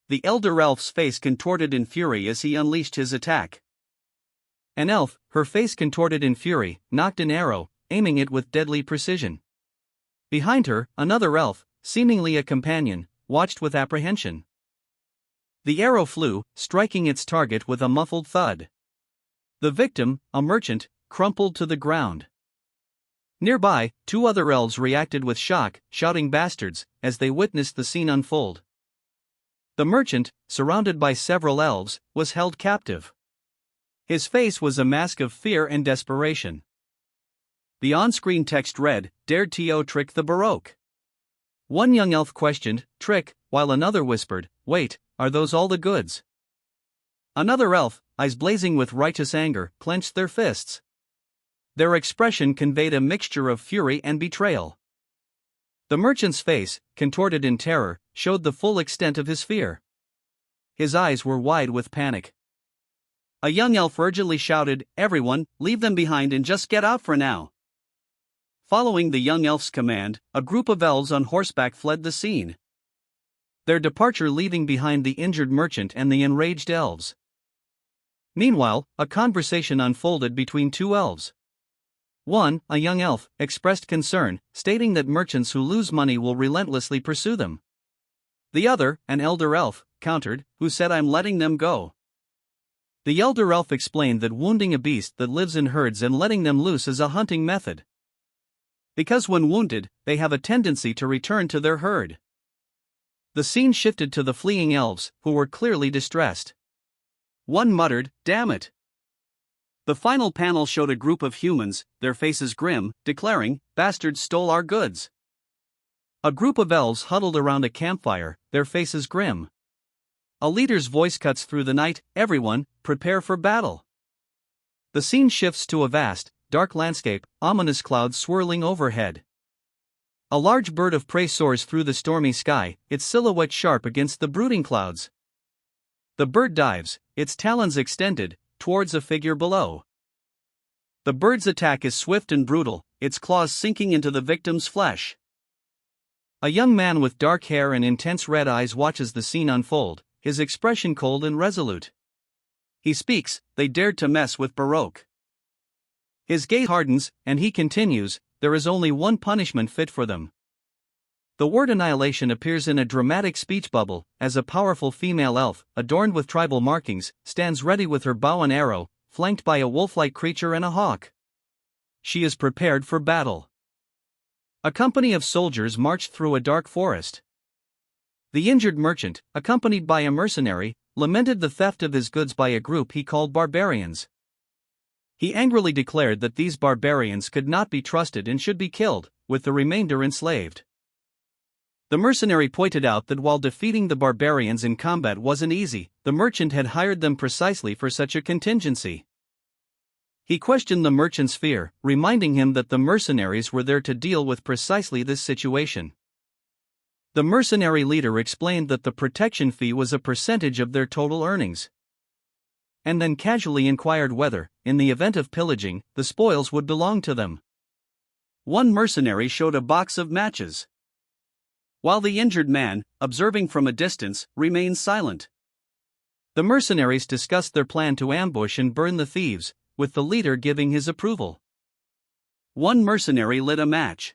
The elder elf's face contorted in fury as he unleashed his attack. An elf, her face contorted in fury, knocked an arrow, aiming it with deadly precision. Behind her, another elf, seemingly a companion, watched with apprehension. The arrow flew, striking its target with a muffled thud. The victim, a merchant, crumpled to the ground. Nearby, two other elves reacted with shock, shouting "bastards," as they witnessed the scene unfold. The merchant, surrounded by several elves, was held captive. His face was a mask of fear and desperation. The on-screen text read, "Dared to trick the Baroque." One young elf questioned, "Trick," while another whispered, "Wait, are those all the goods?" Another elf, eyes blazing with righteous anger, clenched their fists. Their expression conveyed a mixture of fury and betrayal. The merchant's face, contorted in terror, showed the full extent of his fear. His eyes were wide with panic. A young elf urgently shouted, "Everyone, leave them behind and just get out for now." Following the young elf's command, a group of elves on horseback fled the scene, their departure leaving behind the injured merchant and the enraged elves. Meanwhile, a conversation unfolded between two elves. One, a young elf, expressed concern, stating that merchants who lose money will relentlessly pursue them. The other, an elder elf, countered, who said, "I'm letting them go." The elder elf explained that wounding a beast that lives in herds and letting them loose is a hunting method, because when wounded, they have a tendency to return to their herd. The scene shifted to the fleeing elves, who were clearly distressed. One muttered, "Damn it." The final panel showed a group of humans, their faces grim, declaring, "Bastards stole our goods." A group of elves huddled around a campfire, their faces grim. A leader's voice cuts through the night, "Everyone, prepare for battle." The scene shifts to a vast, dark landscape, ominous clouds swirling overhead. A large bird of prey soars through the stormy sky, its silhouette sharp against the brooding clouds. The bird dives, its talons extended, towards a figure below. The bird's attack is swift and brutal, its claws sinking into the victim's flesh. A young man with dark hair and intense red eyes watches the scene unfold, his expression cold and resolute. He speaks, "They dared to mess with Baroque." His gaze hardens, and he continues, "There is only one punishment fit for them." The word annihilation appears in a dramatic speech bubble, as a powerful female elf, adorned with tribal markings, stands ready with her bow and arrow, flanked by a wolf-like creature and a hawk. She is prepared for battle. A company of soldiers marched through a dark forest. The injured merchant, accompanied by a mercenary, lamented the theft of his goods by a group he called barbarians. He angrily declared that these barbarians could not be trusted and should be killed, with the remainder enslaved. The mercenary pointed out that while defeating the barbarians in combat wasn't easy, the merchant had hired them precisely for such a contingency. He questioned the merchant's fear, reminding him that the mercenaries were there to deal with precisely this situation. The mercenary leader explained that the protection fee was a percentage of their total earnings, and then casually inquired whether, in the event of pillaging, the spoils would belong to them. One mercenary showed a box of matches, while the injured man, observing from a distance, remained silent. The mercenaries discussed their plan to ambush and burn the thieves, with the leader giving his approval. One mercenary lit a match,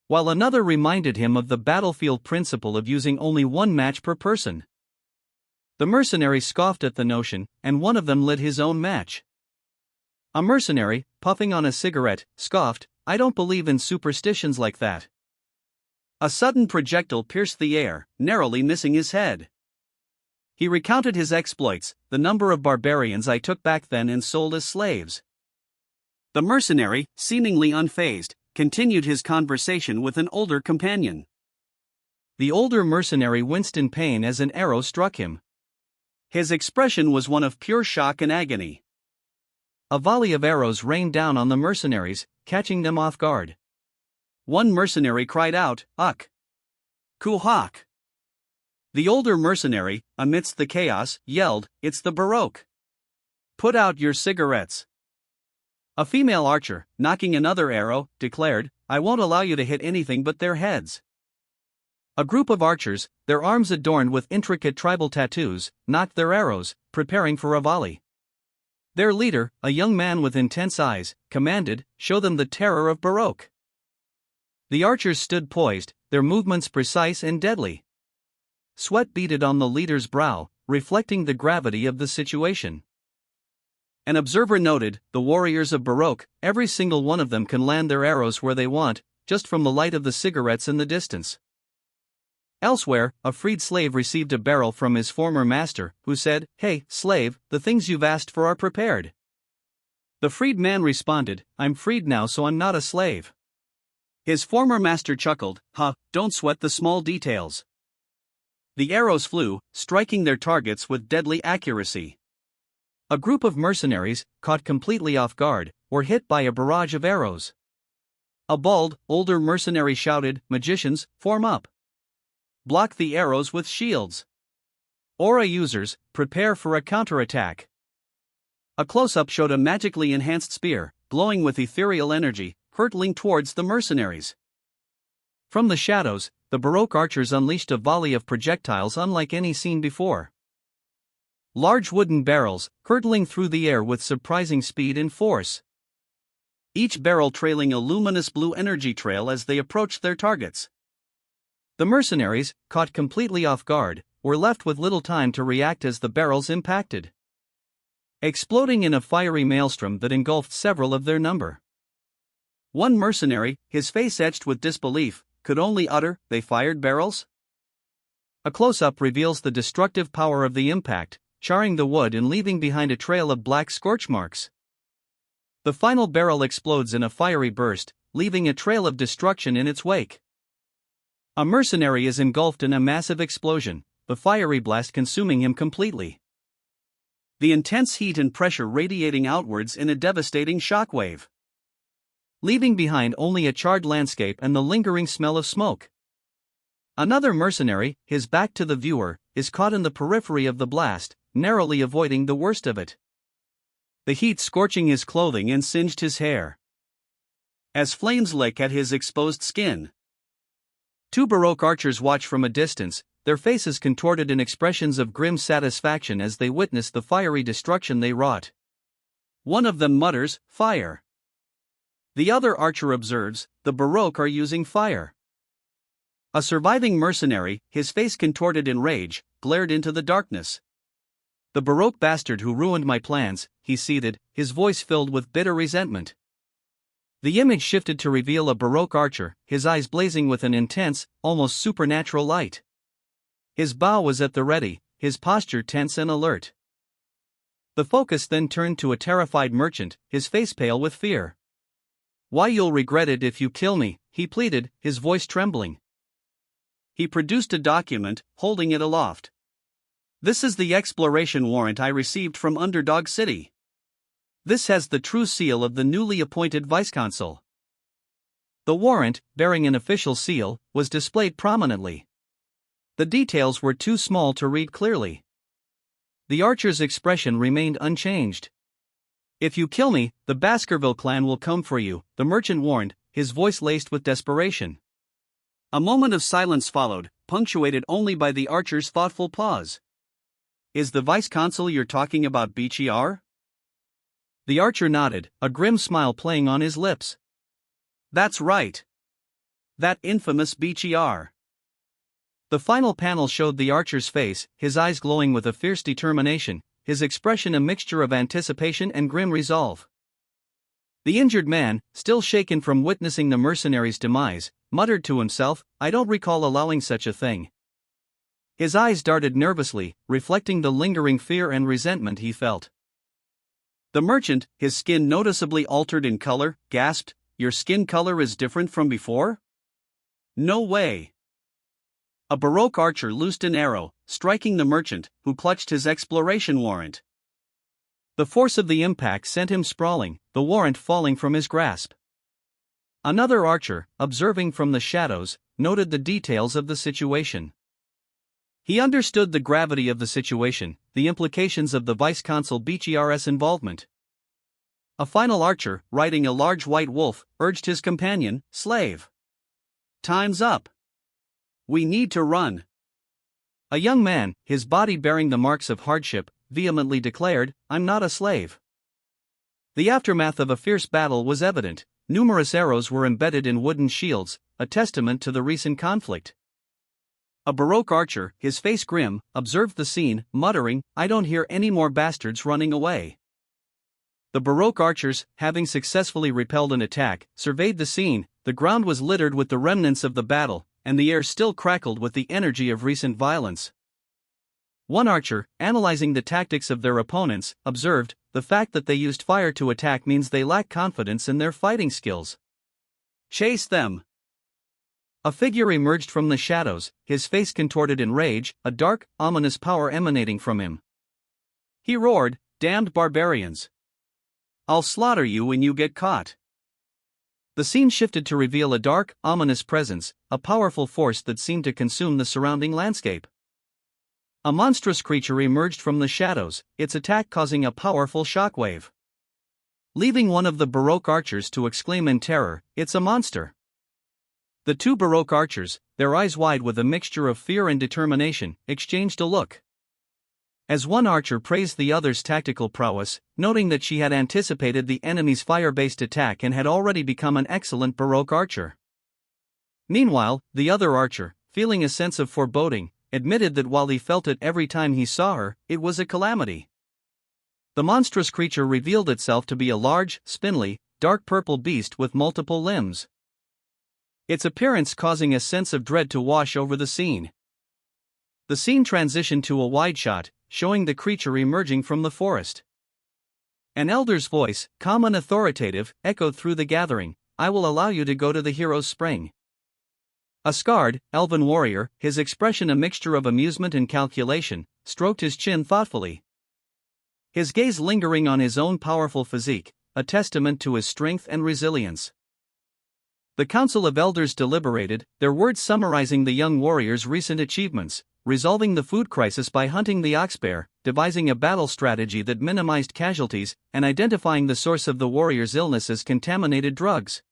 while another reminded him of the battlefield principle of using only one match per person. The mercenaries scoffed at the notion, and one of them lit his own match. A mercenary, puffing on a cigarette, scoffed, "I don't believe in superstitions like that." A sudden projectile pierced the air, narrowly missing his head. He recounted his exploits, "The number of barbarians I took back then and sold as slaves." The mercenary, seemingly unfazed, continued his conversation with an older companion. The older mercenary winced in pain as an arrow struck him. His expression was one of pure shock and agony. A volley of arrows rained down on the mercenaries, catching them off guard. One mercenary cried out, "Uk! Kuhak!" The older mercenary, amidst the chaos, yelled, "It's the Baroque! Put out your cigarettes!" A female archer, knocking another arrow, declared, "I won't allow you to hit anything but their heads." A group of archers, their arms adorned with intricate tribal tattoos, knocked their arrows, preparing for a volley. Their leader, a young man with intense eyes, commanded, "Show them the terror of Baroque." The archers stood poised, their movements precise and deadly. Sweat beaded on the leader's brow, reflecting the gravity of the situation. An observer noted, "The warriors of Baroque, every single one of them can land their arrows where they want, just from the light of the cigarettes in the distance." Elsewhere, a freed slave received a barrel from his former master, who said, "Hey, slave, the things you've asked for are prepared." The freed man responded, "I'm freed now, so I'm not a slave." His former master chuckled, Don't sweat the small details." The arrows flew, striking their targets with deadly accuracy. A group of mercenaries, caught completely off guard, were hit by a barrage of arrows. A bald, older mercenary shouted, "Magicians, form up! Block the arrows with shields! Aura users, prepare for a counterattack!" A close-up showed a magically enhanced spear, glowing with ethereal energy, hurtling towards the mercenaries. From the shadows, the Baroque archers unleashed a volley of projectiles unlike any seen before. Large wooden barrels, hurtling through the air with surprising speed and force. Each barrel trailing a luminous blue energy trail as they approached their targets. The mercenaries, caught completely off guard, were left with little time to react as the barrels impacted, exploding in a fiery maelstrom that engulfed several of their number. One mercenary, his face etched with disbelief, could only utter, "They fired barrels?" A close-up reveals the destructive power of the impact, charring the wood and leaving behind a trail of black scorch marks. The final barrel explodes in a fiery burst, leaving a trail of destruction in its wake. A mercenary is engulfed in a massive explosion, the fiery blast consuming him completely. The intense heat and pressure radiating outwards in a devastating shockwave, leaving behind only a charred landscape and the lingering smell of smoke. Another mercenary, his back to the viewer, is caught in the periphery of the blast, narrowly avoiding the worst of it. The heat scorching his clothing and singed his hair, as flames lick at his exposed skin. Two Baroque archers watch from a distance, their faces contorted in expressions of grim satisfaction as they witnessed the fiery destruction they wrought. One of them mutters, "Fire." The other archer observes, "The Baroque are using fire." A surviving mercenary, his face contorted in rage, glared into the darkness. "The Baroque bastard who ruined my plans," he seethed, his voice filled with bitter resentment. The image shifted to reveal a Baroque archer, his eyes blazing with an intense, almost supernatural light. His bow was at the ready, his posture tense and alert. The focus then turned to a terrified merchant, his face pale with fear. "Why, you'll regret it if you kill me," he pleaded, his voice trembling. He produced a document, holding it aloft. "This is the exploration warrant I received from Underdog City. This has the true seal of the newly appointed vice-consul." The warrant, bearing an official seal, was displayed prominently. The details were too small to read clearly. The archer's expression remained unchanged. "If you kill me, the Baskerville clan will come for you," the merchant warned, his voice laced with desperation. A moment of silence followed, punctuated only by the archer's thoughtful pause. "Is the vice-consul you're talking about BGR?" The archer nodded, a grim smile playing on his lips. "That's right. That infamous BGR." The final panel showed the archer's face, his eyes glowing with a fierce determination, his expression a mixture of anticipation and grim resolve. The injured man, still shaken from witnessing the mercenary's demise, muttered to himself, "I don't recall allowing such a thing." His eyes darted nervously, reflecting the lingering fear and resentment he felt. The merchant, his skin noticeably altered in color, gasped, "Your skin color is different from before?" "No way." A Baroque archer loosed an arrow, striking the merchant, who clutched his exploration warrant. The force of the impact sent him sprawling, the warrant falling from his grasp. Another archer, observing from the shadows, noted the details of the situation. He understood the gravity of the situation, the implications of the vice-consul BGR's involvement. A final archer, riding a large white wolf, urged his companion, "Slave. Time's up. We need to run." A young man, his body bearing the marks of hardship, vehemently declared, "I'm not a slave." The aftermath of a fierce battle was evident. Numerous arrows were embedded in wooden shields, a testament to the recent conflict. A Baroque archer, his face grim, observed the scene, muttering, "I don't hear any more bastards running away." The Baroque archers, having successfully repelled an attack, surveyed the scene. The ground was littered with the remnants of the battle, and the air still crackled with the energy of recent violence. One archer, analyzing the tactics of their opponents, observed, "The fact that they used fire to attack means they lack confidence in their fighting skills. Chase them." A figure emerged from the shadows, his face contorted in rage, a dark, ominous power emanating from him. He roared, "Damned barbarians! I'll slaughter you when you get caught." The scene shifted to reveal a dark, ominous presence, a powerful force that seemed to consume the surrounding landscape. A monstrous creature emerged from the shadows, its attack causing a powerful shockwave. Leaving one of the Baroque archers to exclaim in terror, "It's a monster!" The two Baroque archers, their eyes wide with a mixture of fear and determination, exchanged a look. As one archer praised the other's tactical prowess, noting that she had anticipated the enemy's fire-based attack and had already become an excellent Baroque archer. Meanwhile, the other archer, feeling a sense of foreboding, admitted that while he felt it every time he saw her, it was a calamity. The monstrous creature revealed itself to be a large, spindly, dark purple beast with multiple limbs. Its appearance causing a sense of dread to wash over the scene. The scene transitioned to a wide shot, showing the creature emerging from the forest. An elder's voice, calm and authoritative, echoed through the gathering, "I will allow you to go to the hero's spring." A scarred, elven warrior, his expression a mixture of amusement and calculation, stroked his chin thoughtfully. His gaze lingering on his own powerful physique, a testament to his strength and resilience. The Council of Elders deliberated, their words summarizing the young warrior's recent achievements, resolving the food crisis by hunting the oxbear, devising a battle strategy that minimized casualties, and identifying the source of the warrior's illness as contaminated drugs.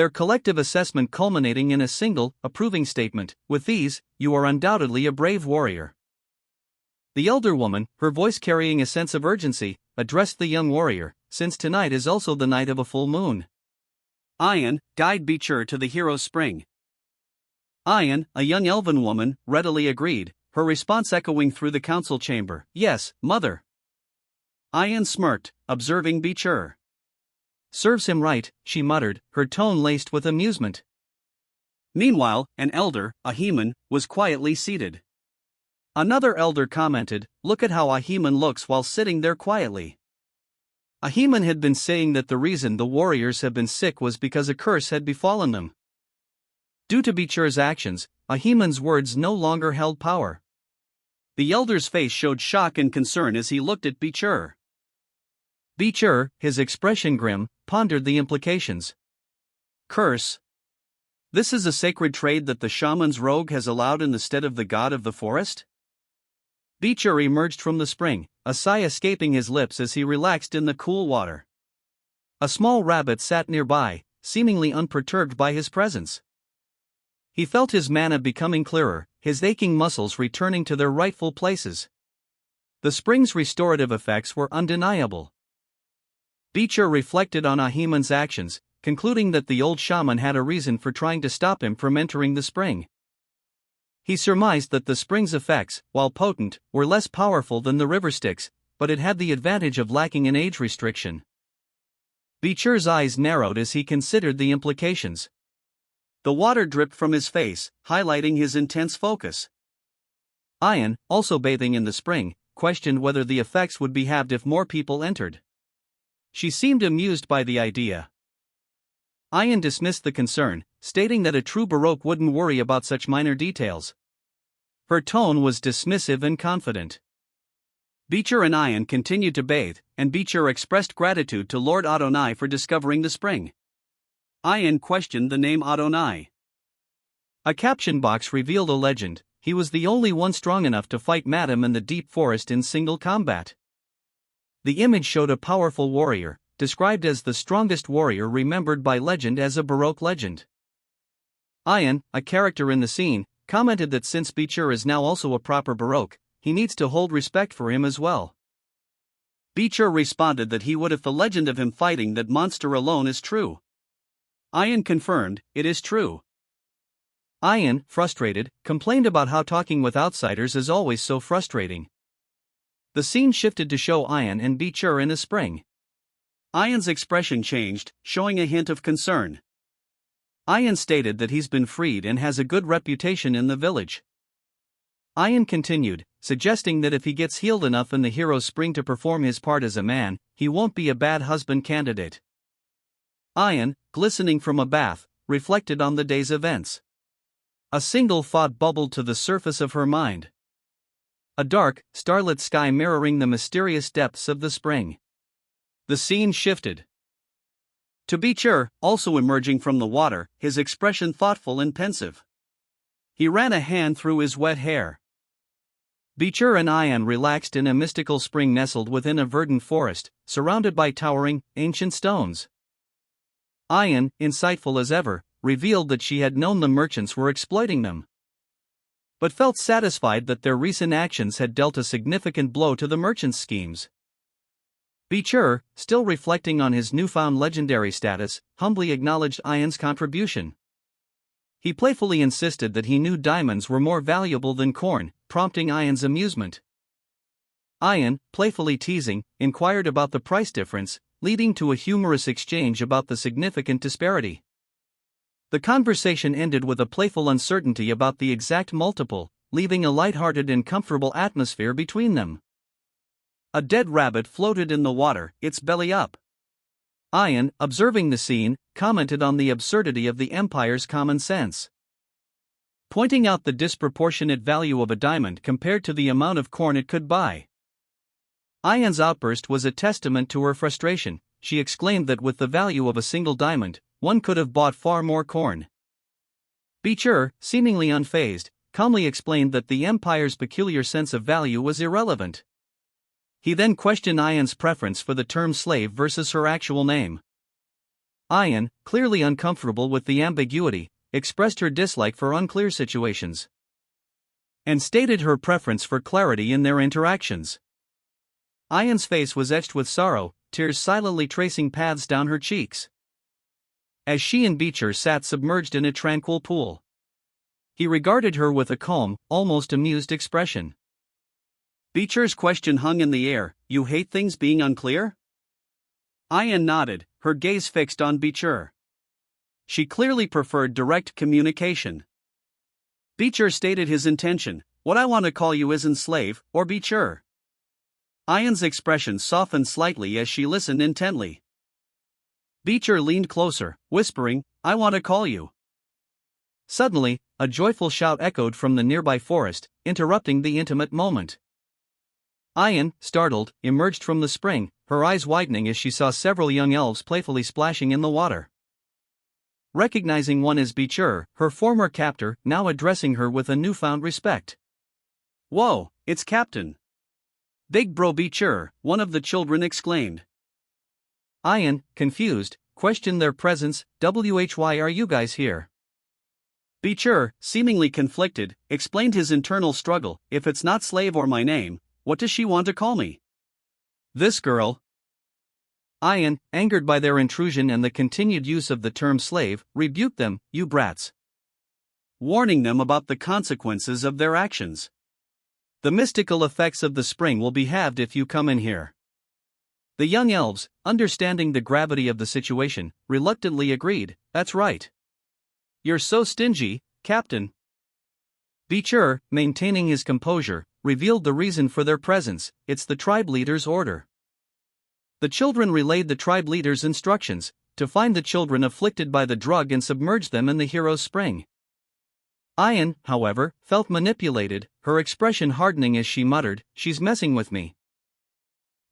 their collective assessment culminating in a single, approving statement: "With these, you are undoubtedly a brave warrior." The elder woman, her voice carrying a sense of urgency, addressed the young warrior: "Since tonight is also the night of a full moon, Ayan, guide Beecher to the hero's spring." Ayan, a young elven woman, readily agreed, her response echoing through the council chamber: "Yes, mother." Ayan smirked, observing Beecher. "Serves him right," she muttered, her tone laced with amusement. Meanwhile, an elder, Ahiman, was quietly seated. Another elder commented, "Look at how Ahiman looks while sitting there quietly." Ahiman had been saying that the reason the warriors had been sick was because a curse had befallen them. Due to Beecher's actions, Ahiman's words no longer held power. The elder's face showed shock and concern as he looked at Beecher. Beecher, his expression grim, pondered the implications. Curse. This is a sacred trade that the shaman's rogue has allowed in the stead of the god of the forest? Beecher emerged from the spring, a sigh escaping his lips as he relaxed in the cool water. A small rabbit sat nearby, seemingly unperturbed by his presence. He felt his mana becoming clearer, his aching muscles returning to their rightful places. The spring's restorative effects were undeniable. Beecher reflected on Ahiman's actions, concluding that the old shaman had a reason for trying to stop him from entering the spring. He surmised that the spring's effects, while potent, were less powerful than the river Styx, but it had the advantage of lacking an age restriction. Beecher's eyes narrowed as he considered the implications. The water dripped from his face, highlighting his intense focus. Ayan, also bathing in the spring, questioned whether the effects would be halved if more people entered. She seemed amused by the idea. Ayan dismissed the concern, stating that a true Baroque wouldn't worry about such minor details. Her tone was dismissive and confident. Beecher and Ayan continued to bathe, and Beecher expressed gratitude to Lord Adonai for discovering the spring. Ayan questioned the name Adonai. A caption box revealed a legend: he was the only one strong enough to fight Madam in the deep forest in single combat. The image showed a powerful warrior, described as the strongest warrior remembered by legend as a Baroque legend. Ayan, a character in the scene, commented that since Beecher is now also a proper Baroque, he needs to hold respect for him as well. Beecher responded that he would if the legend of him fighting that monster alone is true. Ayan confirmed, it is true. Ayan, frustrated, complained about how talking with outsiders is always so frustrating. The scene shifted to show Ayan and Beecher in a spring. Ayan's expression changed, showing a hint of concern. Ayan stated that he's been freed and has a good reputation in the village. Ayan continued, suggesting that if he gets healed enough in the hero's spring to perform his part as a man, he won't be a bad husband candidate. Ayan, glistening from a bath, reflected on the day's events. A single thought bubbled to the surface of her mind. A dark, starlit sky mirroring the mysterious depths of the spring. The scene shifted to Beecher, also emerging from the water, his expression thoughtful and pensive. He ran a hand through his wet hair. Beecher and Ayan relaxed in a mystical spring nestled within a verdant forest, surrounded by towering, ancient stones. Ayan, insightful as ever, revealed that she had known the merchants were exploiting them, but felt satisfied that their recent actions had dealt a significant blow to the merchants' schemes. Beecher, still reflecting on his newfound legendary status, humbly acknowledged Ayan's contribution. He playfully insisted that he knew diamonds were more valuable than corn, prompting Ayan's amusement. Ayan, playfully teasing, inquired about the price difference, leading to a humorous exchange about the significant disparity. The conversation ended with a playful uncertainty about the exact multiple, leaving a light-hearted and comfortable atmosphere between them. A dead rabbit floated in the water, its belly up. Ayan, observing the scene, commented on the absurdity of the Empire's common sense, pointing out the disproportionate value of a diamond compared to the amount of corn it could buy. Ayan's outburst was a testament to her frustration. She exclaimed that with the value of a single diamond, one could have bought far more corn. Beecher, seemingly unfazed, calmly explained that the Empire's peculiar sense of value was irrelevant. He then questioned Ayan's preference for the term slave versus her actual name. Ayan, clearly uncomfortable with the ambiguity, expressed her dislike for unclear situations and stated her preference for clarity in their interactions. Ayan's face was etched with sorrow, tears silently tracing paths down her cheeks. As she and Beecher sat submerged in a tranquil pool, he regarded her with a calm, almost amused expression. Beecher's question hung in the air, "You hate things being unclear?" Ayan nodded, her gaze fixed on Beecher. She clearly preferred direct communication. Beecher stated his intention, "What I want to call you isn't slave, or Beecher." Ayan's expression softened slightly as she listened intently. Beecher leaned closer, whispering, "I want to call you." Suddenly, a joyful shout echoed from the nearby forest, interrupting the intimate moment. Ayan, startled, emerged from the spring, her eyes widening as she saw several young elves playfully splashing in the water. Recognizing one as Beecher, her former captor, now addressing her with a newfound respect. "Whoa, it's Captain Big Bro Beecher," one of the children exclaimed. Ayan, confused, questioned their presence. "Why are you guys here?" Beecher, seemingly conflicted, explained his internal struggle. "If it's not slave or my name, what does she want to call me?" "This girl." Ayan, angered by their intrusion and the continued use of the term slave, rebuked them, "You brats," warning them about the consequences of their actions. "The mystical effects of the spring will be halved if you come in here." The young elves, understanding the gravity of the situation, reluctantly agreed, "That's right. You're so stingy, Captain." Beecher, maintaining his composure, revealed the reason for their presence. "It's the tribe leader's order." The children relayed the tribe leader's instructions, to find the children afflicted by the drug and submerge them in the hero's spring. Ayan, however, felt manipulated, her expression hardening as she muttered, "She's messing with me."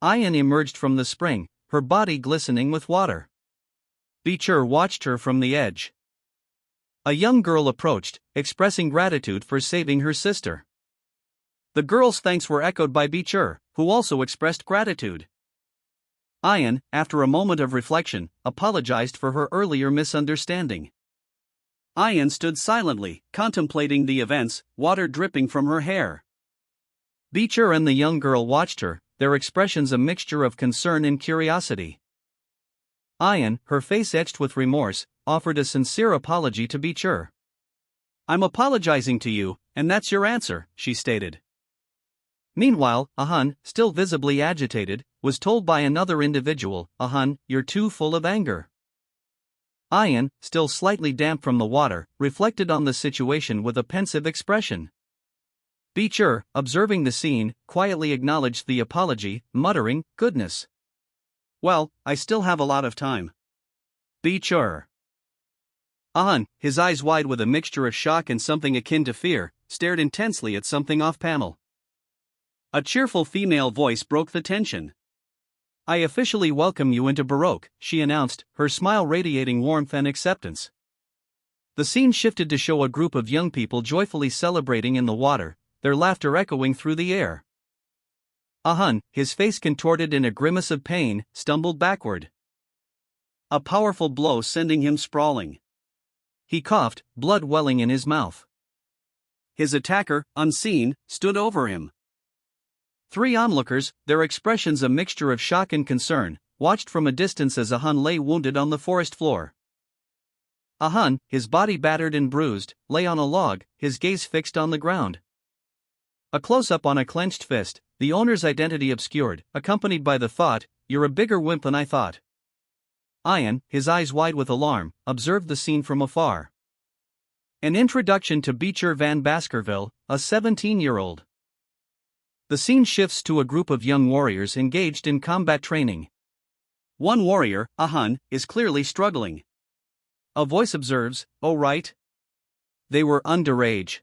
Ayan emerged from the spring, her body glistening with water. Beecher watched her from the edge. A young girl approached, expressing gratitude for saving her sister. The girl's thanks were echoed by Beecher, who also expressed gratitude. Ayan, after a moment of reflection, apologized for her earlier misunderstanding. Ayan stood silently, contemplating the events, water dripping from her hair. Beecher and the young girl watched her, their expressions a mixture of concern and curiosity. Ayan, her face etched with remorse, offered a sincere apology to Beecher. "I'm apologizing to you, and that's your answer," she stated. Meanwhile, Ahan, still visibly agitated, was told by another individual, "Ahan, you're too full of anger." Ayan, still slightly damp from the water, reflected on the situation with a pensive expression. Beecher, observing the scene, quietly acknowledged the apology, muttering, "Goodness. Well, I still have a lot of time." Beecher. Ahan, his eyes wide with a mixture of shock and something akin to fear, stared intensely at something off-panel. A cheerful female voice broke the tension. "I officially welcome you into Baroque," she announced, her smile radiating warmth and acceptance. The scene shifted to show a group of young people joyfully celebrating in the water, their laughter echoing through the air. Ahan, his face contorted in a grimace of pain, stumbled backward. A powerful blow sending him sprawling. He coughed, blood welling in his mouth. His attacker, unseen, stood over him. Three onlookers, their expressions a mixture of shock and concern, watched from a distance as Ahan lay wounded on the forest floor. Ahan, his body battered and bruised, lay on a log, his gaze fixed on the ground. A close-up on a clenched fist, the owner's identity obscured, accompanied by the thought, "You're a bigger wimp than I thought." Ayan, his eyes wide with alarm, observed the scene from afar. An introduction to Beecher Van Baskerville, a 17-year-old. The scene shifts to a group of young warriors engaged in combat training. One warrior, Ahan, is clearly struggling. A voice observes, "Oh right. They were underage."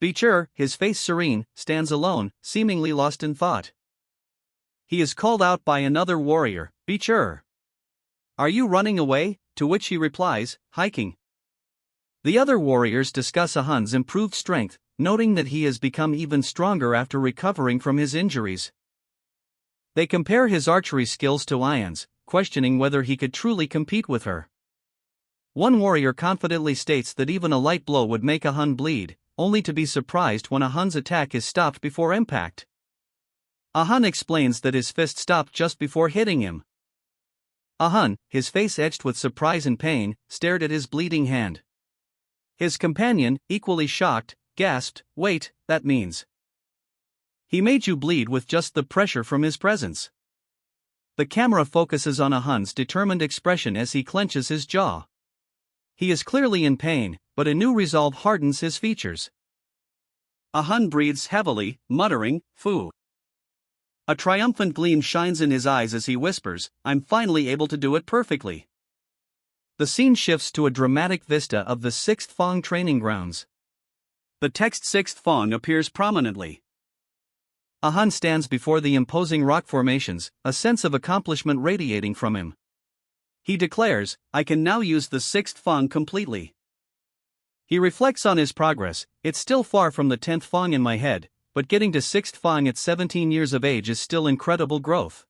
Beecher, his face serene, stands alone, seemingly lost in thought. He is called out by another warrior, "Beecher. Are you running away?" To which he replies, "Hiking." The other warriors discuss Ahan's improved strength, noting that he has become even stronger after recovering from his injuries. They compare his archery skills to Ayan's, questioning whether he could truly compete with her. One warrior confidently states that even a light blow would make a Hun bleed, only to be surprised when a Hun's attack is stopped before impact. A Hun explains that his fist stopped just before hitting him. A Hun, his face etched with surprise and pain, stared at his bleeding hand. His companion, equally shocked, gasped, "Wait, that means he made you bleed with just the pressure from his presence." The camera focuses on a Hun's determined expression as he clenches his jaw. He is clearly in pain, but a new resolve hardens his features. A Hun breathes heavily, muttering, "Fu." A triumphant gleam shines in his eyes as he whispers, "I'm finally able to do it perfectly." The scene shifts to a dramatic vista of the 6th Fong training grounds. The text 6th Fong appears prominently. A Hun stands before the imposing rock formations, a sense of accomplishment radiating from him. He declares, "I can now use the 6th Fong completely." He reflects on his progress. "It's still far from the 10th Fong in my head, but getting to 6th Fong at 17 years of age is still incredible growth."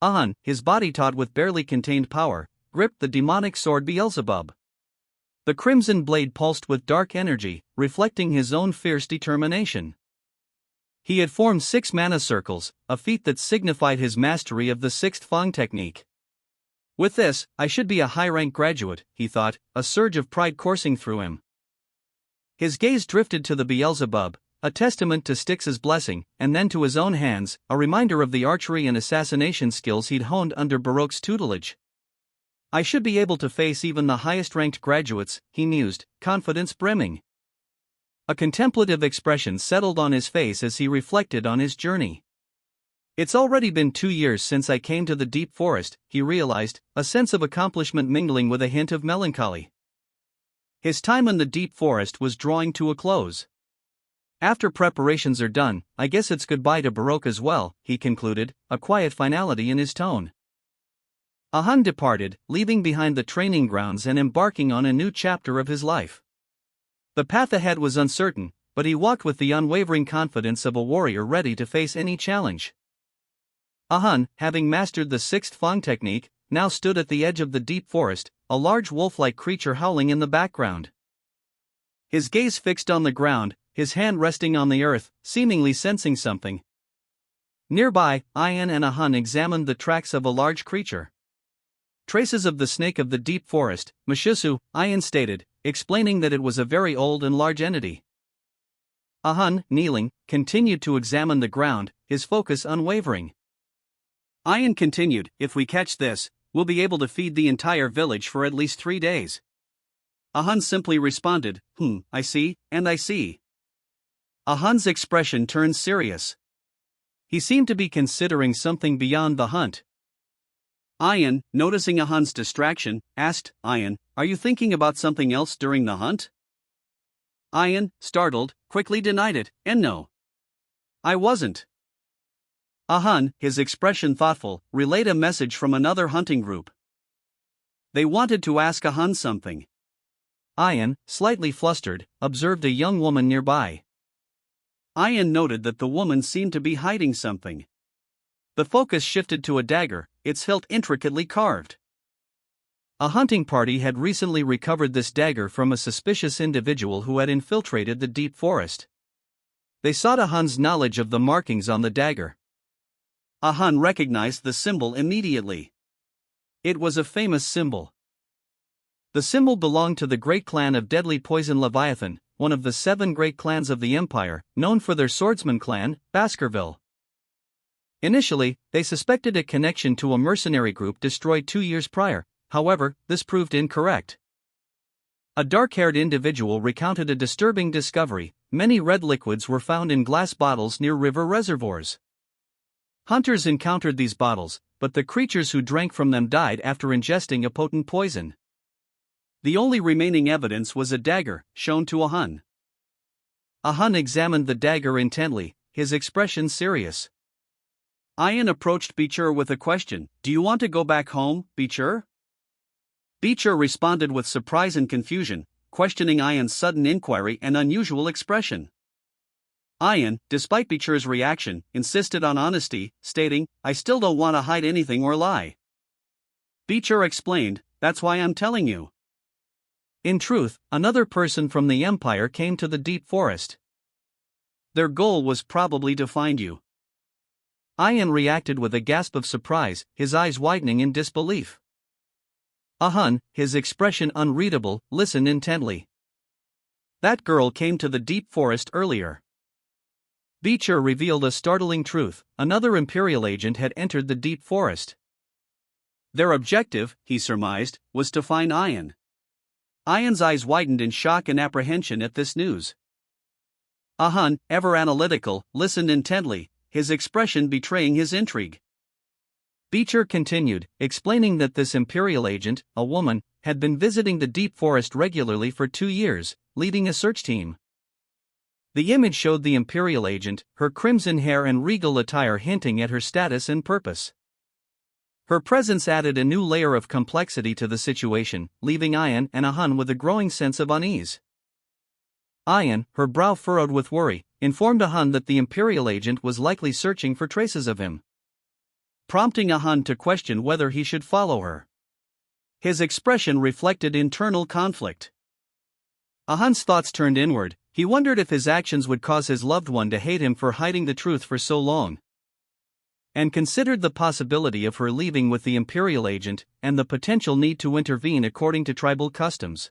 A Hun, his body taut with barely contained power, gripped the demonic sword Beelzebub. The crimson blade pulsed with dark energy, reflecting his own fierce determination. He had formed 6 mana circles, a feat that signified his mastery of the 6th Fong technique. "With this, I should be a high-rank graduate," he thought, a surge of pride coursing through him. His gaze drifted to the Beelzebub, a testament to Styx's blessing, and then to his own hands, a reminder of the archery and assassination skills he'd honed under Baroque's tutelage. "I should be able to face even the highest-ranked graduates," he mused, confidence brimming. A contemplative expression settled on his face as he reflected on his journey. "It's already been 2 years since I came to the deep forest," he realized, a sense of accomplishment mingling with a hint of melancholy. His time in the deep forest was drawing to a close. "After preparations are done, I guess it's goodbye to Baroque as well," he concluded, a quiet finality in his tone. A Hun departed, leaving behind the training grounds and embarking on a new chapter of his life. The path ahead was uncertain, but he walked with the unwavering confidence of a warrior ready to face any challenge. A Hun, having mastered the 6th Fong technique, now stood at the edge of the deep forest, a large wolf-like creature howling in the background. His gaze fixed on the ground, his hand resting on the earth, seemingly sensing something. Nearby, Ian and a Hun examined the tracks of a large creature. "Traces of the snake of the deep forest," Mashisu, Ian stated, explaining that it was a very old and large entity. A Hun, kneeling, continued to examine the ground, his focus unwavering. Ian continued, "If we catch this, we'll be able to feed the entire village for at least 3 days." A Hun simply responded, I see, and I see." A Hun's expression turned serious. He seemed to be considering something beyond the hunt. Ian, noticing a Hun's distraction, asked, "Ian, are you thinking about something else during the hunt?" Ian, startled, quickly denied it, and "No, I wasn't." A Hun, his expression thoughtful, relayed a message from another hunting group. They wanted to ask a Hun something. Ian, slightly flustered, observed a young woman nearby. Ian noted that the woman seemed to be hiding something. The focus shifted to a dagger, its hilt intricately carved. A hunting party had recently recovered this dagger from a suspicious individual who had infiltrated the deep forest. They sought a Hun's knowledge of the markings on the dagger. A Hun recognized the symbol immediately. It was a famous symbol. The symbol belonged to the great clan of Deadly Poison Leviathan, one of the 7 great clans of the Empire, known for their swordsman clan, Baskerville. Initially, they suspected a connection to a mercenary group destroyed 2 years prior, however, this proved incorrect. A dark-haired individual recounted a disturbing discovery: many red liquids were found in glass bottles near river reservoirs. Hunters encountered these bottles, but the creatures who drank from them died after ingesting a potent poison. The only remaining evidence was a dagger, shown to a Hun. A Hun examined the dagger intently, his expression serious. Ian approached Beecher with a question: "Do you want to go back home, Beecher?" Beecher responded with surprise and confusion, questioning Ian's sudden inquiry and unusual expression. Ian, despite Beecher's reaction, insisted on honesty, stating, "I still don't want to hide anything or lie. Beecher explained, "That's why I'm telling you." In truth, another person from the Empire came to the deep forest. Their goal was probably to find you. Ian reacted with a gasp of surprise, his eyes widening in disbelief. Ahun, his expression unreadable, listened intently. That girl came to the deep forest earlier. Beecher revealed a startling truth: another Imperial agent had entered the deep forest. Their objective, he surmised, was to find Ian. Ian's eyes widened in shock and apprehension at this news. Ahun, ever analytical, listened intently, his expression betraying his intrigue. Beecher continued, explaining that this Imperial agent, a woman, had been visiting the deep forest regularly for 2 years, leading a search team. The image showed the Imperial agent, her crimson hair and regal attire hinting at her status and purpose. Her presence added a new layer of complexity to the situation, leaving Ian and Ahun with a growing sense of unease. Ian, her brow furrowed with worry, informed Ahun that the Imperial agent was likely searching for traces of him, prompting Ahun to question whether he should follow her. His expression reflected internal conflict. Ahun's thoughts turned inward. He wondered if his actions would cause his loved one to hate him for hiding the truth for so long, and considered the possibility of her leaving with the Imperial agent, and the potential need to intervene according to tribal customs,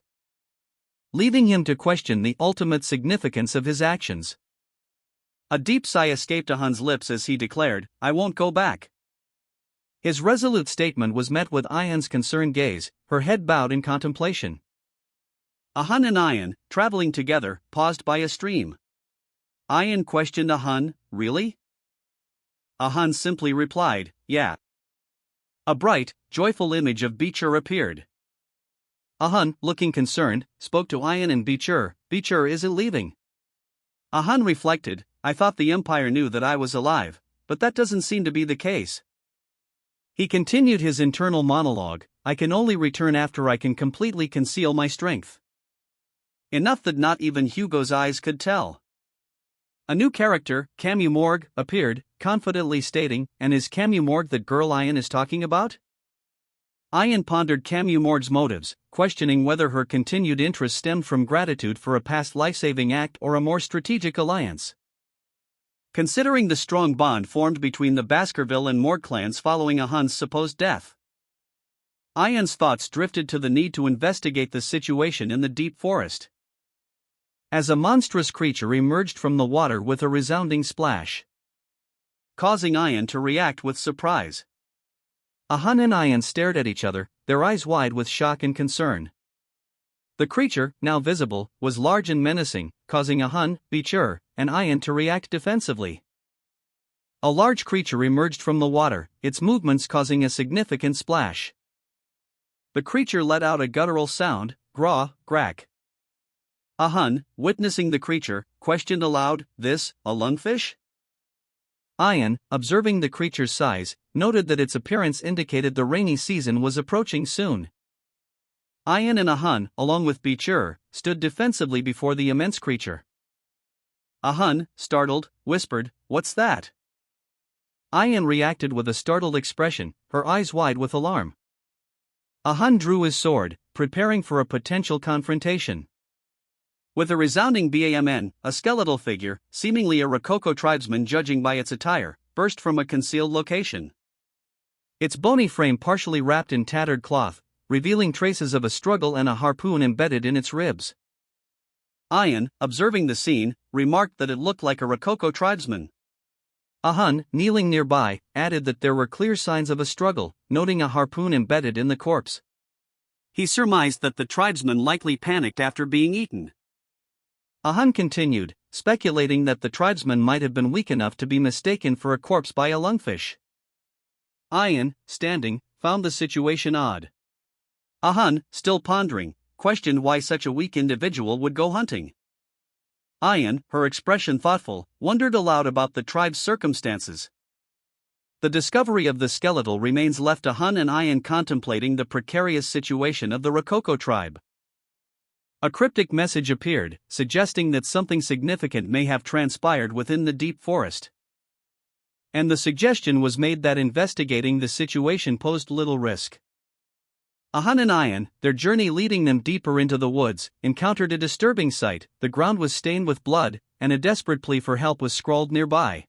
leaving him to question the ultimate significance of his actions. A deep sigh escaped Ahun's lips as he declared, "I won't go back." His resolute statement was met with Ian's concerned gaze, her head bowed in contemplation. Ahun and Ian, traveling together, paused by a stream. Ian questioned Ahun, "Really?" Ahun simply replied, "Yeah." A bright, joyful image of Beecher appeared. Ahun, looking concerned, spoke to Ian and Beecher, "Beecher isn't leaving." Ahun reflected, "I thought the Empire knew that I was alive, but that doesn't seem to be the case." He continued his internal monologue, "I can only return after I can completely conceal my strength." Enough that not even Hugo's eyes could tell. A new character, Camus Morgue, appeared, confidently stating, "And is Camus Morgue that girl Ian is talking about?" Ian pondered Camus Morgue's motives, questioning whether her continued interest stemmed from gratitude for a past life-saving act or a more strategic alliance. Considering the strong bond formed between the Baskerville and Morgue clans following Ahun's supposed death, Ian's thoughts drifted to the need to investigate the situation in the deep forest. As a monstrous creature emerged from the water with a resounding splash, causing Ian to react with surprise. Ahun and Ian stared at each other, their eyes wide with shock and concern. The creature, now visible, was large and menacing, causing Ahun, Beecher, and Ian to react defensively. A large creature emerged from the water, its movements causing a significant splash. The creature let out a guttural sound, graw, grack. Ahun, witnessing the creature, questioned aloud, "This, a lungfish?" Ian, observing the creature's size, noted that its appearance indicated the rainy season was approaching soon. Ian and Ahun, along with Beecher, stood defensively before the immense creature. Ahun, startled, whispered, "What's that?" Ian reacted with a startled expression, her eyes wide with alarm. Ahun drew his sword, preparing for a potential confrontation. With a resounding BAMN, a skeletal figure, seemingly a Rococo tribesman judging by its attire, burst from a concealed location. Its bony frame partially wrapped in tattered cloth, revealing traces of a struggle and a harpoon embedded in its ribs. Ian, observing the scene, remarked that it looked like a Rococo tribesman. Ahun, kneeling nearby, added that there were clear signs of a struggle, noting a harpoon embedded in the corpse. He surmised that the tribesman likely panicked after being eaten. Ahun continued, speculating that the tribesman might have been weak enough to be mistaken for a corpse by a lungfish. Ian, standing, found the situation odd. Ahun, still pondering, questioned why such a weak individual would go hunting. Ian, her expression thoughtful, wondered aloud about the tribe's circumstances. The discovery of the skeletal remains left Ahun and Ian contemplating the precarious situation of the Rococo tribe. A cryptic message appeared, suggesting that something significant may have transpired within the deep forest. And the suggestion was made that investigating the situation posed little risk. Ahun and Ayan, their journey leading them deeper into the woods, encountered a disturbing sight. The ground was stained with blood, and a desperate plea for help was scrawled nearby.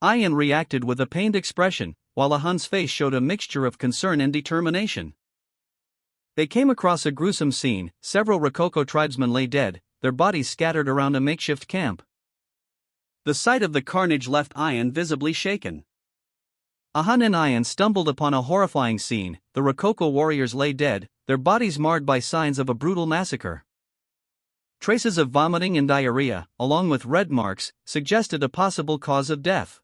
Ayan reacted with a pained expression, while Ahun's face showed a mixture of concern and determination. They came across a gruesome scene. Several Rococo tribesmen lay dead, their bodies scattered around a makeshift camp. The sight of the carnage left Ayan visibly shaken. Ahun and Ayan stumbled upon a horrifying scene. The Rococo warriors lay dead, their bodies marred by signs of a brutal massacre. Traces of vomiting and diarrhea, along with red marks, suggested a possible cause of death.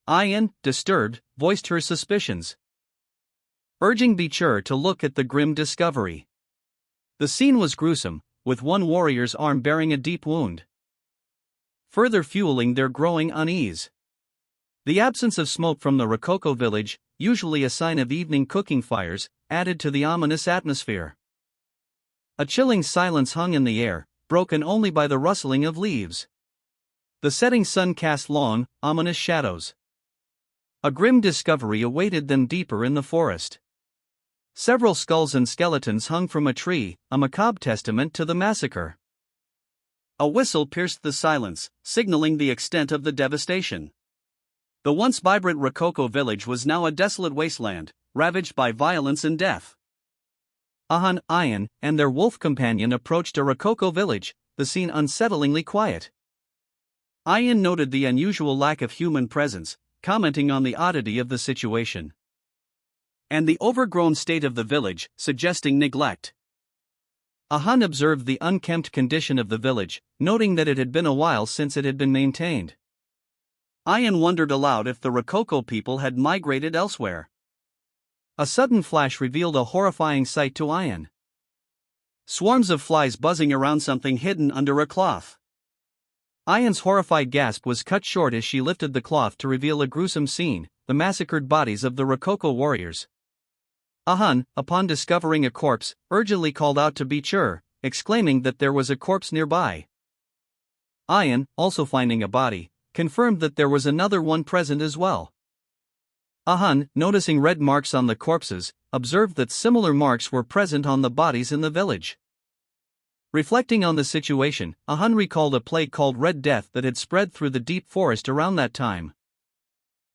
Ayan, disturbed, voiced her suspicions, urging Bichur to look at the grim discovery. The scene was gruesome, with one warrior's arm bearing a deep wound, further fueling their growing unease. The absence of smoke from the Rococo village, usually a sign of evening cooking fires, added to the ominous atmosphere. A chilling silence hung in the air, broken only by the rustling of leaves. The setting sun cast long, ominous shadows. A grim discovery awaited them deeper in the forest. Several skulls and skeletons hung from a tree, a macabre testament to the massacre. A whistle pierced the silence, signaling the extent of the devastation. The once vibrant Rococo village was now a desolate wasteland, ravaged by violence and death. Ahun, Ayan, and their wolf companion approached a Rococo village, the scene unsettlingly quiet. Ayan noted the unusual lack of human presence, commenting on the oddity of the situation and the overgrown state of the village, suggesting neglect. Ahun observed the unkempt condition of the village, noting that it had been a while since it had been maintained. Ayan wondered aloud if the Rococo people had migrated elsewhere. A sudden flash revealed a horrifying sight to Ayan. Swarms of flies buzzing around something hidden under a cloth. Ayan's horrified gasp was cut short as she lifted the cloth to reveal a gruesome scene, the massacred bodies of the Rococo warriors. Ahun, upon discovering a corpse, urgently called out to Bichur, exclaiming that there was a corpse nearby. Ayan, also finding a body, confirmed that there was another one present as well. Ahun, noticing red marks on the corpses, observed that similar marks were present on the bodies in the village. Reflecting on the situation, Ahun recalled a plague called Red Death that had spread through the deep forest around that time.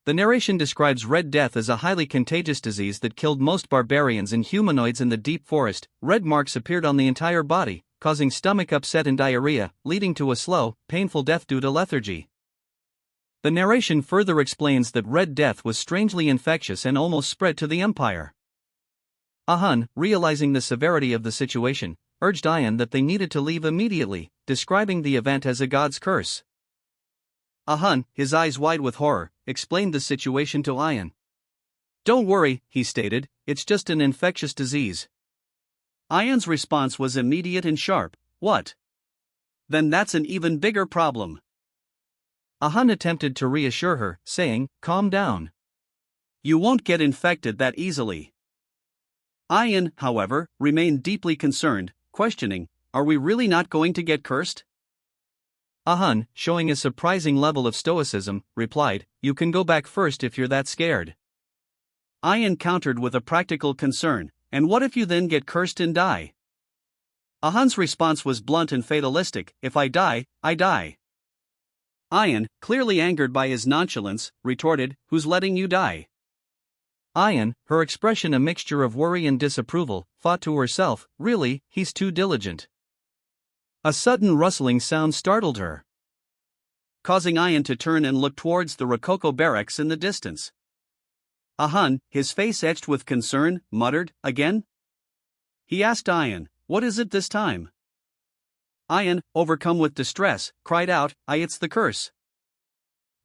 The narration describes Red Death as a highly contagious disease that killed most barbarians and humanoids in the deep forest. Red marks appeared on the entire body, causing stomach upset and diarrhea, leading to a slow, painful death due to lethargy. The narration further explains that Red Death was strangely infectious and almost spread to the empire. Ahun, realizing the severity of the situation, urged Ayan that they needed to leave immediately, describing the event as a god's curse. Ahun, his eyes wide with horror, explained the situation to Ayan. "Don't worry," he stated, "it's just an infectious disease." Ayan's response was immediate and sharp. "What? Then that's an even bigger problem." Ahun attempted to reassure her, saying, "Calm down. You won't get infected that easily." Ayan, however, remained deeply concerned, questioning, "Are we really not going to get cursed?" Ahun, showing a surprising level of stoicism, replied, "You can go back first if you're that scared." Ayan countered with a practical concern, "And what if you then get cursed and die?" Ahun's response was blunt and fatalistic, "If I die, I die." Ayan, clearly angered by his nonchalance, retorted, "Who's letting you die?" Ayan, her expression a mixture of worry and disapproval, thought to herself, "Really, he's too diligent." A sudden rustling sound startled her, causing Ayan to turn and look towards the Rococo barracks in the distance. Ahun, his face etched with concern, muttered, "Again?" He asked Ayan, "What is it this time?" Ayan, overcome with distress, cried out, "It's the curse."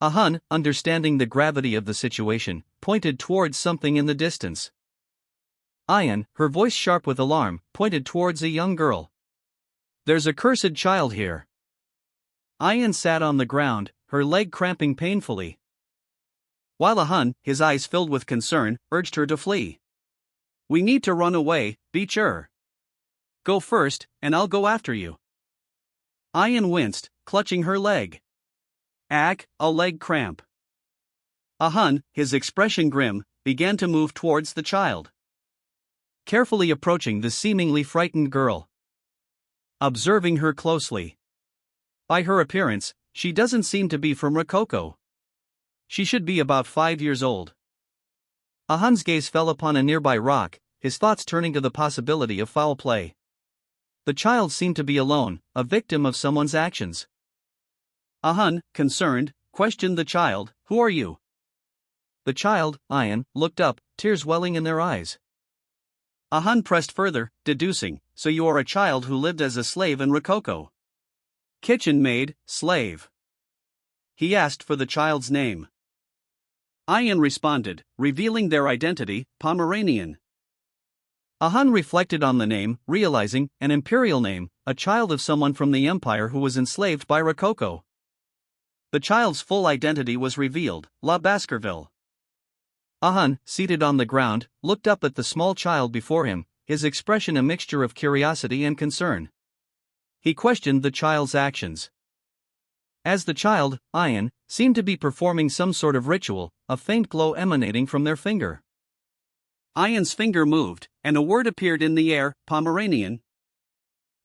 Ahun, understanding the gravity of the situation, pointed towards something in the distance. Ayan, her voice sharp with alarm, pointed towards a young girl. "There's a cursed child here." Ayan sat on the ground, her leg cramping painfully, while Ahun, his eyes filled with concern, urged her to flee. "We need to run away, Bichur. Go first, and I'll go after you." Ayan winced, clutching her leg. A leg cramp. Ahun, his expression grim, began to move towards the child. carefully approaching the seemingly frightened girl. Observing her closely. By her appearance, she doesn't seem to be from Rococo. She should be about 5 years old. Ahun's gaze fell upon a nearby rock, his thoughts turning to the possibility of foul play. The child seemed to be alone, a victim of someone's actions. Ahun, concerned, questioned the child, "Who are you?" The child, Ayan, looked up, tears welling in their eyes. Ahun pressed further, deducing, "So you are a child who lived as a slave in Rococo?" "Kitchen maid, slave." He asked for the child's name. Ayan responded, revealing their identity, Pomeranian. Ahun reflected on the name, realizing, an imperial name, a child of someone from the empire who was enslaved by Rococo. The child's full identity was revealed, La Baskerville. Ahun, seated on the ground, looked up at the small child before him, his expression a mixture of curiosity and concern. He questioned the child's actions. As the child, Ayan, seemed to be performing some sort of ritual, a faint glow emanating from their finger. Ayan's finger moved, and a word appeared in the air, Pomeranian.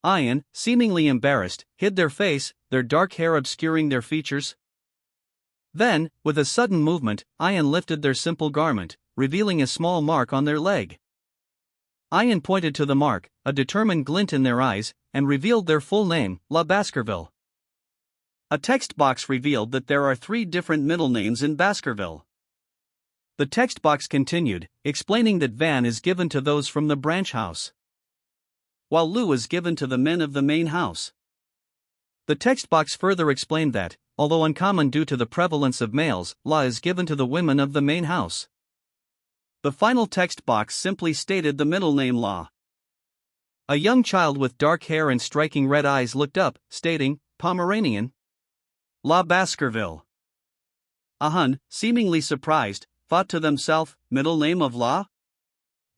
Ayan, seemingly embarrassed, hid their face, their dark hair obscuring their features. Then, with a sudden movement, Ayan lifted their simple garment, revealing a small mark on their leg. Ayan pointed to the mark, a determined glint in their eyes, and revealed their full name, La Baskerville. A text box revealed that there are 3 different middle names in Baskerville. The text box continued, explaining that Van is given to those from the branch house, while Lu is given to the men of the main house. The text box further explained that, although uncommon due to the prevalence of males, La is given to the women of the main house. The final text box simply stated the middle name La. A young child with dark hair and striking red eyes looked up, stating, "Pomeranian, La Baskerville." Ahun, seemingly surprised, thought to themselves, "Middle name of La?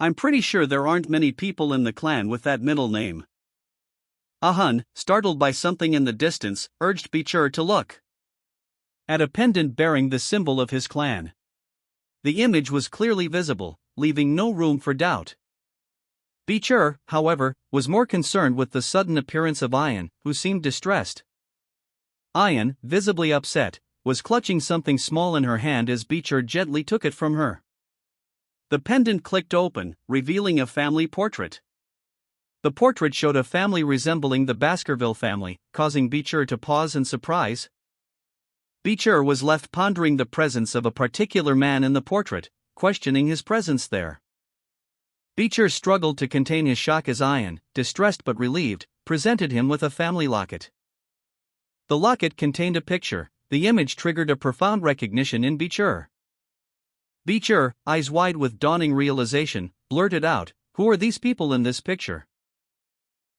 I'm pretty sure there aren't many people in the clan with that middle name." Ahun, startled by something in the distance, urged Bichur to look at a pendant bearing the symbol of his clan. The image was clearly visible, leaving no room for doubt. Bichur, however, was more concerned with the sudden appearance of Ayan, who seemed distressed. Ayan, visibly upset, was clutching something small in her hand as Bichur gently took it from her. The pendant clicked open, revealing a family portrait. The portrait showed a family resembling the Baskerville family, causing Bichur to pause in surprise. Bichur was left pondering the presence of a particular man in the portrait, questioning his presence there. Bichur struggled to contain his shock as Ayan, distressed but relieved, presented him with a family locket. The locket contained a picture. The image triggered a profound recognition in Bichur. Bichur, eyes wide with dawning realization, blurted out, "Who are these people in this picture?"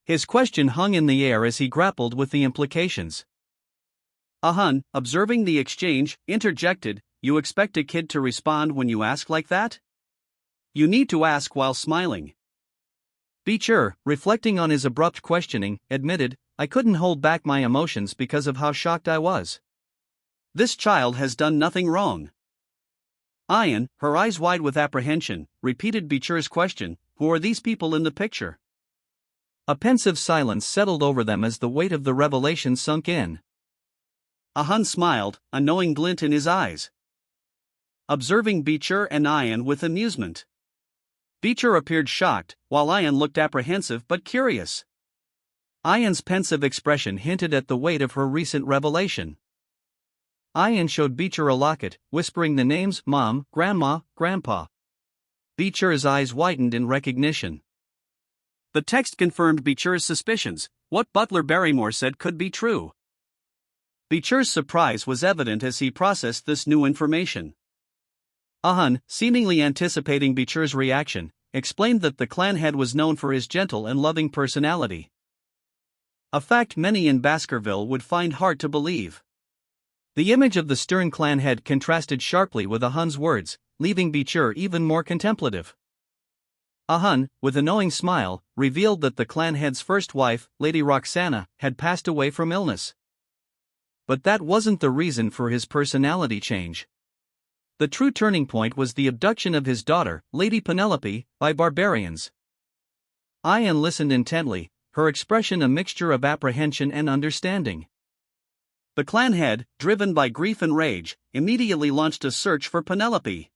His question hung in the air as he grappled with the implications. Ahun, observing the exchange, interjected, "You expect a kid to respond when you ask like that? You need to ask while smiling." Bichur, reflecting on his abrupt questioning, admitted, "I couldn't hold back my emotions because of how shocked I was. This child has done nothing wrong." Ayan, her eyes wide with apprehension, repeated Bichur's question, "Who are these people in the picture?" A pensive silence settled over them as the weight of the revelation sunk in. Ahun smiled, a knowing glint in his eyes, observing Bichur and Ayan with amusement. Bichur appeared shocked, while Ayan looked apprehensive but curious. Ayan's pensive expression hinted at the weight of her recent revelation. Ayan showed Bichur a locket, whispering the names Mom, Grandma, Grandpa. Bichur's eyes widened in recognition. The text confirmed Bichur's suspicions. What Butler Barrymore said could be true. Bichur's surprise was evident as he processed this new information. Ahun, seemingly anticipating Bichur's reaction, explained that the clan head was known for his gentle and loving personality. A fact many in Baskerville would find hard to believe. The image of the stern clan head contrasted sharply with Ahun's words, leaving Bichur even more contemplative. Ahun, with a knowing smile, revealed that the clan head's first wife, Lady Roxana, had passed away from illness. But that wasn't the reason for his personality change. The true turning point was the abduction of his daughter, Lady Penelope, by barbarians. eye and listened intently, her expression a mixture of apprehension and understanding. The clan head, driven by grief and rage, immediately launched a search for Penelope.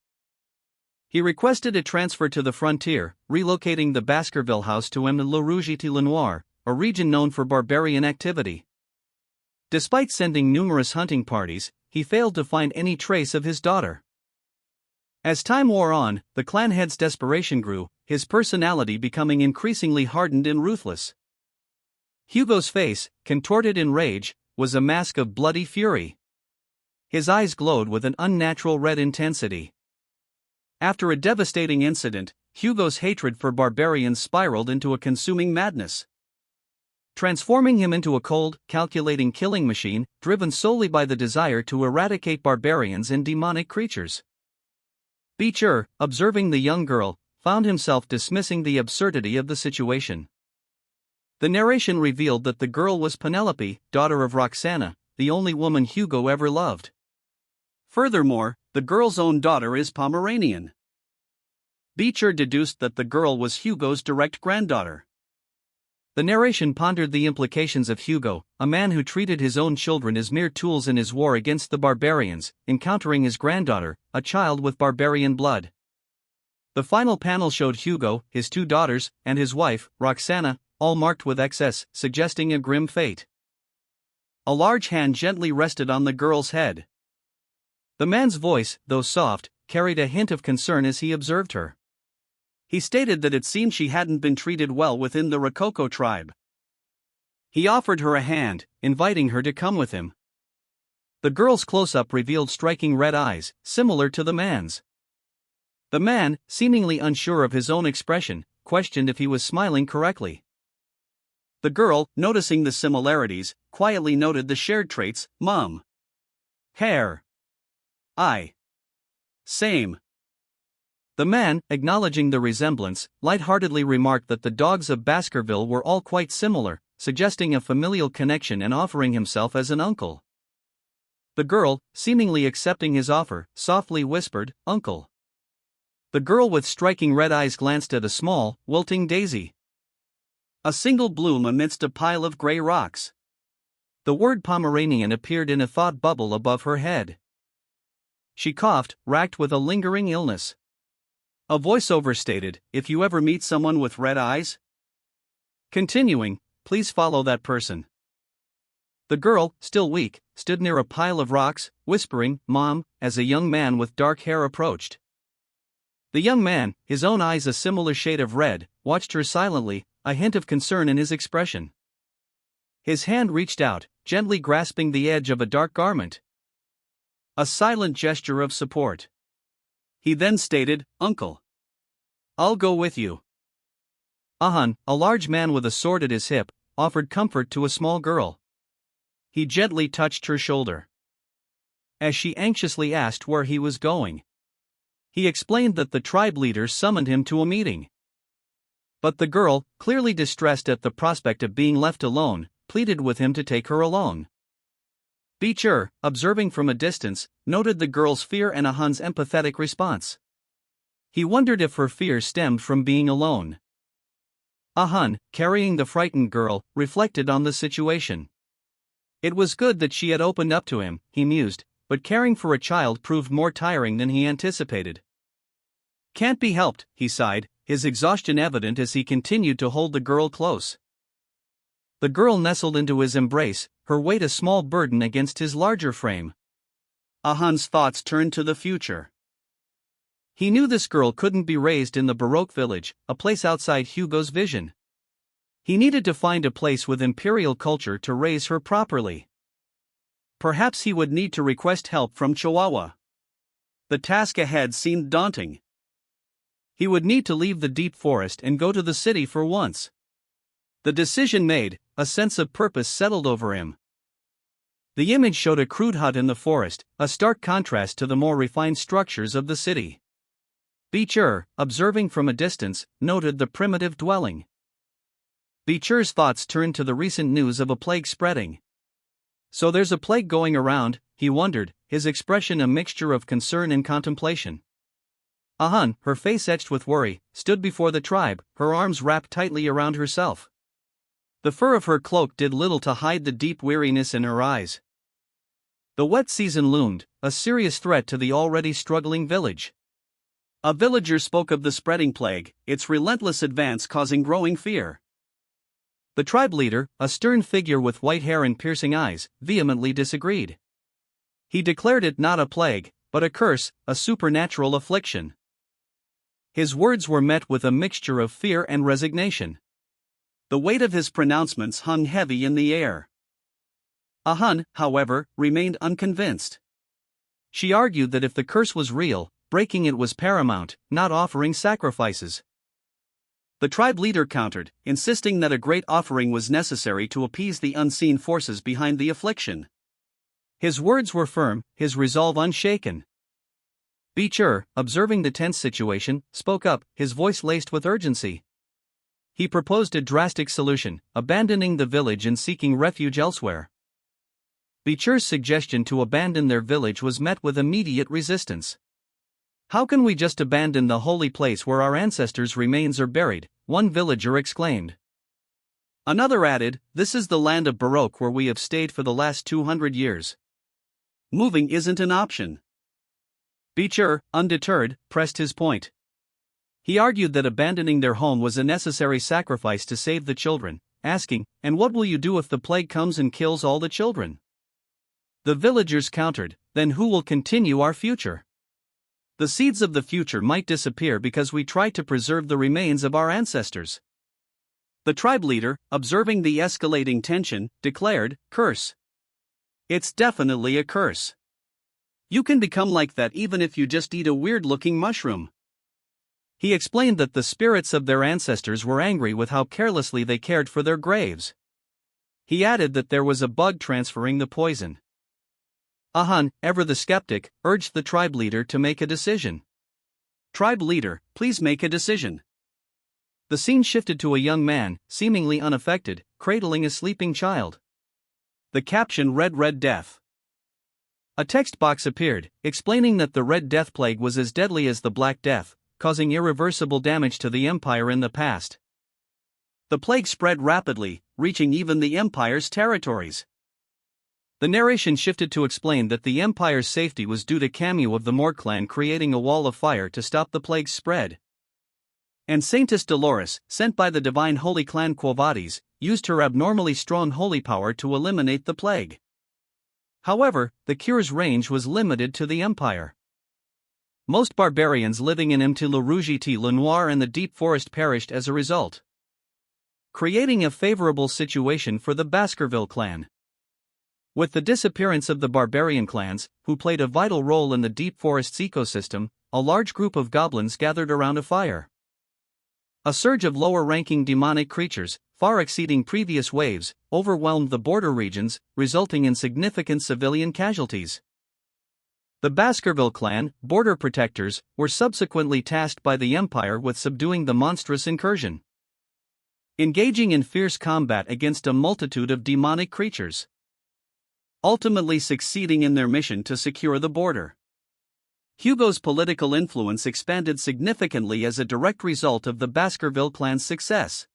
He requested a transfer to the frontier, relocating the Baskerville house to Le Rouge-et-le-Noir, a region known for barbarian activity. Despite sending numerous hunting parties, he failed to find any trace of his daughter. As time wore on, the clan head's desperation grew, his personality becoming increasingly hardened and ruthless. Hugo's face, contorted in rage, was a mask of bloody fury. His eyes glowed with an unnatural red intensity. After a devastating incident, Hugo's hatred for barbarians spiraled into a consuming madness, transforming him into a cold, calculating killing machine, driven solely by the desire to eradicate barbarians and demonic creatures. Beecher, observing the young girl, found himself dismissing the absurdity of the situation. The narration revealed that the girl was Penelope, daughter of Roxana, the only woman Hugo ever loved. Furthermore, the girl's own daughter is Pomeranian. Beecher deduced that the girl was Hugo's direct granddaughter. The narration pondered the implications of Hugo, a man who treated his own children as mere tools in his war against the barbarians, encountering his granddaughter, a child with barbarian blood. The final panel showed Hugo, his two daughters, and his wife, Roxana, all marked with excess, suggesting a grim fate. A large hand gently rested on the girl's head. The man's voice, though soft, carried a hint of concern as he observed her. He stated that it seemed she hadn't been treated well within the Rococo tribe. He offered her a hand, inviting her to come with him. The girl's close-up revealed striking red eyes, similar to the man's. The man, seemingly unsure of his own expression, questioned if he was smiling correctly. The girl, noticing the similarities, quietly noted the shared traits: mom, hair, eye. Same. The man, acknowledging the resemblance, lightheartedly remarked that the dogs of Baskerville were all quite similar, suggesting a familial connection and offering himself as an uncle. The girl, seemingly accepting his offer, softly whispered, "Uncle." The girl with striking red eyes glanced at a small, wilting daisy, a single bloom amidst a pile of gray rocks. The word Pomeranian appeared in a thought bubble above her head. She coughed, racked with a lingering illness. A voiceover stated, "If you ever meet someone with red eyes," continuing, "please follow that person." The girl, still weak, stood near a pile of rocks, whispering, "Mom," as a young man with dark hair approached. The young man, his own eyes a similar shade of red, watched her silently, a hint of concern in his expression. His hand reached out, gently grasping the edge of a dark garment. A silent gesture of support. He then stated, "Uncle, I'll go with you." Ahan, a large man with a sword at his hip, offered comfort to a small girl. He gently touched her shoulder, as she anxiously asked where he was going. He explained that the tribe leader summoned him to a meeting. But the girl, clearly distressed at the prospect of being left alone, pleaded with him to take her along. Beecher, observing from a distance, noted the girl's fear and Ahan's empathetic response. He wondered if her fear stemmed from being alone. Ahan, carrying the frightened girl, reflected on the situation. It was good that she had opened up to him, he mused, but caring for a child proved more tiring than he anticipated. "Can't be helped," he sighed, his exhaustion evident as he continued to hold the girl close. The girl nestled into his embrace, her weight a small burden against his larger frame. Ahan's thoughts turned to the future. He knew this girl couldn't be raised in the Baroque village, a place outside Hugo's vision. He needed to find a place with imperial culture to raise her properly. Perhaps he would need to request help from Chihuahua. The task ahead seemed daunting. He would need to leave the deep forest and go to the city for once. The decision made, a sense of purpose settled over him. The image showed a crude hut in the forest, a stark contrast to the more refined structures of the city. Beecher, observing from a distance, noted the primitive dwelling. Beecher's thoughts turned to the recent news of a plague spreading. "So there's a plague going around," he wondered, his expression a mixture of concern and contemplation. Ahun, her face etched with worry, stood before the tribe, her arms wrapped tightly around herself. The fur of her cloak did little to hide the deep weariness in her eyes. The wet season loomed, a serious threat to the already struggling village. A villager spoke of the spreading plague, its relentless advance causing growing fear. The tribe leader, a stern figure with white hair and piercing eyes, vehemently disagreed. He declared it not a plague, but a curse, a supernatural affliction. His words were met with a mixture of fear and resignation. The weight of his pronouncements hung heavy in the air. Ahun, however, remained unconvinced. She argued that if the curse was real, breaking it was paramount, not offering sacrifices. The tribe leader countered, insisting that a great offering was necessary to appease the unseen forces behind the affliction. His words were firm, his resolve unshaken. Beecher, observing the tense situation, spoke up, his voice laced with urgency. He proposed a drastic solution, abandoning the village and seeking refuge elsewhere. Beecher's suggestion to abandon their village was met with immediate resistance. "How can we just abandon the holy place where our ancestors' remains are buried?" one villager exclaimed. Another added, "This is the land of Baroque where we have stayed for the last 200 years. Moving isn't an option." Beecher, undeterred, pressed his point. He argued that abandoning their home was a necessary sacrifice to save the children, asking, "And what will you do if the plague comes and kills all the children?" The villagers countered, "Then who will continue our future? The seeds of the future might disappear because we try to preserve the remains of our ancestors." The tribe leader, observing the escalating tension, declared, "Curse. It's definitely a curse. You can become like that even if you just eat a weird-looking mushroom." He explained that the spirits of their ancestors were angry with how carelessly they cared for their graves. He added that there was a bug transferring the poison. Ahun, ever the skeptic, urged the tribe leader to make a decision. "Tribe leader, please make a decision." The scene shifted to a young man, seemingly unaffected, cradling a sleeping child. The caption read "Red Death." A text box appeared, explaining that the Red Death plague was as deadly as the Black Death, causing irreversible damage to the empire in the past. The plague spread rapidly, reaching even the empire's territories. The narration shifted to explain that the empire's safety was due to Camus of the Mort clan creating a wall of fire to stop the plague's spread. And Saintess Dolores, sent by the divine holy clan Quo Vadis, used her abnormally strong holy power to eliminate the plague. However, the cure's range was limited to the empire. Most barbarians living in Le Noir and the deep forest perished as a result, creating a favorable situation for the Baskerville clan. With the disappearance of the barbarian clans, who played a vital role in the deep forest's ecosystem, a large group of goblins gathered around a fire. A surge of lower-ranking demonic creatures, far exceeding previous waves, overwhelmed the border regions, resulting in significant civilian casualties. The Baskerville clan, border protectors, were subsequently tasked by the Empire with subduing the monstrous incursion, engaging in fierce combat against a multitude of demonic creatures, ultimately succeeding in their mission to secure the border. Hugo's political influence expanded significantly as a direct result of the Baskerville clan's success.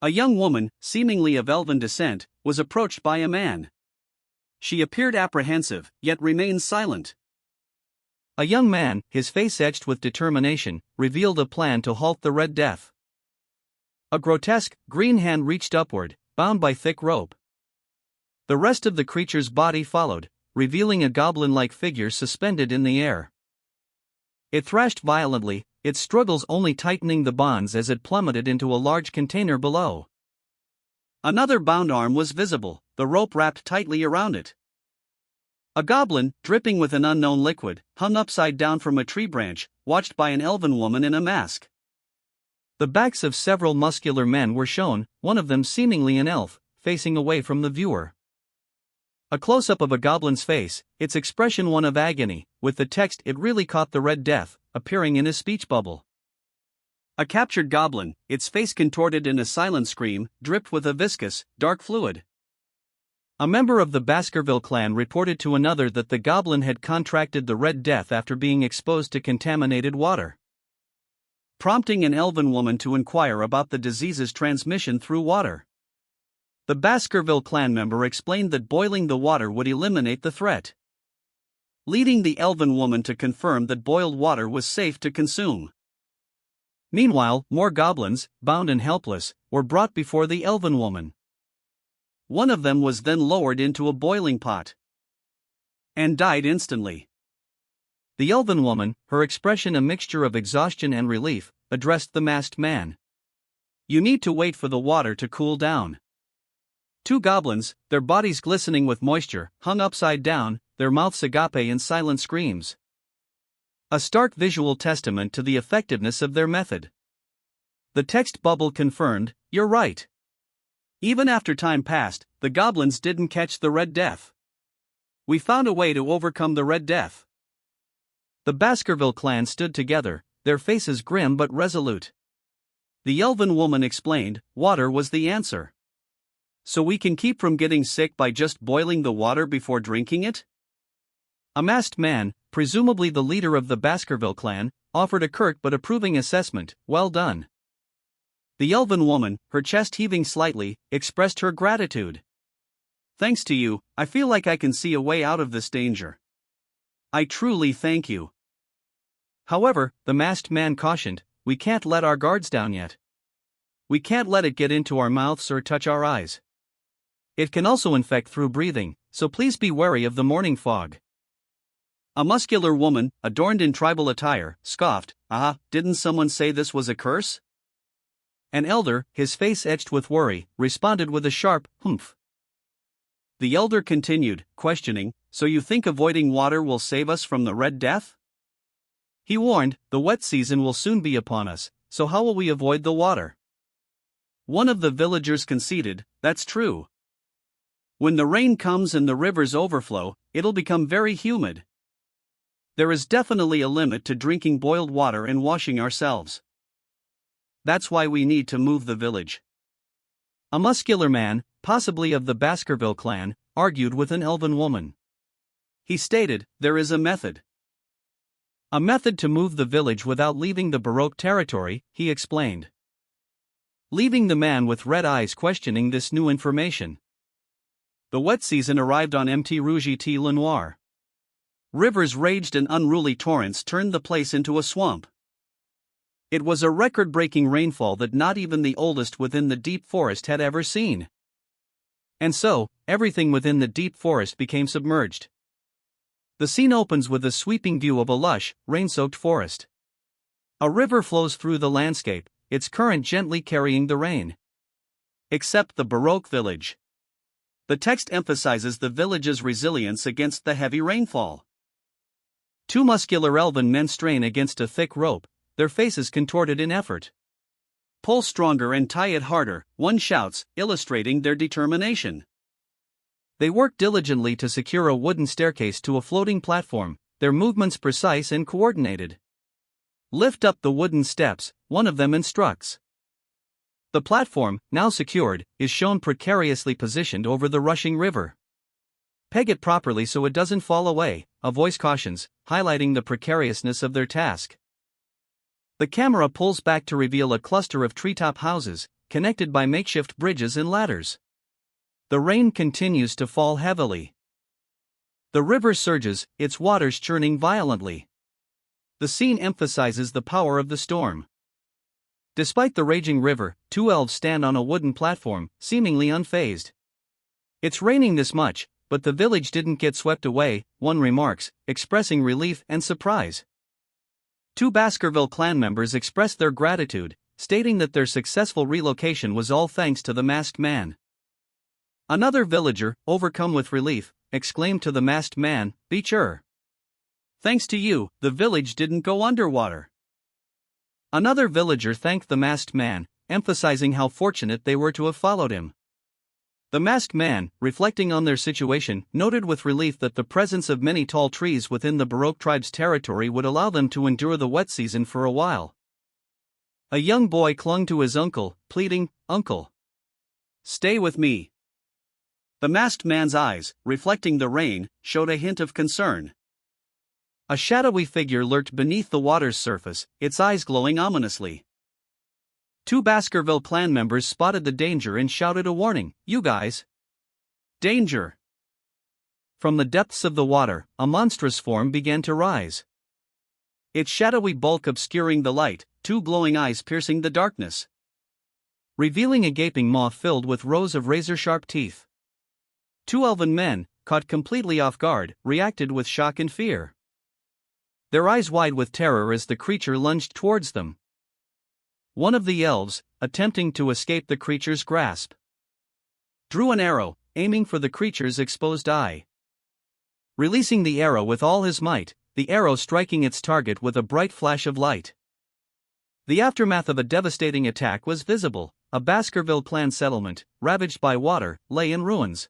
A young woman, seemingly of elven descent, was approached by a man. She appeared apprehensive, yet remained silent. A young man, his face etched with determination, revealed a plan to halt the Red Death. A grotesque, green hand reached upward, bound by thick rope. The rest of the creature's body followed, revealing a goblin-like figure suspended in the air. It thrashed violently, its struggles only tightening the bonds as it plummeted into a large container below. Another bound arm was visible, the rope wrapped tightly around it. A goblin, dripping with an unknown liquid, hung upside down from a tree branch, watched by an elven woman in a mask. The backs of several muscular men were shown, one of them seemingly an elf, facing away from the viewer. A close-up of a goblin's face, its expression one of agony, with the text "It really caught the Red Death," appearing in his speech bubble. A captured goblin, its face contorted in a silent scream, dripped with a viscous, dark fluid. A member of the Baskerville clan reported to another that the goblin had contracted the Red Death after being exposed to contaminated water, prompting an elven woman to inquire about the disease's transmission through water. The Baskerville clan member explained that boiling the water would eliminate the threat, leading the elven woman to confirm that boiled water was safe to consume. Meanwhile, more goblins, bound and helpless, were brought before the elven woman. One of them was then lowered into a boiling pot and died instantly. The elven woman, her expression a mixture of exhaustion and relief, addressed the masked man. "You need to wait for the water to cool down." Two goblins, their bodies glistening with moisture, hung upside down, their mouths agape in silent screams. A stark visual testament to the effectiveness of their method. The text bubble confirmed, "You're right." Even after time passed, the goblins didn't catch the Red Death. "We found a way to overcome the Red Death." The Baskerville clan stood together, their faces grim but resolute. The elven woman explained, "Water was the answer. So we can keep from getting sick by just boiling the water before drinking it?" A masked man, presumably the leader of the Baskerville clan, offered a curt but approving assessment, "Well done." The elven woman, her chest heaving slightly, expressed her gratitude. "Thanks to you, I feel like I can see a way out of this danger. I truly thank you." However, the masked man cautioned, "We can't let our guards down yet. We can't let it get into our mouths or touch our eyes. It can also infect through breathing, so please be wary of the morning fog." A muscular woman, adorned in tribal attire, scoffed, Didn't someone say this was a curse?" An elder, his face etched with worry, responded with a sharp, "Humph." The elder continued, questioning, "So you think avoiding water will save us from the Red Death?" He warned, "The wet season will soon be upon us, so how will we avoid the water?" One of the villagers conceded, "That's true. When the rain comes and the rivers overflow, it'll become very humid. There is definitely a limit to drinking boiled water and washing ourselves. That's why we need to move the village." A muscular man, possibly of the Baskerville clan, argued with an elven woman. He stated, "There is a method. A method to move the village without leaving the Baroque territory," he explained, leaving the man with red eyes questioning this new information. The wet season arrived on Mt. Rouge-et-le-Noir. Rivers raged and unruly torrents turned the place into a swamp. It was a record-breaking rainfall that not even the oldest within the deep forest had ever seen. And so, everything within the deep forest became submerged. The scene opens with a sweeping view of a lush, rain-soaked forest. A river flows through the landscape, its current gently carrying the rain. Except the Baroque village. The text emphasizes the village's resilience against the heavy rainfall. Two muscular elven men strain against a thick rope, their faces contorted in effort. "Pull stronger and tie it harder," one shouts, illustrating their determination. They work diligently to secure a wooden staircase to a floating platform, their movements precise and coordinated. "Lift up the wooden steps," one of them instructs. The platform, now secured, is shown precariously positioned over the rushing river. "Peg it properly so it doesn't fall away," a voice cautions, highlighting the precariousness of their task. The camera pulls back to reveal a cluster of treetop houses, connected by makeshift bridges and ladders. The rain continues to fall heavily. The river surges, its waters churning violently. The scene emphasizes the power of the storm. Despite the raging river, two elves stand on a wooden platform, seemingly unfazed. "It's raining this much, but the village didn't get swept away," one remarks, expressing relief and surprise. Two Baskerville clan members expressed their gratitude, stating that their successful relocation was all thanks to the masked man. Another villager, overcome with relief, exclaimed to the masked man, "Be sure. Thanks to you, the village didn't go underwater." Another villager thanked the masked man, emphasizing how fortunate they were to have followed him. The masked man, reflecting on their situation, noted with relief that the presence of many tall trees within the Baroque tribe's territory would allow them to endure the wet season for a while. A young boy clung to his uncle, pleading, "Uncle, stay with me. The masked man's eyes, reflecting the rain, showed a hint of concern. A shadowy figure lurked beneath the water's surface, its eyes glowing ominously. Two Baskerville clan members spotted the danger and shouted a warning, "You guys! Danger!" From the depths of the water, a monstrous form began to rise. Its shadowy bulk obscuring the light, two glowing eyes piercing the darkness, revealing a gaping maw filled with rows of razor-sharp teeth. Two elven men, caught completely off guard, reacted with shock and fear, their eyes wide with terror as the creature lunged towards them. One of the elves, attempting to escape the creature's grasp, drew an arrow, aiming for the creature's exposed eye. Releasing the arrow with all his might, the arrow striking its target with a bright flash of light. The aftermath of a devastating attack was visible. A Baskerville clan settlement, ravaged by water, lay in ruins.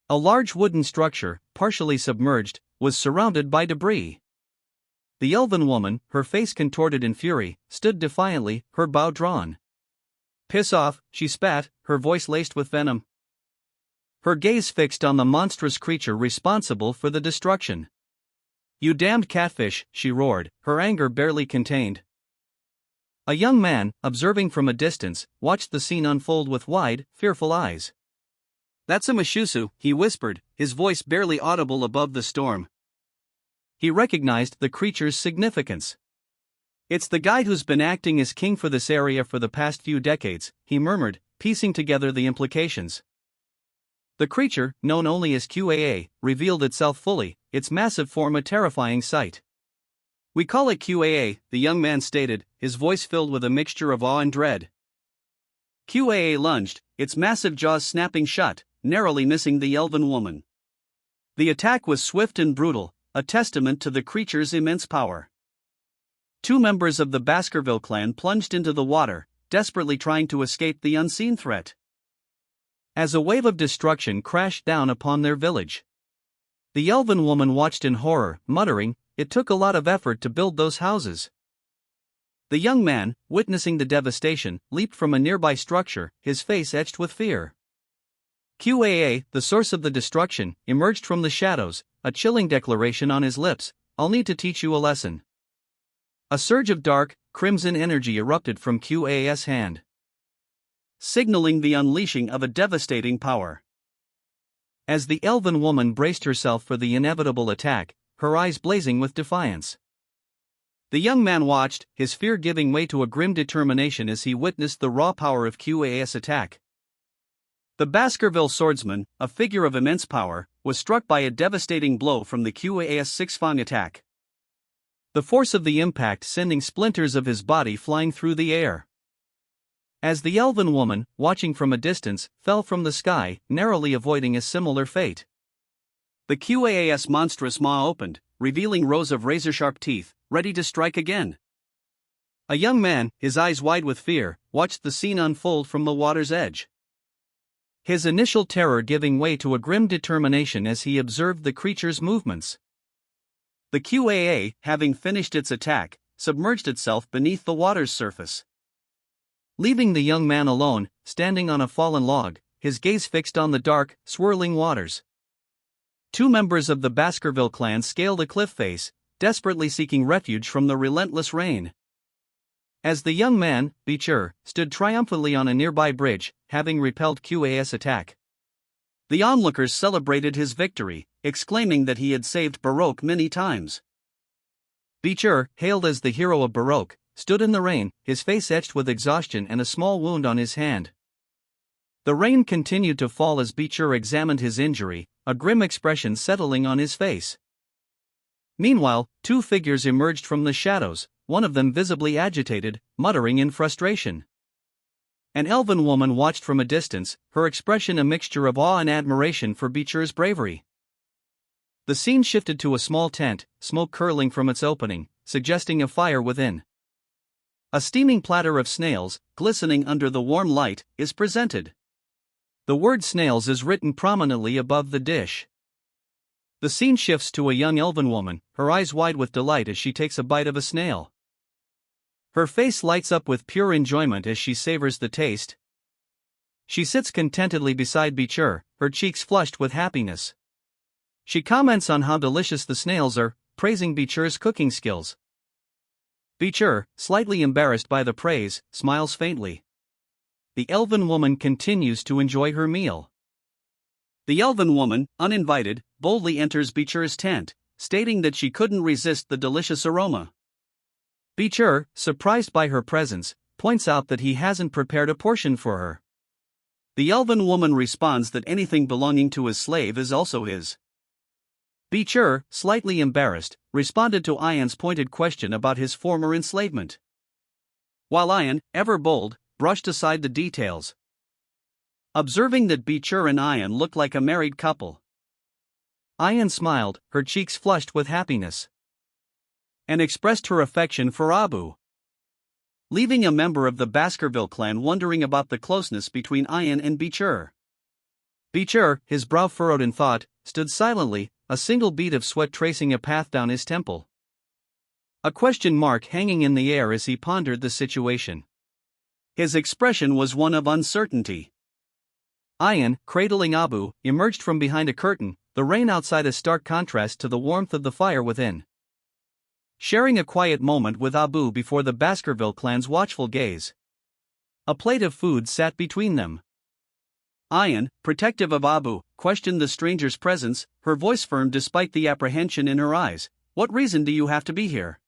A large wooden structure, partially submerged, was surrounded by debris. The elven woman, her face contorted in fury, stood defiantly, her bow drawn. "Piss off," she spat, her voice laced with venom. Her gaze fixed on the monstrous creature responsible for the destruction. "You damned catfish," she roared, her anger barely contained. A young man, observing from a distance, watched the scene unfold with wide, fearful eyes. "That's a Mashusu," he whispered, his voice barely audible above the storm. He recognized the creature's significance. "It's the guy who's been acting as king for this area for the past few decades," he murmured, piecing together the implications. The creature, known only as Qaa, revealed itself fully, its massive form a terrifying sight. "We call it Qaa," the young man stated, his voice filled with a mixture of awe and dread. Qaa lunged, its massive jaws snapping shut, narrowly missing the elven woman. The attack was swift and brutal, a testament to the creature's immense power. Two members of the Baskerville clan plunged into the water, desperately trying to escape the unseen threat. As a wave of destruction crashed down upon their village, the elven woman watched in horror, muttering, "It took a lot of effort to build those houses." The young man, witnessing the devastation, leaped from a nearby structure, his face etched with fear. Qaa, the source of the destruction, emerged from the shadows, a chilling declaration on his lips, "I'll need to teach you a lesson." A surge of dark, crimson energy erupted from Qaa's hand, signaling the unleashing of a devastating power. As the elven woman braced herself for the inevitable attack, her eyes blazing with defiance, the young man watched, his fear giving way to a grim determination as he witnessed the raw power of Qaa's attack. The Baskerville swordsman, a figure of immense power, was struck by a devastating blow from the Qaa's six-fang attack, the force of the impact sending splinters of his body flying through the air. As the elven woman, watching from a distance, fell from the sky, narrowly avoiding a similar fate. The Qaa's monstrous maw opened, revealing rows of razor-sharp teeth, ready to strike again. A young man, his eyes wide with fear, watched the scene unfold from the water's edge, his initial terror giving way to a grim determination as he observed the creature's movements. The Qaa, having finished its attack, submerged itself beneath the water's surface, leaving the young man alone, standing on a fallen log, his gaze fixed on the dark, swirling waters. Two members of the Baskerville clan scaled a cliff face, desperately seeking refuge from the relentless rain. As the young man, Beecher, stood triumphantly on a nearby bridge, having repelled Qaa's attack, the onlookers celebrated his victory, exclaiming that he had saved Baroque many times. Beecher, hailed as the hero of Baroque, stood in the rain, his face etched with exhaustion and a small wound on his hand. The rain continued to fall as Beecher examined his injury, a grim expression settling on his face. Meanwhile, two figures emerged from the shadows, one of them visibly agitated, muttering in frustration. An elven woman watched from a distance, her expression a mixture of awe and admiration for Beecher's bravery. The scene shifted to a small tent, smoke curling from its opening, suggesting a fire within. A steaming platter of snails, glistening under the warm light, is presented. The word snails is written prominently above the dish. The scene shifts to a young elven woman, her eyes wide with delight as she takes a bite of a snail. Her face lights up with pure enjoyment as she savors the taste. She sits contentedly beside Beecher, her cheeks flushed with happiness. She comments on how delicious the snails are, praising Beecher's cooking skills. Beecher, slightly embarrassed by the praise, smiles faintly. The elven woman continues to enjoy her meal. The elven woman, uninvited, boldly enters Beecher's tent, stating that she couldn't resist the delicious aroma. Beecher, surprised by her presence, points out that he hasn't prepared a portion for her. The elven woman responds that anything belonging to his slave is also his. Beecher, slightly embarrassed, responded to Ian's pointed question about his former enslavement. While Ian, ever bold, brushed aside the details. Observing that Beecher and Ian looked like a married couple, Ian smiled, her cheeks flushed with happiness, and expressed her affection for Abu, leaving a member of the Baskerville clan wondering about the closeness between Ian and Beecher. Beecher, his brow furrowed in thought, stood silently, a single bead of sweat tracing a path down his temple. A question mark hanging in the air as he pondered the situation. His expression was one of uncertainty. Ian, cradling Abu, emerged from behind a curtain, the rain outside a stark contrast to the warmth of the fire within. Sharing a quiet moment with Abu before the Baskerville clan's watchful gaze. A plate of food sat between them. Ian, protective of Abu, questioned the stranger's presence, her voice firm despite the apprehension in her eyes. "What reason do you have to be here?"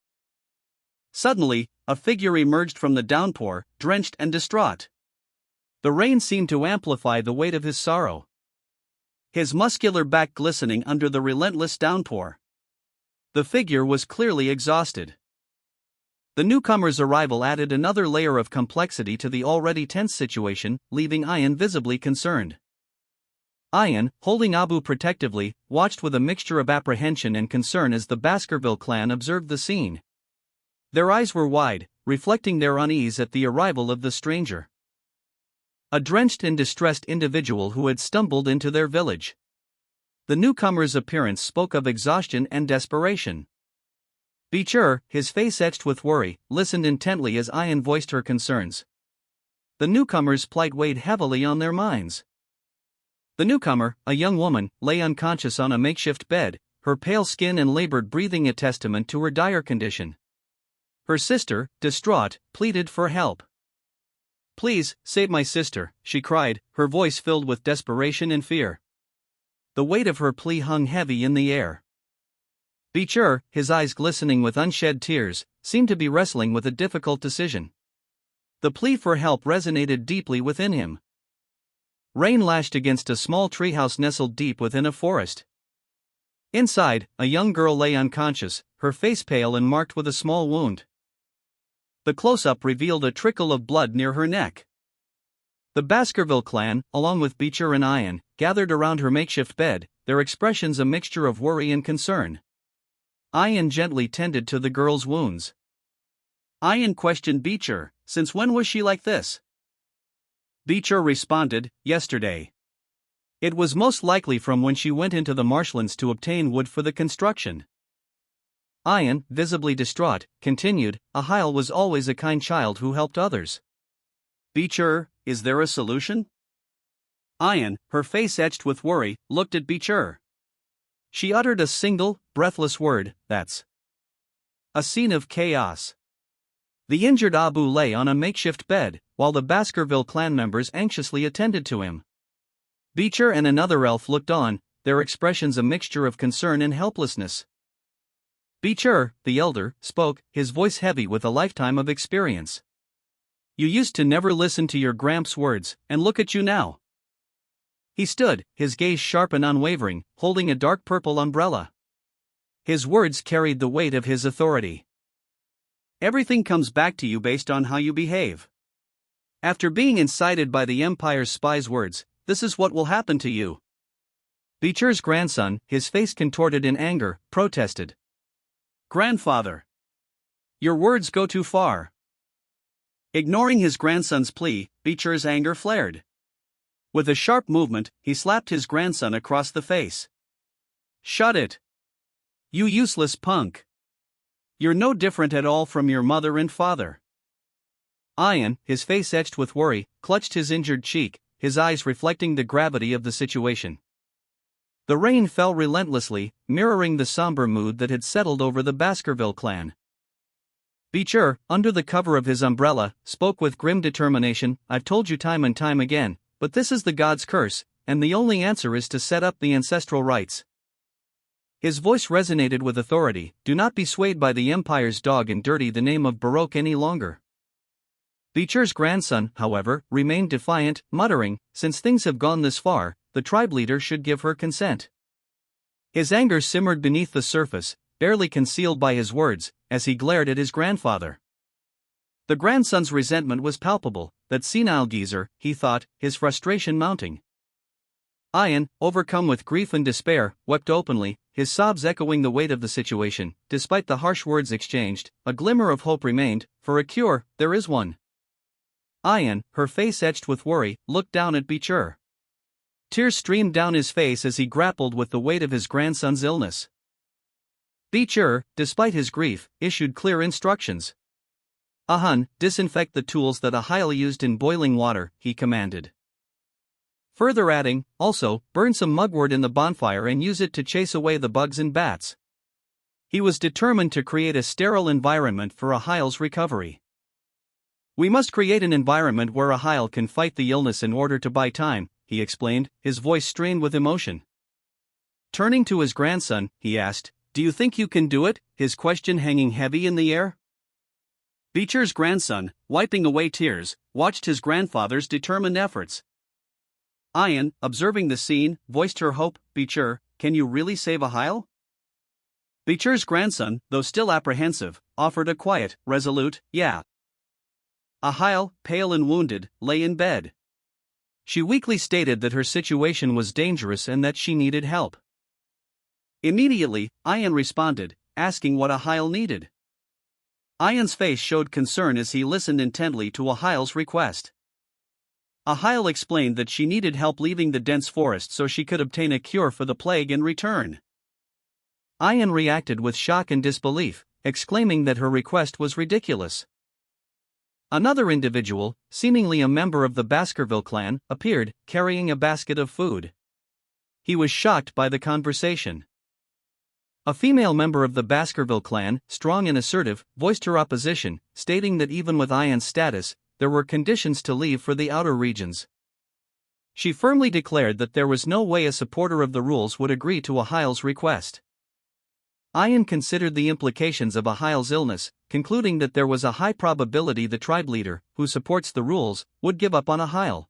Suddenly, a figure emerged from the downpour, drenched and distraught. The rain seemed to amplify the weight of his sorrow. His muscular back glistening under the relentless downpour. The figure was clearly exhausted. The newcomer's arrival added another layer of complexity to the already tense situation, leaving Ian visibly concerned. Ian, holding Abu protectively, watched with a mixture of apprehension and concern as the Baskerville clan observed the scene. Their eyes were wide, reflecting their unease at the arrival of the stranger. A drenched and distressed individual who had stumbled into their village. The newcomer's appearance spoke of exhaustion and desperation. Beecher, his face etched with worry, listened intently as Ian voiced her concerns. The newcomer's plight weighed heavily on their minds. The newcomer, a young woman, lay unconscious on a makeshift bed, her pale skin and labored breathing a testament to her dire condition. Her sister, distraught, pleaded for help. "Please, save my sister," she cried, her voice filled with desperation and fear. The weight of her plea hung heavy in the air. Beecher, his eyes glistening with unshed tears, seemed to be wrestling with a difficult decision. The plea for help resonated deeply within him. Rain lashed against a small treehouse nestled deep within a forest. Inside, a young girl lay unconscious, her face pale and marked with a small wound. The close-up revealed a trickle of blood near her neck. The Baskerville clan, along with Beecher and Ian, gathered around her makeshift bed, their expressions a mixture of worry and concern. Ian gently tended to the girl's wounds. Ian questioned Beecher, "Since when was she like this?" Beecher responded, "Yesterday. It was most likely from when she went into the marshlands to obtain wood for the construction." Ian, visibly distraught, continued, "Ahile was always a kind child who helped others." "Beecher, is there a solution?" Ian, her face etched with worry, looked at Beecher. She uttered a single, breathless word, "That's." A scene of chaos. The injured Abu lay on a makeshift bed, while the Baskerville clan members anxiously attended to him. Beecher and another elf looked on, their expressions a mixture of concern and helplessness. Beecher, the elder, spoke, his voice heavy with a lifetime of experience. "You used to never listen to your Gramps' words, and look at you now." He stood, his gaze sharp and unwavering, holding a dark purple umbrella. His words carried the weight of his authority. "Everything comes back to you based on how you behave. After being incited by the Empire's spies' words, this is what will happen to you." Beecher's grandson, his face contorted in anger, protested. "Grandfather, your words go too far." Ignoring his grandson's plea, Beecher's anger flared. With a sharp movement, he slapped his grandson across the face. "Shut it! You useless punk! You're no different at all from your mother and father." Ian, his face etched with worry, clutched his injured cheek, his eyes reflecting the gravity of the situation. The rain fell relentlessly, mirroring the somber mood that had settled over the Baskerville clan. Beecher, under the cover of his umbrella, spoke with grim determination. "I've told you time and time again, but this is the god's curse, and the only answer is to set up the ancestral rites." His voice resonated with authority. "Do not be swayed by the Empire's dog and dirty the name of Baroque any longer." Beecher's grandson, however, remained defiant, muttering, "Since things have gone this far, the tribe leader should give her consent." His anger simmered beneath the surface, barely concealed by his words, as he glared at his grandfather. The grandson's resentment was palpable. That senile geezer, he thought, his frustration mounting. Ian, overcome with grief and despair, wept openly, his sobs echoing the weight of the situation. Despite the harsh words exchanged, a glimmer of hope remained. "For a cure, there is one." Ian, her face etched with worry, looked down at Beecher. Tears streamed down his face as he grappled with the weight of his grandson's illness. Beecher, despite his grief, issued clear instructions. "Ahun, disinfect the tools that Ahile used in boiling water," he commanded. Further adding, "Also, burn some mugwort in the bonfire and use it to chase away the bugs and bats." He was determined to create a sterile environment for Ahile's recovery. "We must create an environment where Ahile can fight the illness in order to buy time," he explained, his voice strained with emotion. Turning to his grandson, he asked, "Do you think you can do it?" his question hanging heavy in the air. Beecher's grandson, wiping away tears, watched his grandfather's determined efforts. Ian, observing the scene, voiced her hope. "Beecher, can you really save Ahile?" Beecher's grandson, though still apprehensive, offered a quiet, resolute, "Yeah." Ahile, pale and wounded, lay in bed. She weakly stated that her situation was dangerous and that she needed help. Immediately, Ian responded, asking what Ahile needed. Ian's face showed concern as he listened intently to Ahile's request. Ahile explained that she needed help leaving the dense forest so she could obtain a cure for the plague in return. Ian reacted with shock and disbelief, exclaiming that her request was ridiculous. Another individual, seemingly a member of the Baskerville clan, appeared, carrying a basket of food. He was shocked by the conversation. A female member of the Baskerville clan, strong and assertive, voiced her opposition, stating that even with Ian's status, there were conditions to leave for the outer regions. She firmly declared that there was no way a supporter of the rules would agree to Ahile's request. Ian considered the implications of Ahile's illness, concluding that there was a high probability the tribe leader, who supports the rules, would give up on Ahile.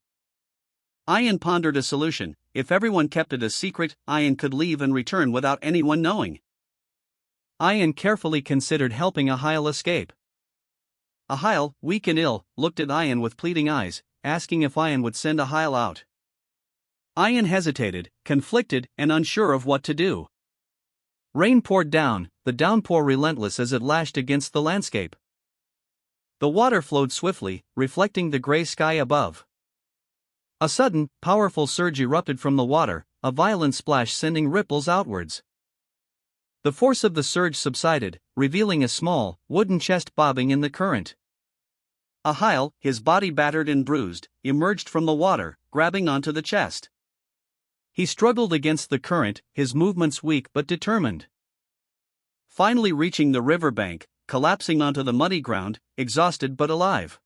Ian pondered a solution. If everyone kept it a secret, Ian could leave and return without anyone knowing. Ian carefully considered helping Ahile escape. Ahile, weak and ill, looked at Ian with pleading eyes, asking if Ian would send Ahile out. Ian hesitated, conflicted, and unsure of what to do. Rain poured down, the downpour relentless as it lashed against the landscape. The water flowed swiftly, reflecting the gray sky above. A sudden, powerful surge erupted from the water, a violent splash sending ripples outwards. The force of the surge subsided, revealing a small, wooden chest bobbing in the current. Ahile, his body battered and bruised, emerged from the water, grabbing onto the chest. He struggled against the current, his movements weak but determined. Finally reaching the riverbank, collapsing onto the muddy ground, exhausted but alive.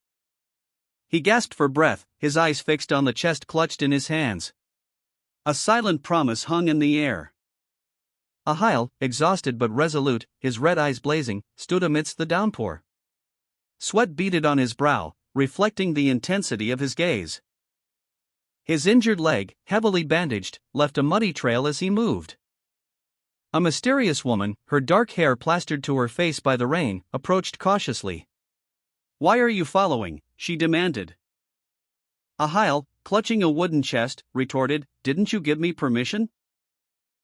He gasped for breath, his eyes fixed on the chest clutched in his hands. A silent promise hung in the air. Ahile, exhausted but resolute, his red eyes blazing, stood amidst the downpour. Sweat beaded on his brow, reflecting the intensity of his gaze. His injured leg, heavily bandaged, left a muddy trail as he moved. A mysterious woman, her dark hair plastered to her face by the rain, approached cautiously. "Why are you following?" she demanded. Ahile, clutching a wooden chest, retorted, "Didn't you give me permission?"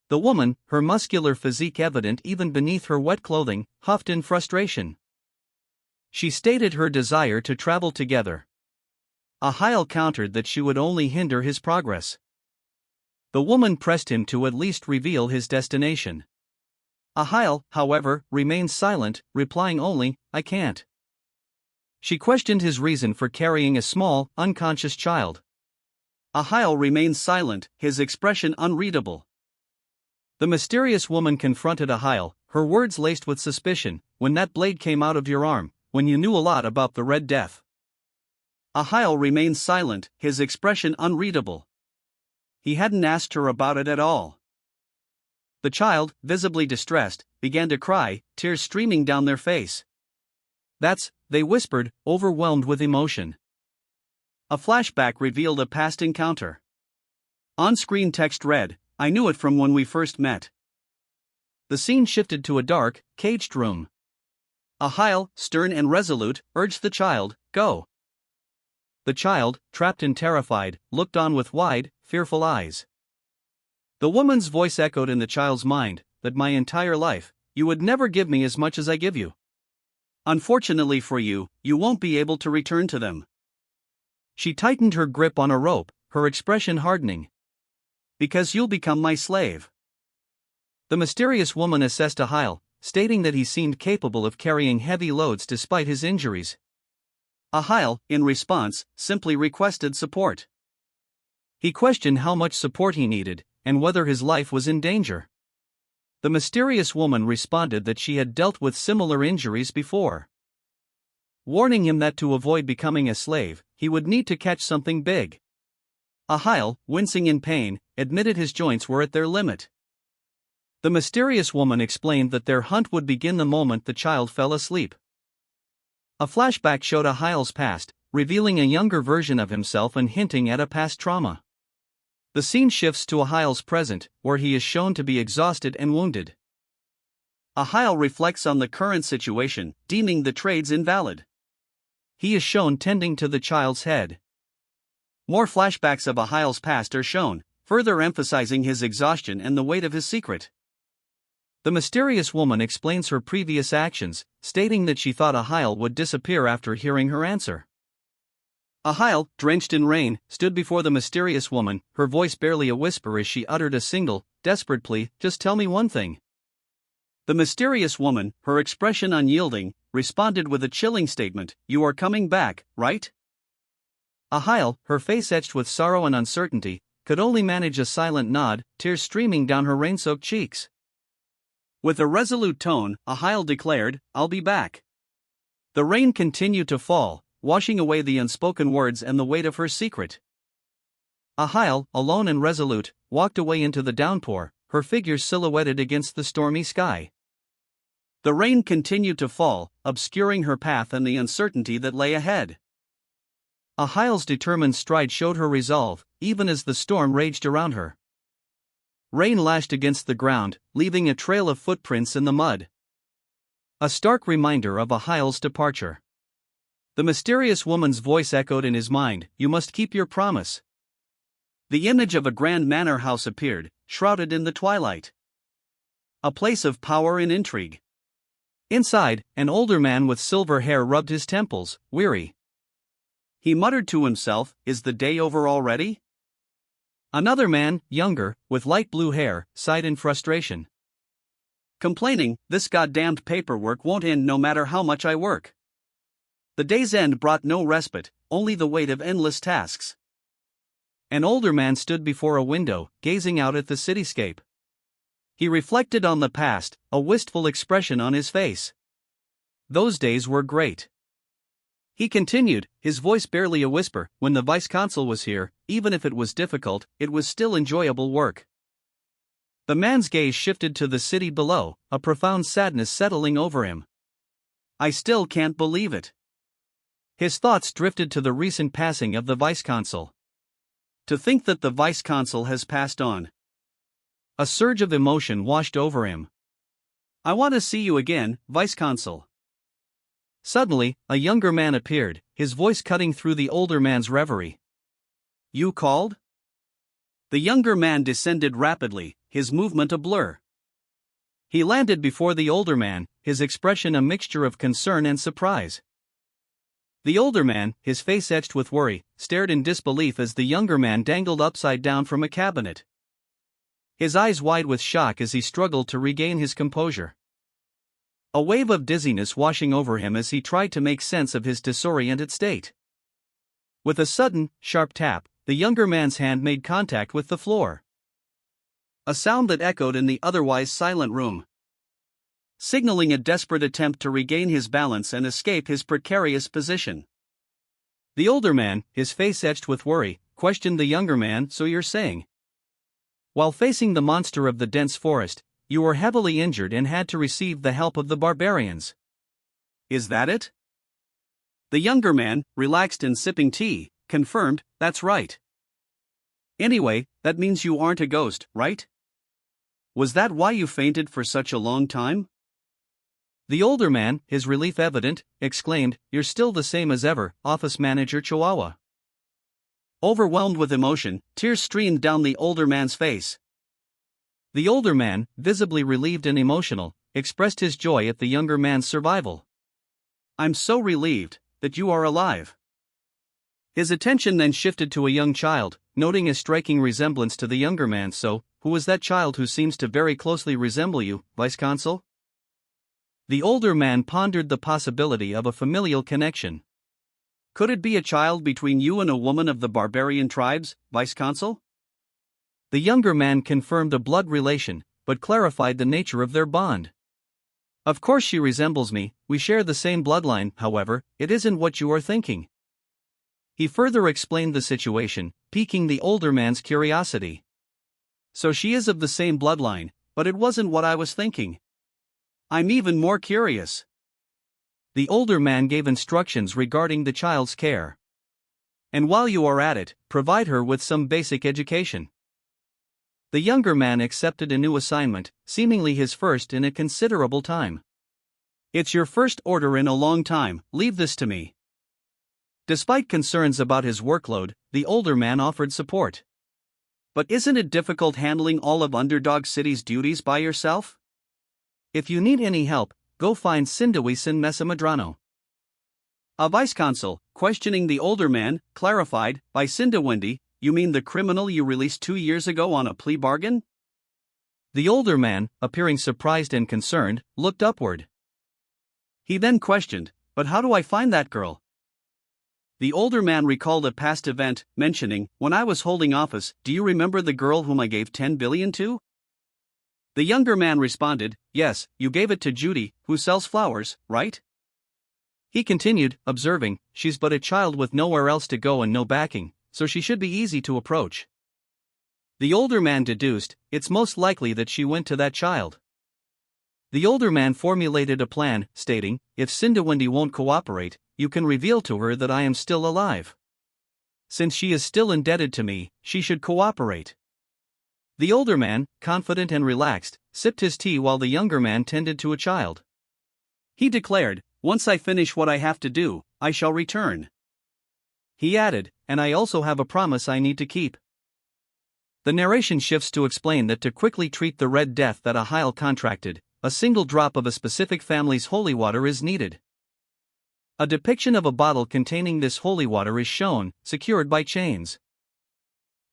The woman, her muscular physique evident even beneath her wet clothing, huffed in frustration. She stated her desire to travel together. Ahile countered that she would only hinder his progress. The woman pressed him to at least reveal his destination. Ahile, however, remained silent, replying only, "I can't." She questioned his reason for carrying a small, unconscious child. Ahile remained silent, his expression unreadable. The mysterious woman confronted Ahile, her words laced with suspicion. When that blade came out of your arm, when you knew a lot about the Red Death. Ahile remained silent, his expression unreadable. He hadn't asked her about it at all. The child, visibly distressed, began to cry, tears streaming down their face. They whispered, overwhelmed with emotion. A flashback revealed a past encounter. On-screen text read, I knew it from when we first met. The scene shifted to a dark, caged room. Ahile, stern and resolute, urged the child, go. The child, trapped and terrified, looked on with wide, fearful eyes. The woman's voice echoed in the child's mind, that my entire life, you would never give me as much as I give you. Unfortunately for you, you won't be able to return to them. She tightened her grip on a rope, her expression hardening. Because you'll become my slave. The mysterious woman assessed Ahile, stating that he seemed capable of carrying heavy loads despite his injuries. Ahile, in response, simply requested support. He questioned how much support he needed, and whether his life was in danger. The mysterious woman responded that she had dealt with similar injuries before, warning him that to avoid becoming a slave, he would need to catch something big. Ahile, wincing in pain, admitted his joints were at their limit. The mysterious woman explained that their hunt would begin the moment the child fell asleep. A flashback showed Ahile's past, revealing a younger version of himself and hinting at a past trauma. The scene shifts to Ahile's present, where he is shown to be exhausted and wounded. Ahile reflects on the current situation, deeming the trades invalid. He is shown tending to the child's head. More flashbacks of Ahile's past are shown, further emphasizing his exhaustion and the weight of his secret. The mysterious woman explains her previous actions, stating that she thought Ahile would disappear after hearing her answer. Ahile, drenched in rain, stood before the mysterious woman, her voice barely a whisper as she uttered a single, desperate plea, just tell me one thing. The mysterious woman, her expression unyielding, responded with a chilling statement, you are coming back, right? Ahile, her face etched with sorrow and uncertainty, could only manage a silent nod, tears streaming down her rain-soaked cheeks. With a resolute tone, Ahile declared, I'll be back. The rain continued to fall, washing away the unspoken words and the weight of her secret. Ahile, alone and resolute, walked away into the downpour, her figure silhouetted against the stormy sky. The rain continued to fall, obscuring her path and the uncertainty that lay ahead. Ahile's determined stride showed her resolve, even as the storm raged around her. Rain lashed against the ground, leaving a trail of footprints in the mud. A stark reminder of Ahile's departure. The mysterious woman's voice echoed in his mind, you must keep your promise. The image of a grand manor house appeared, shrouded in the twilight. A place of power and intrigue. Inside, an older man with silver hair rubbed his temples, weary. He muttered to himself, is the day over already? Another man, younger, with light blue hair, sighed in frustration. Complaining, this goddamned paperwork won't end no matter how much I work. The day's end brought no respite, only the weight of endless tasks. An older man stood before a window, gazing out at the cityscape. He reflected on the past, a wistful expression on his face. Those days were great. He continued, his voice barely a whisper, when the vice-consul was here, even if it was difficult, it was still enjoyable work. The man's gaze shifted to the city below, a profound sadness settling over him. I still can't believe it. His thoughts drifted to the recent passing of the vice-consul. To think that the vice-consul has passed on. A surge of emotion washed over him. I want to see you again, vice-consul. Suddenly, a younger man appeared, his voice cutting through the older man's reverie. You called? The younger man descended rapidly, his movement a blur. He landed before the older man, his expression a mixture of concern and surprise. The older man, his face etched with worry, stared in disbelief as the younger man dangled upside down from a cabinet. His eyes wide with shock as he struggled to regain his composure. A wave of dizziness washing over him as he tried to make sense of his disoriented state. With a sudden, sharp tap, the younger man's hand made contact with the floor. A sound that echoed in the otherwise silent room, signaling a desperate attempt to regain his balance and escape his precarious position. The older man, his face etched with worry, questioned the younger man. So you're saying, while facing the monster of the dense forest, you were heavily injured and had to receive the help of the barbarians? Is that it? The younger man, relaxed and sipping tea, confirmed, that's right. Anyway, that means you aren't a ghost, right? Was that why you fainted for such a long time? The older man, his relief evident, exclaimed, you're still the same as ever, office manager Chihuahua. Overwhelmed with emotion, tears streamed down the older man's face. The older man, visibly relieved and emotional, expressed his joy at the younger man's survival. I'm so relieved that you are alive. His attention then shifted to a young child, noting a striking resemblance to the younger man. So, who was that child who seems to very closely resemble you, Vice Consul? The older man pondered the possibility of a familial connection. Could it be a child between you and a woman of the barbarian tribes, Vice Consul? The younger man confirmed a blood relation, but clarified the nature of their bond. Of course she resembles me, we share the same bloodline. However, it isn't what you are thinking. He further explained the situation, piquing the older man's curiosity. So she is of the same bloodline, but it wasn't what I was thinking. I'm even more curious. The older man gave instructions regarding the child's care. And while you are at it, provide her with some basic education. The younger man accepted a new assignment, seemingly his first in a considerable time. It's your first order in a long time, leave this to me. Despite concerns about his workload, the older man offered support. But isn't it difficult handling all of Underdog City's duties by yourself? If you need any help, go find Sindawisin Mesamadrano. A vice consul, questioning the older man, clarified, by Sindawindi, you mean the criminal you released 2 years ago on a plea bargain? The older man, appearing surprised and concerned, looked upward. He then questioned, but how do I find that girl? The older man recalled a past event, mentioning, when I was holding office, do you remember the girl whom I gave 10 billion to? The younger man responded, yes, you gave it to Judy, who sells flowers, right? He continued, observing, she's but a child with nowhere else to go and no backing, so she should be easy to approach. The older man deduced, it's most likely that she went to that child. The older man formulated a plan, stating, if Sindawindi won't cooperate, you can reveal to her that I am still alive. Since she is still indebted to me, she should cooperate. The older man, confident and relaxed, sipped his tea while the younger man tended to a child. He declared, once I finish what I have to do, I shall return. He added, and I also have a promise I need to keep. The narration shifts to explain that to quickly treat the Red Death that Ahile contracted, a single drop of a specific family's holy water is needed. A depiction of a bottle containing this holy water is shown, secured by chains.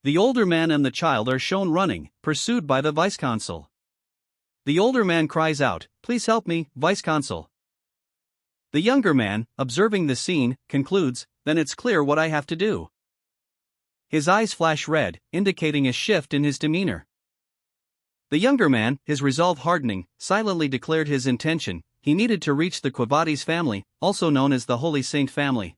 The older man and the child are shown running, pursued by the vice consul. The older man cries out, please help me, vice consul. The younger man, observing the scene, concludes, then it's clear what I have to do. His eyes flash red, indicating a shift in his demeanor. The younger man, his resolve hardening, silently declared his intention. He needed to reach the Quavades family, also known as the Holy Saint family.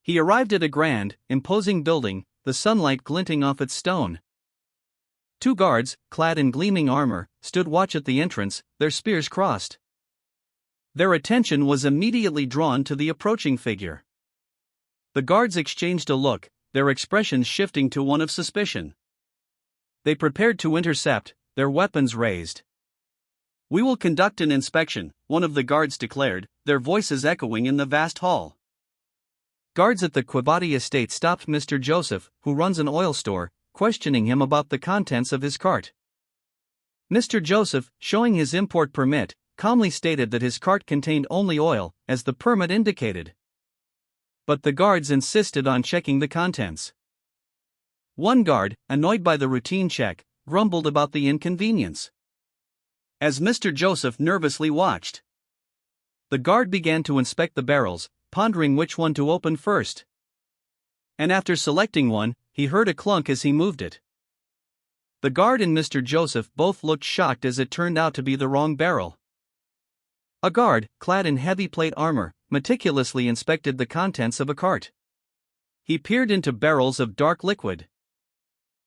He arrived at a grand, imposing building, the sunlight glinting off its stone. 2 guards, clad in gleaming armor, stood watch at the entrance, their spears crossed. Their attention was immediately drawn to the approaching figure. The guards exchanged a look, their expressions shifting to one of suspicion. They prepared to intercept, their weapons raised. We will conduct an inspection, one of the guards declared, their voices echoing in the vast hall. Guards at the Quavati estate stopped Mr. Joseph, who runs an oil store, questioning him about the contents of his cart. Mr. Joseph, showing his import permit, calmly stated that his cart contained only oil, as the permit indicated. But the guards insisted on checking the contents. One guard, annoyed by the routine check, grumbled about the inconvenience. As Mr. Joseph nervously watched, the guard began to inspect the barrels, pondering which one to open first. And after selecting one, he heard a clunk as he moved it. The guard and Mr. Joseph both looked shocked as it turned out to be the wrong barrel. A guard, clad in heavy plate armor, meticulously inspected the contents of a cart. He peered into barrels of dark liquid,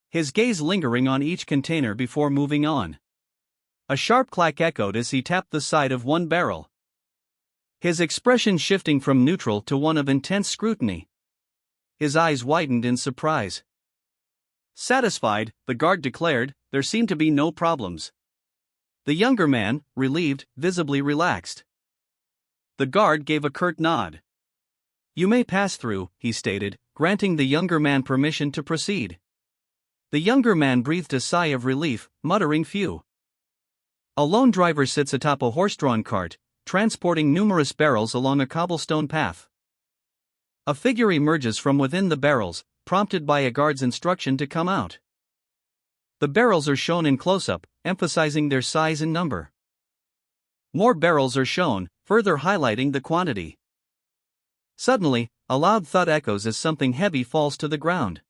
his gaze lingering on each container before moving on. A sharp clack echoed as he tapped the side of one barrel, his expression shifting from neutral to one of intense scrutiny. His eyes widened in surprise. Satisfied, the guard declared, there seemed to be no problems. The younger man, relieved, visibly relaxed. The guard gave a curt nod. You may pass through, he stated, granting the younger man permission to proceed. The younger man breathed a sigh of relief, muttering phew. A lone driver sits atop a horse-drawn cart, transporting numerous barrels along a cobblestone path. A figure emerges from within the barrels, prompted by a guard's instruction to come out. The barrels are shown in close-up, emphasizing their size and number. More barrels are shown, further highlighting the quantity. Suddenly, a loud thud echoes as something heavy falls to the ground.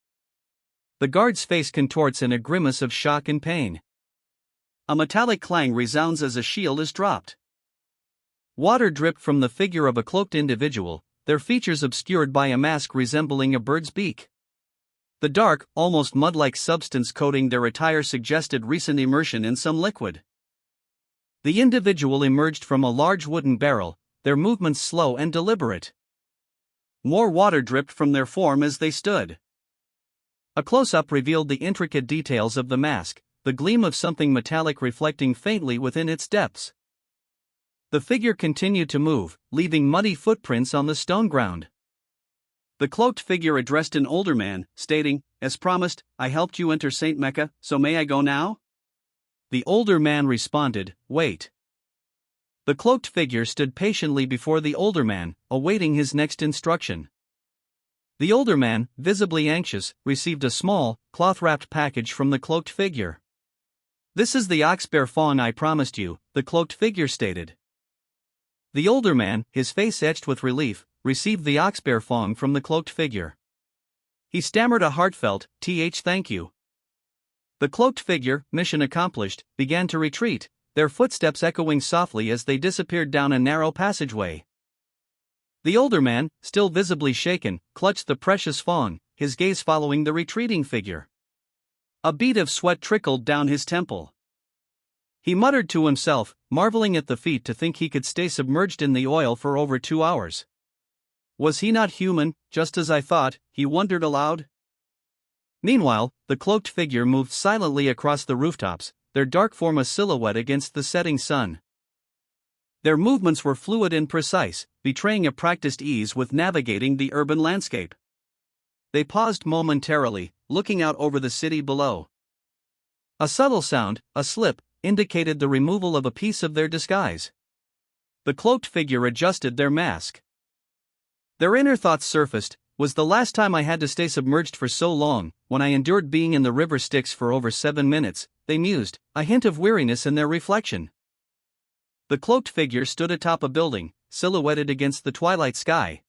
The guard's face contorts in a grimace of shock and pain. A metallic clang resounds as a shield is dropped. Water dripped from the figure of a cloaked individual, their features obscured by a mask resembling a bird's beak. The dark, almost mud-like substance coating their attire suggested recent immersion in some liquid. The individual emerged from a large wooden barrel, their movements slow and deliberate. More water dripped from their form as they stood. A close-up revealed the intricate details of the mask, the gleam of something metallic reflecting faintly within its depths. The figure continued to move, leaving muddy footprints on the stone ground. The cloaked figure addressed an older man, stating, as promised, I helped you enter St. Mecca, so may I go now? The older man responded, wait. The cloaked figure stood patiently before the older man, awaiting his next instruction. The older man, visibly anxious, received a small, cloth-wrapped package from the cloaked figure. This is the ox-bear fawn I promised you, the cloaked figure stated. The older man, his face etched with relief, received the ox-bear fawn from the cloaked figure. He stammered a heartfelt, thank you. The cloaked figure, mission accomplished, began to retreat, their footsteps echoing softly as they disappeared down a narrow passageway. The older man, still visibly shaken, clutched the precious fawn, his gaze following the retreating figure. A bead of sweat trickled down his temple. He muttered to himself, marveling at the feat to think he could stay submerged in the oil for over 2 hours. Was he not human, just as I thought, he wondered aloud? Meanwhile, the cloaked figure moved silently across the rooftops, their dark form a silhouette against the setting sun. Their movements were fluid and precise, betraying a practiced ease with navigating the urban landscape. They paused momentarily, looking out over the city below. A subtle sound, a slip, indicated the removal of a piece of their disguise. The cloaked figure adjusted their mask. Their inner thoughts surfaced, was the last time I had to stay submerged for so long, when I endured being in the river Styx for over 7 minutes, they mused, a hint of weariness in their reflection. The cloaked figure stood atop a building, silhouetted against the twilight sky.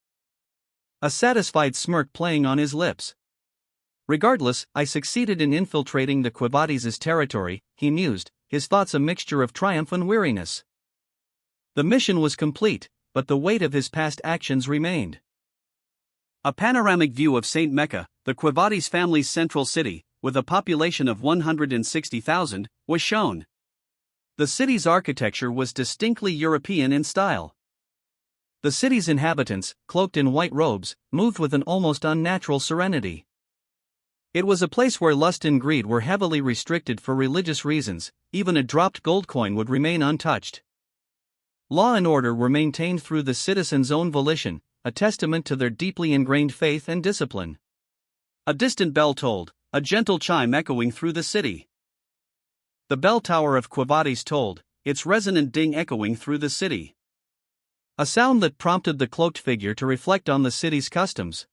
A satisfied smirk playing on his lips. Regardless, I succeeded in infiltrating the Quivades' territory, he mused, his thoughts a mixture of triumph and weariness. The mission was complete, but the weight of his past actions remained. A panoramic view of St. Mecca, the Quivades family's central city, with a population of 160,000, was shown. The city's architecture was distinctly European in style. The city's inhabitants, cloaked in white robes, moved with an almost unnatural serenity. It was a place where lust and greed were heavily restricted for religious reasons, even a dropped gold coin would remain untouched. Law and order were maintained through the citizens' own volition, a testament to their deeply ingrained faith and discipline. A distant bell tolled, a gentle chime echoing through the city. The bell tower of Quivades tolled, its resonant ding echoing through the city. A sound that prompted the cloaked figure to reflect on the city's customs.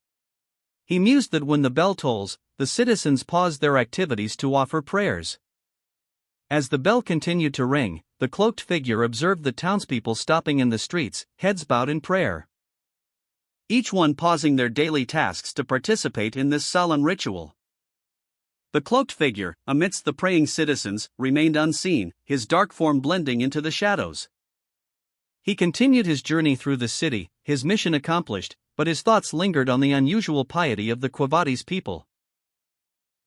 He mused that when the bell tolls, the citizens pause their activities to offer prayers. As the bell continued to ring, the cloaked figure observed the townspeople stopping in the streets, heads bowed in prayer. Each one pausing their daily tasks to participate in this solemn ritual. The cloaked figure, amidst the praying citizens, remained unseen, his dark form blending into the shadows. He continued his journey through the city, his mission accomplished, but his thoughts lingered on the unusual piety of the Quavades people.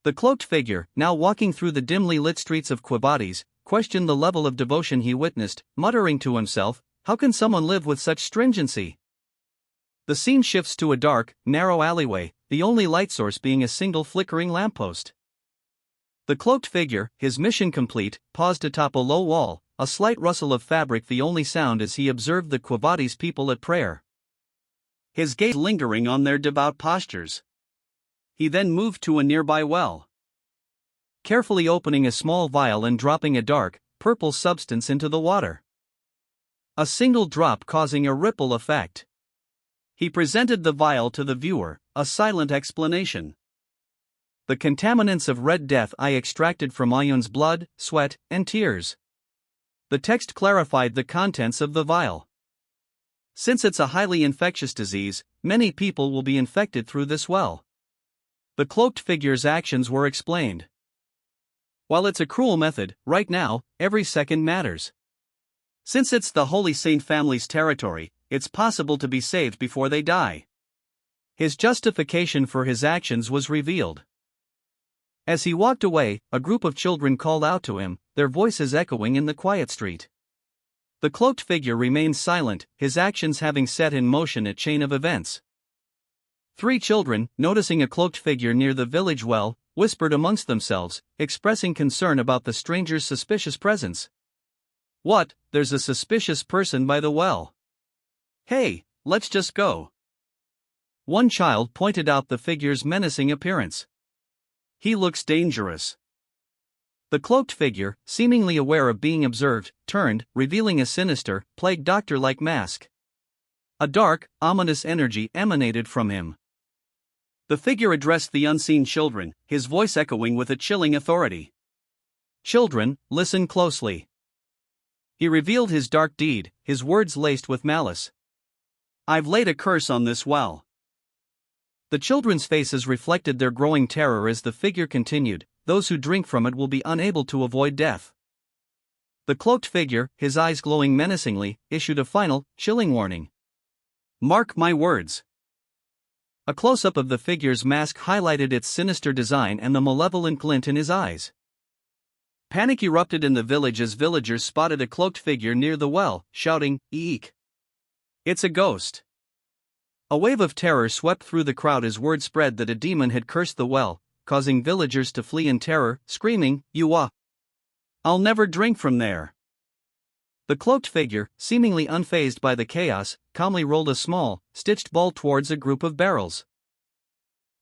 The cloaked figure, now walking through the dimly lit streets of Quavades, questioned the level of devotion he witnessed, muttering to himself, "How can someone live with such stringency?" The scene shifts to a dark, narrow alleyway, the only light source being a single flickering lamppost. The cloaked figure, his mission complete, paused atop a low wall, a slight rustle of fabric the only sound as he observed the Quavades people at prayer. His gaze lingering on their devout postures. He then moved to a nearby well. Carefully opening a small vial and dropping a dark, purple substance into the water. A single drop causing a ripple effect. He presented the vial to the viewer, a silent explanation. "The contaminants of Red Death I extracted from Ayun's blood, sweat, and tears." The text clarified the contents of the vial. "Since it's a highly infectious disease, many people will be infected through this well." The cloaked figure's actions were explained. "While it's a cruel method, right now, every second matters. Since it's the Holy Saint family's territory, it's possible to be saved before they die." His justification for his actions was revealed. As he walked away, a group of children called out to him, their voices echoing in the quiet street. The cloaked figure remained silent, his actions having set in motion a chain of events. 3 children, noticing a cloaked figure near the village well, whispered amongst themselves, expressing concern about the stranger's suspicious presence. "What, there's a suspicious person by the well. Hey, let's just go." One child pointed out the figure's menacing appearance. "He looks dangerous." The cloaked figure, seemingly aware of being observed, turned, revealing a sinister, plague doctor-like mask. A dark, ominous energy emanated from him. The figure addressed the unseen children, his voice echoing with a chilling authority. "Children, listen closely." He revealed his dark deed, his words laced with malice. "I've laid a curse on this well." The children's faces reflected their growing terror as the figure continued, "Those who drink from it will be unable to avoid death." The cloaked figure, his eyes glowing menacingly, issued a final, chilling warning. "Mark my words." A close-up of the figure's mask highlighted its sinister design and the malevolent glint in his eyes. Panic erupted in the village as villagers spotted a cloaked figure near the well, shouting, "Eek! It's a ghost!" A wave of terror swept through the crowd as word spread that a demon had cursed the well, causing villagers to flee in terror, screaming, I'll never drink from there." The cloaked figure, seemingly unfazed by the chaos, calmly rolled a small, stitched ball towards a group of barrels.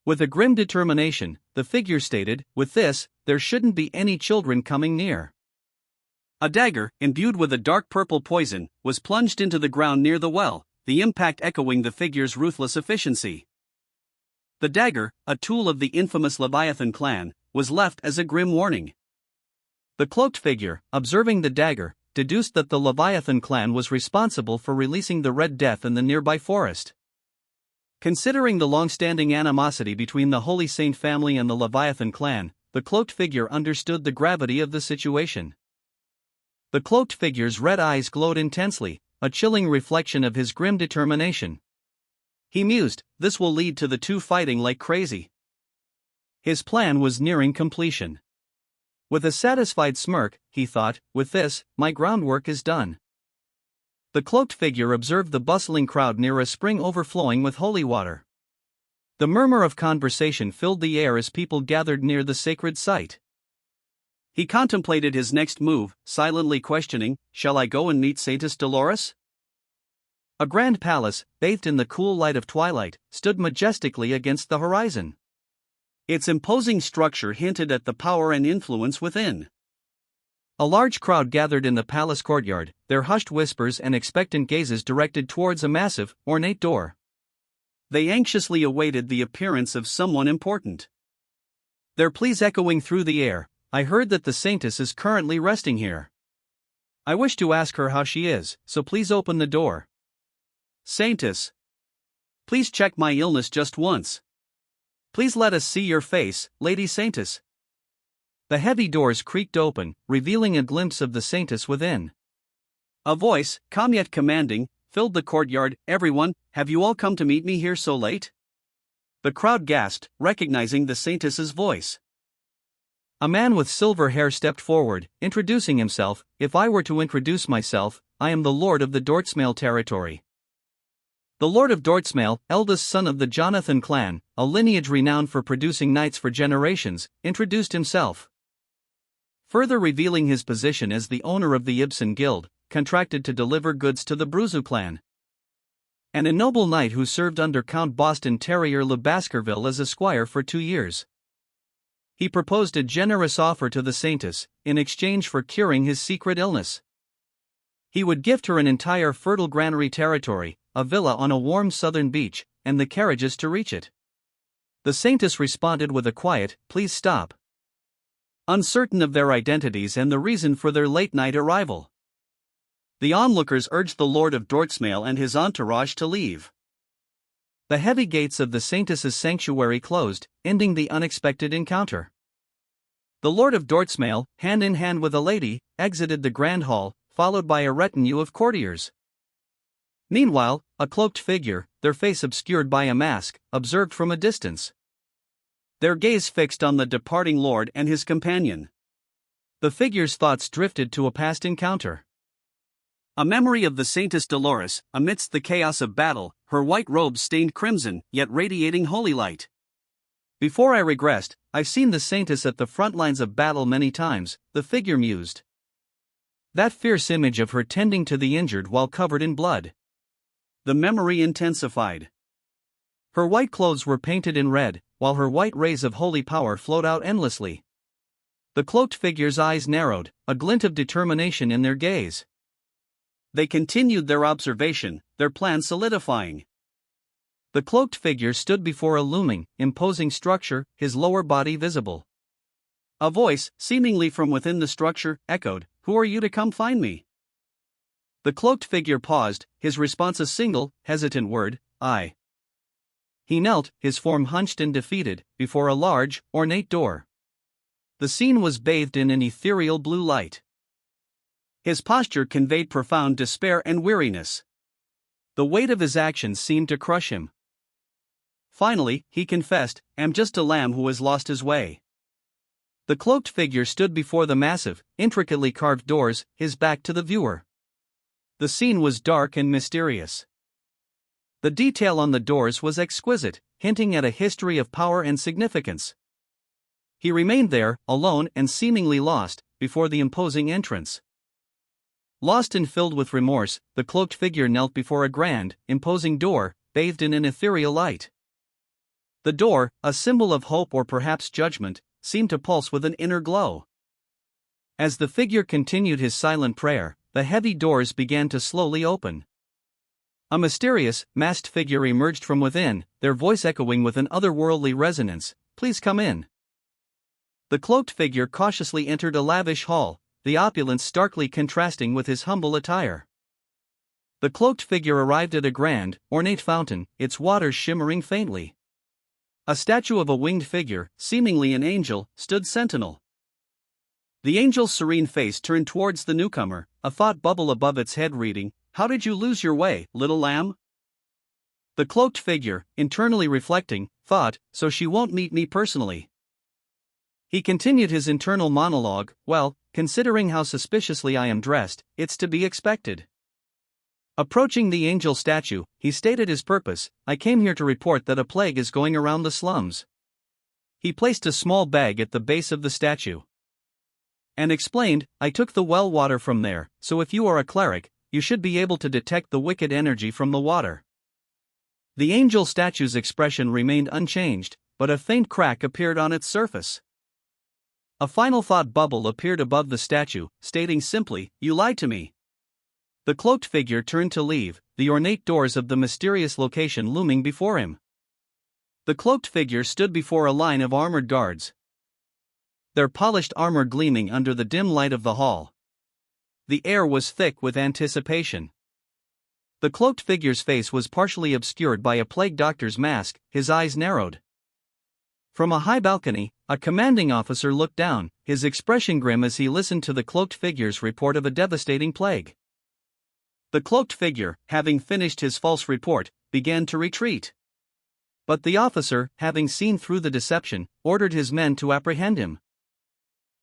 With a grim determination, the figure stated, "With this, there shouldn't be any children coming near." A dagger, imbued with a dark purple poison, was plunged into the ground near the well, the impact echoing the figure's ruthless efficiency. The dagger, a tool of the infamous Leviathan clan, was left as a grim warning. The cloaked figure, observing the dagger, deduced that the Leviathan clan was responsible for releasing the Red Death in the nearby forest. Considering the long-standing animosity between the Holy Saint family and the Leviathan clan, the cloaked figure understood the gravity of the situation. The cloaked figure's red eyes glowed intensely, a chilling reflection of his grim determination. He mused, "This will lead to the two fighting like crazy." His plan was nearing completion. With a satisfied smirk, he thought, "With this, my groundwork is done." The cloaked figure observed the bustling crowd near a spring overflowing with holy water. The murmur of conversation filled the air as people gathered near the sacred site. He contemplated his next move, silently questioning, "Shall I go and meet Saintess Dolores?" A grand palace, bathed in the cool light of twilight, stood majestically against the horizon. Its imposing structure hinted at the power and influence within. A large crowd gathered in the palace courtyard, their hushed whispers and expectant gazes directed towards a massive, ornate door. They anxiously awaited the appearance of someone important. Their pleas echoing through the air, "I heard that the Saintess is currently resting here. I wish to ask her how she is, so please open the door." "Saintess, please check my illness just once. Please let us see your face, Lady Saintess." The heavy doors creaked open, revealing a glimpse of the saintess within. A voice, calm yet commanding, filled the courtyard. "Everyone, have you all come to meet me here so late?" The crowd gasped, recognizing the saintess's voice. A man with silver hair stepped forward, introducing himself. "If I were to introduce myself, I am the Lord of the Dortsmail territory." The Lord of Dortsmail, eldest son of the Jonathan clan, a lineage renowned for producing knights for generations, introduced himself, further revealing his position as the owner of the Ibsen Guild, contracted to deliver goods to the Bruzu clan, and a noble knight who served under Count Boston Terrier Le Baskerville as a squire for 2 years. He proposed a generous offer to the saintess, in exchange for curing his secret illness. He would gift her an entire fertile granary territory, a villa on a warm southern beach, and the carriages to reach it. The saintess responded with a quiet, "Please stop," uncertain of their identities and the reason for their late-night arrival. The onlookers urged the Lord of Dortsmail and his entourage to leave. The heavy gates of the saintess's sanctuary closed, ending the unexpected encounter. The Lord of Dortsmail, hand in hand with a lady, exited the grand hall, followed by a retinue of courtiers. Meanwhile, a cloaked figure, their face obscured by a mask, observed from a distance, their gaze fixed on the departing lord and his companion. The figure's thoughts drifted to a past encounter. A memory of the Saintess Dolores, amidst the chaos of battle, her white robes stained crimson, yet radiating holy light. "Before I regressed, I've seen the Saintess at the front lines of battle many times," the figure mused. That fierce image of her tending to the injured while covered in blood. The memory intensified. Her white clothes were painted in red, while her white rays of holy power flowed out endlessly. The cloaked figure's eyes narrowed, a glint of determination in their gaze. They continued their observation, their plan solidifying. The cloaked figure stood before a looming, imposing structure, his lower body visible. A voice, seemingly from within the structure, echoed, "Who are you to come find me?" The cloaked figure paused, his response a single, hesitant word, "I." He knelt, his form hunched and defeated, before a large, ornate door. The scene was bathed in an ethereal blue light. His posture conveyed profound despair and weariness. The weight of his actions seemed to crush him. Finally, he confessed, "I'm just a lamb who has lost his way." The cloaked figure stood before the massive, intricately carved doors, his back to the viewer. The scene was dark and mysterious. The detail on the doors was exquisite, hinting at a history of power and significance. He remained there, alone and seemingly lost, before the imposing entrance. Lost and filled with remorse, the cloaked figure knelt before a grand, imposing door, bathed in an ethereal light. The door, a symbol of hope or perhaps judgment, seemed to pulse with an inner glow. As the figure continued his silent prayer, the heavy doors began to slowly open. A mysterious, masked figure emerged from within, their voice echoing with an otherworldly resonance, "Please come in." The cloaked figure cautiously entered a lavish hall, the opulence starkly contrasting with his humble attire. The cloaked figure arrived at a grand, ornate fountain, its waters shimmering faintly. A statue of a winged figure, seemingly an angel, stood sentinel. The angel's serene face turned towards the newcomer, a thought bubble above its head reading, "How did you lose your way, little lamb?" The cloaked figure, internally reflecting, thought, "So she won't meet me personally." He continued his internal monologue, "Well, considering how suspiciously I am dressed, it's to be expected." Approaching the angel statue, he stated his purpose, "I came here to report that a plague is going around the slums." He placed a small bag at the base of the statue and explained, "I took the well water from there, so if you are a cleric, you should be able to detect the wicked energy from the water." The angel statue's expression remained unchanged, but a faint crack appeared on its surface. A final thought bubble appeared above the statue, stating simply, "You lied to me." The cloaked figure turned to leave, the ornate doors of the mysterious location looming before him. The cloaked figure stood before a line of armored guards, their polished armor gleaming under the dim light of the hall. The air was thick with anticipation. The cloaked figure's face was partially obscured by a plague doctor's mask, his eyes narrowed. From a high balcony, a commanding officer looked down, his expression grim as he listened to the cloaked figure's report of a devastating plague. The cloaked figure, having finished his false report, began to retreat. But the officer, having seen through the deception, ordered his men to apprehend him.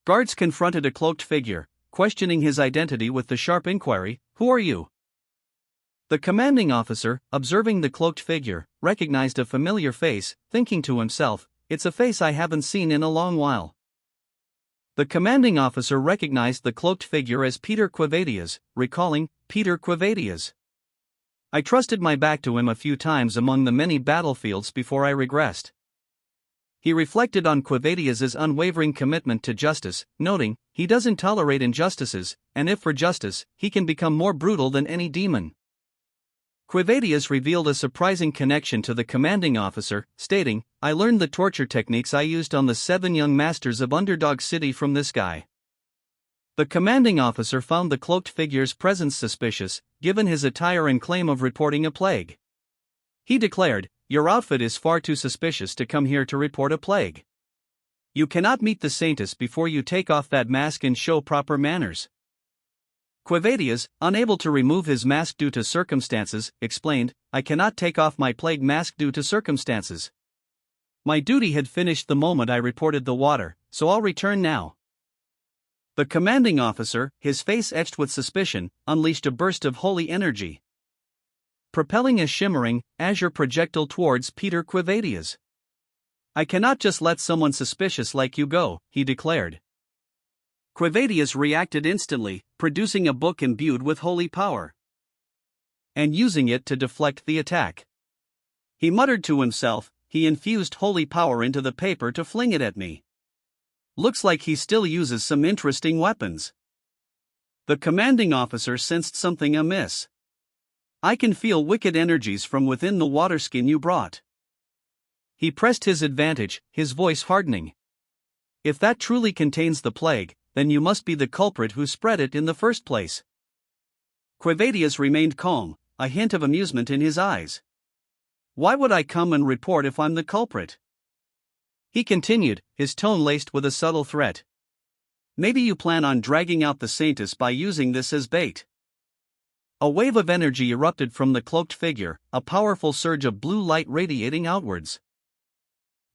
Guards confronted a cloaked figure, questioning his identity with the sharp inquiry, "Who are you?" The commanding officer, observing the cloaked figure, recognized a familiar face, thinking to himself, "It's a face I haven't seen in a long while." The commanding officer recognized the cloaked figure as Peter Quavadias, recalling, "Peter Quavadias. I trusted my back to him a few times among the many battlefields before I regressed." He reflected on Quavadias's unwavering commitment to justice, noting, "He doesn't tolerate injustices, and if for justice, he can become more brutal than any demon." Quavadias revealed a surprising connection to the commanding officer, stating, "I learned the torture techniques I used on the 7 young masters of Underdog City from this guy." The commanding officer found the cloaked figure's presence suspicious, given his attire and claim of reporting a plague. He declared, "Your outfit is far too suspicious to come here to report a plague. You cannot meet the saintess before you take off that mask and show proper manners." Quavadias, unable to remove his mask due to circumstances, explained, "I cannot take off my plague mask due to circumstances. My duty had finished the moment I reported the water, so I'll return now." The commanding officer, his face etched with suspicion, unleashed a burst of holy energy, propelling a shimmering, azure projectile towards Peter Quavadias. "I cannot just let someone suspicious like you go," he declared. Quavadias reacted instantly, producing a book imbued with holy power, and using it to deflect the attack. He muttered to himself, "He infused holy power into the paper to fling it at me. Looks like he still uses some interesting weapons." The commanding officer sensed something amiss. "I can feel wicked energies from within the water skin you brought." He pressed his advantage, his voice hardening. "If that truly contains the plague, then you must be the culprit who spread it in the first place." Quavadias remained calm, a hint of amusement in his eyes. "Why would I come and report if I'm the culprit?" He continued, his tone laced with a subtle threat. "Maybe you plan on dragging out the saintess by using this as bait." A wave of energy erupted from the cloaked figure, a powerful surge of blue light radiating outwards,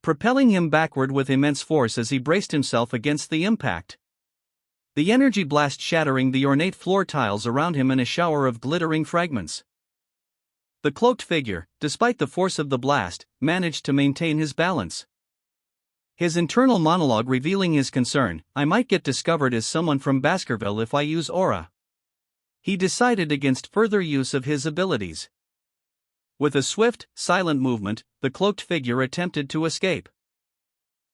propelling him backward with immense force as he braced himself against the impact. The energy blast shattering the ornate floor tiles around him in a shower of glittering fragments. The cloaked figure, despite the force of the blast, managed to maintain his balance. His internal monologue revealing his concern, "I might get discovered as someone from Baskerville if I use aura." He decided against further use of his abilities. With a swift, silent movement, the cloaked figure attempted to escape.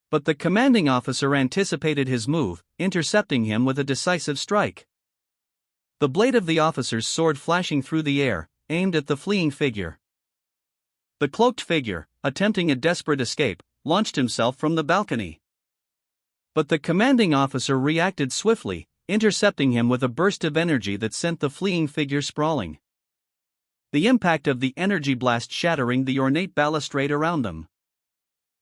But the commanding officer anticipated his move, intercepting him with a decisive strike. The blade of the officer's sword flashing through the air, aimed at the fleeing figure. The cloaked figure, attempting a desperate escape, launched himself from the balcony. But the commanding officer reacted swiftly, intercepting him with a burst of energy that sent the fleeing figure sprawling, the impact of the energy blast shattering the ornate balustrade around them.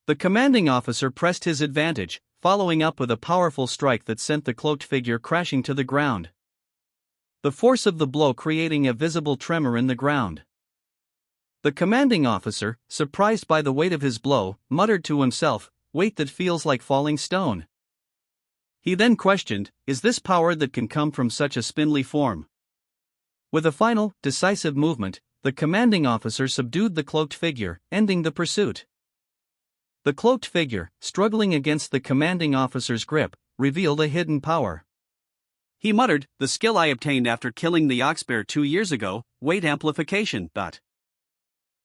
The commanding officer pressed his advantage, following up with a powerful strike that sent the cloaked figure crashing to the ground, the force of the blow creating a visible tremor in the ground. The commanding officer, surprised by the weight of his blow, muttered to himself, "Weight that feels like falling stone." He then questioned, "Is this power that can come from such a spindly form?" With a final, decisive movement, the commanding officer subdued the cloaked figure, ending the pursuit. The cloaked figure, struggling against the commanding officer's grip, revealed a hidden power. He muttered, "The skill I obtained after killing the oxbear 2 years ago, weight amplification, but..."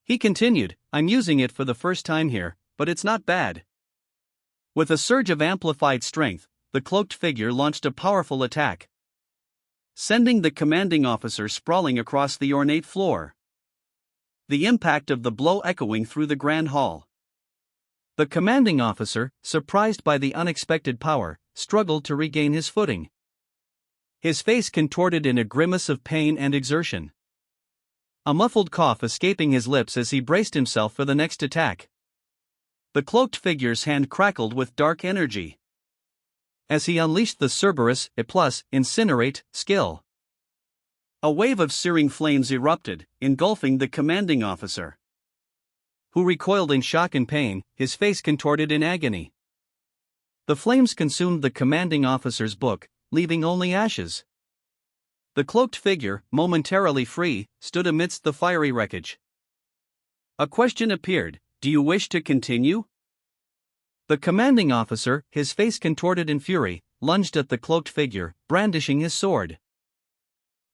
He continued, "I'm using it for the first time here, but it's not bad." With a surge of amplified strength, the cloaked figure launched a powerful attack, sending the commanding officer sprawling across the ornate floor, the impact of the blow echoing through the grand hall. The commanding officer, surprised by the unexpected power, struggled to regain his footing, his face contorted in a grimace of pain and exertion, a muffled cough escaping his lips as he braced himself for the next attack. The cloaked figure's hand crackled with dark energy as he unleashed the Cerberus A+ incinerate skill. A wave of searing flames erupted, engulfing the commanding officer, who recoiled in shock and pain, his face contorted in agony. The flames consumed the commanding officer's book, leaving only ashes. The cloaked figure, momentarily free, stood amidst the fiery wreckage. A question appeared: do you wish to continue? The commanding officer, his face contorted in fury, lunged at the cloaked figure, brandishing his sword,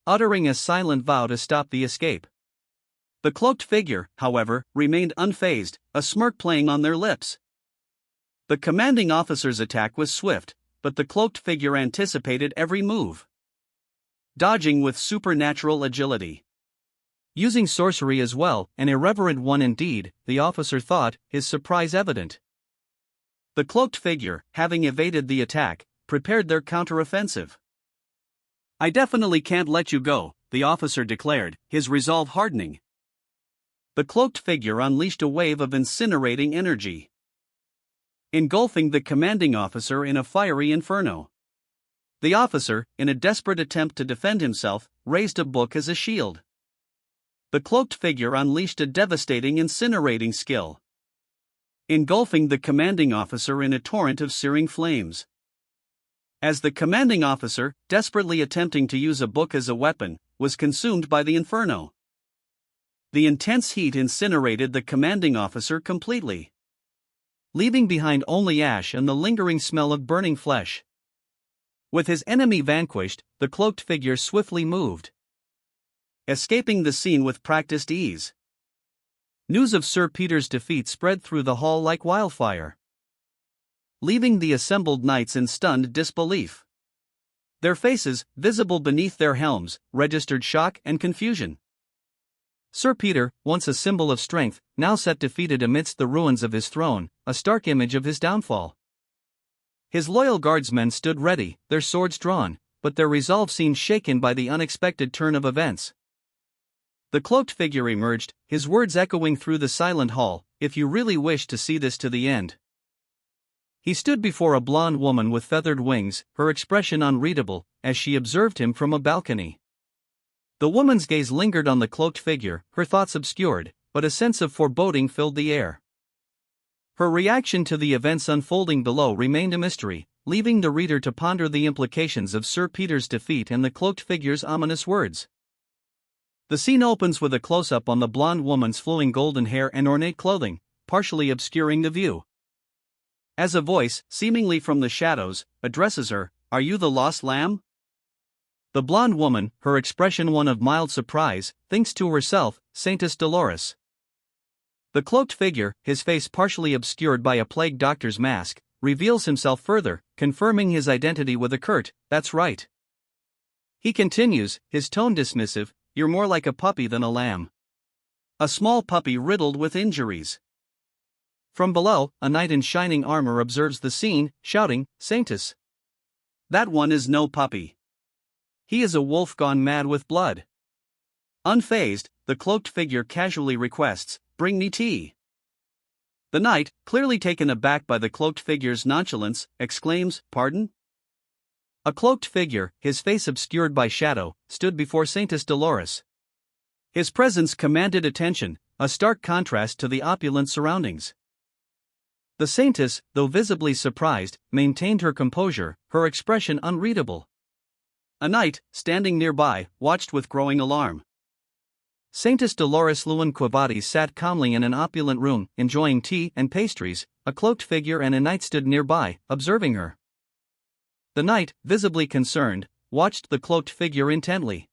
uttering a silent vow to stop the escape. The cloaked figure, however, remained unfazed, a smirk playing on their lips. The commanding officer's attack was swift, but the cloaked figure anticipated every move, dodging with supernatural agility. Using sorcery as well, an irreverent one indeed, the officer thought, his surprise evident. The cloaked figure, having evaded the attack, prepared their counteroffensive. I definitely can't let you go, the officer declared, his resolve hardening. The cloaked figure unleashed a wave of incinerating energy, engulfing the commanding officer in a fiery inferno. The officer, in a desperate attempt to defend himself, raised a book as a shield. The cloaked figure unleashed a devastating incinerating skill, engulfing the commanding officer in a torrent of searing flames. As the commanding officer, desperately attempting to use a book as a weapon, was consumed by the inferno, the intense heat incinerated the commanding officer completely, leaving behind only ash and the lingering smell of burning flesh. With his enemy vanquished, the cloaked figure swiftly moved, escaping the scene with practiced ease. News of Sir Peter's defeat spread through the hall like wildfire, leaving the assembled knights in stunned disbelief. Their faces, visible beneath their helms, registered shock and confusion. Sir Peter, once a symbol of strength, now sat defeated amidst the ruins of his throne, a stark image of his downfall. His loyal guardsmen stood ready, their swords drawn, but their resolve seemed shaken by the unexpected turn of events. The cloaked figure emerged, his words echoing through the silent hall, "If you really wish to see this to the end." He stood before a blonde woman with feathered wings, her expression unreadable, as she observed him from a balcony. The woman's gaze lingered on the cloaked figure, her thoughts obscured, but a sense of foreboding filled the air. Her reaction to the events unfolding below remained a mystery, leaving the reader to ponder the implications of Sir Peter's defeat and the cloaked figure's ominous words. The scene opens with a close-up on the blonde woman's flowing golden hair and ornate clothing, partially obscuring the view. As a voice, seemingly from the shadows, addresses her, "Are you the lost lamb?" The blonde woman, her expression one of mild surprise, thinks to herself, "Saintess Dolores." The cloaked figure, his face partially obscured by a plague doctor's mask, reveals himself further, confirming his identity with a curt, "That's right." He continues, his tone dismissive, "You're more like a puppy than a lamb. A small puppy riddled with injuries." From below, a knight in shining armor observes the scene, shouting, "Saintess! That one is no puppy. He is a wolf gone mad with blood." Unfazed, the cloaked figure casually requests, "Bring me tea." The knight, clearly taken aback by the cloaked figure's nonchalance, exclaims, "Pardon?" A cloaked figure, his face obscured by shadow, stood before Saintess Dolores. His presence commanded attention, a stark contrast to the opulent surroundings. The Saintess, though visibly surprised, maintained her composure, her expression unreadable. A knight, standing nearby, watched with growing alarm. Saintess Dolores Quavati sat calmly in an opulent room, enjoying tea and pastries. A cloaked figure and a knight stood nearby, observing her. The knight, visibly concerned, watched the cloaked figure intently.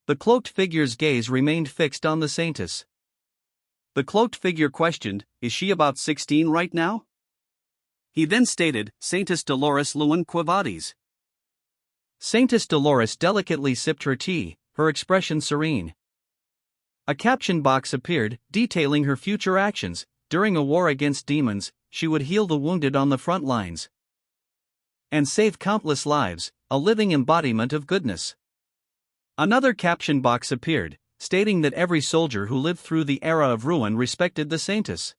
The cloaked figure's gaze remained fixed on the Saintess. The cloaked figure questioned, "Is she about 16 right now?" He then stated, "Saintess Dolores Quavatis." Saintess Dolores delicately sipped her tea, her expression serene. A caption box appeared, detailing her future actions. During a war against demons, she would heal the wounded on the front lines and save countless lives, a living embodiment of goodness. Another caption box appeared, stating that every soldier who lived through the era of ruin respected the Saintess.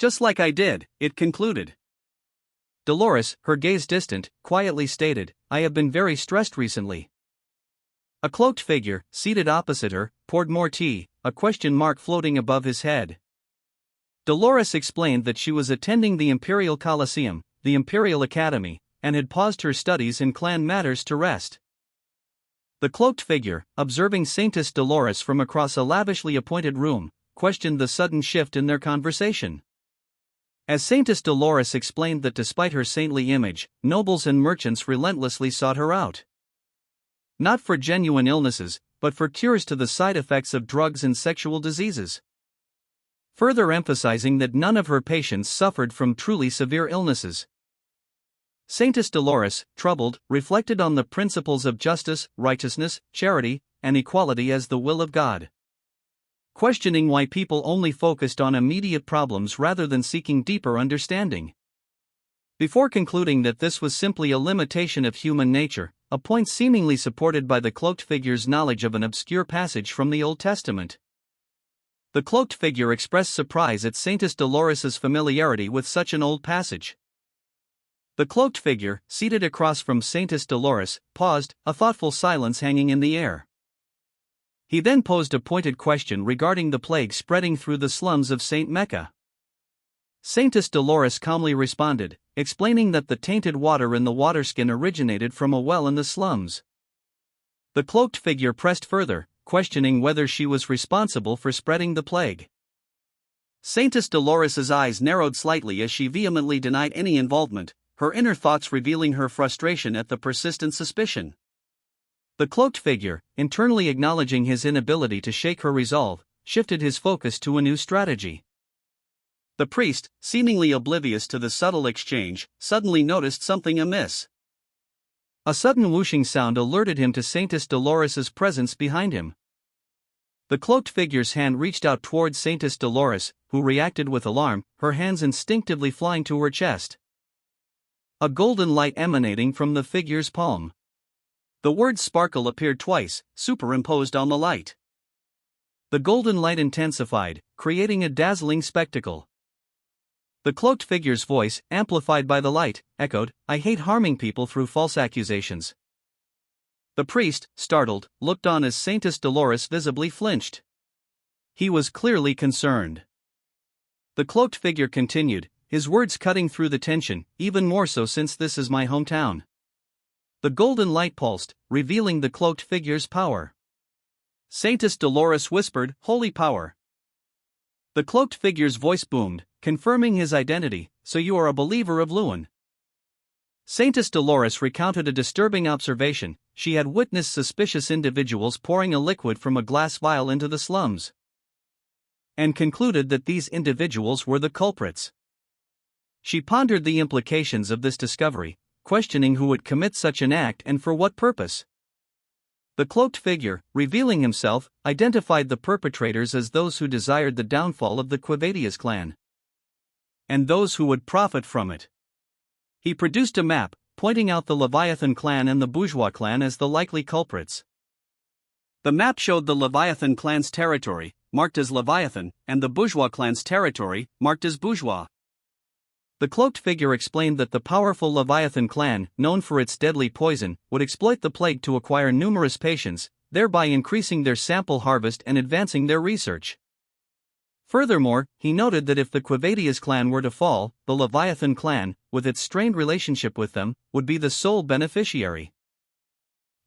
Just like I did, it concluded. Dolores, her gaze distant, quietly stated, I have been very stressed recently. A cloaked figure, seated opposite her, poured more tea, a question mark floating above his head. Dolores explained that she was attending the Imperial Colosseum, the Imperial Academy, and had paused her studies in clan matters to rest. The cloaked figure, observing Saintess Dolores from across a lavishly appointed room, questioned the sudden shift in their conversation. As Saintess Dolores explained that despite her saintly image, nobles and merchants relentlessly sought her out. Not for genuine illnesses, but for cures to the side effects of drugs and sexual diseases. Further emphasizing that none of her patients suffered from truly severe illnesses. Saintess Dolores, troubled, reflected on the principles of justice, righteousness, charity, and equality as the will of God. Questioning why people only focused on immediate problems rather than seeking deeper understanding. Before concluding that this was simply a limitation of human nature, a point seemingly supported by the cloaked figure's knowledge of an obscure passage from the Old Testament. The cloaked figure expressed surprise at Saintess Dolores's familiarity with such an old passage. The cloaked figure, seated across from Saintess Dolores, paused, a thoughtful silence hanging in the air. He then posed a pointed question regarding the plague spreading through the slums of Saint Mecca. Saintess Dolores calmly responded, explaining that the tainted water in the waterskin originated from a well in the slums. The cloaked figure pressed further, questioning whether she was responsible for spreading the plague. Saintess Dolores's eyes narrowed slightly as she vehemently denied any involvement, her inner thoughts revealing her frustration at the persistent suspicion. The cloaked figure, internally acknowledging his inability to shake her resolve, shifted his focus to a new strategy. The priest, seemingly oblivious to the subtle exchange, suddenly noticed something amiss. A sudden whooshing sound alerted him to Saintess Dolores's presence behind him. The cloaked figure's hand reached out towards Saintess Dolores, who reacted with alarm, her hands instinctively flying to her chest. A golden light emanating from the figure's palm. The word sparkle appeared twice, superimposed on the light. The golden light intensified, creating a dazzling spectacle. The cloaked figure's voice, amplified by the light, echoed, I hate harming people through false accusations. The priest, startled, looked on as Saintess Dolores visibly flinched. He was clearly concerned. The cloaked figure continued, his words cutting through the tension, even more so since this is my hometown. The golden light pulsed, revealing the cloaked figure's power. Saintess Dolores whispered, Holy power. The cloaked figure's voice boomed, confirming his identity, so you are a believer of Luan. Saintess Dolores recounted a disturbing observation, she had witnessed suspicious individuals pouring a liquid from a glass vial into the slums. And concluded that these individuals were the culprits. She pondered the implications of this discovery, questioning who would commit such an act and for what purpose. The cloaked figure, revealing himself, identified the perpetrators as those who desired the downfall of the Quevadias clan. And those who would profit from it. He produced a map, pointing out the Leviathan clan and the Bourgeois clan as the likely culprits. The map showed the Leviathan clan's territory, marked as Leviathan, and the Bourgeois clan's territory, marked as Bourgeois. The cloaked figure explained that the powerful Leviathan clan, known for its deadly poison, would exploit the plague to acquire numerous patients, thereby increasing their sample harvest and advancing their research. Furthermore, he noted that if the Quevadias clan were to fall, the Leviathan clan, with its strained relationship with them, would be the sole beneficiary.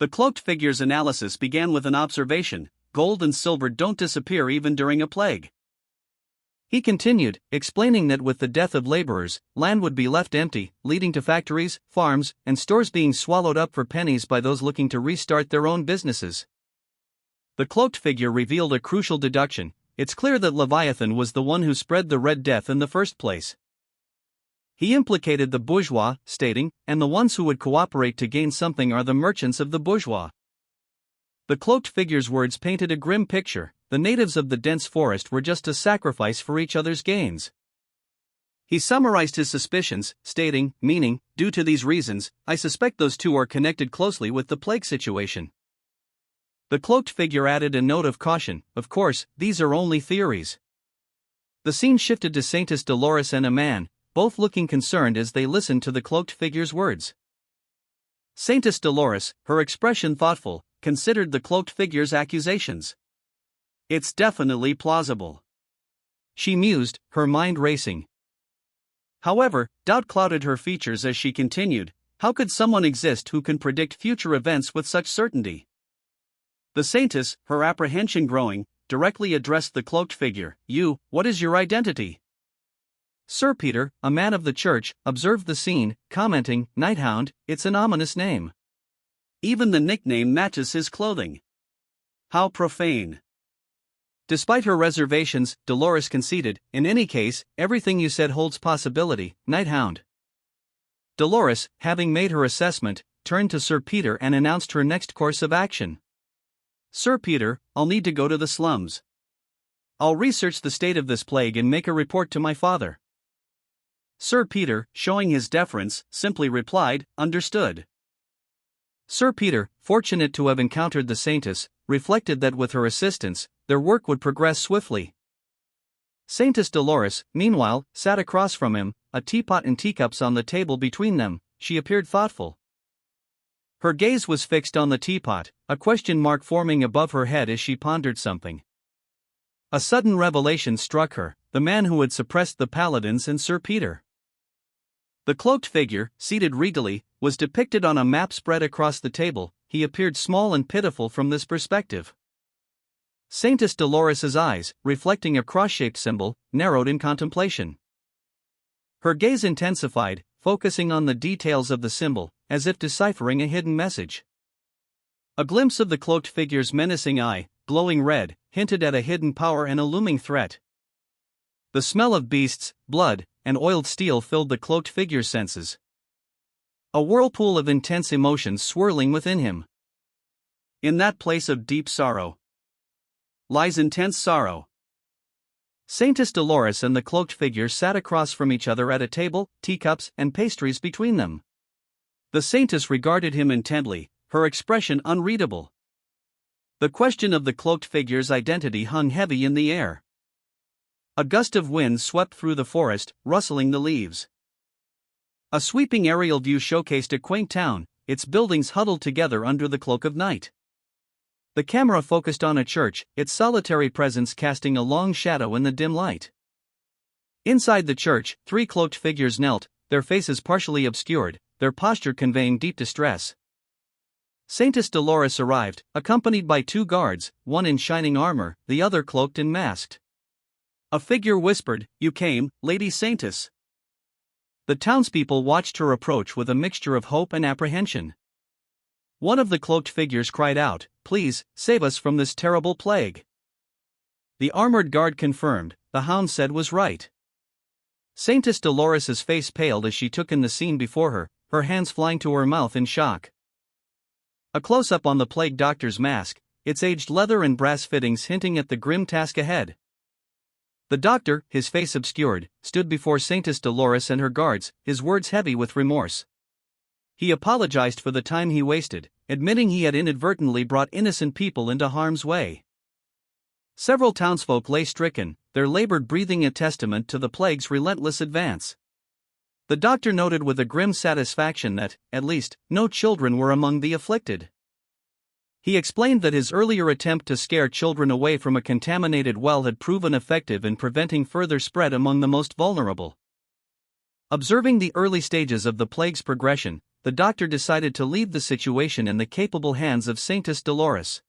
The cloaked figure's analysis began with an observation, gold and silver don't disappear even during a plague. He continued, explaining that with the death of laborers, land would be left empty, leading to factories, farms, and stores being swallowed up for pennies by those looking to restart their own businesses. The cloaked figure revealed a crucial deduction, it's clear that Leviathan was the one who spread the Red Death in the first place. He implicated the bourgeois, stating, and the ones who would cooperate to gain something are the merchants of the bourgeois. The cloaked figure's words painted a grim picture. The natives of the dense forest were just a sacrifice for each other's gains. He summarized his suspicions, stating, meaning, due to these reasons, I suspect those two are connected closely with the plague situation. The cloaked figure added a note of caution, of course, these are only theories. The scene shifted to Saintess Dolores and a man, both looking concerned as they listened to the cloaked figure's words. Saintess Dolores, her expression thoughtful, considered the cloaked figure's accusations. "It's definitely plausible," she mused, her mind racing. However, doubt clouded her features as she continued, "How could someone exist who can predict future events with such certainty?" The Saintess, her apprehension growing, directly addressed the cloaked figure. What is your identity?" Sir Peter, a man of the church, observed the scene, commenting, "Nighthound, it's an ominous name. Even the nickname matches his clothing. How profane." Despite her reservations, Dolores conceded, "In any case, everything you said holds possibility, Nighthound." Dolores, having made her assessment, turned to Sir Peter and announced her next course of action. "Sir Peter, I'll need to go to the slums. I'll research the state of this plague and make a report to my father." Sir Peter, showing his deference, simply replied, "Understood." Sir Peter, fortunate to have encountered the Saintess, reflected that with her assistance, their work would progress swiftly. Saintess Dolores, meanwhile, sat across from him, a teapot and teacups on the table between them. She appeared thoughtful. Her gaze was fixed on the teapot, a question mark forming above her head as she pondered something. A sudden revelation struck her: the man who had suppressed the paladins and Sir Peter. The cloaked figure, seated regally, was depicted on a map spread across the table. He appeared small and pitiful from this perspective. Saintess Dolores's eyes, reflecting a cross-shaped symbol, narrowed in contemplation. Her gaze intensified, focusing on the details of the symbol, as if deciphering a hidden message. A glimpse of the cloaked figure's menacing eye, glowing red, hinted at a hidden power and a looming threat. The smell of beasts, blood, and oiled steel filled the cloaked figure's senses. A whirlpool of intense emotions swirling within him. In that place of deep sorrow lies intense sorrow. Saintess Dolores and the cloaked figure sat across from each other at a table, teacups and pastries between them. The Saintess regarded him intently, her expression unreadable. The question of the cloaked figure's identity hung heavy in the air. A gust of wind swept through the forest, rustling the leaves. A sweeping aerial view showcased a quaint town, its buildings huddled together under the cloak of night. The camera focused on a church, its solitary presence casting a long shadow in the dim light. Inside the church, three cloaked figures knelt, their faces partially obscured, their posture conveying deep distress. Saintess Dolores arrived, accompanied by two guards, one in shining armor, the other cloaked and masked. A figure whispered, "You came, Lady Saintess." The townspeople watched her approach with a mixture of hope and apprehension. One of the cloaked figures cried out, "Please, save us from this terrible plague." The armored guard confirmed, the hound said was right. Saintess Dolores's face paled as she took in the scene before her, her hands flying to her mouth in shock. A close-up on the plague doctor's mask, its aged leather and brass fittings hinting at the grim task ahead. The doctor, his face obscured, stood before Saintess Dolores and her guards, his words heavy with remorse. He apologized for the time he wasted, admitting he had inadvertently brought innocent people into harm's way. Several townsfolk lay stricken, their labored breathing a testament to the plague's relentless advance. The doctor noted with a grim satisfaction that, at least, no children were among the afflicted. He explained that his earlier attempt to scare children away from a contaminated well had proven effective in preventing further spread among the most vulnerable. Observing the early stages of the plague's progression, the doctor decided to leave the situation in the capable hands of Saintess Dolores.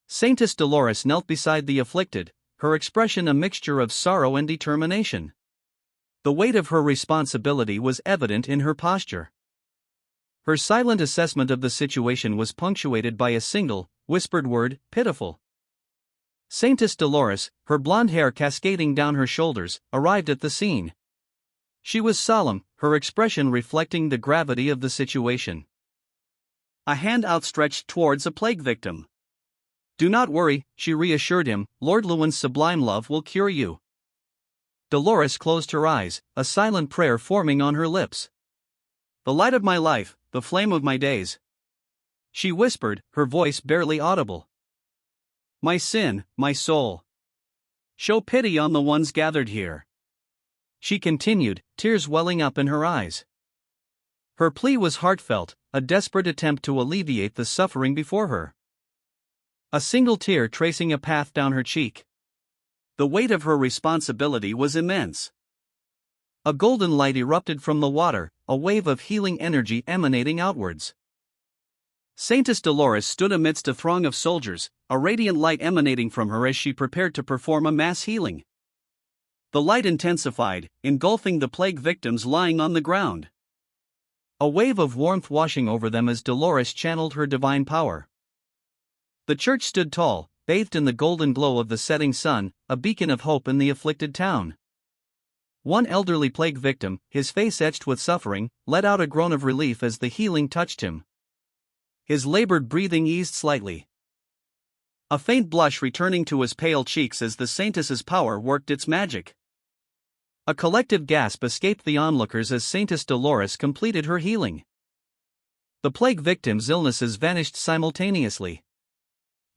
Saintess Dolores knelt beside the afflicted, her expression a mixture of sorrow and determination. The weight of her responsibility was evident in her posture. Her silent assessment of the situation was punctuated by a single, whispered word, pitiful. Saintess Dolores, her blonde hair cascading down her shoulders, arrived at the scene. She was solemn, her expression reflecting the gravity of the situation. A hand outstretched towards a plague victim. "Do not worry," she reassured him, "Lord Lewin's sublime love will cure you." Dolores closed her eyes, a silent prayer forming on her lips. "The light of my life, the flame of my days," she whispered, her voice barely audible. "My sin, my soul. Show pity on the ones gathered here," she continued, tears welling up in her eyes. Her plea was heartfelt, a desperate attempt to alleviate the suffering before her. A single tear tracing a path down her cheek. The weight of her responsibility was immense. A golden light erupted from the water, a wave of healing energy emanating outwards. Saintess Dolores stood amidst a throng of soldiers, a radiant light emanating from her as she prepared to perform a mass healing. The light intensified, engulfing the plague victims lying on the ground. A wave of warmth washing over them as Dolores channeled her divine power. The church stood tall, bathed in the golden glow of the setting sun, a beacon of hope in the afflicted town. One elderly plague victim, his face etched with suffering, let out a groan of relief as the healing touched him. His labored breathing eased slightly, a faint blush returning to his pale cheeks as the saintess's power worked its magic. A collective gasp escaped the onlookers as Saintess Dolores completed her healing. The plague victims' illnesses vanished simultaneously.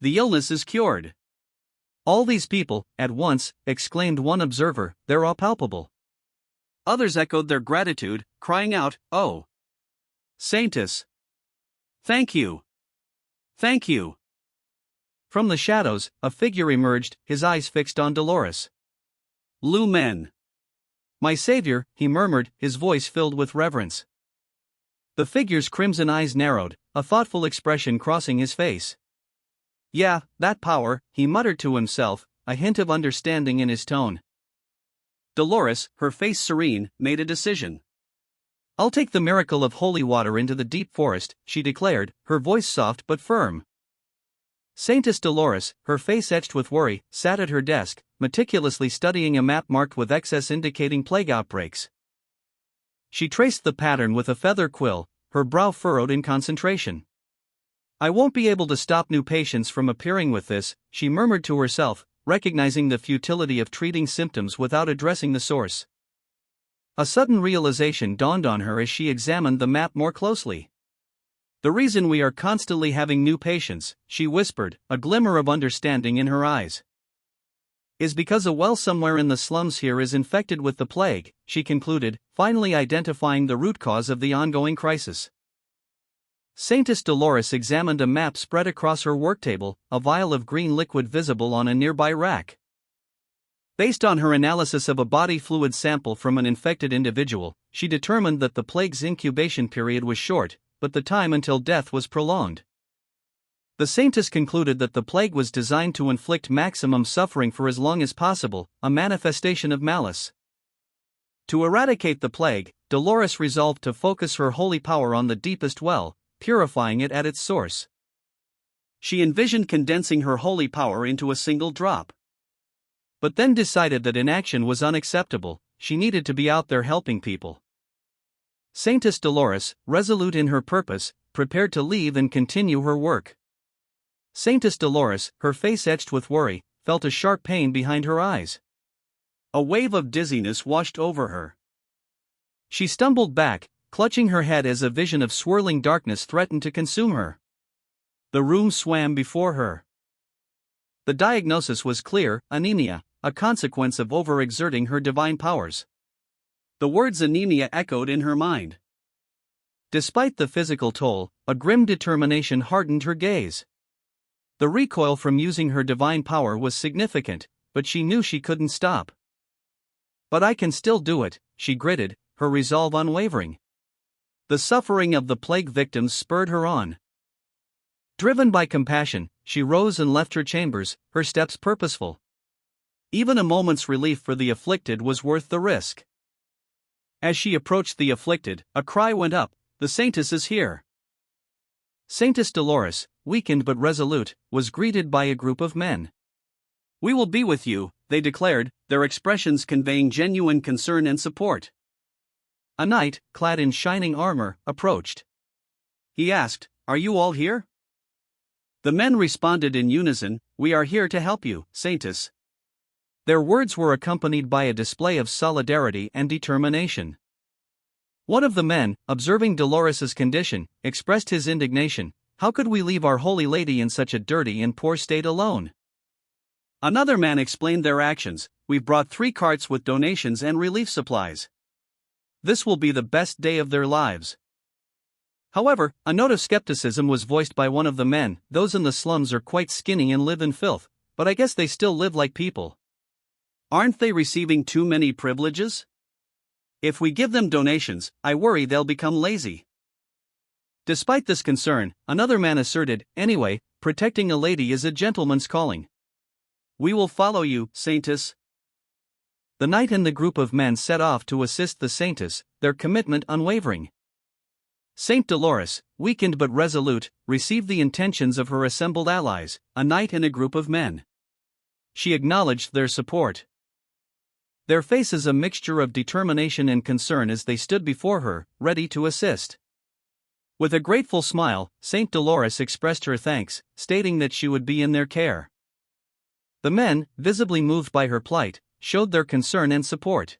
"The illness is cured." "All these people, at once," exclaimed one observer, "they're all palpable." Others echoed their gratitude, crying out, "Oh, Saintess! Thank you! Thank you!" From the shadows, a figure emerged, his eyes fixed on Dolores. "Lu Men! My savior," he murmured, his voice filled with reverence. The figure's crimson eyes narrowed, a thoughtful expression crossing his face. "Yeah, that power," he muttered to himself, a hint of understanding in his tone. Dolores, her face serene, made a decision. "I'll take the miracle of holy water into the deep forest," she declared, her voice soft but firm. Saintess Dolores, her face etched with worry, sat at her desk, meticulously studying a map marked with X's indicating plague outbreaks. She traced the pattern with a feather quill, her brow furrowed in concentration. "I won't be able to stop new patients from appearing with this," she murmured to herself, recognizing the futility of treating symptoms without addressing the source. A sudden realization dawned on her as she examined the map more closely. "The reason we are constantly having new patients," she whispered, a glimmer of understanding in her eyes, "is because a well somewhere in the slums here is infected with the plague," she concluded, finally identifying the root cause of the ongoing crisis. Saintess Dolores examined a map spread across her work table, a vial of green liquid visible on a nearby rack. Based on her analysis of a body fluid sample from an infected individual, she determined that the plague's incubation period was short, but the time until death was prolonged. The saintess concluded that the plague was designed to inflict maximum suffering for as long as possible, a manifestation of malice. To eradicate the plague, Dolores resolved to focus her holy power on the deepest well, purifying it at its source. She envisioned condensing her holy power into a single drop. But then decided that inaction was unacceptable, she needed to be out there helping people. Saintess Dolores, resolute in her purpose, prepared to leave and continue her work. Saintess Dolores, her face etched with worry, felt a sharp pain behind her eyes. A wave of dizziness washed over her. She stumbled back, clutching her head as a vision of swirling darkness threatened to consume her. The room swam before her. The diagnosis was clear: anemia, a consequence of overexerting her divine powers. The words anemia echoed in her mind. Despite the physical toll, a grim determination hardened her gaze. The recoil from using her divine power was significant, but she knew she couldn't stop. "But I can still do it," she gritted, her resolve unwavering. The suffering of the plague victims spurred her on. Driven by compassion, she rose and left her chambers, her steps purposeful. Even a moment's relief for the afflicted was worth the risk. As she approached the afflicted, a cry went up: "The saintess is here!" Saintess Dolores, weakened but resolute, was greeted by a group of men. "We will be with you," they declared, their expressions conveying genuine concern and support. A knight, clad in shining armor, approached. He asked, "Are you all here?" The men responded in unison, "We are here to help you, Saintess." Their words were accompanied by a display of solidarity and determination. One of the men, observing Dolores's condition, expressed his indignation: "How could we leave our holy lady in such a dirty and poor state alone?" Another man explained their actions. We've brought 3 carts with donations and relief supplies. This will be the best day of their lives. However, a note of skepticism was voiced by one of the men. Those in the slums are quite skinny and live in filth, but I guess they still live like people. Aren't they receiving too many privileges? If we give them donations, I worry they'll become lazy. Despite this concern, another man asserted, anyway, protecting a lady is a gentleman's calling. We will follow you, Saintess. The knight and the group of men set off to assist the Saintess, their commitment unwavering. Saint Dolores, weakened but resolute, received the intentions of her assembled allies, a knight and a group of men. She acknowledged their support. Their faces a mixture of determination and concern as they stood before her, ready to assist. With a grateful smile, Saint Dolores expressed her thanks, stating that she would be in their care. The men, visibly moved by her plight, showed their concern and support.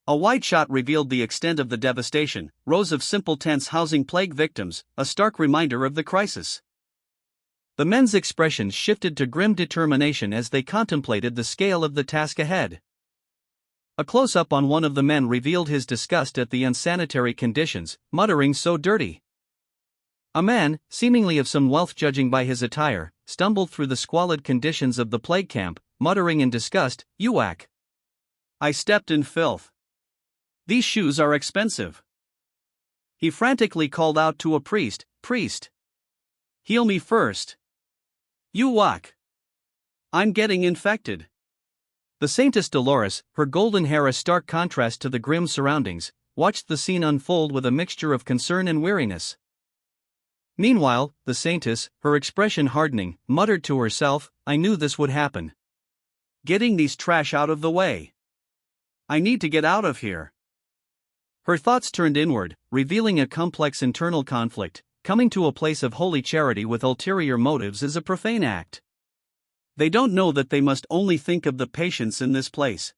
A wide shot revealed the extent of the devastation, rows of simple tents housing plague victims, a stark reminder of the crisis. The men's expressions shifted to grim determination as they contemplated the scale of the task ahead. A close-up on one of the men revealed his disgust at the unsanitary conditions, muttering, "So dirty." A man, seemingly of some wealth judging by his attire, stumbled through the squalid conditions of the plague camp, muttering in disgust, "Uwak. I stepped in filth. These shoes are expensive." He frantically called out to a priest, "Priest! Heal me first. Uwak. I'm getting infected." The Saintess Dolores, her golden hair a stark contrast to the grim surroundings, watched the scene unfold with a mixture of concern and weariness. Meanwhile, the Saintess, her expression hardening, muttered to herself, "I knew this would happen. Getting these trash out of the way. I need to get out of here." Her thoughts turned inward, revealing a complex internal conflict. Coming to a place of holy charity with ulterior motives is a profane act. They don't know that they must only think of the patients in this place.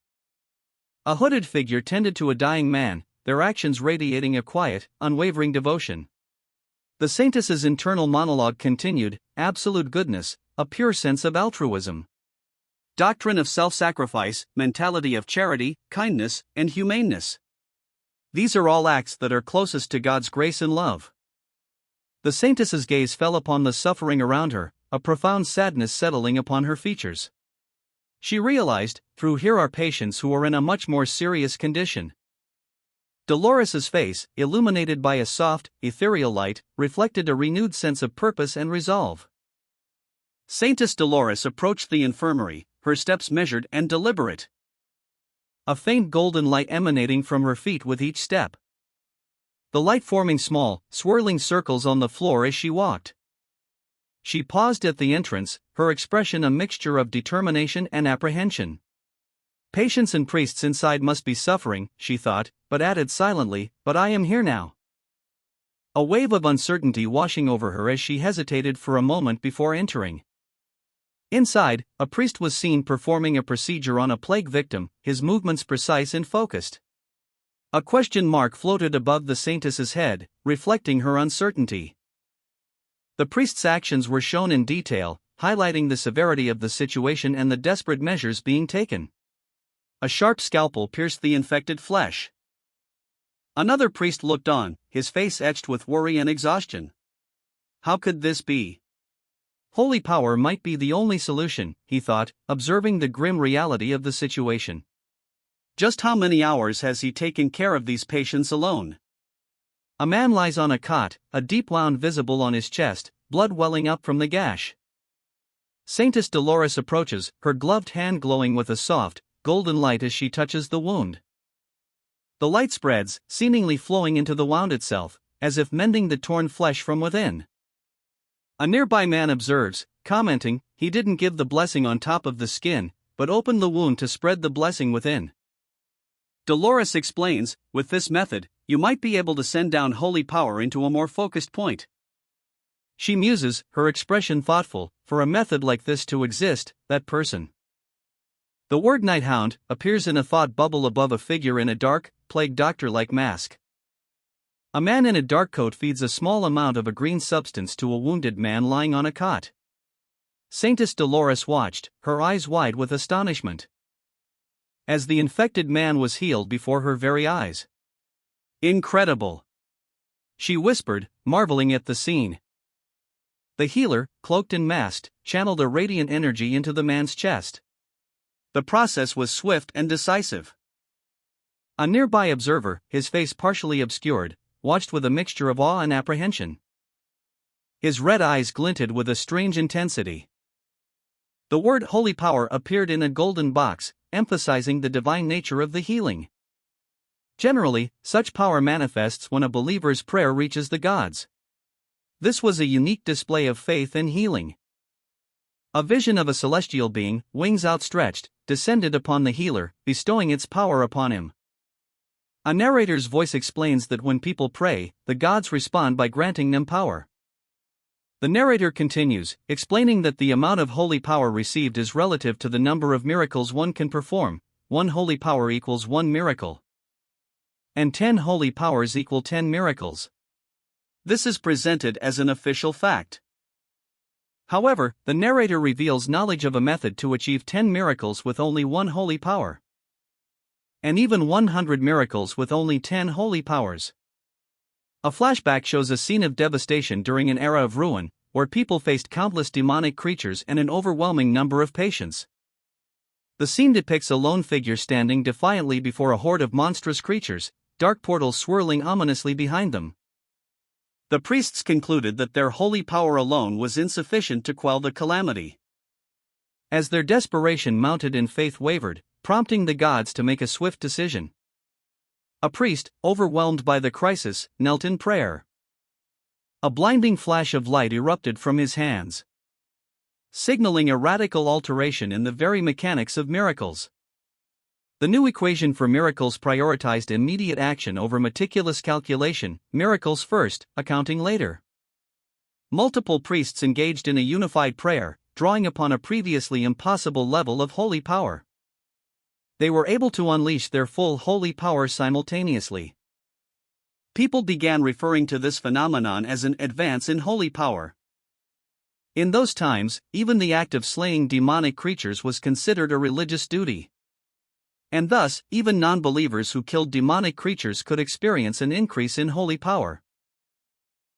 A hooded figure tended to a dying man, their actions radiating a quiet, unwavering devotion. The Saintess's internal monologue continued, absolute goodness, a pure sense of altruism. Doctrine of self-sacrifice, mentality of charity, kindness, and humaneness. These are all acts that are closest to God's grace and love. The Saintess's gaze fell upon the suffering around her, a profound sadness settling upon her features. She realized, through here are patients who are in a much more serious condition. Dolores's face, illuminated by a soft, ethereal light, reflected a renewed sense of purpose and resolve. Saintess Dolores approached the infirmary, her steps measured and deliberate. A faint golden light emanating from her feet with each step. The light forming small, swirling circles on the floor as she walked. She paused at the entrance, her expression a mixture of determination and apprehension. Patients and priests inside must be suffering, she thought, but added silently, "But I am here now." A wave of uncertainty washing over her as she hesitated for a moment before entering. Inside, a priest was seen performing a procedure on a plague victim, his movements precise and focused. A question mark floated above the Saintess's head, reflecting her uncertainty. The priest's actions were shown in detail, highlighting the severity of the situation and the desperate measures being taken. A sharp scalpel pierced the infected flesh. Another priest looked on, his face etched with worry and exhaustion. How could this be? Holy power might be the only solution, he thought, observing the grim reality of the situation. Just how many hours has he taken care of these patients alone? A man lies on a cot, a deep wound visible on his chest, blood welling up from the gash. Saintess Dolores approaches, her gloved hand glowing with a soft, golden light as she touches the wound. The light spreads, seemingly flowing into the wound itself, as if mending the torn flesh from within. A nearby man observes, commenting, "He didn't give the blessing on top of the skin, but opened the wound to spread the blessing within." Dolores explains, "With this method, you might be able to send down holy power into a more focused point." She muses, her expression thoughtful, for a method like this to exist, that person. The word Nighthound appears in a thought bubble above a figure in a dark, plague doctor-like mask. A man in a dark coat feeds a small amount of a green substance to a wounded man lying on a cot. Saintess Dolores watched, her eyes wide with astonishment, as the infected man was healed before her very eyes. Incredible! She whispered, marveling at the scene. The healer, cloaked and masked, channeled a radiant energy into the man's chest. The process was swift and decisive. A nearby observer, his face partially obscured, watched with a mixture of awe and apprehension. His red eyes glinted with a strange intensity. The word holy power appeared in a golden box, emphasizing the divine nature of the healing. Generally, such power manifests when a believer's prayer reaches the gods. This was a unique display of faith and healing. A vision of a celestial being, wings outstretched, descended upon the healer, bestowing its power upon him. A narrator's voice explains that when people pray, the gods respond by granting them power. The narrator continues, explaining that the amount of holy power received is relative to the number of miracles one can perform. 1 holy power equals 1 miracle. And 10 holy powers equal 10 miracles. This is presented as an official fact. However, the narrator reveals knowledge of a method to achieve 10 miracles with only 1 holy power. And even 100 miracles with only 10 holy powers. A flashback shows a scene of devastation during an era of ruin, where people faced countless demonic creatures and an overwhelming number of patients. The scene depicts a lone figure standing defiantly before a horde of monstrous creatures, dark portals swirling ominously behind them. The priests concluded that their holy power alone was insufficient to quell the calamity. As their desperation mounted and faith wavered, prompting the gods to make a swift decision. A priest, overwhelmed by the crisis, knelt in prayer. A blinding flash of light erupted from his hands, signaling a radical alteration in the very mechanics of miracles. The new equation for miracles prioritized immediate action over meticulous calculation, miracles first, accounting later. Multiple priests engaged in a unified prayer, drawing upon a previously impossible level of holy power. They were able to unleash their full holy power simultaneously. People began referring to this phenomenon as an advance in holy power. In those times, even the act of slaying demonic creatures was considered a religious duty. And thus, even non-believers who killed demonic creatures could experience an increase in holy power.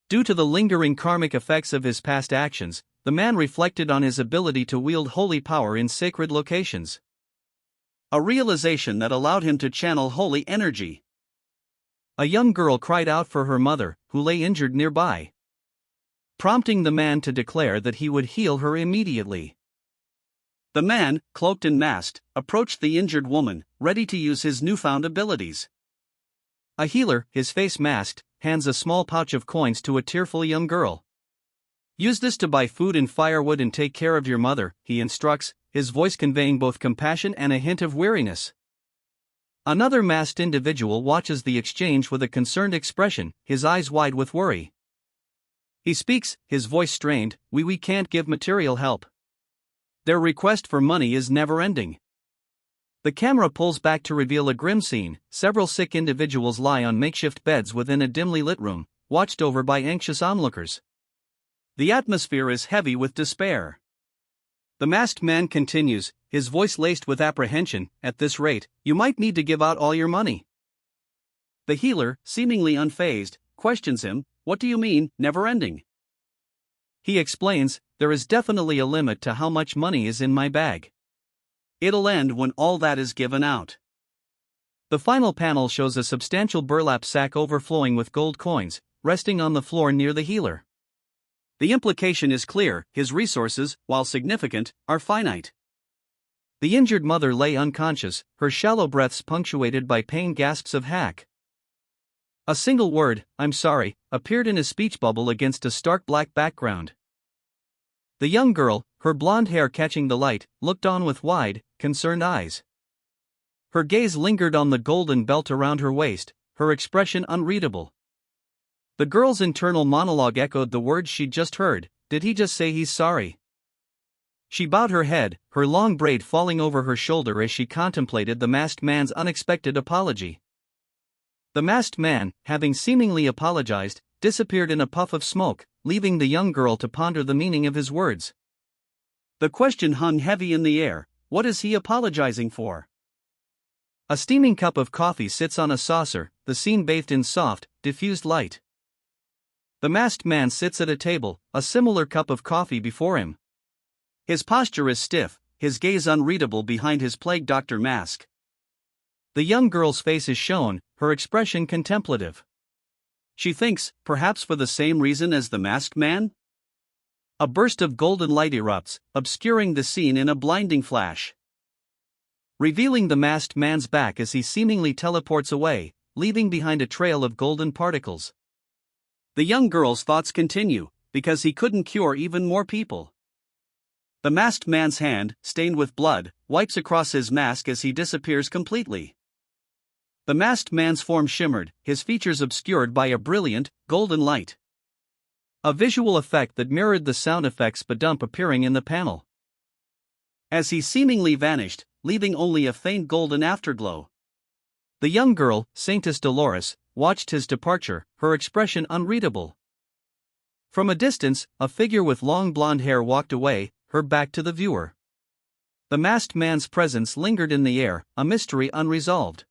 Due to the lingering karmic effects of his past actions, the man reflected on his ability to wield holy power in sacred locations. A realization that allowed him to channel holy energy. A young girl cried out for her mother, who lay injured nearby, prompting the man to declare that he would heal her immediately. The man, cloaked and masked, approached the injured woman, ready to use his newfound abilities. A healer, his face masked, hands a small pouch of coins to a tearful young girl. Use this to buy food and firewood and take care of your mother, he instructs, his voice conveying both compassion and a hint of weariness. Another masked individual watches the exchange with a concerned expression, his eyes wide with worry. He speaks, his voice strained, we can't give material help. Their request for money is never-ending. The camera pulls back to reveal a grim scene. Several sick individuals lie on makeshift beds within a dimly lit room, watched over by anxious onlookers. The atmosphere is heavy with despair. The masked man continues, his voice laced with apprehension, at this rate, you might need to give out all your money. The healer, seemingly unfazed, questions him, what do you mean, never-ending? He explains, there is definitely a limit to how much money is in my bag. It'll end when all that is given out. The final panel shows a substantial burlap sack overflowing with gold coins, resting on the floor near the healer. The implication is clear, his resources, while significant, are finite. The injured mother lay unconscious, her shallow breaths punctuated by pain gasps of hack. A single word, I'm sorry, appeared in a speech bubble against a stark black background. The young girl, her blonde hair catching the light, looked on with wide, concerned eyes. Her gaze lingered on the golden belt around her waist, her expression unreadable. The girl's internal monologue echoed the words she'd just heard, did he just say he's sorry? She bowed her head, her long braid falling over her shoulder as she contemplated the masked man's unexpected apology. The masked man, having seemingly apologized, disappeared in a puff of smoke, leaving the young girl to ponder the meaning of his words. The question hung heavy in the air. What is he apologizing for? A steaming cup of coffee sits on a saucer, the scene bathed in soft, diffused light. The masked man sits at a table, a similar cup of coffee before him. His posture is stiff, his gaze unreadable behind his plague doctor mask. The young girl's face is shown, her expression contemplative. She thinks, perhaps for the same reason as the masked man? A burst of golden light erupts, obscuring the scene in a blinding flash, revealing the masked man's back as he seemingly teleports away, leaving behind a trail of golden particles. The young girl's thoughts continue, because he couldn't cure even more people. The masked man's hand, stained with blood, wipes across his mask as he disappears completely. The masked man's form shimmered, his features obscured by a brilliant, golden light. A visual effect that mirrored the sound effects badump appearing in the panel. As he seemingly vanished, leaving only a faint golden afterglow. The young girl, Saintess Dolores, watched his departure, her expression unreadable. From a distance, a figure with long blonde hair walked away, her back to the viewer. The masked man's presence lingered in the air, a mystery unresolved.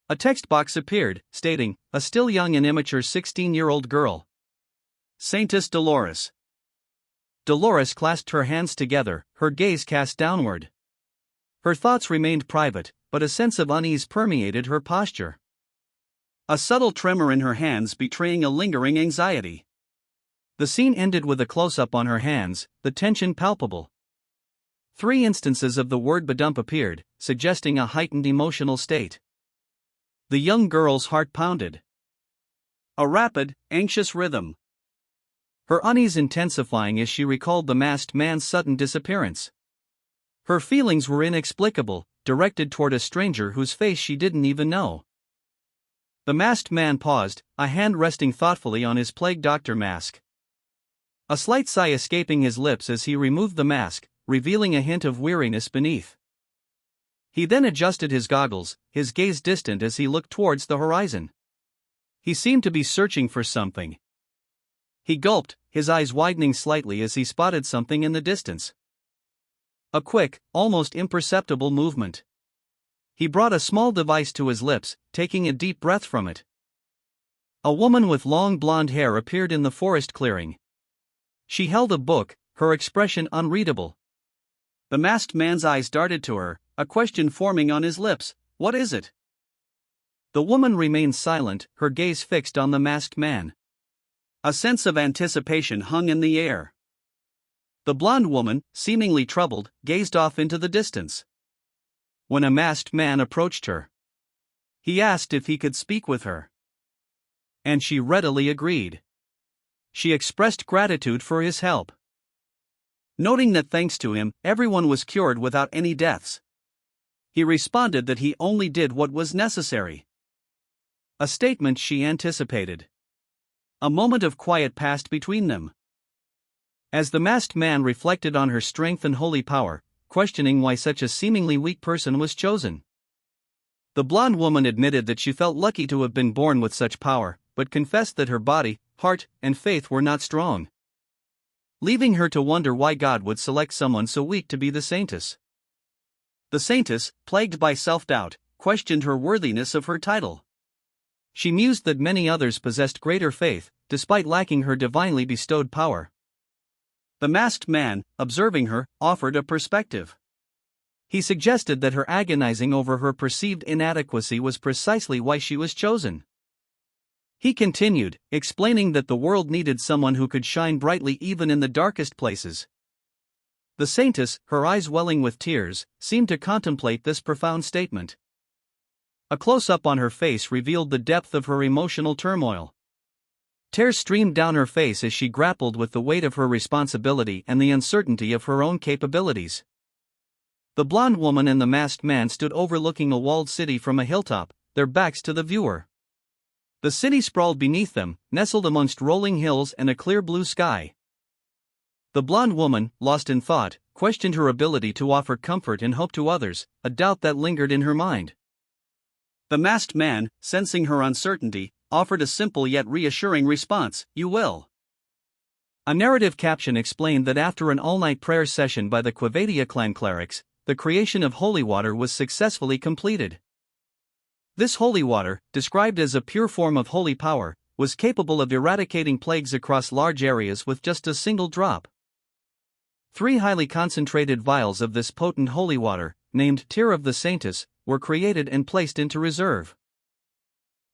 A text box appeared, stating, "A still young and immature 16-year-old girl. Saintess Dolores." Dolores clasped her hands together, her gaze cast downward. Her thoughts remained private, but a sense of unease permeated her posture. A subtle tremor in her hands betraying a lingering anxiety. The scene ended with a close-up on her hands, the tension palpable. 3 instances of the word badump appeared, suggesting a heightened emotional state. The young girl's heart pounded. A rapid, anxious rhythm. Her unease intensifying as she recalled the masked man's sudden disappearance. Her feelings were inexplicable, directed toward a stranger whose face she didn't even know. The masked man paused, a hand resting thoughtfully on his plague doctor mask. A slight sigh escaping his lips as he removed the mask, revealing a hint of weariness beneath. He then adjusted his goggles, his gaze distant as he looked towards the horizon. He seemed to be searching for something. He gulped, his eyes widening slightly as he spotted something in the distance. A quick, almost imperceptible movement. He brought a small device to his lips, taking a deep breath from it. A woman with long blonde hair appeared in the forest clearing. She held a book, her expression unreadable. The masked man's eyes darted to her, a question forming on his lips. "What is it?" The woman remained silent, her gaze fixed on the masked man. A sense of anticipation hung in the air. The blonde woman, seemingly troubled, gazed off into the distance. When a masked man approached her, he asked if he could speak with her. And she readily agreed. She expressed gratitude for his help, noting that thanks to him, everyone was cured without any deaths. He responded that he only did what was necessary. A statement she anticipated. A moment of quiet passed between them. As the masked man reflected on her strength and holy power, questioning why such a seemingly weak person was chosen. The blonde woman admitted that she felt lucky to have been born with such power, but confessed that her body, heart, and faith were not strong, leaving her to wonder why God would select someone so weak to be the saintess. The saintess, plagued by self-doubt, questioned her worthiness of her title. She mused that many others possessed greater faith, despite lacking her divinely bestowed power. The masked man, observing her, offered a perspective. He suggested that her agonizing over her perceived inadequacy was precisely why she was chosen. He continued, explaining that the world needed someone who could shine brightly even in the darkest places. The saintess, her eyes welling with tears, seemed to contemplate this profound statement. A close-up on her face revealed the depth of her emotional turmoil. Tears streamed down her face as she grappled with the weight of her responsibility and the uncertainty of her own capabilities. The blonde woman and the masked man stood overlooking a walled city from a hilltop, their backs to the viewer. The city sprawled beneath them, nestled amongst rolling hills and a clear blue sky. The blonde woman, lost in thought, questioned her ability to offer comfort and hope to others, a doubt that lingered in her mind. The masked man, sensing her uncertainty, offered a simple yet reassuring response: "You will." A narrative caption explained that after an all-night prayer session by the Quavadia clan clerics, the creation of holy water was successfully completed. This holy water, described as a pure form of holy power, was capable of eradicating plagues across large areas with just a single drop. 3 highly concentrated vials of this potent holy water, named Tear of the Saintus, were created and placed into reserve.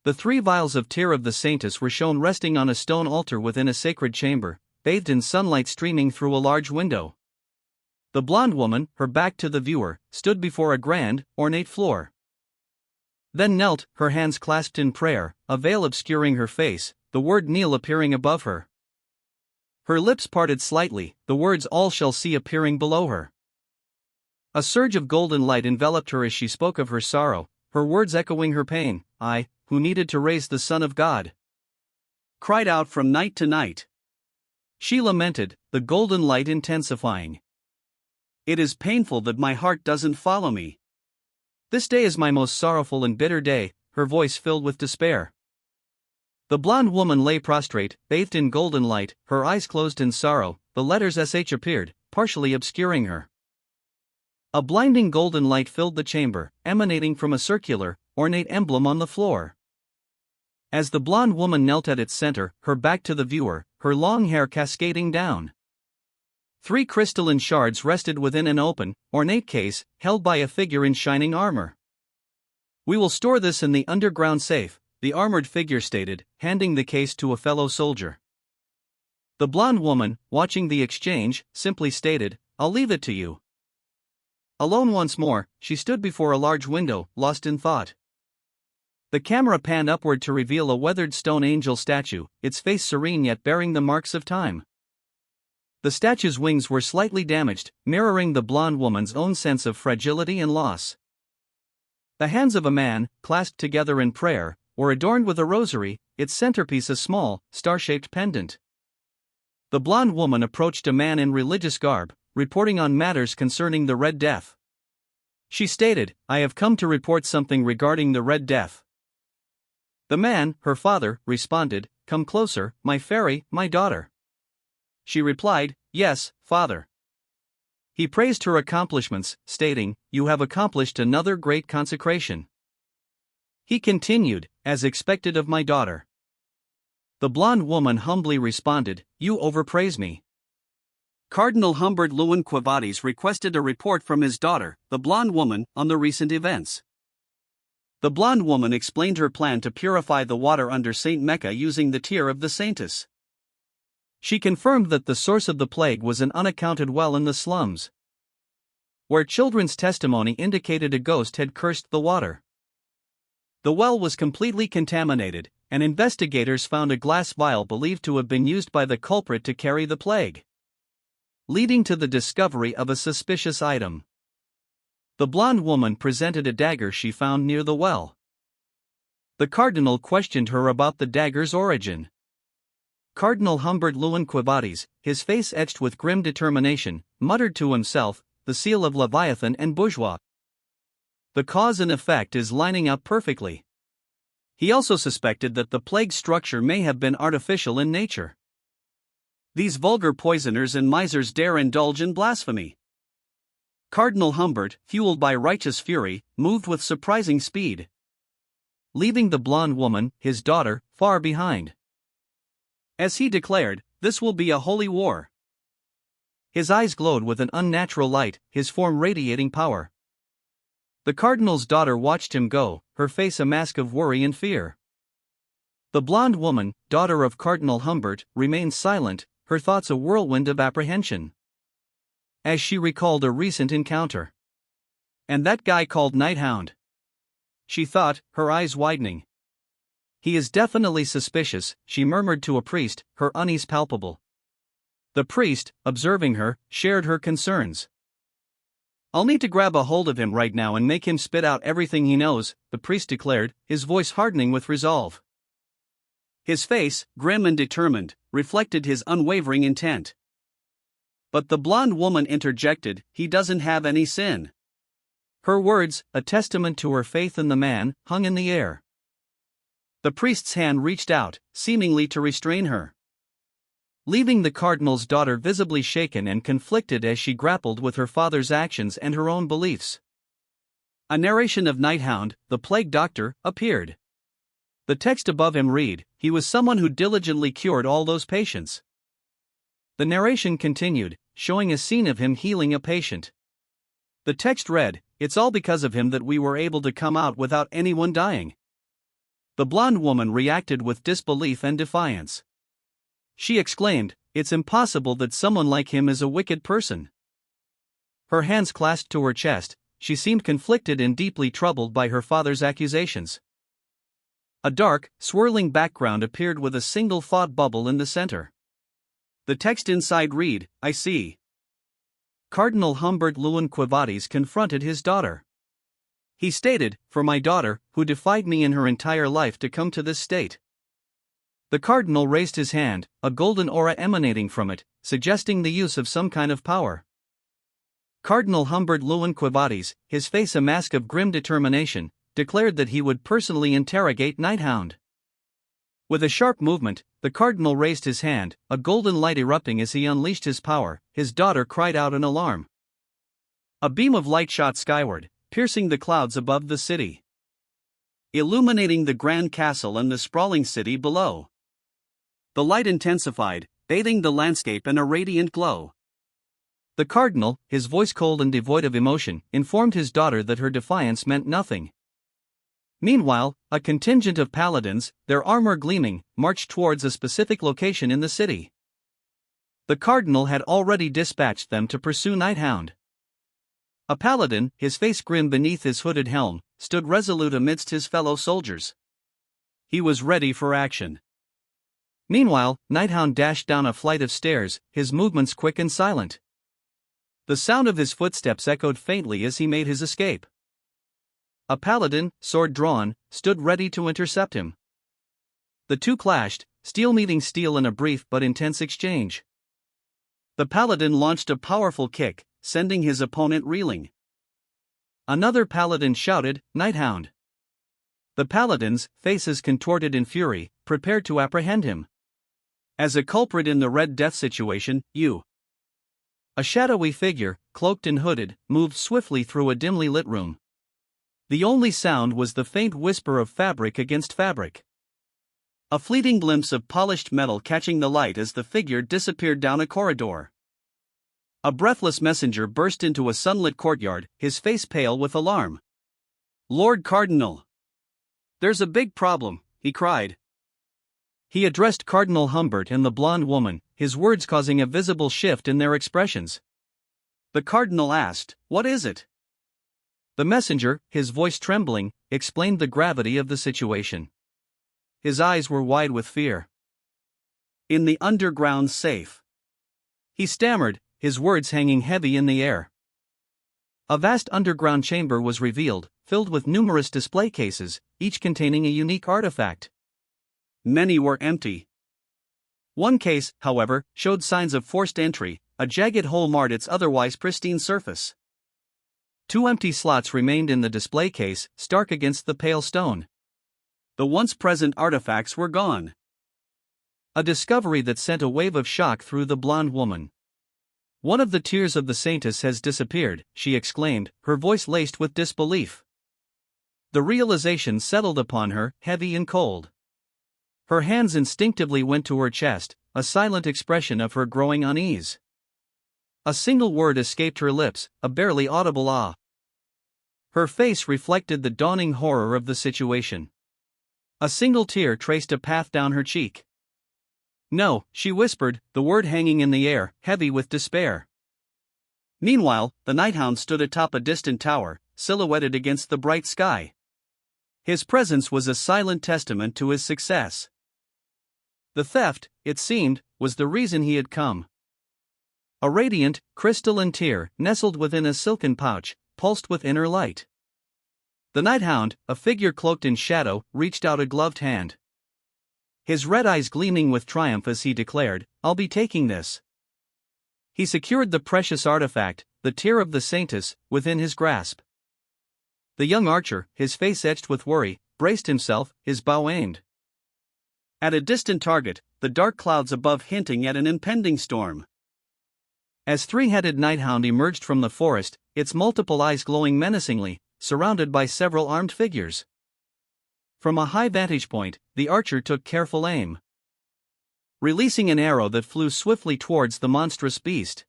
The 3 vials of Tear of the Saintus were shown resting on a stone altar within a sacred chamber, bathed in sunlight streaming through a large window. The blonde woman, her back to the viewer, stood before a grand, ornate floor. Then knelt, her hands clasped in prayer, a veil obscuring her face, the word kneel appearing above her. Her lips parted slightly, the words all shall see appearing below her. A surge of golden light enveloped her as she spoke of her sorrow, her words echoing her pain. I, who needed to raise the Son of God, cried out from night to night. She lamented, the golden light intensifying. It is painful that my heart doesn't follow me. This day is my most sorrowful and bitter day, her voice filled with despair. The blonde woman lay prostrate, bathed in golden light, her eyes closed in sorrow, the letters SH appeared, partially obscuring her. A blinding golden light filled the chamber, emanating from a circular, ornate emblem on the floor. As the blonde woman knelt at its center, her back to the viewer, her long hair cascading down, 3 crystalline shards rested within an open, ornate case, held by a figure in shining armor. We will store this in the underground safe, the armored figure stated, handing the case to a fellow soldier. The blonde woman, watching the exchange, simply stated, I'll leave it to you. Alone once more, she stood before a large window, lost in thought. The camera panned upward to reveal a weathered stone angel statue, its face serene yet bearing the marks of time. The statue's wings were slightly damaged, mirroring the blonde woman's own sense of fragility and loss. The hands of a man, clasped together in prayer, were adorned with a rosary, its centerpiece a small, star-shaped pendant. The blonde woman approached a man in religious garb, reporting on matters concerning the Red Death. She stated, I have come to report something regarding the Red Death. The man, her father, responded, Come closer, my fairy, my daughter. She replied, Yes, father. He praised her accomplishments, stating, You have accomplished another great consecration. He continued, As expected of my daughter. The blonde woman humbly responded, You overpraise me. Cardinal Humbert Lewin Quavatis requested a report from his daughter, the blonde woman, on the recent events. The blonde woman explained her plan to purify the water under Saint Mecca using the tear of the Saintus. She confirmed that the source of the plague was an unaccounted well in the slums, where children's testimony indicated a ghost had cursed the water. The well was completely contaminated, and investigators found a glass vial believed to have been used by the culprit to carry the plague, leading to the discovery of a suspicious item. The blonde woman presented a dagger she found near the well. The cardinal questioned her about the dagger's origin. Cardinal Humbert Lewin Quavatis, his face etched with grim determination, muttered to himself, the seal of Leviathan and bourgeois. The cause and effect is lining up perfectly. He also suspected that the plague structure may have been artificial in nature. These vulgar poisoners and misers dare indulge in blasphemy. Cardinal Humbert, fueled by righteous fury, moved with surprising speed, leaving the blonde woman, his daughter, far behind. As he declared, this will be a holy war. His eyes glowed with an unnatural light, his form radiating power. The cardinal's daughter watched him go, her face a mask of worry and fear. The blonde woman, daughter of Cardinal Humbert, remained silent, her thoughts a whirlwind of apprehension, as she recalled a recent encounter. And that guy called Nighthound, she thought, her eyes widening. He is definitely suspicious, she murmured to a priest, her unease palpable. The priest, observing her, shared her concerns. I'll need to grab a hold of him right now and make him spit out everything he knows, the priest declared, his voice hardening with resolve. His face, grim and determined, reflected his unwavering intent. But the blonde woman interjected, he doesn't have any sin. Her words, a testament to her faith in the man, hung in the air. The priest's hand reached out, seemingly to restrain her. leaving the cardinal's daughter visibly shaken and conflicted as she grappled with her father's actions and her own beliefs. A narration of Nighthound, the plague doctor, appeared. The text above him read, "He was someone who diligently cured all those patients." The narration continued, showing a scene of him healing a patient. The text read, "It's all because of him that we were able to come out without anyone dying." The blonde woman reacted with disbelief and defiance. She exclaimed, "It's impossible that someone like him is a wicked person." Her hands clasped to her chest, she seemed conflicted and deeply troubled by her father's accusations. A dark, swirling background appeared with a single thought bubble in the center. The text inside read, "I see." Cardinal Humbert Lewin Quivades confronted his daughter. He stated, "For my daughter, who defied me in her entire life to come to this state." The cardinal raised his hand, a golden aura emanating from it, suggesting the use of some kind of power. Cardinal Humbert Lewin Quivades, his face a mask of grim determination, declared that he would personally interrogate Nighthound. With a sharp movement, the cardinal raised his hand, a golden light erupting as he unleashed his power. His daughter cried out in alarm. A beam of light shot skyward, piercing the clouds above the city, illuminating the grand castle and the sprawling city below. The light intensified, bathing the landscape in a radiant glow. The cardinal, his voice cold and devoid of emotion, informed his daughter that her defiance meant nothing. Meanwhile, a contingent of paladins, their armor gleaming, marched towards a specific location in the city. The cardinal had already dispatched them to pursue Nighthound. A paladin, his face grim beneath his hooded helm, stood resolute amidst his fellow soldiers. He was ready for action. Meanwhile, Nighthound dashed down a flight of stairs, his movements quick and silent. The sound of his footsteps echoed faintly as he made his escape. A paladin, sword drawn, stood ready to intercept him. The two clashed, steel meeting steel in a brief but intense exchange. The paladin launched a powerful kick, sending his opponent reeling. Another paladin shouted, "Nighthound!" The paladins, faces contorted in fury, prepared to apprehend him. As a culprit in the Red Death situation, you. A shadowy figure, cloaked and hooded, moved swiftly through a dimly lit room. The only sound was the faint whisper of fabric against fabric. A fleeting glimpse of polished metal catching the light as the figure disappeared down a corridor. A breathless messenger burst into a sunlit courtyard, his face pale with alarm. "Lord Cardinal! There's a big problem," he cried. He addressed Cardinal Humbert and the blonde woman, his words causing a visible shift in their expressions. The cardinal asked, "What is it?" The messenger, his voice trembling, explained the gravity of the situation. His eyes were wide with fear. "In the underground safe," he stammered, his words hanging heavy in the air. A vast underground chamber was revealed, filled with numerous display cases, each containing a unique artifact. Many were empty. One case, however, showed signs of forced entry, a jagged hole marred its otherwise pristine surface. Two empty slots remained in the display case, stark against the pale stone. The once present artifacts were gone. A discovery that sent a wave of shock through the blonde woman. "One of the tears of the saintess has disappeared," she exclaimed, her voice laced with disbelief. The realization settled upon her, heavy and cold. Her hands instinctively went to her chest, a silent expression of her growing unease. A single word escaped her lips, a barely audible "ah." Her face reflected the dawning horror of the situation. A single tear traced a path down her cheek. "No," she whispered, the word hanging in the air, heavy with despair. Meanwhile, the Nighthound stood atop a distant tower, silhouetted against the bright sky. His presence was a silent testament to his success. The theft, it seemed, was the reason he had come. A radiant, crystalline tear, nestled within a silken pouch, pulsed with inner light. The Nighthound, a figure cloaked in shadow, reached out a gloved hand. His red eyes gleaming with triumph as he declared, "I'll be taking this." He secured the precious artifact, the tear of the saintess, within his grasp. The young archer, his face etched with worry, braced himself, his bow aimed. At a distant target, the dark clouds above hinting at an impending storm. As three-headed nighthound emerged from the forest, its multiple eyes glowing menacingly, surrounded by several armed figures. From a high vantage point, the archer took careful aim, releasing an arrow that flew swiftly towards the monstrous beast.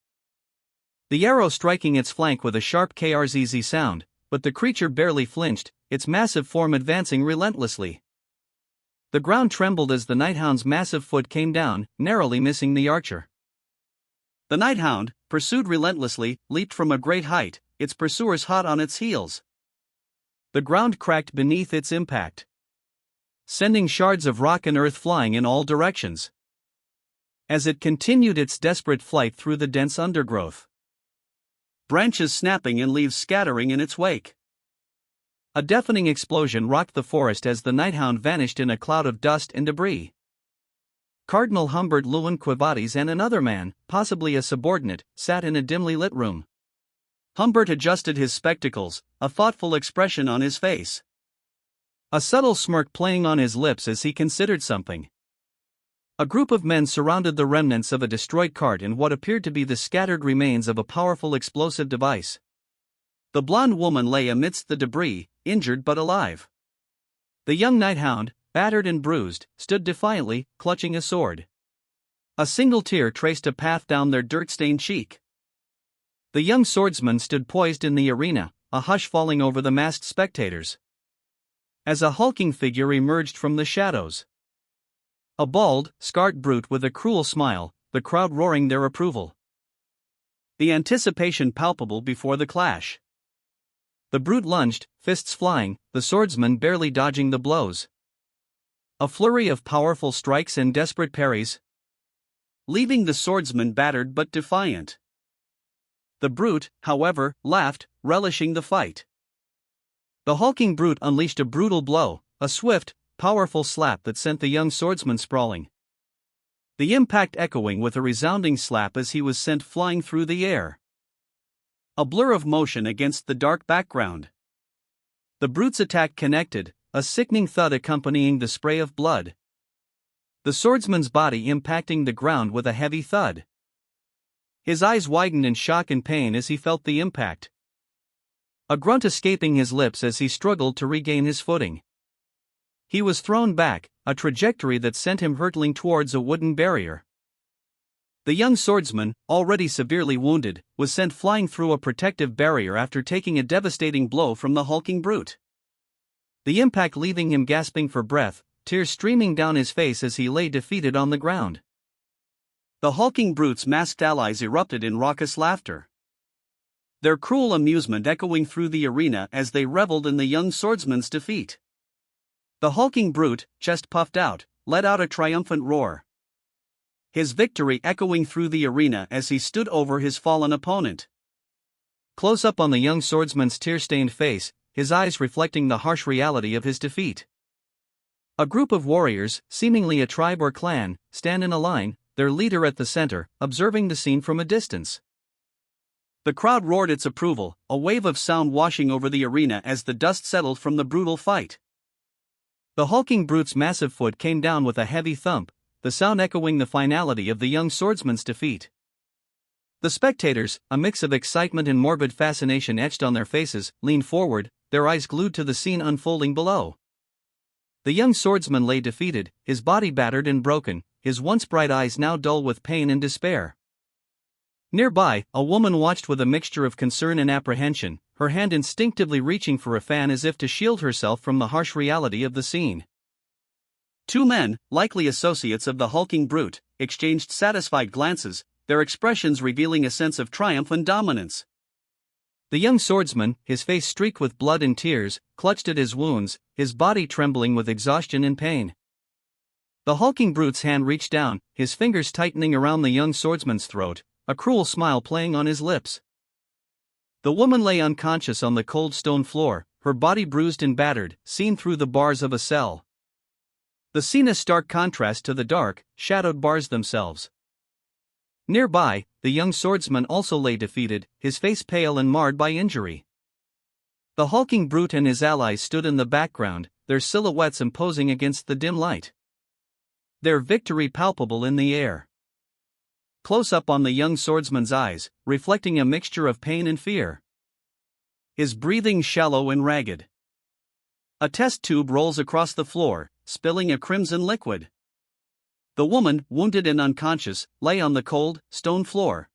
The arrow striking its flank with a sharp krzzz sound, but the creature barely flinched, its massive form advancing relentlessly. The ground trembled as the nighthound's massive foot came down, narrowly missing the archer. The nighthound, pursued relentlessly, leaped from a great height, its pursuers hot on its heels. The ground cracked beneath its impact, sending shards of rock and earth flying in all directions. As it continued its desperate flight through the dense undergrowth, branches snapping and leaves scattering in its wake. A deafening explosion rocked the forest as the nighthound vanished in a cloud of dust and debris. Cardinal Humbert Lewin Quivades and another man, possibly a subordinate, sat in a dimly lit room. Humbert adjusted his spectacles, a thoughtful expression on his face, a subtle smirk playing on his lips as he considered something. A group of men surrounded the remnants of a destroyed cart and what appeared to be the scattered remains of a powerful explosive device. The blonde woman lay amidst the debris, injured but alive. The young nighthound, battered and bruised, stood defiantly, clutching a sword. A single tear traced a path down their dirt-stained cheek. The young swordsman stood poised in the arena, a hush falling over the massed spectators, as a hulking figure emerged from the shadows. A bald, scarred brute with a cruel smile, the crowd roaring their approval. The anticipation palpable before the clash. The brute lunged, fists flying, the swordsman barely dodging the blows. A flurry of powerful strikes and desperate parries, leaving the swordsman battered but defiant. The brute, however, laughed, relishing the fight. The hulking brute unleashed a brutal blow, a swift, powerful slap that sent the young swordsman sprawling, the impact echoing with a resounding slap as he was sent flying through the air. A blur of motion against the dark background. The brute's attack connected, a sickening thud accompanying the spray of blood. The swordsman's body impacting the ground with a heavy thud. His eyes widened in shock and pain as he felt the impact, a grunt escaping his lips as he struggled to regain his footing. He was thrown back, a trajectory that sent him hurtling towards a wooden barrier. The young swordsman, already severely wounded, was sent flying through a protective barrier after taking a devastating blow from the hulking brute. The impact leaving him gasping for breath, tears streaming down his face as he lay defeated on the ground. The hulking brute's masked allies erupted in raucous laughter, their cruel amusement echoing through the arena as they reveled in the young swordsman's defeat. The hulking brute, chest puffed out, let out a triumphant roar, his victory echoing through the arena as he stood over his fallen opponent. Close up on the young swordsman's tear-stained face, his eyes reflecting the harsh reality of his defeat. A group of warriors, seemingly a tribe or clan, stand in a line, their leader at the center, observing the scene from a distance. The crowd roared its approval, a wave of sound washing over the arena as the dust settled from the brutal fight. The hulking brute's massive foot came down with a heavy thump, the sound echoing the finality of the young swordsman's defeat. The spectators, a mix of excitement and morbid fascination etched on their faces, leaned forward, their eyes glued to the scene unfolding below. The young swordsman lay defeated, his body battered and broken, his once bright eyes now dull with pain and despair. Nearby, a woman watched with a mixture of concern and apprehension, her hand instinctively reaching for a fan as if to shield herself from the harsh reality of the scene. Two men, likely associates of the hulking brute, exchanged satisfied glances, their expressions revealing a sense of triumph and dominance. The young swordsman, his face streaked with blood and tears, clutched at his wounds, his body trembling with exhaustion and pain. The hulking brute's hand reached down, his fingers tightening around the young swordsman's throat, a cruel smile playing on his lips. The woman lay unconscious on the cold stone floor, her body bruised and battered, seen through the bars of a cell. The scene a stark contrast to the dark, shadowed bars themselves. Nearby, the young swordsman also lay defeated, his face pale and marred by injury. The hulking brute and his allies stood in the background, their silhouettes imposing against the dim light. their victory palpable in the air. Close up on the young swordsman's eyes, reflecting a mixture of pain and fear. His breathing shallow and ragged. A test tube rolls across the floor, spilling a crimson liquid. The woman, wounded and unconscious, lay on the cold, stone floor.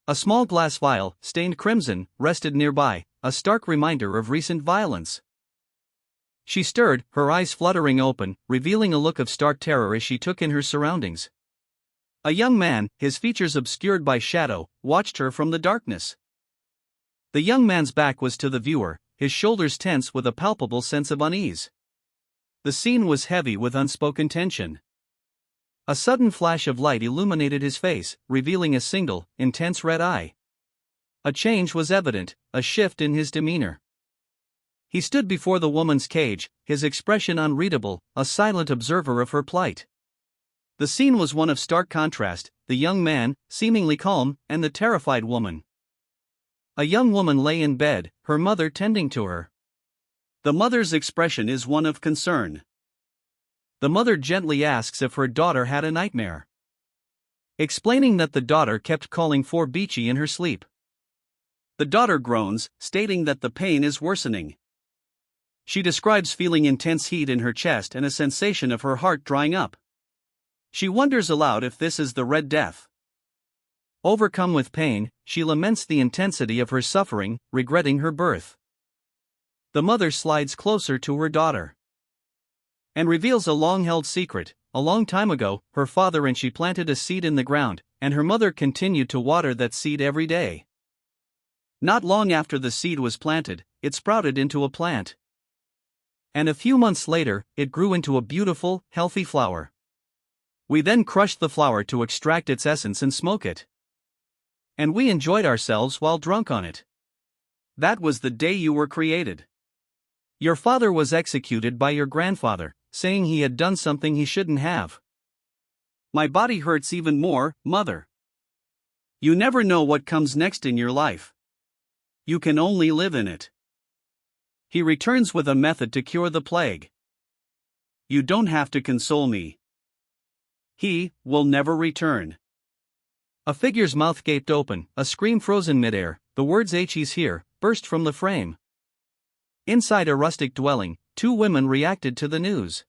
A small glass vial, stained crimson, rested nearby, a stark reminder of recent violence. She stirred, her eyes fluttering open, revealing a look of stark terror as she took in her surroundings. A young man, his features obscured by shadow, watched her from the darkness. The young man's back was to the viewer, his shoulders tense with a palpable sense of unease. The scene was heavy with unspoken tension. A sudden flash of light illuminated his face, revealing a single, intense red eye. A change was evident, a shift in his demeanor. He stood before the woman's cage, his expression unreadable, a silent observer of her plight. The scene was one of stark contrast, the young man, seemingly calm, and the terrified woman. A young woman lay in bed, her mother tending to her. The mother's expression is one of concern. The mother gently asks if her daughter had a nightmare, explaining that the daughter kept calling for Beachy in her sleep. The daughter groans, stating that the pain is worsening. She describes feeling intense heat in her chest and a sensation of her heart drying up. She wonders aloud if this is the Red Death. Overcome with pain, she laments the intensity of her suffering, regretting her birth. The mother slides closer to her daughter and reveals a long-held secret. A long time ago, her father and she planted a seed in the ground, and her mother continued to water that seed every day. Not long after the seed was planted, it sprouted into a plant. And a few months later, it grew into a beautiful, healthy flower. We then crushed the flower to extract its essence and smoke it. And we enjoyed ourselves while drunk on it. That was the day you were created. Your father was executed by your grandfather, saying he had done something he shouldn't have. My body hurts even more, mother. You never know what comes next in your life. You can only live in it. He returns with a method to cure the plague. You don't have to console me. He will never return. A figure's mouth gaped open, a scream frozen midair, the words "He's here" burst from the frame. Inside a rustic dwelling, two women reacted to the news.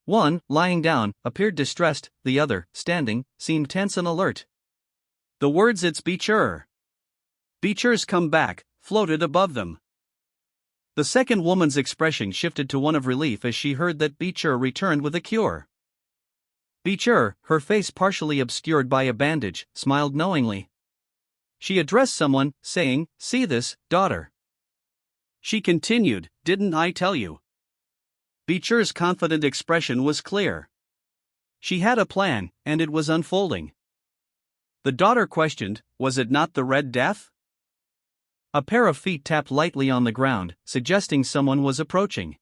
One, lying down, appeared distressed, the other, standing, seemed tense and alert. The words "It's Beecher. Beecher's come back" floated above them. The second woman's expression shifted to one of relief as she heard that Beecher returned with a cure. Beecher, her face partially obscured by a bandage, smiled knowingly. She addressed someone, saying, "See this, daughter." She continued, "Didn't I tell you?" Beecher's confident expression was clear. She had a plan, and it was unfolding. The daughter questioned, "Was it not the Red Death?" A pair of feet tapped lightly on the ground, suggesting someone was approaching.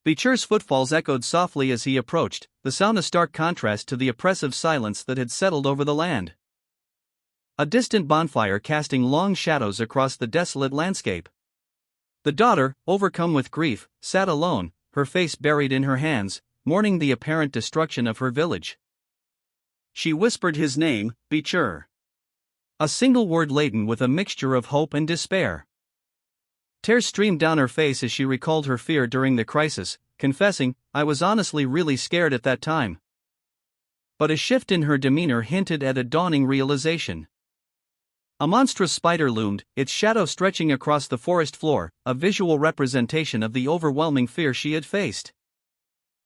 Beecher's footfalls echoed softly as he approached, the sound a stark contrast to the oppressive silence that had settled over the land. A distant bonfire casting long shadows across the desolate landscape. The daughter, overcome with grief, sat alone, her face buried in her hands, mourning the apparent destruction of her village. She whispered his name, Beecher. A single word laden with a mixture of hope and despair. Tears streamed down her face as she recalled her fear during the crisis, confessing, "I was honestly really scared at that time." But a shift in her demeanor hinted at a dawning realization. A monstrous spider loomed, its shadow stretching across the forest floor, a visual representation of the overwhelming fear she had faced.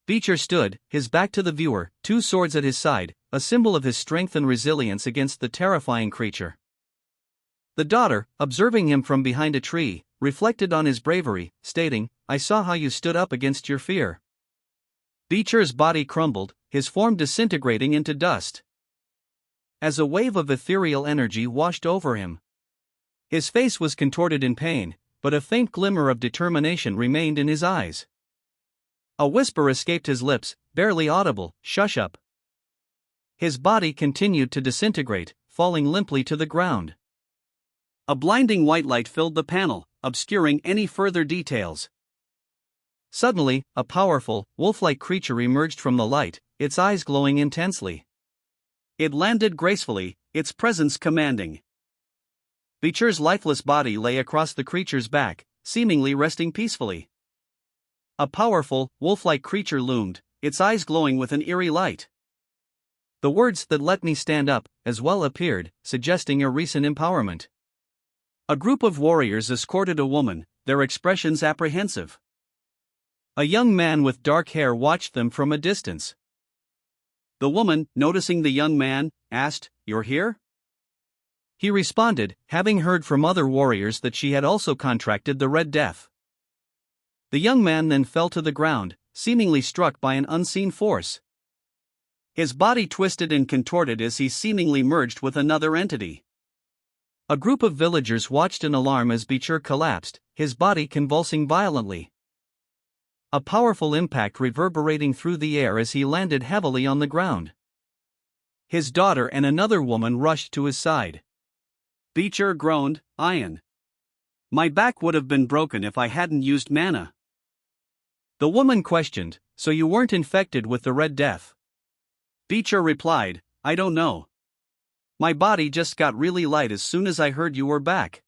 Beecher stood, his back to the viewer, two swords at his side, a symbol of his strength and resilience against the terrifying creature. The daughter, observing him from behind a tree, reflected on his bravery, stating, "I saw how you stood up against your fear." Beecher's body crumbled, his form disintegrating into dust, as a wave of ethereal energy washed over him. His face was contorted in pain, but a faint glimmer of determination remained in his eyes. A whisper escaped his lips, barely audible, "Shush up." His body continued to disintegrate, falling limply to the ground. A blinding white light filled the panel, obscuring any further details. Suddenly, a powerful, wolf-like creature emerged from the light, its eyes glowing intensely. It landed gracefully, its presence commanding. Beecher's lifeless body lay across the creature's back, seemingly resting peacefully. A powerful, wolf-like creature loomed, its eyes glowing with an eerie light. The words "that let me stand up" as well appeared, suggesting a recent empowerment. A group of warriors escorted a woman, their expressions apprehensive. A young man with dark hair watched them from a distance. The woman, noticing the young man, asked, "You're here?" He responded, having heard from other warriors that she had also contracted the Red Death. The young man then fell to the ground, seemingly struck by an unseen force. His body twisted and contorted as he seemingly merged with another entity. A group of villagers watched in alarm as Beecher collapsed, his body convulsing violently. A powerful impact reverberating through the air as he landed heavily on the ground. His daughter and another woman rushed to his side. Beecher groaned, "Ian. My back would have been broken if I hadn't used mana." The woman questioned, "So you weren't infected with the Red Death?" Beecher replied, "I don't know. My body just got really light as soon as I heard you were back."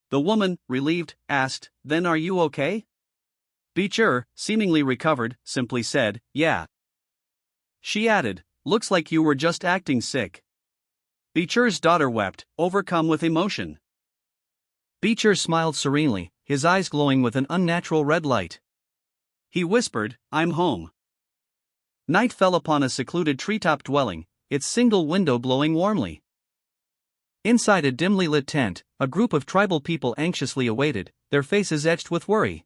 The woman, relieved, asked, "Then are you okay?" Beecher, seemingly recovered, simply said, "Yeah." She added, "Looks like you were just acting sick." Beecher's daughter wept, overcome with emotion. Beecher smiled serenely, his eyes glowing with an unnatural red light. He whispered, "I'm home." Night fell upon a secluded treetop dwelling, its single window glowing warmly. Inside a dimly lit tent, a group of tribal people anxiously awaited, their faces etched with worry.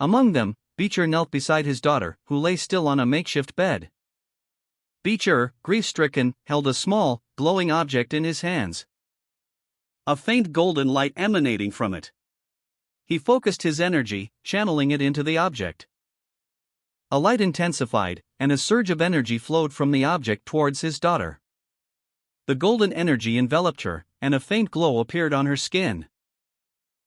Among them, Beecher knelt beside his daughter, who lay still on a makeshift bed. Beecher, grief-stricken, held a small, glowing object in his hands. A faint golden light emanating from it. He focused his energy, channeling it into the object. A light intensified, and a surge of energy flowed from the object towards his daughter. The golden energy enveloped her, and a faint glow appeared on her skin.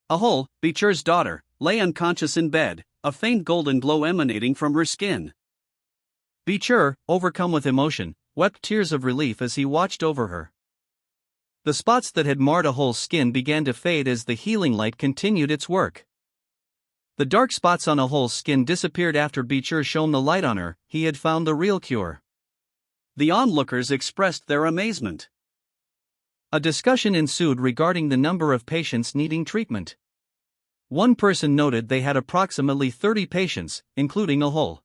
Ahol, Beecher's daughter, lay unconscious in bed, a faint golden glow emanating from her skin. Beecher, overcome with emotion, wept tears of relief as he watched over her. The spots that had marred Ahol's skin began to fade as the healing light continued its work. The dark spots on Ahol's skin disappeared after Beecher shone the light on her. He had found the real cure. The onlookers expressed their amazement. A discussion ensued regarding the number of patients needing treatment. One person noted they had approximately 30 patients, including Ahol.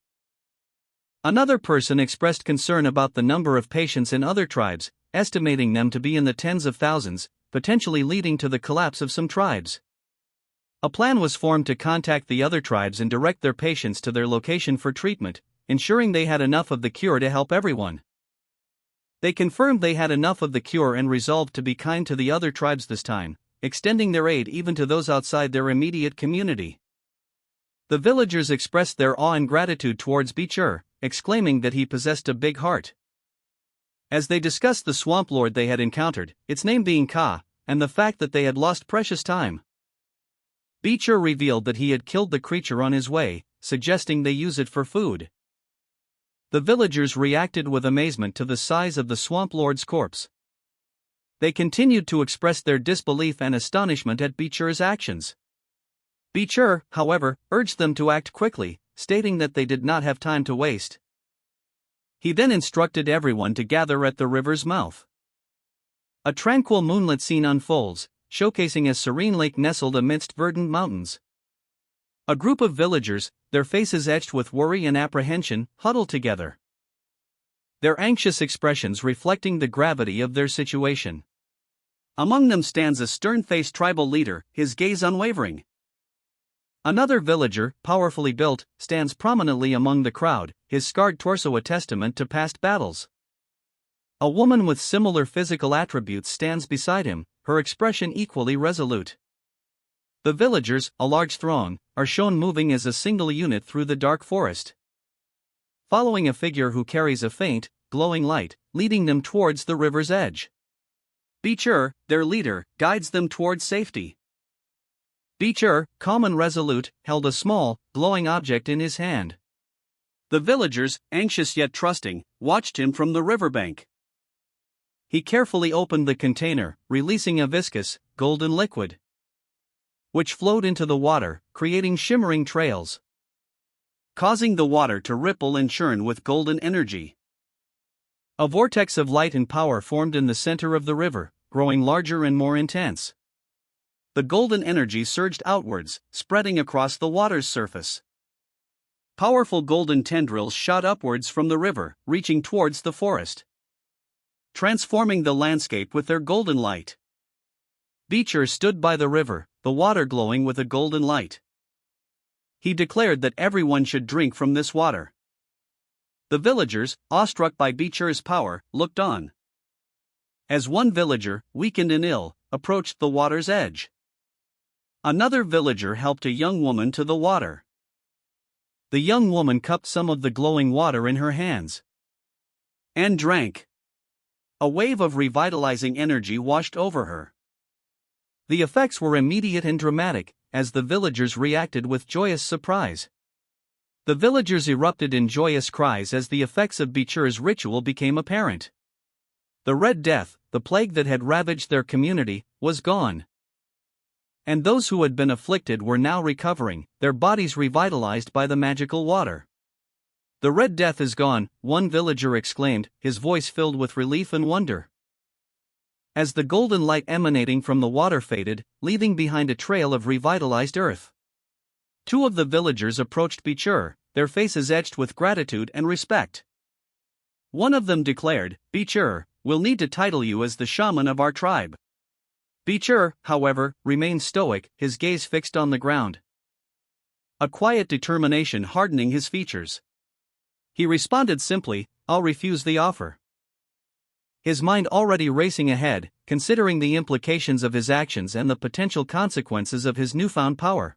Another person expressed concern about the number of patients in other tribes, estimating them to be in the tens of thousands, potentially leading to the collapse of some tribes. A plan was formed to contact the other tribes and direct their patients to their location for treatment, ensuring they had enough of the cure to help everyone. They confirmed they had enough of the cure and resolved to be kind to the other tribes this time, extending their aid even to those outside their immediate community. The villagers expressed their awe and gratitude towards Beecher, exclaiming that he possessed a big heart. As they discussed the swamp lord they had encountered, its name being Ka, and the fact that they had lost precious time, Beecher revealed that he had killed the creature on his way, suggesting they use it for food. The villagers reacted with amazement to the size of the swamp lord's corpse. They continued to express their disbelief and astonishment at Beecher's actions. Beecher, however, urged them to act quickly, stating that they did not have time to waste. He then instructed everyone to gather at the river's mouth. A tranquil moonlit scene unfolds, showcasing a serene lake nestled amidst verdant mountains. A group of villagers, their faces etched with worry and apprehension, huddle together. Their anxious expressions reflecting the gravity of their situation. Among them stands a stern-faced tribal leader, his gaze unwavering. Another villager, powerfully built, stands prominently among the crowd, his scarred torso a testament to past battles. A woman with similar physical attributes stands beside him, her expression equally resolute. The villagers, a large throng, are shown moving as a single unit through the dark forest, following a figure who carries a faint, glowing light, leading them towards the river's edge. Beecher, their leader, guides them towards safety. Beecher, calm and resolute, held a small, glowing object in his hand. The villagers, anxious yet trusting, watched him from the riverbank. He carefully opened the container, releasing a viscous, golden liquid, which flowed into the water, creating shimmering trails, causing the water to ripple and churn with golden energy. A vortex of light and power formed in the center of the river, growing larger and more intense. The golden energy surged outwards, spreading across the water's surface. Powerful golden tendrils shot upwards from the river, reaching towards the forest, transforming the landscape with their golden light. Beecher stood by the river, the water glowing with a golden light. He declared that everyone should drink from this water. The villagers, awestruck by Beecher's power, looked on. As one villager, weakened and ill, approached the water's edge, another villager helped a young woman to the water. The young woman cupped some of the glowing water in her hands and drank. A wave of revitalizing energy washed over her. The effects were immediate and dramatic, as the villagers reacted with joyous surprise. The villagers erupted in joyous cries as the effects of Beecher's ritual became apparent. The Red Death, the plague that had ravaged their community, was gone. And those who had been afflicted were now recovering, their bodies revitalized by the magical water. "The Red Death is gone," one villager exclaimed, his voice filled with relief and wonder. As the golden light emanating from the water faded, leaving behind a trail of revitalized earth. Two of the villagers approached Beecher, their faces etched with gratitude and respect. One of them declared, "Beecher, we'll need to title you as the shaman of our tribe." Beecher, however, remained stoic, his gaze fixed on the ground, a quiet determination hardening his features. He responded simply, "I'll refuse the offer." His mind already racing ahead, considering the implications of his actions and the potential consequences of his newfound power.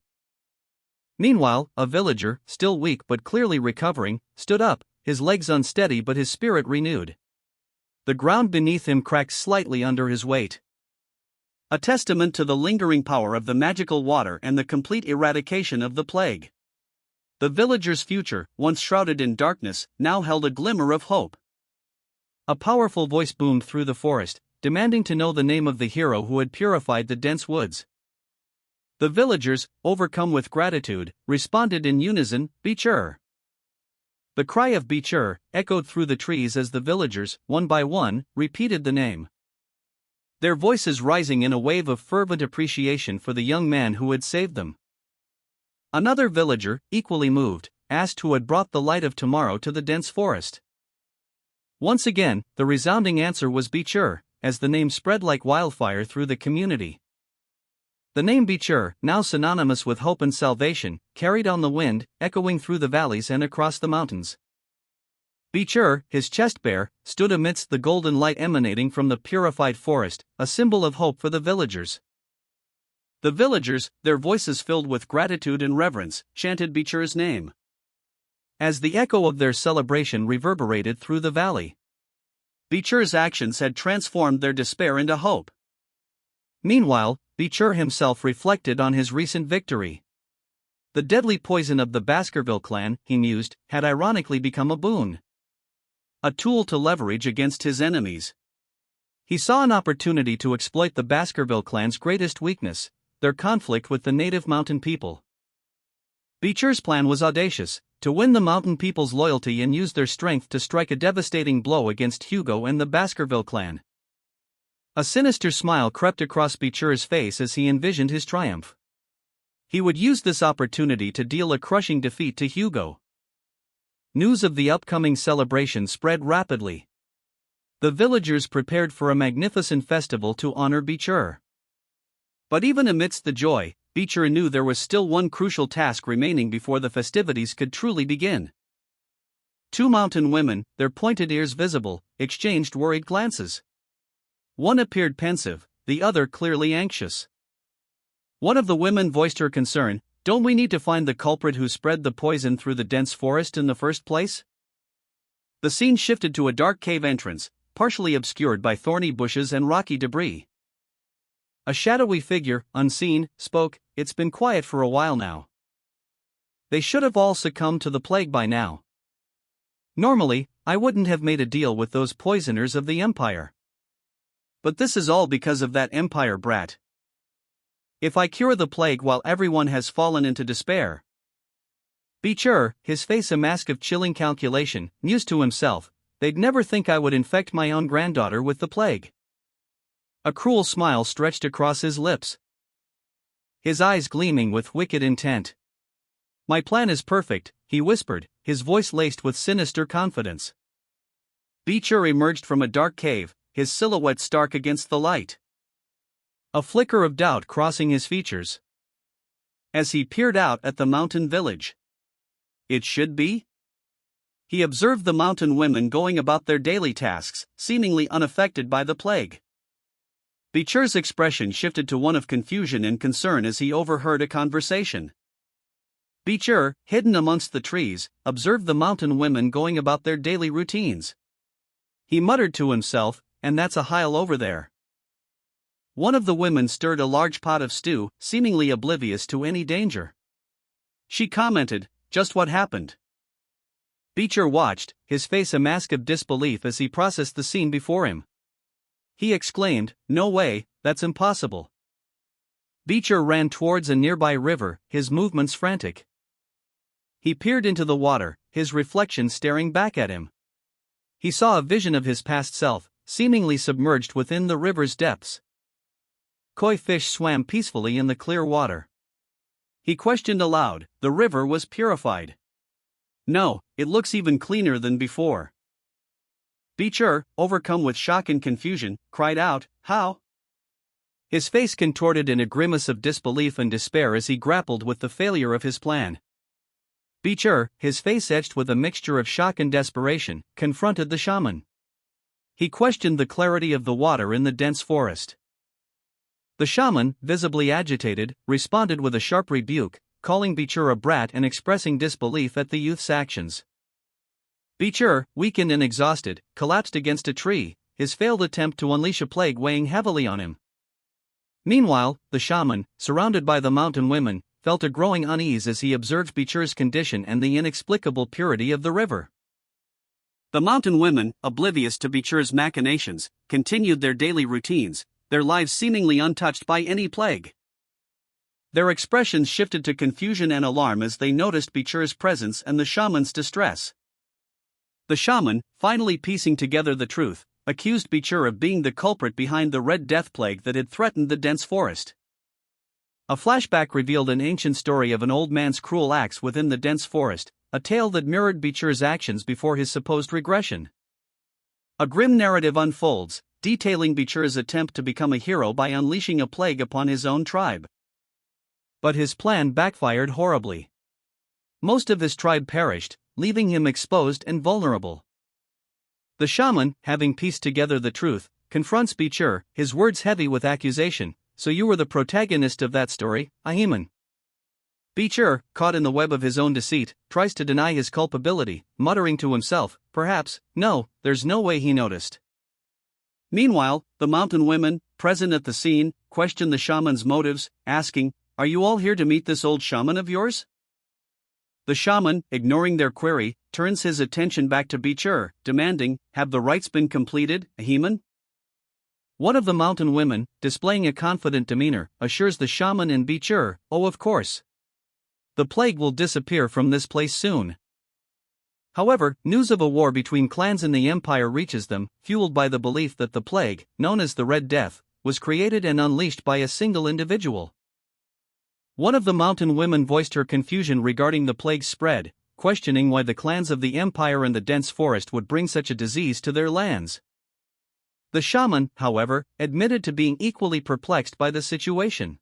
Meanwhile, a villager, still weak but clearly recovering, stood up, his legs unsteady but his spirit renewed. The ground beneath him cracked slightly under his weight, a testament to the lingering power of the magical water and the complete eradication of the plague. The villager's future, once shrouded in darkness, now held a glimmer of hope. A powerful voice boomed through the forest, demanding to know the name of the hero who had purified the dense woods. The villagers, overcome with gratitude, responded in unison, "Beecher." The cry of Beecher echoed through the trees as the villagers, one by one, repeated the name, their voices rising in a wave of fervent appreciation for the young man who had saved them. Another villager, equally moved, asked who had brought the light of tomorrow to the dense forest. Once again, the resounding answer was Beecher, as the name spread like wildfire through the community. The name Beecher, now synonymous with hope and salvation, carried on the wind, echoing through the valleys and across the mountains. Beecher, his chest bare, stood amidst the golden light emanating from the purified forest, a symbol of hope for the villagers. The villagers, their voices filled with gratitude and reverence, chanted Beecher's name, as the echo of their celebration reverberated through the valley. Beecher's actions had transformed their despair into hope. Meanwhile, Beecher himself reflected on his recent victory. The deadly poison of the Baskerville clan, he mused, had ironically become a boon, a tool to leverage against his enemies. He saw an opportunity to exploit the Baskerville clan's greatest weakness, their conflict with the native mountain people. Beecher's plan was audacious, to win the mountain people's loyalty and use their strength to strike a devastating blow against Hugo and the Baskerville clan. A sinister smile crept across Beecher's face as he envisioned his triumph. He would use this opportunity to deal a crushing defeat to Hugo. News of the upcoming celebration spread rapidly. The villagers prepared for a magnificent festival to honor Beecher. But even amidst the joy, Beecher knew there was still one crucial task remaining before the festivities could truly begin. Two mountain women, their pointed ears visible, exchanged worried glances. One appeared pensive, the other clearly anxious. One of the women voiced her concern, "Don't we need to find the culprit who spread the poison through the dense forest in the first place?" The scene shifted to a dark cave entrance, partially obscured by thorny bushes and rocky debris. A shadowy figure, unseen, spoke. It's been quiet for a while now. They should have all succumbed to the plague by now. Normally, I wouldn't have made a deal with those poisoners of the Empire. But this is all because of that Empire brat. If I cure the plague while everyone has fallen into despair. Be sure, his face a mask of chilling calculation, mused to himself, they'd never think I would infect my own granddaughter with the plague. A cruel smile stretched across his lips, his eyes gleaming with wicked intent. My plan is perfect, he whispered, his voice laced with sinister confidence. Beecher emerged from a dark cave, his silhouette stark against the light. A flicker of doubt crossing his features as he peered out at the mountain village. It should be? He observed the mountain women going about their daily tasks, seemingly unaffected by the plague. Beecher's expression shifted to one of confusion and concern as he overheard a conversation. Beecher, hidden amongst the trees, observed the mountain women going about their daily routines. He muttered to himself, and that's a Heil over there. One of the women stirred a large pot of stew, seemingly oblivious to any danger. She commented, "Just what happened?" Beecher watched, his face a mask of disbelief as he processed the scene before him. He exclaimed, "No way, that's impossible." Beecher ran towards a nearby river, his movements frantic. He peered into the water, his reflection staring back at him. He saw a vision of his past self, seemingly submerged within the river's depths. Koi fish swam peacefully in the clear water. He questioned aloud, the river was purified. No, it looks even cleaner than before. Beecher, overcome with shock and confusion, cried out, "How?" His face contorted in a grimace of disbelief and despair as he grappled with the failure of his plan. Beecher, his face etched with a mixture of shock and desperation, confronted the shaman. He questioned the clarity of the water in the dense forest. The shaman, visibly agitated, responded with a sharp rebuke, calling Beecher a brat and expressing disbelief at the youth's actions. Beecher, weakened and exhausted, collapsed against a tree, his failed attempt to unleash a plague weighing heavily on him. Meanwhile, the shaman, surrounded by the mountain women, felt a growing unease as he observed Beecher's condition and the inexplicable purity of the river. The mountain women, oblivious to Beecher's machinations, continued their daily routines, their lives seemingly untouched by any plague. Their expressions shifted to confusion and alarm as they noticed Beecher's presence and the shaman's distress. The shaman, finally piecing together the truth, accused Beecher of being the culprit behind the Red Death plague that had threatened the dense forest. A flashback revealed an ancient story of an old man's cruel acts within the dense forest, a tale that mirrored Beecher's actions before his supposed regression. A grim narrative unfolds, detailing Beecher's attempt to become a hero by unleashing a plague upon his own tribe. But his plan backfired horribly. Most of his tribe perished, leaving him exposed and vulnerable. The shaman, having pieced together the truth, confronts Beecher, his words heavy with accusation. "So you were the protagonist of that story, Ahiman." Beecher, caught in the web of his own deceit, tries to deny his culpability, muttering to himself, "Perhaps, no, there's no way he noticed." Meanwhile, the mountain women, present at the scene, question the shaman's motives, asking, "Are you all here to meet this old shaman of yours?" The shaman, ignoring their query, turns his attention back to Beecher, demanding, "Have the rites been completed, Ahiman?" One of the mountain women, displaying a confident demeanor, assures the shaman and Beecher, "Oh, of course. The plague will disappear from this place soon." However, news of a war between clans in the empire reaches them, fueled by the belief that the plague, known as the Red Death, was created and unleashed by a single individual. One of the mountain women voiced her confusion regarding the plague's spread, questioning why the clans of the empire and the dense forest would bring such a disease to their lands. The shaman, however, admitted to being equally perplexed by the situation.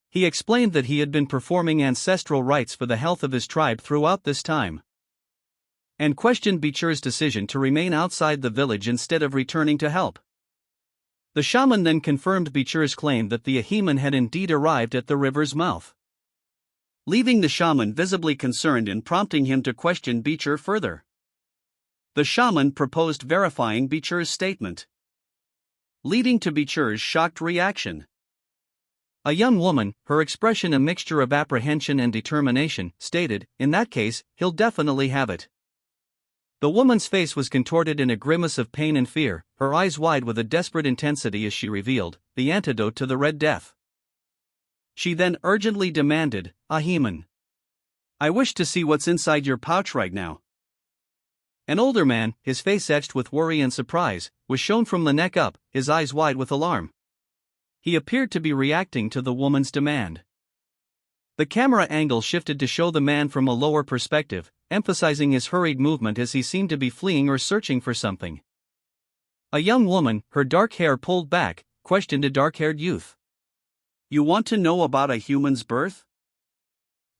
He explained that he had been performing ancestral rites for the health of his tribe throughout this time, and questioned Beecher's decision to remain outside the village instead of returning to help. The shaman then confirmed Beecher's claim that the Ahiman had indeed arrived at the river's mouth, leaving the shaman visibly concerned and prompting him to question Beecher further. The shaman proposed verifying Beecher's statement, leading to Beecher's shocked reaction. A young woman, her expression a mixture of apprehension and determination, stated, "In that case, he'll definitely have it." The woman's face was contorted in a grimace of pain and fear, her eyes wide with a desperate intensity as she revealed the antidote to the Red Death. She then urgently demanded, "Ahiman, I wish to see what's inside your pouch right now." An older man, his face etched with worry and surprise, was shown from the neck up, his eyes wide with alarm. He appeared to be reacting to the woman's demand. The camera angle shifted to show the man from a lower perspective, emphasizing his hurried movement as he seemed to be fleeing or searching for something. A young woman, her dark hair pulled back, questioned a dark-haired youth. "You want to know about a human's birth?"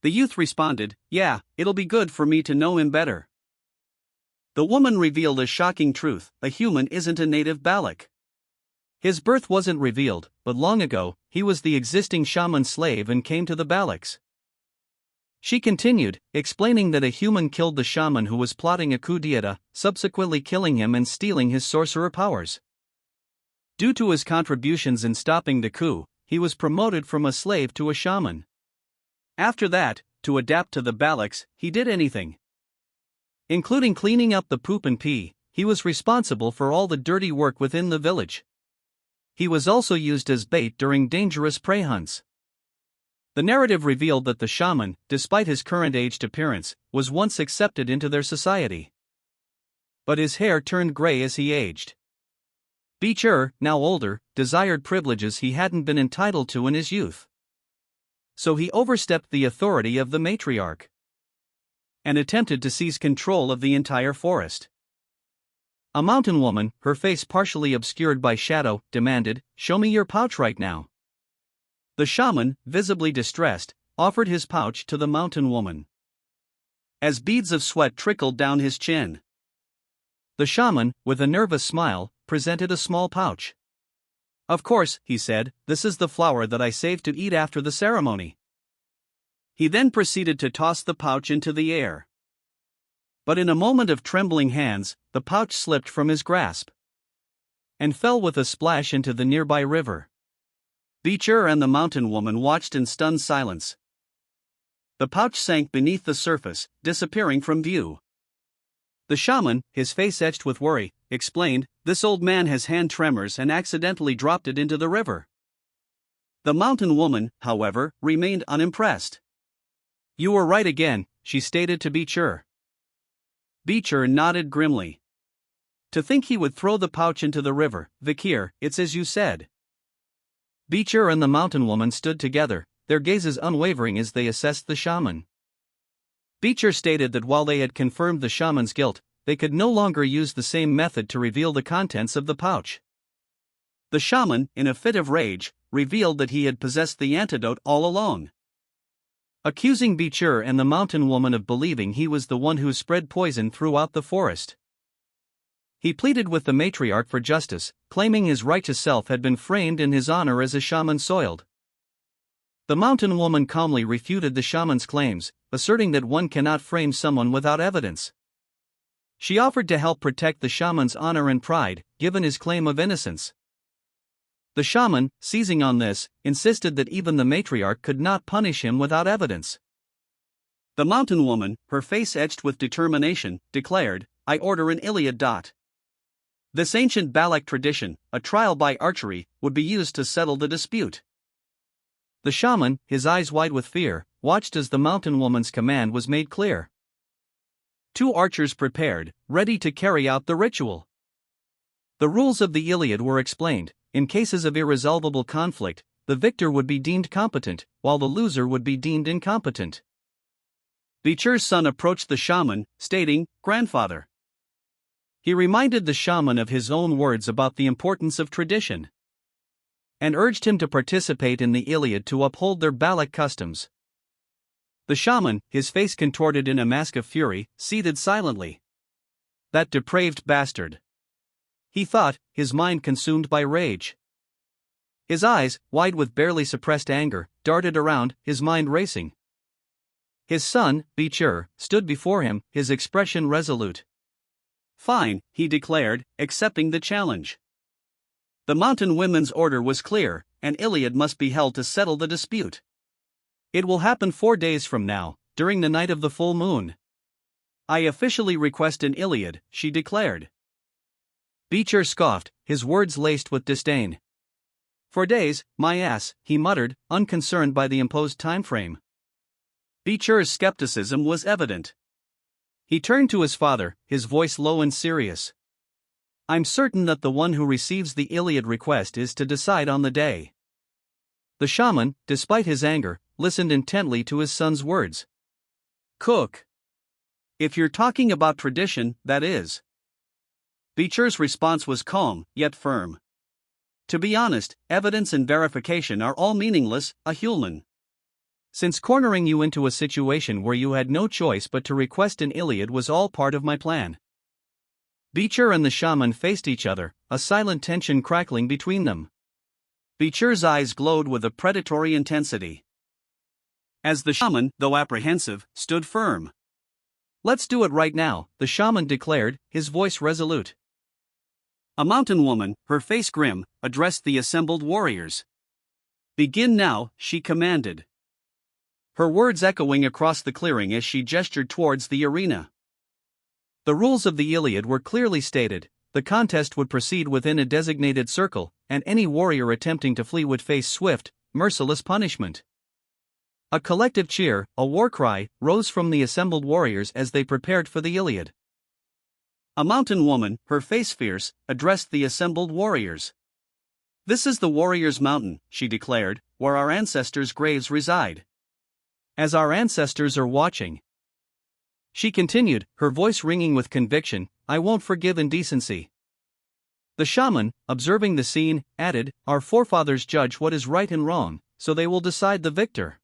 The youth responded, "Yeah, it'll be good for me to know him better." The woman revealed a shocking truth: a human isn't a native Balak. His birth wasn't revealed, but long ago, he was the existing shaman slave and came to the Balaks. She continued, explaining that a human killed the shaman who was plotting a coup d'état, subsequently killing him and stealing his sorcerer powers. Due to his contributions in stopping the coup, he was promoted from a slave to a shaman. After that, to adapt to the Balaks, he did anything, including cleaning up the poop and pee. He was responsible for all the dirty work within the village. He was also used as bait during dangerous prey hunts. The narrative revealed that the shaman, despite his current aged appearance, was once accepted into their society. But his hair turned gray as he aged. Beecher, now older, desired privileges he hadn't been entitled to in his youth. So he overstepped the authority of the matriarch and attempted to seize control of the entire forest. A mountain woman, her face partially obscured by shadow, demanded, "Show me your pouch right now." The shaman, visibly distressed, offered his pouch to the mountain woman. As beads of sweat trickled down his chin, the shaman, with a nervous smile, presented a small pouch. "Of course," he said, "this is the flower that I saved to eat after the ceremony." He then proceeded to toss the pouch into the air. But in a moment of trembling hands, the pouch slipped from his grasp and fell with a splash into the nearby river. Beecher and the mountain woman watched in stunned silence. The pouch sank beneath the surface, disappearing from view. The shaman, his face etched with worry, explained, "This old man has hand tremors and accidentally dropped it into the river." The mountain woman, however, remained unimpressed. "You were right again," she stated to Beecher. Beecher nodded grimly. "To think he would throw the pouch into the river, Vikir, it's as you said." Beecher and the mountain woman stood together, their gazes unwavering as they assessed the shaman. Beecher stated that while they had confirmed the shaman's guilt, they could no longer use the same method to reveal the contents of the pouch. The shaman, in a fit of rage, revealed that he had possessed the antidote all along, accusing Beecher and the mountain woman of believing he was the one who spread poison throughout the forest. He pleaded with the matriarch for justice, claiming his righteous self had been framed in his honor as a shaman soiled. The mountain woman calmly refuted the shaman's claims, asserting that one cannot frame someone without evidence. She offered to help protect the shaman's honor and pride, given his claim of innocence. The shaman, seizing on this, insisted that even the matriarch could not punish him without evidence. The mountain woman, her face etched with determination, declared, "I order an Iliad. This ancient Balak tradition, a trial by archery, would be used to settle the dispute." The shaman, his eyes wide with fear, watched as the mountain woman's command was made clear. 2 archers prepared, ready to carry out the ritual. The rules of the Iliad were explained. In cases of irresolvable conflict, the victor would be deemed competent, while the loser would be deemed incompetent. Beecher's son approached the shaman, stating, "Grandfather." He reminded the shaman of his own words about the importance of tradition, and urged him to participate in the Iliad to uphold their Balak customs. The shaman, his face contorted in a mask of fury, seated silently. "That depraved bastard," he thought, his mind consumed by rage. His eyes, wide with barely suppressed anger, darted around, his mind racing. His son, Beecher, stood before him, his expression resolute. "Fine," he declared, accepting the challenge. The mountain women's order was clear, and Iliad must be held to settle the dispute. It will happen 4 days from now, during the night of the full moon. I officially request an Iliad, she declared. Beecher scoffed, his words laced with disdain. 4 days, my ass, he muttered, unconcerned by the imposed time frame. Beecher's skepticism was evident. He turned to his father, his voice low and serious. I'm certain that the one who receives the Iliad request is to decide on the day. The shaman, despite his anger, listened intently to his son's words. Cook. If you're talking about tradition, that is. Beecher's response was calm, yet firm. To be honest, evidence and verification are all meaningless, a Hulman. Since cornering you into a situation where you had no choice but to request an Iliad was all part of my plan. Beecher and the shaman faced each other, a silent tension crackling between them. Beecher's eyes glowed with a predatory intensity. As the shaman, though apprehensive, stood firm. Let's do it right now, the shaman declared, his voice resolute. A mountain woman, her face grim, addressed the assembled warriors. Begin now, she commanded. Her words echoing across the clearing as she gestured towards the arena. The rules of the Iliad were clearly stated. The contest would proceed within a designated circle, and any warrior attempting to flee would face swift, merciless punishment. A collective cheer, a war cry, rose from the assembled warriors as they prepared for the Iliad. A mountain woman, her face fierce, addressed the assembled warriors. This is the warriors' mountain, she declared, where our ancestors' graves reside. As our ancestors are watching. She continued, her voice ringing with conviction, I won't forgive indecency. The shaman, observing the scene, added, our forefathers judge what is right and wrong, so they will decide the victor.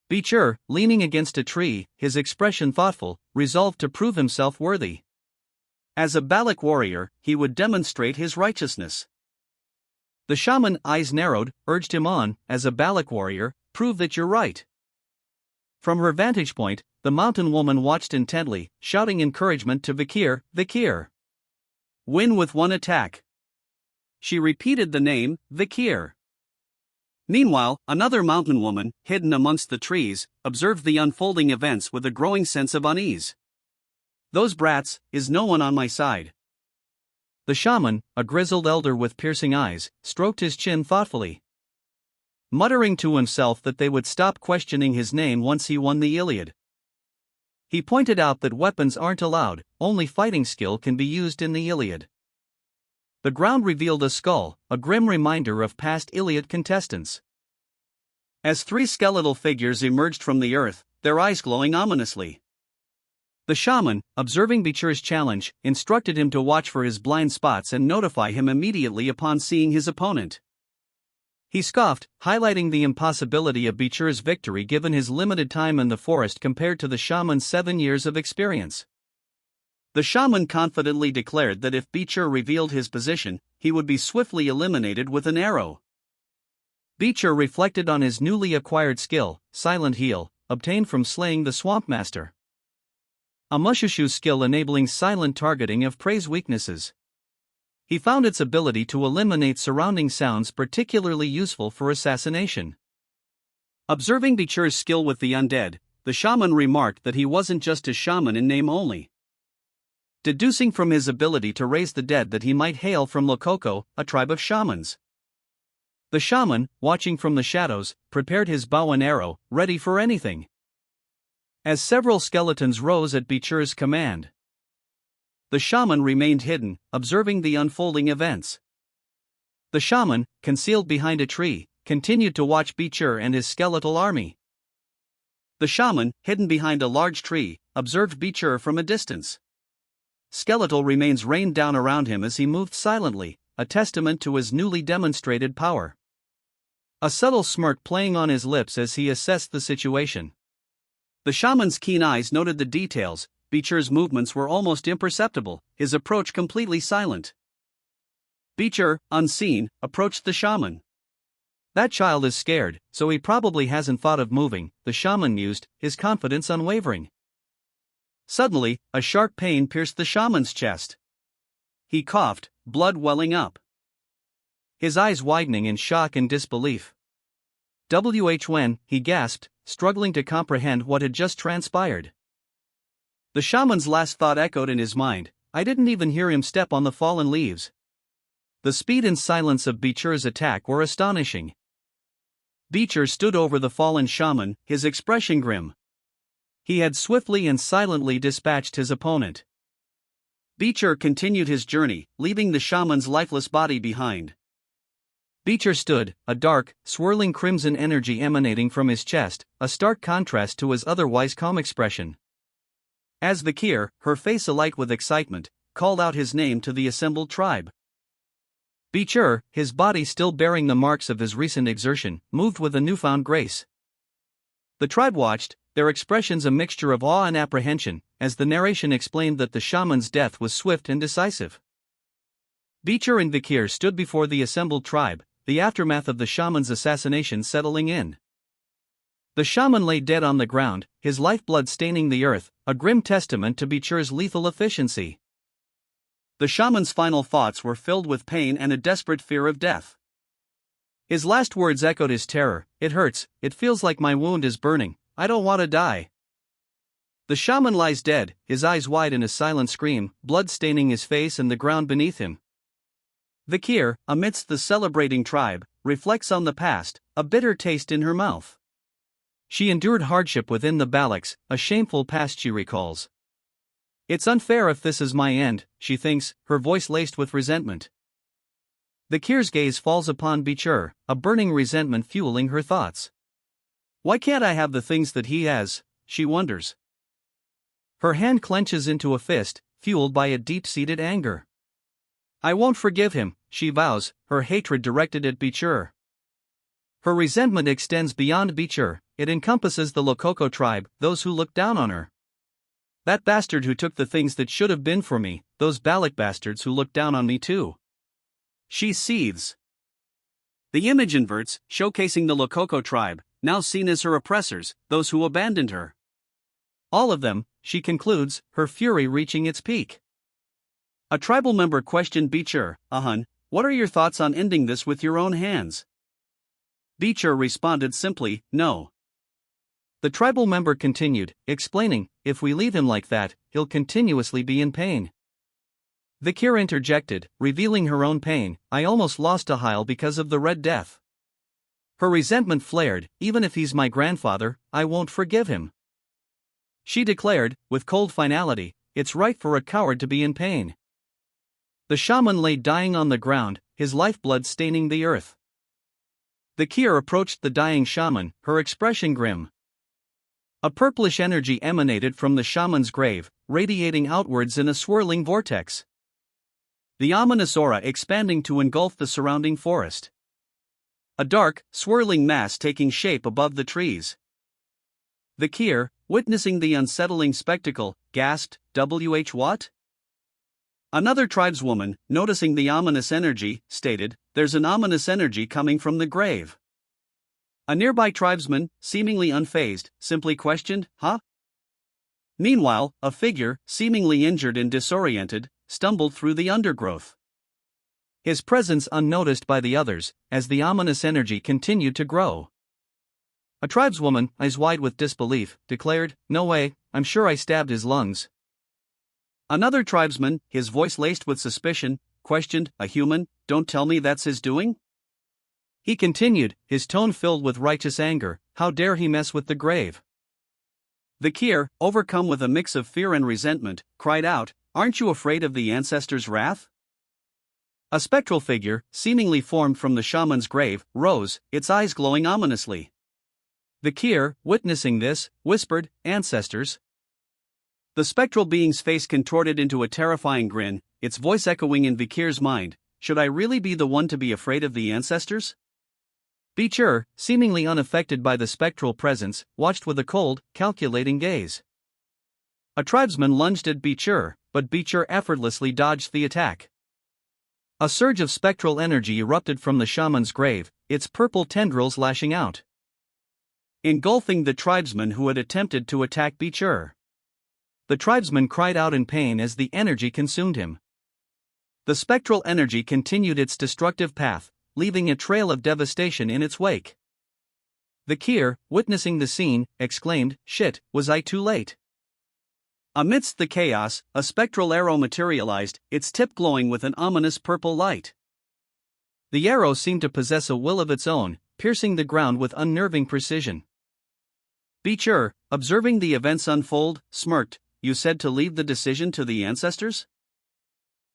Beecher, leaning against a tree, his expression thoughtful, resolved to prove himself worthy. As a Baloch warrior, he would demonstrate his righteousness. The shaman, eyes narrowed, urged him on, as a Baloch warrior, prove that you're right. From her vantage point, the mountain woman watched intently, shouting encouragement to Vikir, Vikir. Win with one attack. She repeated the name, Vikir. Meanwhile, another mountain woman, hidden amongst the trees, observed the unfolding events with a growing sense of unease. Those brats, is no one on my side? The shaman, a grizzled elder with piercing eyes, stroked his chin thoughtfully. Muttering to himself that they would stop questioning his name once he won the Iliad. He pointed out that weapons aren't allowed, only fighting skill can be used in the Iliad. The ground revealed a skull, a grim reminder of past Iliad contestants. As 3 skeletal figures emerged from the earth, their eyes glowing ominously. The shaman, observing Beecher's challenge, instructed him to watch for his blind spots and notify him immediately upon seeing his opponent. He scoffed, highlighting the impossibility of Beecher's victory given his limited time in the forest compared to the shaman's 7 years of experience. The shaman confidently declared that if Beecher revealed his position, he would be swiftly eliminated with an arrow. Beecher reflected on his newly acquired skill, Silent Heal, obtained from slaying the Swamp Master. A Mushushu skill enabling silent targeting of prey's weaknesses. He found its ability to eliminate surrounding sounds particularly useful for assassination. Observing Beecher's skill with the undead, the shaman remarked that he wasn't just a shaman in name only. Deducing from his ability to raise the dead that he might hail from Lokoko, a tribe of shamans. The shaman, watching from the shadows, prepared his bow and arrow, ready for anything. As several skeletons rose at Beecher's command. The shaman remained hidden, observing the unfolding events. The shaman, concealed behind a tree, continued to watch Beecher and his skeletal army. The shaman, hidden behind a large tree, observed Beecher from a distance. Skeletal remains rained down around him as he moved silently, a testament to his newly demonstrated power. A subtle smirk playing on his lips as he assessed the situation. The shaman's keen eyes noted the details. Beecher's movements were almost imperceptible, his approach completely silent. Beecher, unseen, approached the shaman. That child is scared, so he probably hasn't thought of moving, the shaman mused, his confidence unwavering. Suddenly, a sharp pain pierced the shaman's chest. He coughed, blood welling up. his eyes widening in shock and disbelief. When, he gasped, struggling to comprehend what had just transpired. The shaman's last thought echoed in his mind. I didn't even hear him step on the fallen leaves. The speed and silence of Beecher's attack were astonishing. Beecher stood over the fallen shaman, his expression grim. He had swiftly and silently dispatched his opponent. Beecher continued his journey, leaving the shaman's lifeless body behind. Beecher stood, a dark, swirling crimson energy emanating from his chest, a stark contrast to his otherwise calm expression. As Vikir, her face alight with excitement, called out his name to the assembled tribe. Beecher, his body still bearing the marks of his recent exertion, moved with a newfound grace. The tribe watched, their expressions a mixture of awe and apprehension, as the narration explained that the shaman's death was swift and decisive. Beecher and Vikir stood before the assembled tribe, the aftermath of the shaman's assassination settling in. The shaman lay dead on the ground, his lifeblood staining the earth, a grim testament to Beecher's lethal efficiency. The shaman's final thoughts were filled with pain and a desperate fear of death. His last words echoed his terror. It hurts, it feels like my wound is burning, I don't want to die. The shaman lies dead, his eyes wide in a silent scream, blood staining his face and the ground beneath him. Vikir, amidst the celebrating tribe, reflects on the past, a bitter taste in her mouth. She endured hardship within the Baloks, a shameful past she recalls. It's unfair if this is my end, she thinks, her voice laced with resentment. Vikir's gaze falls upon Beecher, a burning resentment fueling her thoughts. Why can't I have the things that he has, she wonders. Her hand clenches into a fist, fueled by a deep-seated anger. I won't forgive him, she vows, her hatred directed at Beecher. Her resentment extends beyond Beecher, it encompasses the Lokoko tribe, those who look down on her. That bastard who took the things that should have been for me, those Balak bastards who look down on me too. She seethes. The image inverts, showcasing the Lokoko tribe, now seen as her oppressors, those who abandoned her. All of them, she concludes, her fury reaching its peak. A tribal member questioned Beecher, Ahun, what are your thoughts on ending this with your own hands? Beecher responded simply, no. The tribal member continued, explaining, if we leave him like that, he'll continuously be in pain. Vikir interjected, revealing her own pain, I almost lost Ahil because of the Red Death. Her resentment flared, even if he's my grandfather, I won't forgive him. She declared, with cold finality, it's right for a coward to be in pain. The shaman lay dying on the ground, his lifeblood staining the earth. Vikir approached the dying shaman, her expression grim. A purplish energy emanated from the shaman's grave, radiating outwards in a swirling vortex. The ominous aura expanding to engulf the surrounding forest. A dark, swirling mass taking shape above the trees. Vikir, witnessing the unsettling spectacle, gasped, what? Another tribeswoman, noticing the ominous energy, stated, there's an ominous energy coming from the grave. A nearby tribesman, seemingly unfazed, simply questioned, huh? Meanwhile, a figure, seemingly injured and disoriented, stumbled through the undergrowth. His presence unnoticed by the others, as the ominous energy continued to grow. A tribeswoman, eyes wide with disbelief, declared, no way, I'm sure I stabbed his lungs. Another tribesman, his voice laced with suspicion, questioned, a human, don't tell me that's his doing? He continued, his tone filled with righteous anger, how dare he mess with the grave? Vikir, overcome with a mix of fear and resentment, cried out, aren't you afraid of the ancestors' wrath? A spectral figure, seemingly formed from the shaman's grave, rose, its eyes glowing ominously. Vikir, witnessing this, whispered, ancestors. The spectral being's face contorted into a terrifying grin, its voice echoing in Vikir's mind, should I really be the one to be afraid of the ancestors? Beecher, seemingly unaffected by the spectral presence, watched with a cold, calculating gaze. A tribesman lunged at Beecher, but Beecher effortlessly dodged the attack. A surge of spectral energy erupted from the shaman's grave, its purple tendrils lashing out, engulfing the tribesman who had attempted to attack Beecher. The tribesman cried out in pain as the energy consumed him. The spectral energy continued its destructive path, leaving a trail of devastation in its wake. The Kier, witnessing the scene, exclaimed, "Shit, was I too late?" Amidst the chaos, a spectral arrow materialized, its tip glowing with an ominous purple light. The arrow seemed to possess a will of its own, piercing the ground with unnerving precision. Beecher, observing the events unfold, smirked. "You said to leave the decision to the ancestors?"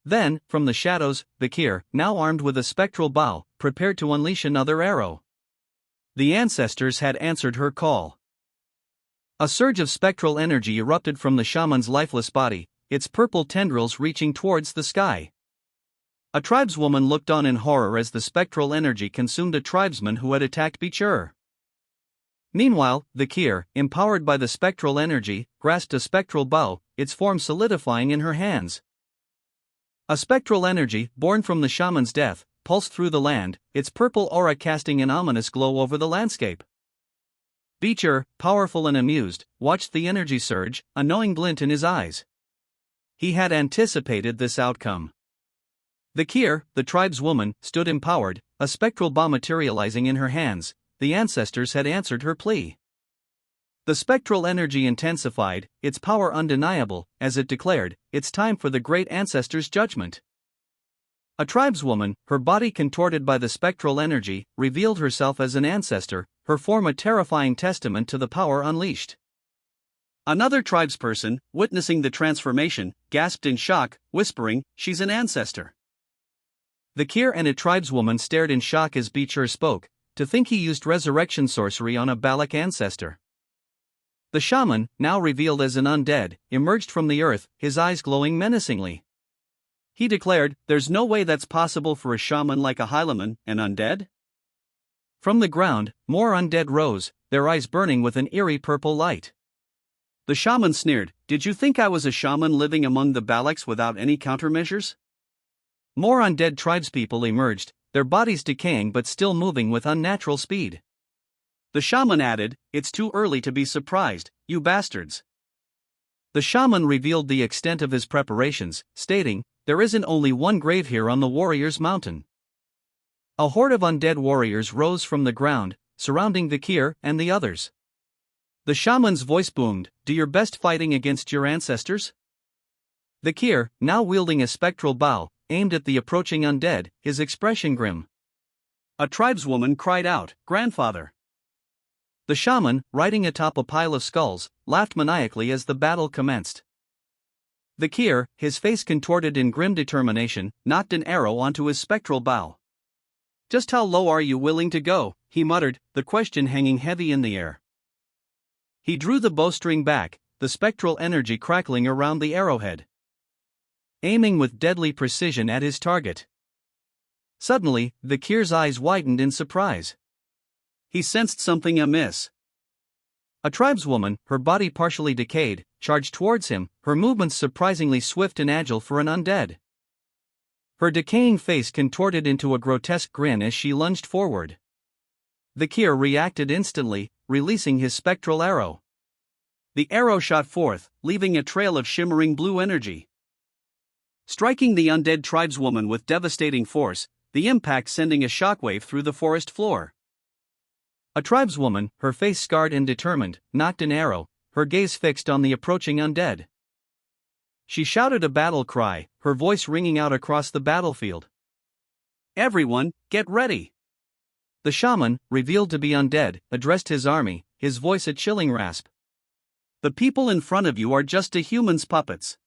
Then, from the shadows, Bakir, now armed with a spectral bow, prepared to unleash another arrow. The ancestors had answered her call. A surge of spectral energy erupted from the shaman's lifeless body, its purple tendrils reaching towards the sky. A tribeswoman looked on in horror as the spectral energy consumed a tribesman who had attacked Beecher. Meanwhile, the Kier, empowered by the spectral energy, grasped a spectral bow, its form solidifying in her hands. A spectral energy, born from the shaman's death, pulsed through the land, its purple aura casting an ominous glow over the landscape. Beecher, powerful and amused, watched the energy surge, a knowing glint in his eyes. He had anticipated this outcome. The Kier, the tribeswoman, stood empowered, a spectral bow materializing in her hands. The ancestors had answered her plea. The spectral energy intensified, its power undeniable, as it declared, "It's time for the great ancestors' judgment." A tribeswoman, her body contorted by the spectral energy, revealed herself as an ancestor, her form a terrifying testament to the power unleashed. Another tribesperson, witnessing the transformation, gasped in shock, whispering, "She's an ancestor." The Kier and a tribeswoman stared in shock as Beecher spoke. To think he used resurrection sorcery on a Balak ancestor. The shaman, now revealed as an undead, emerged from the earth, his eyes glowing menacingly. He declared, "There's no way that's possible for a shaman like a Hylaman, an undead?" From the ground, more undead rose, their eyes burning with an eerie purple light. The shaman sneered, "Did you think I was a shaman living among the Balaks without any countermeasures?" More undead tribespeople emerged, their bodies decaying but still moving with unnatural speed. The shaman added, "It's too early to be surprised, you bastards." The shaman revealed the extent of his preparations, stating, "There isn't only one grave here on the Warriors' Mountain." A horde of undead warriors rose from the ground, surrounding the Kier and the others. The shaman's voice boomed, "Do your best fighting against your ancestors." The Kier, now wielding a spectral bow, aimed at the approaching undead, his expression grim. A tribeswoman cried out, "Grandfather!" The shaman, riding atop a pile of skulls, laughed maniacally as the battle commenced. The Kier, his face contorted in grim determination, knocked an arrow onto his spectral bow. "Just how low are you willing to go?" he muttered, the question hanging heavy in the air. He drew the bowstring back, the spectral energy crackling around the arrowhead, aiming with deadly precision at his target. Suddenly, the Kier's eyes widened in surprise. He sensed something amiss. A tribeswoman, her body partially decayed, charged towards him, her movements surprisingly swift and agile for an undead. Her decaying face contorted into a grotesque grin as she lunged forward. The Kier reacted instantly, releasing his spectral arrow. The arrow shot forth, leaving a trail of shimmering blue energy, striking the undead tribeswoman with devastating force, the impact sending a shockwave through the forest floor. A tribeswoman, her face scarred and determined, knocked an arrow, her gaze fixed on the approaching undead. She shouted a battle cry, her voice ringing out across the battlefield. "Everyone, get ready!" The shaman, revealed to be undead, addressed his army, his voice a chilling rasp. "The people in front of you are just a human's puppets."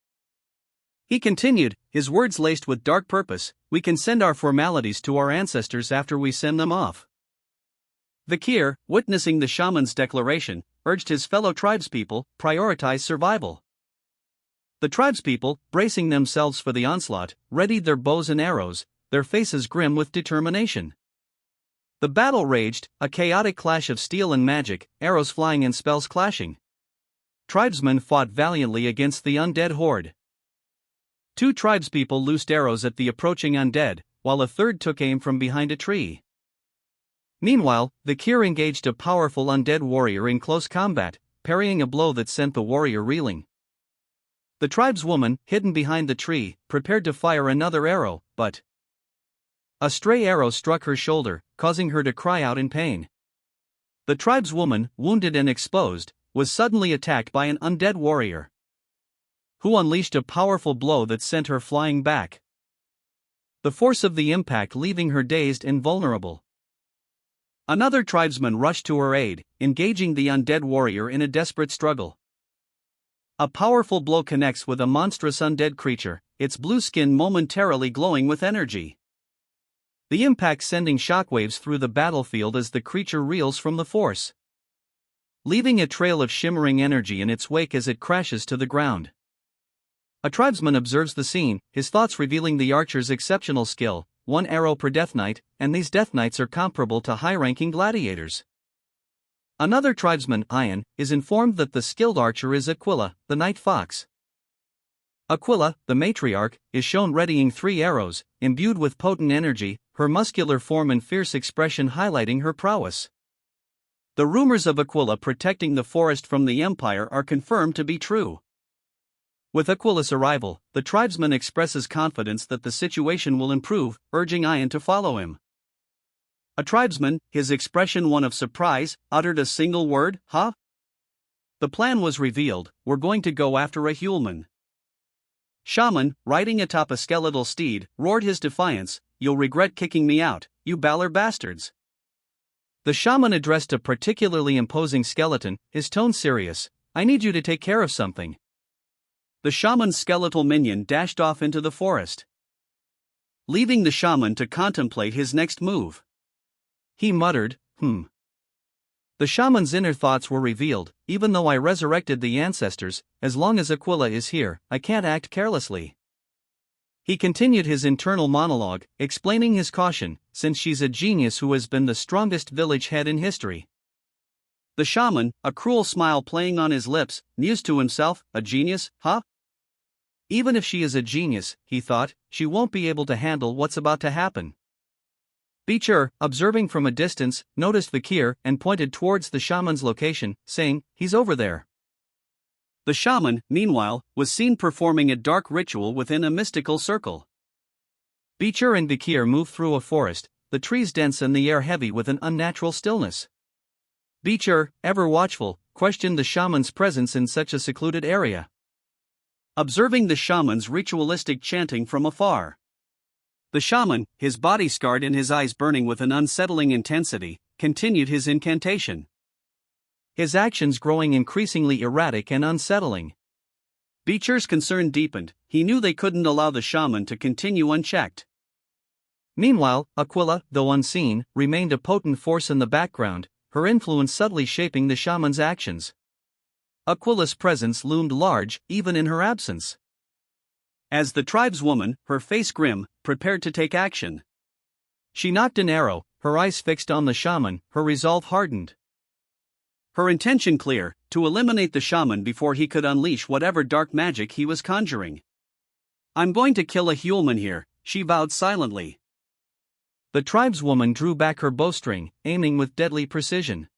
He continued, his words laced with dark purpose, "We can send our formalities to our ancestors after we send them off." The Kier, witnessing the shaman's declaration, urged his fellow tribespeople, prioritize survival. The tribespeople, bracing themselves for the onslaught, readied their bows and arrows, their faces grim with determination. The battle raged, a chaotic clash of steel and magic, arrows flying and spells clashing. Tribesmen fought valiantly against the undead horde. Two tribespeople loosed arrows at the approaching undead, while a third took aim from behind a tree. Meanwhile, the Kier engaged a powerful undead warrior in close combat, parrying a blow that sent the warrior reeling. The tribeswoman, hidden behind the tree, prepared to fire another arrow, but A stray arrow struck her shoulder, causing her to cry out in pain. The tribeswoman, wounded and exposed, was suddenly attacked by an undead warrior, who unleashed a powerful blow that sent her flying back, the force of the impact leaving her dazed and vulnerable. Another tribesman rushed to her aid, engaging the undead warrior in a desperate struggle. A powerful blow connects with a monstrous undead creature, its blue skin momentarily glowing with energy. The impact sending shockwaves through the battlefield as the creature reels from the force, leaving a trail of shimmering energy in its wake as it crashes to the ground. A tribesman observes the scene, his thoughts revealing the archer's exceptional skill, 1 arrow per death knight, and these death knights are comparable to high-ranking gladiators. Another tribesman, Ian, is informed that the skilled archer is Aquila, the night fox. Aquila, the matriarch, is shown readying 3 arrows, imbued with potent energy, her muscular form and fierce expression highlighting her prowess. The rumors of Aquila protecting the forest from the Empire are confirmed to be true. With Aquila's arrival, the tribesman expresses confidence that the situation will improve, urging Ian to follow him. A tribesman, his expression one of surprise, uttered a single word, "Huh?" The plan was revealed: we're going to go after a Huleman. Shaman, riding atop a skeletal steed, roared his defiance, "You'll regret kicking me out, you Balor bastards." The shaman addressed a particularly imposing skeleton, his tone serious, "I need you to take care of something." The shaman's skeletal minion dashed off into the forest, leaving the shaman to contemplate his next move. He muttered, The shaman's inner thoughts were revealed: even though I resurrected the ancestors, as long as Aquila is here, I can't act carelessly. He continued his internal monologue, explaining his caution, since she's a genius who has been the strongest village head in history. The shaman, a cruel smile playing on his lips, mused to himself, "A genius, huh? Even if she is a genius," he thought, "she won't be able to handle what's about to happen." Beecher, observing from a distance, noticed Vakir and pointed towards the shaman's location, saying, "He's over there." The shaman, meanwhile, was seen performing a dark ritual within a mystical circle. Beecher and Vakir moved through a forest, the trees dense and the air heavy with an unnatural stillness. Beecher, ever watchful, questioned the shaman's presence in such a secluded area. Observing the shaman's ritualistic chanting from afar, the shaman, his body scarred and his eyes burning with an unsettling intensity, continued his incantation, his actions growing increasingly erratic and unsettling. Beecher's concern deepened: he knew they couldn't allow the shaman to continue unchecked. Meanwhile, Aquila, though unseen, remained a potent force in the background, her influence subtly shaping the shaman's actions. Aquila's presence loomed large, even in her absence. As the tribeswoman, her face grim, prepared to take action, she knocked an arrow, her eyes fixed on the shaman, her resolve hardened. Her intention clear: to eliminate the shaman before he could unleash whatever dark magic he was conjuring. "I'm going to kill a Huleman here," she vowed silently. The tribeswoman drew back her bowstring, aiming with deadly precision.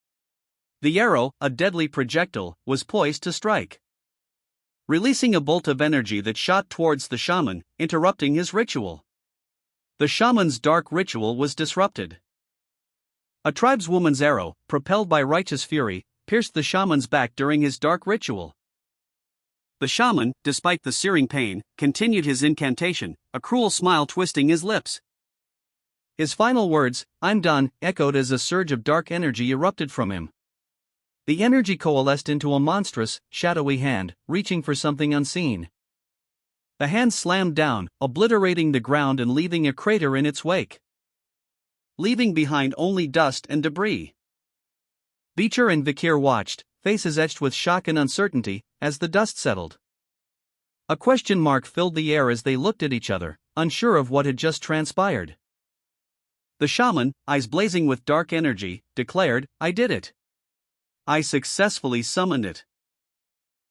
The arrow, a deadly projectile, was poised to strike, releasing a bolt of energy that shot towards the shaman, interrupting his ritual. The shaman's dark ritual was disrupted. A tribeswoman's arrow, propelled by righteous fury, pierced the shaman's back during his dark ritual. The shaman, despite the searing pain, continued his incantation, a cruel smile twisting his lips. His final words, "I'm done," echoed as a surge of dark energy erupted from him. The energy coalesced into a monstrous, shadowy hand, reaching for something unseen. The hand slammed down, obliterating the ground and leaving a crater in its wake, leaving behind only dust and debris. Beecher and Vakir watched, faces etched with shock and uncertainty, as the dust settled. A question mark filled the air as they looked at each other, unsure of what had just transpired. The shaman, eyes blazing with dark energy, declared, "I did it. I successfully summoned it."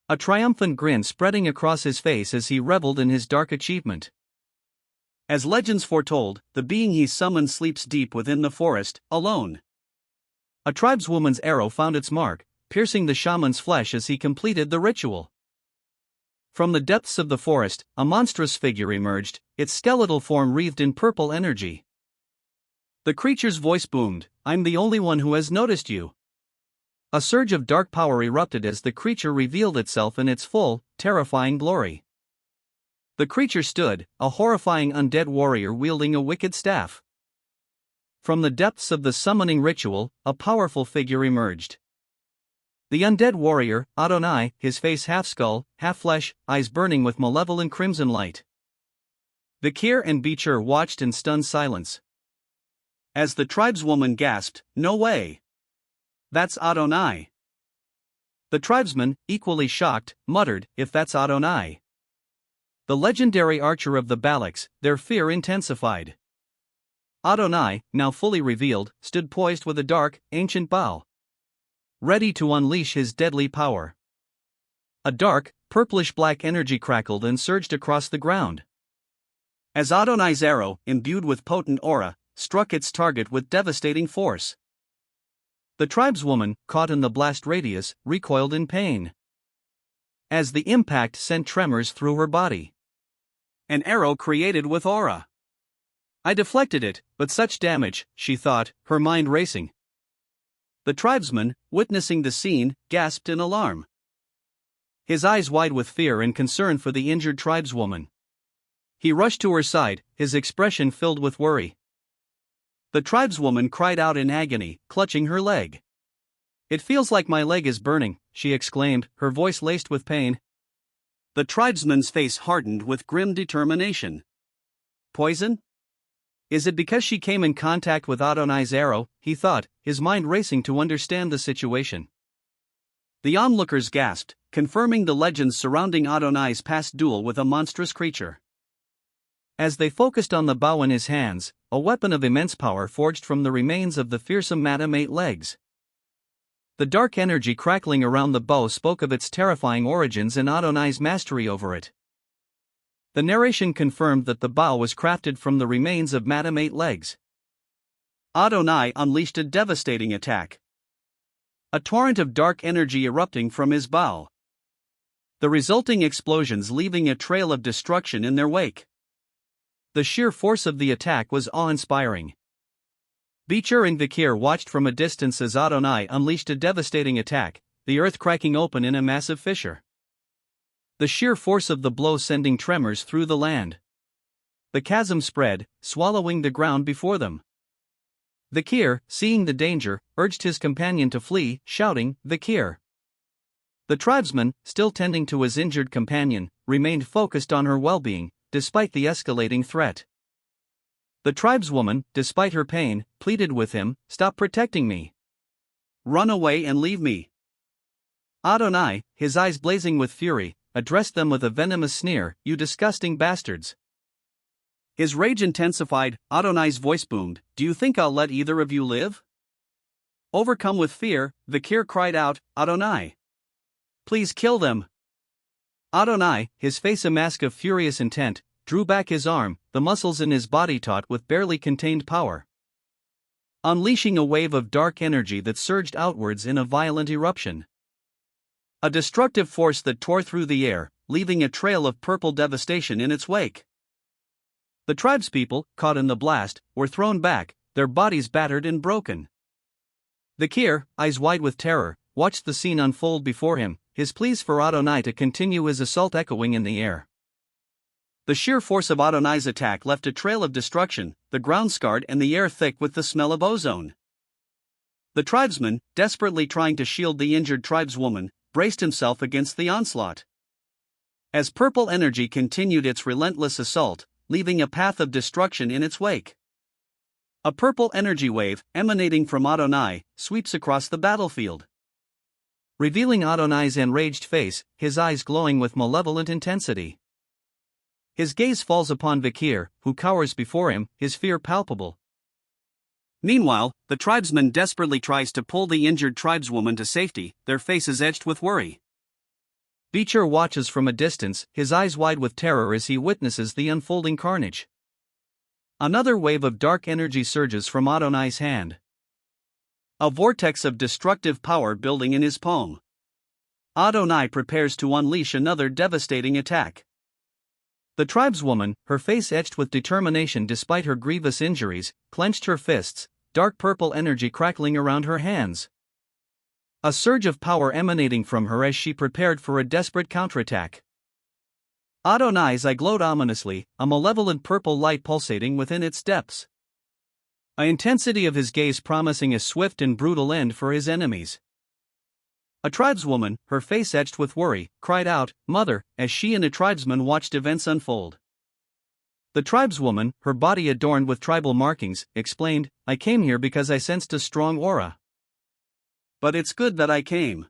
A triumphant grin spreading across his face as he reveled in his dark achievement. As legends foretold, the being he summoned sleeps deep within the forest, alone. A tribeswoman's arrow found its mark, piercing the shaman's flesh as he completed the ritual. From the depths of the forest, a monstrous figure emerged, its skeletal form wreathed in purple energy. The creature's voice boomed, "I'm the only one who has noticed you." A surge of dark power erupted as the creature revealed itself in its full, terrifying glory. The creature stood, a horrifying undead warrior wielding a wicked staff. From the depths of the summoning ritual, a powerful figure emerged. The undead warrior, Adonai, his face half skull, half flesh, eyes burning with malevolent crimson light. Vikir and Beecher watched in stunned silence. As the tribeswoman gasped, "No way! That's Adonai!" The tribesman, equally shocked, muttered, "If that's Adonai." The legendary archer of the Balaks, their fear intensified. Adonai, now fully revealed, stood poised with a dark, ancient bow, ready to unleash his deadly power. A dark, purplish-black energy crackled and surged across the ground. As Adonai's arrow, imbued with potent aura, struck its target with devastating force. The tribeswoman, caught in the blast radius, recoiled in pain, as the impact sent tremors through her body. An arrow created with aura. I deflected it, but such damage, she thought, her mind racing. The tribesman, witnessing the scene, gasped in alarm, his eyes wide with fear and concern for the injured tribeswoman. He rushed to her side, his expression filled with worry. The tribeswoman cried out in agony, clutching her leg. "It feels like my leg is burning," she exclaimed, her voice laced with pain. The tribesman's face hardened with grim determination. Poison? Is it because she came in contact with Adonai's arrow? He thought, his mind racing to understand the situation. The onlookers gasped, confirming the legends surrounding Adonai's past duel with a monstrous creature. As they focused on the bow in his hands, a weapon of immense power forged from the remains of the fearsome Madam Eight Legs. The dark energy crackling around the bow spoke of its terrifying origins and Adonai's mastery over it. The narration confirmed that the bow was crafted from the remains of Madam Eight Legs. Adonai unleashed a devastating attack, a torrent of dark energy erupting from his bow, the resulting explosions leaving a trail of destruction in their wake. The sheer force of the attack was awe-inspiring. Beecher and Vikir watched from a distance as Adonai unleashed a devastating attack, the earth cracking open in a massive fissure. The sheer force of the blow sending tremors through the land. The chasm spread, swallowing the ground before them. Vikir, seeing the danger, urged his companion to flee, shouting, "Vikir!" The tribesman, still tending to his injured companion, remained focused on her well-being, despite the escalating threat. The tribeswoman, despite her pain, pleaded with him, "Stop protecting me. Run away and leave me." Adonai, his eyes blazing with fury, addressed them with a venomous sneer, "You disgusting bastards." His rage intensified, Adonai's voice boomed, "Do you think I'll let either of you live?" Overcome with fear, Vikir cried out, "Adonai! Please kill them!" Adonai, his face a mask of furious intent, drew back his arm, the muscles in his body taut with barely contained power, unleashing a wave of dark energy that surged outwards in a violent eruption. A destructive force that tore through the air, leaving a trail of purple devastation in its wake. The tribespeople, caught in the blast, were thrown back, their bodies battered and broken. Vikir, eyes wide with terror, watched the scene unfold before him, his pleas for Adonai to continue his assault echoing in the air. The sheer force of Adonai's attack left a trail of destruction, the ground scarred and the air thick with the smell of ozone. The tribesman, desperately trying to shield the injured tribeswoman, braced himself against the onslaught. As purple energy continued its relentless assault, leaving a path of destruction in its wake. A purple energy wave, emanating from Adonai, sweeps across the battlefield, revealing Adonai's enraged face, his eyes glowing with malevolent intensity. His gaze falls upon Vikir, who cowers before him, his fear palpable. Meanwhile, the tribesman desperately tries to pull the injured tribeswoman to safety, their faces etched with worry. Beecher watches from a distance, his eyes wide with terror as he witnesses the unfolding carnage. Another wave of dark energy surges from Adonai's hand, a vortex of destructive power building in his palm. Adonai prepares to unleash another devastating attack. The tribeswoman, her face etched with determination despite her grievous injuries, clenched her fists, dark purple energy crackling around her hands. A surge of power emanating from her as she prepared for a desperate counterattack. Adonai's eye glowed ominously, a malevolent purple light pulsating within its depths. The intensity of his gaze promising a swift and brutal end for his enemies. A tribeswoman, her face etched with worry, cried out, "Mother," as she and a tribesman watched events unfold. The tribeswoman, her body adorned with tribal markings, explained, "I came here because I sensed a strong aura. But it's good that I came."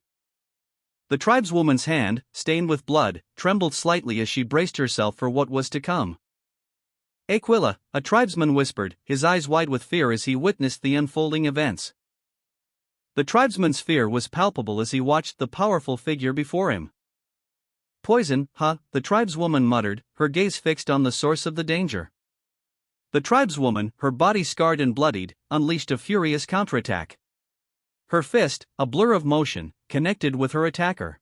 The tribeswoman's hand, stained with blood, trembled slightly as she braced herself for what was to come. "Aquila," a tribesman whispered, his eyes wide with fear as he witnessed the unfolding events. The tribesman's fear was palpable as he watched the powerful figure before him. "Poison, huh?" the tribeswoman muttered, her gaze fixed on the source of the danger. The tribeswoman, her body scarred and bloodied, unleashed a furious counterattack. Her fist, a blur of motion, connected with her attacker,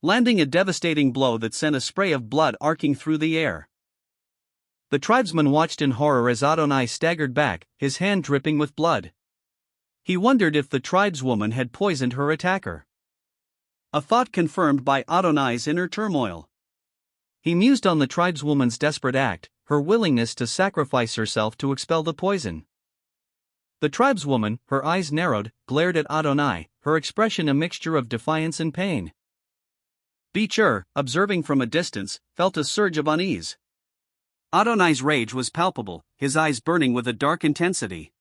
landing a devastating blow that sent a spray of blood arcing through the air. The tribesman watched in horror as Adonai staggered back, his hand dripping with blood. He wondered if the tribeswoman had poisoned her attacker. A thought confirmed by Adonai's inner turmoil. He mused on the tribeswoman's desperate act, her willingness to sacrifice herself to expel the poison. The tribeswoman, her eyes narrowed, glared at Adonai, her expression a mixture of defiance and pain. Beecher, observing from a distance, felt a surge of unease. Adonai's rage was palpable, his eyes burning with a dark intensity,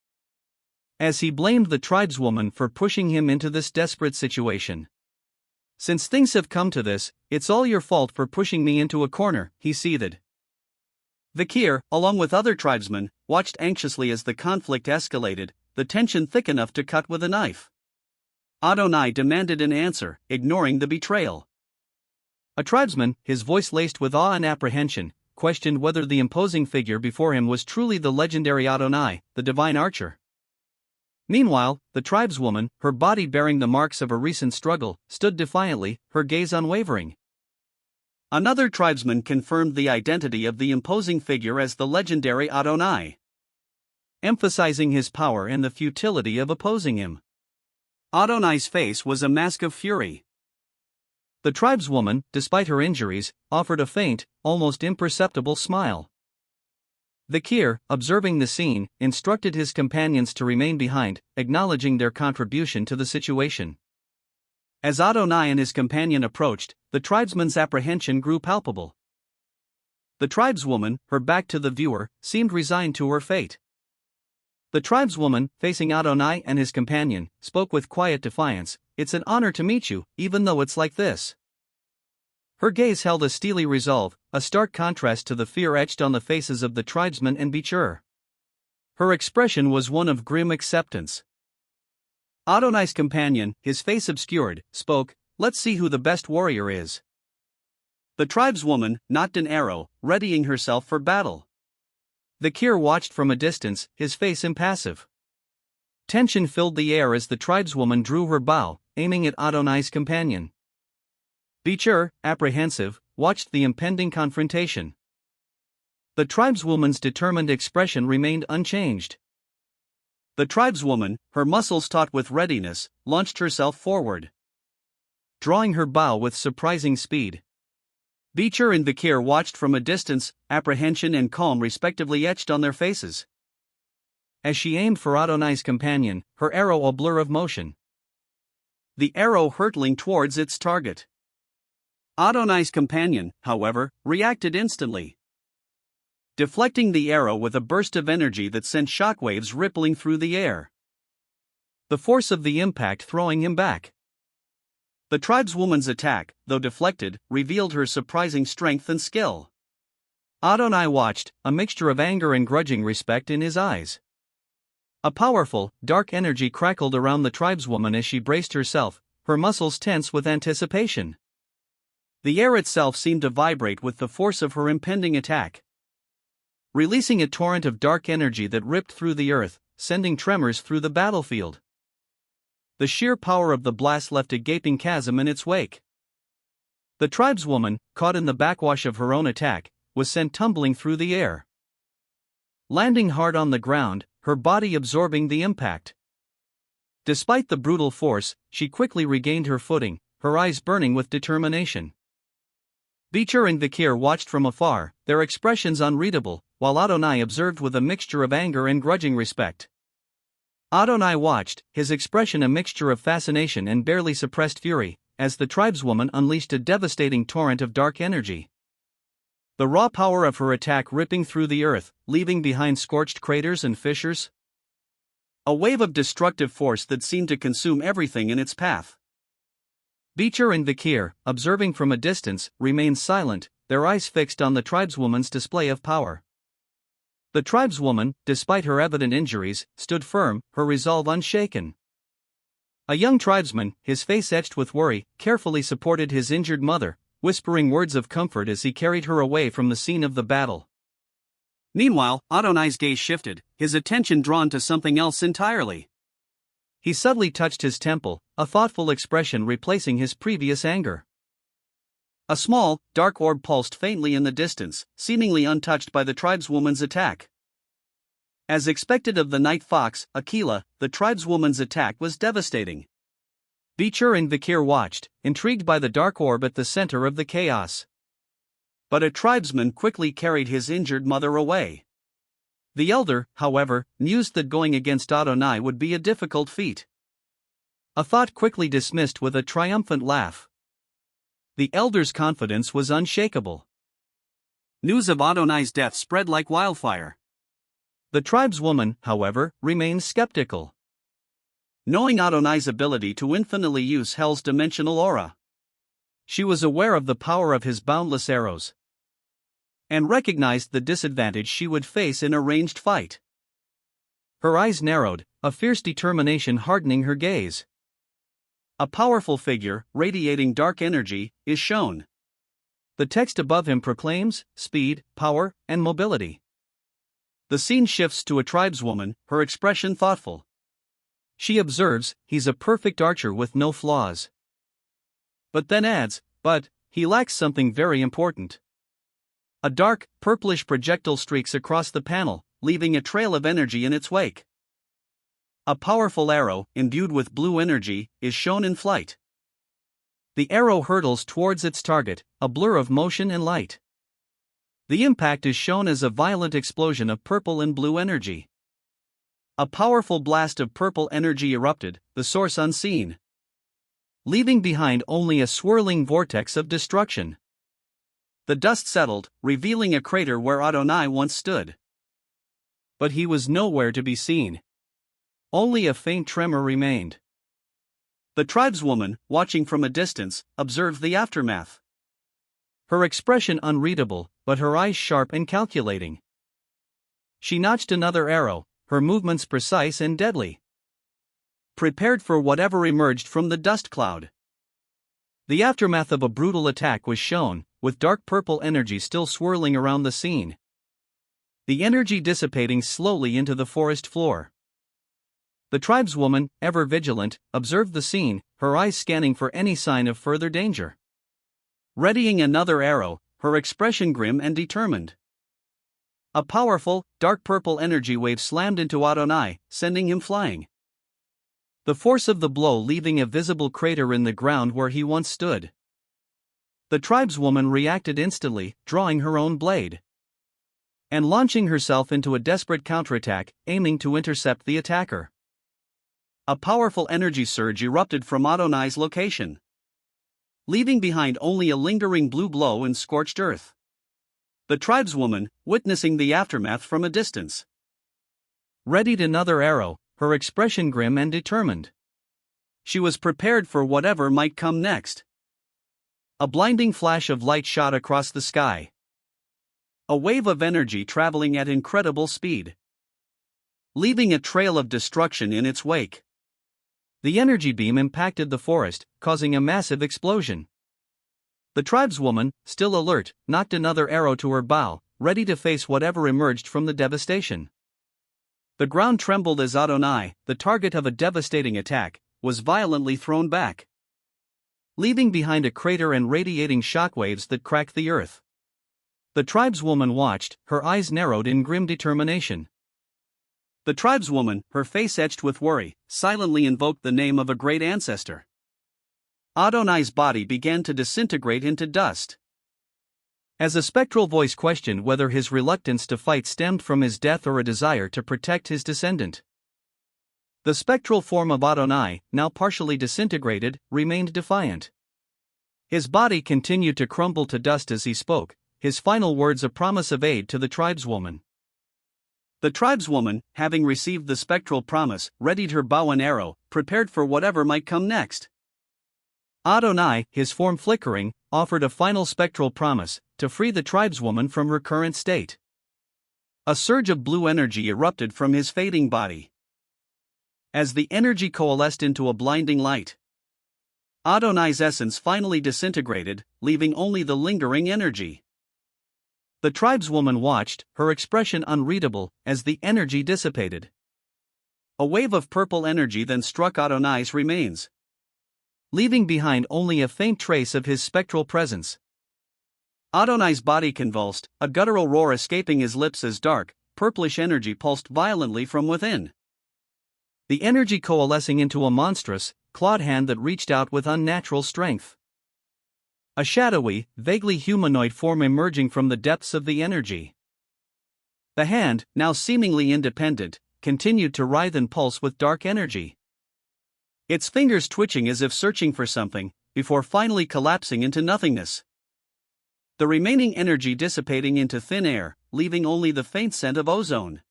as he blamed the tribeswoman for pushing him into this desperate situation. "Since things have come to this, it's all your fault for pushing me into a corner," he seethed. Vakir, along with other tribesmen, watched anxiously as the conflict escalated, the tension thick enough to cut with a knife. Adonai demanded an answer, ignoring the betrayal. A tribesman, his voice laced with awe and apprehension, questioned whether the imposing figure before him was truly the legendary Adonai, the divine archer. Meanwhile, the tribeswoman, her body bearing the marks of a recent struggle, stood defiantly, her gaze unwavering. Another tribesman confirmed the identity of the imposing figure as the legendary Adonai, emphasizing his power and the futility of opposing him. Adonai's face was a mask of fury. The tribeswoman, despite her injuries, offered a faint, almost imperceptible smile. Vakir, observing the scene, instructed his companions to remain behind, acknowledging their contribution to the situation. As Adonai and his companion approached, the tribesman's apprehension grew palpable. The tribeswoman, her back to the viewer, seemed resigned to her fate. The tribeswoman, facing Adonai and his companion, spoke with quiet defiance, "It's an honor to meet you, even though it's like this." Her gaze held a steely resolve, a stark contrast to the fear etched on the faces of the tribesmen and Beecher. Her expression was one of grim acceptance. Adonai's companion, his face obscured, spoke, "Let's see who the best warrior is." The tribeswoman nocked an arrow, readying herself for battle. Vakir watched from a distance, his face impassive. Tension filled the air as the tribeswoman drew her bow, aiming at Adonai's companion. Beecher, apprehensive, watched the impending confrontation. The tribeswoman's determined expression remained unchanged. The tribeswoman, her muscles taut with readiness, launched herself forward, drawing her bow with surprising speed. Beecher and Vakir watched from a distance, apprehension and calm respectively etched on their faces. As she aimed for Adonai's companion, her arrow a blur of motion, the arrow hurtling towards its target. Adonai's companion, however, reacted instantly, deflecting the arrow with a burst of energy that sent shockwaves rippling through the air, the force of the impact throwing him back. The tribeswoman's attack, though deflected, revealed her surprising strength and skill. Adonai watched, a mixture of anger and grudging respect in his eyes. A powerful, dark energy crackled around the tribeswoman as she braced herself, her muscles tense with anticipation. The air itself seemed to vibrate with the force of her impending attack, releasing a torrent of dark energy that ripped through the earth, sending tremors through the battlefield. The sheer power of the blast left a gaping chasm in its wake. The tribeswoman, caught in the backwash of her own attack, was sent tumbling through the air, landing hard on the ground, her body absorbing the impact. Despite the brutal force, she quickly regained her footing, her eyes burning with determination. Beecher and Vikir watched from afar, their expressions unreadable, while Adonai observed with a mixture of anger and grudging respect. Adonai watched, his expression a mixture of fascination and barely suppressed fury, as the tribeswoman unleashed a devastating torrent of dark energy. The raw power of her attack ripping through the earth, leaving behind scorched craters and fissures. A wave of destructive force that seemed to consume everything in its path. Beecher and Vikir, observing from a distance, remained silent, their eyes fixed on the tribeswoman's display of power. The tribeswoman, despite her evident injuries, stood firm, her resolve unshaken. A young tribesman, his face etched with worry, carefully supported his injured mother, whispering words of comfort as he carried her away from the scene of the battle. Meanwhile, Adonai's gaze shifted, his attention drawn to something else entirely. He subtly touched his temple, a thoughtful expression replacing his previous anger. A small, dark orb pulsed faintly in the distance, seemingly untouched by the tribeswoman's attack. As expected of the night fox, Aquila, the tribeswoman's attack was devastating. Beecher and Vikir watched, intrigued by the dark orb at the center of the chaos. But a tribesman quickly carried his injured mother away. The elder, however, mused that going against Adonai would be a difficult feat. A thought quickly dismissed with a triumphant laugh. The elder's confidence was unshakable. News of Adonai's death spread like wildfire. The tribeswoman, however, remained skeptical. Knowing Adonai's ability to infinitely use Hell's dimensional aura, she was aware of the power of his boundless arrows, and recognized the disadvantage she would face in a ranged fight. Her eyes narrowed, a fierce determination hardening her gaze. A powerful figure, radiating dark energy, is shown. The text above him proclaims speed, power, and mobility. The scene shifts to a tribeswoman, her expression thoughtful. She observes, he's a perfect archer with no flaws. But then adds, but he lacks something very important. A dark, purplish projectile streaks across the panel, leaving a trail of energy in its wake. A powerful arrow, imbued with blue energy, is shown in flight. The arrow hurtles towards its target, a blur of motion and light. The impact is shown as a violent explosion of purple and blue energy. A powerful blast of purple energy erupted, the source unseen, leaving behind only a swirling vortex of destruction. The dust settled, revealing a crater where Adonai once stood. But he was nowhere to be seen. Only a faint tremor remained. The tribeswoman, watching from a distance, observed the aftermath. Her expression unreadable, but her eyes sharp and calculating. She notched another arrow, her movements precise and deadly, prepared for whatever emerged from the dust cloud. The aftermath of a brutal attack was shown, with dark purple energy still swirling around the scene. The energy dissipating slowly into the forest floor. The tribeswoman, ever vigilant, observed the scene, her eyes scanning for any sign of further danger. Readying another arrow, her expression grim and determined. A powerful, dark purple energy wave slammed into Adonai, sending him flying. The force of the blow leaving a visible crater in the ground where he once stood. The tribeswoman reacted instantly, drawing her own blade, and launching herself into a desperate counterattack, aiming to intercept the attacker. A powerful energy surge erupted from Adonai's location, leaving behind only a lingering blue glow and scorched earth. The tribeswoman, witnessing the aftermath from a distance, readied another arrow, her expression grim and determined. She was prepared for whatever might come next. A blinding flash of light shot across the sky. A wave of energy traveling at incredible speed, leaving a trail of destruction in its wake. The energy beam impacted the forest, causing a massive explosion. The tribeswoman, still alert, knocked another arrow to her bow, ready to face whatever emerged from the devastation. The ground trembled as Adonai, the target of a devastating attack, was violently thrown back, leaving behind a crater and radiating shockwaves that cracked the earth. The tribeswoman watched, her eyes narrowed in grim determination. The tribeswoman, her face etched with worry, silently invoked the name of a great ancestor. Adonai's body began to disintegrate into dust. As a spectral voice questioned whether his reluctance to fight stemmed from his death or a desire to protect his descendant. The spectral form of Adonai, now partially disintegrated, remained defiant. His body continued to crumble to dust as he spoke, his final words a promise of aid to the tribeswoman. The tribeswoman, having received the spectral promise, readied her bow and arrow, prepared for whatever might come next. Adonai, his form flickering, offered a final spectral promise, to free the tribeswoman from her current state. A surge of blue energy erupted from his fading body. As the energy coalesced into a blinding light, Adonai's essence finally disintegrated, leaving only the lingering energy. The tribeswoman watched, her expression unreadable, as the energy dissipated. A wave of purple energy then struck Adonai's remains, leaving behind only a faint trace of his spectral presence. Adonai's body convulsed, a guttural roar escaping his lips as dark, purplish energy pulsed violently from within. The energy coalescing into a monstrous, clawed hand that reached out with unnatural strength. A shadowy, vaguely humanoid form emerging from the depths of the energy. The hand, now seemingly independent, continued to writhe and pulse with dark energy. Its fingers twitching as if searching for something, before finally collapsing into nothingness. The remaining energy dissipating into thin air, leaving only the faint scent of ozone.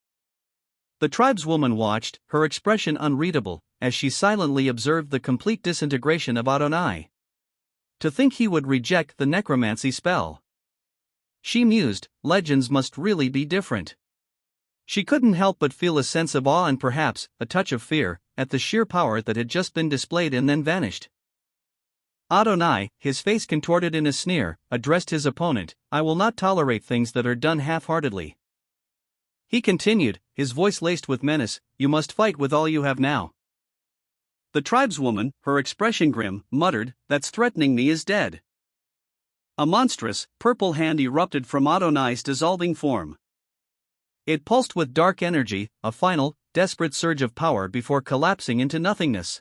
The tribeswoman watched, her expression unreadable, as she silently observed the complete disintegration of Adonai. To think he would reject the necromancy spell. She mused, legends must really be different. She couldn't help but feel a sense of awe and perhaps a touch of fear at the sheer power that had just been displayed and then vanished. Adonai, his face contorted in a sneer, addressed his opponent, "I will not tolerate things that are done half-heartedly." He continued, his voice laced with menace, "You must fight with all you have now." The tribeswoman, her expression grim, muttered, "That's threatening me is dead." A monstrous, purple hand erupted from Adonai's dissolving form. It pulsed with dark energy, a final, desperate surge of power before collapsing into nothingness.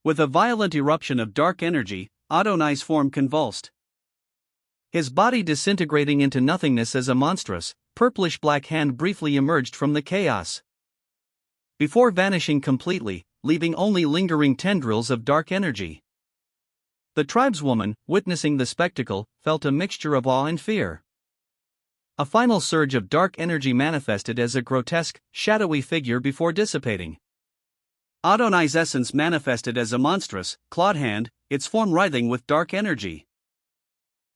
With a violent eruption of dark energy, Adonai's form convulsed. His body disintegrating into nothingness as a monstrous, purplish-black hand briefly emerged from the chaos, before vanishing completely, leaving only lingering tendrils of dark energy. The tribeswoman, witnessing the spectacle, felt a mixture of awe and fear. A final surge of dark energy manifested as a grotesque, shadowy figure before dissipating. Adonai's essence manifested as a monstrous, clawed hand, its form writhing with dark energy.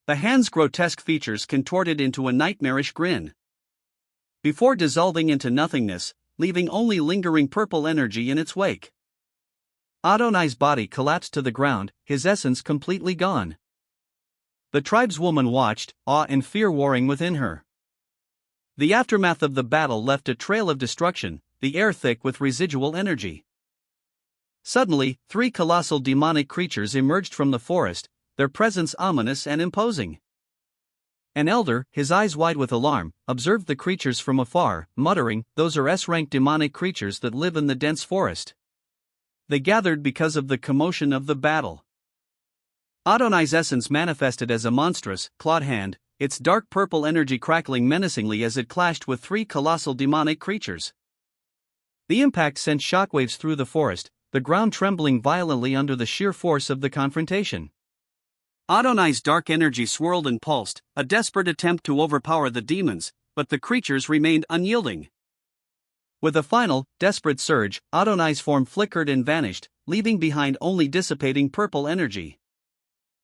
The hand's grotesque features contorted into a nightmarish grin, before dissolving into nothingness, leaving only lingering purple energy in its wake. Adonai's body collapsed to the ground, his essence completely gone. The tribeswoman watched, awe and fear warring within her. The aftermath of the battle left a trail of destruction, the air thick with residual energy. Suddenly, 3 colossal demonic creatures emerged from the forest, their presence ominous and imposing. An elder, his eyes wide with alarm, observed the creatures from afar, muttering, "Those are S-rank demonic creatures that live in the dense forest. They gathered because of the commotion of the battle." Adonai's essence manifested as a monstrous, clawed hand, its dark purple energy crackling menacingly as it clashed with 3 colossal demonic creatures. The impact sent shockwaves through the forest, the ground trembling violently under the sheer force of the confrontation. Adonai's dark energy swirled and pulsed, a desperate attempt to overpower the demons, but the creatures remained unyielding. With a final, desperate surge, Adonai's form flickered and vanished, leaving behind only dissipating purple energy.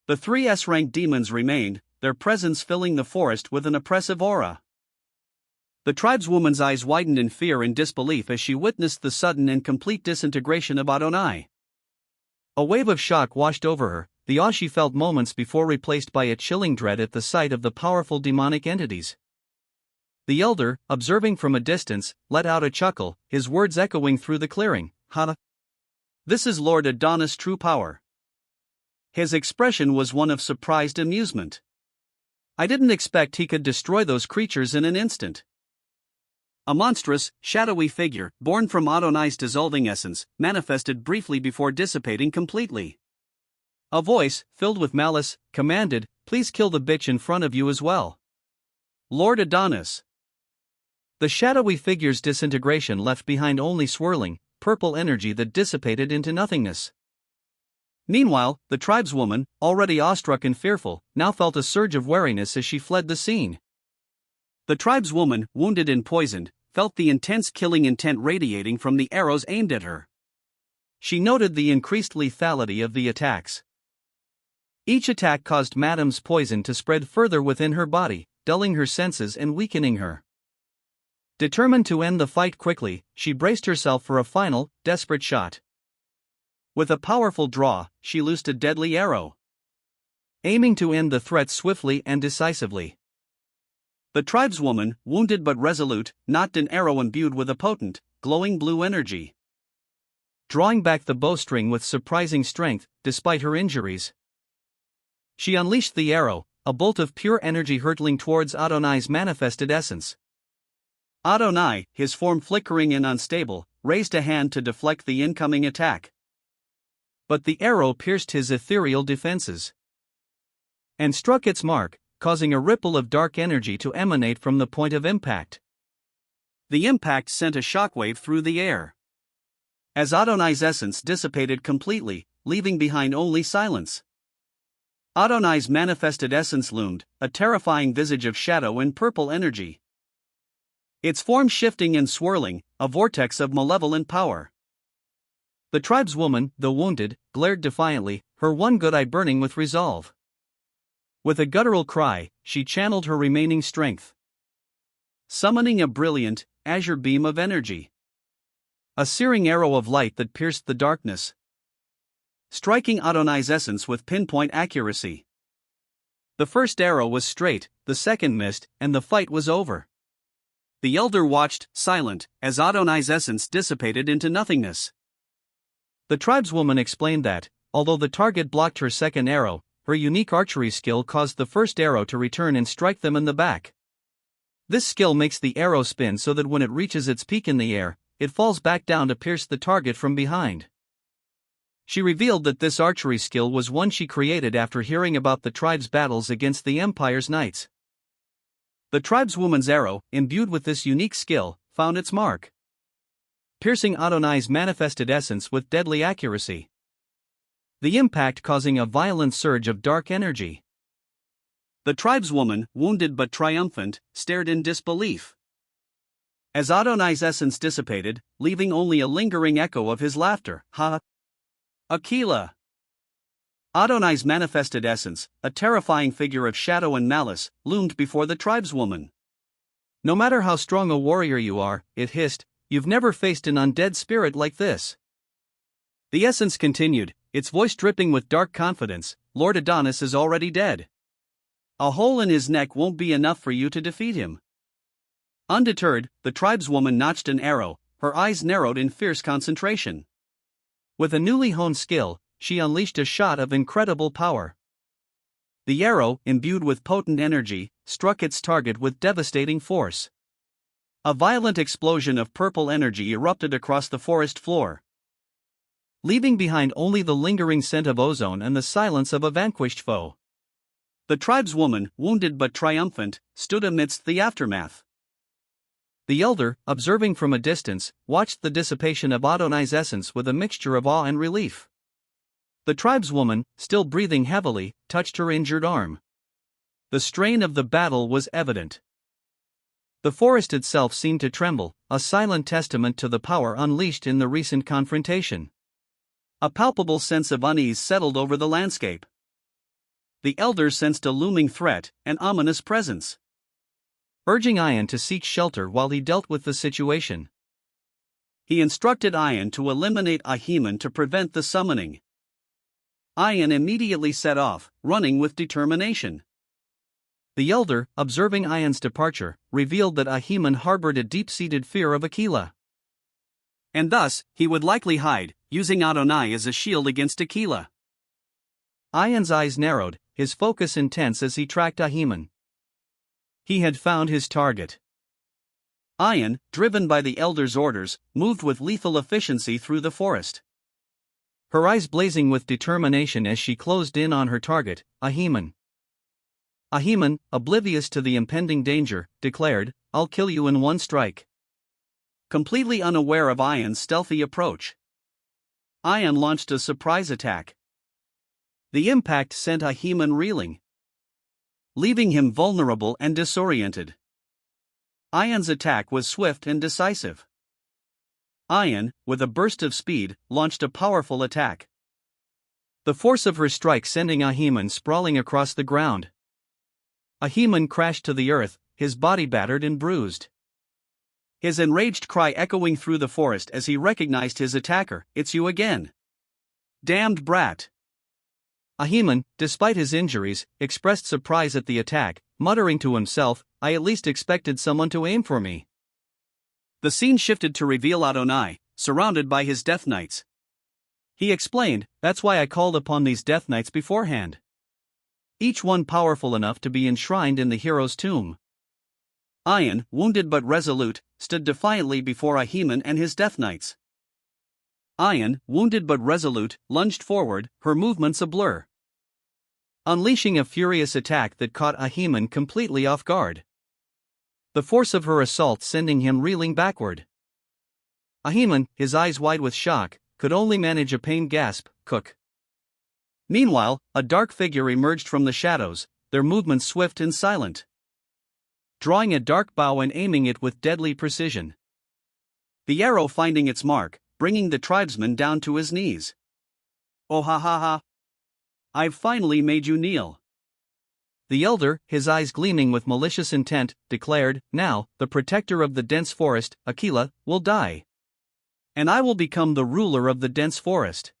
The 3 S-rank demons remained, their presence filling the forest with an oppressive aura. The tribeswoman's eyes widened in fear and disbelief as she witnessed the sudden and complete disintegration of Adonai. A wave of shock washed over her, the awe she felt moments before replaced by a chilling dread at the sight of the powerful demonic entities. The elder, observing from a distance, let out a chuckle, his words echoing through the clearing, "Ha! This is Lord Adonis' true power." His expression was one of surprised amusement. I didn't expect he could destroy those creatures in an instant. A monstrous, shadowy figure, born from Adonai's dissolving essence, manifested briefly before dissipating completely. A voice, filled with malice, commanded, "Please kill the bitch in front of you as well." Lord Adonis. The shadowy figure's disintegration left behind only swirling, purple energy that dissipated into nothingness. Meanwhile, the tribeswoman, already awestruck and fearful, now felt a surge of wariness as she fled the scene. The tribeswoman, wounded and poisoned, felt the intense killing intent radiating from the arrows aimed at her. She noted the increased lethality of the attacks. Each attack caused Madame's poison to spread further within her body, dulling her senses and weakening her. Determined to end the fight quickly, she braced herself for a final, desperate shot. With a powerful draw, she loosed a deadly arrow, aiming to end the threat swiftly and decisively. The tribeswoman, wounded but resolute, knocked an arrow imbued with a potent, glowing blue energy. Drawing back the bowstring with surprising strength, despite her injuries, she unleashed the arrow, a bolt of pure energy hurtling towards Adonai's manifested essence. Adonai, his form flickering and unstable, raised a hand to deflect the incoming attack. But the arrow pierced his ethereal defenses and struck its mark, causing a ripple of dark energy to emanate from the point of impact. The impact sent a shockwave through the air, as Adonai's essence dissipated completely, leaving behind only silence. Adonai's manifested essence loomed, a terrifying visage of shadow and purple energy. Its form shifting and swirling, a vortex of malevolent power. The tribeswoman, though wounded, glared defiantly, her one good eye burning with resolve. With a guttural cry, she channeled her remaining strength, summoning a brilliant, azure beam of energy. A searing arrow of light that pierced the darkness, striking Adonai's essence with pinpoint accuracy. The first arrow was straight, the second missed, and the fight was over. The elder watched, silent, as Adonai's essence dissipated into nothingness. The tribeswoman explained that, although the target blocked her second arrow, her unique archery skill caused the first arrow to return and strike them in the back. This skill makes the arrow spin so that when it reaches its peak in the air, it falls back down to pierce the target from behind. She revealed that this archery skill was one she created after hearing about the tribe's battles against the Empire's knights. The tribeswoman's arrow, imbued with this unique skill, found its mark, piercing Adonai's manifested essence with deadly accuracy, the impact causing a violent surge of dark energy. The tribeswoman, wounded but triumphant, stared in disbelief as Adonai's essence dissipated, leaving only a lingering echo of his laughter. Ha! Aquila! Adonai's manifested essence, a terrifying figure of shadow and malice, loomed before the tribeswoman. "No matter how strong a warrior you are," it hissed, "you've never faced an undead spirit like this." The essence continued, its voice dripping with dark confidence, "Lord Adonis is already dead. A hole in his neck won't be enough for you to defeat him." Undeterred, the tribeswoman notched an arrow, her eyes narrowed in fierce concentration. With a newly honed skill, she unleashed a shot of incredible power. The arrow, imbued with potent energy, struck its target with devastating force. A violent explosion of purple energy erupted across the forest floor, leaving behind only the lingering scent of ozone and the silence of a vanquished foe. The tribeswoman, wounded but triumphant, stood amidst the aftermath. The elder, observing from a distance, watched the dissipation of Adonai's essence with a mixture of awe and relief. The tribeswoman, still breathing heavily, touched her injured arm. The strain of the battle was evident. The forest itself seemed to tremble, a silent testament to the power unleashed in the recent confrontation. A palpable sense of unease settled over the landscape. The elder sensed a looming threat, an ominous presence, urging Ian to seek shelter while he dealt with the situation. He instructed Ian to eliminate Ahiman to prevent the summoning. Ian immediately set off, running with determination. The elder, observing Ian's departure, revealed that Ahiman harbored a deep-seated fear of Aquila. And thus, he would likely hide, using Adonai as a shield against Aquila. Ian's eyes narrowed, his focus intense as he tracked Ahiman. He had found his target. Ayan, driven by the elder's orders, moved with lethal efficiency through the forest. Her eyes blazing with determination as she closed in on her target, Ahiman. Ahiman, oblivious to the impending danger, declared, "I'll kill you in one strike." Completely unaware of Ayan's stealthy approach, Ayan launched a surprise attack. The impact sent Ahiman reeling, leaving him vulnerable and disoriented. Ayan's attack was swift and decisive. Ayan, with a burst of speed, launched a powerful attack. The force of her strike sending Ahiman sprawling across the ground. Ahiman crashed to the earth, his body battered and bruised. His enraged cry echoing through the forest as he recognized his attacker. "It's you again. Damned brat." Ahiman, despite his injuries, expressed surprise at the attack, muttering to himself, "I at least expected someone to aim for me." The scene shifted to reveal Adonai, surrounded by his Death Knights. He explained, "That's why I called upon these Death Knights beforehand. Each one powerful enough to be enshrined in the hero's tomb." Ayan, wounded but resolute, stood defiantly before Ahiman and his Death Knights. Ayan, wounded but resolute, lunged forward, her movements a blur, unleashing a furious attack that caught Ahiman completely off guard. The force of her assault sending him reeling backward. Ahiman, his eyes wide with shock, could only manage a pained gasp, "Cook." Meanwhile, a dark figure emerged from the shadows, their movements swift and silent, drawing a dark bow and aiming it with deadly precision. The arrow finding its mark, bringing the tribesman down to his knees. "Oh ha ha ha! I've finally made you kneel." The elder, his eyes gleaming with malicious intent, declared, "Now, the protector of the dense forest, Akila, will die. And I will become the ruler of the dense forest."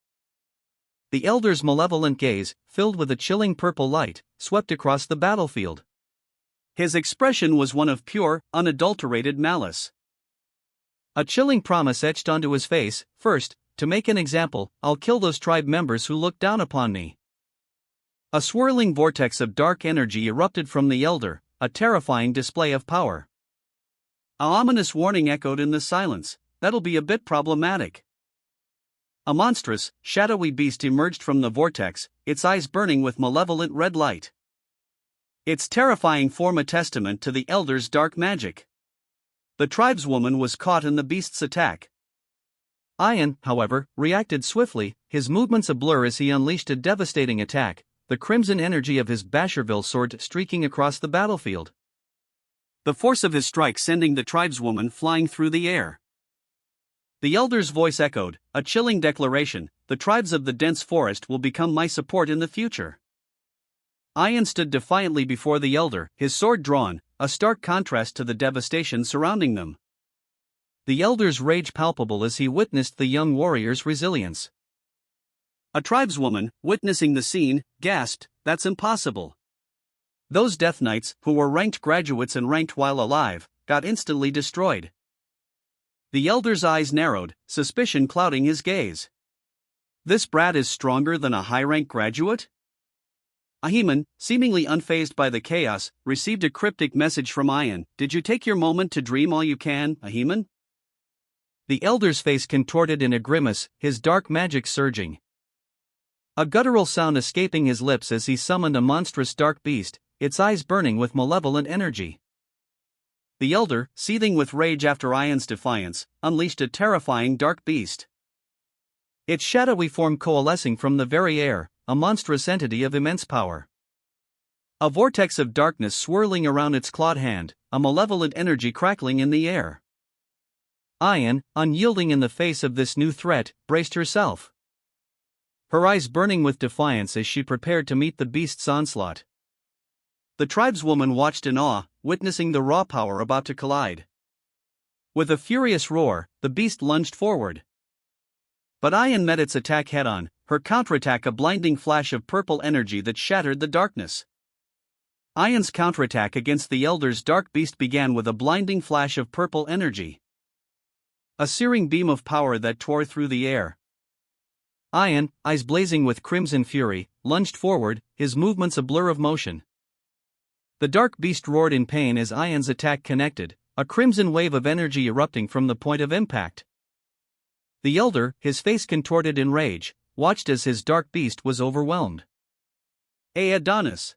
The elder's malevolent gaze, filled with a chilling purple light, swept across the battlefield. His expression was one of pure, unadulterated malice. A chilling promise etched onto his face: "First, to make an example, I'll kill those tribe members who look down upon me." A swirling vortex of dark energy erupted from the elder, a terrifying display of power. An ominous warning echoed in the silence: "That'll be a bit problematic." A monstrous, shadowy beast emerged from the vortex, its eyes burning with malevolent red light. Its terrifying form a testament to the elder's dark magic. The tribeswoman was caught in the beast's attack. Ayan, however, reacted swiftly, his movements a blur as he unleashed a devastating attack, the crimson energy of his Baskerville sword streaking across the battlefield. The force of his strike sending the tribeswoman flying through the air. The elder's voice echoed, a chilling declaration: "The tribes of the dense forest will become my support in the future." Ayan stood defiantly before the elder, his sword drawn, a stark contrast to the devastation surrounding them. The elder's rage palpable as he witnessed the young warrior's resilience. A tribeswoman, witnessing the scene, gasped, "That's impossible." Those Death Knights, who were ranked graduates and ranked while alive, got instantly destroyed. The elder's eyes narrowed, suspicion clouding his gaze. "This brat is stronger than a high-rank graduate?" Ahiman, seemingly unfazed by the chaos, received a cryptic message from Ayan: "Did you take your moment to dream all you can, Ahiman?" The elder's face contorted in a grimace, his dark magic surging. A guttural sound escaping his lips as he summoned a monstrous dark beast, its eyes burning with malevolent energy. The elder, seething with rage after Ayan's defiance, unleashed a terrifying dark beast. Its shadowy form coalescing from the very air, a monstrous entity of immense power. A vortex of darkness swirling around its clawed hand, a malevolent energy crackling in the air. Ayan, unyielding in the face of this new threat, braced herself, her eyes burning with defiance as she prepared to meet the beast's onslaught. The tribeswoman watched in awe, witnessing the raw power about to collide. With a furious roar, the beast lunged forward. But Ayan met its attack head-on, her counterattack a blinding flash of purple energy that shattered the darkness. Ayan's counterattack against the elder's dark beast began with a blinding flash of purple energy, a searing beam of power that tore through the air. Ayan, eyes blazing with crimson fury, lunged forward, his movements a blur of motion. The dark beast roared in pain as Ian's attack connected, a crimson wave of energy erupting from the point of impact. The elder, his face contorted in rage, watched as his dark beast was overwhelmed. Adonis!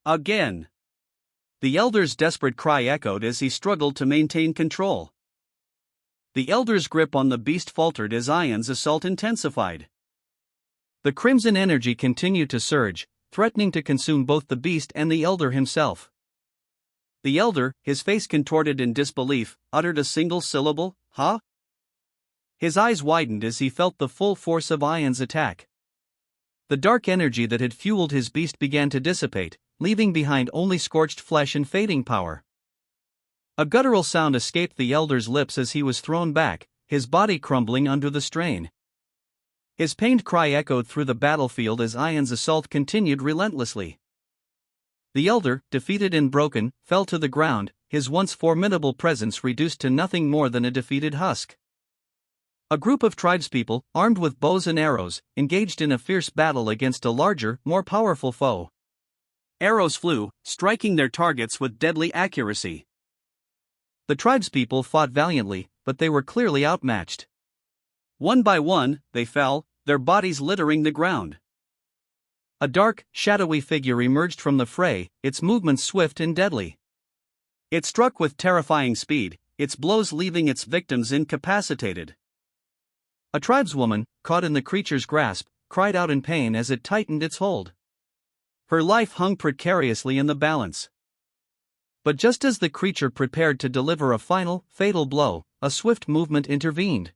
Again! The elder's desperate cry echoed as he struggled to maintain control. The elder's grip on the beast faltered as Ian's assault intensified. The crimson energy continued to surge, threatening to consume both the beast and the elder himself. The elder, his face contorted in disbelief, uttered a single syllable, "Huh?" His eyes widened as he felt the full force of Ian's attack. The dark energy that had fueled his beast began to dissipate, leaving behind only scorched flesh and fading power. A guttural sound escaped the elder's lips as he was thrown back, his body crumbling under the strain. His pained cry echoed through the battlefield as Ian's assault continued relentlessly. The elder, defeated and broken, fell to the ground, his once formidable presence reduced to nothing more than a defeated husk. A group of tribespeople, armed with bows and arrows, engaged in a fierce battle against a larger, more powerful foe. Arrows flew, striking their targets with deadly accuracy. The tribespeople fought valiantly, but they were clearly outmatched. One by one, they fell, their bodies littering the ground. A dark, shadowy figure emerged from the fray, its movements swift and deadly. It struck with terrifying speed, its blows leaving its victims incapacitated. A tribeswoman, caught in the creature's grasp, cried out in pain as it tightened its hold. Her life hung precariously in the balance. But just as the creature prepared to deliver a final, fatal blow, a swift movement intervened.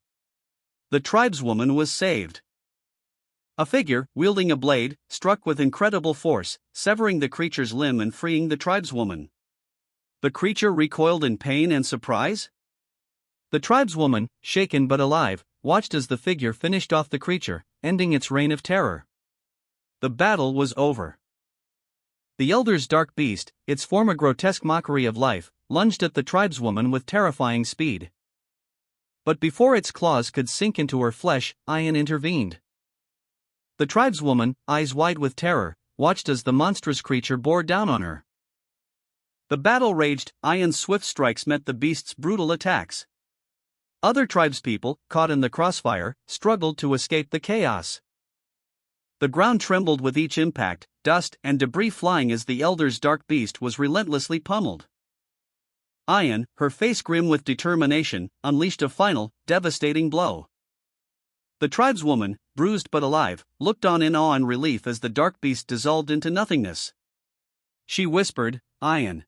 The tribeswoman was saved. A figure, wielding a blade, struck with incredible force, severing the creature's limb and freeing the tribeswoman. The creature recoiled in pain and surprise. The tribeswoman, shaken but alive, watched as the figure finished off the creature, ending its reign of terror. The battle was over. The elder's dark beast, its form a grotesque mockery of life, lunged at the tribeswoman with terrifying speed. But before its claws could sink into her flesh, Ian intervened. The tribeswoman, eyes wide with terror, watched as the monstrous creature bore down on her. The battle raged, Ian's swift strikes met the beast's brutal attacks. Other tribespeople, caught in the crossfire, struggled to escape the chaos. The ground trembled with each impact, dust and debris flying as the elder's dark beast was relentlessly pummeled. Ian, her face grim with determination, unleashed a final, devastating blow. The tribeswoman, bruised but alive, looked on in awe and relief as the dark beast dissolved into nothingness. She whispered, "Ian.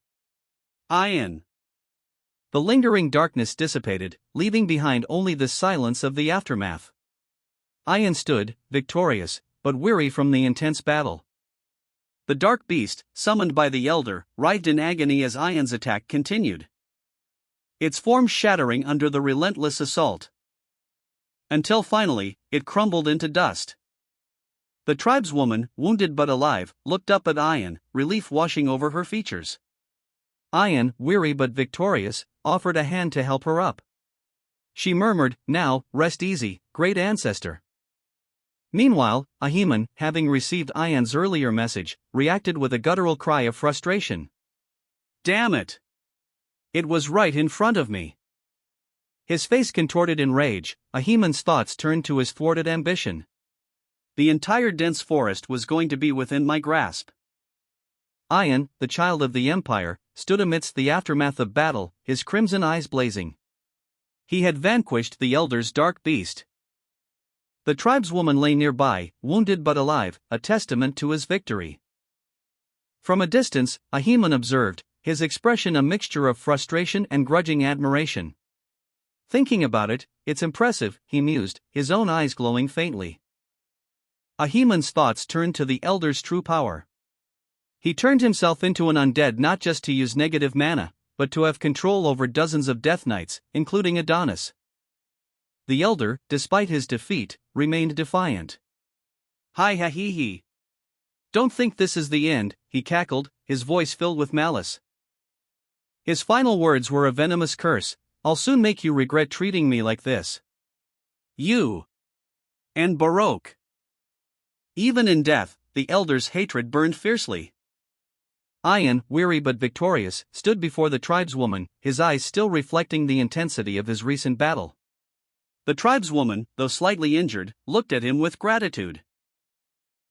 Ian." The lingering darkness dissipated, leaving behind only the silence of the aftermath. Ian stood, victorious, but weary from the intense battle. The dark beast, summoned by the elder, writhed in agony as Ian's attack continued. Its form shattering under the relentless assault. Until finally, it crumbled into dust. The tribeswoman, wounded but alive, looked up at Ian, relief washing over her features. Ian, weary but victorious, offered a hand to help her up. She murmured, "Now, rest easy, great ancestor." Meanwhile, Ahiman, having received Ian's earlier message, reacted with a guttural cry of frustration. "Damn it! It was right in front of me." His face contorted in rage, Ahiman's thoughts turned to his thwarted ambition. The entire dense forest was going to be within my grasp. Ian, the child of the Empire, stood amidst the aftermath of battle, his crimson eyes blazing. He had vanquished the elder's dark beast. The tribeswoman lay nearby, wounded but alive, a testament to his victory. From a distance, Ahiman observed, his expression a mixture of frustration and grudging admiration. Thinking about it, it's impressive, he mused, his own eyes glowing faintly. Ahiman's thoughts turned to the elder's true power. He turned himself into an undead not just to use negative mana, but to have control over dozens of Death Knights, including Adonis. The elder, despite his defeat, remained defiant. "Hi ha hee hee. Don't think this is the end," he cackled, his voice filled with malice. His final words were a venomous curse, "I'll soon make you regret treating me like this. You." And Baroque. Even in death, the elder's hatred burned fiercely. Ayan, weary but victorious, stood before the tribeswoman, his eyes still reflecting the intensity of his recent battle. The tribeswoman, though slightly injured, looked at him with gratitude.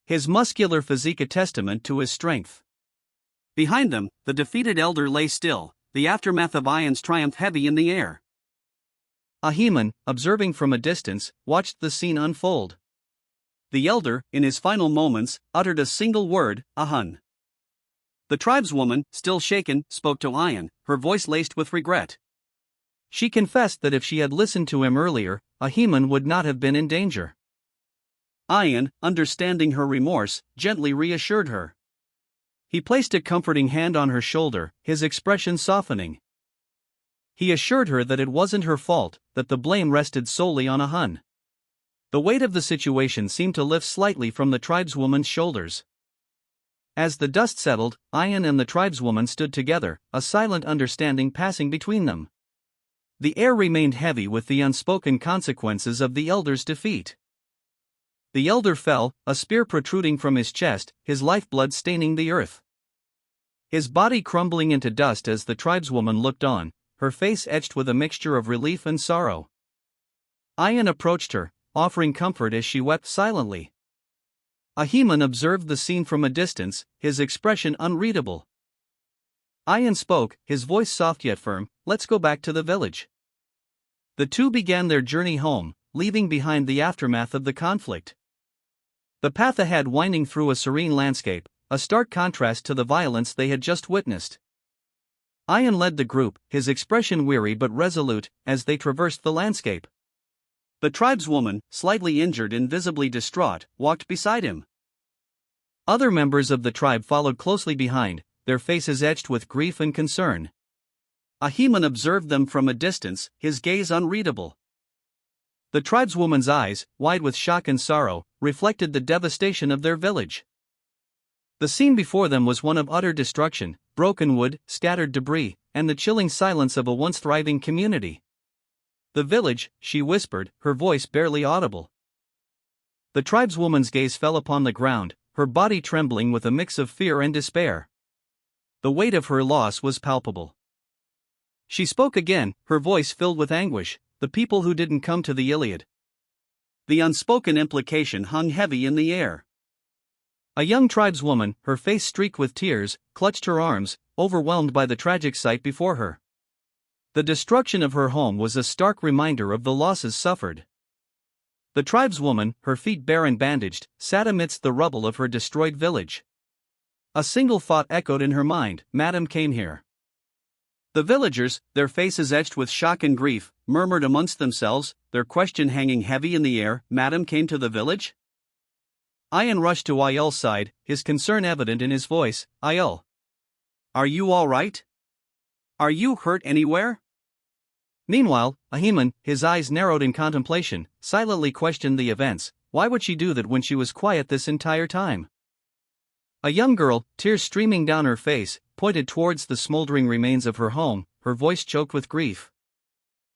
His muscular physique a testament to his strength. Behind them, the defeated elder lay still, the aftermath of Ayan's triumph heavy in the air. Ahiman, observing from a distance, watched the scene unfold. The elder, in his final moments, uttered a single word, Ahun. The tribeswoman, still shaken, spoke to Ayan, her voice laced with regret. She confessed that if she had listened to him earlier, Ahiman would not have been in danger. Ayan, understanding her remorse, gently reassured her. He placed a comforting hand on her shoulder, his expression softening. He assured her that it wasn't her fault, that the blame rested solely on Ahun. The weight of the situation seemed to lift slightly from the tribeswoman's shoulders. As the dust settled, Ayan and the tribeswoman stood together, a silent understanding passing between them. The air remained heavy with the unspoken consequences of the elder's defeat. The elder fell, a spear protruding from his chest, his lifeblood staining the earth. His body crumbling into dust as the tribeswoman looked on, her face etched with a mixture of relief and sorrow. Ayan approached her, offering comfort as she wept silently. Ahiman observed the scene from a distance, his expression unreadable. Ayan spoke, his voice soft yet firm, "Let's go back to the village." The two began their journey home, leaving behind the aftermath of the conflict. The path ahead winding through a serene landscape, a stark contrast to the violence they had just witnessed. Ayan led the group, his expression weary but resolute, as they traversed the landscape. The tribeswoman, slightly injured and visibly distraught, walked beside him. Other members of the tribe followed closely behind, their faces etched with grief and concern. Ahiman observed them from a distance, his gaze unreadable. The tribeswoman's eyes, wide with shock and sorrow, reflected the devastation of their village. The scene before them was one of utter destruction, broken wood, scattered debris, and the chilling silence of a once thriving community. "The village," she whispered, her voice barely audible. The tribeswoman's gaze fell upon the ground, her body trembling with a mix of fear and despair. The weight of her loss was palpable. She spoke again, her voice filled with anguish, "The people who didn't come to the Iliad." The unspoken implication hung heavy in the air. A young tribeswoman, her face streaked with tears, clutched her arms, overwhelmed by the tragic sight before her. The destruction of her home was a stark reminder of the losses suffered. The tribeswoman, her feet bare and bandaged, sat amidst the rubble of her destroyed village. A single thought echoed in her mind, "Madam came here." The villagers, their faces etched with shock and grief, murmured amongst themselves, their question hanging heavy in the air, "Madam came to the village?" Ayan rushed to Ayel's side, his concern evident in his voice. "Ayel, are you all right? Are you hurt anywhere?" Meanwhile, Ahiman, his eyes narrowed in contemplation, silently questioned the events. Why would she do that when she was quiet this entire time? A young girl, tears streaming down her face, pointed towards the smoldering remains of her home, her voice choked with grief.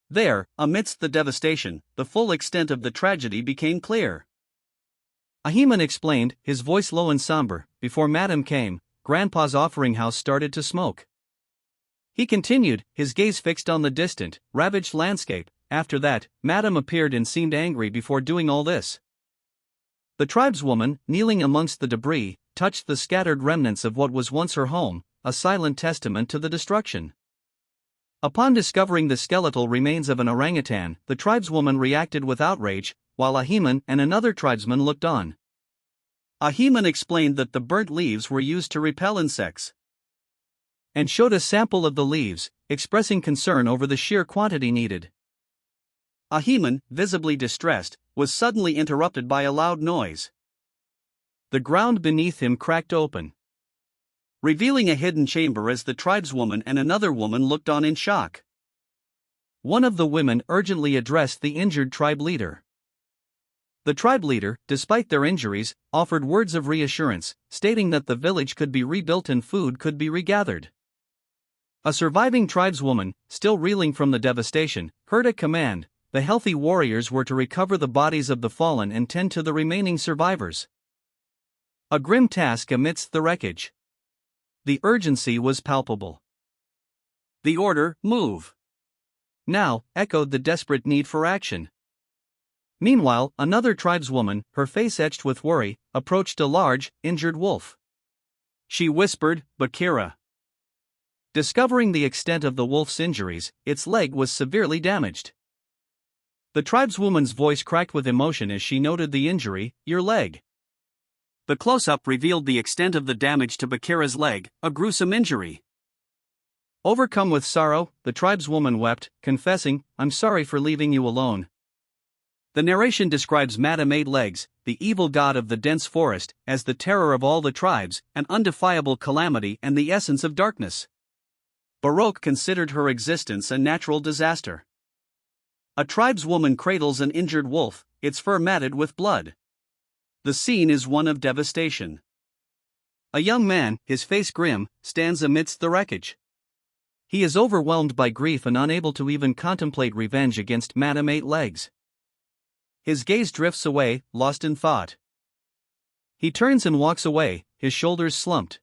There, amidst the devastation, the full extent of the tragedy became clear. Ahiman explained, his voice low and somber, "Before Madam came, Grandpa's offering house started to smoke." He continued, his gaze fixed on the distant, ravaged landscape. "After that, Madam appeared and seemed angry before doing all this." The tribeswoman, kneeling amongst the debris, touched the scattered remnants of what was once her home, a silent testament to the destruction. Upon discovering the skeletal remains of an orangutan, the tribeswoman reacted with outrage, while Ahiman and another tribesman looked on. Ahiman explained that the burnt leaves were used to repel insects, and showed a sample of the leaves, expressing concern over the sheer quantity needed. Ahiman, visibly distressed, was suddenly interrupted by a loud noise. The ground beneath him cracked open, revealing a hidden chamber as the tribeswoman and another woman looked on in shock. One of the women urgently addressed the injured tribe leader. The tribe leader, despite their injuries, offered words of reassurance, stating that the village could be rebuilt and food could be regathered. A surviving tribeswoman, still reeling from the devastation, heard a command. The healthy warriors were to recover the bodies of the fallen and tend to the remaining survivors. A grim task amidst the wreckage. The urgency was palpable. The order, "Move now," echoed the desperate need for action. Meanwhile, another tribeswoman, her face etched with worry, approached a large, injured wolf. She whispered, "Bakira." Discovering the extent of the wolf's injuries, its leg was severely damaged. The tribeswoman's voice cracked with emotion as she noted the injury, "Your leg." The close-up revealed the extent of the damage to Bakira's leg, a gruesome injury. Overcome with sorrow, the tribeswoman wept, confessing, "I'm sorry for leaving you alone." The narration describes Madame Eight Legs, the evil god of the dense forest, as the terror of all the tribes, an undefiable calamity and the essence of darkness. Baroque considered her existence a natural disaster. A tribeswoman cradles an injured wolf, its fur matted with blood. The scene is one of devastation. A young man, his face grim, stands amidst the wreckage. He is overwhelmed by grief and unable to even contemplate revenge against Madame Eight Legs. His gaze drifts away, lost in thought. He turns and walks away, his shoulders slumped,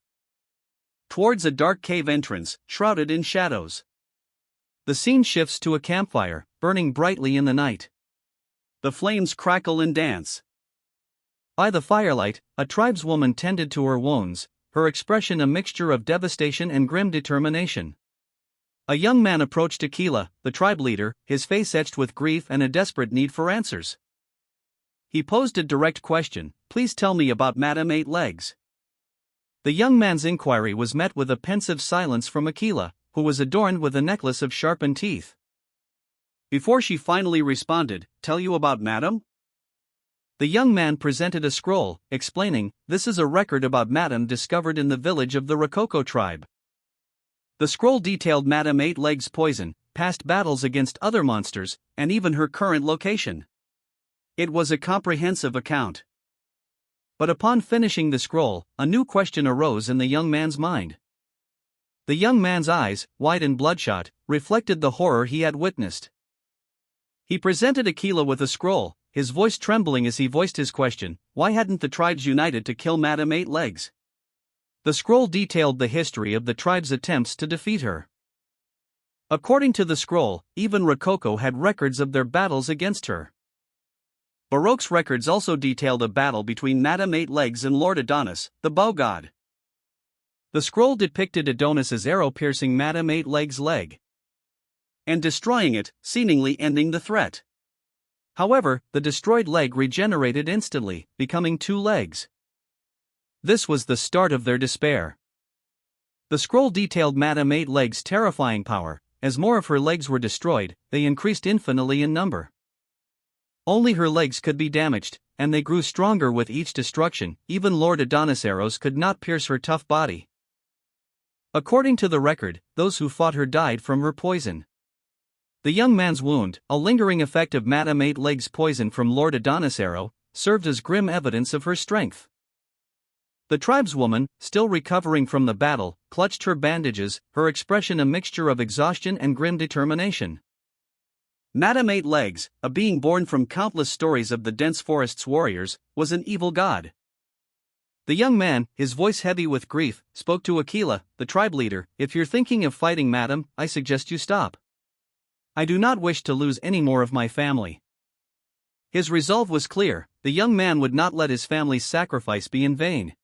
towards a dark cave entrance, shrouded in shadows. The scene shifts to a campfire, burning brightly in the night. The flames crackle and dance. By the firelight, a tribeswoman tended to her wounds, her expression a mixture of devastation and grim determination. A young man approached Aquila, the tribe leader, his face etched with grief and a desperate need for answers. He posed a direct question, "Please tell me about Madame Eight Legs." The young man's inquiry was met with a pensive silence from Aquila, who was adorned with a necklace of sharpened teeth. Before she finally responded, "Tell you about Madame?" The young man presented a scroll, explaining, "This is a record about Madame discovered in the village of the Rococo tribe." The scroll detailed Madame Eight Legs' poison, past battles against other monsters, and even her current location. It was a comprehensive account. But upon finishing the scroll, a new question arose in the young man's mind. The young man's eyes, wide and bloodshot, reflected the horror he had witnessed. He presented Aquila with a scroll, his voice trembling as he voiced his question, why hadn't the tribes united to kill Madame Eight Legs? The scroll detailed the history of the tribe's attempts to defeat her. According to the scroll, even Rococo had records of their battles against her. Baroque's records also detailed a battle between Madame Eight Legs and Lord Adonis, the bow god. The scroll depicted Adonis's arrow piercing Madame Eight Legs' leg and destroying it, seemingly ending the threat. However, the destroyed leg regenerated instantly, becoming two legs. This was the start of their despair. The scroll detailed Madame Eight Legs' terrifying power. As more of her legs were destroyed, they increased infinitely in number. Only her legs could be damaged, and they grew stronger with each destruction. Even Lord Adonis' arrows could not pierce her tough body. According to the record, those who fought her died from her poison. The young man's wound, a lingering effect of Madame Eight Legs' poison from Lord Adonis' arrow, served as grim evidence of her strength. The tribeswoman, still recovering from the battle, clutched her bandages, her expression a mixture of exhaustion and grim determination. Madame Eight Legs, a being born from countless stories of the dense forest's warriors, was an evil god. The young man, his voice heavy with grief, spoke to Aquila, the tribe leader, "If you're thinking of fighting Madame, I suggest you stop. I do not wish to lose any more of my family." His resolve was clear, the young man would not let his family's sacrifice be in vain.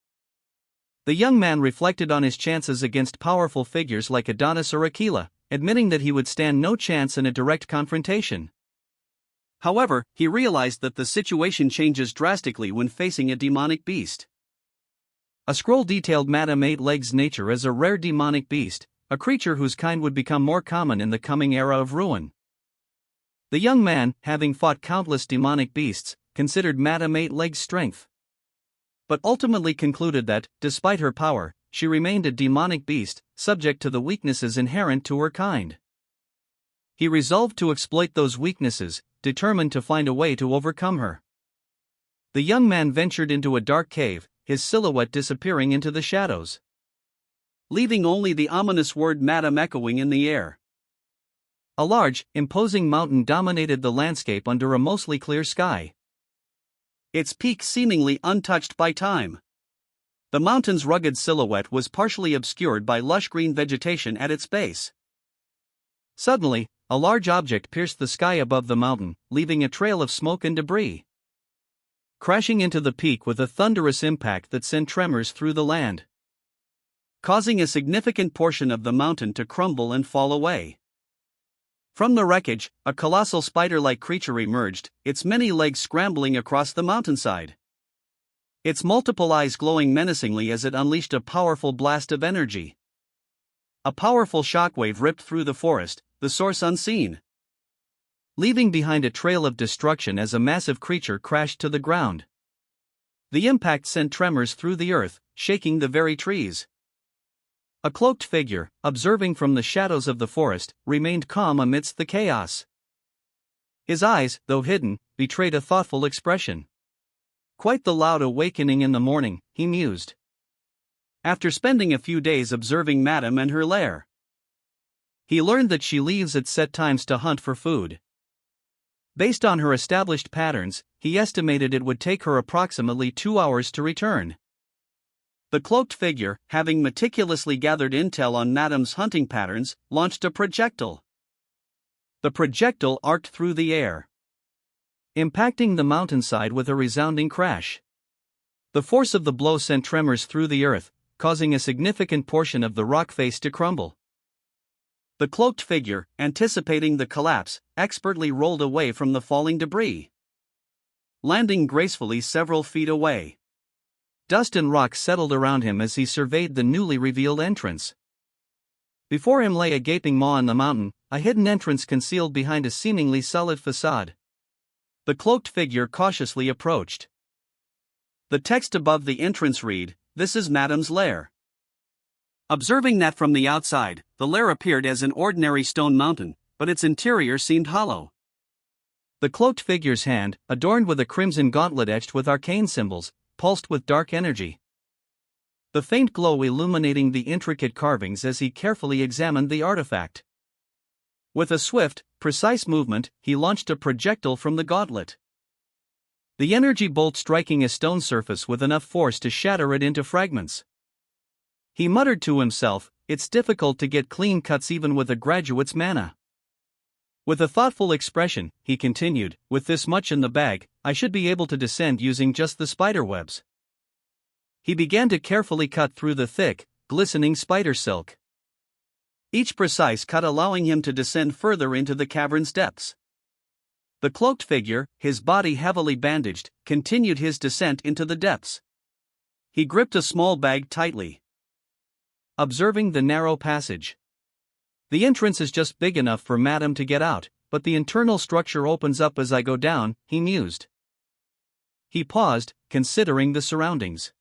The young man reflected on his chances against powerful figures like Adonis or Aquila, admitting that he would stand no chance in a direct confrontation. However, he realized that the situation changes drastically when facing a demonic beast. A scroll detailed Madame Eight Legs' nature as a rare demonic beast, a creature whose kind would become more common in the coming era of ruin. The young man, having fought countless demonic beasts, considered Madame Eight Legs' strength, but ultimately concluded that, despite her power, she remained a demonic beast, subject to the weaknesses inherent to her kind. He resolved to exploit those weaknesses, determined to find a way to overcome her. The young man ventured into a dark cave, his silhouette disappearing into the shadows, leaving only the ominous word Madame echoing in the air. A large, imposing mountain dominated the landscape under a mostly clear sky, its peak seemingly untouched by time. The mountain's rugged silhouette was partially obscured by lush green vegetation at its base. Suddenly, a large object pierced the sky above the mountain, leaving a trail of smoke and debris. Crashing into the peak with a thunderous impact that sent tremors through the land, causing a significant portion of the mountain to crumble and fall away. From the wreckage, a colossal spider-like creature emerged, its many legs scrambling across the mountainside. Its multiple eyes glowing menacingly as it unleashed a powerful blast of energy. A powerful shockwave ripped through the forest, the source unseen, leaving behind a trail of destruction as a massive creature crashed to the ground. The impact sent tremors through the earth, shaking the very trees. A cloaked figure, observing from the shadows of the forest, remained calm amidst the chaos. His eyes, though hidden, betrayed a thoughtful expression. Quite the loud awakening in the morning, he mused. After spending a few days observing Madame and her lair, he learned that she leaves at set times to hunt for food. Based on her established patterns, he estimated it would take her approximately 2 hours to return. The cloaked figure, having meticulously gathered intel on Madame's hunting patterns, launched a projectile. The projectile arced through the air, impacting the mountainside with a resounding crash. The force of the blow sent tremors through the earth, causing a significant portion of the rock face to crumble. The cloaked figure, anticipating the collapse, expertly rolled away from the falling debris, landing gracefully several feet away. Dust and rocks settled around him as he surveyed the newly revealed entrance. Before him lay a gaping maw in the mountain, a hidden entrance concealed behind a seemingly solid facade. The cloaked figure cautiously approached. The text above the entrance read, "This is Madame's lair." Observing that from the outside, the lair appeared as an ordinary stone mountain, but its interior seemed hollow. The cloaked figure's hand, adorned with a crimson gauntlet etched with arcane symbols, pulsed with dark energy, the faint glow illuminating the intricate carvings as he carefully examined the artifact. With a swift, precise movement, he launched a projectile from the gauntlet, the energy bolt striking a stone surface with enough force to shatter it into fragments. He muttered to himself, "It's difficult to get clean cuts even with a graduate's mana." With a thoughtful expression, he continued, "With this much in the bag, I should be able to descend using just the spider webs." He began to carefully cut through the thick, glistening spider silk, each precise cut allowing him to descend further into the cavern's depths. The cloaked figure, his body heavily bandaged, continued his descent into the depths. He gripped a small bag tightly, observing the narrow passage. The entrance is just big enough for Madame to get out, but the internal structure opens up as I go down, he mused. He paused, considering the surroundings.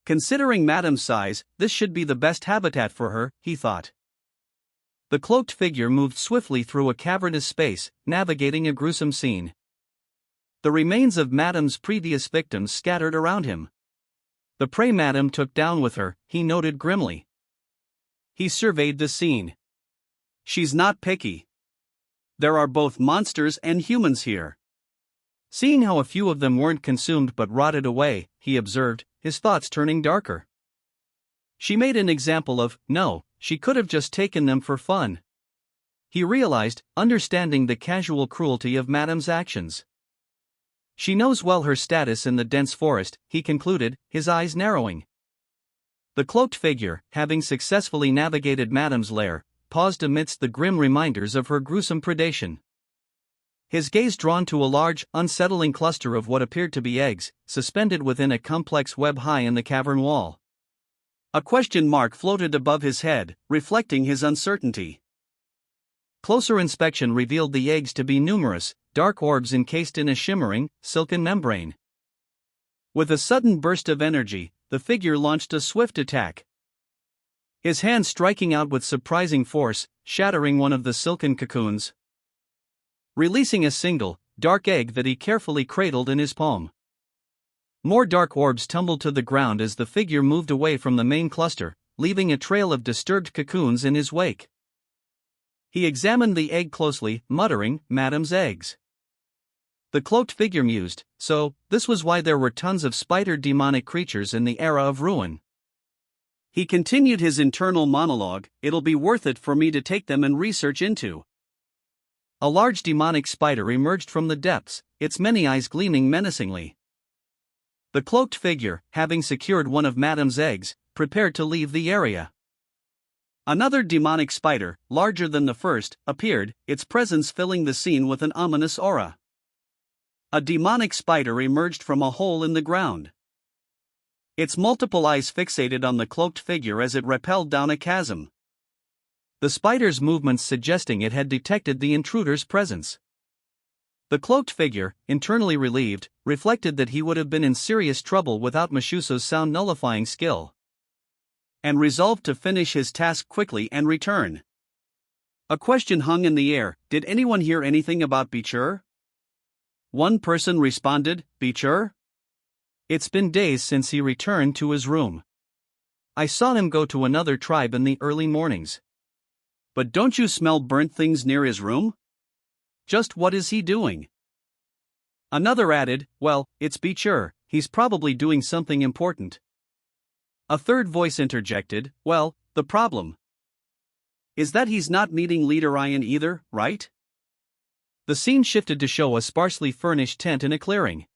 Considering Madame's size, this should be the best habitat for her, he thought. The cloaked figure moved swiftly through a cavernous space, navigating a gruesome scene. The remains of Madame's previous victims scattered around him. The prey Madame took down with her, he noted grimly. He surveyed the scene. She's not picky. There are both monsters and humans here. Seeing how a few of them weren't consumed but rotted away, he observed, his thoughts turning darker. She made an example of, no, she could have just taken them for fun. He realized, understanding the casual cruelty of Madame's actions. She knows well her status in the dense forest, he concluded, his eyes narrowing. The cloaked figure, having successfully navigated Madame's lair, paused amidst the grim reminders of her gruesome predation. His gaze drawn to a large, unsettling cluster of what appeared to be eggs, suspended within a complex web high in the cavern wall. A question mark floated above his head, reflecting his uncertainty. Closer inspection revealed the eggs to be numerous, dark orbs encased in a shimmering, silken membrane. With a sudden burst of energy, the figure launched a swift attack. His hand striking out with surprising force, shattering one of the silken cocoons, releasing a single, dark egg that he carefully cradled in his palm. More dark orbs tumbled to the ground as the figure moved away from the main cluster, leaving a trail of disturbed cocoons in his wake. He examined the egg closely, muttering, "Madame's eggs." The cloaked figure mused, so, this was why there were tons of spider demonic creatures in the era of ruin. He continued his internal monologue, it'll be worth it for me to take them and research into. A large demonic spider emerged from the depths, its many eyes gleaming menacingly. The cloaked figure, having secured one of Madame's eggs, prepared to leave the area. Another demonic spider, larger than the first, appeared, its presence filling the scene with an ominous aura. A demonic spider emerged from a hole in the ground. Its multiple eyes fixated on the cloaked figure as it rappelled down a chasm. The spider's movements suggesting it had detected the intruder's presence. The cloaked figure, internally relieved, reflected that he would have been in serious trouble without Mashuso's sound nullifying skill, and resolved to finish his task quickly and return. A question hung in the air, did anyone hear anything about Bichur? One person responded, Bichur? It's been days since he returned to his room. I saw him go to another tribe in the early mornings. But don't you smell burnt things near his room? Just what is he doing? Another added, well, it's Bichur, he's probably doing something important. A third voice interjected, well, the problem is that he's not meeting Leader Ian either, right? The scene shifted to show a sparsely furnished tent in a clearing.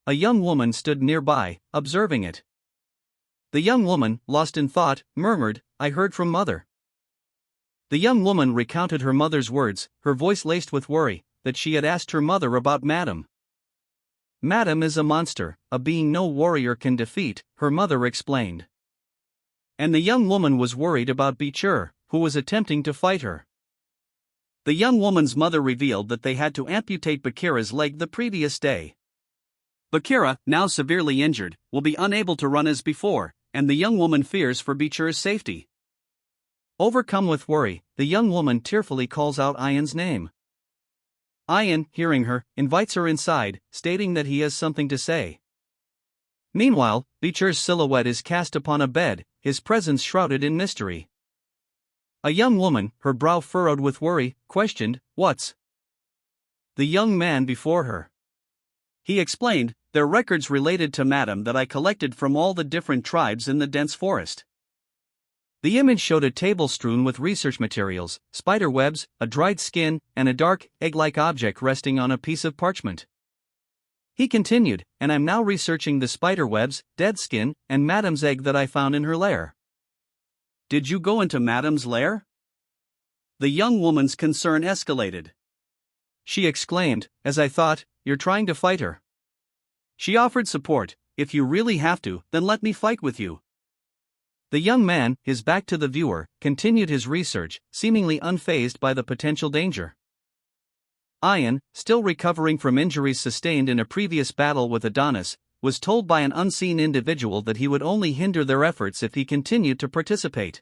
A young woman stood nearby, observing it. The young woman, lost in thought, murmured, I heard from Mother. The young woman recounted her mother's words, her voice laced with worry, that she had asked her mother about Madame. Madame is a monster, a being no warrior can defeat, her mother explained. And the young woman was worried about Bichur, who was attempting to fight her. The young woman's mother revealed that they had to amputate Bakira's leg the previous day. Bakira, now severely injured, will be unable to run as before, and the young woman fears for Bichur's safety. Overcome with worry, the young woman tearfully calls out Ian's name. Ian, hearing her, invites her inside, stating that he has something to say. Meanwhile, Bichur's silhouette is cast upon a bed, his presence shrouded in mystery. A young woman, her brow furrowed with worry, questioned, what's the young man before her? He explained, they're records related to Madame that I collected from all the different tribes in the dense forest. The image showed a table strewn with research materials, spider webs, a dried skin, and a dark, egg-like object resting on a piece of parchment. He continued, and I'm now researching the spider webs, dead skin, and Madame's egg that I found in her lair. Did you go into Madame's lair? The young woman's concern escalated. She exclaimed, as I thought, you're trying to fight her. She offered support, if you really have to, then let me fight with you. The young man, his back to the viewer, continued his research, seemingly unfazed by the potential danger. Ian, still recovering from injuries sustained in a previous battle with Adonis, was told by an unseen individual that he would only hinder their efforts if he continued to participate.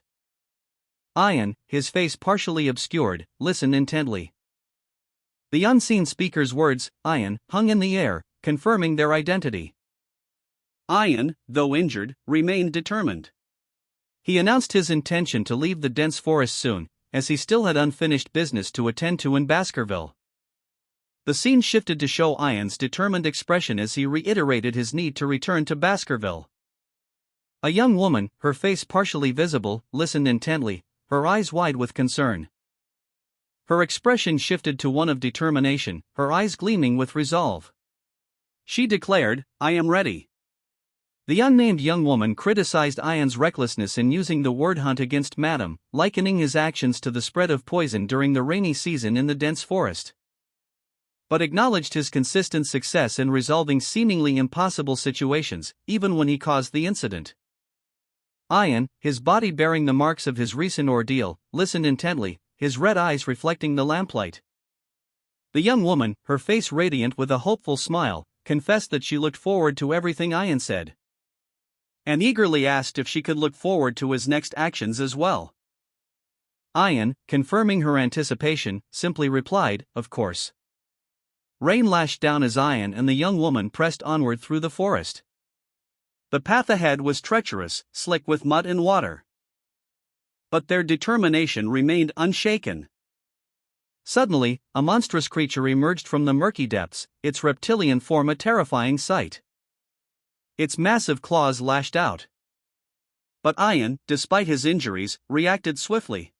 Ian, his face partially obscured, listened intently. The unseen speaker's words, Ian, hung in the air, confirming their identity. Ian, though injured, remained determined. He announced his intention to leave the dense forest soon, as he still had unfinished business to attend to in Baskerville. The scene shifted to show Ian's determined expression as he reiterated his need to return to Baskerville. A young woman, her face partially visible, listened intently, her eyes wide with concern. Her expression shifted to one of determination, her eyes gleaming with resolve. She declared, I am ready. The unnamed young woman criticized Ian's recklessness in using the word hunt against Madame, likening his actions to the spread of poison during the rainy season in the dense forest, but acknowledged his consistent success in resolving seemingly impossible situations, even when he caused the incident. Ian, his body bearing the marks of his recent ordeal, listened intently, his red eyes reflecting the lamplight. The young woman, her face radiant with a hopeful smile, confessed that she looked forward to everything Ian said, and eagerly asked if she could look forward to his next actions as well. Ian, confirming her anticipation, simply replied, of course. Rain lashed down as Ian and the young woman pressed onward through the forest. The path ahead was treacherous, slick with mud and water, but their determination remained unshaken. Suddenly, a monstrous creature emerged from the murky depths, its reptilian form a terrifying sight. Its massive claws lashed out. But Ian, despite his injuries, reacted swiftly.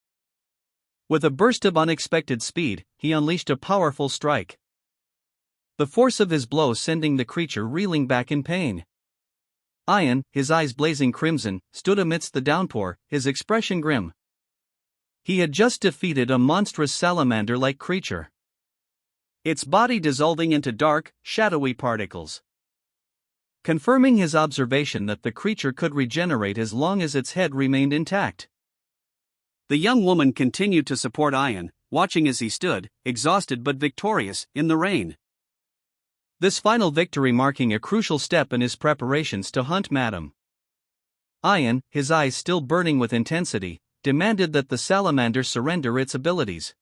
With a burst of unexpected speed, he unleashed a powerful strike. The force of his blow sending the creature reeling back in pain. Ian, his eyes blazing crimson, stood amidst the downpour, his expression grim. He had just defeated a monstrous salamander-like creature, its body dissolving into dark, shadowy particles. Confirming his observation that the creature could regenerate as long as its head remained intact. The young woman continued to support Ian, watching as he stood, exhausted but victorious, in the rain. This final victory marking a crucial step in his preparations to hunt Madame. Ian, his eyes still burning with intensity, demanded that the salamander surrender its abilities.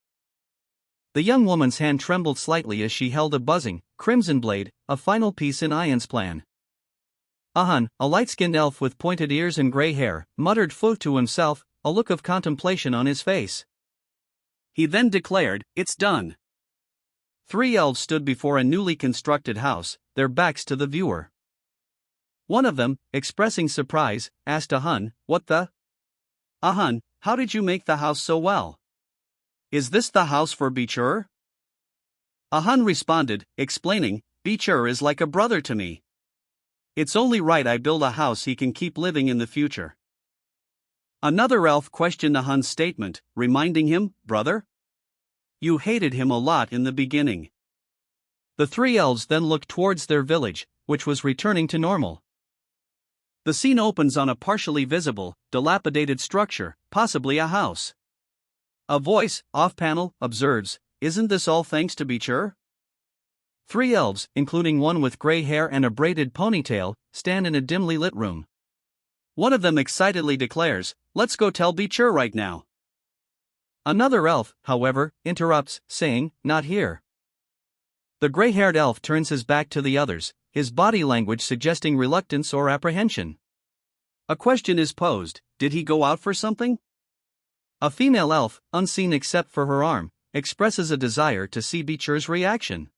The young woman's hand trembled slightly as she held a buzzing, crimson blade, a final piece in Ian's plan. Ahun, a light-skinned elf with pointed ears and gray hair, muttered "Pho" to himself, a look of contemplation on his face. He then declared, "It's done." 3 elves stood before a newly constructed house, their backs to the viewer. One of them, expressing surprise, asked Ahun, "What the? Ahun, how did you make the house so well? Is this the house for Bichur?" Ahun responded, explaining, "Bichur is like a brother to me. It's only right I build a house he can keep living in the future." Another elf questioned Ahun's statement, reminding him, "Brother? You hated him a lot in the beginning." The 3 elves then looked towards their village, which was returning to normal. The scene opens on a partially visible, dilapidated structure, possibly a house. A voice, off-panel, observes, "Isn't this all thanks to Bichur?" 3 elves, including one with gray hair and a braided ponytail, stand in a dimly lit room. One of them excitedly declares, "Let's go tell Bichur right now." Another elf, however, interrupts, saying, "Not here." The gray-haired elf turns his back to the others, his body language suggesting reluctance or apprehension. A question is posed, "Did he go out for something?" A female elf, unseen except for her arm, expresses a desire to see Bichur's reaction.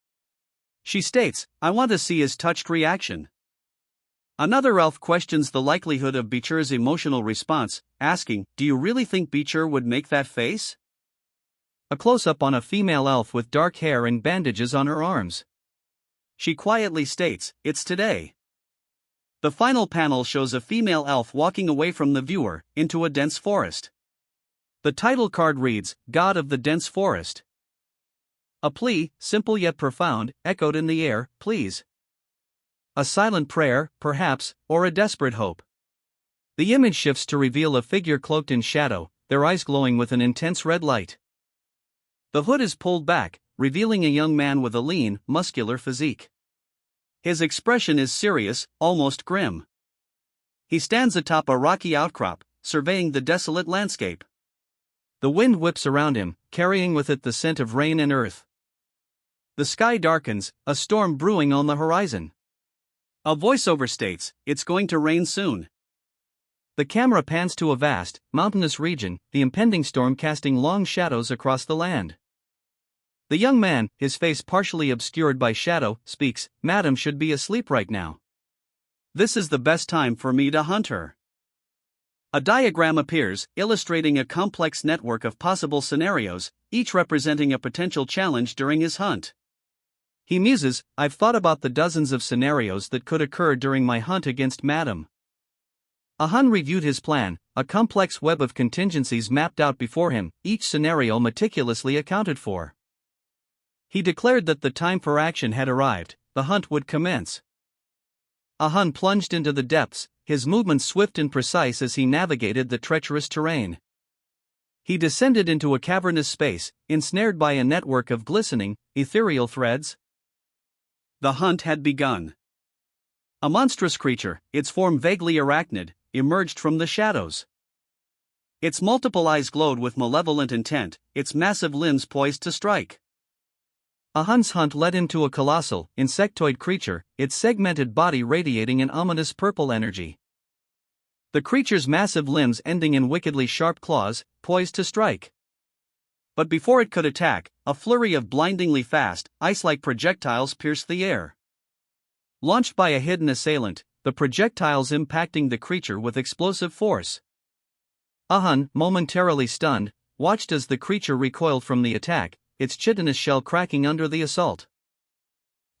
She states, "I want to see his touched reaction." Another elf questions the likelihood of Bichur's emotional response, asking, "Do you really think Bichur would make that face?" A close-up on a female elf with dark hair and bandages on her arms. She quietly states, "It's today." The final panel shows a female elf walking away from the viewer, into a dense forest. The title card reads, "God of the Dense Forest." A plea, simple yet profound, echoed in the air, "Please." A silent prayer, perhaps, or a desperate hope. The image shifts to reveal a figure cloaked in shadow, their eyes glowing with an intense red light. The hood is pulled back, revealing a young man with a lean, muscular physique. His expression is serious, almost grim. He stands atop a rocky outcrop, surveying the desolate landscape. The wind whips around him, carrying with it the scent of rain and earth. The sky darkens, a storm brewing on the horizon. A voiceover states, "It's going to rain soon." The camera pans to a vast, mountainous region, the impending storm casting long shadows across the land. The young man, his face partially obscured by shadow, speaks, "Madam should be asleep right now. This is the best time for me to hunt her." A diagram appears, illustrating a complex network of possible scenarios, each representing a potential challenge during his hunt. He muses, "I've thought about the dozens of scenarios that could occur during my hunt against Madame." Ahun reviewed his plan, a complex web of contingencies mapped out before him, each scenario meticulously accounted for. He declared that the time for action had arrived, the hunt would commence. Ahun plunged into the depths, his movements swift and precise as he navigated the treacherous terrain. He descended into a cavernous space, ensnared by a network of glistening, ethereal threads. The hunt had begun. A monstrous creature, its form vaguely arachnid, emerged from the shadows. Its multiple eyes glowed with malevolent intent, its massive limbs poised to strike. Ahun's hunt led him to a colossal, insectoid creature, its segmented body radiating an ominous purple energy. The creature's massive limbs ending in wickedly sharp claws, poised to strike. But before it could attack, a flurry of blindingly fast, ice-like projectiles pierced the air. Launched by a hidden assailant, the projectiles impacting the creature with explosive force. Ahun, momentarily stunned, watched as the creature recoiled from the attack, its chitinous shell cracking under the assault.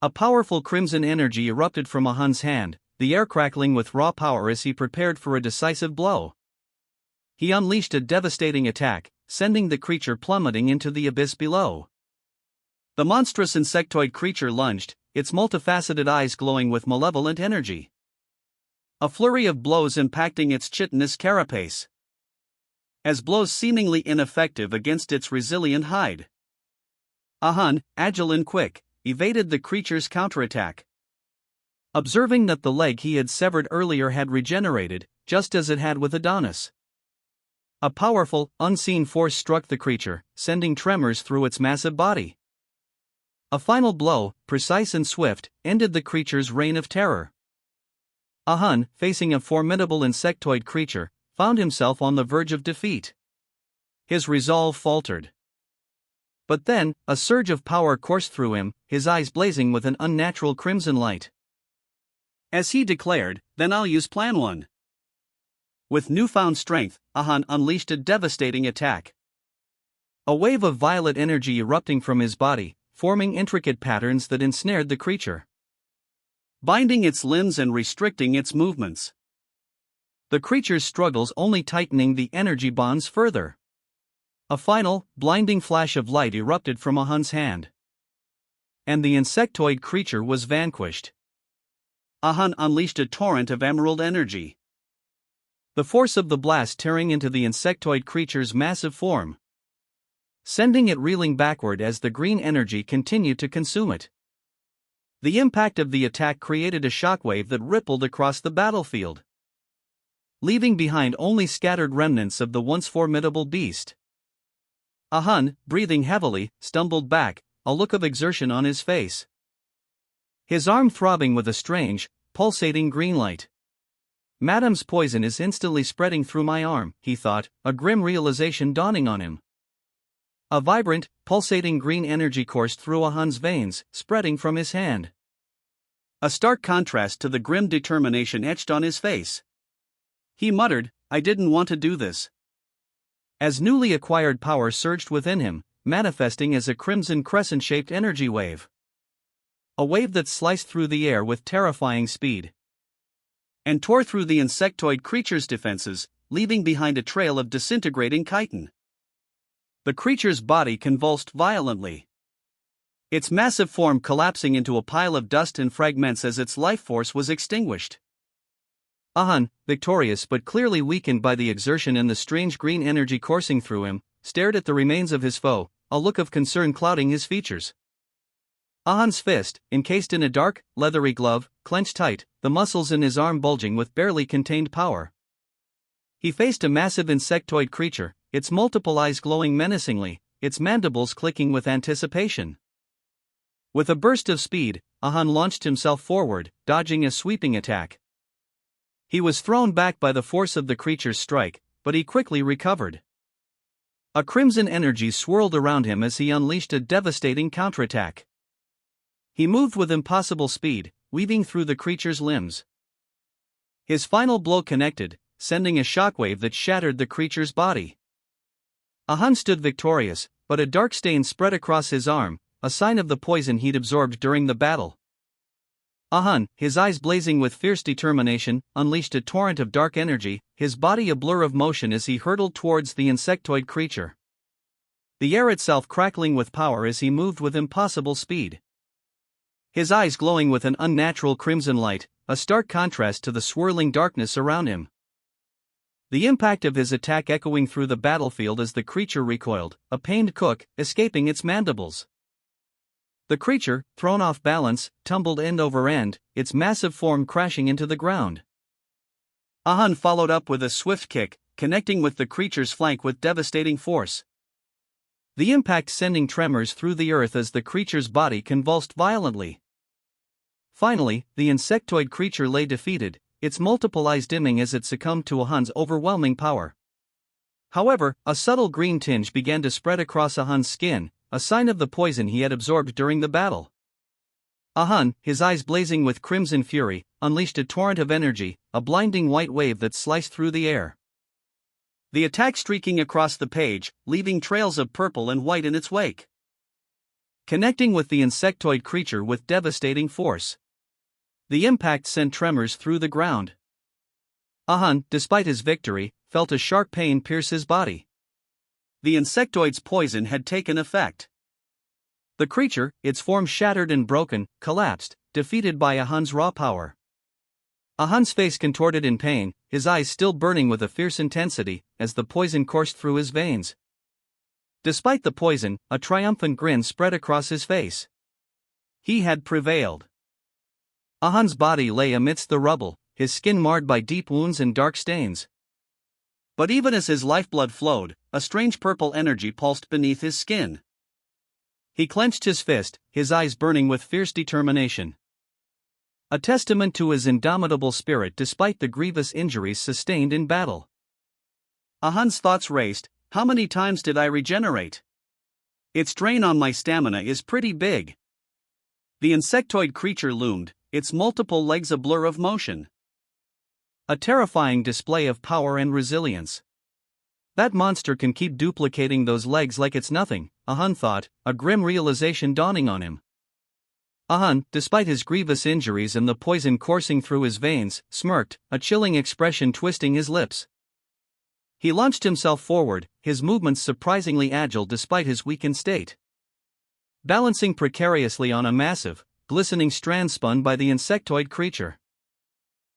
A powerful crimson energy erupted from Ahun's hand, the air crackling with raw power as he prepared for a decisive blow. He unleashed a devastating attack, sending the creature plummeting into the abyss below. The monstrous insectoid creature lunged, its multifaceted eyes glowing with malevolent energy. A flurry of blows impacting its chitinous carapace. As blows seemingly ineffective against its resilient hide. Ahun, agile and quick, evaded the creature's counterattack. Observing that the leg he had severed earlier had regenerated, just as it had with Adonis. A powerful, unseen force struck the creature, sending tremors through its massive body. A final blow, precise and swift, ended the creature's reign of terror. Ahun, facing a formidable insectoid creature, found himself on the verge of defeat. His resolve faltered. But then, a surge of power coursed through him, his eyes blazing with an unnatural crimson light. As he declared, "Then I'll use Plan 1." With newfound strength, Ahun unleashed a devastating attack. A wave of violet energy erupting from his body, forming intricate patterns that ensnared the creature, binding its limbs and restricting its movements. The creature's struggles only tightening the energy bonds further. A final, blinding flash of light erupted from Ahun's hand. And the insectoid creature was vanquished. Ahun unleashed a torrent of emerald energy. The force of the blast tearing into the insectoid creature's massive form, sending it reeling backward as the green energy continued to consume it. The impact of the attack created a shockwave that rippled across the battlefield, leaving behind only scattered remnants of the once formidable beast. Ahun, breathing heavily, stumbled back, a look of exertion on his face. His arm throbbing with a strange, pulsating green light. Madame's poison is instantly spreading through my arm, he thought, a grim realization dawning on him. A vibrant, pulsating green energy coursed through Ahun's veins, spreading from his hand. A stark contrast to the grim determination etched on his face. He muttered, "I didn't want to do this." As newly acquired power surged within him, manifesting as a crimson crescent-shaped energy wave. A wave that sliced through the air with terrifying speed, and tore through the insectoid creature's defenses, leaving behind a trail of disintegrating chitin. The creature's body convulsed violently, its massive form collapsing into a pile of dust and fragments as its life force was extinguished. Ahun, victorious but clearly weakened by the exertion and the strange green energy coursing through him, stared at the remains of his foe, a look of concern clouding his features. Ahun's fist, encased in a dark, leathery glove, clenched tight, the muscles in his arm bulging with barely contained power. He faced a massive insectoid creature, its multiple eyes glowing menacingly, its mandibles clicking with anticipation. With a burst of speed, Ahun launched himself forward, dodging a sweeping attack. He was thrown back by the force of the creature's strike, but he quickly recovered. A crimson energy swirled around him as he unleashed a devastating counterattack. He moved with impossible speed, weaving through the creature's limbs. His final blow connected, sending a shockwave that shattered the creature's body. Ahun stood victorious, but a dark stain spread across his arm, a sign of the poison he'd absorbed during the battle. Ahun, his eyes blazing with fierce determination, unleashed a torrent of dark energy, his body a blur of motion as he hurtled towards the insectoid creature. The air itself crackling with power as he moved with impossible speed. His eyes glowing with an unnatural crimson light, a stark contrast to the swirling darkness around him. The impact of his attack echoing through the battlefield as the creature recoiled, a pained cook, escaping its mandibles. The creature, thrown off balance, tumbled end over end, its massive form crashing into the ground. Ahun followed up with a swift kick, connecting with the creature's flank with devastating force. The impact sending tremors through the earth as the creature's body convulsed violently. Finally, the insectoid creature lay defeated, its multiple eyes dimming as it succumbed to Ahun's overwhelming power. However, a subtle green tinge began to spread across Ahun's skin, a sign of the poison he had absorbed during the battle. Ahun, his eyes blazing with crimson fury, unleashed a torrent of energy, a blinding white wave that sliced through the air. The attack streaking across the page, leaving trails of purple and white in its wake. Connecting with the insectoid creature with devastating force. The impact sent tremors through the ground. Ahun, despite his victory, felt a sharp pain pierce his body. The insectoid's poison had taken effect. The creature, its form shattered and broken, collapsed, defeated by Ahun's raw power. Ahun's face contorted in pain, his eyes still burning with a fierce intensity, as the poison coursed through his veins. Despite the poison, a triumphant grin spread across his face. He had prevailed. Ahun's body lay amidst the rubble, his skin marred by deep wounds and dark stains. But even as his lifeblood flowed, a strange purple energy pulsed beneath his skin. He clenched his fist, his eyes burning with fierce determination. A testament to his indomitable spirit despite the grievous injuries sustained in battle. Ahun's thoughts raced. How many times did I regenerate? Its drain on my stamina is pretty big. The insectoid creature loomed, its multiple legs a blur of motion. A terrifying display of power and resilience. That monster can keep duplicating those legs like it's nothing, Ahun thought, a grim realization dawning on him. Ahun, despite his grievous injuries and the poison coursing through his veins, smirked, a chilling expression twisting his lips. He launched himself forward, his movements surprisingly agile despite his weakened state. Balancing precariously on a massive, glistening strand spun by the insectoid creature.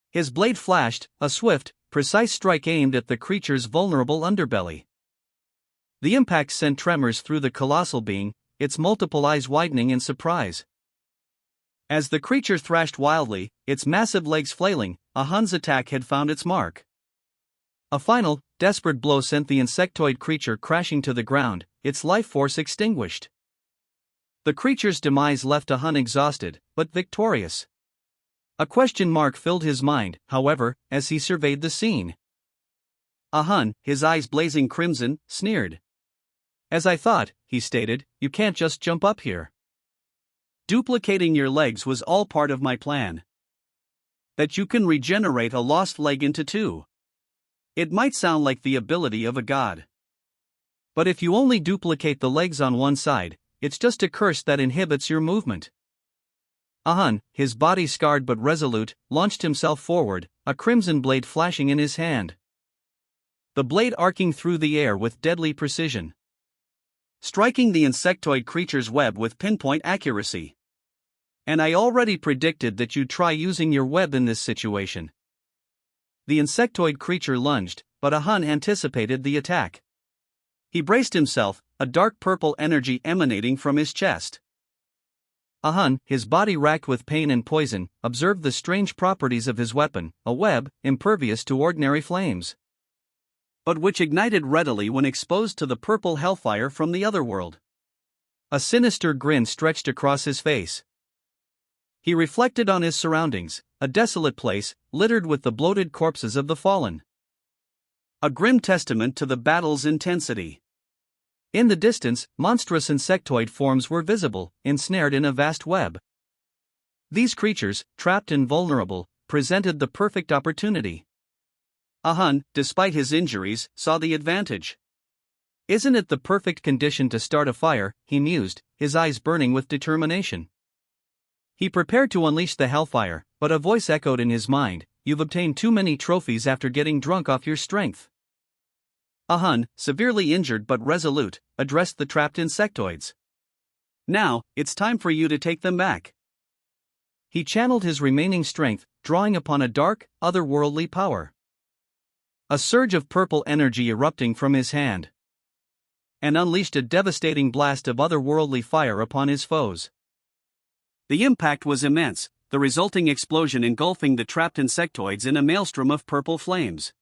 His blade flashed, a swift, precise strike aimed at the creature's vulnerable underbelly. The impact sent tremors through the colossal being, its multiple eyes widening in surprise. As the creature thrashed wildly, its massive legs flailing, Ahun's attack had found its mark. A final, desperate blow sent the insectoid creature crashing to the ground, its life force extinguished. The creature's demise left Ahun exhausted, but victorious. A question mark filled his mind, however, as he surveyed the scene. Ahun, his eyes blazing crimson, sneered. As I thought, he stated, you can't just jump up here. Duplicating your legs was all part of my plan. That you can regenerate a lost leg into two. It might sound like the ability of a god. But if you only duplicate the legs on one side, it's just a curse that inhibits your movement. Ahun, his body scarred but resolute, launched himself forward, a crimson blade flashing in his hand. The blade arcing through the air with deadly precision. Striking the insectoid creature's web with pinpoint accuracy. And I already predicted that you'd try using your web in this situation. The insectoid creature lunged, but Ahun anticipated the attack. He braced himself, a dark purple energy emanating from his chest. Ahun, his body racked with pain and poison, observed the strange properties of his weapon, a web, impervious to ordinary flames. But which ignited readily when exposed to the purple hellfire from the otherworld. A sinister grin stretched across his face. He reflected on his surroundings, a desolate place, littered with the bloated corpses of the fallen. A grim testament to the battle's intensity. In the distance, monstrous insectoid forms were visible, ensnared in a vast web. These creatures, trapped and vulnerable, presented the perfect opportunity. Ahun, despite his injuries, saw the advantage. Isn't it the perfect condition to start a fire, he mused, his eyes burning with determination. He prepared to unleash the hellfire, but a voice echoed in his mind, you've obtained too many trophies after getting drunk off your strength. Ahun, severely injured but resolute, addressed the trapped insectoids. Now, it's time for you to take them back. He channeled his remaining strength, drawing upon a dark, otherworldly power. A surge of purple energy erupting from his hand. And unleashed a devastating blast of otherworldly fire upon his foes. The impact was immense, the resulting explosion engulfing the trapped insectoids in a maelstrom of purple flames.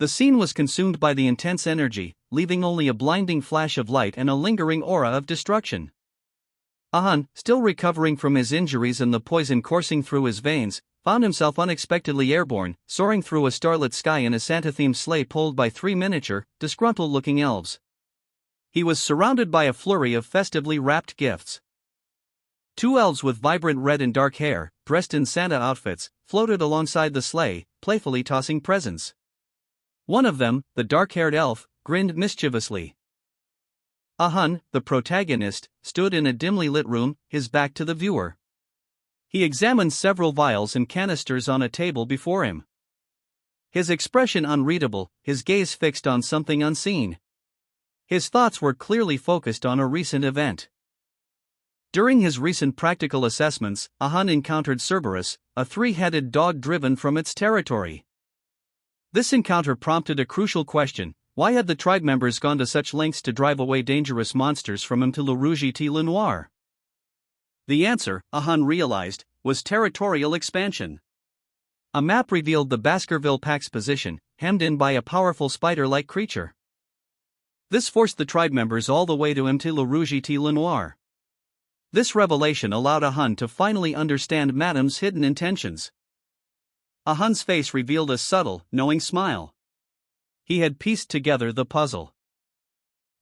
The scene was consumed by the intense energy, leaving only a blinding flash of light and a lingering aura of destruction. Ahun, still recovering from his injuries and the poison coursing through his veins, found himself unexpectedly airborne, soaring through a starlit sky in a Santa-themed sleigh pulled by three miniature, disgruntled-looking elves. He was surrounded by a flurry of festively wrapped gifts. Two elves with vibrant red and dark hair, dressed in Santa outfits, floated alongside the sleigh, playfully tossing presents. One of them, the dark-haired elf, grinned mischievously. Ahun, the protagonist, stood in a dimly lit room, his back to the viewer. He examined several vials and canisters on a table before him. His expression unreadable, his gaze fixed on something unseen. His thoughts were clearly focused on a recent event. During his recent practical assessments, Ahun encountered Cerberus, a three-headed dog driven from its territory. This encounter prompted a crucial question: why had the tribe members gone to such lengths to drive away dangerous monsters from Mtilo-Rouge-et-Le-Noir? The answer, Ahun realized, was territorial expansion. A map revealed the Baskerville Pact's position, hemmed in by a powerful spider-like creature. This forced the tribe members all the way to Mtilo-Rouge-et-Le-Noir. This revelation allowed Ahun to finally understand Madam's hidden intentions. Ahun's face revealed a subtle, knowing smile. He had pieced together the puzzle.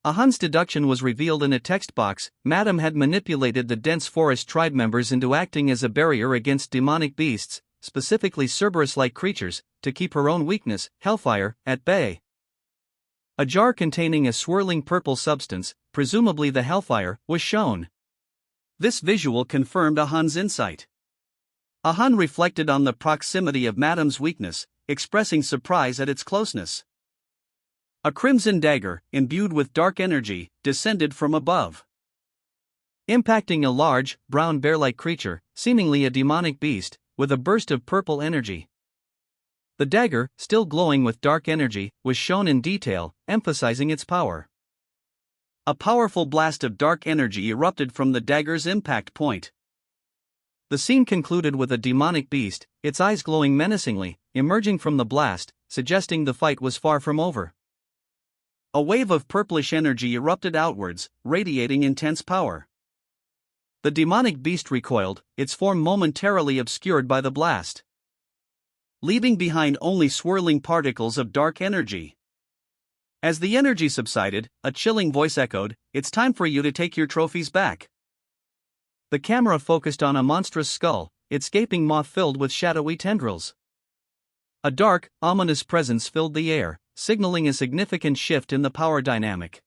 Ahun's deduction was revealed in a text box. Madam had manipulated the dense forest tribe members into acting as a barrier against demonic beasts, specifically Cerberus-like creatures, to keep her own weakness, hellfire, at bay. A jar containing a swirling purple substance, presumably the hellfire, was shown. This visual confirmed Ahun's insight. Ahun reflected on the proximity of Madam's weakness, expressing surprise at its closeness. A crimson dagger, imbued with dark energy, descended from above, impacting a large, brown bear-like creature, seemingly a demonic beast, with a burst of purple energy. The dagger, still glowing with dark energy, was shown in detail, emphasizing its power. A powerful blast of dark energy erupted from the dagger's impact point. The scene concluded with a demonic beast, its eyes glowing menacingly, emerging from the blast, suggesting the fight was far from over. A wave of purplish energy erupted outwards, radiating intense power. The demonic beast recoiled, its form momentarily obscured by the blast, leaving behind only swirling particles of dark energy. As the energy subsided, a chilling voice echoed, "It's time for you to take your trophies back." The camera focused on a monstrous skull, its gaping maw filled with shadowy tendrils. A dark, ominous presence filled the air, signaling a significant shift in the power dynamic.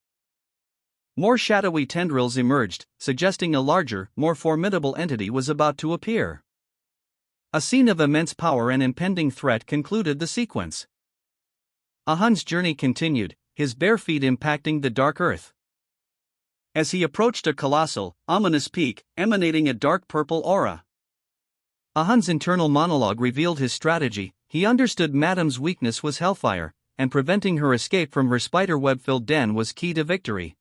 More shadowy tendrils emerged, suggesting a larger, more formidable entity was about to appear. A scene of immense power and impending threat concluded the sequence. Ahun's journey continued, his bare feet impacting the dark earth. As he approached a colossal, ominous peak, emanating a dark purple aura. Ahun's internal monologue revealed his strategy. He understood Madam's weakness was hellfire, and preventing her escape from her spider-web-filled den was key to victory.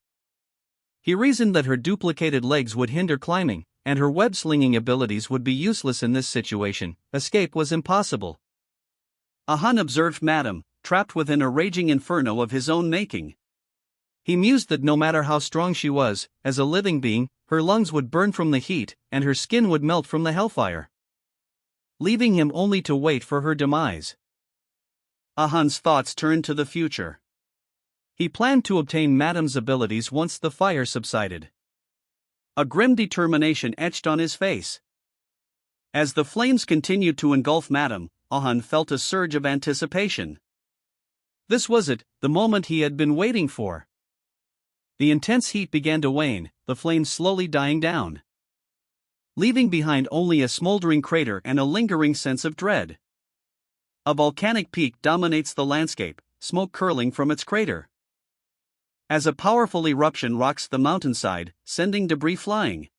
He reasoned that her duplicated legs would hinder climbing, and her web-slinging abilities would be useless in this situation. Escape was impossible. Ahun observed Madam, trapped within a raging inferno of his own making. He mused that no matter how strong she was, as a living being, her lungs would burn from the heat, and her skin would melt from the hellfire, leaving him only to wait for her demise. Ahun's thoughts turned to the future. He planned to obtain Madam's abilities once the fire subsided. A grim determination etched on his face. As the flames continued to engulf Madam, Ahun felt a surge of anticipation. This was it, the moment he had been waiting for. The intense heat began to wane, the flames slowly dying down, leaving behind only a smoldering crater and a lingering sense of dread. A volcanic peak dominates the landscape, smoke curling from its crater, as a powerful eruption rocks the mountainside, sending debris flying.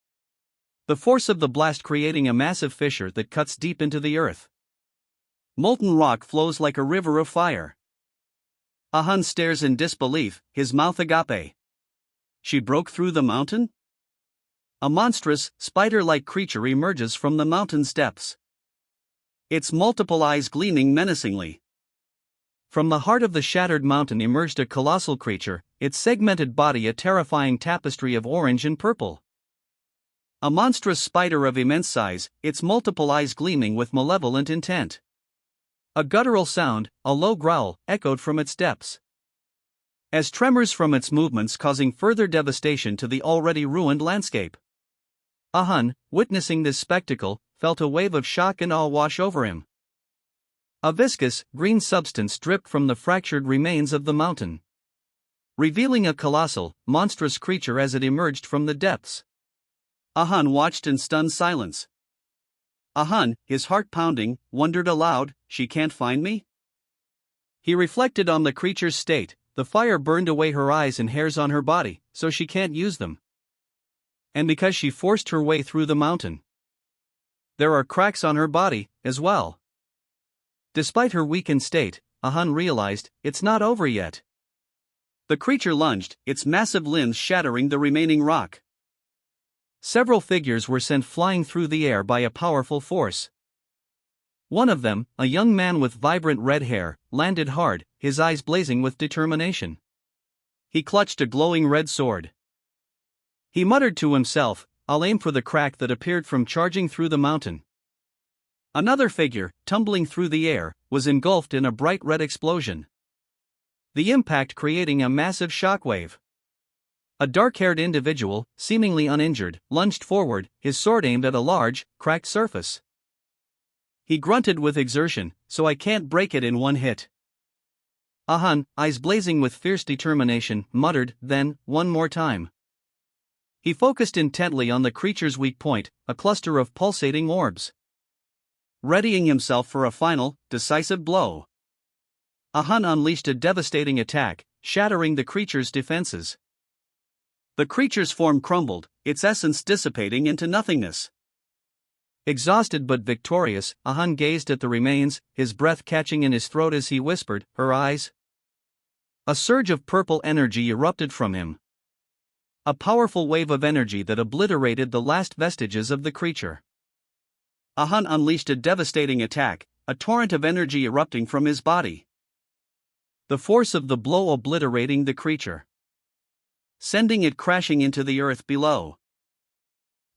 The force of the blast creating a massive fissure that cuts deep into the earth. Molten rock flows like a river of fire. Ahun stares in disbelief, his mouth agape. She broke through the mountain? A monstrous, spider-like creature emerges from the mountain's depths, its multiple eyes gleaming menacingly. From the heart of the shattered mountain emerged a colossal creature, its segmented body a terrifying tapestry of orange and purple. A monstrous spider of immense size, its multiple eyes gleaming with malevolent intent. A guttural sound, a low growl, echoed from its depths, as tremors from its movements causing further devastation to the already ruined landscape. Ahun, witnessing this spectacle, felt a wave of shock and awe wash over him. A viscous, green substance dripped from the fractured remains of the mountain, revealing a colossal, monstrous creature as it emerged from the depths. Ahun watched in stunned silence. Ahun, his heart pounding, wondered aloud, "She can't find me?" He reflected on the creature's state. The fire burned away her eyes and hairs on her body, so she can't use them. And because she forced her way through the mountain, there are cracks on her body, as well. Despite her weakened state, Ahun realized, it's not over yet. The creature lunged, its massive limbs shattering the remaining rock. Several figures were sent flying through the air by a powerful force. One of them, a young man with vibrant red hair, landed hard, his eyes blazing with determination. He clutched a glowing red sword. He muttered to himself, "I'll aim for the crack that appeared from charging through the mountain." Another figure, tumbling through the air, was engulfed in a bright red explosion, the impact creating a massive shockwave. A dark-haired individual, seemingly uninjured, lunged forward, his sword aimed at a large, cracked surface. He grunted with exertion, "So I can't break it in one hit." Ahun, eyes blazing with fierce determination, muttered, "Then, one more time." He focused intently on the creature's weak point, a cluster of pulsating orbs, readying himself for a final, decisive blow. Ahun unleashed a devastating attack, shattering the creature's defenses. The creature's form crumbled, its essence dissipating into nothingness. Exhausted but victorious, Ahun gazed at the remains, his breath catching in his throat as he whispered, "Her eyes?" A surge of purple energy erupted from him, a powerful wave of energy that obliterated the last vestiges of the creature. Ahun unleashed a devastating attack, a torrent of energy erupting from his body, the force of the blow obliterating the creature, sending it crashing into the earth below.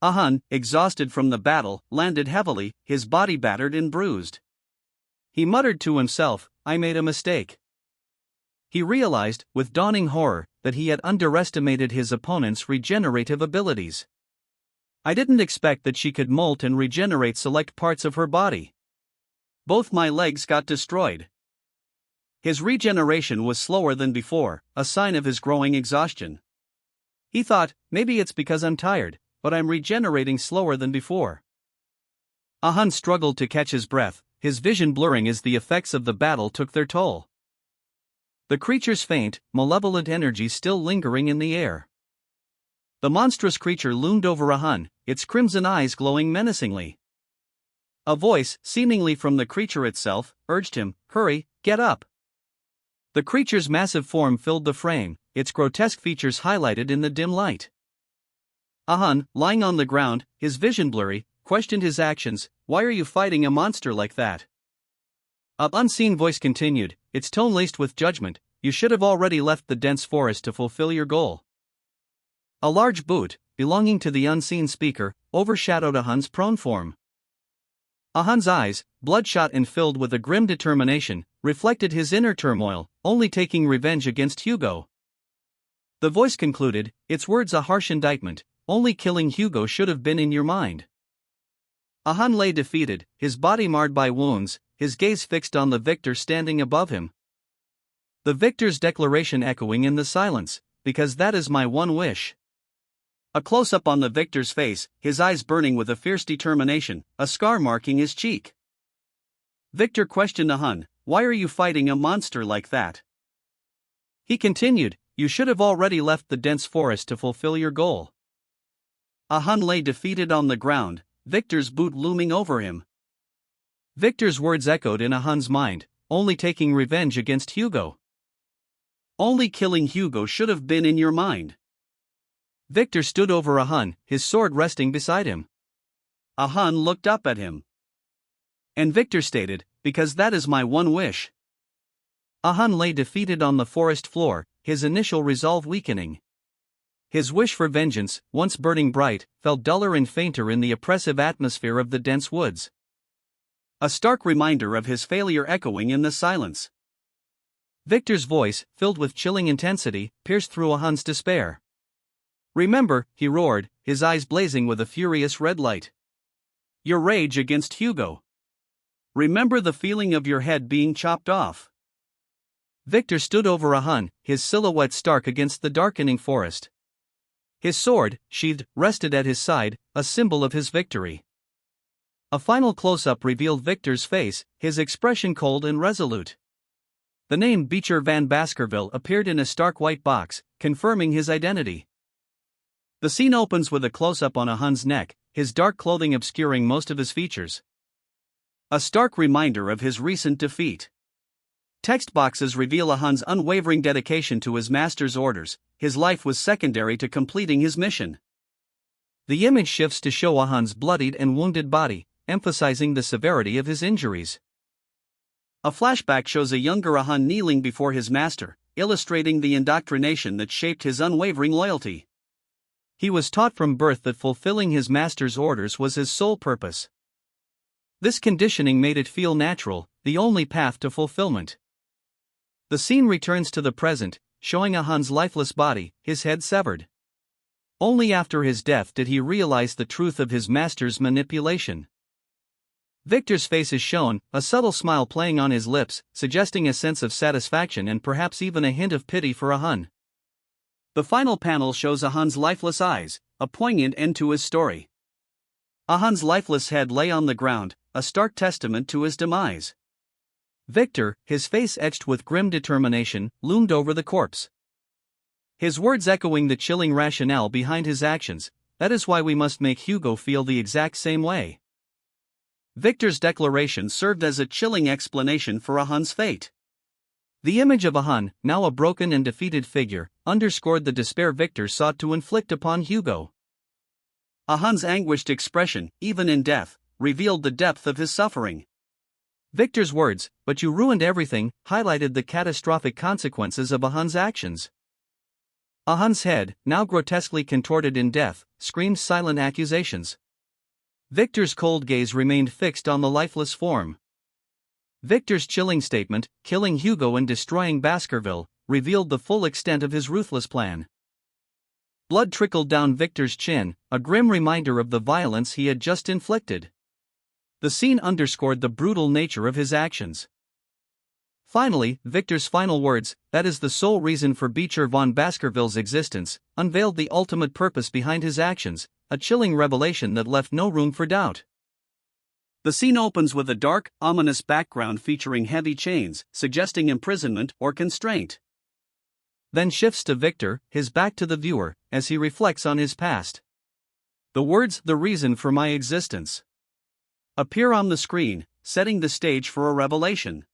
Ahun, exhausted from the battle, landed heavily, his body battered and bruised. He muttered to himself, "I made a mistake." He realized, with dawning horror, that he had underestimated his opponent's regenerative abilities. "I didn't expect that she could molt and regenerate select parts of her body. Both my legs got destroyed." His regeneration was slower than before, a sign of his growing exhaustion. He thought, "Maybe it's because I'm tired, but I'm regenerating slower than before." Ahun struggled to catch his breath, his vision blurring as the effects of the battle took their toll. The creature's faint, malevolent energy still lingering in the air. The monstrous creature loomed over Ahun, its crimson eyes glowing menacingly. A voice, seemingly from the creature itself, urged him, "Hurry, get up." The creature's massive form filled the frame, its grotesque features highlighted in the dim light. Ahun, lying on the ground, his vision blurry, questioned his actions. "Why are you fighting a monster like that?" An unseen voice continued, its tone laced with judgment, "You should have already left the dense forest to fulfill your goal." A large boot, belonging to the unseen speaker, overshadowed Ahun's prone form. Ahun's eyes, bloodshot and filled with a grim determination, reflected his inner turmoil, only taking revenge against Hugo. The voice concluded, its words a harsh indictment, "Only killing Hugo should have been in your mind." Ahun lay defeated, his body marred by wounds, his gaze fixed on the victor standing above him. The victor's declaration echoing in the silence, "Because that is my one wish." A close-up on the victor's face, his eyes burning with a fierce determination, a scar marking his cheek. Victor questioned Ahun, "Why are you fighting a monster like that?" He continued, "You should have already left the dense forest to fulfill your goal." Ahun lay defeated on the ground, Victor's boot looming over him. Victor's words echoed in Ahun's mind, "Only taking revenge against Hugo. Only killing Hugo should have been in your mind." Victor stood over Ahun, his sword resting beside him. Ahun looked up at him. And Victor stated, "Because that is my one wish." Ahun lay defeated on the forest floor, his initial resolve weakening. His wish for vengeance, once burning bright, fell duller and fainter in the oppressive atmosphere of the dense woods. A stark reminder of his failure echoing in the silence. Victor's voice, filled with chilling intensity, pierced through Ahun's despair. "Remember," he roared, his eyes blazing with a furious red light. "Your rage against Hugo. Remember the feeling of your head being chopped off." Victor stood over Ahun, his silhouette stark against the darkening forest. His sword, sheathed, rested at his side, a symbol of his victory. A final close-up revealed Victor's face, his expression cold and resolute. The name Beecher Van Baskerville appeared in a stark white box, confirming his identity. The scene opens with a close-up on Ahun's neck, his dark clothing obscuring most of his features. A stark reminder of his recent defeat. Text boxes reveal Ahun's unwavering dedication to his master's orders. His life was secondary to completing his mission. The image shifts to show Ahun's bloodied and wounded body, emphasizing the severity of his injuries. A flashback shows a younger Ahun kneeling before his master, illustrating the indoctrination that shaped his unwavering loyalty. He was taught from birth that fulfilling his master's orders was his sole purpose. This conditioning made it feel natural, the only path to fulfillment. The scene returns to the present, showing Ahun's lifeless body, his head severed. Only after his death did he realize the truth of his master's manipulation. Victor's face is shown, a subtle smile playing on his lips, suggesting a sense of satisfaction and perhaps even a hint of pity for Ahun. The final panel shows Ahun's lifeless eyes, a poignant end to his story. Ahun's lifeless head lay on the ground, a stark testament to his demise. Victor, his face etched with grim determination, loomed over the corpse. His words echoing the chilling rationale behind his actions: "That is why we must make Hugo feel the exact same way." Victor's declaration served as a chilling explanation for Ahun's fate. The image of Ahun, now a broken and defeated figure, underscored the despair Victor sought to inflict upon Hugo. Ahun's anguished expression, even in death, revealed the depth of his suffering. Victor's words, "But you ruined everything," highlighted the catastrophic consequences of Ahun's actions. Ahun's head, now grotesquely contorted in death, screamed silent accusations. Victor's cold gaze remained fixed on the lifeless form. Victor's chilling statement, "Killing Hugo and destroying Baskerville," revealed the full extent of his ruthless plan. Blood trickled down Victor's chin, a grim reminder of the violence he had just inflicted. The scene underscored the brutal nature of his actions. Finally, Victor's final words, "That is the sole reason for Beecher von Baskerville's existence," unveiled the ultimate purpose behind his actions, a chilling revelation that left no room for doubt. The scene opens with a dark, ominous background featuring heavy chains, suggesting imprisonment or constraint. Then shifts to Victor, his back to the viewer, as he reflects on his past. The words, "the reason for my existence," appear on the screen, setting the stage for a revelation.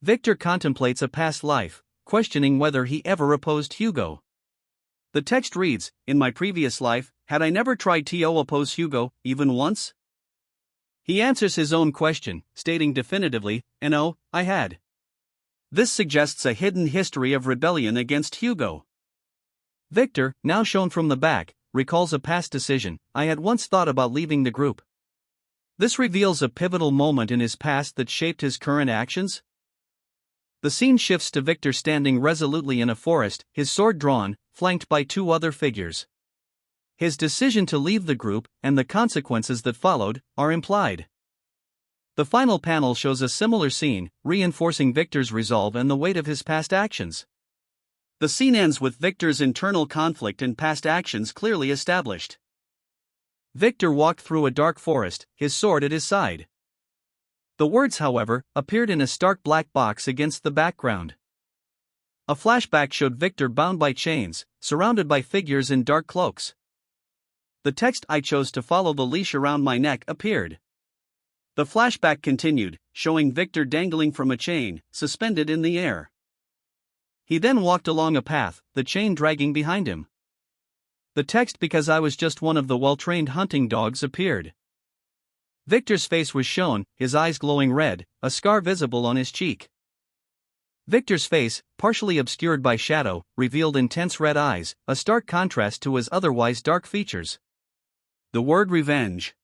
Victor contemplates a past life, questioning whether he ever opposed Hugo. The text reads, "In my previous life, had I never tried to oppose Hugo, even once?" He answers his own question, stating definitively, "No, I had." This suggests a hidden history of rebellion against Hugo. Victor, now shown from the back, recalls a past decision: "I had once thought about leaving the group." This reveals a pivotal moment in his past that shaped his current actions. The scene shifts to Victor standing resolutely in a forest, his sword drawn, flanked by two other figures. His decision to leave the group, and the consequences that followed, are implied. The final panel shows a similar scene, reinforcing Victor's resolve and the weight of his past actions. The scene ends with Victor's internal conflict and past actions clearly established. Victor walked through a dark forest, his sword at his side. The words, however, appeared in a stark black box against the background. A flashback showed Victor bound by chains, surrounded by figures in dark cloaks. The text, "I chose to follow the leash around my neck," appeared. The flashback continued, showing Victor dangling from a chain, suspended in the air. He then walked along a path, the chain dragging behind him. The text, "Because I was just one of the well-trained hunting dogs," appeared. Victor's face was shown, his eyes glowing red, a scar visible on his cheek. Victor's face, partially obscured by shadow, revealed intense red eyes, a stark contrast to his otherwise dark features. The word revenge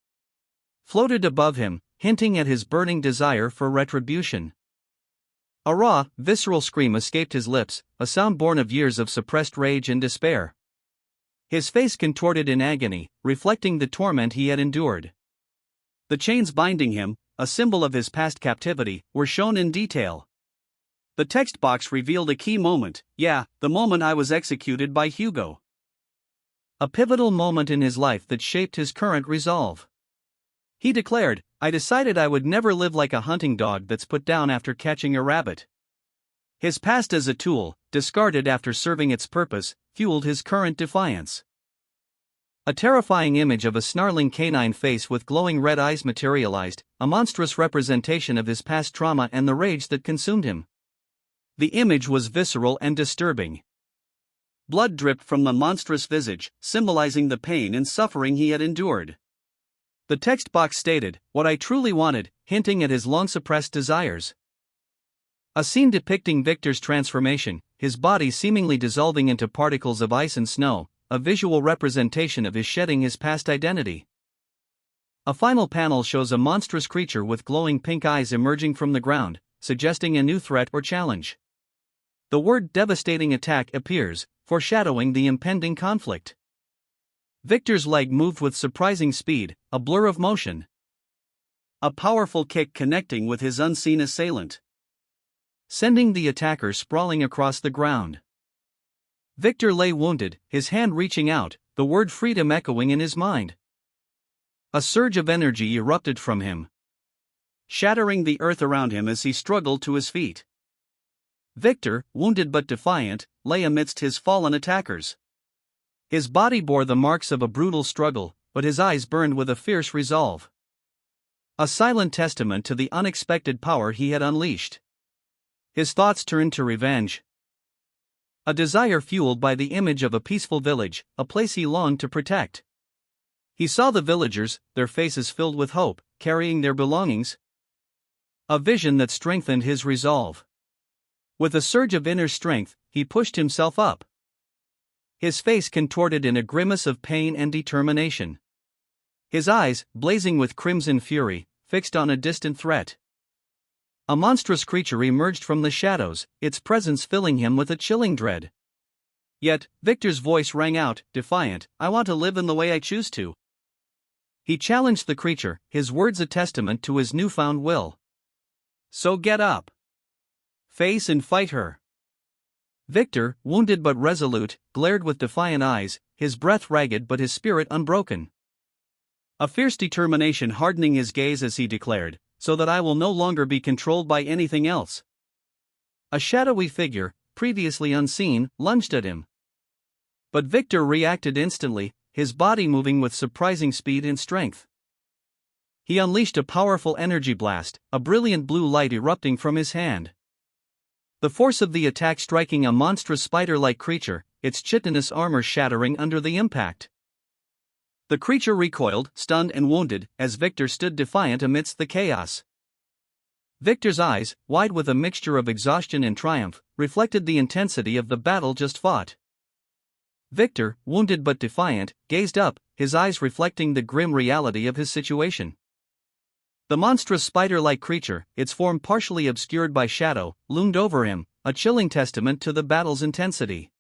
floated above him, hinting at his burning desire for retribution. A raw, visceral scream escaped his lips, a sound born of years of suppressed rage and despair. His face contorted in agony, reflecting the torment he had endured. The chains binding him, a symbol of his past captivity, were shown in detail. The text box revealed a key moment, the moment I was executed by Hugo. A pivotal moment in his life that shaped his current resolve. He declared, I decided I would never live like a hunting dog that's put down after catching a rabbit. His past as a tool, discarded after serving its purpose, fueled his current defiance. A terrifying image of a snarling canine face with glowing red eyes materialized, a monstrous representation of his past trauma and the rage that consumed him. The image was visceral and disturbing. Blood dripped from the monstrous visage, symbolizing the pain and suffering he had endured. The text box stated, what I truly wanted, hinting at his long-suppressed desires. A scene depicting Victor's transformation, his body seemingly dissolving into particles of ice and snow, a visual representation of his shedding his past identity. A final panel shows a monstrous creature with glowing pink eyes emerging from the ground, suggesting a new threat or challenge. The word devastating attack appears, foreshadowing the impending conflict. Victor's leg moved with surprising speed, a blur of motion. A powerful kick connecting with his unseen assailant, sending the attacker sprawling across the ground. Victor lay wounded, his hand reaching out, the word freedom echoing in his mind. A surge of energy erupted from him, shattering the earth around him as he struggled to his feet. Victor, wounded but defiant, lay amidst his fallen attackers. His body bore the marks of a brutal struggle, but his eyes burned with a fierce resolve. A silent testament to the unexpected power he had unleashed. His thoughts turned to revenge. A desire fueled by the image of a peaceful village, a place he longed to protect. He saw the villagers, their faces filled with hope, carrying their belongings. A vision that strengthened his resolve. With a surge of inner strength, he pushed himself up. His face contorted in a grimace of pain and determination. His eyes, blazing with crimson fury, fixed on a distant threat. A monstrous creature emerged from the shadows, its presence filling him with a chilling dread. Yet, Victor's voice rang out, defiant, I want to live in the way I choose to. He challenged the creature, his words a testament to his newfound will. So get up. Face and fight her. Victor, wounded but resolute, glared with defiant eyes, his breath ragged but his spirit unbroken. A fierce determination hardening his gaze as he declared, so that I will no longer be controlled by anything else. A shadowy figure, previously unseen, lunged at him. But Victor reacted instantly, his body moving with surprising speed and strength. He unleashed a powerful energy blast, a brilliant blue light erupting from his hand. The force of the attack striking a monstrous spider-like creature, its chitinous armor shattering under the impact. The creature recoiled, stunned and wounded, as Victor stood defiant amidst the chaos. Victor's eyes, wide with a mixture of exhaustion and triumph, reflected the intensity of the battle just fought. Victor, wounded but defiant, gazed up, his eyes reflecting the grim reality of his situation. The monstrous spider-like creature, its form partially obscured by shadow, loomed over him, a chilling testament to the battle's intensity.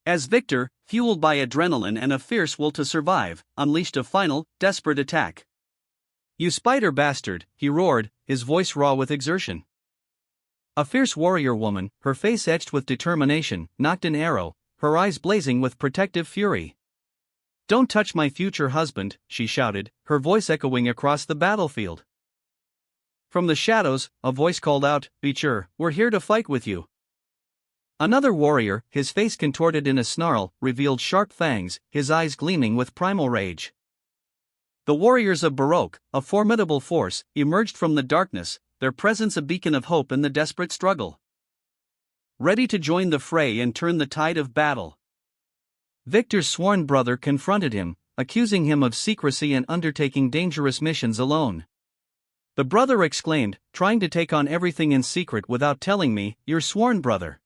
As Victor, fueled by adrenaline and a fierce will to survive, unleashed a final, desperate attack. You spider bastard, he roared, his voice raw with exertion. A fierce warrior woman, her face etched with determination, knocked an arrow, her eyes blazing with protective fury. Don't touch my future husband, she shouted, her voice echoing across the battlefield. From the shadows, a voice called out, Be sure, we're here to fight with you. Another warrior, his face contorted in a snarl, revealed sharp fangs, his eyes gleaming with primal rage. The warriors of Baroque, a formidable force, emerged from the darkness, their presence a beacon of hope in the desperate struggle. Ready to join the fray and turn the tide of battle. Victor's sworn brother confronted him, accusing him of secrecy and undertaking dangerous missions alone. The brother exclaimed, trying to take on everything in secret without telling me, your sworn brother.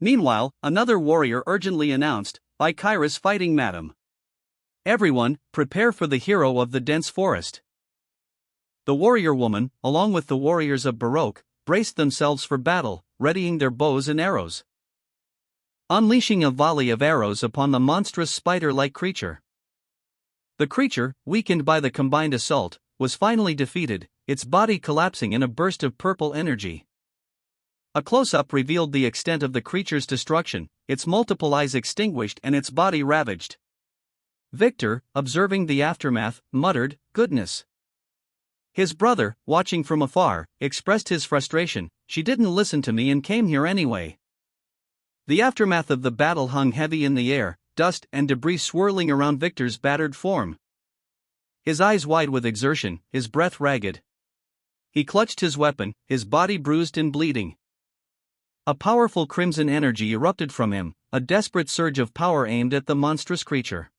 Meanwhile, another warrior urgently announced, by Kairos fighting madam. Everyone, prepare for the hero of the dense forest. The warrior woman, along with the warriors of Baroque, braced themselves for battle, readying their bows and arrows. Unleashing a volley of arrows upon the monstrous spider-like creature. The creature, weakened by the combined assault, was finally defeated, its body collapsing in a burst of purple energy. A close-up revealed the extent of the creature's destruction, its multiple eyes extinguished and its body ravaged. Victor, observing the aftermath, muttered, "Goodness." His brother, watching from afar, expressed his frustration, "She didn't listen to me and came here anyway." The aftermath of the battle hung heavy in the air, dust and debris swirling around Victor's battered form. His eyes wide with exertion, his breath ragged. He clutched his weapon, his body bruised and bleeding. A powerful crimson energy erupted from him, a desperate surge of power aimed at the monstrous creature.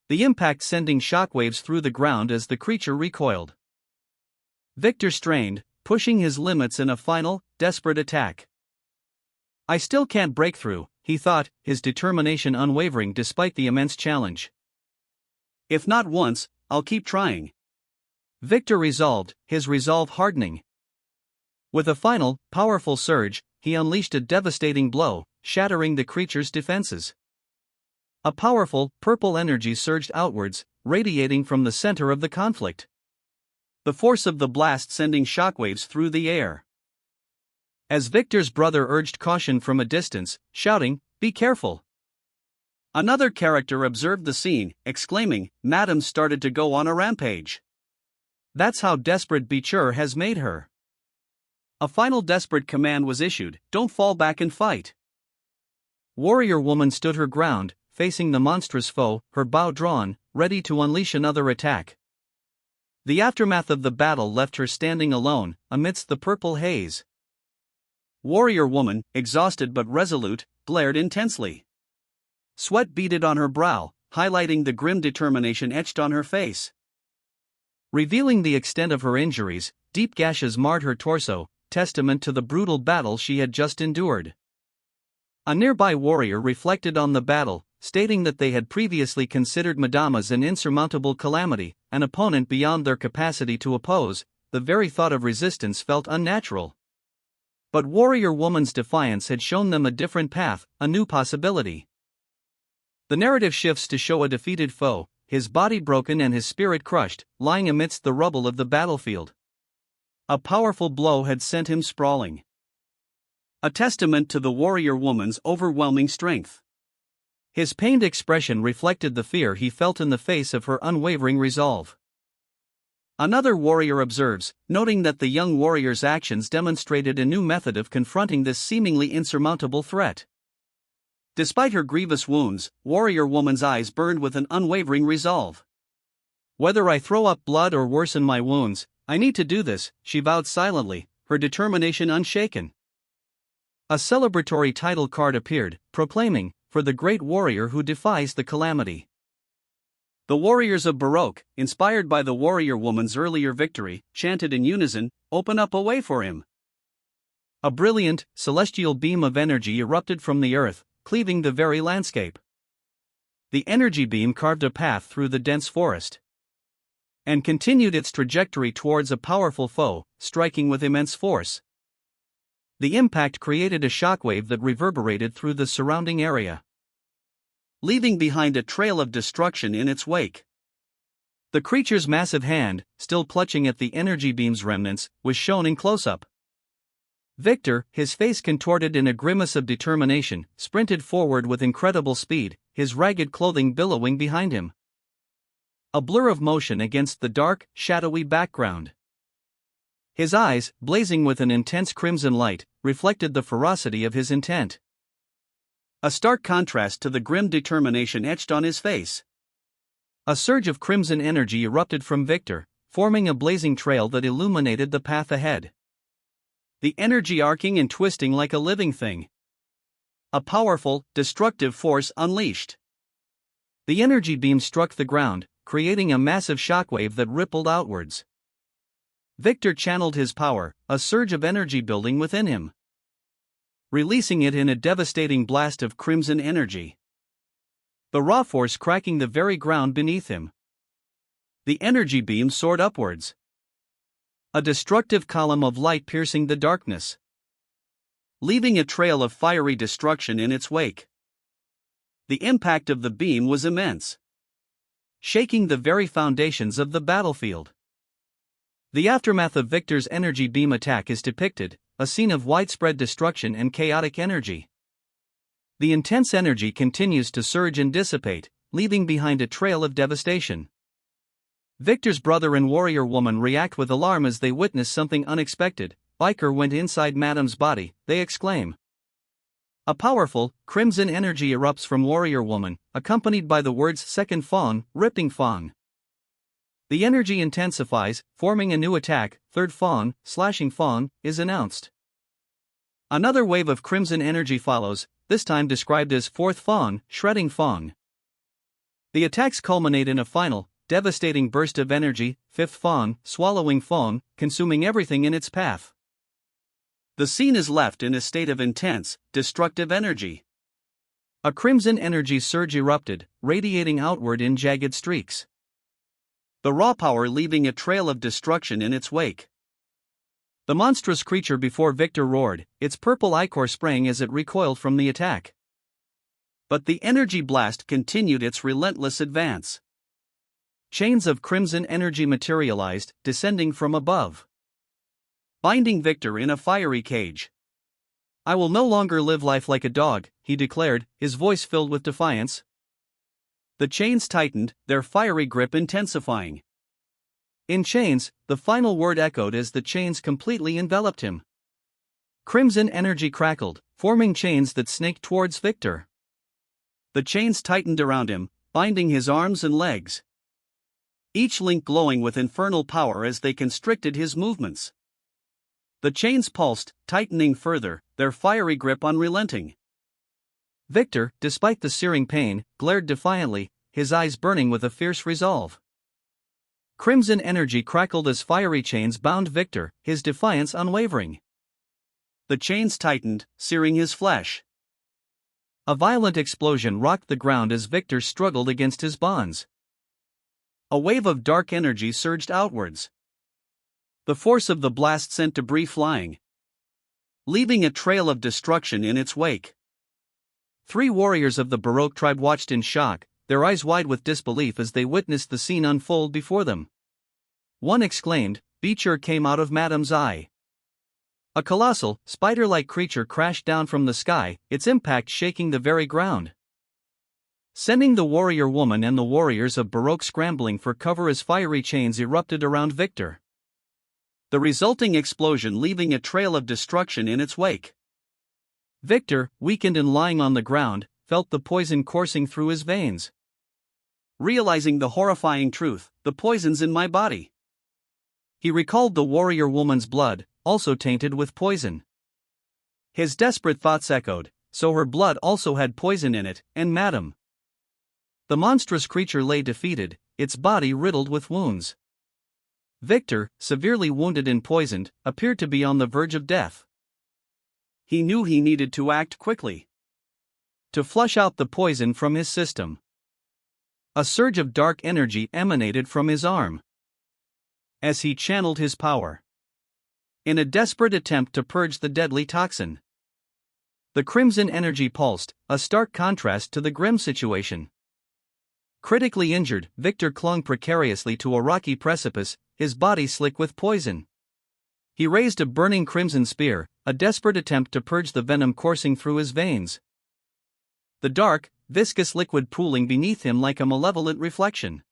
The impact sending shockwaves through the ground as the creature recoiled. Victor strained, pushing his limits in a final, desperate attack. I still can't break through, he thought, his determination unwavering despite the immense challenge. If not once, I'll keep trying. Victor resolved, his resolve hardening. With a final, powerful surge, he unleashed a devastating blow, shattering the creature's defenses. A powerful, purple energy surged outwards, radiating from the center of the conflict. The force of the blast sending shockwaves through the air. As Victor's brother urged caution from a distance, shouting, "Be careful." Another character observed the scene, exclaiming, "Madam started to go on a rampage. That's how desperate Bichur has made her." A final desperate command was issued, "Don't fall back and fight." Warrior woman stood her ground, facing the monstrous foe, her bow drawn, ready to unleash another attack. The aftermath of the battle left her standing alone, amidst the purple haze. Warrior woman, exhausted but resolute, glared intensely. Sweat beaded on her brow, highlighting the grim determination etched on her face. Revealing the extent of her injuries, deep gashes marred her torso, testament to the brutal battle she had just endured. A nearby warrior reflected on the battle, stating that they had previously considered Madame as an insurmountable calamity, an opponent beyond their capacity to oppose. The very thought of resistance felt unnatural. But warrior woman's defiance had shown them a different path, a new possibility. The narrative shifts to show a defeated foe, his body broken and his spirit crushed, lying amidst the rubble of the battlefield. A powerful blow had sent him sprawling. A testament to the warrior woman's overwhelming strength. His pained expression reflected the fear he felt in the face of her unwavering resolve. Another warrior observes, noting that the young warrior's actions demonstrated a new method of confronting this seemingly insurmountable threat. Despite her grievous wounds, warrior woman's eyes burned with an unwavering resolve. "Whether I throw up blood or worsen my wounds, I need to do this," she vowed silently, her determination unshaken. A celebratory title card appeared, proclaiming, "For the great warrior who defies the calamity." The warriors of Baroque, inspired by the warrior woman's earlier victory, chanted in unison, "Open up a way for him." A brilliant, celestial beam of energy erupted from the earth, cleaving the very landscape. The energy beam carved a path through the dense forest and continued its trajectory towards a powerful foe, striking with immense force. The impact created a shockwave that reverberated through the surrounding area, leaving behind a trail of destruction in its wake. The creature's massive hand, still clutching at the energy beam's remnants, was shown in close-up. Victor, his face contorted in a grimace of determination, sprinted forward with incredible speed, his ragged clothing billowing behind him. A blur of motion against the dark, shadowy background. His eyes, blazing with an intense crimson light, reflected the ferocity of his intent. A stark contrast to the grim determination etched on his face. A surge of crimson energy erupted from Victor, forming a blazing trail that illuminated the path ahead. The energy arcing and twisting like a living thing. A powerful, destructive force unleashed. The energy beam struck the ground, creating a massive shockwave that rippled outwards. Victor channeled his power, a surge of energy building within him, releasing it in a devastating blast of crimson energy. The raw force cracking the very ground beneath him. The energy beam soared upwards, a destructive column of light piercing the darkness, leaving a trail of fiery destruction in its wake. The impact of the beam was immense, shaking the very foundations of the battlefield. The aftermath of Victor's energy beam attack is depicted, a scene of widespread destruction and chaotic energy. The intense energy continues to surge and dissipate, leaving behind a trail of devastation. Victor's brother and warrior woman react with alarm as they witness something unexpected. Biker went inside Madam's body, they exclaim. A powerful, crimson energy erupts from warrior woman, accompanied by the words second fawn, ripping fawn. The energy intensifies, forming a new attack, third fawn, slashing fawn, is announced. Another wave of crimson energy follows, this time described as fourth fawn, shredding fawn. The attacks culminate in a final, devastating burst of energy, fifth fawn, swallowing fawn, consuming everything in its path. The scene is left in a state of intense, destructive energy. A crimson energy surge erupted, radiating outward in jagged streaks, the raw power leaving a trail of destruction in its wake. The monstrous creature before Victor roared, its purple ichor spraying as it recoiled from the attack. But the energy blast continued its relentless advance. Chains of crimson energy materialized, descending from above, binding Victor in a fiery cage. I will no longer live life like a dog, he declared, his voice filled with defiance. The chains tightened, their fiery grip intensifying. In chains, the final word echoed as the chains completely enveloped him. Crimson energy crackled, forming chains that snaked towards Victor. The chains tightened around him, binding his arms and legs, each link glowing with infernal power as they constricted his movements. The chains pulsed, tightening further, their fiery grip unrelenting. Victor, despite the searing pain, glared defiantly, his eyes burning with a fierce resolve. Crimson energy crackled as fiery chains bound Victor, his defiance unwavering. The chains tightened, searing his flesh. A violent explosion rocked the ground as Victor struggled against his bonds. A wave of dark energy surged outwards. The force of the blast sent debris flying, leaving a trail of destruction in its wake. 3 warriors of the Baroque tribe watched in shock, their eyes wide with disbelief as they witnessed the scene unfold before them. One exclaimed, "Beecher came out of Madam's eye." A colossal, spider-like creature crashed down from the sky, its impact shaking the very ground, sending the warrior woman and the warriors of Baroque scrambling for cover as fiery chains erupted around Victor, the resulting explosion leaving a trail of destruction in its wake. Victor, weakened and lying on the ground, felt the poison coursing through his veins. Realizing the horrifying truth, the poison's in my body. He recalled the warrior woman's blood, also tainted with poison. His desperate thoughts echoed, so her blood also had poison in it, and Madam. The monstrous creature lay defeated, its body riddled with wounds. Victor, severely wounded and poisoned, appeared to be on the verge of death. He knew he needed to act quickly to flush out the poison from his system. A surge of dark energy emanated from his arm as he channeled his power in a desperate attempt to purge the deadly toxin. The crimson energy pulsed, a stark contrast to the grim situation. Critically injured, Victor clung precariously to a rocky precipice, his body slick with poison. He raised a burning crimson spear, a desperate attempt to purge the venom coursing through his veins. The dark, viscous liquid pooling beneath him like a malevolent reflection.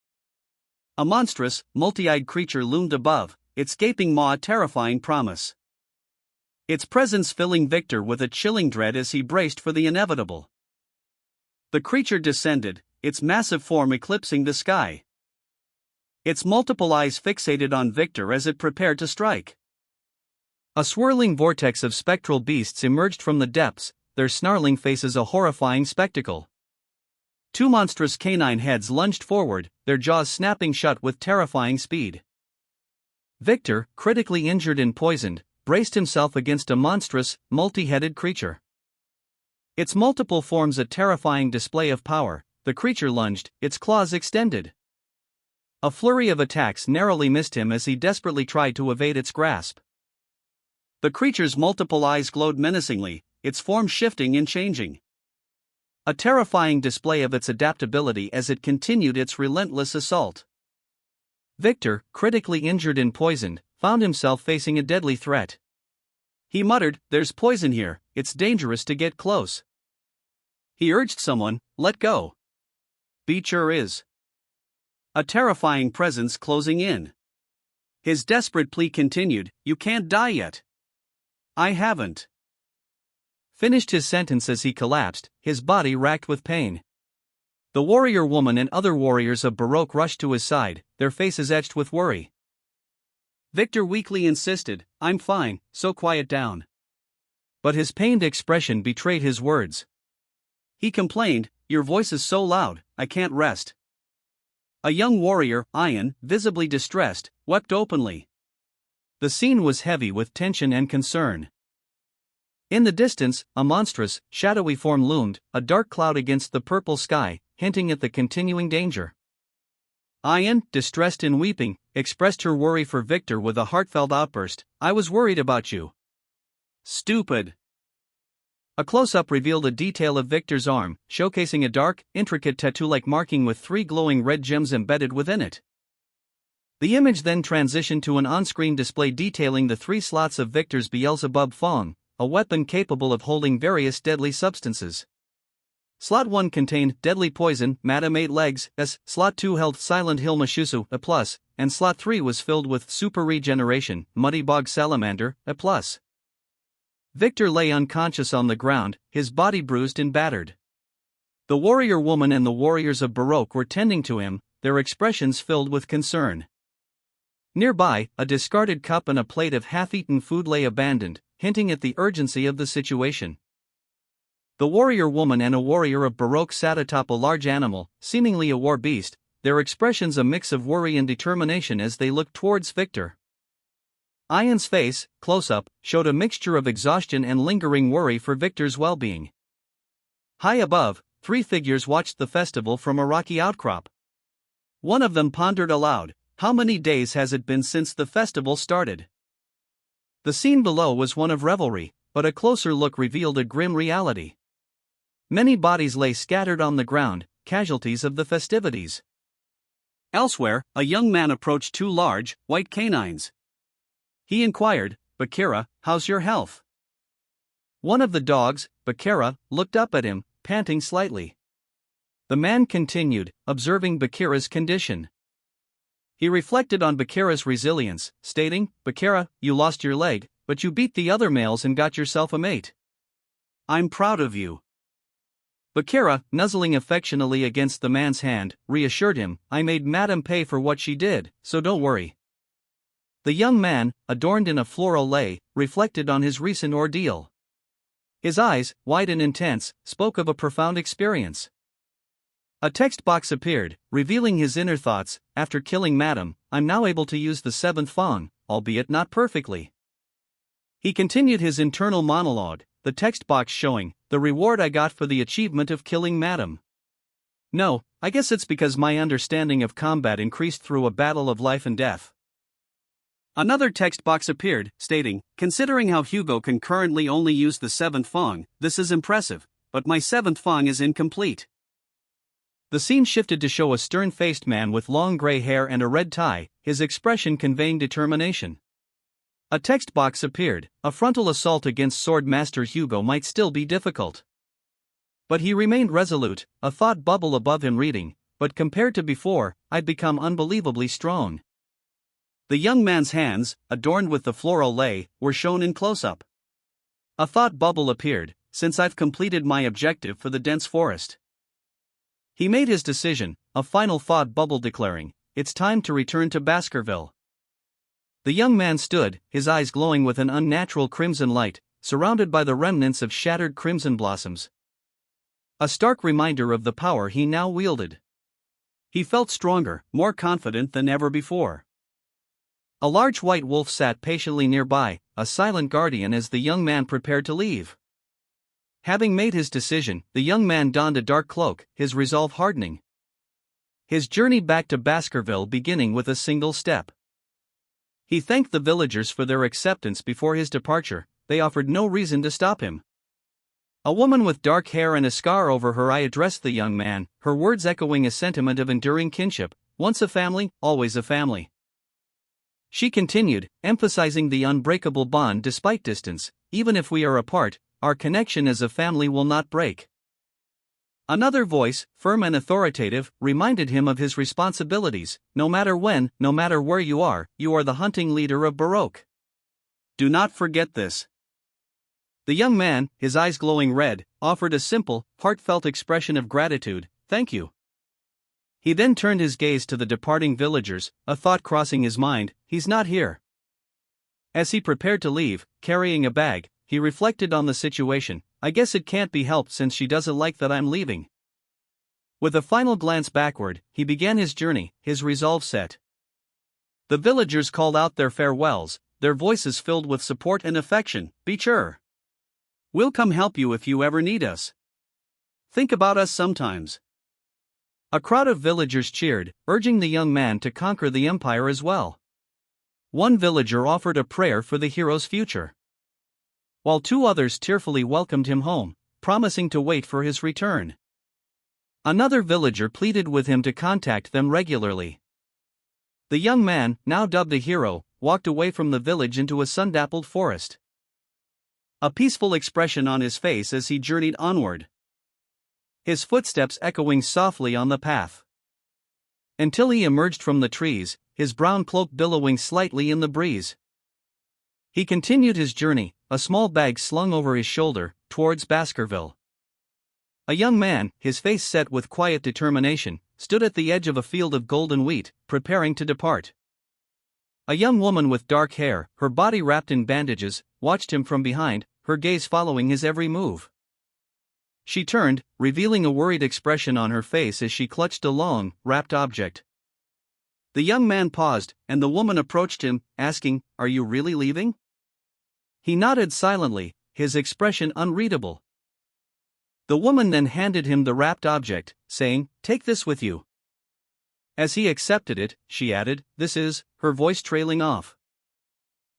A monstrous, multi-eyed creature loomed above, its gaping maw a terrifying promise. Its presence filling Victor with a chilling dread as he braced for the inevitable. The creature descended, its massive form eclipsing the sky. Its multiple eyes fixated on Victor as it prepared to strike. A swirling vortex of spectral beasts emerged from the depths, their snarling faces a horrifying spectacle. 2 monstrous canine heads lunged forward, their jaws snapping shut with terrifying speed. Victor, critically injured and poisoned, braced himself against a monstrous, multi-headed creature. Its multiple forms a terrifying display of power. The creature lunged, its claws extended. A flurry of attacks narrowly missed him as he desperately tried to evade its grasp. The creature's multiple eyes glowed menacingly, its form shifting and changing. A terrifying display of its adaptability as it continued its relentless assault. Victor, critically injured and poisoned, found himself facing a deadly threat. He muttered, "There's poison here, it's dangerous to get close." He urged someone, "Let go." Beecher is. A terrifying presence closing in. His desperate plea continued, "You can't die yet." "I haven't." Finished his sentence as he collapsed, his body racked with pain. The warrior woman and other warriors of Baroque rushed to his side, their faces etched with worry. Victor weakly insisted, "I'm fine, so quiet down." But his pained expression betrayed his words. He complained, "Your voice is so loud, I can't rest." A young warrior, Ian, visibly distressed, wept openly. The scene was heavy with tension and concern. In the distance, a monstrous, shadowy form loomed, a dark cloud against the purple sky, hinting at the continuing danger. Ian, distressed and weeping, expressed her worry for Victor with a heartfelt outburst, "I was worried about you." "Stupid." A close-up revealed a detail of Victor's arm, showcasing a dark, intricate tattoo-like marking with 3 glowing red gems embedded within it. The image then transitioned to an on-screen display detailing the 3 slots of Victor's Beelzebub Fong, a weapon capable of holding various deadly substances. Slot 1 contained Deadly Poison, Madam 8 Legs, S. Slot 2 held Silent Hill Mashusu, A+, and Slot 3 was filled with Super Regeneration, Muddy Bog Salamander, A+. Victor lay unconscious on the ground, his body bruised and battered. The warrior woman and the warriors of Baroque were tending to him, their expressions filled with concern. Nearby, a discarded cup and a plate of half-eaten food lay abandoned, hinting at the urgency of the situation. The warrior woman and a warrior of Baroque sat atop a large animal, seemingly a war beast, their expressions a mix of worry and determination as they looked towards Victor. Ian's face, close-up, showed a mixture of exhaustion and lingering worry for Victor's well-being. High above, 3 figures watched the festival from a rocky outcrop. One of them pondered aloud, "How many days has it been since the festival started?" The scene below was one of revelry, but a closer look revealed a grim reality. Many bodies lay scattered on the ground, casualties of the festivities. Elsewhere, a young man approached 2 large, white canines. He inquired, "Bakira, how's your health?" One of the dogs, Bakira, looked up at him, panting slightly. The man continued, observing Bakira's condition. He reflected on Bakira's resilience, stating, "Bakira, you lost your leg, but you beat the other males and got yourself a mate. I'm proud of you." Bakira, nuzzling affectionately against the man's hand, reassured him, "I made Madam pay for what she did, so don't worry." The young man, adorned in a floral lei, reflected on his recent ordeal. His eyes, wide and intense, spoke of a profound experience. A text box appeared, revealing his inner thoughts. "After killing Madam, I'm now able to use the 7th Fong, albeit not perfectly." He continued his internal monologue, the text box showing, "The reward I got for the achievement of killing Madam. No, I guess it's because my understanding of combat increased through a battle of life and death." Another text box appeared, stating, "Considering how Hugo can currently only use the 7th Fong, this is impressive, but my 7th Fong is incomplete." The scene shifted to show a stern-faced man with long gray hair and a red tie, his expression conveying determination. A text box appeared, "A frontal assault against Sword Master Hugo might still be difficult." But he remained resolute, a thought bubble above him reading, "But compared to before, I'd become unbelievably strong." The young man's hands, adorned with the floral lei, were shown in close-up. A thought bubble appeared, "Since I've completed my objective for the dense forest." He made his decision, a final thought bubble declaring, "It's time to return to Baskerville." The young man stood, his eyes glowing with an unnatural crimson light, surrounded by the remnants of shattered crimson blossoms. A stark reminder of the power he now wielded. He felt stronger, more confident than ever before. A large white wolf sat patiently nearby, a silent guardian as the young man prepared to leave. Having made his decision, the young man donned a dark cloak, his resolve hardening. His journey back to Baskerville beginning with a single step. He thanked the villagers for their acceptance before his departure. They offered no reason to stop him. A woman with dark hair and a scar over her eye addressed the young man, her words echoing a sentiment of enduring kinship. Once a family, always a family. She continued, emphasizing the unbreakable bond despite distance. Even if we are apart, our connection as a family will not break. Another voice, firm and authoritative, reminded him of his responsibilities. No matter when, no matter where you are the hunting leader of Baroque. Do not forget this. The young man, his eyes glowing red, offered a simple, heartfelt expression of gratitude. Thank you. He then turned his gaze to the departing villagers, a thought crossing his mind, he's not here. As he prepared to leave, carrying a bag, he reflected on the situation. I guess it can't be helped since she doesn't like that I'm leaving. With a final glance backward, he began his journey, his resolve set. The villagers called out their farewells, their voices filled with support and affection. Be sure. We'll come help you if you ever need us. Think about us sometimes. A crowd of villagers cheered, urging the young man to conquer the empire as well. One villager offered a prayer for the hero's future, while two others tearfully welcomed him home, promising to wait for his return. Another villager pleaded with him to contact them regularly. The young man, now dubbed a hero, walked away from the village into a sun-dappled forest, a peaceful expression on his face as he journeyed onward, his footsteps echoing softly on the path, until he emerged from the trees, his brown cloak billowing slightly in the breeze. He continued his journey, a small bag slung over his shoulder, towards Baskerville. A young man, his face set with quiet determination, stood at the edge of a field of golden wheat, preparing to depart. A young woman with dark hair, her body wrapped in bandages, watched him from behind, her gaze following his every move. She turned, revealing a worried expression on her face as she clutched a long, wrapped object. The young man paused, and the woman approached him, asking, "Are you really leaving?" He nodded silently, his expression unreadable. The woman then handed him the wrapped object, saying, "Take this with you." As he accepted it, she added, "This is," her voice trailing off.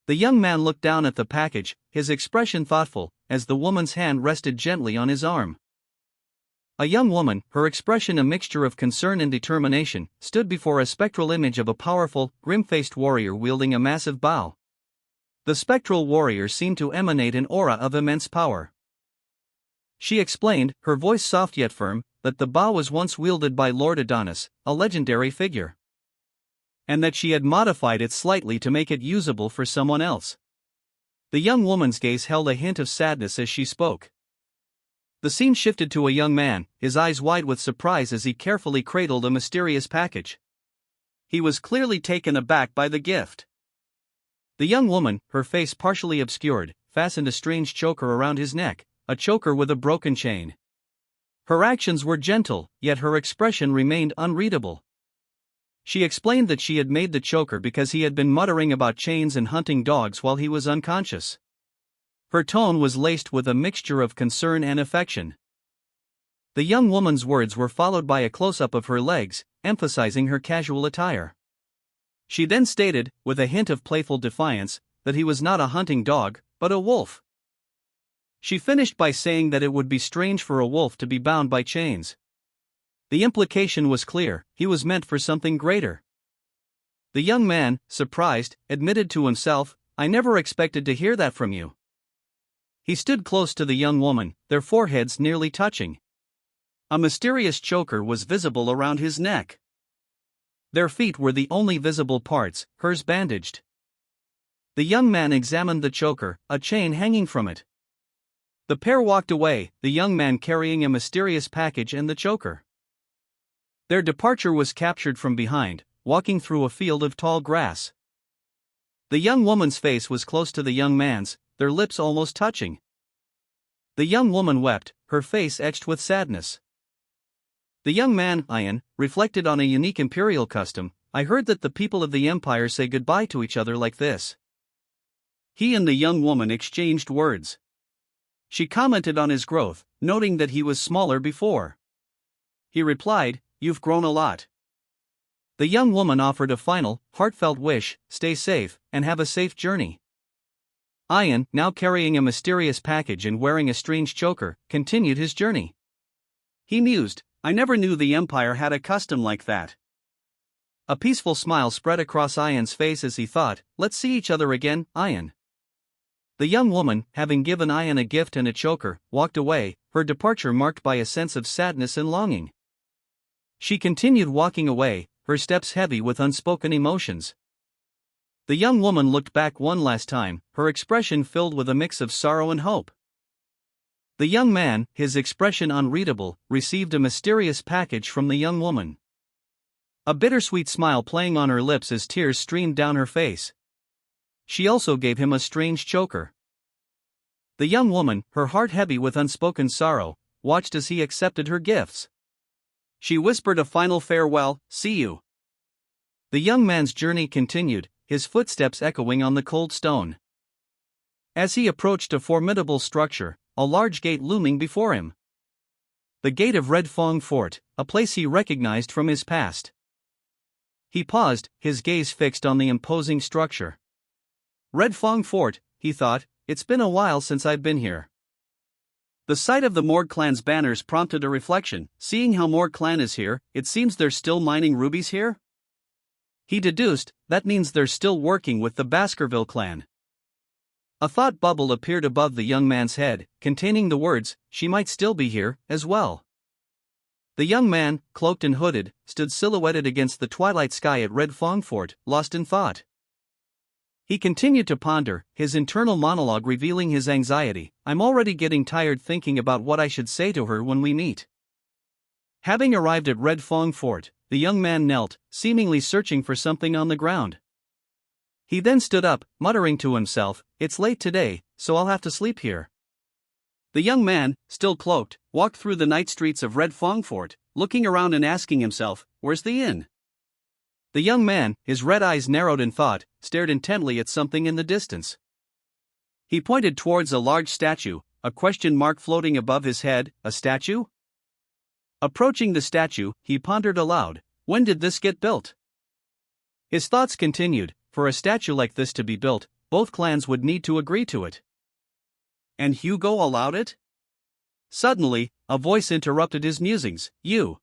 The young man looked down at the package, his expression thoughtful, as the woman's hand rested gently on his arm. A young woman, her expression a mixture of concern and determination, stood before a spectral image of a powerful, grim-faced warrior wielding a massive bow. The spectral warrior seemed to emanate an aura of immense power. She explained, her voice soft yet firm, that the bow was once wielded by Lord Adonis, a legendary figure, and that she had modified it slightly to make it usable for someone else. The young woman's gaze held a hint of sadness as she spoke. The scene shifted to a young man, his eyes wide with surprise as he carefully cradled a mysterious package. He was clearly taken aback by the gift. The young woman, her face partially obscured, fastened a strange choker around his neck, a choker with a broken chain. Her actions were gentle, yet her expression remained unreadable. She explained that she had made the choker because he had been muttering about chains and hunting dogs while he was unconscious. Her tone was laced with a mixture of concern and affection. The young woman's words were followed by a close-up of her legs, emphasizing her casual attire. She then stated, with a hint of playful defiance, that he was not a hunting dog, but a wolf. She finished by saying that it would be strange for a wolf to be bound by chains. The implication was clear, he was meant for something greater. The young man, surprised, admitted to himself, "I never expected to hear that from you." He stood close to the young woman, their foreheads nearly touching. A mysterious choker was visible around his neck. Their feet were the only visible parts, hers bandaged. The young man examined the choker, a chain hanging from it. The pair walked away, the young man carrying a mysterious package and the choker. Their departure was captured from behind, walking through a field of tall grass. The young woman's face was close to the young man's, their lips almost touching. The young woman wept, her face etched with sadness. The young man, Ian, reflected on a unique imperial custom, I heard that the people of the Empire say goodbye to each other like this." He and the young woman exchanged words. She commented on his growth, noting that he was smaller before. He replied, "You've grown a lot." The young woman offered a final, heartfelt wish: stay safe, and have a safe journey. Ian, now carrying a mysterious package and wearing a strange choker, continued his journey. He mused, "I never knew the Empire had a custom like that." A peaceful smile spread across Ian's face as he thought, "Let's see each other again, Ian." The young woman, having given Ian a gift and a choker, walked away, her departure marked by a sense of sadness and longing. She continued walking away, her steps heavy with unspoken emotions. The young woman looked back one last time, her expression filled with a mix of sorrow and hope. The young man, his expression unreadable, received a mysterious package from the young woman. A bittersweet smile playing on her lips as tears streamed down her face. She also gave him a strange choker. The young woman, her heart heavy with unspoken sorrow, watched as he accepted her gifts. She whispered a final farewell, "See you." The young man's journey continued, his footsteps echoing on the cold stone. As he approached a formidable structure, a large gate looming before him. The gate of Red Fong Fort, a place he recognized from his past. He paused, his gaze fixed on the imposing structure. Red Fong Fort, he thought, it's been a while since I've been here. The sight of the Morgue clan's banners prompted a reflection. Seeing how Morgue clan is here, it seems they're still mining rubies here? He deduced, that means they're still working with the Baskerville clan. A thought bubble appeared above the young man's head, containing the words, "She might still be here, as well." The young man, cloaked and hooded, stood silhouetted against the twilight sky at Red Fong Fort, lost in thought. He continued to ponder, his internal monologue revealing his anxiety. "I'm already getting tired thinking about what I should say to her when we meet." Having arrived at Red Fong Fort, the young man knelt, seemingly searching for something on the ground. He then stood up, muttering to himself, "It's late today, so I'll have to sleep here." The young man, still cloaked, walked through the night streets of Red Fong Fort, looking around and asking himself, "Where's the inn?" The young man, his red eyes narrowed in thought, stared intently at something in the distance. He pointed towards a large statue, a question mark floating above his head. A statue? Approaching the statue, he pondered aloud, "When did this get built?" His thoughts continued, for a statue like this to be built, both clans would need to agree to it. And Hugo allowed it? Suddenly, a voice interrupted his musings. "You!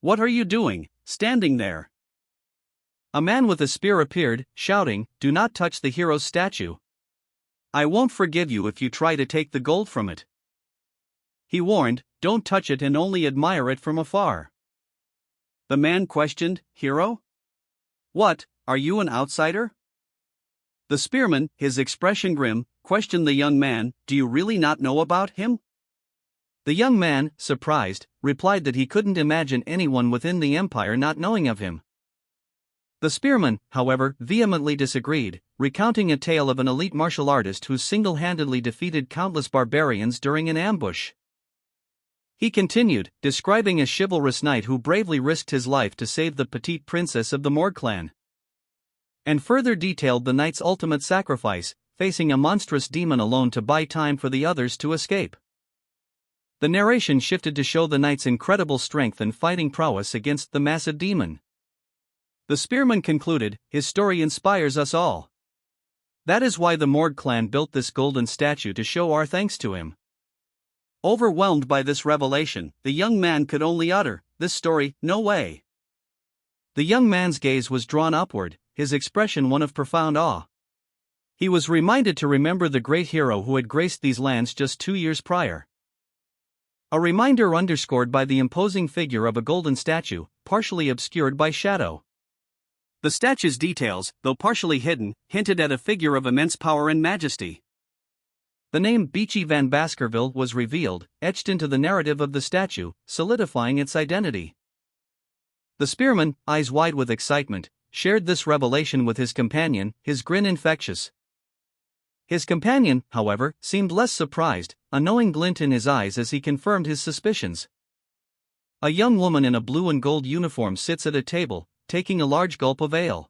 What are you doing, standing there?" A man with a spear appeared, shouting, "Do not touch the hero's statue. I won't forgive you if you try to take the gold from it." He warned, "Don't touch it and only admire it from afar." The man questioned, "Hero? What, are you an outsider?" The spearman, his expression grim, questioned the young man, "Do you really not know about him?" The young man, surprised, replied that he couldn't imagine anyone within the Empire not knowing of him. The spearman, however, vehemently disagreed, recounting a tale of an elite martial artist who single-handedly defeated countless barbarians during an ambush. He continued, describing a chivalrous knight who bravely risked his life to save the petite princess of the Morgue clan. And further detailed the knight's ultimate sacrifice, facing a monstrous demon alone to buy time for the others to escape. The narration shifted to show the knight's incredible strength and fighting prowess against the massive demon. The spearman concluded, "His story inspires us all. That is why the Morgue clan built this golden statue to show our thanks to him." Overwhelmed by this revelation, the young man could only utter, "This story, no way." The young man's gaze was drawn upward, his expression one of profound awe. He was reminded to remember the great hero who had graced these lands just 2 years prior. A reminder underscored by the imposing figure of a golden statue, partially obscured by shadow. The statue's details, though partially hidden, hinted at a figure of immense power and majesty. The name Beachy van Baskerville was revealed, etched into the narrative of the statue, solidifying its identity. The spearman, eyes wide with excitement, shared this revelation with his companion, his grin infectious. His companion, however, seemed less surprised, a knowing glint in his eyes as he confirmed his suspicions. A young woman in a blue and gold uniform sits at a table, taking a large gulp of ale.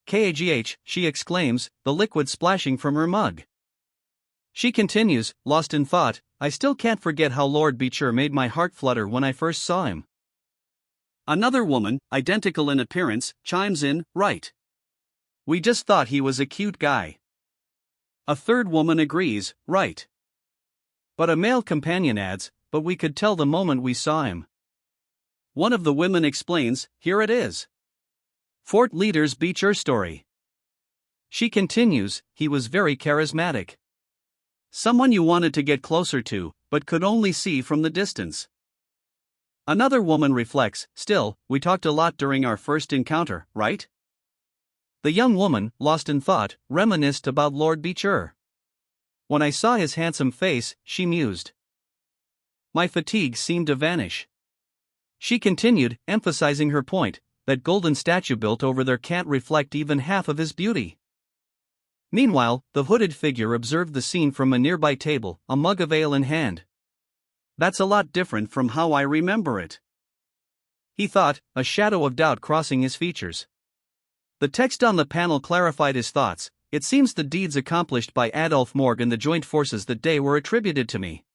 "Kagh," she exclaims, the liquid splashing from her mug. She continues, lost in thought, "I still can't forget how Lord Beecher made my heart flutter when I first saw him." Another woman, identical in appearance, chimes in, "Right. We just thought he was a cute guy." A third woman agrees, "Right." But a male companion adds, "But we could tell the moment we saw him." One of the women explains, "Here it is. Fort Leader's Beecher story." She continues, "He was very charismatic. Someone you wanted to get closer to, but could only see from the distance." Another woman reflects, "Still, we talked a lot during our first encounter, right?" The young woman, lost in thought, reminisced about Lord Beecher. "When I saw his handsome face," she mused, "my fatigue seemed to vanish." She continued, emphasizing her point, that golden statue built over there can't reflect even half of his beauty. Meanwhile, the hooded figure observed the scene from a nearby table, a mug of ale in hand. "That's a lot different from how I remember it," he thought, a shadow of doubt crossing his features. The text on the panel clarified his thoughts. "It seems the deeds accomplished by Adolphe Morgue and the joint forces that day were attributed to me."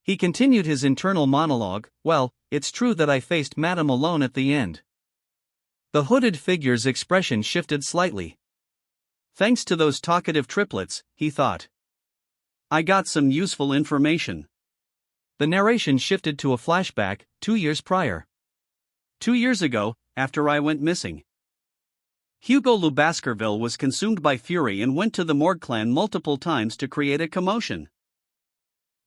He continued his internal monologue, "Well, it's true that I faced Madame alone at the end." The hooded figure's expression shifted slightly. "Thanks to those talkative triplets," he thought, "I got some useful information." The narration shifted to a flashback, 2 years prior. 2 years ago, after I went missing, Hugo Le Baskerville was consumed by fury and went to the Morgue clan multiple times to create a commotion.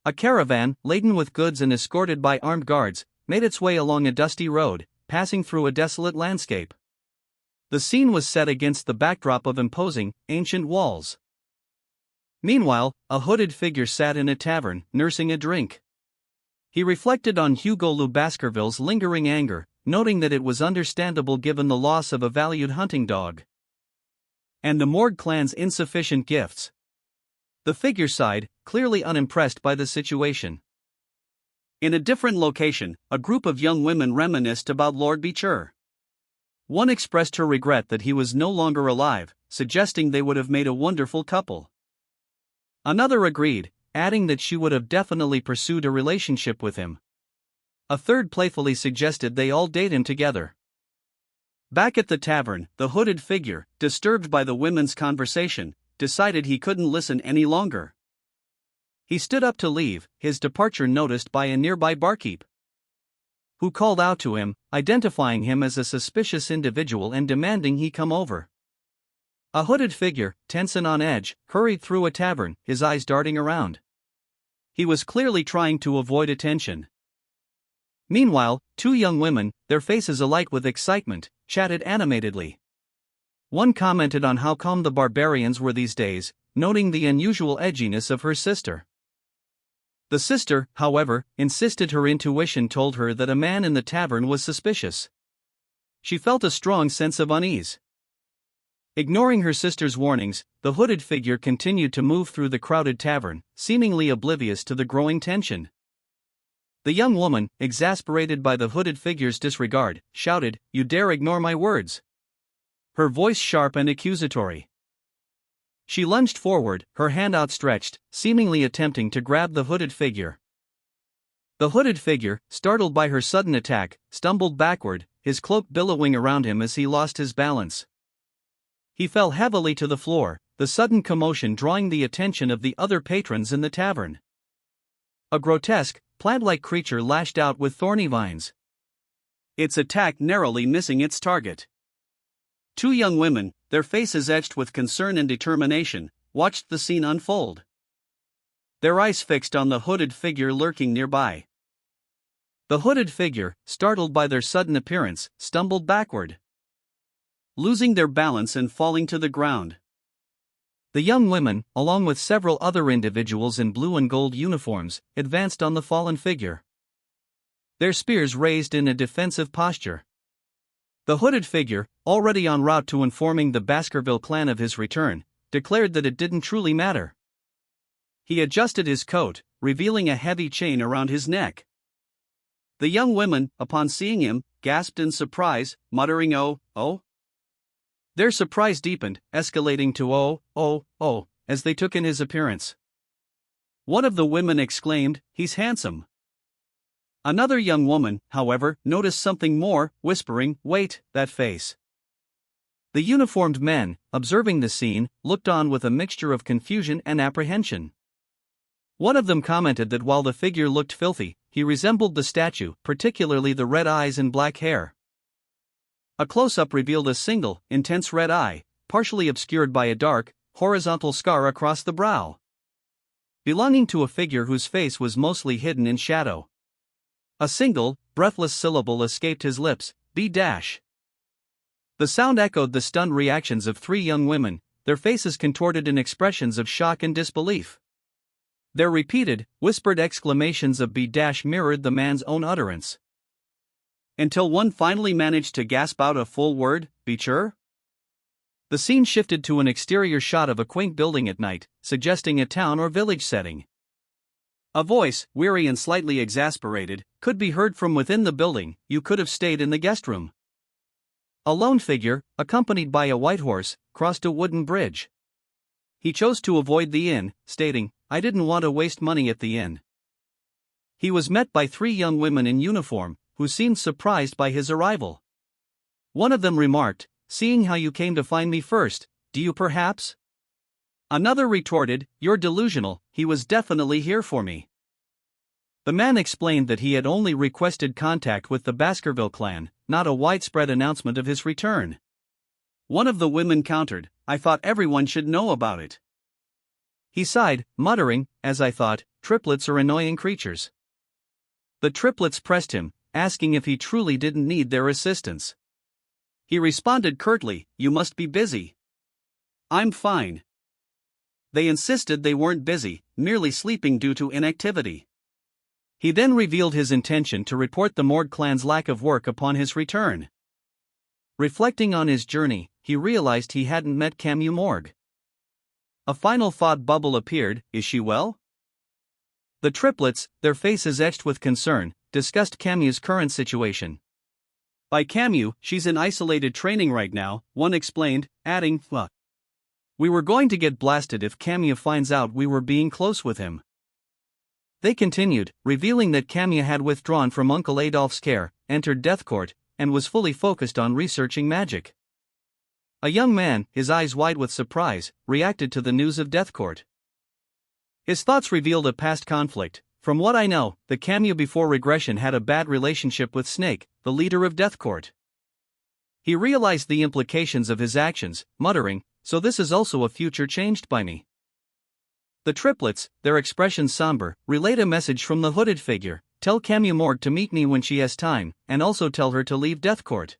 A caravan, laden with goods and escorted by armed guards, made its way along a dusty road, passing through a desolate landscape. The scene was set against the backdrop of imposing, ancient walls. Meanwhile, a hooded figure sat in a tavern, nursing a drink. He reflected on Hugo Le Baskerville's lingering anger, noting that it was understandable given the loss of a valued hunting dog, and the Morgue clan's insufficient gifts. The figure sighed, clearly unimpressed by the situation. In a different location, a group of young women reminisced about Lord Beecher. One expressed her regret that he was no longer alive, suggesting they would have made a wonderful couple. Another agreed, adding that she would have definitely pursued a relationship with him. A third playfully suggested they all date him together. Back at the tavern, the hooded figure, disturbed by the women's conversation, decided he couldn't listen any longer. He stood up to leave, his departure noticed by a nearby barkeep, who called out to him, identifying him as a suspicious individual and demanding he come over. A hooded figure, tense and on edge, hurried through a tavern, his eyes darting around. He was clearly trying to avoid attention. Meanwhile, 2 young women, their faces alight with excitement, chatted animatedly. One commented on how calm the barbarians were these days, noting the unusual edginess of her sister. The sister, however, insisted her intuition told her that a man in the tavern was suspicious. She felt a strong sense of unease. Ignoring her sister's warnings, the hooded figure continued to move through the crowded tavern, seemingly oblivious to the growing tension. The young woman, exasperated by the hooded figure's disregard, shouted, "You dare ignore my words!" Her voice sharp and accusatory. She lunged forward, her hand outstretched, seemingly attempting to grab the hooded figure. The hooded figure, startled by her sudden attack, stumbled backward, his cloak billowing around him as he lost his balance. He fell heavily to the floor, the sudden commotion drawing the attention of the other patrons in the tavern. A grotesque, plant-like creature lashed out with thorny vines, its attack narrowly missing its target. 2 young women, their faces etched with concern and determination, watched the scene unfold, their eyes fixed on the hooded figure lurking nearby. The hooded figure, startled by their sudden appearance, stumbled backward, losing their balance and falling to the ground. The young women, along with several other individuals in blue and gold uniforms, advanced on the fallen figure, their spears raised in a defensive posture. The hooded figure, already en route to informing the Baskerville clan of his return, declared that it didn't truly matter. He adjusted his coat, revealing a heavy chain around his neck. The young women, upon seeing him, gasped in surprise, muttering "Oh, oh." Their surprise deepened, escalating to "Oh, oh, oh," as they took in his appearance. One of the women exclaimed, "He's handsome." Another young woman, however, noticed something more, whispering, "Wait, that face." The uniformed men, observing the scene, looked on with a mixture of confusion and apprehension. One of them commented that while the figure looked filthy, he resembled the statue, particularly the red eyes and black hair. A close-up revealed a single, intense red eye, partially obscured by a dark, horizontal scar across the brow, belonging to a figure whose face was mostly hidden in shadow. A single, breathless syllable escaped his lips, B-. The sound echoed the stunned reactions of three young women, their faces contorted in expressions of shock and disbelief. Their repeated, whispered exclamations of B- mirrored the man's own utterance. Until one finally managed to gasp out a full word, "Beecher?" The scene shifted to an exterior shot of a quaint building at night, suggesting a town or village setting. A voice, weary and slightly exasperated, could be heard from within the building. "You could have stayed in the guest room." A lone figure, accompanied by a white horse, crossed a wooden bridge. He chose to avoid the inn, stating, "I didn't want to waste money at the inn." He was met by three young women in uniform, who seemed surprised by his arrival. One of them remarked, "Seeing how you came to find me first, do you perhaps?" Another retorted, "You're delusional, he was definitely here for me." The man explained that he had only requested contact with the Baskerville clan, not a widespread announcement of his return. One of the women countered, "I thought everyone should know about it." He sighed, muttering, "As I thought, triplets are annoying creatures." The triplets pressed him, asking if he truly didn't need their assistance. He responded curtly, "You must be busy." "I'm fine." They insisted they weren't busy, merely sleeping due to inactivity. He then revealed his intention to report the Mord clan's lack of work upon his return. Reflecting on his journey, he realized he hadn't met Camus Morgue. A final thought bubble appeared, "Is she well?" The triplets, their faces etched with concern, discussed Camus' current situation. "By Camus, she's in isolated training right now," one explained, adding, "Fuck. We were going to get blasted if Camus finds out we were being close with him." They continued, revealing that Camus had withdrawn from Uncle Adolphe's care, entered Death Court, and was fully focused on researching magic. A young man, his eyes wide with surprise, reacted to the news of Death Court. His thoughts revealed a past conflict. "From what I know, the Camus before regression had a bad relationship with Snake, the leader of Death Court." He realized the implications of his actions, muttering, "So this is also a future changed by me." The triplets, their expressions somber, relayed a message from the hooded figure, "Tell Camus Morgue to meet me when she has time, and also tell her to leave Death Court."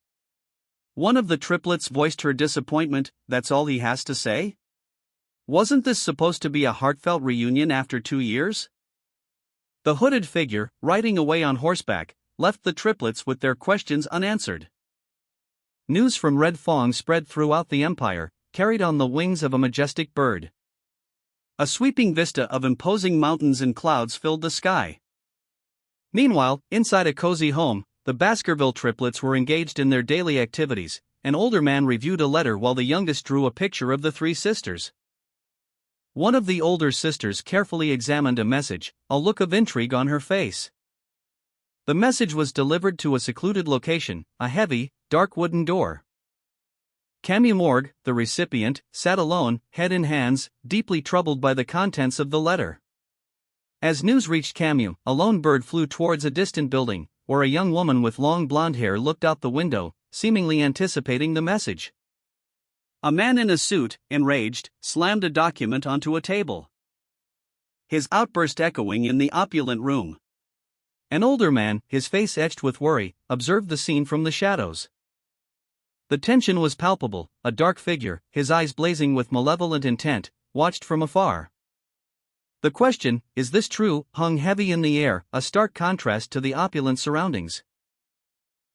One of the triplets voiced her disappointment, "That's all he has to say? Wasn't this supposed to be a heartfelt reunion after 2 years?" The hooded figure, riding away on horseback, left the triplets with their questions unanswered. News from Red Fong spread throughout the empire, carried on the wings of a majestic bird. A sweeping vista of imposing mountains and clouds filled the sky. Meanwhile, inside a cozy home, the Baskerville triplets were engaged in their daily activities. An older man reviewed a letter while the youngest drew a picture of the three sisters. One of the older sisters carefully examined a message, a look of intrigue on her face. The message was delivered to a secluded location, a heavy, dark wooden door. Camus Morgue, the recipient, sat alone, head in hands, deeply troubled by the contents of the letter. As news reached Camus, a lone bird flew towards a distant building, where a young woman with long blonde hair looked out the window, seemingly anticipating the message. A man in a suit, enraged, slammed a document onto a table, his outburst echoing in the opulent room. An older man, his face etched with worry, observed the scene from the shadows. The tension was palpable. A dark figure, his eyes blazing with malevolent intent, watched from afar. The question, "Is this true?" hung heavy in the air, a stark contrast to the opulent surroundings.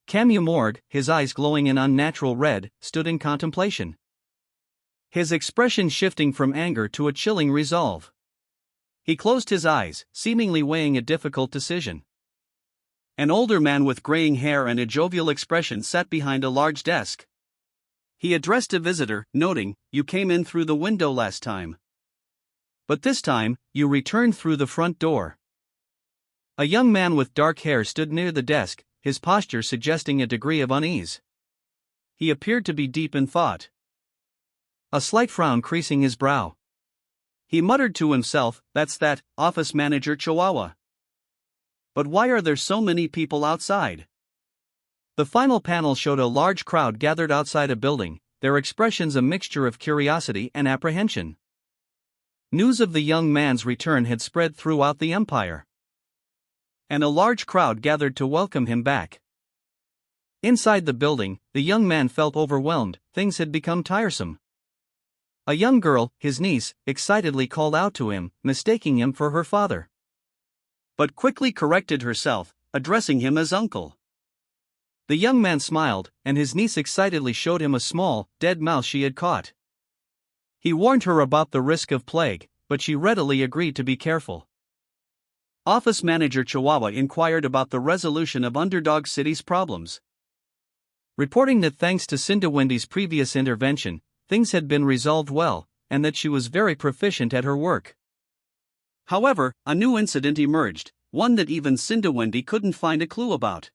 Camus Morgue, his eyes glowing in unnatural red, stood in contemplation, his expression shifting from anger to a chilling resolve. He closed his eyes, seemingly weighing a difficult decision. An older man with graying hair and a jovial expression sat behind a large desk. He addressed a visitor, noting, "You came in through the window last time. But this time, you returned through the front door." A young man with dark hair stood near the desk, his posture suggesting a degree of unease. He appeared to be deep in thought, a slight frown creasing his brow. He muttered to himself, "That's that office manager Chihuahua. But why are there so many people outside?" The final panel showed a large crowd gathered outside a building, their expressions a mixture of curiosity and apprehension. News of the young man's return had spread throughout the empire, and a large crowd gathered to welcome him back. Inside the building, the young man felt overwhelmed. Things had become tiresome. A young girl, his niece, excitedly called out to him, mistaking him for her father, but quickly corrected herself, addressing him as uncle. The young man smiled, and his niece excitedly showed him a small, dead mouse she had caught. He warned her about the risk of plague, but she readily agreed to be careful. Office manager Chihuahua inquired about the resolution of Underdog City's problems, reporting that thanks to Cinderwendy's previous intervention, things had been resolved well, and that she was very proficient at her work. However, a new incident emerged, one that even Cinderwendy couldn't find a clue about.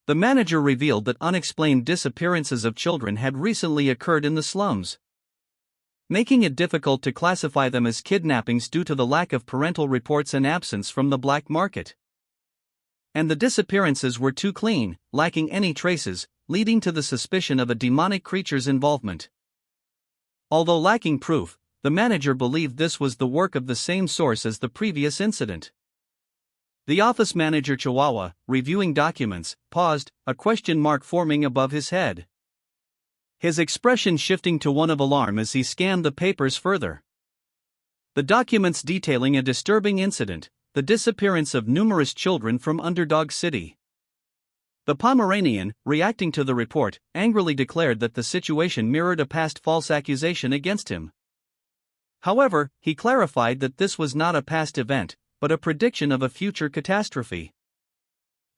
The manager revealed that unexplained disappearances of children had recently occurred in the slums, making it difficult to classify them as kidnappings due to the lack of parental reports and absence from the black market. And the disappearances were too clean, lacking any traces, leading to the suspicion of a demonic creature's involvement. Although lacking proof, the manager believed this was the work of the same source as the previous incident. The office manager Chihuahua, reviewing documents, paused, a question mark forming above his head, his expression shifting to one of alarm as he scanned the papers further. The documents detailing a disturbing incident, the disappearance of numerous children from Underdog City. The Pomeranian, reacting to the report, angrily declared that the situation mirrored a past false accusation against him. However, he clarified that this was not a past event, but a prediction of a future catastrophe.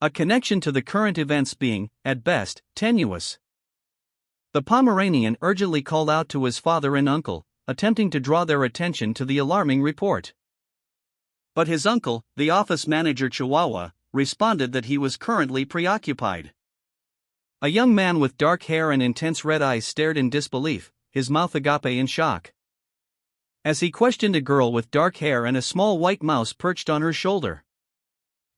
A connection to the current events being, at best, tenuous. The Pomeranian urgently called out to his father and uncle, attempting to draw their attention to the alarming report. But his uncle, the office manager Chihuahua, responded that he was currently preoccupied. A young man with dark hair and intense red eyes stared in disbelief, his mouth agape in shock, as he questioned a girl with dark hair and a small white mouse perched on her shoulder.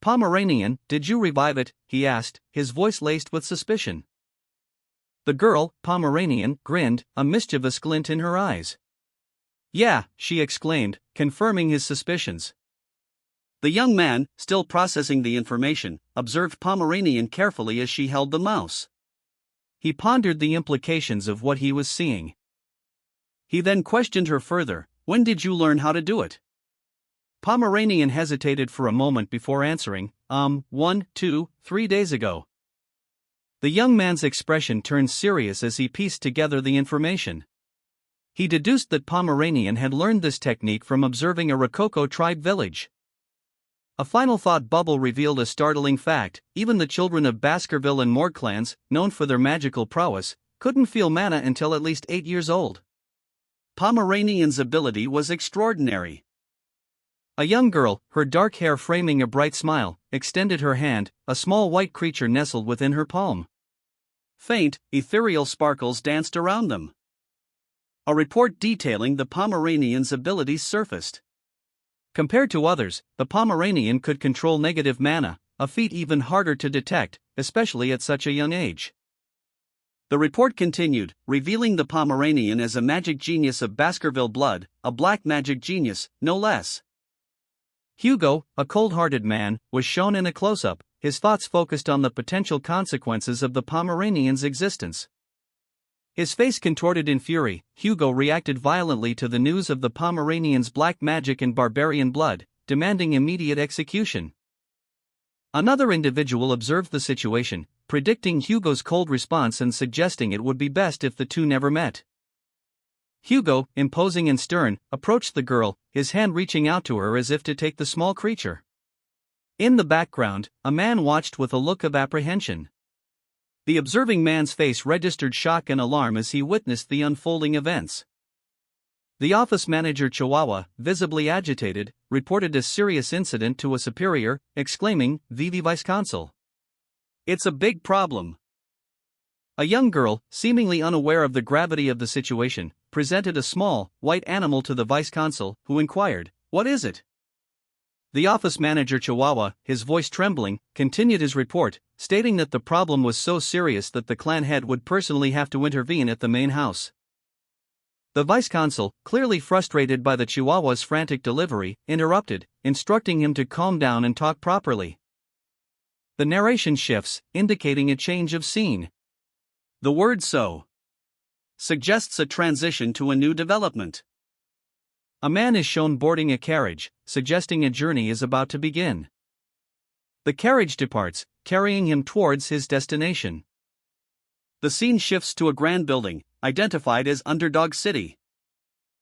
"Pomeranian, did you revive it?" he asked, his voice laced with suspicion. The girl, Pomeranian, grinned, a mischievous glint in her eyes. "Yeah," she exclaimed, confirming his suspicions. The young man, still processing the information, observed Pomeranian carefully as she held the mouse. He pondered the implications of what he was seeing. He then questioned her further, "When did you learn how to do it?" Pomeranian hesitated for a moment before answering, 3 days ago." The young man's expression turned serious as he pieced together the information. He deduced that Pomeranian had learned this technique from observing a Rococo tribe village. A final thought bubble revealed a startling fact: even the children of Baskerville and Morgue clans, known for their magical prowess, couldn't feel mana until at least 8 years old. Pomeranian's ability was extraordinary. A young girl, her dark hair framing a bright smile, extended her hand, a small white creature nestled within her palm. Faint, ethereal sparkles danced around them. A report detailing the Pomeranian's abilities surfaced. Compared to others, the Pomeranian could control negative mana, a feat even harder to detect, especially at such a young age. The report continued, revealing the Pomeranian as a magic genius of Baskerville blood, a black magic genius, no less. Hugo, a cold-hearted man, was shown in a close-up, his thoughts focused on the potential consequences of the Pomeranian's existence. His face contorted in fury, Hugo reacted violently to the news of the Pomeranian's black magic and barbarian blood, demanding immediate execution. Another individual observed the situation, predicting Hugo's cold response and suggesting it would be best if the two never met. Hugo, imposing and stern, approached the girl, his hand reaching out to her as if to take the small creature. In the background, a man watched with a look of apprehension. The observing man's face registered shock and alarm as he witnessed the unfolding events. The office manager Chihuahua, visibly agitated, reported a serious incident to a superior, exclaiming, "Vivi Vice Consul. It's a big problem." A young girl, seemingly unaware of the gravity of the situation, presented a small, white animal to the vice consul, who inquired, "What is it?" The office manager Chihuahua, his voice trembling, continued his report, stating that the problem was so serious that the clan head would personally have to intervene at the main house. The vice consul, clearly frustrated by the Chihuahua's frantic delivery, interrupted, instructing him to calm down and talk properly. The narration shifts, indicating a change of scene. The word "so" suggests a transition to a new development. A man is shown boarding a carriage, suggesting a journey is about to begin. The carriage departs, carrying him towards his destination. The scene shifts to a grand building, identified as Underdog City.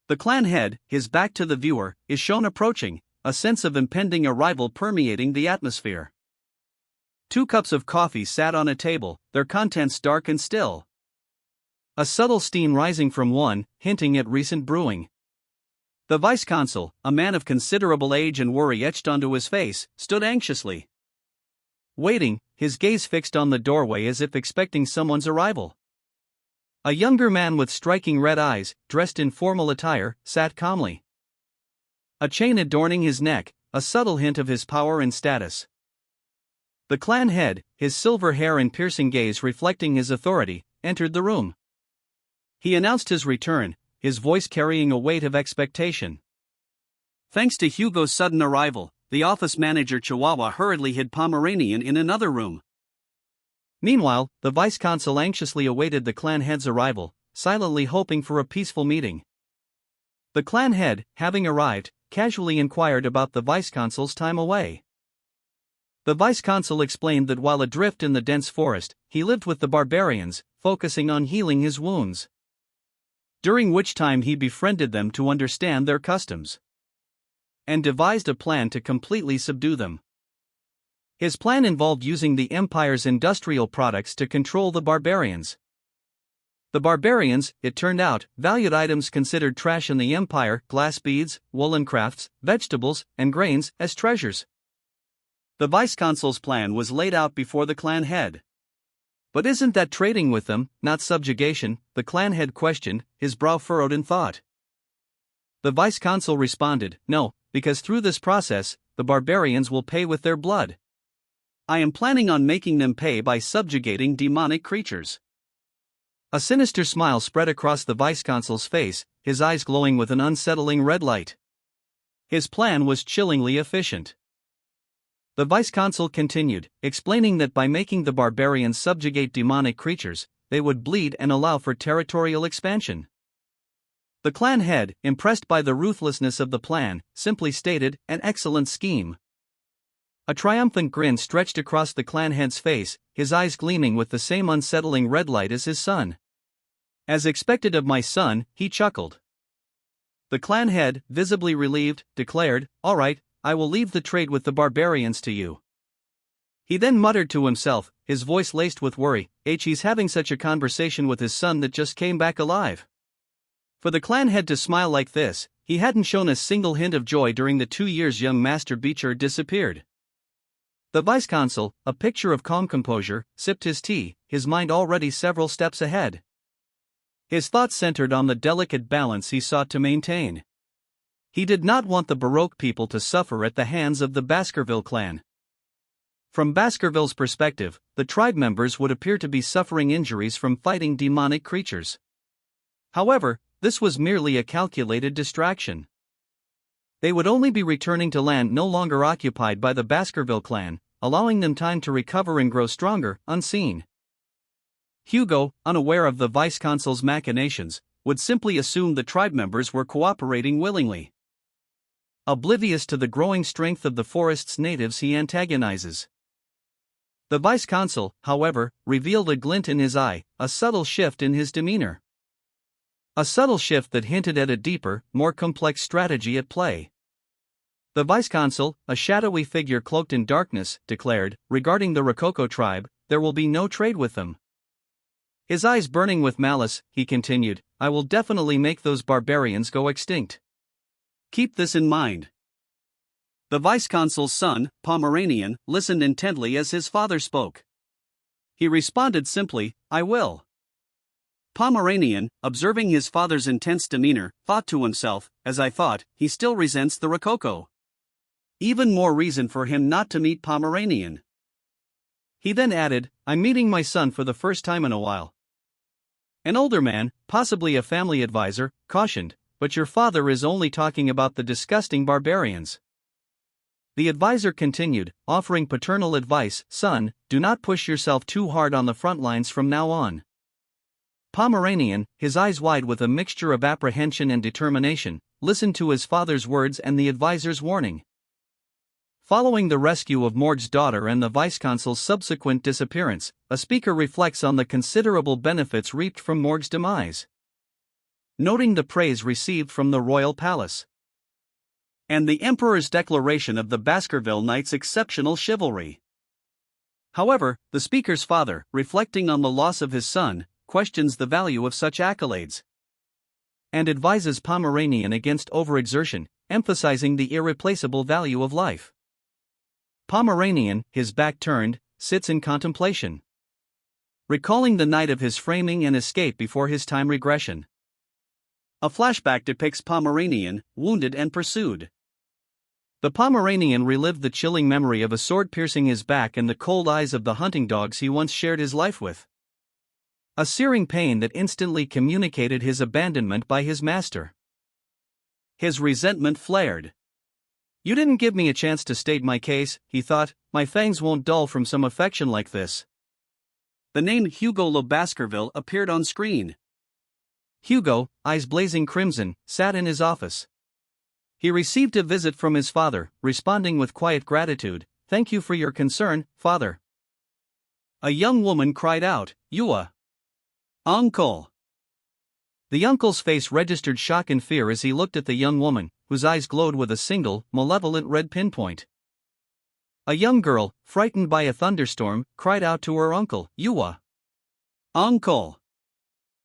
The clan head, his back to the viewer, is shown approaching, a sense of impending arrival permeating the atmosphere. 2 cups of coffee sat on a table, their contents dark and still. A subtle steam rising from one, hinting at recent brewing. The vice consul, a man of considerable age and worry etched onto his face, stood anxiously waiting, his gaze fixed on the doorway as if expecting someone's arrival. A younger man with striking red eyes, dressed in formal attire, sat calmly. A chain adorning his neck, a subtle hint of his power and status. The clan head, his silver hair and piercing gaze reflecting his authority, entered the room. He announced his return, his voice carrying a weight of expectation. Thanks to Hugo's sudden arrival, the office manager Chihuahua hurriedly hid Pomeranian in another room. Meanwhile, the vice consul anxiously awaited the clan head's arrival, silently hoping for a peaceful meeting. The clan head, having arrived, casually inquired about the vice consul's time away. The vice consul explained that while adrift in the dense forest, he lived with the barbarians, focusing on healing his wounds. During which time he befriended them to understand their customs and devised a plan to completely subdue them. His plan involved using the Empire's industrial products to control the barbarians. The barbarians, it turned out, valued items considered trash in the Empire, glass beads, woolen crafts, vegetables, and grains, as treasures. The vice consul's plan was laid out before the clan head. "But isn't that trading with them, not subjugation?" the clan head questioned, his brow furrowed in thought. The vice consul responded, "No, because through this process, the barbarians will pay with their blood. I am planning on making them pay by subjugating demonic creatures." A sinister smile spread across the vice consul's face, his eyes glowing with an unsettling red light. His plan was chillingly efficient. The vice consul continued, explaining that by making the barbarians subjugate demonic creatures, they would bleed and allow for territorial expansion. The clan head, impressed by the ruthlessness of the plan, simply stated, "An excellent scheme." A triumphant grin stretched across the clan head's face, his eyes gleaming with the same unsettling red light as his son. "As expected of my son," he chuckled. The clan head, visibly relieved, declared, "All right, I will leave the trade with the barbarians to you." He then muttered to himself, his voice laced with worry, he's having such a conversation with his son that just came back alive." For the clan head to smile like this, he hadn't shown a single hint of joy during the 2 years young Master Beecher disappeared. The vice consul, a picture of calm composure, sipped his tea, his mind already several steps ahead. His thoughts centered on the delicate balance he sought to maintain. He did not want the Baroque people to suffer at the hands of the Baskerville clan. From Baskerville's perspective, the tribe members would appear to be suffering injuries from fighting demonic creatures. However, this was merely a calculated distraction. They would only be returning to land no longer occupied by the Baskerville clan, allowing them time to recover and grow stronger, unseen. Hugo, unaware of the vice consul's machinations, would simply assume the tribe members were cooperating willingly. Oblivious to the growing strength of the forest's natives he antagonizes. The vice consul, however, revealed a glint in his eye, a subtle shift in his demeanor. A subtle shift that hinted at a deeper, more complex strategy at play. The vice-consul, a shadowy figure cloaked in darkness, declared, regarding the Rococo tribe, there will be no trade with them. His eyes burning with malice, he continued, I will definitely make those barbarians go extinct. Keep this in mind. The vice-consul's son, Pomeranian, listened intently as his father spoke. He responded simply, I will. Pomeranian, observing his father's intense demeanor, thought to himself, as I thought, he still resents the Rococo. Even more reason for him not to meet Pomeranian. He then added, I'm meeting my son for the first time in a while. An older man, possibly a family advisor, cautioned, but your father is only talking about the disgusting barbarians. The advisor continued, offering paternal advice, son, do not push yourself too hard on the front lines from now on. Pomeranian, his eyes wide with a mixture of apprehension and determination, listened to his father's words and the advisor's warning. Following the rescue of Morg's daughter and the vice-consul's subsequent disappearance, a speaker reflects on the considerable benefits reaped from Morg's demise, noting the praise received from the royal palace and the emperor's declaration of the Baskerville Knights' exceptional chivalry. However, the speaker's father, reflecting on the loss of his son, questions the value of such accolades and advises Pomeranian against overexertion, emphasizing the irreplaceable value of life. Pomeranian, his back turned, sits in contemplation, recalling the night of his framing and escape before his time regression. A flashback depicts Pomeranian, wounded and pursued. The Pomeranian relived the chilling memory of a sword piercing his back and the cold eyes of the hunting dogs he once shared his life with. A searing pain that instantly communicated his abandonment by his master. His resentment flared. You didn't give me a chance to state my case, he thought, my fangs won't dull from some affection like this. The name Hugo Le Baskerville appeared on screen. Hugo, eyes blazing crimson, sat in his office. He received a visit from his father, responding with quiet gratitude, thank you for your concern, father. A young woman cried out, Yua! Uncle! The uncle's face registered shock and fear as he looked at the young woman, whose eyes glowed with a single, malevolent red pinpoint. A young girl, frightened by a thunderstorm, cried out to her uncle, Yua! Uncle!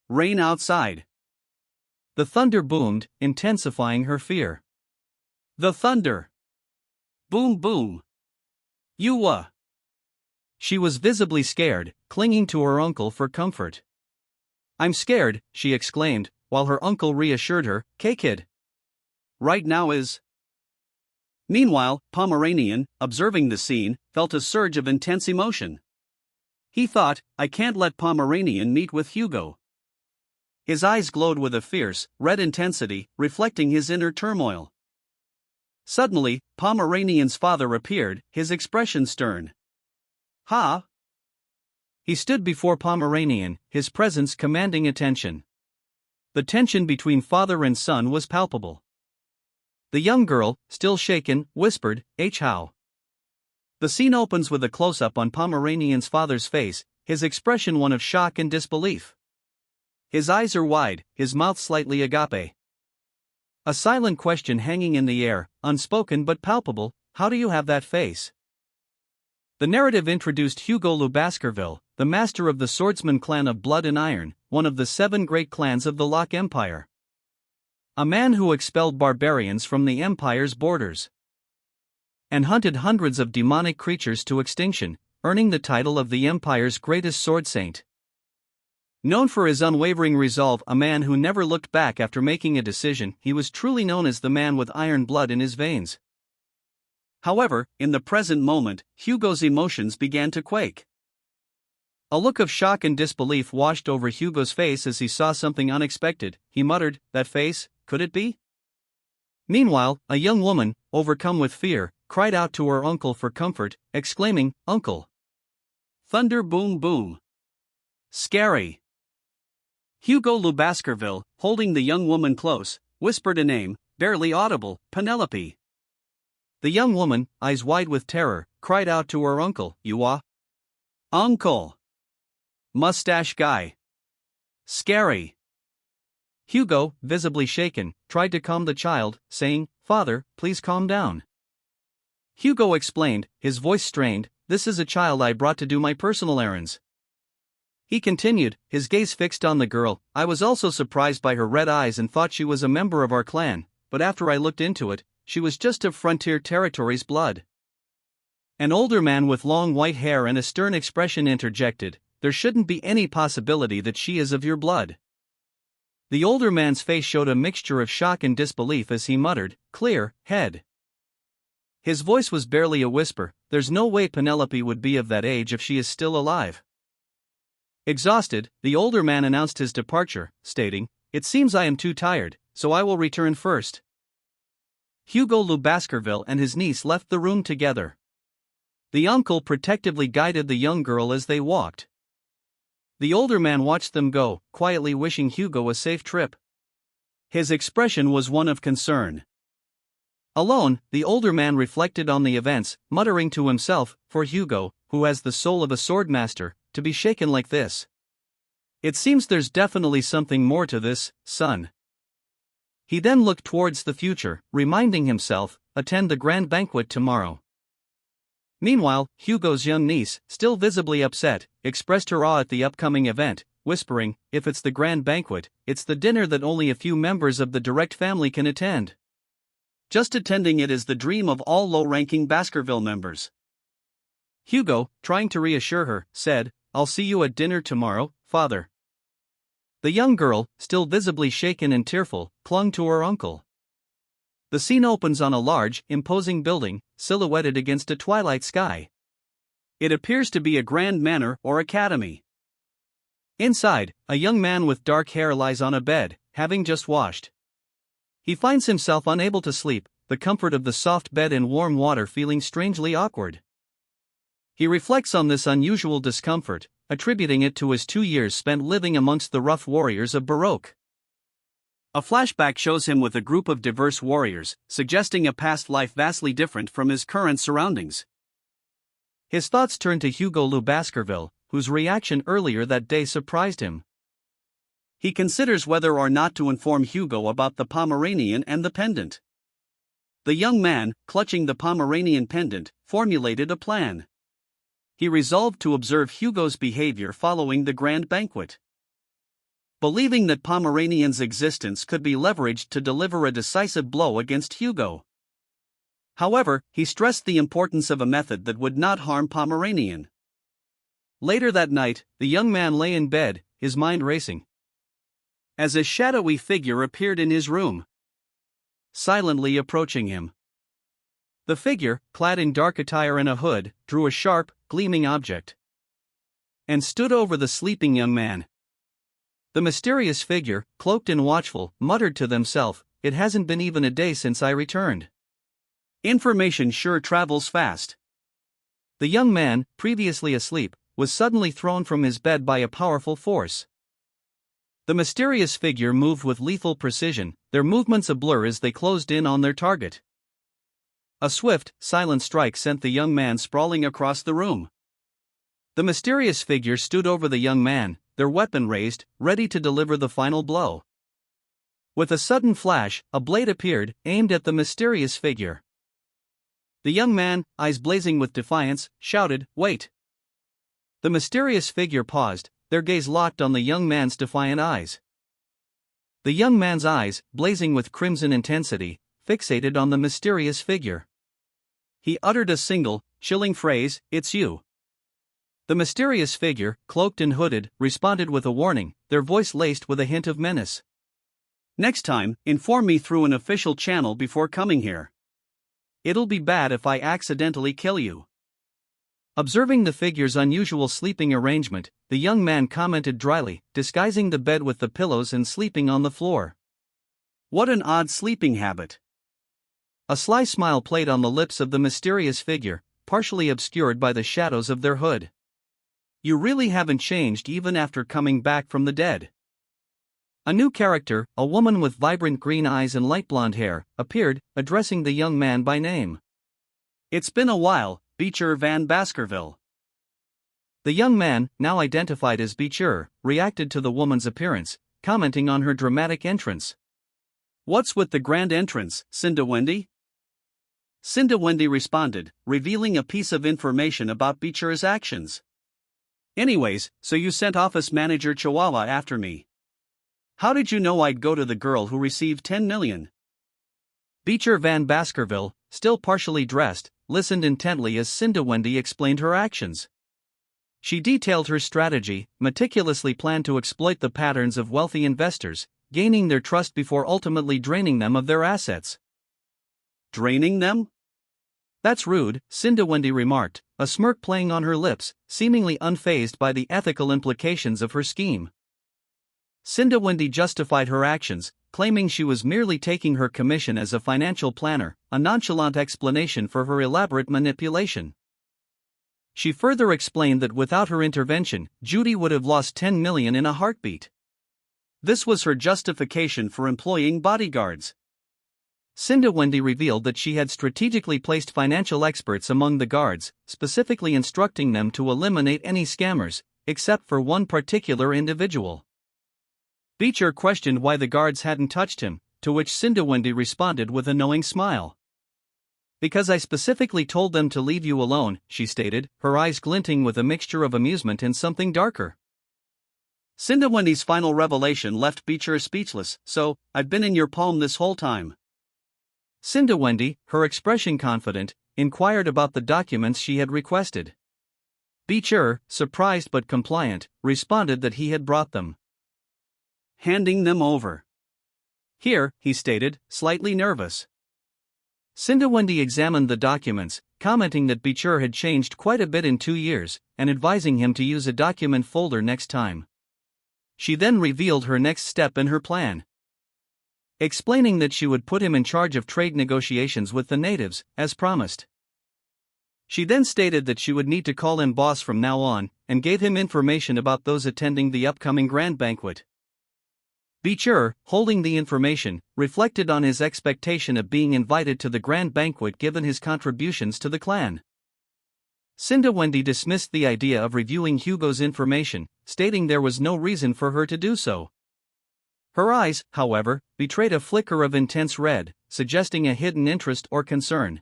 Rain outside! The thunder boomed, intensifying her fear. The thunder! Boom boom! Yua! She was visibly scared, clinging to her uncle for comfort. I'm scared, she exclaimed, while her uncle reassured her, K-kid. Right now is. Meanwhile, Pomeranian, observing the scene, felt a surge of intense emotion. He thought, I can't let Pomeranian meet with Hugo. His eyes glowed with a fierce, red intensity, reflecting his inner turmoil. Suddenly, Pomeranian's father appeared, his expression stern. Ha! He stood before Pomeranian, his presence commanding attention. The tension between father and son was palpable. The young girl, still shaken, whispered, how? The scene opens with a close-up on Pomeranian's father's face, his expression one of shock and disbelief. His eyes are wide, his mouth slightly agape. A silent question hanging in the air, unspoken but palpable, how do you have that face? The narrative introduced Hugo Le Baskerville, the master of the swordsman clan of Blood and Iron, one of the 7 great clans of the Locke Empire. A man who expelled barbarians from the empire's borders and hunted hundreds of demonic creatures to extinction, earning the title of the empire's greatest sword saint. Known for his unwavering resolve, a man who never looked back after making a decision, he was truly known as the man with iron blood in his veins. However, in the present moment, Hugo's emotions began to quake. A look of shock and disbelief washed over Hugo's face as he saw something unexpected. He muttered, that face, could it be? Meanwhile, a young woman, overcome with fear, cried out to her uncle for comfort, exclaiming, Uncle! Thunder boom boom! Scary! Hugo Le Baskerville, holding the young woman close, whispered a name, barely audible, Penelope. The young woman, eyes wide with terror, cried out to her uncle, Yua! Uncle! Mustache guy! Scary! Hugo, visibly shaken, tried to calm the child, saying, Father, please calm down. Hugo explained, his voice strained, "This is a child I brought to do my personal errands." He continued, his gaze fixed on the girl. "I was also surprised by her red eyes and thought she was a member of our clan, but after I looked into it, she was just of Frontier Territory's blood." An older man with long white hair and a stern expression interjected, "There shouldn't be any possibility that she is of your blood." The older man's face showed a mixture of shock and disbelief as he muttered, "Clear head." His voice was barely a whisper, "There's no way Penelope would be of that age if she is still alive." Exhausted, the older man announced his departure, stating, "It seems I am too tired, so I will return first." Hugo Le Baskerville and his niece left the room together. The uncle protectively guided the young girl as they walked. The older man watched them go, quietly wishing Hugo a safe trip. His expression was one of concern. Alone, the older man reflected on the events, muttering to himself, "For Hugo, who has the soul of a swordmaster, to be shaken like this. It seems there's definitely something more to this, son." He then looked towards the future, reminding himself, "Attend the grand banquet tomorrow." Meanwhile, Hugo's young niece, still visibly upset, expressed her awe at the upcoming event, whispering, "If it's the grand banquet, it's the dinner that only a few members of the direct family can attend. Just attending it is the dream of all low-ranking Baskerville members." Hugo, trying to reassure her, said, "I'll see you at dinner tomorrow, father." The young girl, still visibly shaken and tearful, clung to her uncle. The scene opens on a large, imposing building, silhouetted against a twilight sky. It appears to be a grand manor or academy. Inside, a young man with dark hair lies on a bed, having just washed. He finds himself unable to sleep, the comfort of the soft bed and warm water feeling strangely awkward. He reflects on this unusual discomfort, attributing it to his 2 years spent living amongst the rough warriors of Baroque. A flashback shows him with a group of diverse warriors, suggesting a past life vastly different from his current surroundings. His thoughts turn to Hugo Le Baskerville, whose reaction earlier that day surprised him. He considers whether or not to inform Hugo about the Pomeranian and the pendant. The young man, clutching the Pomeranian pendant, formulated a plan. He resolved to observe Hugo's behavior following the grand banquet. Believing that Pomeranian's existence could be leveraged to deliver a decisive blow against Hugo. However, he stressed the importance of a method that would not harm Pomeranian. Later that night, the young man lay in bed, his mind racing, as a shadowy figure appeared in his room, silently approaching him. The figure, clad in dark attire and a hood, drew a sharp, gleaming object and stood over the sleeping young man. The mysterious figure, cloaked and watchful, muttered to themselves, "It hasn't been even a day since I returned. Information sure travels fast." The young man, previously asleep, was suddenly thrown from his bed by a powerful force. The mysterious figure moved with lethal precision, their movements a blur as they closed in on their target. A swift, silent strike sent the young man sprawling across the room. The mysterious figure stood over the young man, their weapon raised, ready to deliver the final blow. With a sudden flash, a blade appeared, aimed at the mysterious figure. The young man, eyes blazing with defiance, shouted, "Wait!" The mysterious figure paused, their gaze locked on the young man's defiant eyes. The young man's eyes, blazing with crimson intensity, fixated on the mysterious figure. He uttered a single, chilling phrase, "It's you." The mysterious figure, cloaked and hooded, responded with a warning, their voice laced with a hint of menace. "Next time, inform me through an official channel before coming here. It'll be bad if I accidentally kill you." Observing the figure's unusual sleeping arrangement, the young man commented dryly, disguising the bed with the pillows and sleeping on the floor. "What an odd sleeping habit." A sly smile played on the lips of the mysterious figure, partially obscured by the shadows of their hood. "You really haven't changed even after coming back from the dead." A new character, a woman with vibrant green eyes and light blonde hair, appeared, addressing the young man by name. "It's been a while, Beecher Van Baskerville." The young man, now identified as Beecher, reacted to the woman's appearance, commenting on her dramatic entrance. "What's with the grand entrance, Cinda Wendy?" Cinda Wendy responded, revealing a piece of information about Beecher's actions. Anyways, so you sent office manager Chihuahua after me. How did you know I'd go to the girl who received 10 million? Beecher Van Baskerville, still partially dressed, listened intently as Cinda Wendy explained her actions. She detailed her strategy, meticulously planned to exploit the patterns of wealthy investors, gaining their trust before ultimately draining them of their assets. Draining them? That's rude, Cinda Wendy remarked, a smirk playing on her lips, seemingly unfazed by the ethical implications of her scheme. Cinda Wendy justified her actions, claiming she was merely taking her commission as a financial planner, a nonchalant explanation for her elaborate manipulation. She further explained that without her intervention, Judy would have lost 10 million in a heartbeat. This was her justification for employing bodyguards. Cinda Wendy revealed that she had strategically placed financial experts among the guards, specifically instructing them to eliminate any scammers, except for one particular individual. Beecher questioned why the guards hadn't touched him, to which Cinda Wendy responded with a knowing smile. Because I specifically told them to leave you alone, she stated, her eyes glinting with a mixture of amusement and something darker. Cinda Wendy's final revelation left Beecher speechless. So, I've been in your palm this whole time. Cinda Wendy, her expression confident, inquired about the documents she had requested. Beecher, surprised but compliant, responded that he had brought them. Handing them over. Here, he stated, slightly nervous. Cinda Wendy examined the documents, commenting that Beecher had changed quite a bit in 2 years, and advising him to use a document folder next time. She then revealed her next step in her plan. Explaining that she would put him in charge of trade negotiations with the natives, as promised. She then stated that she would need to call him boss from now on, and gave him information about those attending the upcoming grand banquet. Beecher, holding the information, reflected on his expectation of being invited to the grand banquet given his contributions to the clan. Cinda Wendy dismissed the idea of reviewing Hugo's information, stating there was no reason for her to do so. Her eyes, however, betrayed a flicker of intense red, suggesting a hidden interest or concern.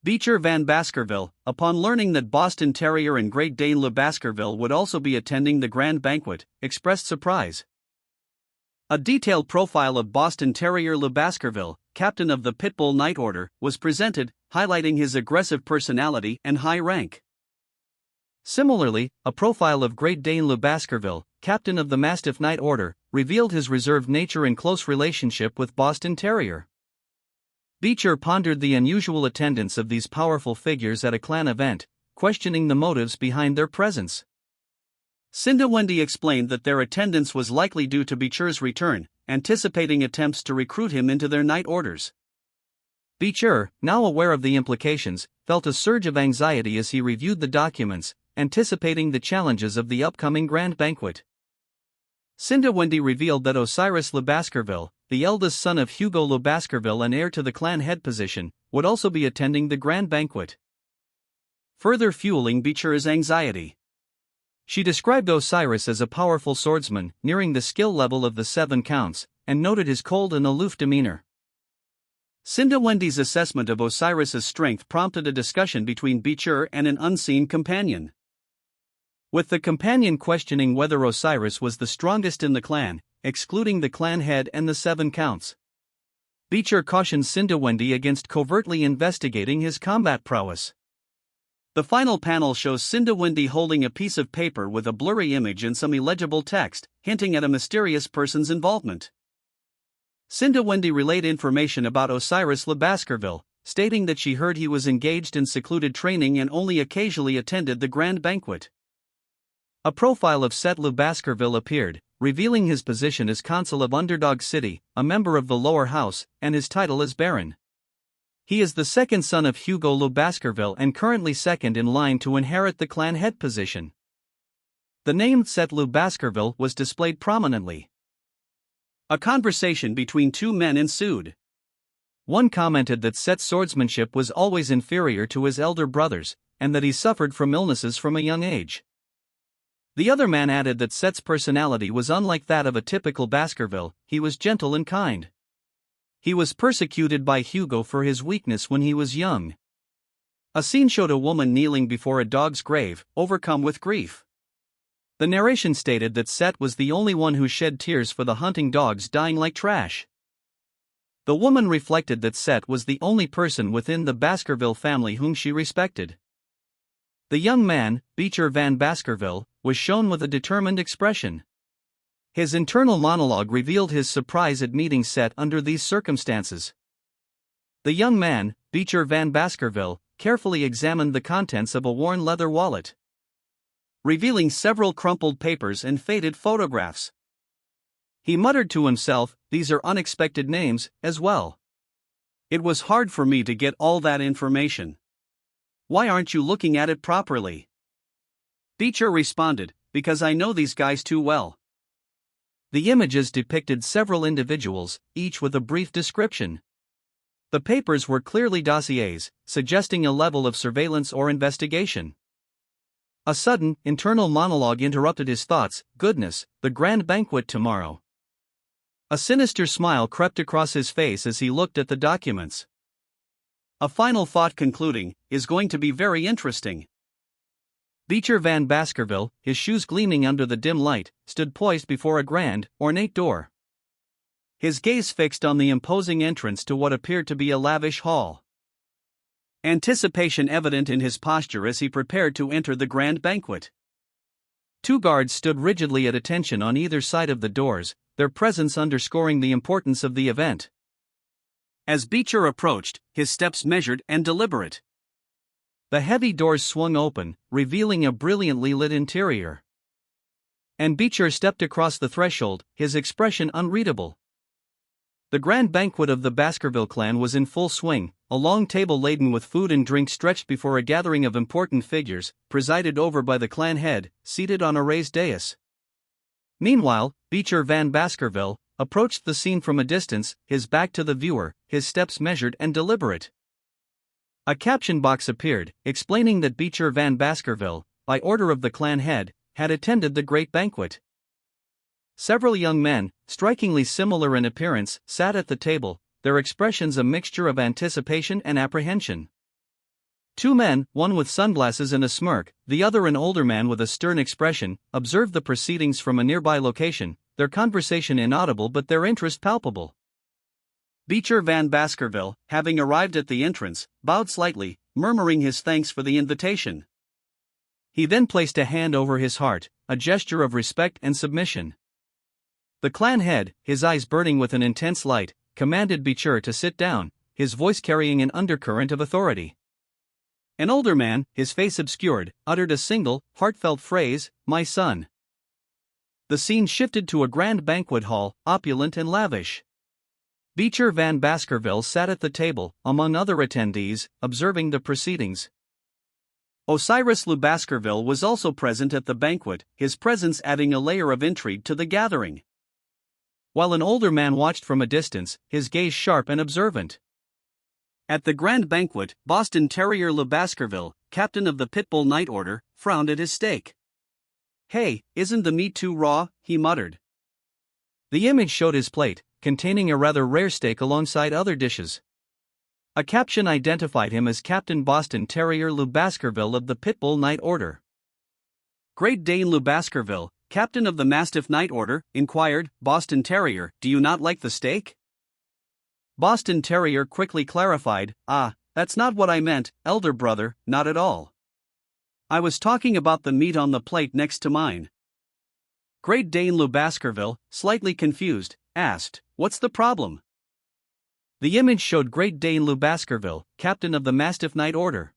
Beecher Van Baskerville, upon learning that Boston Terrier and Great Dane Le Baskerville would also be attending the grand banquet, expressed surprise. A detailed profile of Boston Terrier Le Baskerville, captain of the Pitbull Night Order, was presented, highlighting his aggressive personality and high rank. Similarly, a profile of Great Dane Le Baskerville, captain of the Mastiff Night Order, revealed his reserved nature and close relationship with Boston Terrier. Beecher pondered the unusual attendance of these powerful figures at a clan event, questioning the motives behind their presence. Cinda Wendy explained that their attendance was likely due to Beecher's return, anticipating attempts to recruit him into their night orders. Beecher, now aware of the implications, felt a surge of anxiety as he reviewed the documents, anticipating the challenges of the upcoming grand banquet. Cinda Wendy revealed that Osiris Le Baskerville, the eldest son of Hugo Le Baskerville and heir to the clan head position, would also be attending the grand banquet, further fueling Beecher's anxiety. She described Osiris as a powerful swordsman, nearing the skill level of the 7 counts, and noted his cold and aloof demeanor. Cinda Wendy's assessment of Osiris's strength prompted a discussion between Beecher and an unseen companion. With the companion questioning whether Osiris was the strongest in the clan, excluding the clan head and the 7 counts. Beecher cautioned Cinda Wendy against covertly investigating his combat prowess. The final panel shows Cinda Wendy holding a piece of paper with a blurry image and some illegible text, hinting at a mysterious person's involvement. Cinda Wendy relayed information about Osiris Le Baskerville, stating that she heard he was engaged in secluded training and only occasionally attended the grand banquet. A profile of Set Le Baskerville appeared, revealing his position as consul of Underdog City, a member of the lower house, and his title as Baron. He is the second son of Hugo Le Baskerville and currently second in line to inherit the clan head position. The name Set Le Baskerville was displayed prominently. A conversation between 2 men ensued. One commented that Set's swordsmanship was always inferior to his elder brothers, and that he suffered from illnesses from a young age. The other man added that Set's personality was unlike that of a typical Baskerville, he was gentle and kind. He was persecuted by Hugo for his weakness when he was young. A scene showed a woman kneeling before a dog's grave, overcome with grief. The narration stated that Set was the only one who shed tears for the hunting dogs dying like trash. The woman reflected that Set was the only person within the Baskerville family whom she respected. The young man, Beecher Van Baskerville, was shown with a determined expression. His internal monologue revealed his surprise at meeting Set under these circumstances. The young man, Beecher Van Baskerville, carefully examined the contents of a worn leather wallet, revealing several crumpled papers and faded photographs. He muttered to himself, "These are unexpected names, as well. It was hard for me to get all that information. Why aren't you looking at it properly?" Beecher responded, "Because I know these guys too well." The images depicted several individuals, each with a brief description. The papers were clearly dossiers, suggesting a level of surveillance or investigation. A sudden, internal monologue interrupted his thoughts. "Goodness, the grand banquet tomorrow." A sinister smile crept across his face as he looked at the documents. A final thought concluding, "Is going to be very interesting." Beecher Van Baskerville, his shoes gleaming under the dim light, stood poised before a grand, ornate door. His gaze fixed on the imposing entrance to what appeared to be a lavish hall. Anticipation evident in his posture as he prepared to enter the grand banquet. 2 guards stood rigidly at attention on either side of the doors, their presence underscoring the importance of the event. As Beecher approached, his steps measured and deliberate. The heavy doors swung open, revealing a brilliantly lit interior. And Beecher stepped across the threshold, his expression unreadable. The grand banquet of the Baskerville clan was in full swing, a long table laden with food and drink stretched before a gathering of important figures, presided over by the clan head, seated on a raised dais. Meanwhile, Beecher Van Baskerville approached the scene from a distance, his back to the viewer, his steps measured and deliberate. A caption box appeared, explaining that Beecher Van Baskerville, by order of the clan head, had attended the great banquet. Several young men, strikingly similar in appearance, sat at the table, their expressions a mixture of anticipation and apprehension. 2 men, one with sunglasses and a smirk, the other an older man with a stern expression, observed the proceedings from a nearby location, their conversation inaudible but their interest palpable. Beecher Van Baskerville, having arrived at the entrance, bowed slightly, murmuring his thanks for the invitation. He then placed a hand over his heart, a gesture of respect and submission. The clan head, his eyes burning with an intense light, commanded Beecher to sit down, his voice carrying an undercurrent of authority. An older man, his face obscured, uttered a single, heartfelt phrase, "My son." The scene shifted to a grand banquet hall, opulent and lavish. Beecher Van Baskerville sat at the table, among other attendees, observing the proceedings. Osiris Lou Baskerville was also present at the banquet, his presence adding a layer of intrigue to the gathering. While an older man watched from a distance, his gaze sharp and observant. At the grand banquet, Boston Terrier Lou Baskerville, captain of the Pitbull Night Order, frowned at his steak. "Hey, isn't the meat too raw?" he muttered. The image showed his plate, containing a rather rare steak alongside other dishes. A caption identified him as Captain Boston Terrier Lou Baskerville of the Pitbull Night Order. "Great Dane Lou Baskerville, captain of the Mastiff Night Order," inquired Boston Terrier, "do you not like the steak?" Boston Terrier quickly clarified, "That's not what I meant, elder brother, not at all. I was talking about the meat on the plate next to mine." Great Dane Lou Baskerville, slightly confused, asked, "What's the problem?" The image showed Great Dane Lou Baskerville, captain of the Mastiff Night Order.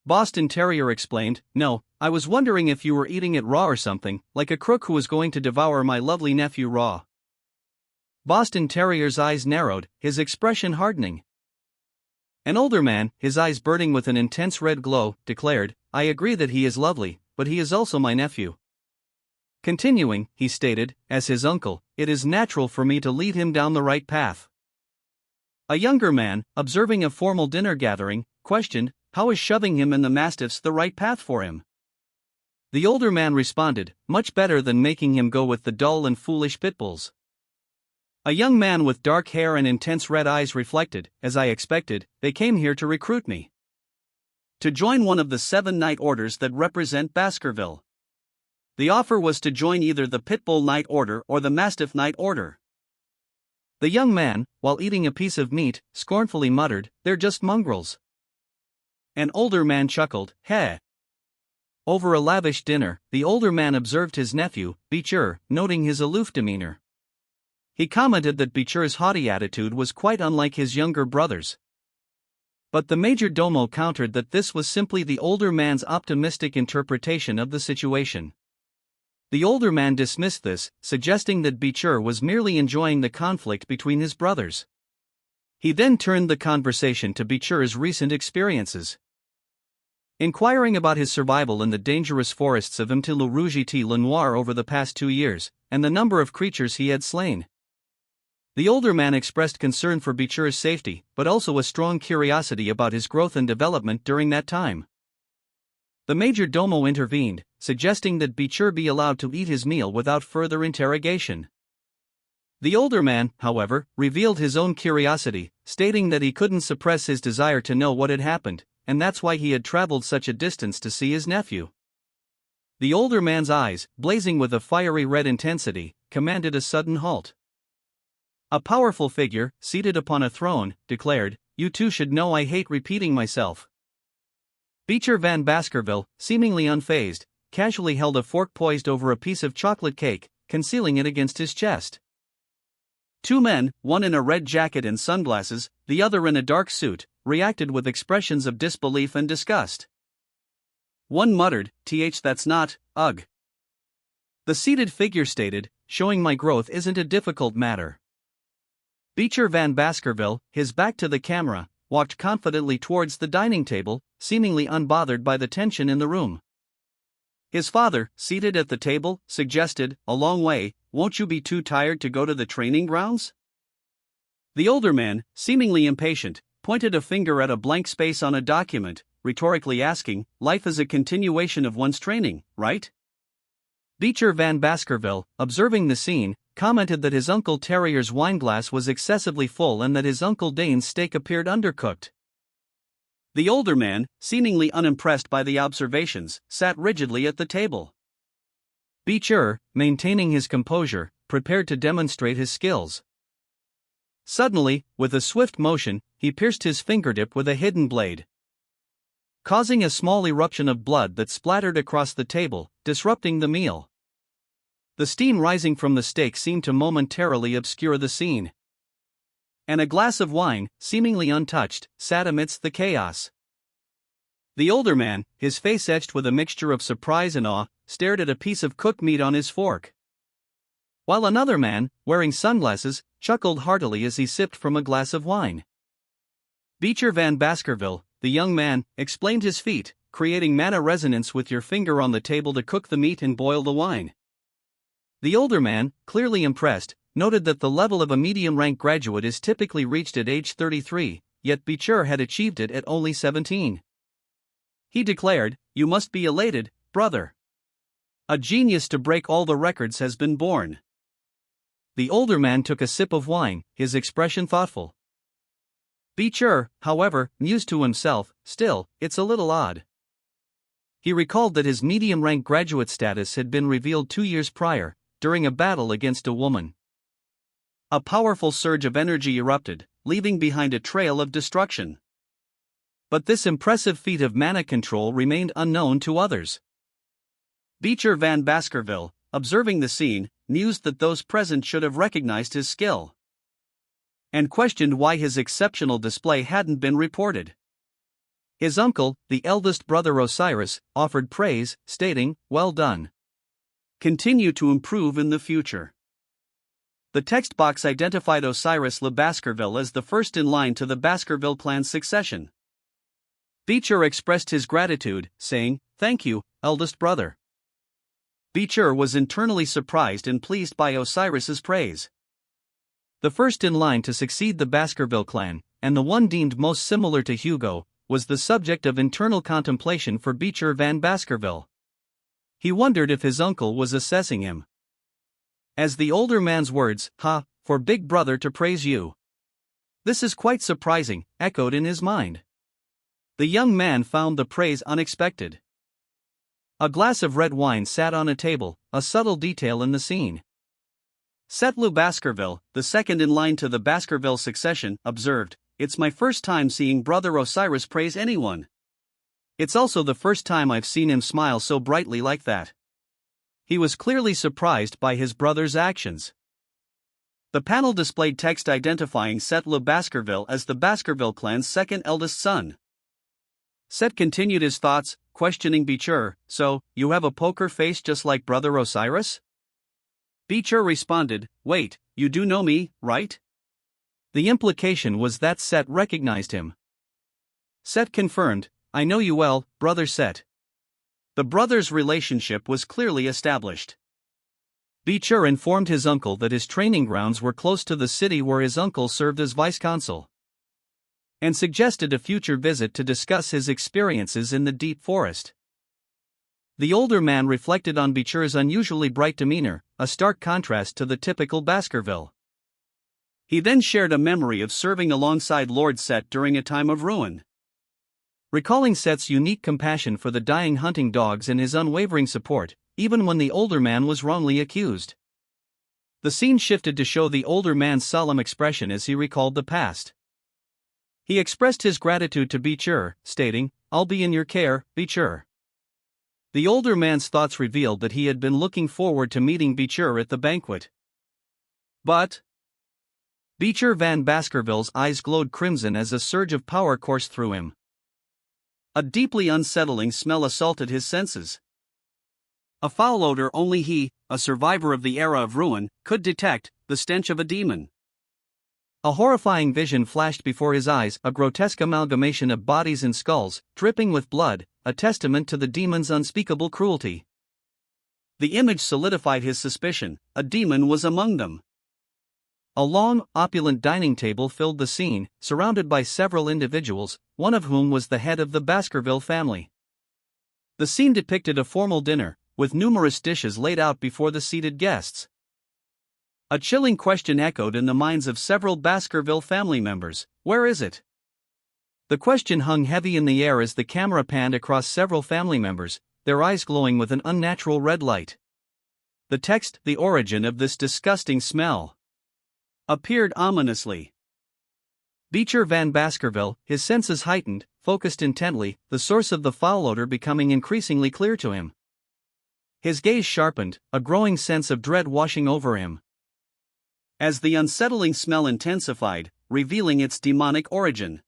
Boston Terrier explained, "No, I was wondering if you were eating it raw or something, like a crook who was going to devour my lovely nephew raw." Boston Terrier's eyes narrowed, his expression hardening. An older man, his eyes burning with an intense red glow, declared, "I agree that he is lovely, but he is also my nephew." Continuing, he stated, "As his uncle, it is natural for me to lead him down the right path." A younger man, observing a formal dinner gathering, questioned, "How is shoving him in the mastiffs the right path for him?" The older man responded, "Much better than making him go with the dull and foolish pitbulls." A young man with dark hair and intense red eyes reflected, as I expected, they came here to recruit me. To join one of the 7 Knight Orders that represent Baskerville. The offer was to join either the Pitbull Knight Order or the Mastiff Knight Order. The young man, while eating a piece of meat, scornfully muttered, "They're just mongrels." An older man chuckled, "Heh." Over a lavish dinner, the older man observed his nephew, Beecher, noting his aloof demeanor. He commented that Beecher's haughty attitude was quite unlike his younger brother's. But the major domo countered that this was simply the older man's optimistic interpretation of the situation. The older man dismissed this, suggesting that Beecher was merely enjoying the conflict between his brothers. He then turned the conversation to Beecher's recent experiences. Inquiring about his survival in the dangerous forests of Mtilo-Rouge-et-le-Noir over the past 2 years, and the number of creatures he had slain. The older man expressed concern for Beecher's safety, but also a strong curiosity about his growth and development during that time. The major domo intervened, suggesting that Beecher be allowed to eat his meal without further interrogation. The older man, however, revealed his own curiosity, stating that he couldn't suppress his desire to know what had happened, and that's why he had traveled such a distance to see his nephew. The older man's eyes, blazing with a fiery red intensity, commanded a sudden halt. A powerful figure, seated upon a throne, declared, "You two should know I hate repeating myself." Beecher Van Baskerville, seemingly unfazed, casually held a fork poised over a piece of chocolate cake, concealing it against his chest. 2 men, one in a red jacket and sunglasses, the other in a dark suit, reacted with expressions of disbelief and disgust. One muttered, That's not, ugh." The seated figure stated, "Showing my growth isn't a difficult matter." Beecher Van Baskerville, his back to the camera, walked confidently towards the dining table, seemingly unbothered by the tension in the room. His father, seated at the table, suggested, "A long way, won't you be too tired to go to the training grounds?" The older man, seemingly impatient, pointed a finger at a blank space on a document, rhetorically asking, "Life is a continuation of one's training, right?" Beecher Van Baskerville, observing the scene, commented that his Uncle Terrier's wineglass was excessively full and that his Uncle Dane's steak appeared undercooked. The older man, seemingly unimpressed by the observations, sat rigidly at the table. Beecher, maintaining his composure, prepared to demonstrate his skills. Suddenly, with a swift motion, he pierced his fingertip with a hidden blade, causing a small eruption of blood that splattered across the table, disrupting the meal. The steam rising from the steak seemed to momentarily obscure the scene. And a glass of wine, seemingly untouched, sat amidst the chaos. The older man, his face etched with a mixture of surprise and awe, stared at a piece of cooked meat on his fork. While another man, wearing sunglasses, chuckled heartily as he sipped from a glass of wine. Beecher Van Baskerville, the young man, explained his feat, creating mana resonance with your finger on the table to cook the meat and boil the wine. The older man, clearly impressed, noted that the level of a medium-rank graduate is typically reached at age 33, yet Beecher had achieved it at only 17. He declared, "You must be elated, brother. A genius to break all the records has been born." The older man took a sip of wine, his expression thoughtful. Beecher, however, mused to himself, "Still, it's a little odd." He recalled that his medium-rank graduate status had been revealed 2 years prior, during a battle against a woman. A powerful surge of energy erupted, leaving behind a trail of destruction. But this impressive feat of mana control remained unknown to others. Beecher Van Baskerville, observing the scene, mused that those present should have recognized his skill, and questioned why his exceptional display hadn't been reported. His uncle, the eldest brother Osiris, offered praise, stating, "Well done. Continue to improve in the future." The text box identified Osiris Le Baskerville as the first in line to the Baskerville clan's succession. Beecher expressed his gratitude, saying, "Thank you, eldest brother." Beecher was internally surprised and pleased by Osiris's praise. The first in line to succeed the Baskerville clan, and the one deemed most similar to Hugo, was the subject of internal contemplation for Beecher Van Baskerville. He wondered if his uncle was assessing him. As the older man's words, for Big Brother to praise you. This is quite surprising, echoed in his mind. The young man found the praise unexpected. A glass of red wine sat on a table, a subtle detail in the scene. Setlu Baskerville, the second in line to the Baskerville succession, observed, "It's my first time seeing Brother Osiris praise anyone. It's also the first time I've seen him smile so brightly like that." He was clearly surprised by his brother's actions. The panel displayed text identifying Setlu Baskerville as the Baskerville clan's second eldest son. Set continued his thoughts, questioning Beecher, "So, you have a poker face just like Brother Osiris?" Beecher responded, "Wait, you do know me, right?" The implication was that Set recognized him. Set confirmed, "I know you well, Brother Set." The brothers' relationship was clearly established. Beecher informed his uncle that his training grounds were close to the city where his uncle served as vice-consul, and suggested a future visit to discuss his experiences in the deep forest. The older man reflected on Beecher's unusually bright demeanor, a stark contrast to the typical Baskerville. He then shared a memory of serving alongside Lord Set during a time of ruin. Recalling Set's unique compassion for the dying hunting dogs and his unwavering support, even when the older man was wrongly accused. The scene shifted to show the older man's solemn expression as he recalled the past. He expressed his gratitude to Beecher, stating, "I'll be in your care, Beecher." The older man's thoughts revealed that he had been looking forward to meeting Beecher at the banquet. But Beecher Van Baskerville's eyes glowed crimson as a surge of power coursed through him. A deeply unsettling smell assaulted his senses. A foul odor only he, a survivor of the era of ruin, could detect, the stench of a demon. A horrifying vision flashed before his eyes, a grotesque amalgamation of bodies and skulls, dripping with blood, a testament to the demon's unspeakable cruelty. The image solidified his suspicion, a demon was among them. A long, opulent dining table filled the scene, surrounded by several individuals, one of whom was the head of the Baskerville family. The scene depicted a formal dinner, with numerous dishes laid out before the seated guests. A chilling question echoed in the minds of several Baskerville family members: where is it? The question hung heavy in the air as the camera panned across several family members, their eyes glowing with an unnatural red light. The text, "The origin of this disgusting smell," appeared ominously. Beecher Van Baskerville, his senses heightened, focused intently, the source of the foul odor becoming increasingly clear to him. His gaze sharpened, a growing sense of dread washing over him. As the unsettling smell intensified, revealing its demonic origin,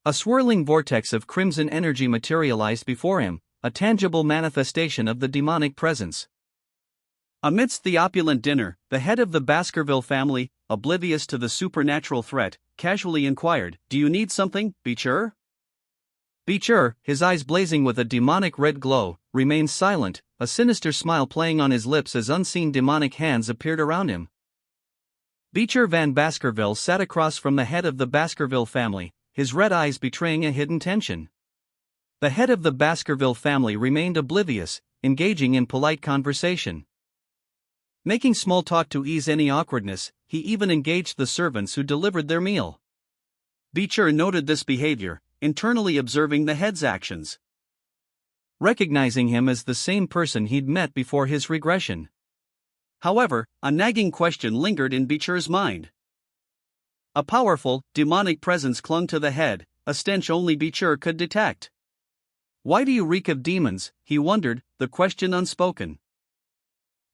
a swirling vortex of crimson energy materialized before him, a tangible manifestation of the demonic presence. Amidst the opulent dinner, the head of the Baskerville family, oblivious to the supernatural threat, casually inquired, "Do you need something, Beecher?" Beecher, his eyes blazing with a demonic red glow, remained silent, a sinister smile playing on his lips as unseen demonic hands appeared around him. Beecher Van Baskerville sat across from the head of the Baskerville family, his red eyes betraying a hidden tension. The head of the Baskerville family remained oblivious, engaging in polite conversation. Making small talk to ease any awkwardness, he even engaged the servants who delivered their meal. Beecher noted this behavior, internally observing the head's actions, recognizing him as the same person he'd met before his regression. However, a nagging question lingered in Beecher's mind. A powerful, demonic presence clung to the head, a stench only Beecher could detect. "Why do you reek of demons?" he wondered, the question unspoken.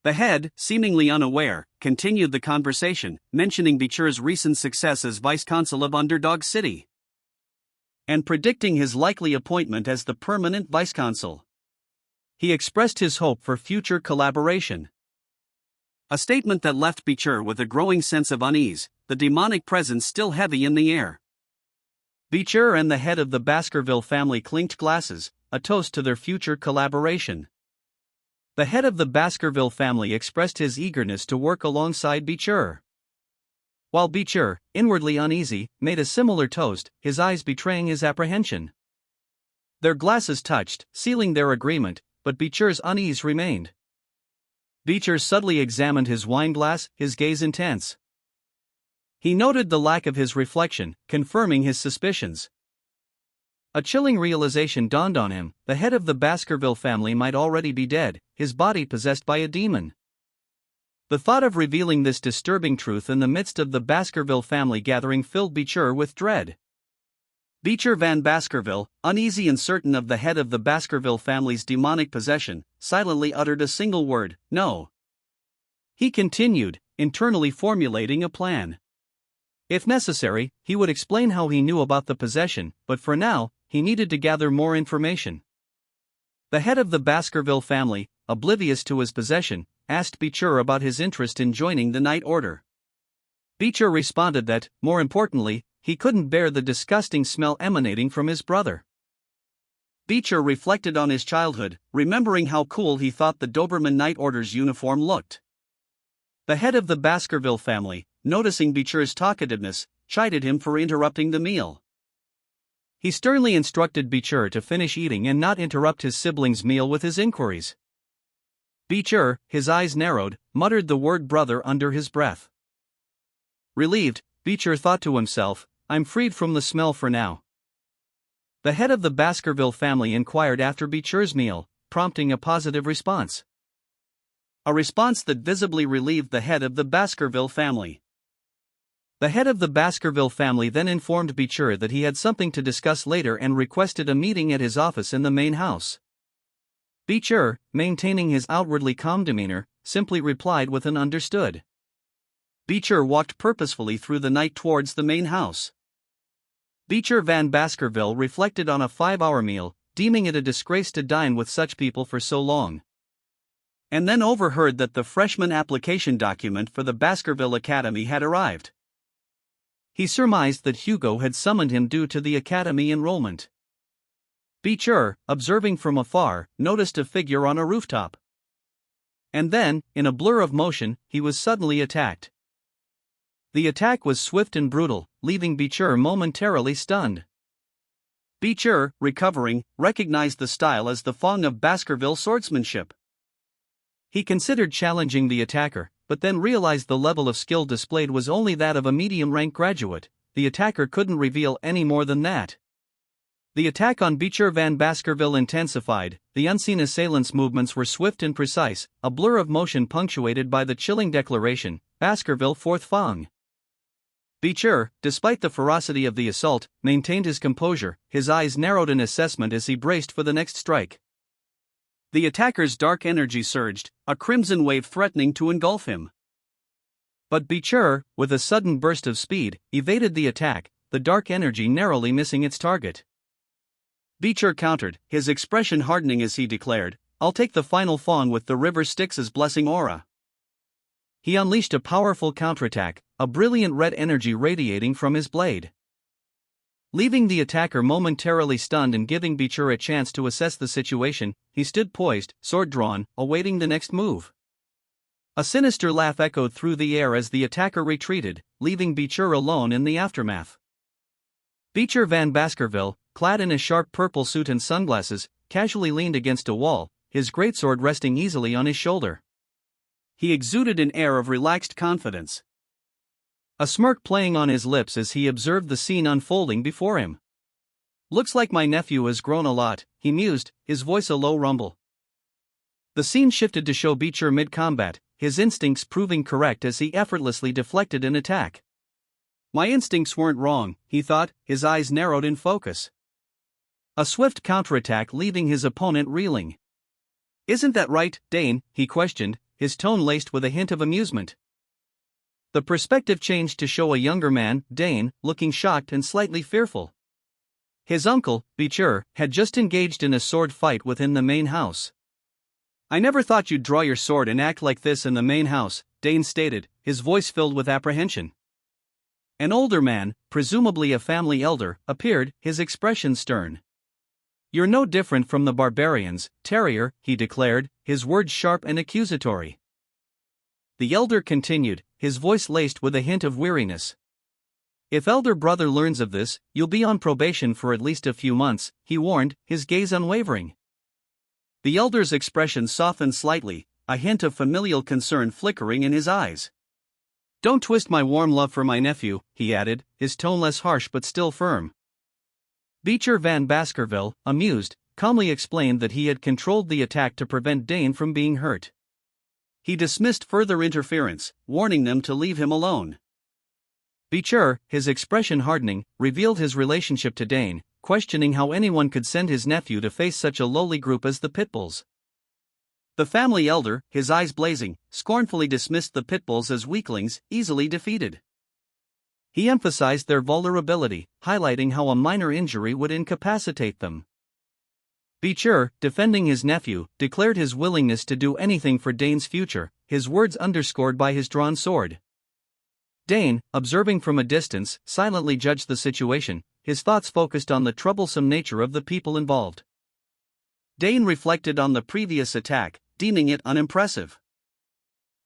The head, seemingly unaware, continued the conversation, mentioning Beecher's recent success as vice-consul of Underdog City, and predicting his likely appointment as the permanent vice-consul. He expressed his hope for future collaboration. A statement that left Beecher with a growing sense of unease, the demonic presence still heavy in the air. Beecher and the head of the Baskerville family clinked glasses, a toast to their future collaboration. The head of the Baskerville family expressed his eagerness to work alongside Beecher, while Beecher, inwardly uneasy, made a similar toast, his eyes betraying his apprehension. Their glasses touched, sealing their agreement, but Beecher's unease remained. Beecher subtly examined his wineglass, his gaze intense. He noted the lack of his reflection, confirming his suspicions. A chilling realization dawned on him: the head of the Baskerville family might already be dead, his body possessed by a demon. The thought of revealing this disturbing truth in the midst of the Baskerville family gathering filled Beecher with dread. Beecher Van Baskerville, uneasy and certain of the head of the Baskerville family's demonic possession, silently uttered a single word: no. He continued, internally formulating a plan. If necessary, he would explain how he knew about the possession, but for now, he needed to gather more information. The head of the Baskerville family, oblivious to his possession, asked Beecher about his interest in joining the Night Order. Beecher responded that, more importantly, he couldn't bear the disgusting smell emanating from his brother. Beecher reflected on his childhood, remembering how cool he thought the Doberman Night Order's uniform looked. The head of the Baskerville family, noticing Beecher's talkativeness, chided him for interrupting the meal. He sternly instructed Beecher to finish eating and not interrupt his sibling's meal with his inquiries. Beecher, his eyes narrowed, muttered the word brother under his breath. Relieved, Beecher thought to himself, I'm freed from the smell for now. The head of the Baskerville family inquired after Beecher's meal, prompting a positive response. A response that visibly relieved the head of the Baskerville family. The head of the Baskerville family then informed Beecher that he had something to discuss later and requested a meeting at his office in the main house. Beecher, maintaining his outwardly calm demeanor, simply replied with an understood. Beecher walked purposefully through the night towards the main house. Beecher Van Baskerville reflected on a 5-hour meal, deeming it a disgrace to dine with such people for so long. And then overheard that the freshman application document for the Baskerville Academy had arrived. He surmised that Hugo had summoned him due to the academy enrollment. Beecher, observing from afar, noticed a figure on a rooftop. And then, in a blur of motion, he was suddenly attacked. The attack was swift and brutal, leaving Beecher momentarily stunned. Beecher, recovering, recognized the style as the Fong of Baskerville swordsmanship. He considered challenging the attacker, but then realized the level of skill displayed was only that of a medium-rank graduate. The attacker couldn't reveal any more than that. The attack on Beecher Van Baskerville intensified. The unseen assailant's movements were swift and precise, a blur of motion punctuated by the chilling declaration, Baskerville Fourth Fong. Beecher, despite the ferocity of the assault, maintained his composure, his eyes narrowed in assessment as he braced for the next strike. The attacker's dark energy surged, a crimson wave threatening to engulf him. But Beecher, with a sudden burst of speed, evaded the attack, the dark energy narrowly missing its target. Beecher countered, his expression hardening as he declared, I'll take the final Fong with the River Styx's blessing aura. He unleashed a powerful counterattack, a brilliant red energy radiating from his blade. Leaving the attacker momentarily stunned and giving Beecher a chance to assess the situation, he stood poised, sword drawn, awaiting the next move. A sinister laugh echoed through the air as the attacker retreated, leaving Beecher alone in the aftermath. Beecher Van Baskerville, clad in a sharp purple suit and sunglasses, casually leaned against a wall, his greatsword resting easily on his shoulder. He exuded an air of relaxed confidence, a smirk playing on his lips as he observed the scene unfolding before him. Looks like my nephew has grown a lot, he mused, his voice a low rumble. The scene shifted to show Beecher mid-combat, his instincts proving correct as he effortlessly deflected an attack. My instincts weren't wrong, he thought, his eyes narrowed in focus. A swift counterattack leaving his opponent reeling. Isn't that right, Dane? He questioned, his tone laced with a hint of amusement. The perspective changed to show a younger man, Dane, looking shocked and slightly fearful. His uncle, Beecher, had just engaged in a sword fight within the main house. I never thought you'd draw your sword and act like this in the main house, Dane stated, his voice filled with apprehension. An older man, presumably a family elder, appeared, his expression stern. You're no different from the barbarians, Terrier, he declared, his words sharp and accusatory. The elder continued, his voice laced with a hint of weariness. If elder brother learns of this, you'll be on probation for at least a few months, he warned, his gaze unwavering. The elder's expression softened slightly, a hint of familial concern flickering in his eyes. Don't twist my warm love for my nephew, he added, his tone less harsh but still firm. Beecher Van Baskerville, amused, calmly explained that he had controlled the attack to prevent Dane from being hurt. He dismissed further interference, warning them to leave him alone. Beecher, his expression hardening, revealed his relationship to Dane, questioning how anyone could send his nephew to face such a lowly group as the Pitbulls. The family elder, his eyes blazing, scornfully dismissed the Pitbulls as weaklings, easily defeated. He emphasized their vulnerability, highlighting how a minor injury would incapacitate them. Beecher, defending his nephew, declared his willingness to do anything for Dane's future, his words underscored by his drawn sword. Dane, observing from a distance, silently judged the situation, his thoughts focused on the troublesome nature of the people involved. Dane reflected on the previous attack, deeming it unimpressive.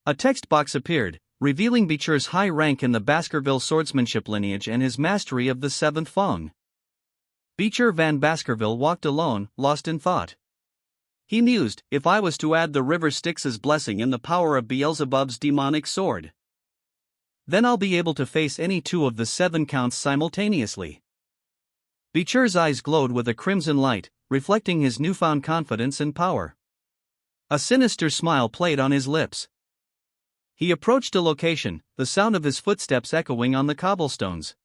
A text box appeared, revealing Beecher's high rank in the Baskerville swordsmanship lineage and his mastery of the seventh Fong. Beecher Van Baskerville walked alone, lost in thought. He mused, if I was to add the river Styx's blessing and the power of Beelzebub's demonic sword, then I'll be able to face any two of the 7 counts simultaneously. Beecher's eyes glowed with a crimson light, reflecting his newfound confidence and power. A sinister smile played on his lips. He approached a location, the sound of his footsteps echoing on the cobblestones,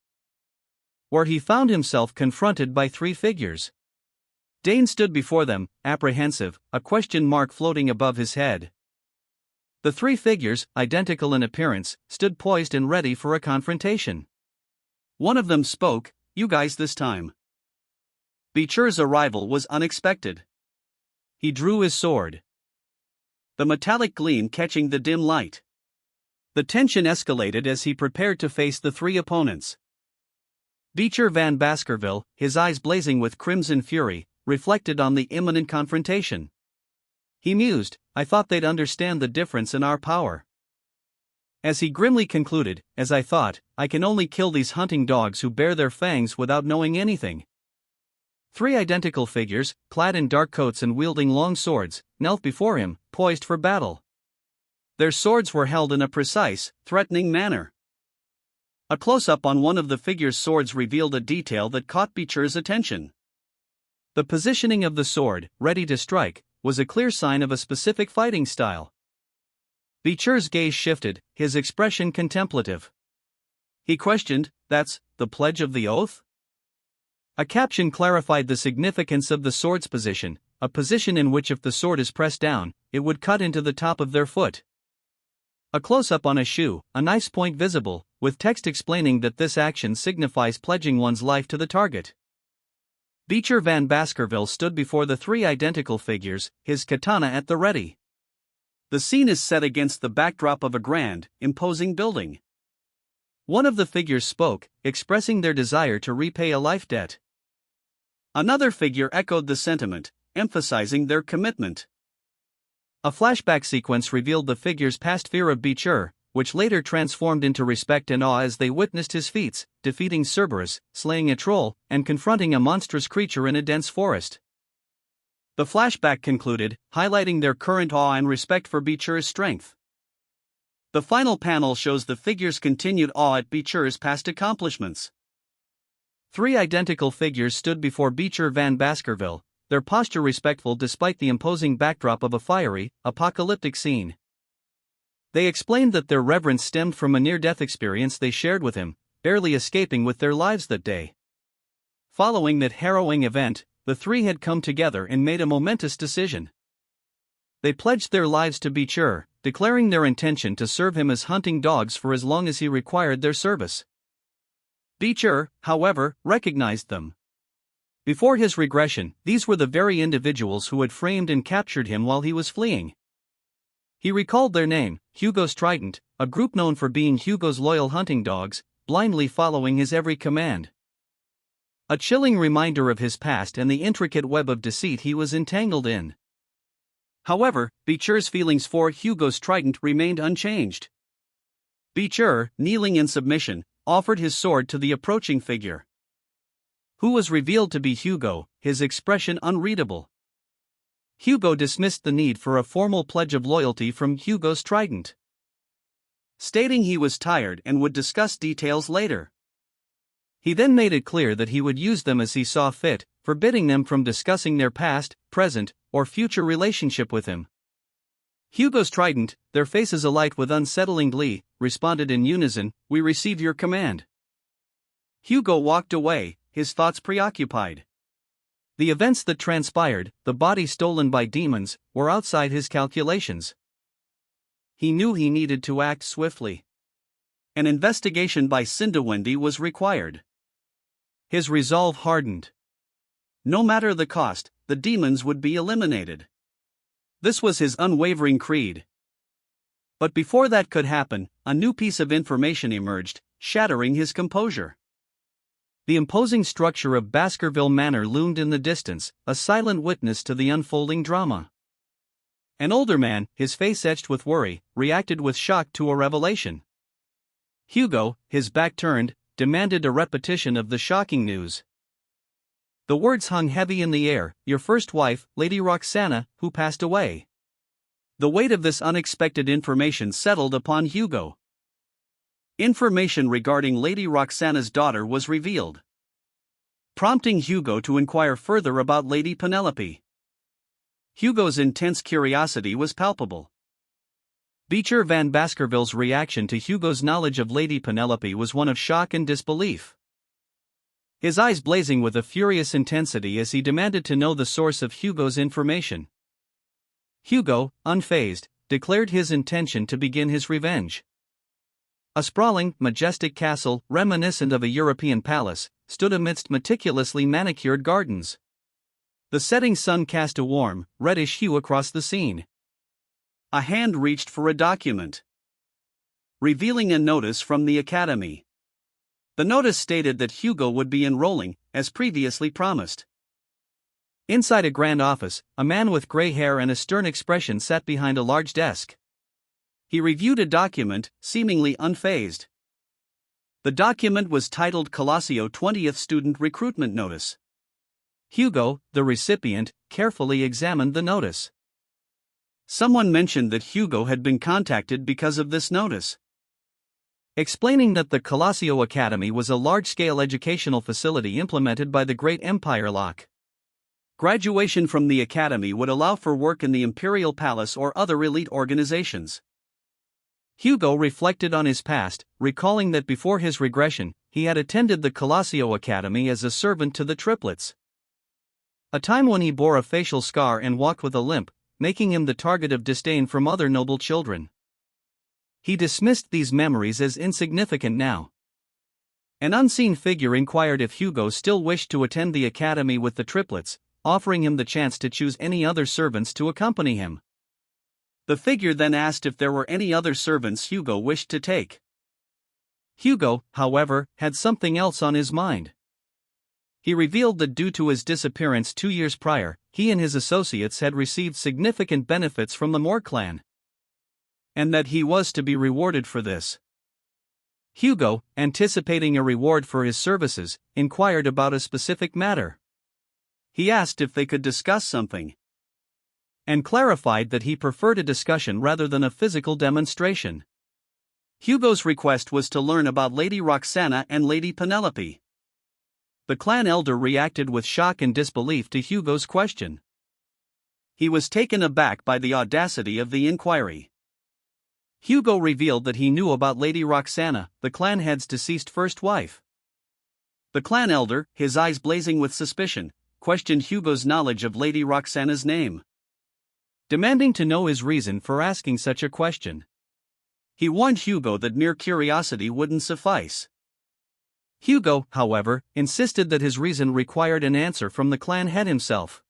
where he found himself confronted by 3 figures. Dane stood before them, apprehensive, a question mark floating above his head. The 3 figures, identical in appearance, stood poised and ready for a confrontation. One of them spoke, "You guys this time." Beecher's arrival was unexpected. He drew his sword, the metallic gleam catching the dim light. The tension escalated as he prepared to face the 3 opponents. Beecher Van Baskerville, his eyes blazing with crimson fury, reflected on the imminent confrontation. He mused, I thought they'd understand the difference in our power. As he grimly concluded, as I thought, I can only kill these hunting dogs who bare their fangs without knowing anything. 3 identical figures, clad in dark coats and wielding long swords, knelt before him, poised for battle. Their swords were held in a precise, threatening manner. A close-up on one of the figures' swords revealed a detail that caught Beecher's attention. The positioning of the sword, ready to strike, was a clear sign of a specific fighting style. Beecher's gaze shifted, his expression contemplative. He questioned, that's the pledge of the oath? A caption clarified the significance of the sword's position, a position in which if the sword is pressed down, it would cut into the top of their foot. A close-up on a shoe, a knife point visible, with text explaining that this action signifies pledging one's life to the target. Beecher Van Baskerville stood before the 3 identical figures, his katana at the ready. The scene is set against the backdrop of a grand, imposing building. One of the figures spoke, expressing their desire to repay a life debt. Another figure echoed the sentiment, emphasizing their commitment. A flashback sequence revealed the figure's past fear of Beecher, which later transformed into respect and awe as they witnessed his feats, defeating Cerberus, slaying a troll, and confronting a monstrous creature in a dense forest. The flashback concluded, highlighting their current awe and respect for Beecher's strength. The final panel shows the figures' continued awe at Beecher's past accomplishments. 3 identical figures stood before Beecher Van Baskerville, their posture respectful despite the imposing backdrop of a fiery, apocalyptic scene. They explained that their reverence stemmed from a near-death experience they shared with him, barely escaping with their lives that day. Following that harrowing event, the 3 had come together and made a momentous decision. They pledged their lives to Beecher, declaring their intention to serve him as hunting dogs for as long as he required their service. Beecher, however, recognized them. Before his regression, these were the very individuals who had framed and captured him while he was fleeing. He recalled their name, Hugo's Trident, a group known for being Hugo's loyal hunting dogs, blindly following his every command. A chilling reminder of his past and the intricate web of deceit he was entangled in. However, Beecher's feelings for Hugo's Trident remained unchanged. Beecher, kneeling in submission, offered his sword to the approaching figure, who was revealed to be Hugo, his expression unreadable. Hugo dismissed the need for a formal pledge of loyalty from Hugo's Trident. stating he was tired and would discuss details later. He then made it clear that he would use them as he saw fit, forbidding them from discussing their past, present, or future relationship with him. Hugo's trident, their faces alight with unsettling glee, responded in unison, "We receive your command." Hugo walked away, his thoughts preoccupied. The events that transpired, the body stolen by demons, were outside his calculations. He knew he needed to act swiftly. An investigation by Cinderwendy was required. His resolve hardened. No matter the cost, the demons would be eliminated. This was his unwavering creed. But before that could happen, a new piece of information emerged, shattering his composure. The imposing structure of Baskerville Manor loomed in the distance, a silent witness to the unfolding drama. An older man, his face etched with worry, reacted with shock to a revelation. Hugo, his back turned, demanded a repetition of the shocking news. The words hung heavy in the air, "Your first wife, Lady Roxana, who passed away." The weight of this unexpected information settled upon Hugo. Information regarding Lady Roxana's daughter was revealed, prompting Hugo to inquire further about Lady Penelope. Hugo's intense curiosity was palpable. Beecher Van Baskerville's reaction to Hugo's knowledge of Lady Penelope was one of shock and disbelief. His eyes blazing with a furious intensity as he demanded to know the source of Hugo's information. Hugo, unfazed, declared his intention to begin his revenge. A sprawling, majestic castle, reminiscent of a European palace, stood amidst meticulously manicured gardens. The setting sun cast a warm, reddish hue across the scene. A hand reached for a document, revealing a notice from the academy. The notice stated that Hugo would be enrolling, as previously promised. Inside a grand office, a man with gray hair and a stern expression sat behind a large desk. He reviewed a document, seemingly unfazed. The document was titled Colossio 20th Student Recruitment Notice. Hugo, the recipient, carefully examined the notice. Someone mentioned that Hugo had been contacted because of this notice, explaining that the Colossio Academy was a large-scale educational facility implemented by the Great Empire Lock. Graduation from the academy would allow for work in the Imperial Palace or other elite organizations. Hugo reflected on his past, recalling that before his regression, he had attended the Colossio Academy as a servant to the triplets. A time when he bore a facial scar and walked with a limp, making him the target of disdain from other noble children. He dismissed these memories as insignificant now. An unseen figure inquired if Hugo still wished to attend the academy with the triplets, offering him the chance to choose any other servants to accompany him. The figure then asked if there were any other servants Hugo wished to take. Hugo, however, had something else on his mind. He revealed that due to his disappearance 2 years prior, he and his associates had received significant benefits from the Moore clan, and that he was to be rewarded for this. Hugo, anticipating a reward for his services, inquired about a specific matter. He asked if they could discuss something, and clarified that he preferred a discussion rather than a physical demonstration. Hugo's request was to learn about Lady Roxana and Lady Penelope. The clan elder reacted with shock and disbelief to Hugo's question. He was taken aback by the audacity of the inquiry. Hugo revealed that he knew about Lady Roxana, the clan head's deceased first wife. The clan elder, his eyes blazing with suspicion, questioned Hugo's knowledge of Lady Roxana's name, demanding to know his reason for asking such a question. He warned Hugo that mere curiosity wouldn't suffice. Hugo, however, insisted that his reason required an answer from the clan head himself.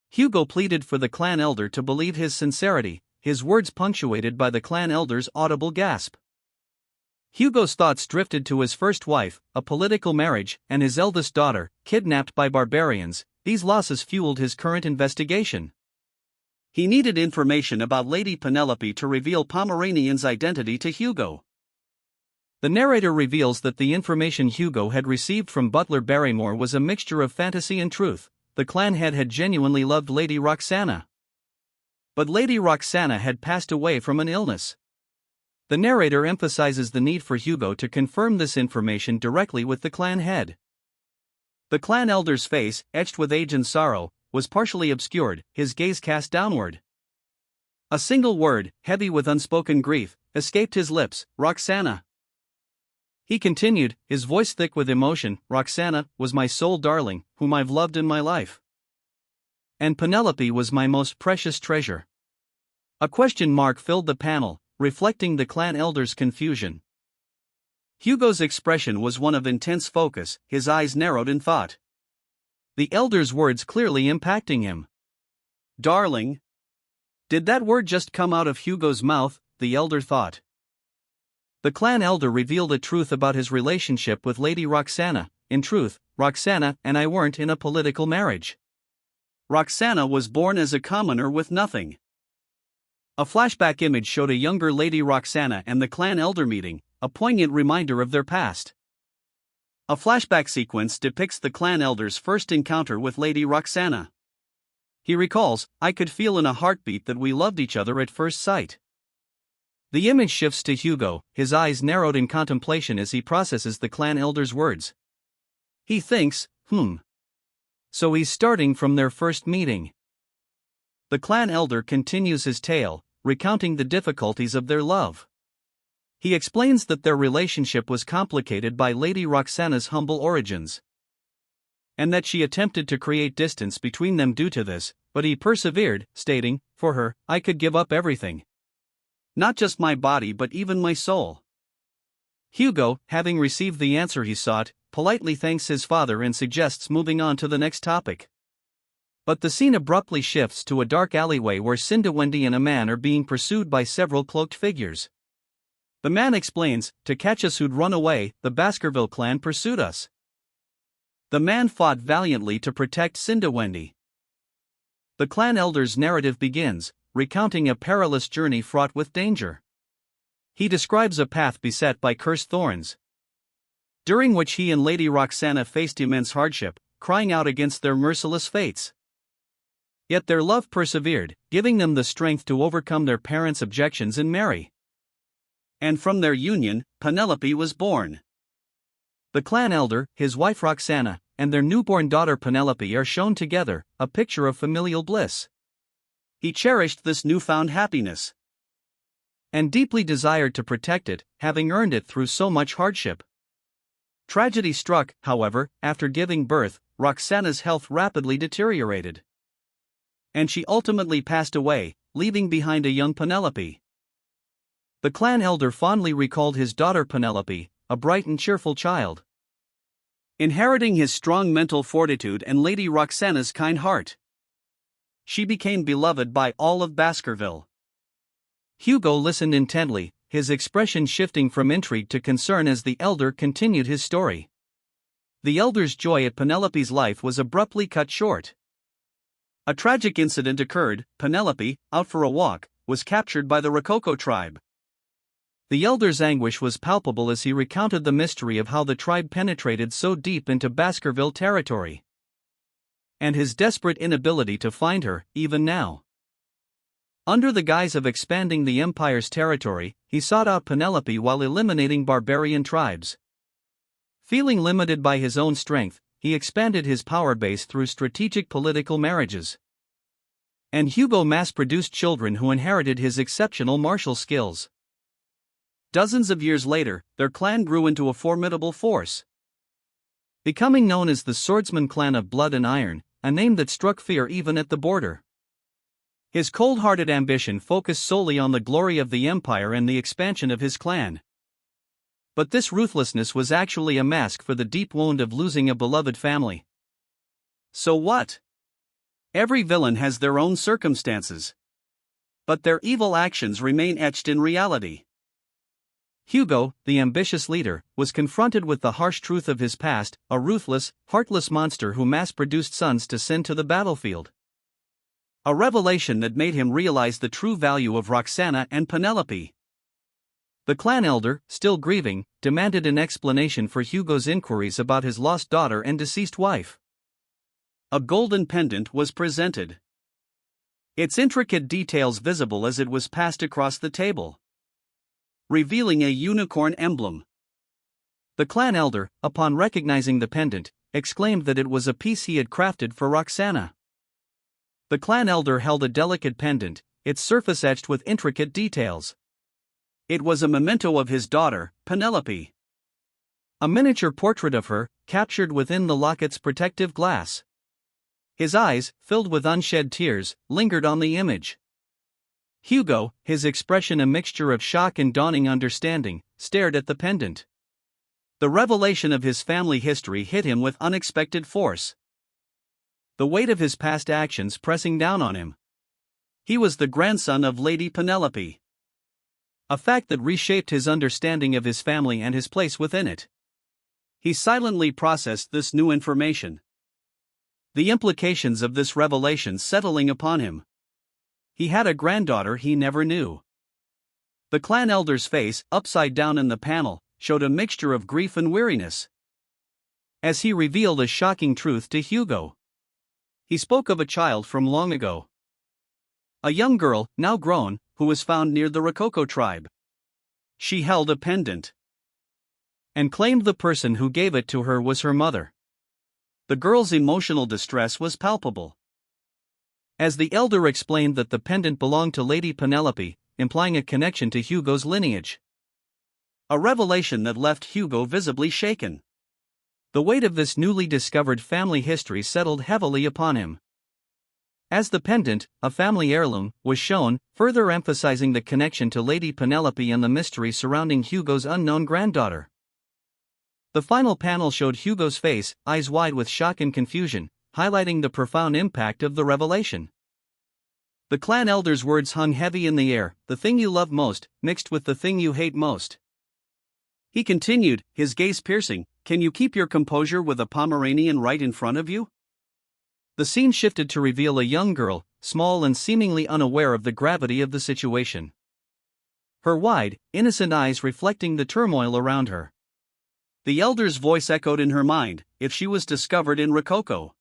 Hugo pleaded for the clan elder to believe his sincerity, his words punctuated by the clan elder's audible gasp. Hugo's thoughts drifted to his first wife, a political marriage, and his eldest daughter, kidnapped by barbarians. These losses fueled his current investigation. He needed information about Lady Penelope to reveal Pomeranian's identity to Hugo. The narrator reveals that the information Hugo had received from Butler Barrymore was a mixture of fantasy and truth. The clan head had genuinely loved Lady Roxana, but Lady Roxana had passed away from an illness. The narrator emphasizes the need for Hugo to confirm this information directly with the clan head. The clan elder's face, etched with age and sorrow, was partially obscured, his gaze cast downward. A single word, heavy with unspoken grief, escaped his lips: Roxana. He continued, his voice thick with emotion, Roxana was my soul darling, whom I've loved in my life. And Penelope was my most precious treasure. A question mark filled the panel, reflecting the clan elder's confusion. Hugo's expression was one of intense focus, his eyes narrowed in thought. The elder's words clearly impacting him. Darling. Did that word just come out of Hugo's mouth? The elder thought. The clan elder revealed a truth about his relationship with Lady Roxana. In truth, Roxana and I weren't in a political marriage. Roxana was born as a commoner with nothing. A flashback image showed a younger Lady Roxana and the clan elder meeting, a poignant reminder of their past. A flashback sequence depicts the clan elder's first encounter with Lady Roxana. He recalls, I could feel in a heartbeat that we loved each other at first sight. The image shifts to Hugo, his eyes narrowed in contemplation as he processes the clan elder's words. He thinks, So he's starting from their first meeting. The clan elder continues his tale, recounting the difficulties of their love. He explains that their relationship was complicated by Lady Roxana's humble origins, and that she attempted to create distance between them due to this, but he persevered, stating, for her, I could give up everything. Not just my body but even my soul. Hugo, having received the answer he sought, politely thanks his father and suggests moving on to the next topic. But the scene abruptly shifts to a dark alleyway where Cinderwendy and a man are being pursued by several cloaked figures. The man explains, to catch us who'd run away, the Baskerville clan pursued us. The man fought valiantly to protect Cinderwendy. The clan elder's narrative begins, recounting a perilous journey fraught with danger. He describes a path beset by cursed thorns, during which he and Lady Roxana faced immense hardship, crying out against their merciless fates. Yet their love persevered, giving them the strength to overcome their parents' objections and marry. And from their union, Penelope was born. The clan elder, his wife Roxana, and their newborn daughter Penelope are shown together, a picture of familial bliss. He cherished this newfound happiness and deeply desired to protect it, having earned it through so much hardship. Tragedy struck, however, after giving birth. Roxana's health rapidly deteriorated, and she ultimately passed away, leaving behind a young Penelope. The clan elder fondly recalled his daughter Penelope, a bright and cheerful child, inheriting his strong mental fortitude and Lady Roxana's kind heart. She became beloved by all of Baskerville. Hugo listened intently, his expression shifting from intrigue to concern as the elder continued his story. The elder's joy at Penelope's life was abruptly cut short. A tragic incident occurred. Penelope, out for a walk, was captured by the Rococo tribe. The elder's anguish was palpable as he recounted the mystery of how the tribe penetrated so deep into Baskerville territory, and his desperate inability to find her, even now. Under the guise of expanding the empire's territory, he sought out Penelope while eliminating barbarian tribes. Feeling limited by his own strength, he expanded his power base through strategic political marriages. And Hugo mass-produced children who inherited his exceptional martial skills. Dozens of years later, their clan grew into a formidable force, becoming known as the Swordsman Clan of Blood and Iron, a name that struck fear even at the border. His cold-hearted ambition focused solely on the glory of the empire and the expansion of his clan. But this ruthlessness was actually a mask for the deep wound of losing a beloved family. So what? Every villain has their own circumstances, but their evil actions remain etched in reality. Hugo, the ambitious leader, was confronted with the harsh truth of his past, a ruthless, heartless monster who mass-produced sons to send to the battlefield. A revelation that made him realize the true value of Roxana and Penelope. The clan elder, still grieving, demanded an explanation for Hugo's inquiries about his lost daughter and deceased wife. A golden pendant was presented, its intricate details visible as it was passed across the table. revealing a unicorn emblem. The clan elder, upon recognizing the pendant, exclaimed that it was a piece he had crafted for Roxana. The clan elder held a delicate pendant, its surface etched with intricate details. It was a memento of his daughter, Penelope. A miniature portrait of her, captured within the locket's protective glass. His eyes, filled with unshed tears, lingered on the image. Hugo, his expression a mixture of shock and dawning understanding, stared at the pendant. The revelation of his family history hit him with unexpected force. The weight of his past actions pressing down on him. He was the grandson of Lady Penelope. A fact that reshaped his understanding of his family and his place within it. He silently processed this new information. The implications of this revelation settling upon him. He had a granddaughter he never knew. The clan elder's face, upside down in the panel, showed a mixture of grief and weariness. As he revealed a shocking truth to Hugo. He spoke of a child from long ago. A young girl, now grown, who was found near the Rococo tribe. She held a pendant. And claimed the person who gave it to her was her mother. The girl's emotional distress was palpable. As the elder explained that the pendant belonged to Lady Penelope, implying a connection to Hugo's lineage. A revelation that left Hugo visibly shaken. The weight of this newly discovered family history settled heavily upon him. As the pendant, a family heirloom, was shown, further emphasizing the connection to Lady Penelope and the mystery surrounding Hugo's unknown granddaughter. The final panel showed Hugo's face, eyes wide with shock and confusion, highlighting the profound impact of the revelation. The clan elder's words hung heavy in the air, the thing you love most, mixed with the thing you hate most. He continued, his gaze piercing, can you keep your composure with a Pomeranian right in front of you? The scene shifted to reveal a young girl, small and seemingly unaware of the gravity of the situation. Her wide, innocent eyes reflecting the turmoil around her. The elder's voice echoed in her mind, if she was discovered in Rococo.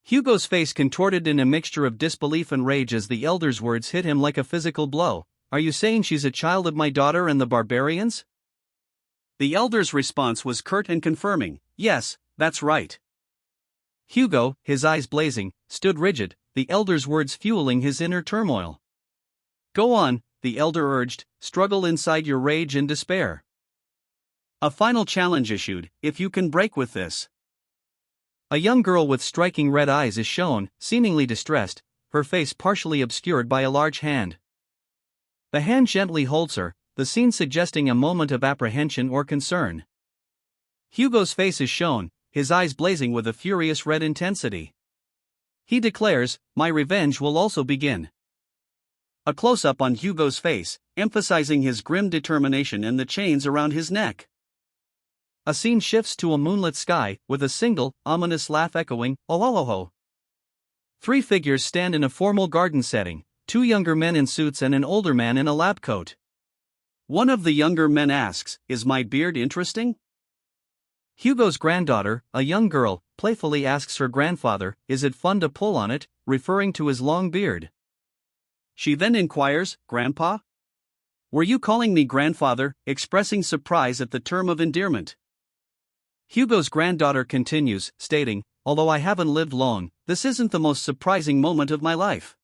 Hugo's face contorted in a mixture of disbelief and rage as the elder's words hit him like a physical blow. Are you saying she's a child of my daughter and the barbarians? The elder's response was curt and confirming, yes, that's right. Hugo, his eyes blazing, stood rigid, the elder's words fueling his inner turmoil. Go on, the elder urged, struggle inside your rage and despair. A final challenge issued, if you can break with this. A young girl with striking red eyes is shown, seemingly distressed, her face partially obscured by a large hand. The hand gently holds her, the scene suggesting a moment of apprehension or concern. Hugo's face is shown, his eyes blazing with a furious red intensity. He declares, my revenge will also begin. A close-up on Hugo's face, emphasizing his grim determination and the chains around his neck. A scene shifts to a moonlit sky, with a single, ominous laugh echoing, oh ho ho ho. Three figures stand in a formal garden setting, two younger men in suits and an older man in a lab coat. One of the younger men asks, is my beard interesting? Hugo's granddaughter, a young girl, playfully asks her grandfather, is it fun to pull on it, referring to his long beard. She then inquires, Grandpa? Were you calling me grandfather, expressing surprise at the term of endearment? Hugo's granddaughter continues, stating, although I haven't lived long, this isn't the most surprising moment of my life.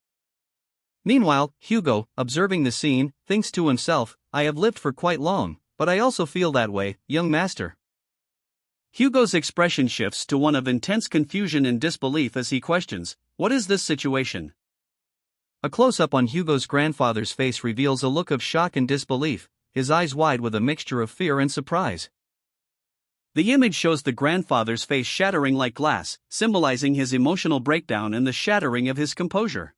Meanwhile, Hugo, observing the scene, thinks to himself, I have lived for quite long, but I also feel that way, young master. Hugo's expression shifts to one of intense confusion and disbelief as he questions, what is this situation? A close-up on Hugo's grandfather's face reveals a look of shock and disbelief, his eyes wide with a mixture of fear and surprise. The image shows the grandfather's face shattering like glass, symbolizing his emotional breakdown and the shattering of his composure.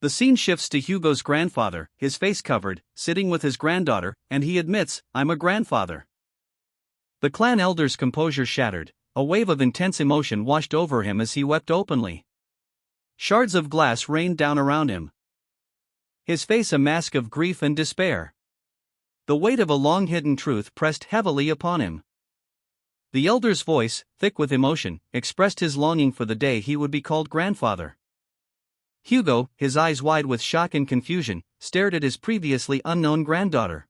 The scene shifts to Hugo's grandfather, his face covered, sitting with his granddaughter, and he admits, I'm a grandfather. The clan elder's composure shattered, a wave of intense emotion washed over him as he wept openly. Shards of glass rained down around him. His face a mask of grief and despair. The weight of a long-hidden truth pressed heavily upon him. The elder's voice, thick with emotion, expressed his longing for the day he would be called grandfather. Hugo, his eyes wide with shock and confusion, stared at his previously unknown granddaughter,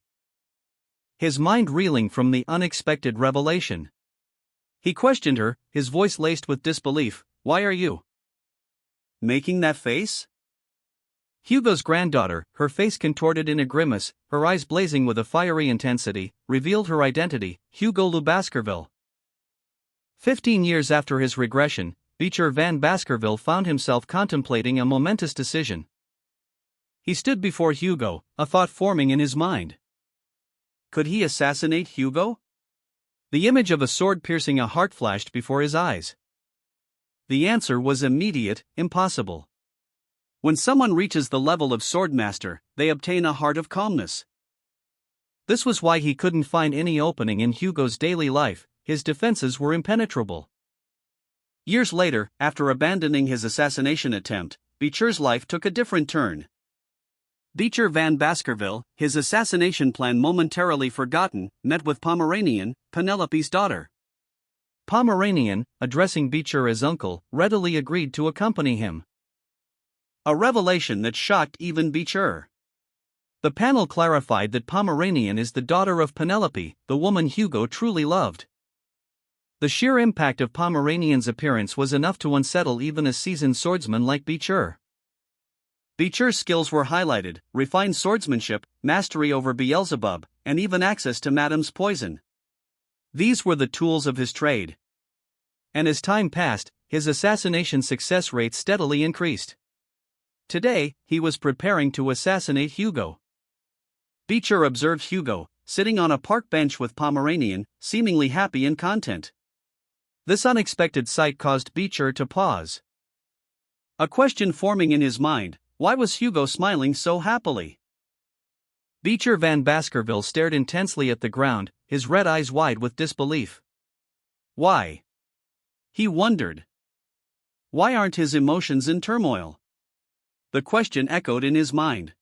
his mind reeling from the unexpected revelation. He questioned her, his voice laced with disbelief. "Why are you making that face?" Hugo's granddaughter, her face contorted in a grimace, her eyes blazing with a fiery intensity, revealed her identity: Hugo Le Baskerville. 15 years after his regression, Beecher Van Baskerville found himself contemplating a momentous decision. He stood before Hugo, a thought forming in his mind. Could he assassinate Hugo? The image of a sword piercing a heart flashed before his eyes. The answer was immediate: impossible. When someone reaches the level of swordmaster, they obtain a heart of calmness. This was why he couldn't find any opening in Hugo's daily life. His defenses were impenetrable. Years later, after abandoning his assassination attempt, Beecher's life took a different turn. Beecher Van Baskerville, his assassination plan momentarily forgotten, met with Pomeranian, Penelope's daughter. Pomeranian, addressing Beecher as uncle, readily agreed to accompany him. A revelation that shocked even Beecher. The panel clarified that Pomeranian is the daughter of Penelope, the woman Hugo truly loved. The sheer impact of Pomeranian's appearance was enough to unsettle even a seasoned swordsman like Beecher. Beecher's skills were highlighted: refined swordsmanship, mastery over Beelzebub, and even access to Madame's poison. These were the tools of his trade. And as time passed, his assassination success rate steadily increased. Today, he was preparing to assassinate Hugo. Beecher observed Hugo, sitting on a park bench with Pomeranian, seemingly happy and content. This unexpected sight caused Beecher to pause. A question forming in his mind: why was Hugo smiling so happily? Beecher Van Baskerville stared intensely at the ground, his red eyes wide with disbelief. Why? He wondered. Why aren't his emotions in turmoil? The question echoed in his mind.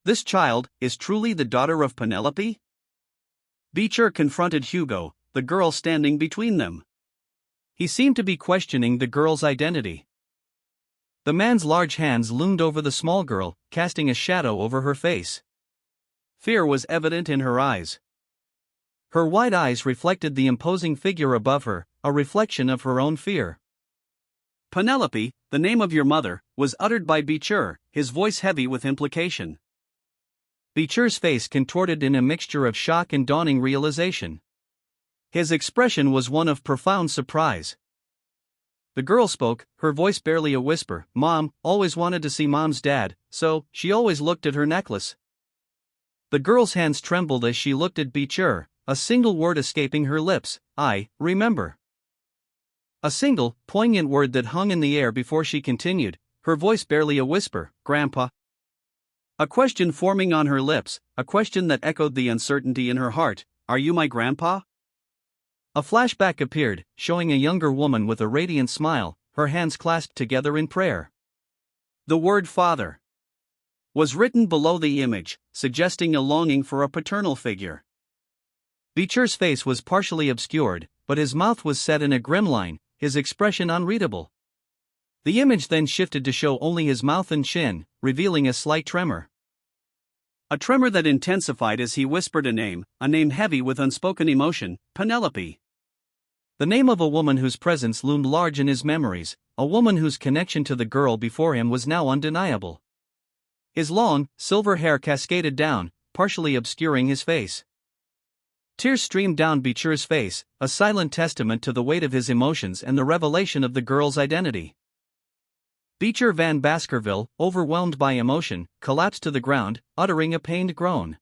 This child is truly the daughter of Penelope? Beecher confronted Hugo, the girl standing between them. He seemed to be questioning the girl's identity. The man's large hands loomed over the small girl, casting a shadow over her face. Fear was evident in her eyes. Her wide eyes reflected the imposing figure above her, a reflection of her own fear. Penelope, the name of your mother, was uttered by Beecher, his voice heavy with implication. Beecher's face contorted in a mixture of shock and dawning realization. His expression was one of profound surprise. The girl spoke, her voice barely a whisper. Mom always wanted to see Mom's dad, so she always looked at her necklace. The girl's hands trembled as she looked at Beecher, a single word escaping her lips: I remember. A single, poignant word that hung in the air before she continued, her voice barely a whisper: Grandpa. A question forming on her lips, a question that echoed the uncertainty in her heart: Are you my grandpa? A flashback appeared, showing a younger woman with a radiant smile, her hands clasped together in prayer. The word father was written below the image, suggesting a longing for a paternal figure. Beecher's face was partially obscured, but his mouth was set in a grim line, his expression unreadable. The image then shifted to show only his mouth and chin, revealing a slight tremor. A tremor that intensified as he whispered a name heavy with unspoken emotion: Penelope. The name of a woman whose presence loomed large in his memories, a woman whose connection to the girl before him was now undeniable. His long, silver hair cascaded down, partially obscuring his face. Tears streamed down Beecher's face, a silent testament to the weight of his emotions and the revelation of the girl's identity. Beecher Van Baskerville, overwhelmed by emotion, collapsed to the ground, uttering a pained groan.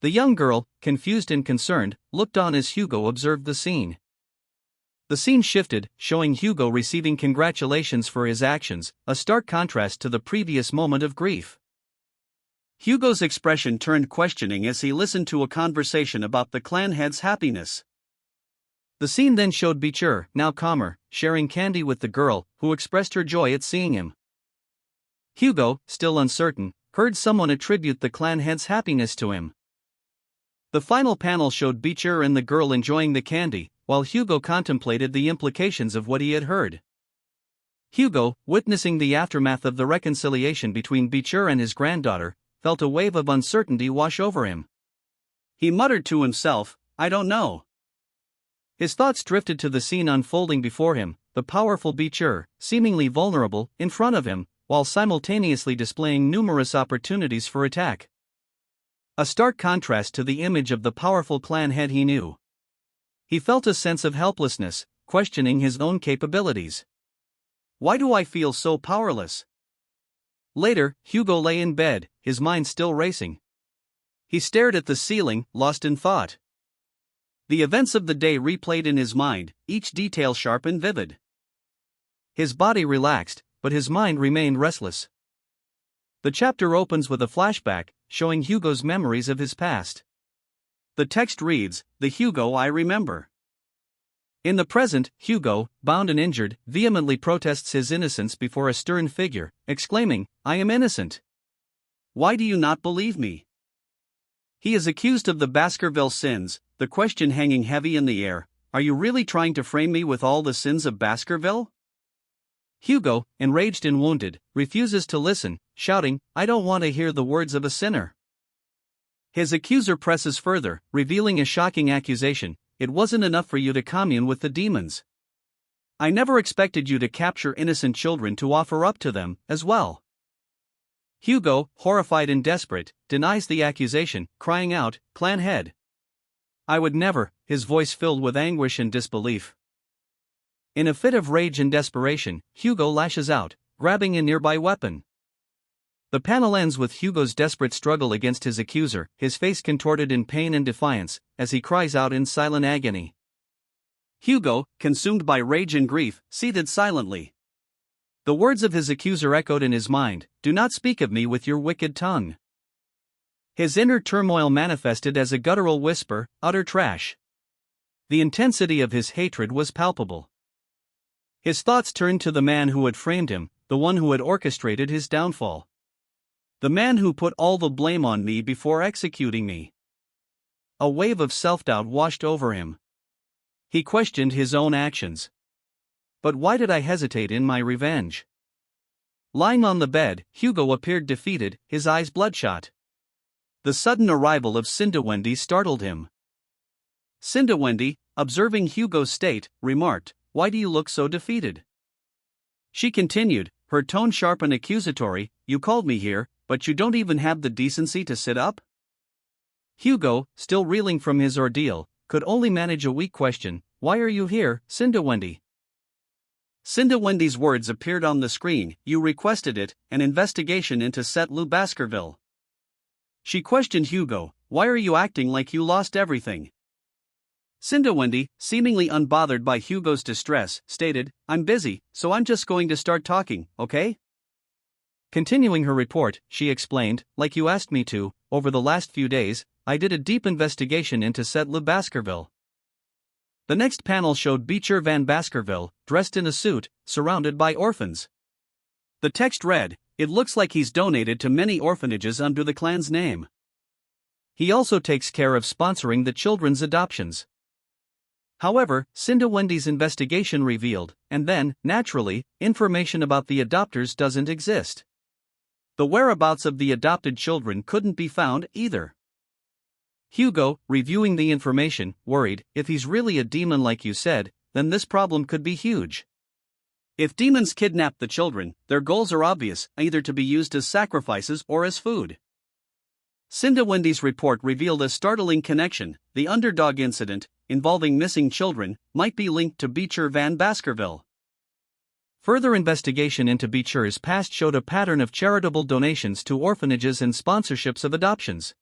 The young girl, confused and concerned, looked on as Hugo observed the scene. The scene shifted, showing Hugo receiving congratulations for his actions, a stark contrast to the previous moment of grief. Hugo's expression turned questioning as he listened to a conversation about the clan head's happiness. The scene then showed Beecher, now calmer, sharing candy with the girl, who expressed her joy at seeing him. Hugo, still uncertain, heard someone attribute the clan head's happiness to him. The final panel showed Beecher and the girl enjoying the candy, while Hugo contemplated the implications of what he had heard. Hugo, witnessing the aftermath of the reconciliation between Beecher and his granddaughter, felt a wave of uncertainty wash over him. He muttered to himself, "I don't know." His thoughts drifted to the scene unfolding before him, the powerful Beecher, seemingly vulnerable, in front of him, while simultaneously displaying numerous opportunities for attack. A stark contrast to the image of the powerful clan head he knew. He felt a sense of helplessness, questioning his own capabilities. Why do I feel so powerless? Later, Hugo lay in bed, his mind still racing. He stared at the ceiling, lost in thought. The events of the day replayed in his mind, each detail sharp and vivid. His body relaxed, but his mind remained restless. The chapter opens with a flashback, showing Hugo's memories of his past. The text reads, "The Hugo I remember." In the present, Hugo, bound and injured, vehemently protests his innocence before a stern figure, exclaiming, "I am innocent. Why do you not believe me?" He is accused of the Baskerville sins, the question hanging heavy in the air, "Are you really trying to frame me with all the sins of Baskerville?" Hugo, enraged and wounded, refuses to listen, shouting, "I don't want to hear the words of a sinner." His accuser presses further, revealing a shocking accusation, "It wasn't enough for you to commune with the demons. I never expected you to capture innocent children to offer up to them, as well." Hugo, horrified and desperate, denies the accusation, crying out, "Clan head! I would never," his voice filled with anguish and disbelief. In a fit of rage and desperation, Hugo lashes out, grabbing a nearby weapon. The panel ends with Hugo's desperate struggle against his accuser, his face contorted in pain and defiance, as he cries out in silent agony. Hugo, consumed by rage and grief, seethed silently. The words of his accuser echoed in his mind, "Do not speak of me with your wicked tongue." His inner turmoil manifested as a guttural whisper, "Utter trash." The intensity of his hatred was palpable. His thoughts turned to the man who had framed him, the one who had orchestrated his downfall. The man who put all the blame on me before executing me. A wave of self-doubt washed over him. He questioned his own actions. But why did I hesitate in my revenge? Lying on the bed, Hugo appeared defeated, his eyes bloodshot. The sudden arrival of Cinderwendy startled him. Cinderwendy, observing Hugo's state, remarked, "Why do you look so defeated?" She continued, her tone sharp and accusatory, "You called me here, but you don't even have the decency to sit up?" Hugo, still reeling from his ordeal, could only manage a weak question, "Why are you here, Cinderwendy?" Cinderwendy's words appeared on the screen, "You requested it, an investigation into Set Lou Baskerville." She questioned Hugo, "Why are you acting like you lost everything?" Cinderwendy, seemingly unbothered by Hugo's distress, stated, "I'm busy, so I'm just going to start talking, okay?" Continuing her report, she explained, "Like you asked me to, over the last few days, I did a deep investigation into Set Lou Baskerville." The next panel showed Beecher Van Baskerville, dressed in a suit, surrounded by orphans. The text read, "It looks like he's donated to many orphanages under the clan's name. He also takes care of sponsoring the children's adoptions." However, Cinderwendy's investigation revealed, and then, naturally, information about the adopters doesn't exist. The whereabouts of the adopted children couldn't be found, either. Hugo, reviewing the information, worried, "If he's really a demon like you said, then this problem could be huge. If demons kidnap the children, their goals are obvious, either to be used as sacrifices or as food." Cinderwendy's report revealed a startling connection: the underdog incident, involving missing children, might be linked to Beecher Van Baskerville. Further investigation into Beecher's past showed a pattern of charitable donations to orphanages and sponsorships of adoptions.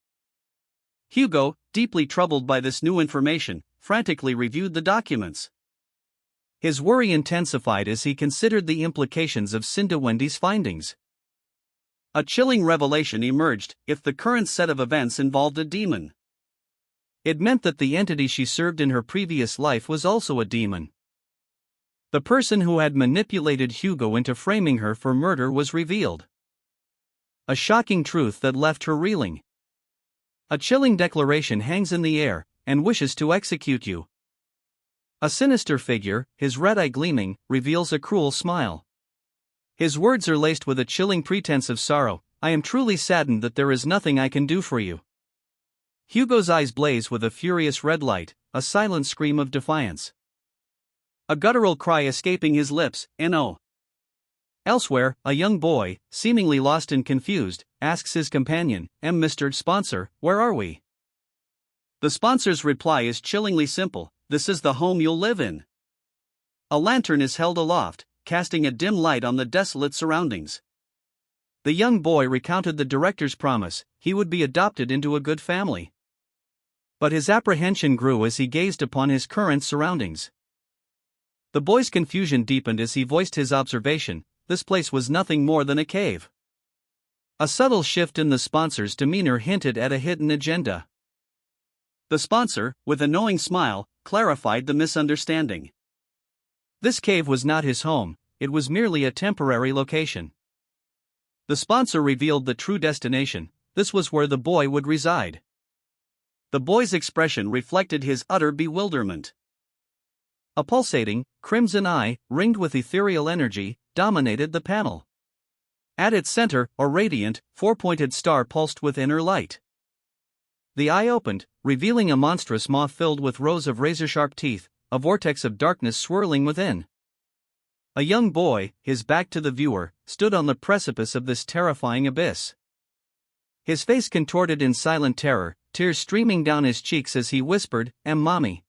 Hugo, deeply troubled by this new information, frantically reviewed the documents. His worry intensified as he considered the implications of Cinderwendy's findings. A chilling revelation emerged: if the current set of events involved a demon, it meant that the entity she served in her previous life was also a demon. The person who had manipulated Hugo into framing her for murder was revealed. A shocking truth that left her reeling. A chilling declaration hangs in the air, and wishes to execute you. A sinister figure, his red eye gleaming, reveals a cruel smile. His words are laced with a chilling pretense of sorrow, I am truly saddened that there is nothing I can do for you. Hugo's eyes blaze with a furious red light, a silent scream of defiance. A guttural cry escaping his lips, "No." Elsewhere, a young boy, seemingly lost and confused, asks his companion, "Mr. Sponsor, where are we?" The sponsor's reply is chillingly simple: "This is the home you'll live in." A lantern is held aloft, casting a dim light on the desolate surroundings. The young boy recounted the director's promise: he would be adopted into a good family. But his apprehension grew as he gazed upon his current surroundings. The boy's confusion deepened as he voiced his observation: this place was nothing more than a cave. A subtle shift in the sponsor's demeanor hinted at a hidden agenda. The sponsor, with a knowing smile, clarified the misunderstanding. This cave was not his home, it was merely a temporary location. The sponsor revealed the true destination: this was where the boy would reside. The boy's expression reflected his utter bewilderment. A pulsating, crimson eye, ringed with ethereal energy, dominated the panel. At its center, a radiant, four-pointed star pulsed with inner light. The eye opened, revealing a monstrous maw filled with rows of razor-sharp teeth, a vortex of darkness swirling within. A young boy, his back to the viewer, stood on the precipice of this terrifying abyss. His face contorted in silent terror, tears streaming down his cheeks as he whispered, "Mommy."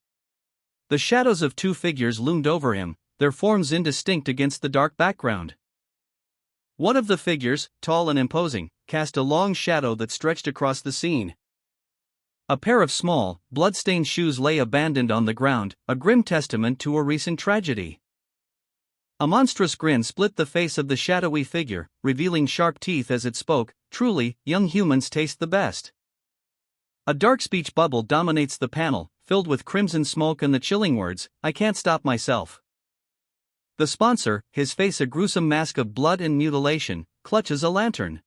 The shadows of two figures loomed over him, their forms indistinct against the dark background. One of the figures, tall and imposing, cast a long shadow that stretched across the scene. A pair of small, blood-stained shoes lay abandoned on the ground, a grim testament to a recent tragedy. A monstrous grin split the face of the shadowy figure, revealing sharp teeth as it spoke, "Truly, young humans taste the best." A dark speech bubble dominates the panel, filled with crimson smoke and the chilling words, "I can't stop myself." The sponsor, his face a gruesome mask of blood and mutilation, clutches a lantern.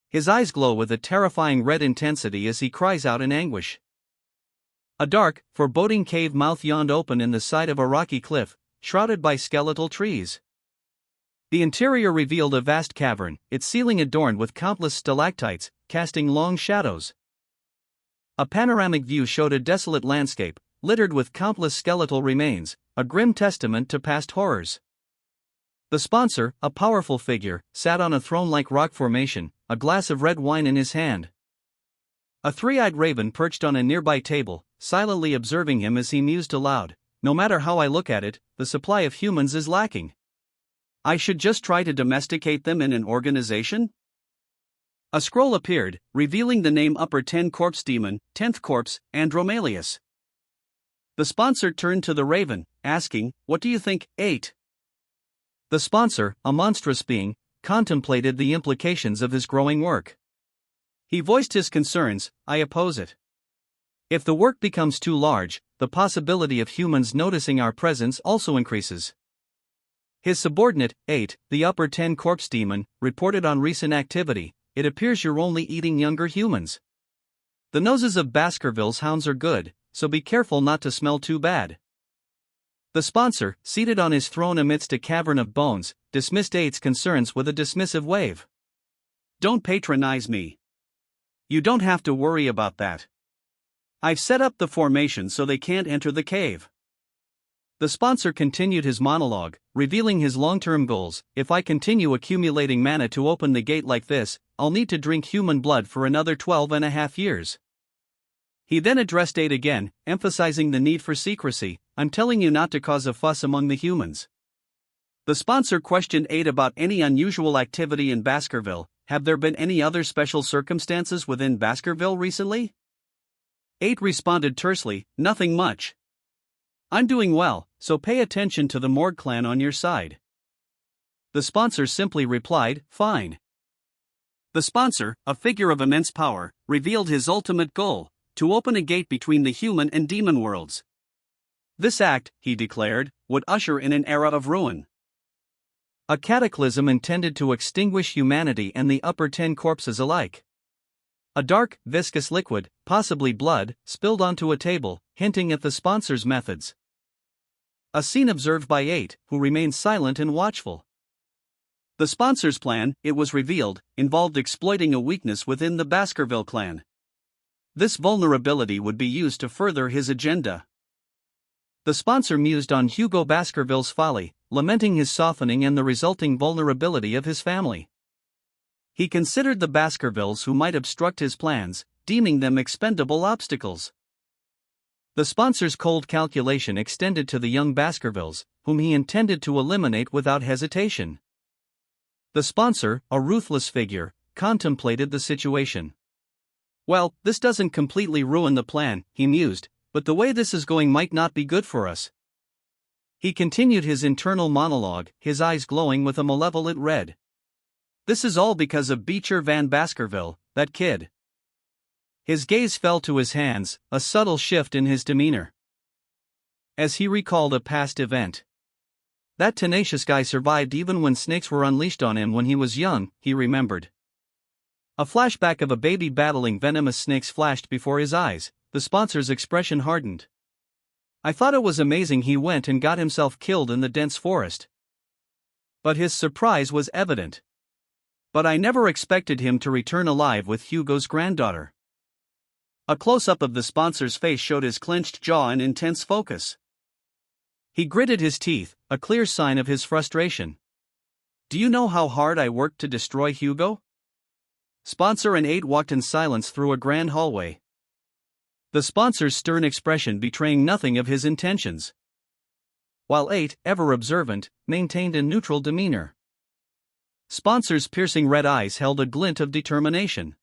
His eyes glow with a terrifying red intensity as he cries out in anguish. A dark, foreboding cave mouth yawned open in the side of a rocky cliff, shrouded by skeletal trees. The interior revealed a vast cavern, its ceiling adorned with countless stalactites, casting long shadows. A panoramic view showed a desolate landscape, littered with countless skeletal remains, a grim testament to past horrors. The sponsor, a powerful figure, sat on a throne-like rock formation, a glass of red wine in his hand. A three-eyed raven perched on a nearby table, silently observing him as he mused aloud, "No matter how I look at it, the supply of humans is lacking. I should just try to domesticate them in an organization?" A scroll appeared, revealing the name Upper 10 Corpse Demon, 10th Corpse, Andromalius. The sponsor turned to the raven, asking, "What do you think, 8?" The sponsor, a monstrous being, contemplated the implications of his growing work. He voiced his concerns, "I oppose it. If the work becomes too large, the possibility of humans noticing our presence also increases." His subordinate, 8, the Upper 10 Corpse Demon, reported on recent activity, "It appears you're only eating younger humans. The noses of Baskerville's hounds are good, so be careful not to smell too bad." The sponsor, seated on his throne amidst a cavern of bones, dismissed 8's concerns with a dismissive wave. "Don't patronize me. You don't have to worry about that. I've set up the formation so they can't enter the cave." The sponsor continued his monologue, revealing his long-term goals: "If I continue accumulating mana to open the gate like this, I'll need to drink human blood for another 12.5 years. He then addressed 8 again, emphasizing the need for secrecy. "I'm telling you not to cause a fuss among the humans." The sponsor questioned 8 about any unusual activity in Baskerville. "Have there been any other special circumstances within Baskerville recently?" 8 responded tersely, "Nothing much. I'm doing well, so pay attention to the Morgue clan on your side." The sponsor simply replied, "Fine." The sponsor, a figure of immense power, revealed his ultimate goal: to open a gate between the human and demon worlds. This act, he declared, would usher in an era of ruin. A cataclysm intended to extinguish humanity and the Upper 10 corpses alike. A dark, viscous liquid, possibly blood, spilled onto a table, hinting at the sponsor's methods. A scene observed by 8, who remained silent and watchful. The sponsor's plan, it was revealed, involved exploiting a weakness within the Baskerville clan. This vulnerability would be used to further his agenda. The sponsor mused on Hugo Baskerville's folly, lamenting his softening and the resulting vulnerability of his family. He considered the Baskervilles who might obstruct his plans, deeming them expendable obstacles. The sponsor's cold calculation extended to the young Baskervilles, whom he intended to eliminate without hesitation. The sponsor, a ruthless figure, contemplated the situation. Well, this doesn't completely ruin the plan, he mused, but the way this is going might not be good for us. He continued his internal monologue, his eyes glowing with a malevolent red. This is all because of Beecher Van Baskerville, that kid. His gaze fell to his hands, a subtle shift in his demeanor. As he recalled a past event. That tenacious guy survived even when snakes were unleashed on him when he was young, he remembered. A flashback of a baby battling venomous snakes flashed before his eyes. The sponsor's expression hardened. I thought it was amazing he went and got himself killed in the dense forest. But his surprise was evident. But I never expected him to return alive with Hugo's granddaughter. A close-up of the sponsor's face showed his clenched jaw and intense focus. He gritted his teeth, a clear sign of his frustration. Do you know how hard I worked to destroy Hugo? Sponsor and 8 walked in silence through a grand hallway. The sponsor's stern expression betraying nothing of his intentions. While 8, ever observant, maintained a neutral demeanor. Sponsor's piercing red eyes held a glint of determination.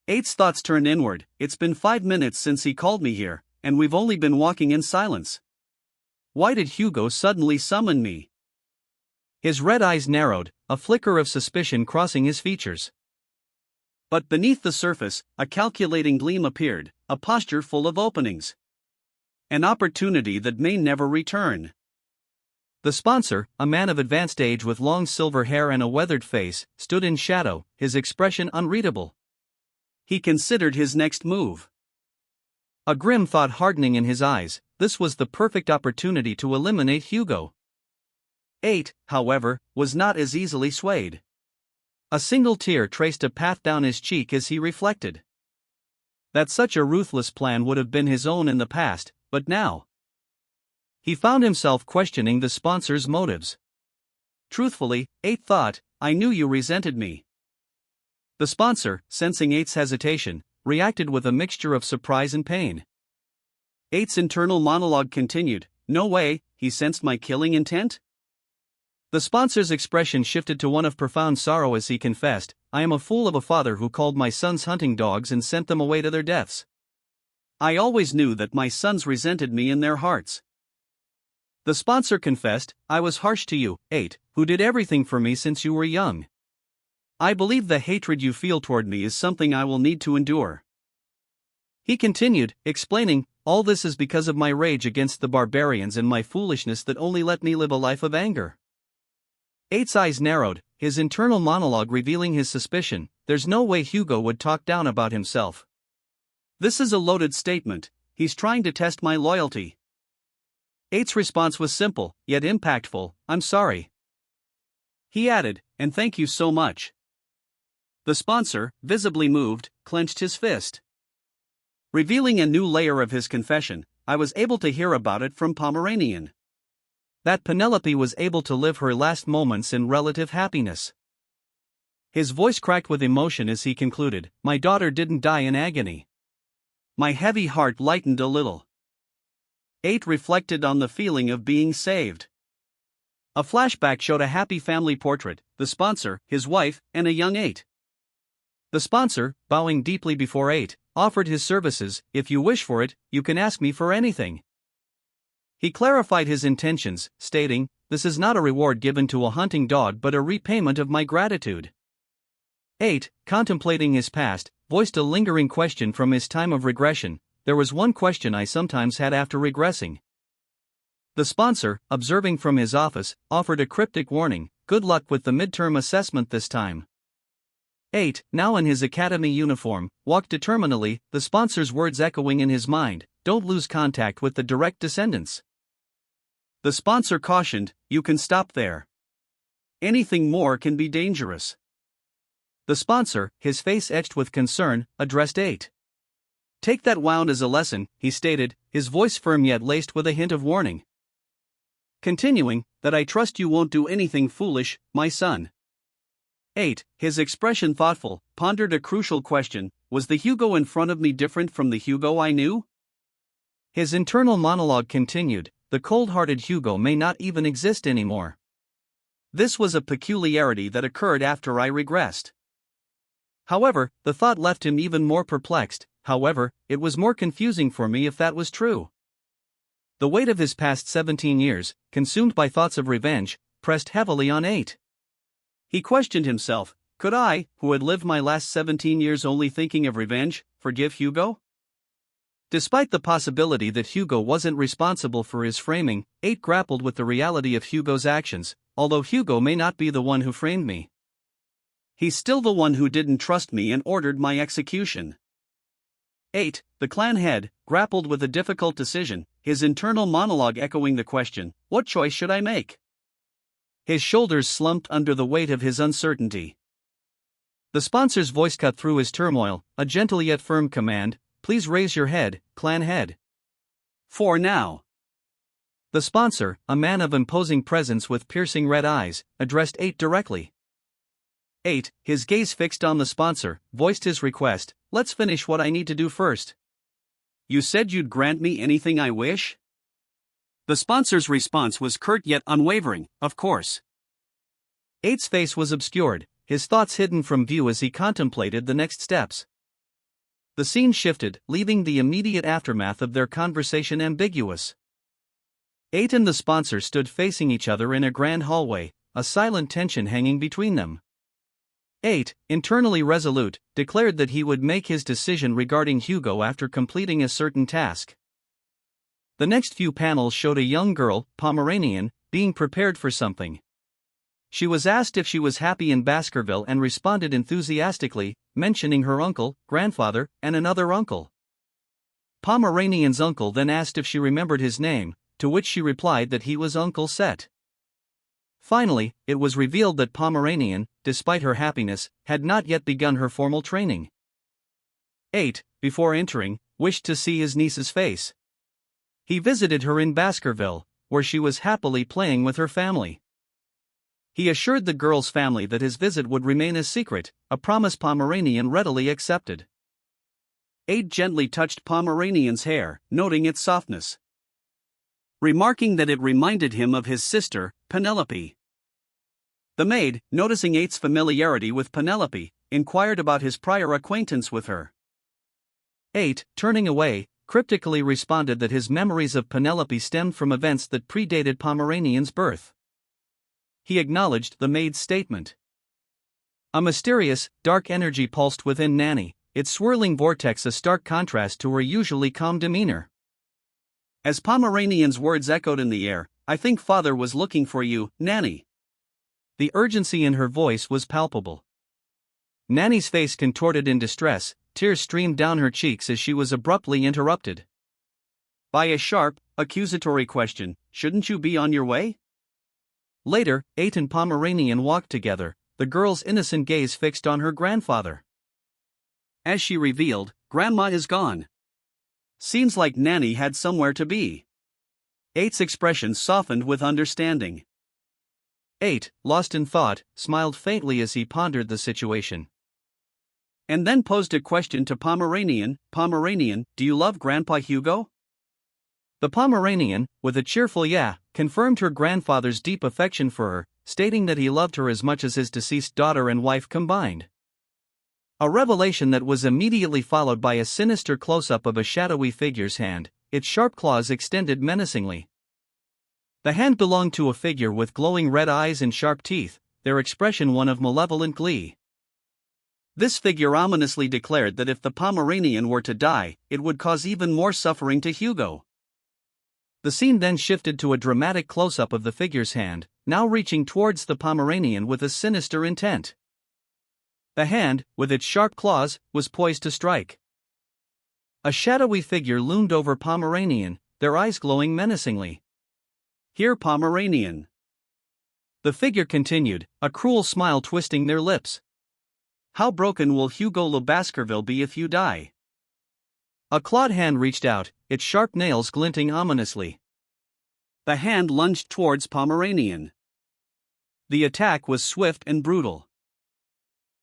8's thoughts turned inward. It's been 5 minutes since he called me here, and we've only been walking in silence. Why did Hugo suddenly summon me? His red eyes narrowed, a flicker of suspicion crossing his features. But beneath the surface, a calculating gleam appeared, a posture full of openings. An opportunity that may never return. The sponsor, a man of advanced age with long silver hair and a weathered face, stood in shadow, his expression unreadable. He considered his next move. A grim thought hardening in his eyes, this was the perfect opportunity to eliminate Hugo. 8, however, was not as easily swayed. A single tear traced a path down his cheek as he reflected. That such a ruthless plan would have been his own in the past, but now. He found himself questioning the sponsor's motives. Truthfully, 8 thought, I knew you resented me. The sponsor, sensing 8's hesitation, reacted with a mixture of surprise and pain. 8's internal monologue continued, no way, he sensed my killing intent? The sponsor's expression shifted to one of profound sorrow as he confessed, I am a fool of a father who called my sons hunting dogs and sent them away to their deaths. I always knew that my sons resented me in their hearts. The sponsor confessed, I was harsh to you, 8, who did everything for me since you were young. I believe the hatred you feel toward me is something I will need to endure. He continued, explaining, all this is because of my rage against the barbarians and my foolishness that only let me live a life of anger. 8's eyes narrowed, his internal monologue revealing his suspicion, there's no way Hugo would talk down about himself. This is a loaded statement, he's trying to test my loyalty. 8's response was simple, yet impactful, I'm sorry. He added, and thank you so much. The sponsor, visibly moved, clenched his fist. Revealing a new layer of his confession, I was able to hear about it from Pomeranian. That Penelope was able to live her last moments in relative happiness. His voice cracked with emotion as he concluded, my daughter didn't die in agony. My heavy heart lightened a little. 8 reflected on the feeling of being saved. A flashback showed a happy family portrait, the sponsor, his wife, and a young 8. The sponsor, bowing deeply before 8, offered his services, if you wish for it, you can ask me for anything. He clarified his intentions, stating, this is not a reward given to a hunting dog but a repayment of my gratitude. 8, contemplating his past, voiced a lingering question from his time of regression, there was one question I sometimes had after regressing. The sponsor, observing from his office, offered a cryptic warning, good luck with the midterm assessment this time. 8, now in his academy uniform, walked determinedly, the sponsor's words echoing in his mind, don't lose contact with the direct descendants. The sponsor cautioned, you can stop there. Anything more can be dangerous. The sponsor, his face etched with concern, addressed 8. Take that wound as a lesson, he stated, his voice firm yet laced with a hint of warning. Continuing, that I trust you won't do anything foolish, my son. 8. His expression thoughtful, pondered a crucial question: was the Hugo in front of me different from the Hugo I knew? His internal monologue continued: the cold-hearted Hugo may not even exist anymore. This was a peculiarity that occurred after I regressed. However, the thought left him even more perplexed. However, it was more confusing for me if that was true. The weight of his past 17 years, consumed by thoughts of revenge, pressed heavily on 8. He questioned himself: could I, who had lived my last 17 years only thinking of revenge, forgive Hugo? Despite the possibility that Hugo wasn't responsible for his framing, 8 grappled with the reality of Hugo's actions. Although Hugo may not be the one who framed me, he's still the one who didn't trust me and ordered my execution. 8. The clan head grappled with a difficult decision, his internal monologue echoing the question: what choice should I make? His shoulders slumped under the weight of his uncertainty. The sponsor's voice cut through his turmoil, a gentle yet firm command: please raise your head, clan head. For now. The sponsor, a man of imposing presence with piercing red eyes, addressed 8 directly. 8, his gaze fixed on the sponsor, voiced his request: let's finish what I need to do first. You said you'd grant me anything I wish? The sponsor's response was curt yet unwavering: of course. 8's face was obscured, his thoughts hidden from view as he contemplated the next steps. The scene shifted, leaving the immediate aftermath of their conversation ambiguous. 8 and the sponsor stood facing each other in a grand hallway, a silent tension hanging between them. 8, internally resolute, declared that he would make his decision regarding Hugo after completing a certain task. The next few panels showed a young girl, Pomeranian, being prepared for something. She was asked if she was happy in Baskerville and responded enthusiastically, mentioning her uncle, grandfather, and another uncle. Pomeranian's uncle then asked if she remembered his name, to which she replied that he was Uncle Set. Finally, it was revealed that Pomeranian, despite her happiness, had not yet begun her formal training. 8, before entering, wished to see his niece's face. He visited her in Baskerville, where she was happily playing with her family. He assured the girl's family that his visit would remain a secret, a promise Pomeranian readily accepted. 8 gently touched Pomeranian's hair, noting its softness, remarking that it reminded him of his sister, Penelope. The maid, noticing 8's familiarity with Penelope, inquired about his prior acquaintance with her. 8, turning away, cryptically responded that his memories of Penelope stemmed from events that predated Pomeranian's birth. He acknowledged the maid's statement. A mysterious, dark energy pulsed within Nanny, its swirling vortex a stark contrast to her usually calm demeanor. As Pomeranian's words echoed in the air, I think father was looking for you, Nanny. The urgency in her voice was palpable. Nanny's face contorted in distress, tears streamed down her cheeks as she was abruptly interrupted by a sharp, accusatory question: shouldn't you be on your way? Later, 8 and Pomeranian walked together, the girl's innocent gaze fixed on her grandfather. As she revealed, Grandma is gone. Seems like Nanny had somewhere to be. 8's expression softened with understanding. 8, lost in thought, smiled faintly as he pondered the situation. And then posed a question to Pomeranian: Pomeranian, do you love Grandpa Hugo? The Pomeranian, with a cheerful yeah, confirmed her grandfather's deep affection for her, stating that he loved her as much as his deceased daughter and wife combined. A revelation that was immediately followed by a sinister close-up of a shadowy figure's hand, its sharp claws extended menacingly. The hand belonged to a figure with glowing red eyes and sharp teeth, their expression one of malevolent glee. This figure ominously declared that if the Pomeranian were to die, it would cause even more suffering to Hugo. The scene then shifted to a dramatic close-up of the figure's hand, now reaching towards the Pomeranian with a sinister intent. The hand, with its sharp claws, was poised to strike. A shadowy figure loomed over Pomeranian, their eyes glowing menacingly. Here Pomeranian. The figure continued, a cruel smile twisting their lips. How broken will Hugo Le Baskerville be if you die? A clawed hand reached out, its sharp nails glinting ominously. The hand lunged towards Pomeranian. The attack was swift and brutal.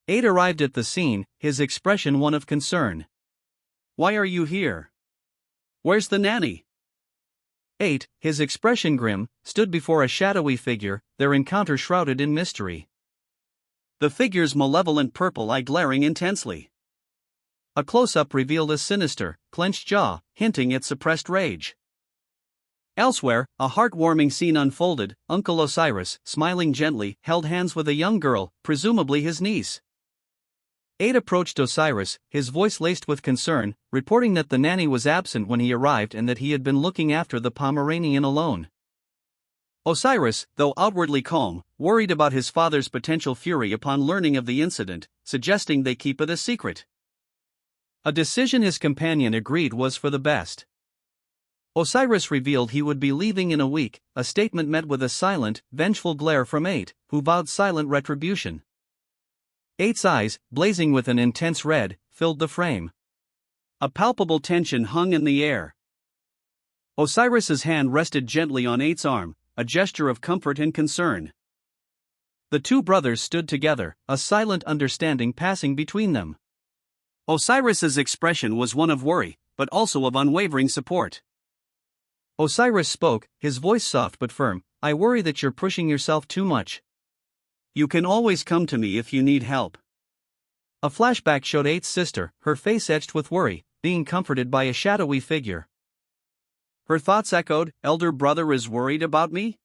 8 arrived at the scene, his expression one of concern. Why are you here? Where's the nanny? 8, his expression grim, stood before a shadowy figure, their encounter shrouded in mystery. The figure's malevolent purple eye glaring intensely. A close-up revealed a sinister, clenched jaw, hinting at suppressed rage. Elsewhere, a heartwarming scene unfolded. Uncle Osiris, smiling gently, held hands with a young girl, presumably his niece. 8 approached Osiris, his voice laced with concern, reporting that the nanny was absent when he arrived and that he had been looking after the Pomeranian alone. Osiris, though outwardly calm, worried about his father's potential fury upon learning of the incident, suggesting they keep it a secret. A decision his companion agreed was for the best. Osiris revealed he would be leaving in a week, a statement met with a silent, vengeful glare from 8, who vowed silent retribution. 8's eyes, blazing with an intense red, filled the frame. A palpable tension hung in the air. Osiris's hand rested gently on 8's arm, a gesture of comfort and concern. The two brothers stood together, a silent understanding passing between them. Osiris's expression was one of worry, but also of unwavering support. Osiris spoke, his voice soft but firm. I worry that you're pushing yourself too much. You can always come to me if you need help. A flashback showed 8's sister, her face etched with worry, being comforted by a shadowy figure. Her thoughts echoed, elder brother is worried about me?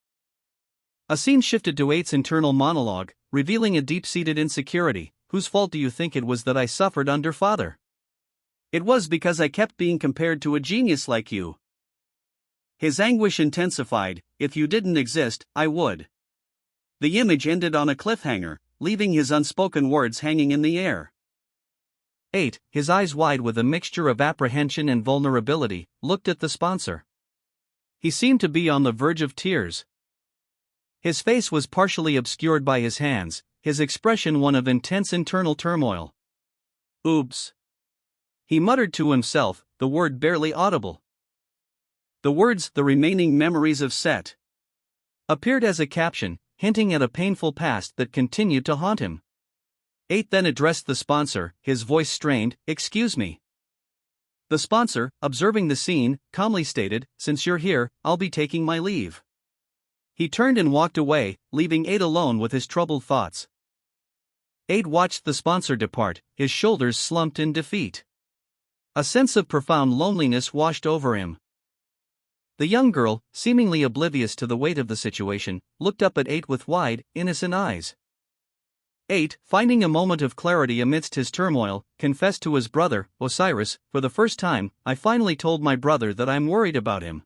A scene shifted to 8's internal monologue, revealing a deep-seated insecurity. Whose fault do you think it was that I suffered under father? It was because I kept being compared to a genius like you. His anguish intensified. If you didn't exist, I would. The image ended on a cliffhanger, leaving his unspoken words hanging in the air. 8, his eyes wide with a mixture of apprehension and vulnerability, looked at the sponsor. He seemed to be on the verge of tears. His face was partially obscured by his hands, his expression one of intense internal turmoil. Oops. He muttered to himself, the word barely audible. The words, the remaining memories of Set, appeared as a caption, hinting at a painful past that continued to haunt him. 8 then addressed the sponsor, his voice strained, excuse me. The sponsor, observing the scene, calmly stated, since you're here, I'll be taking my leave. He turned and walked away, leaving 8 alone with his troubled thoughts. 8 watched the sponsor depart, his shoulders slumped in defeat. A sense of profound loneliness washed over him. The young girl, seemingly oblivious to the weight of the situation, looked up at 8 with wide, innocent eyes. 8, finding a moment of clarity amidst his turmoil, confessed to his brother, Osiris, for the first time, I finally told my brother that I'm worried about him.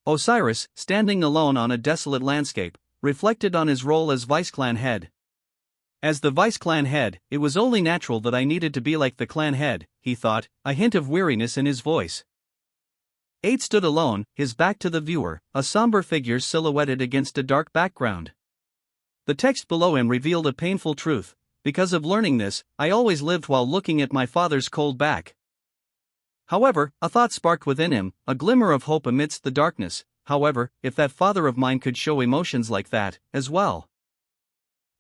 Osiris, standing alone on a desolate landscape, reflected on his role as vice-clan head. As the vice-clan head, it was only natural that I needed to be like the clan head, he thought, a hint of weariness in his voice. 8 stood alone, his back to the viewer, a somber figure silhouetted against a dark background. The text below him revealed a painful truth. Because of learning this, I always lived while looking at my father's cold back. However, a thought sparked within him, a glimmer of hope amidst the darkness. However, if that father of mine could show emotions like that, as well.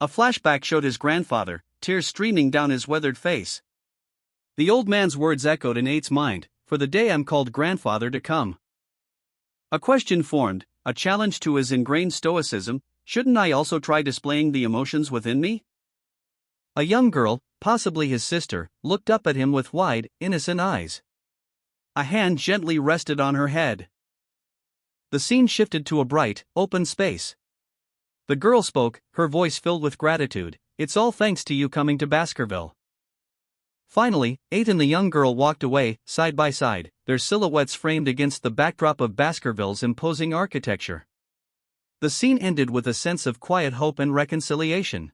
A flashback showed his grandfather, tears streaming down his weathered face. The old man's words echoed in 8's mind, for the day I'm called grandfather to come. A question formed, a challenge to his ingrained stoicism. Shouldn't I also try displaying the emotions within me? A young girl, possibly his sister, looked up at him with wide, innocent eyes. A hand gently rested on her head. The scene shifted to a bright, open space. The girl spoke, her voice filled with gratitude. It's all thanks to you coming to Baskerville. Finally, 8 and the young girl walked away, side by side, their silhouettes framed against the backdrop of Baskerville's imposing architecture. The scene ended with a sense of quiet hope and reconciliation.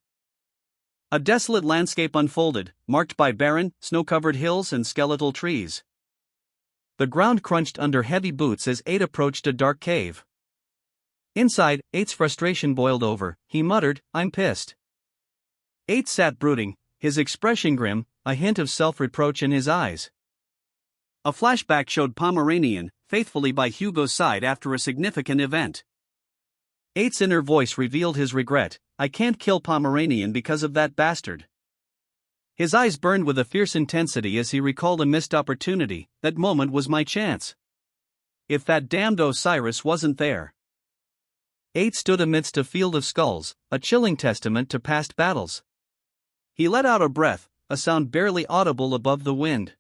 A desolate landscape unfolded, marked by barren, snow-covered hills and skeletal trees. The ground crunched under heavy boots as 8 approached a dark cave. Inside, 8's frustration boiled over. He muttered, "I'm pissed." 8 sat brooding, his expression grim, a hint of self-reproach in his eyes. A flashback showed Pomeranian, faithfully by Hugo's side after a significant event. 8's inner voice revealed his regret. "I can't kill Pomeranian because of that bastard." His eyes burned with a fierce intensity as he recalled a missed opportunity. That moment was my chance. If that damned Osiris wasn't there. 8 stood amidst a field of skulls, a chilling testament to past battles. He let out a breath, a sound barely audible above the wind.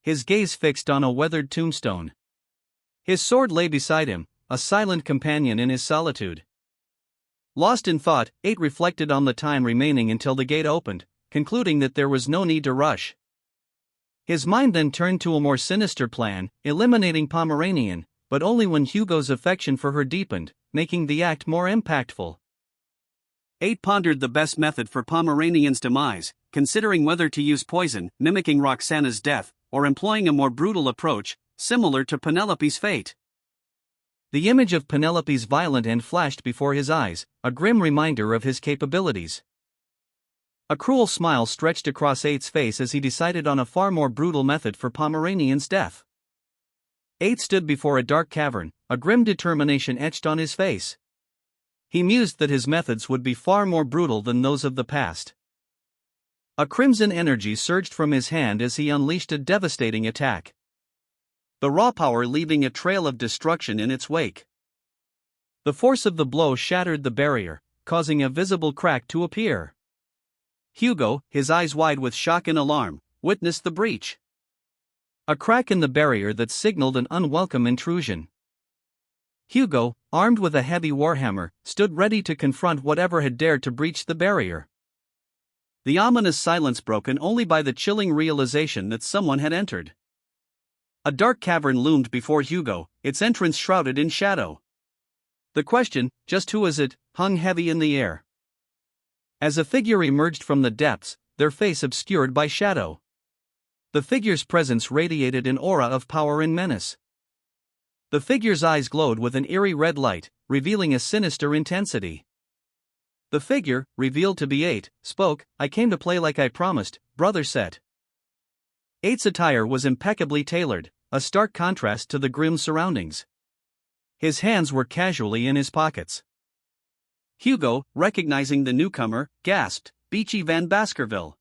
His gaze fixed on a weathered tombstone. His sword lay beside him, a silent companion in his solitude. Lost in thought, 8 reflected on the time remaining until the gate opened, concluding that there was no need to rush. His mind then turned to a more sinister plan, eliminating Pomeranian, but only when Hugo's affection for her deepened, making the act more impactful. 8 pondered the best method for Pomeranian's demise, considering whether to use poison, mimicking Roxana's death, or employing a more brutal approach, similar to Penelope's fate. The image of Penelope's violent end flashed before his eyes, a grim reminder of his capabilities. A cruel smile stretched across 8's face as he decided on a far more brutal method for Pomeranian's death. 8 stood before a dark cavern, a grim determination etched on his face. He mused that his methods would be far more brutal than those of the past. A crimson energy surged from his hand as he unleashed a devastating attack. The raw power leaving a trail of destruction in its wake. The force of the blow shattered the barrier, causing a visible crack to appear. Hugo, his eyes wide with shock and alarm, witnessed the breach. A crack in the barrier that signaled an unwelcome intrusion. Hugo, armed with a heavy warhammer, stood ready to confront whatever had dared to breach the barrier. The ominous silence broken only by the chilling realization that someone had entered. A dark cavern loomed before Hugo, its entrance shrouded in shadow. The question, "Just who is it?" hung heavy in the air. As a figure emerged from the depths, their face obscured by shadow. The figure's presence radiated an aura of power and menace. The figure's eyes glowed with an eerie red light, revealing a sinister intensity. The figure, revealed to be 8, spoke. "I came to play like I promised, brother Set." 8's attire was impeccably tailored, a stark contrast to the grim surroundings. His hands were casually in his pockets. Hugo, recognizing the newcomer, gasped, "Beachy Van Baskerville."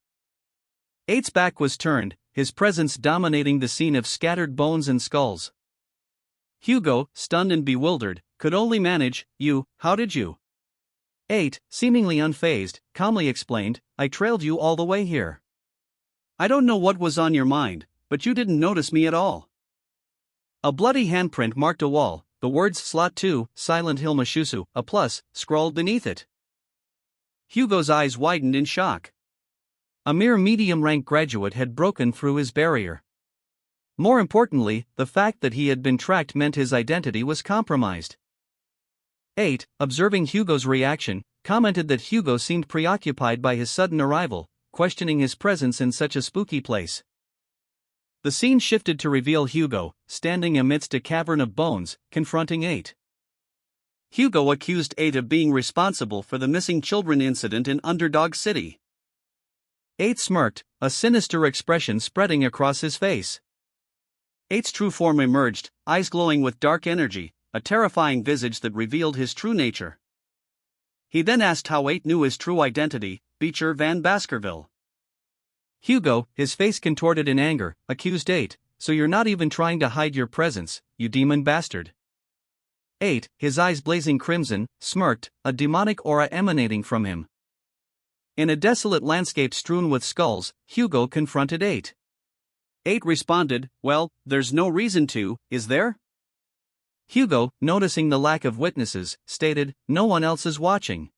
8's back was turned, his presence dominating the scene of scattered bones and skulls. Hugo, stunned and bewildered, could only manage, how did you?" 8, seemingly unfazed, calmly explained, "I trailed you all the way here. I don't know what was on your mind, but you didn't notice me at all." A bloody handprint marked a wall, the words "Slot 2, Silent Hill Mashusu, a plus," scrawled beneath it. Hugo's eyes widened in shock. A mere medium-rank graduate had broken through his barrier. More importantly, the fact that he had been tracked meant his identity was compromised. 8, observing Hugo's reaction, commented that Hugo seemed preoccupied by his sudden arrival, questioning his presence in such a spooky place. The scene shifted to reveal Hugo, standing amidst a cavern of bones, confronting 8. Hugo accused 8 of being responsible for the missing children incident in Underdog City. 8 smirked, a sinister expression spreading across his face. 8's true form emerged, eyes glowing with dark energy, a terrifying visage that revealed his true nature. He then asked how 8 knew his true identity, Beecher Van Baskerville. Hugo, his face contorted in anger, accused 8, "So you're not even trying to hide your presence, you demon bastard." 8, his eyes blazing crimson, smirked, a demonic aura emanating from him. In a desolate landscape strewn with skulls, Hugo confronted 8. 8 responded, "Well, there's no reason to, is there?" Hugo, noticing the lack of witnesses, stated, "No one else is watching."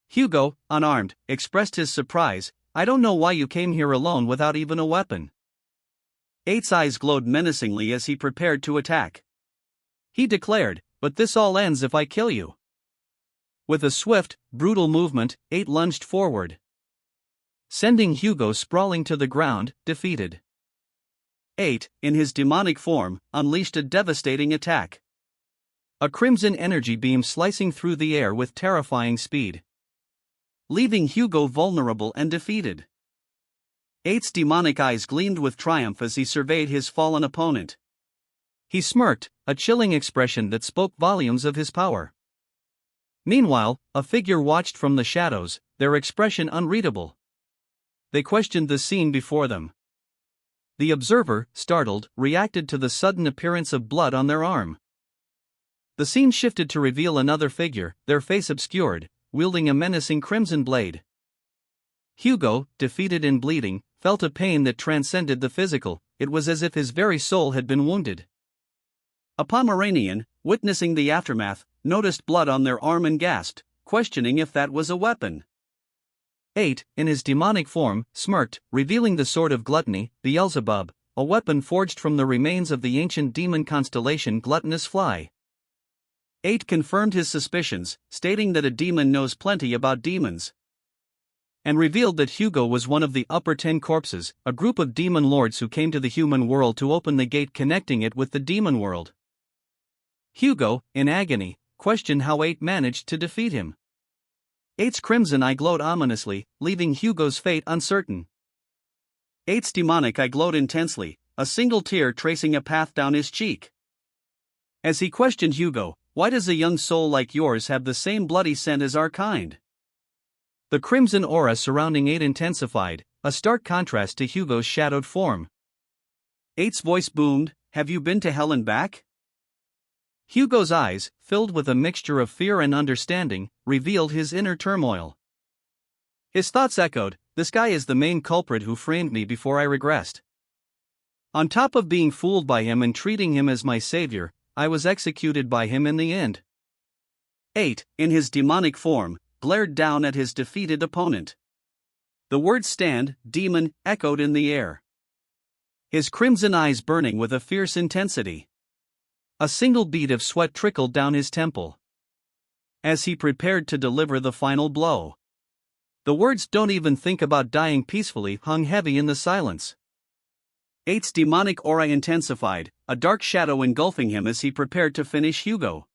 Hugo, unarmed, expressed his surprise, "I don't know why you came here alone without even a weapon." 8's eyes glowed menacingly as he prepared to attack. He declared, "But this all ends if I kill you." With a swift, brutal movement, 8 lunged forward, sending Hugo sprawling to the ground, defeated. 8, in his demonic form, unleashed a devastating attack. a crimson energy beam slicing through the air with terrifying speed, leaving Hugo vulnerable and defeated. 8's demonic eyes gleamed with triumph as he surveyed his fallen opponent. He smirked, a chilling expression that spoke volumes of his power. Meanwhile, a figure watched from the shadows, their expression unreadable. They questioned the scene before them. The observer, startled, reacted to the sudden appearance of blood on their arm. The scene shifted to reveal another figure, their face obscured, wielding a menacing crimson blade. Hugo, defeated and bleeding, felt a pain that transcended the physical. It was as if his very soul had been wounded. A Pomeranian, witnessing the aftermath, noticed blood on their arm and gasped, questioning if that was a weapon. 8, in his demonic form, smirked, revealing the sword of gluttony, Beelzebub, a weapon forged from the remains of the ancient demon constellation Gluttonous Fly. 8 confirmed his suspicions, stating that a demon knows plenty about demons, and revealed that Hugo was one of the Upper 10 Corpses, a group of demon lords who came to the human world to open the gate connecting it with the demon world. Hugo, in agony, questioned how 8 managed to defeat him. 8's crimson eye glowed ominously, leaving Hugo's fate uncertain. 8's demonic eye glowed intensely, a single tear tracing a path down his cheek. As he questioned Hugo, "Why does a young soul like yours have the same bloody scent as our kind?" The crimson aura surrounding 8 intensified, a stark contrast to Hugo's shadowed form. 8's voice boomed, "Have you been to hell and back?" Hugo's eyes, filled with a mixture of fear and understanding, revealed his inner turmoil. His thoughts echoed, "This guy is the main culprit who framed me before I regressed. On top of being fooled by him and treating him as my savior, I was executed by him in the end." 8, in his demonic form, glared down at his defeated opponent. The word "stand," demon, echoed in the air. His crimson eyes burning with a fierce intensity. A single bead of sweat trickled down his temple as he prepared to deliver the final blow. The words "don't even think about dying peacefully" hung heavy in the silence. 8's demonic aura intensified, a dark shadow engulfing him as he prepared to finish Hugo.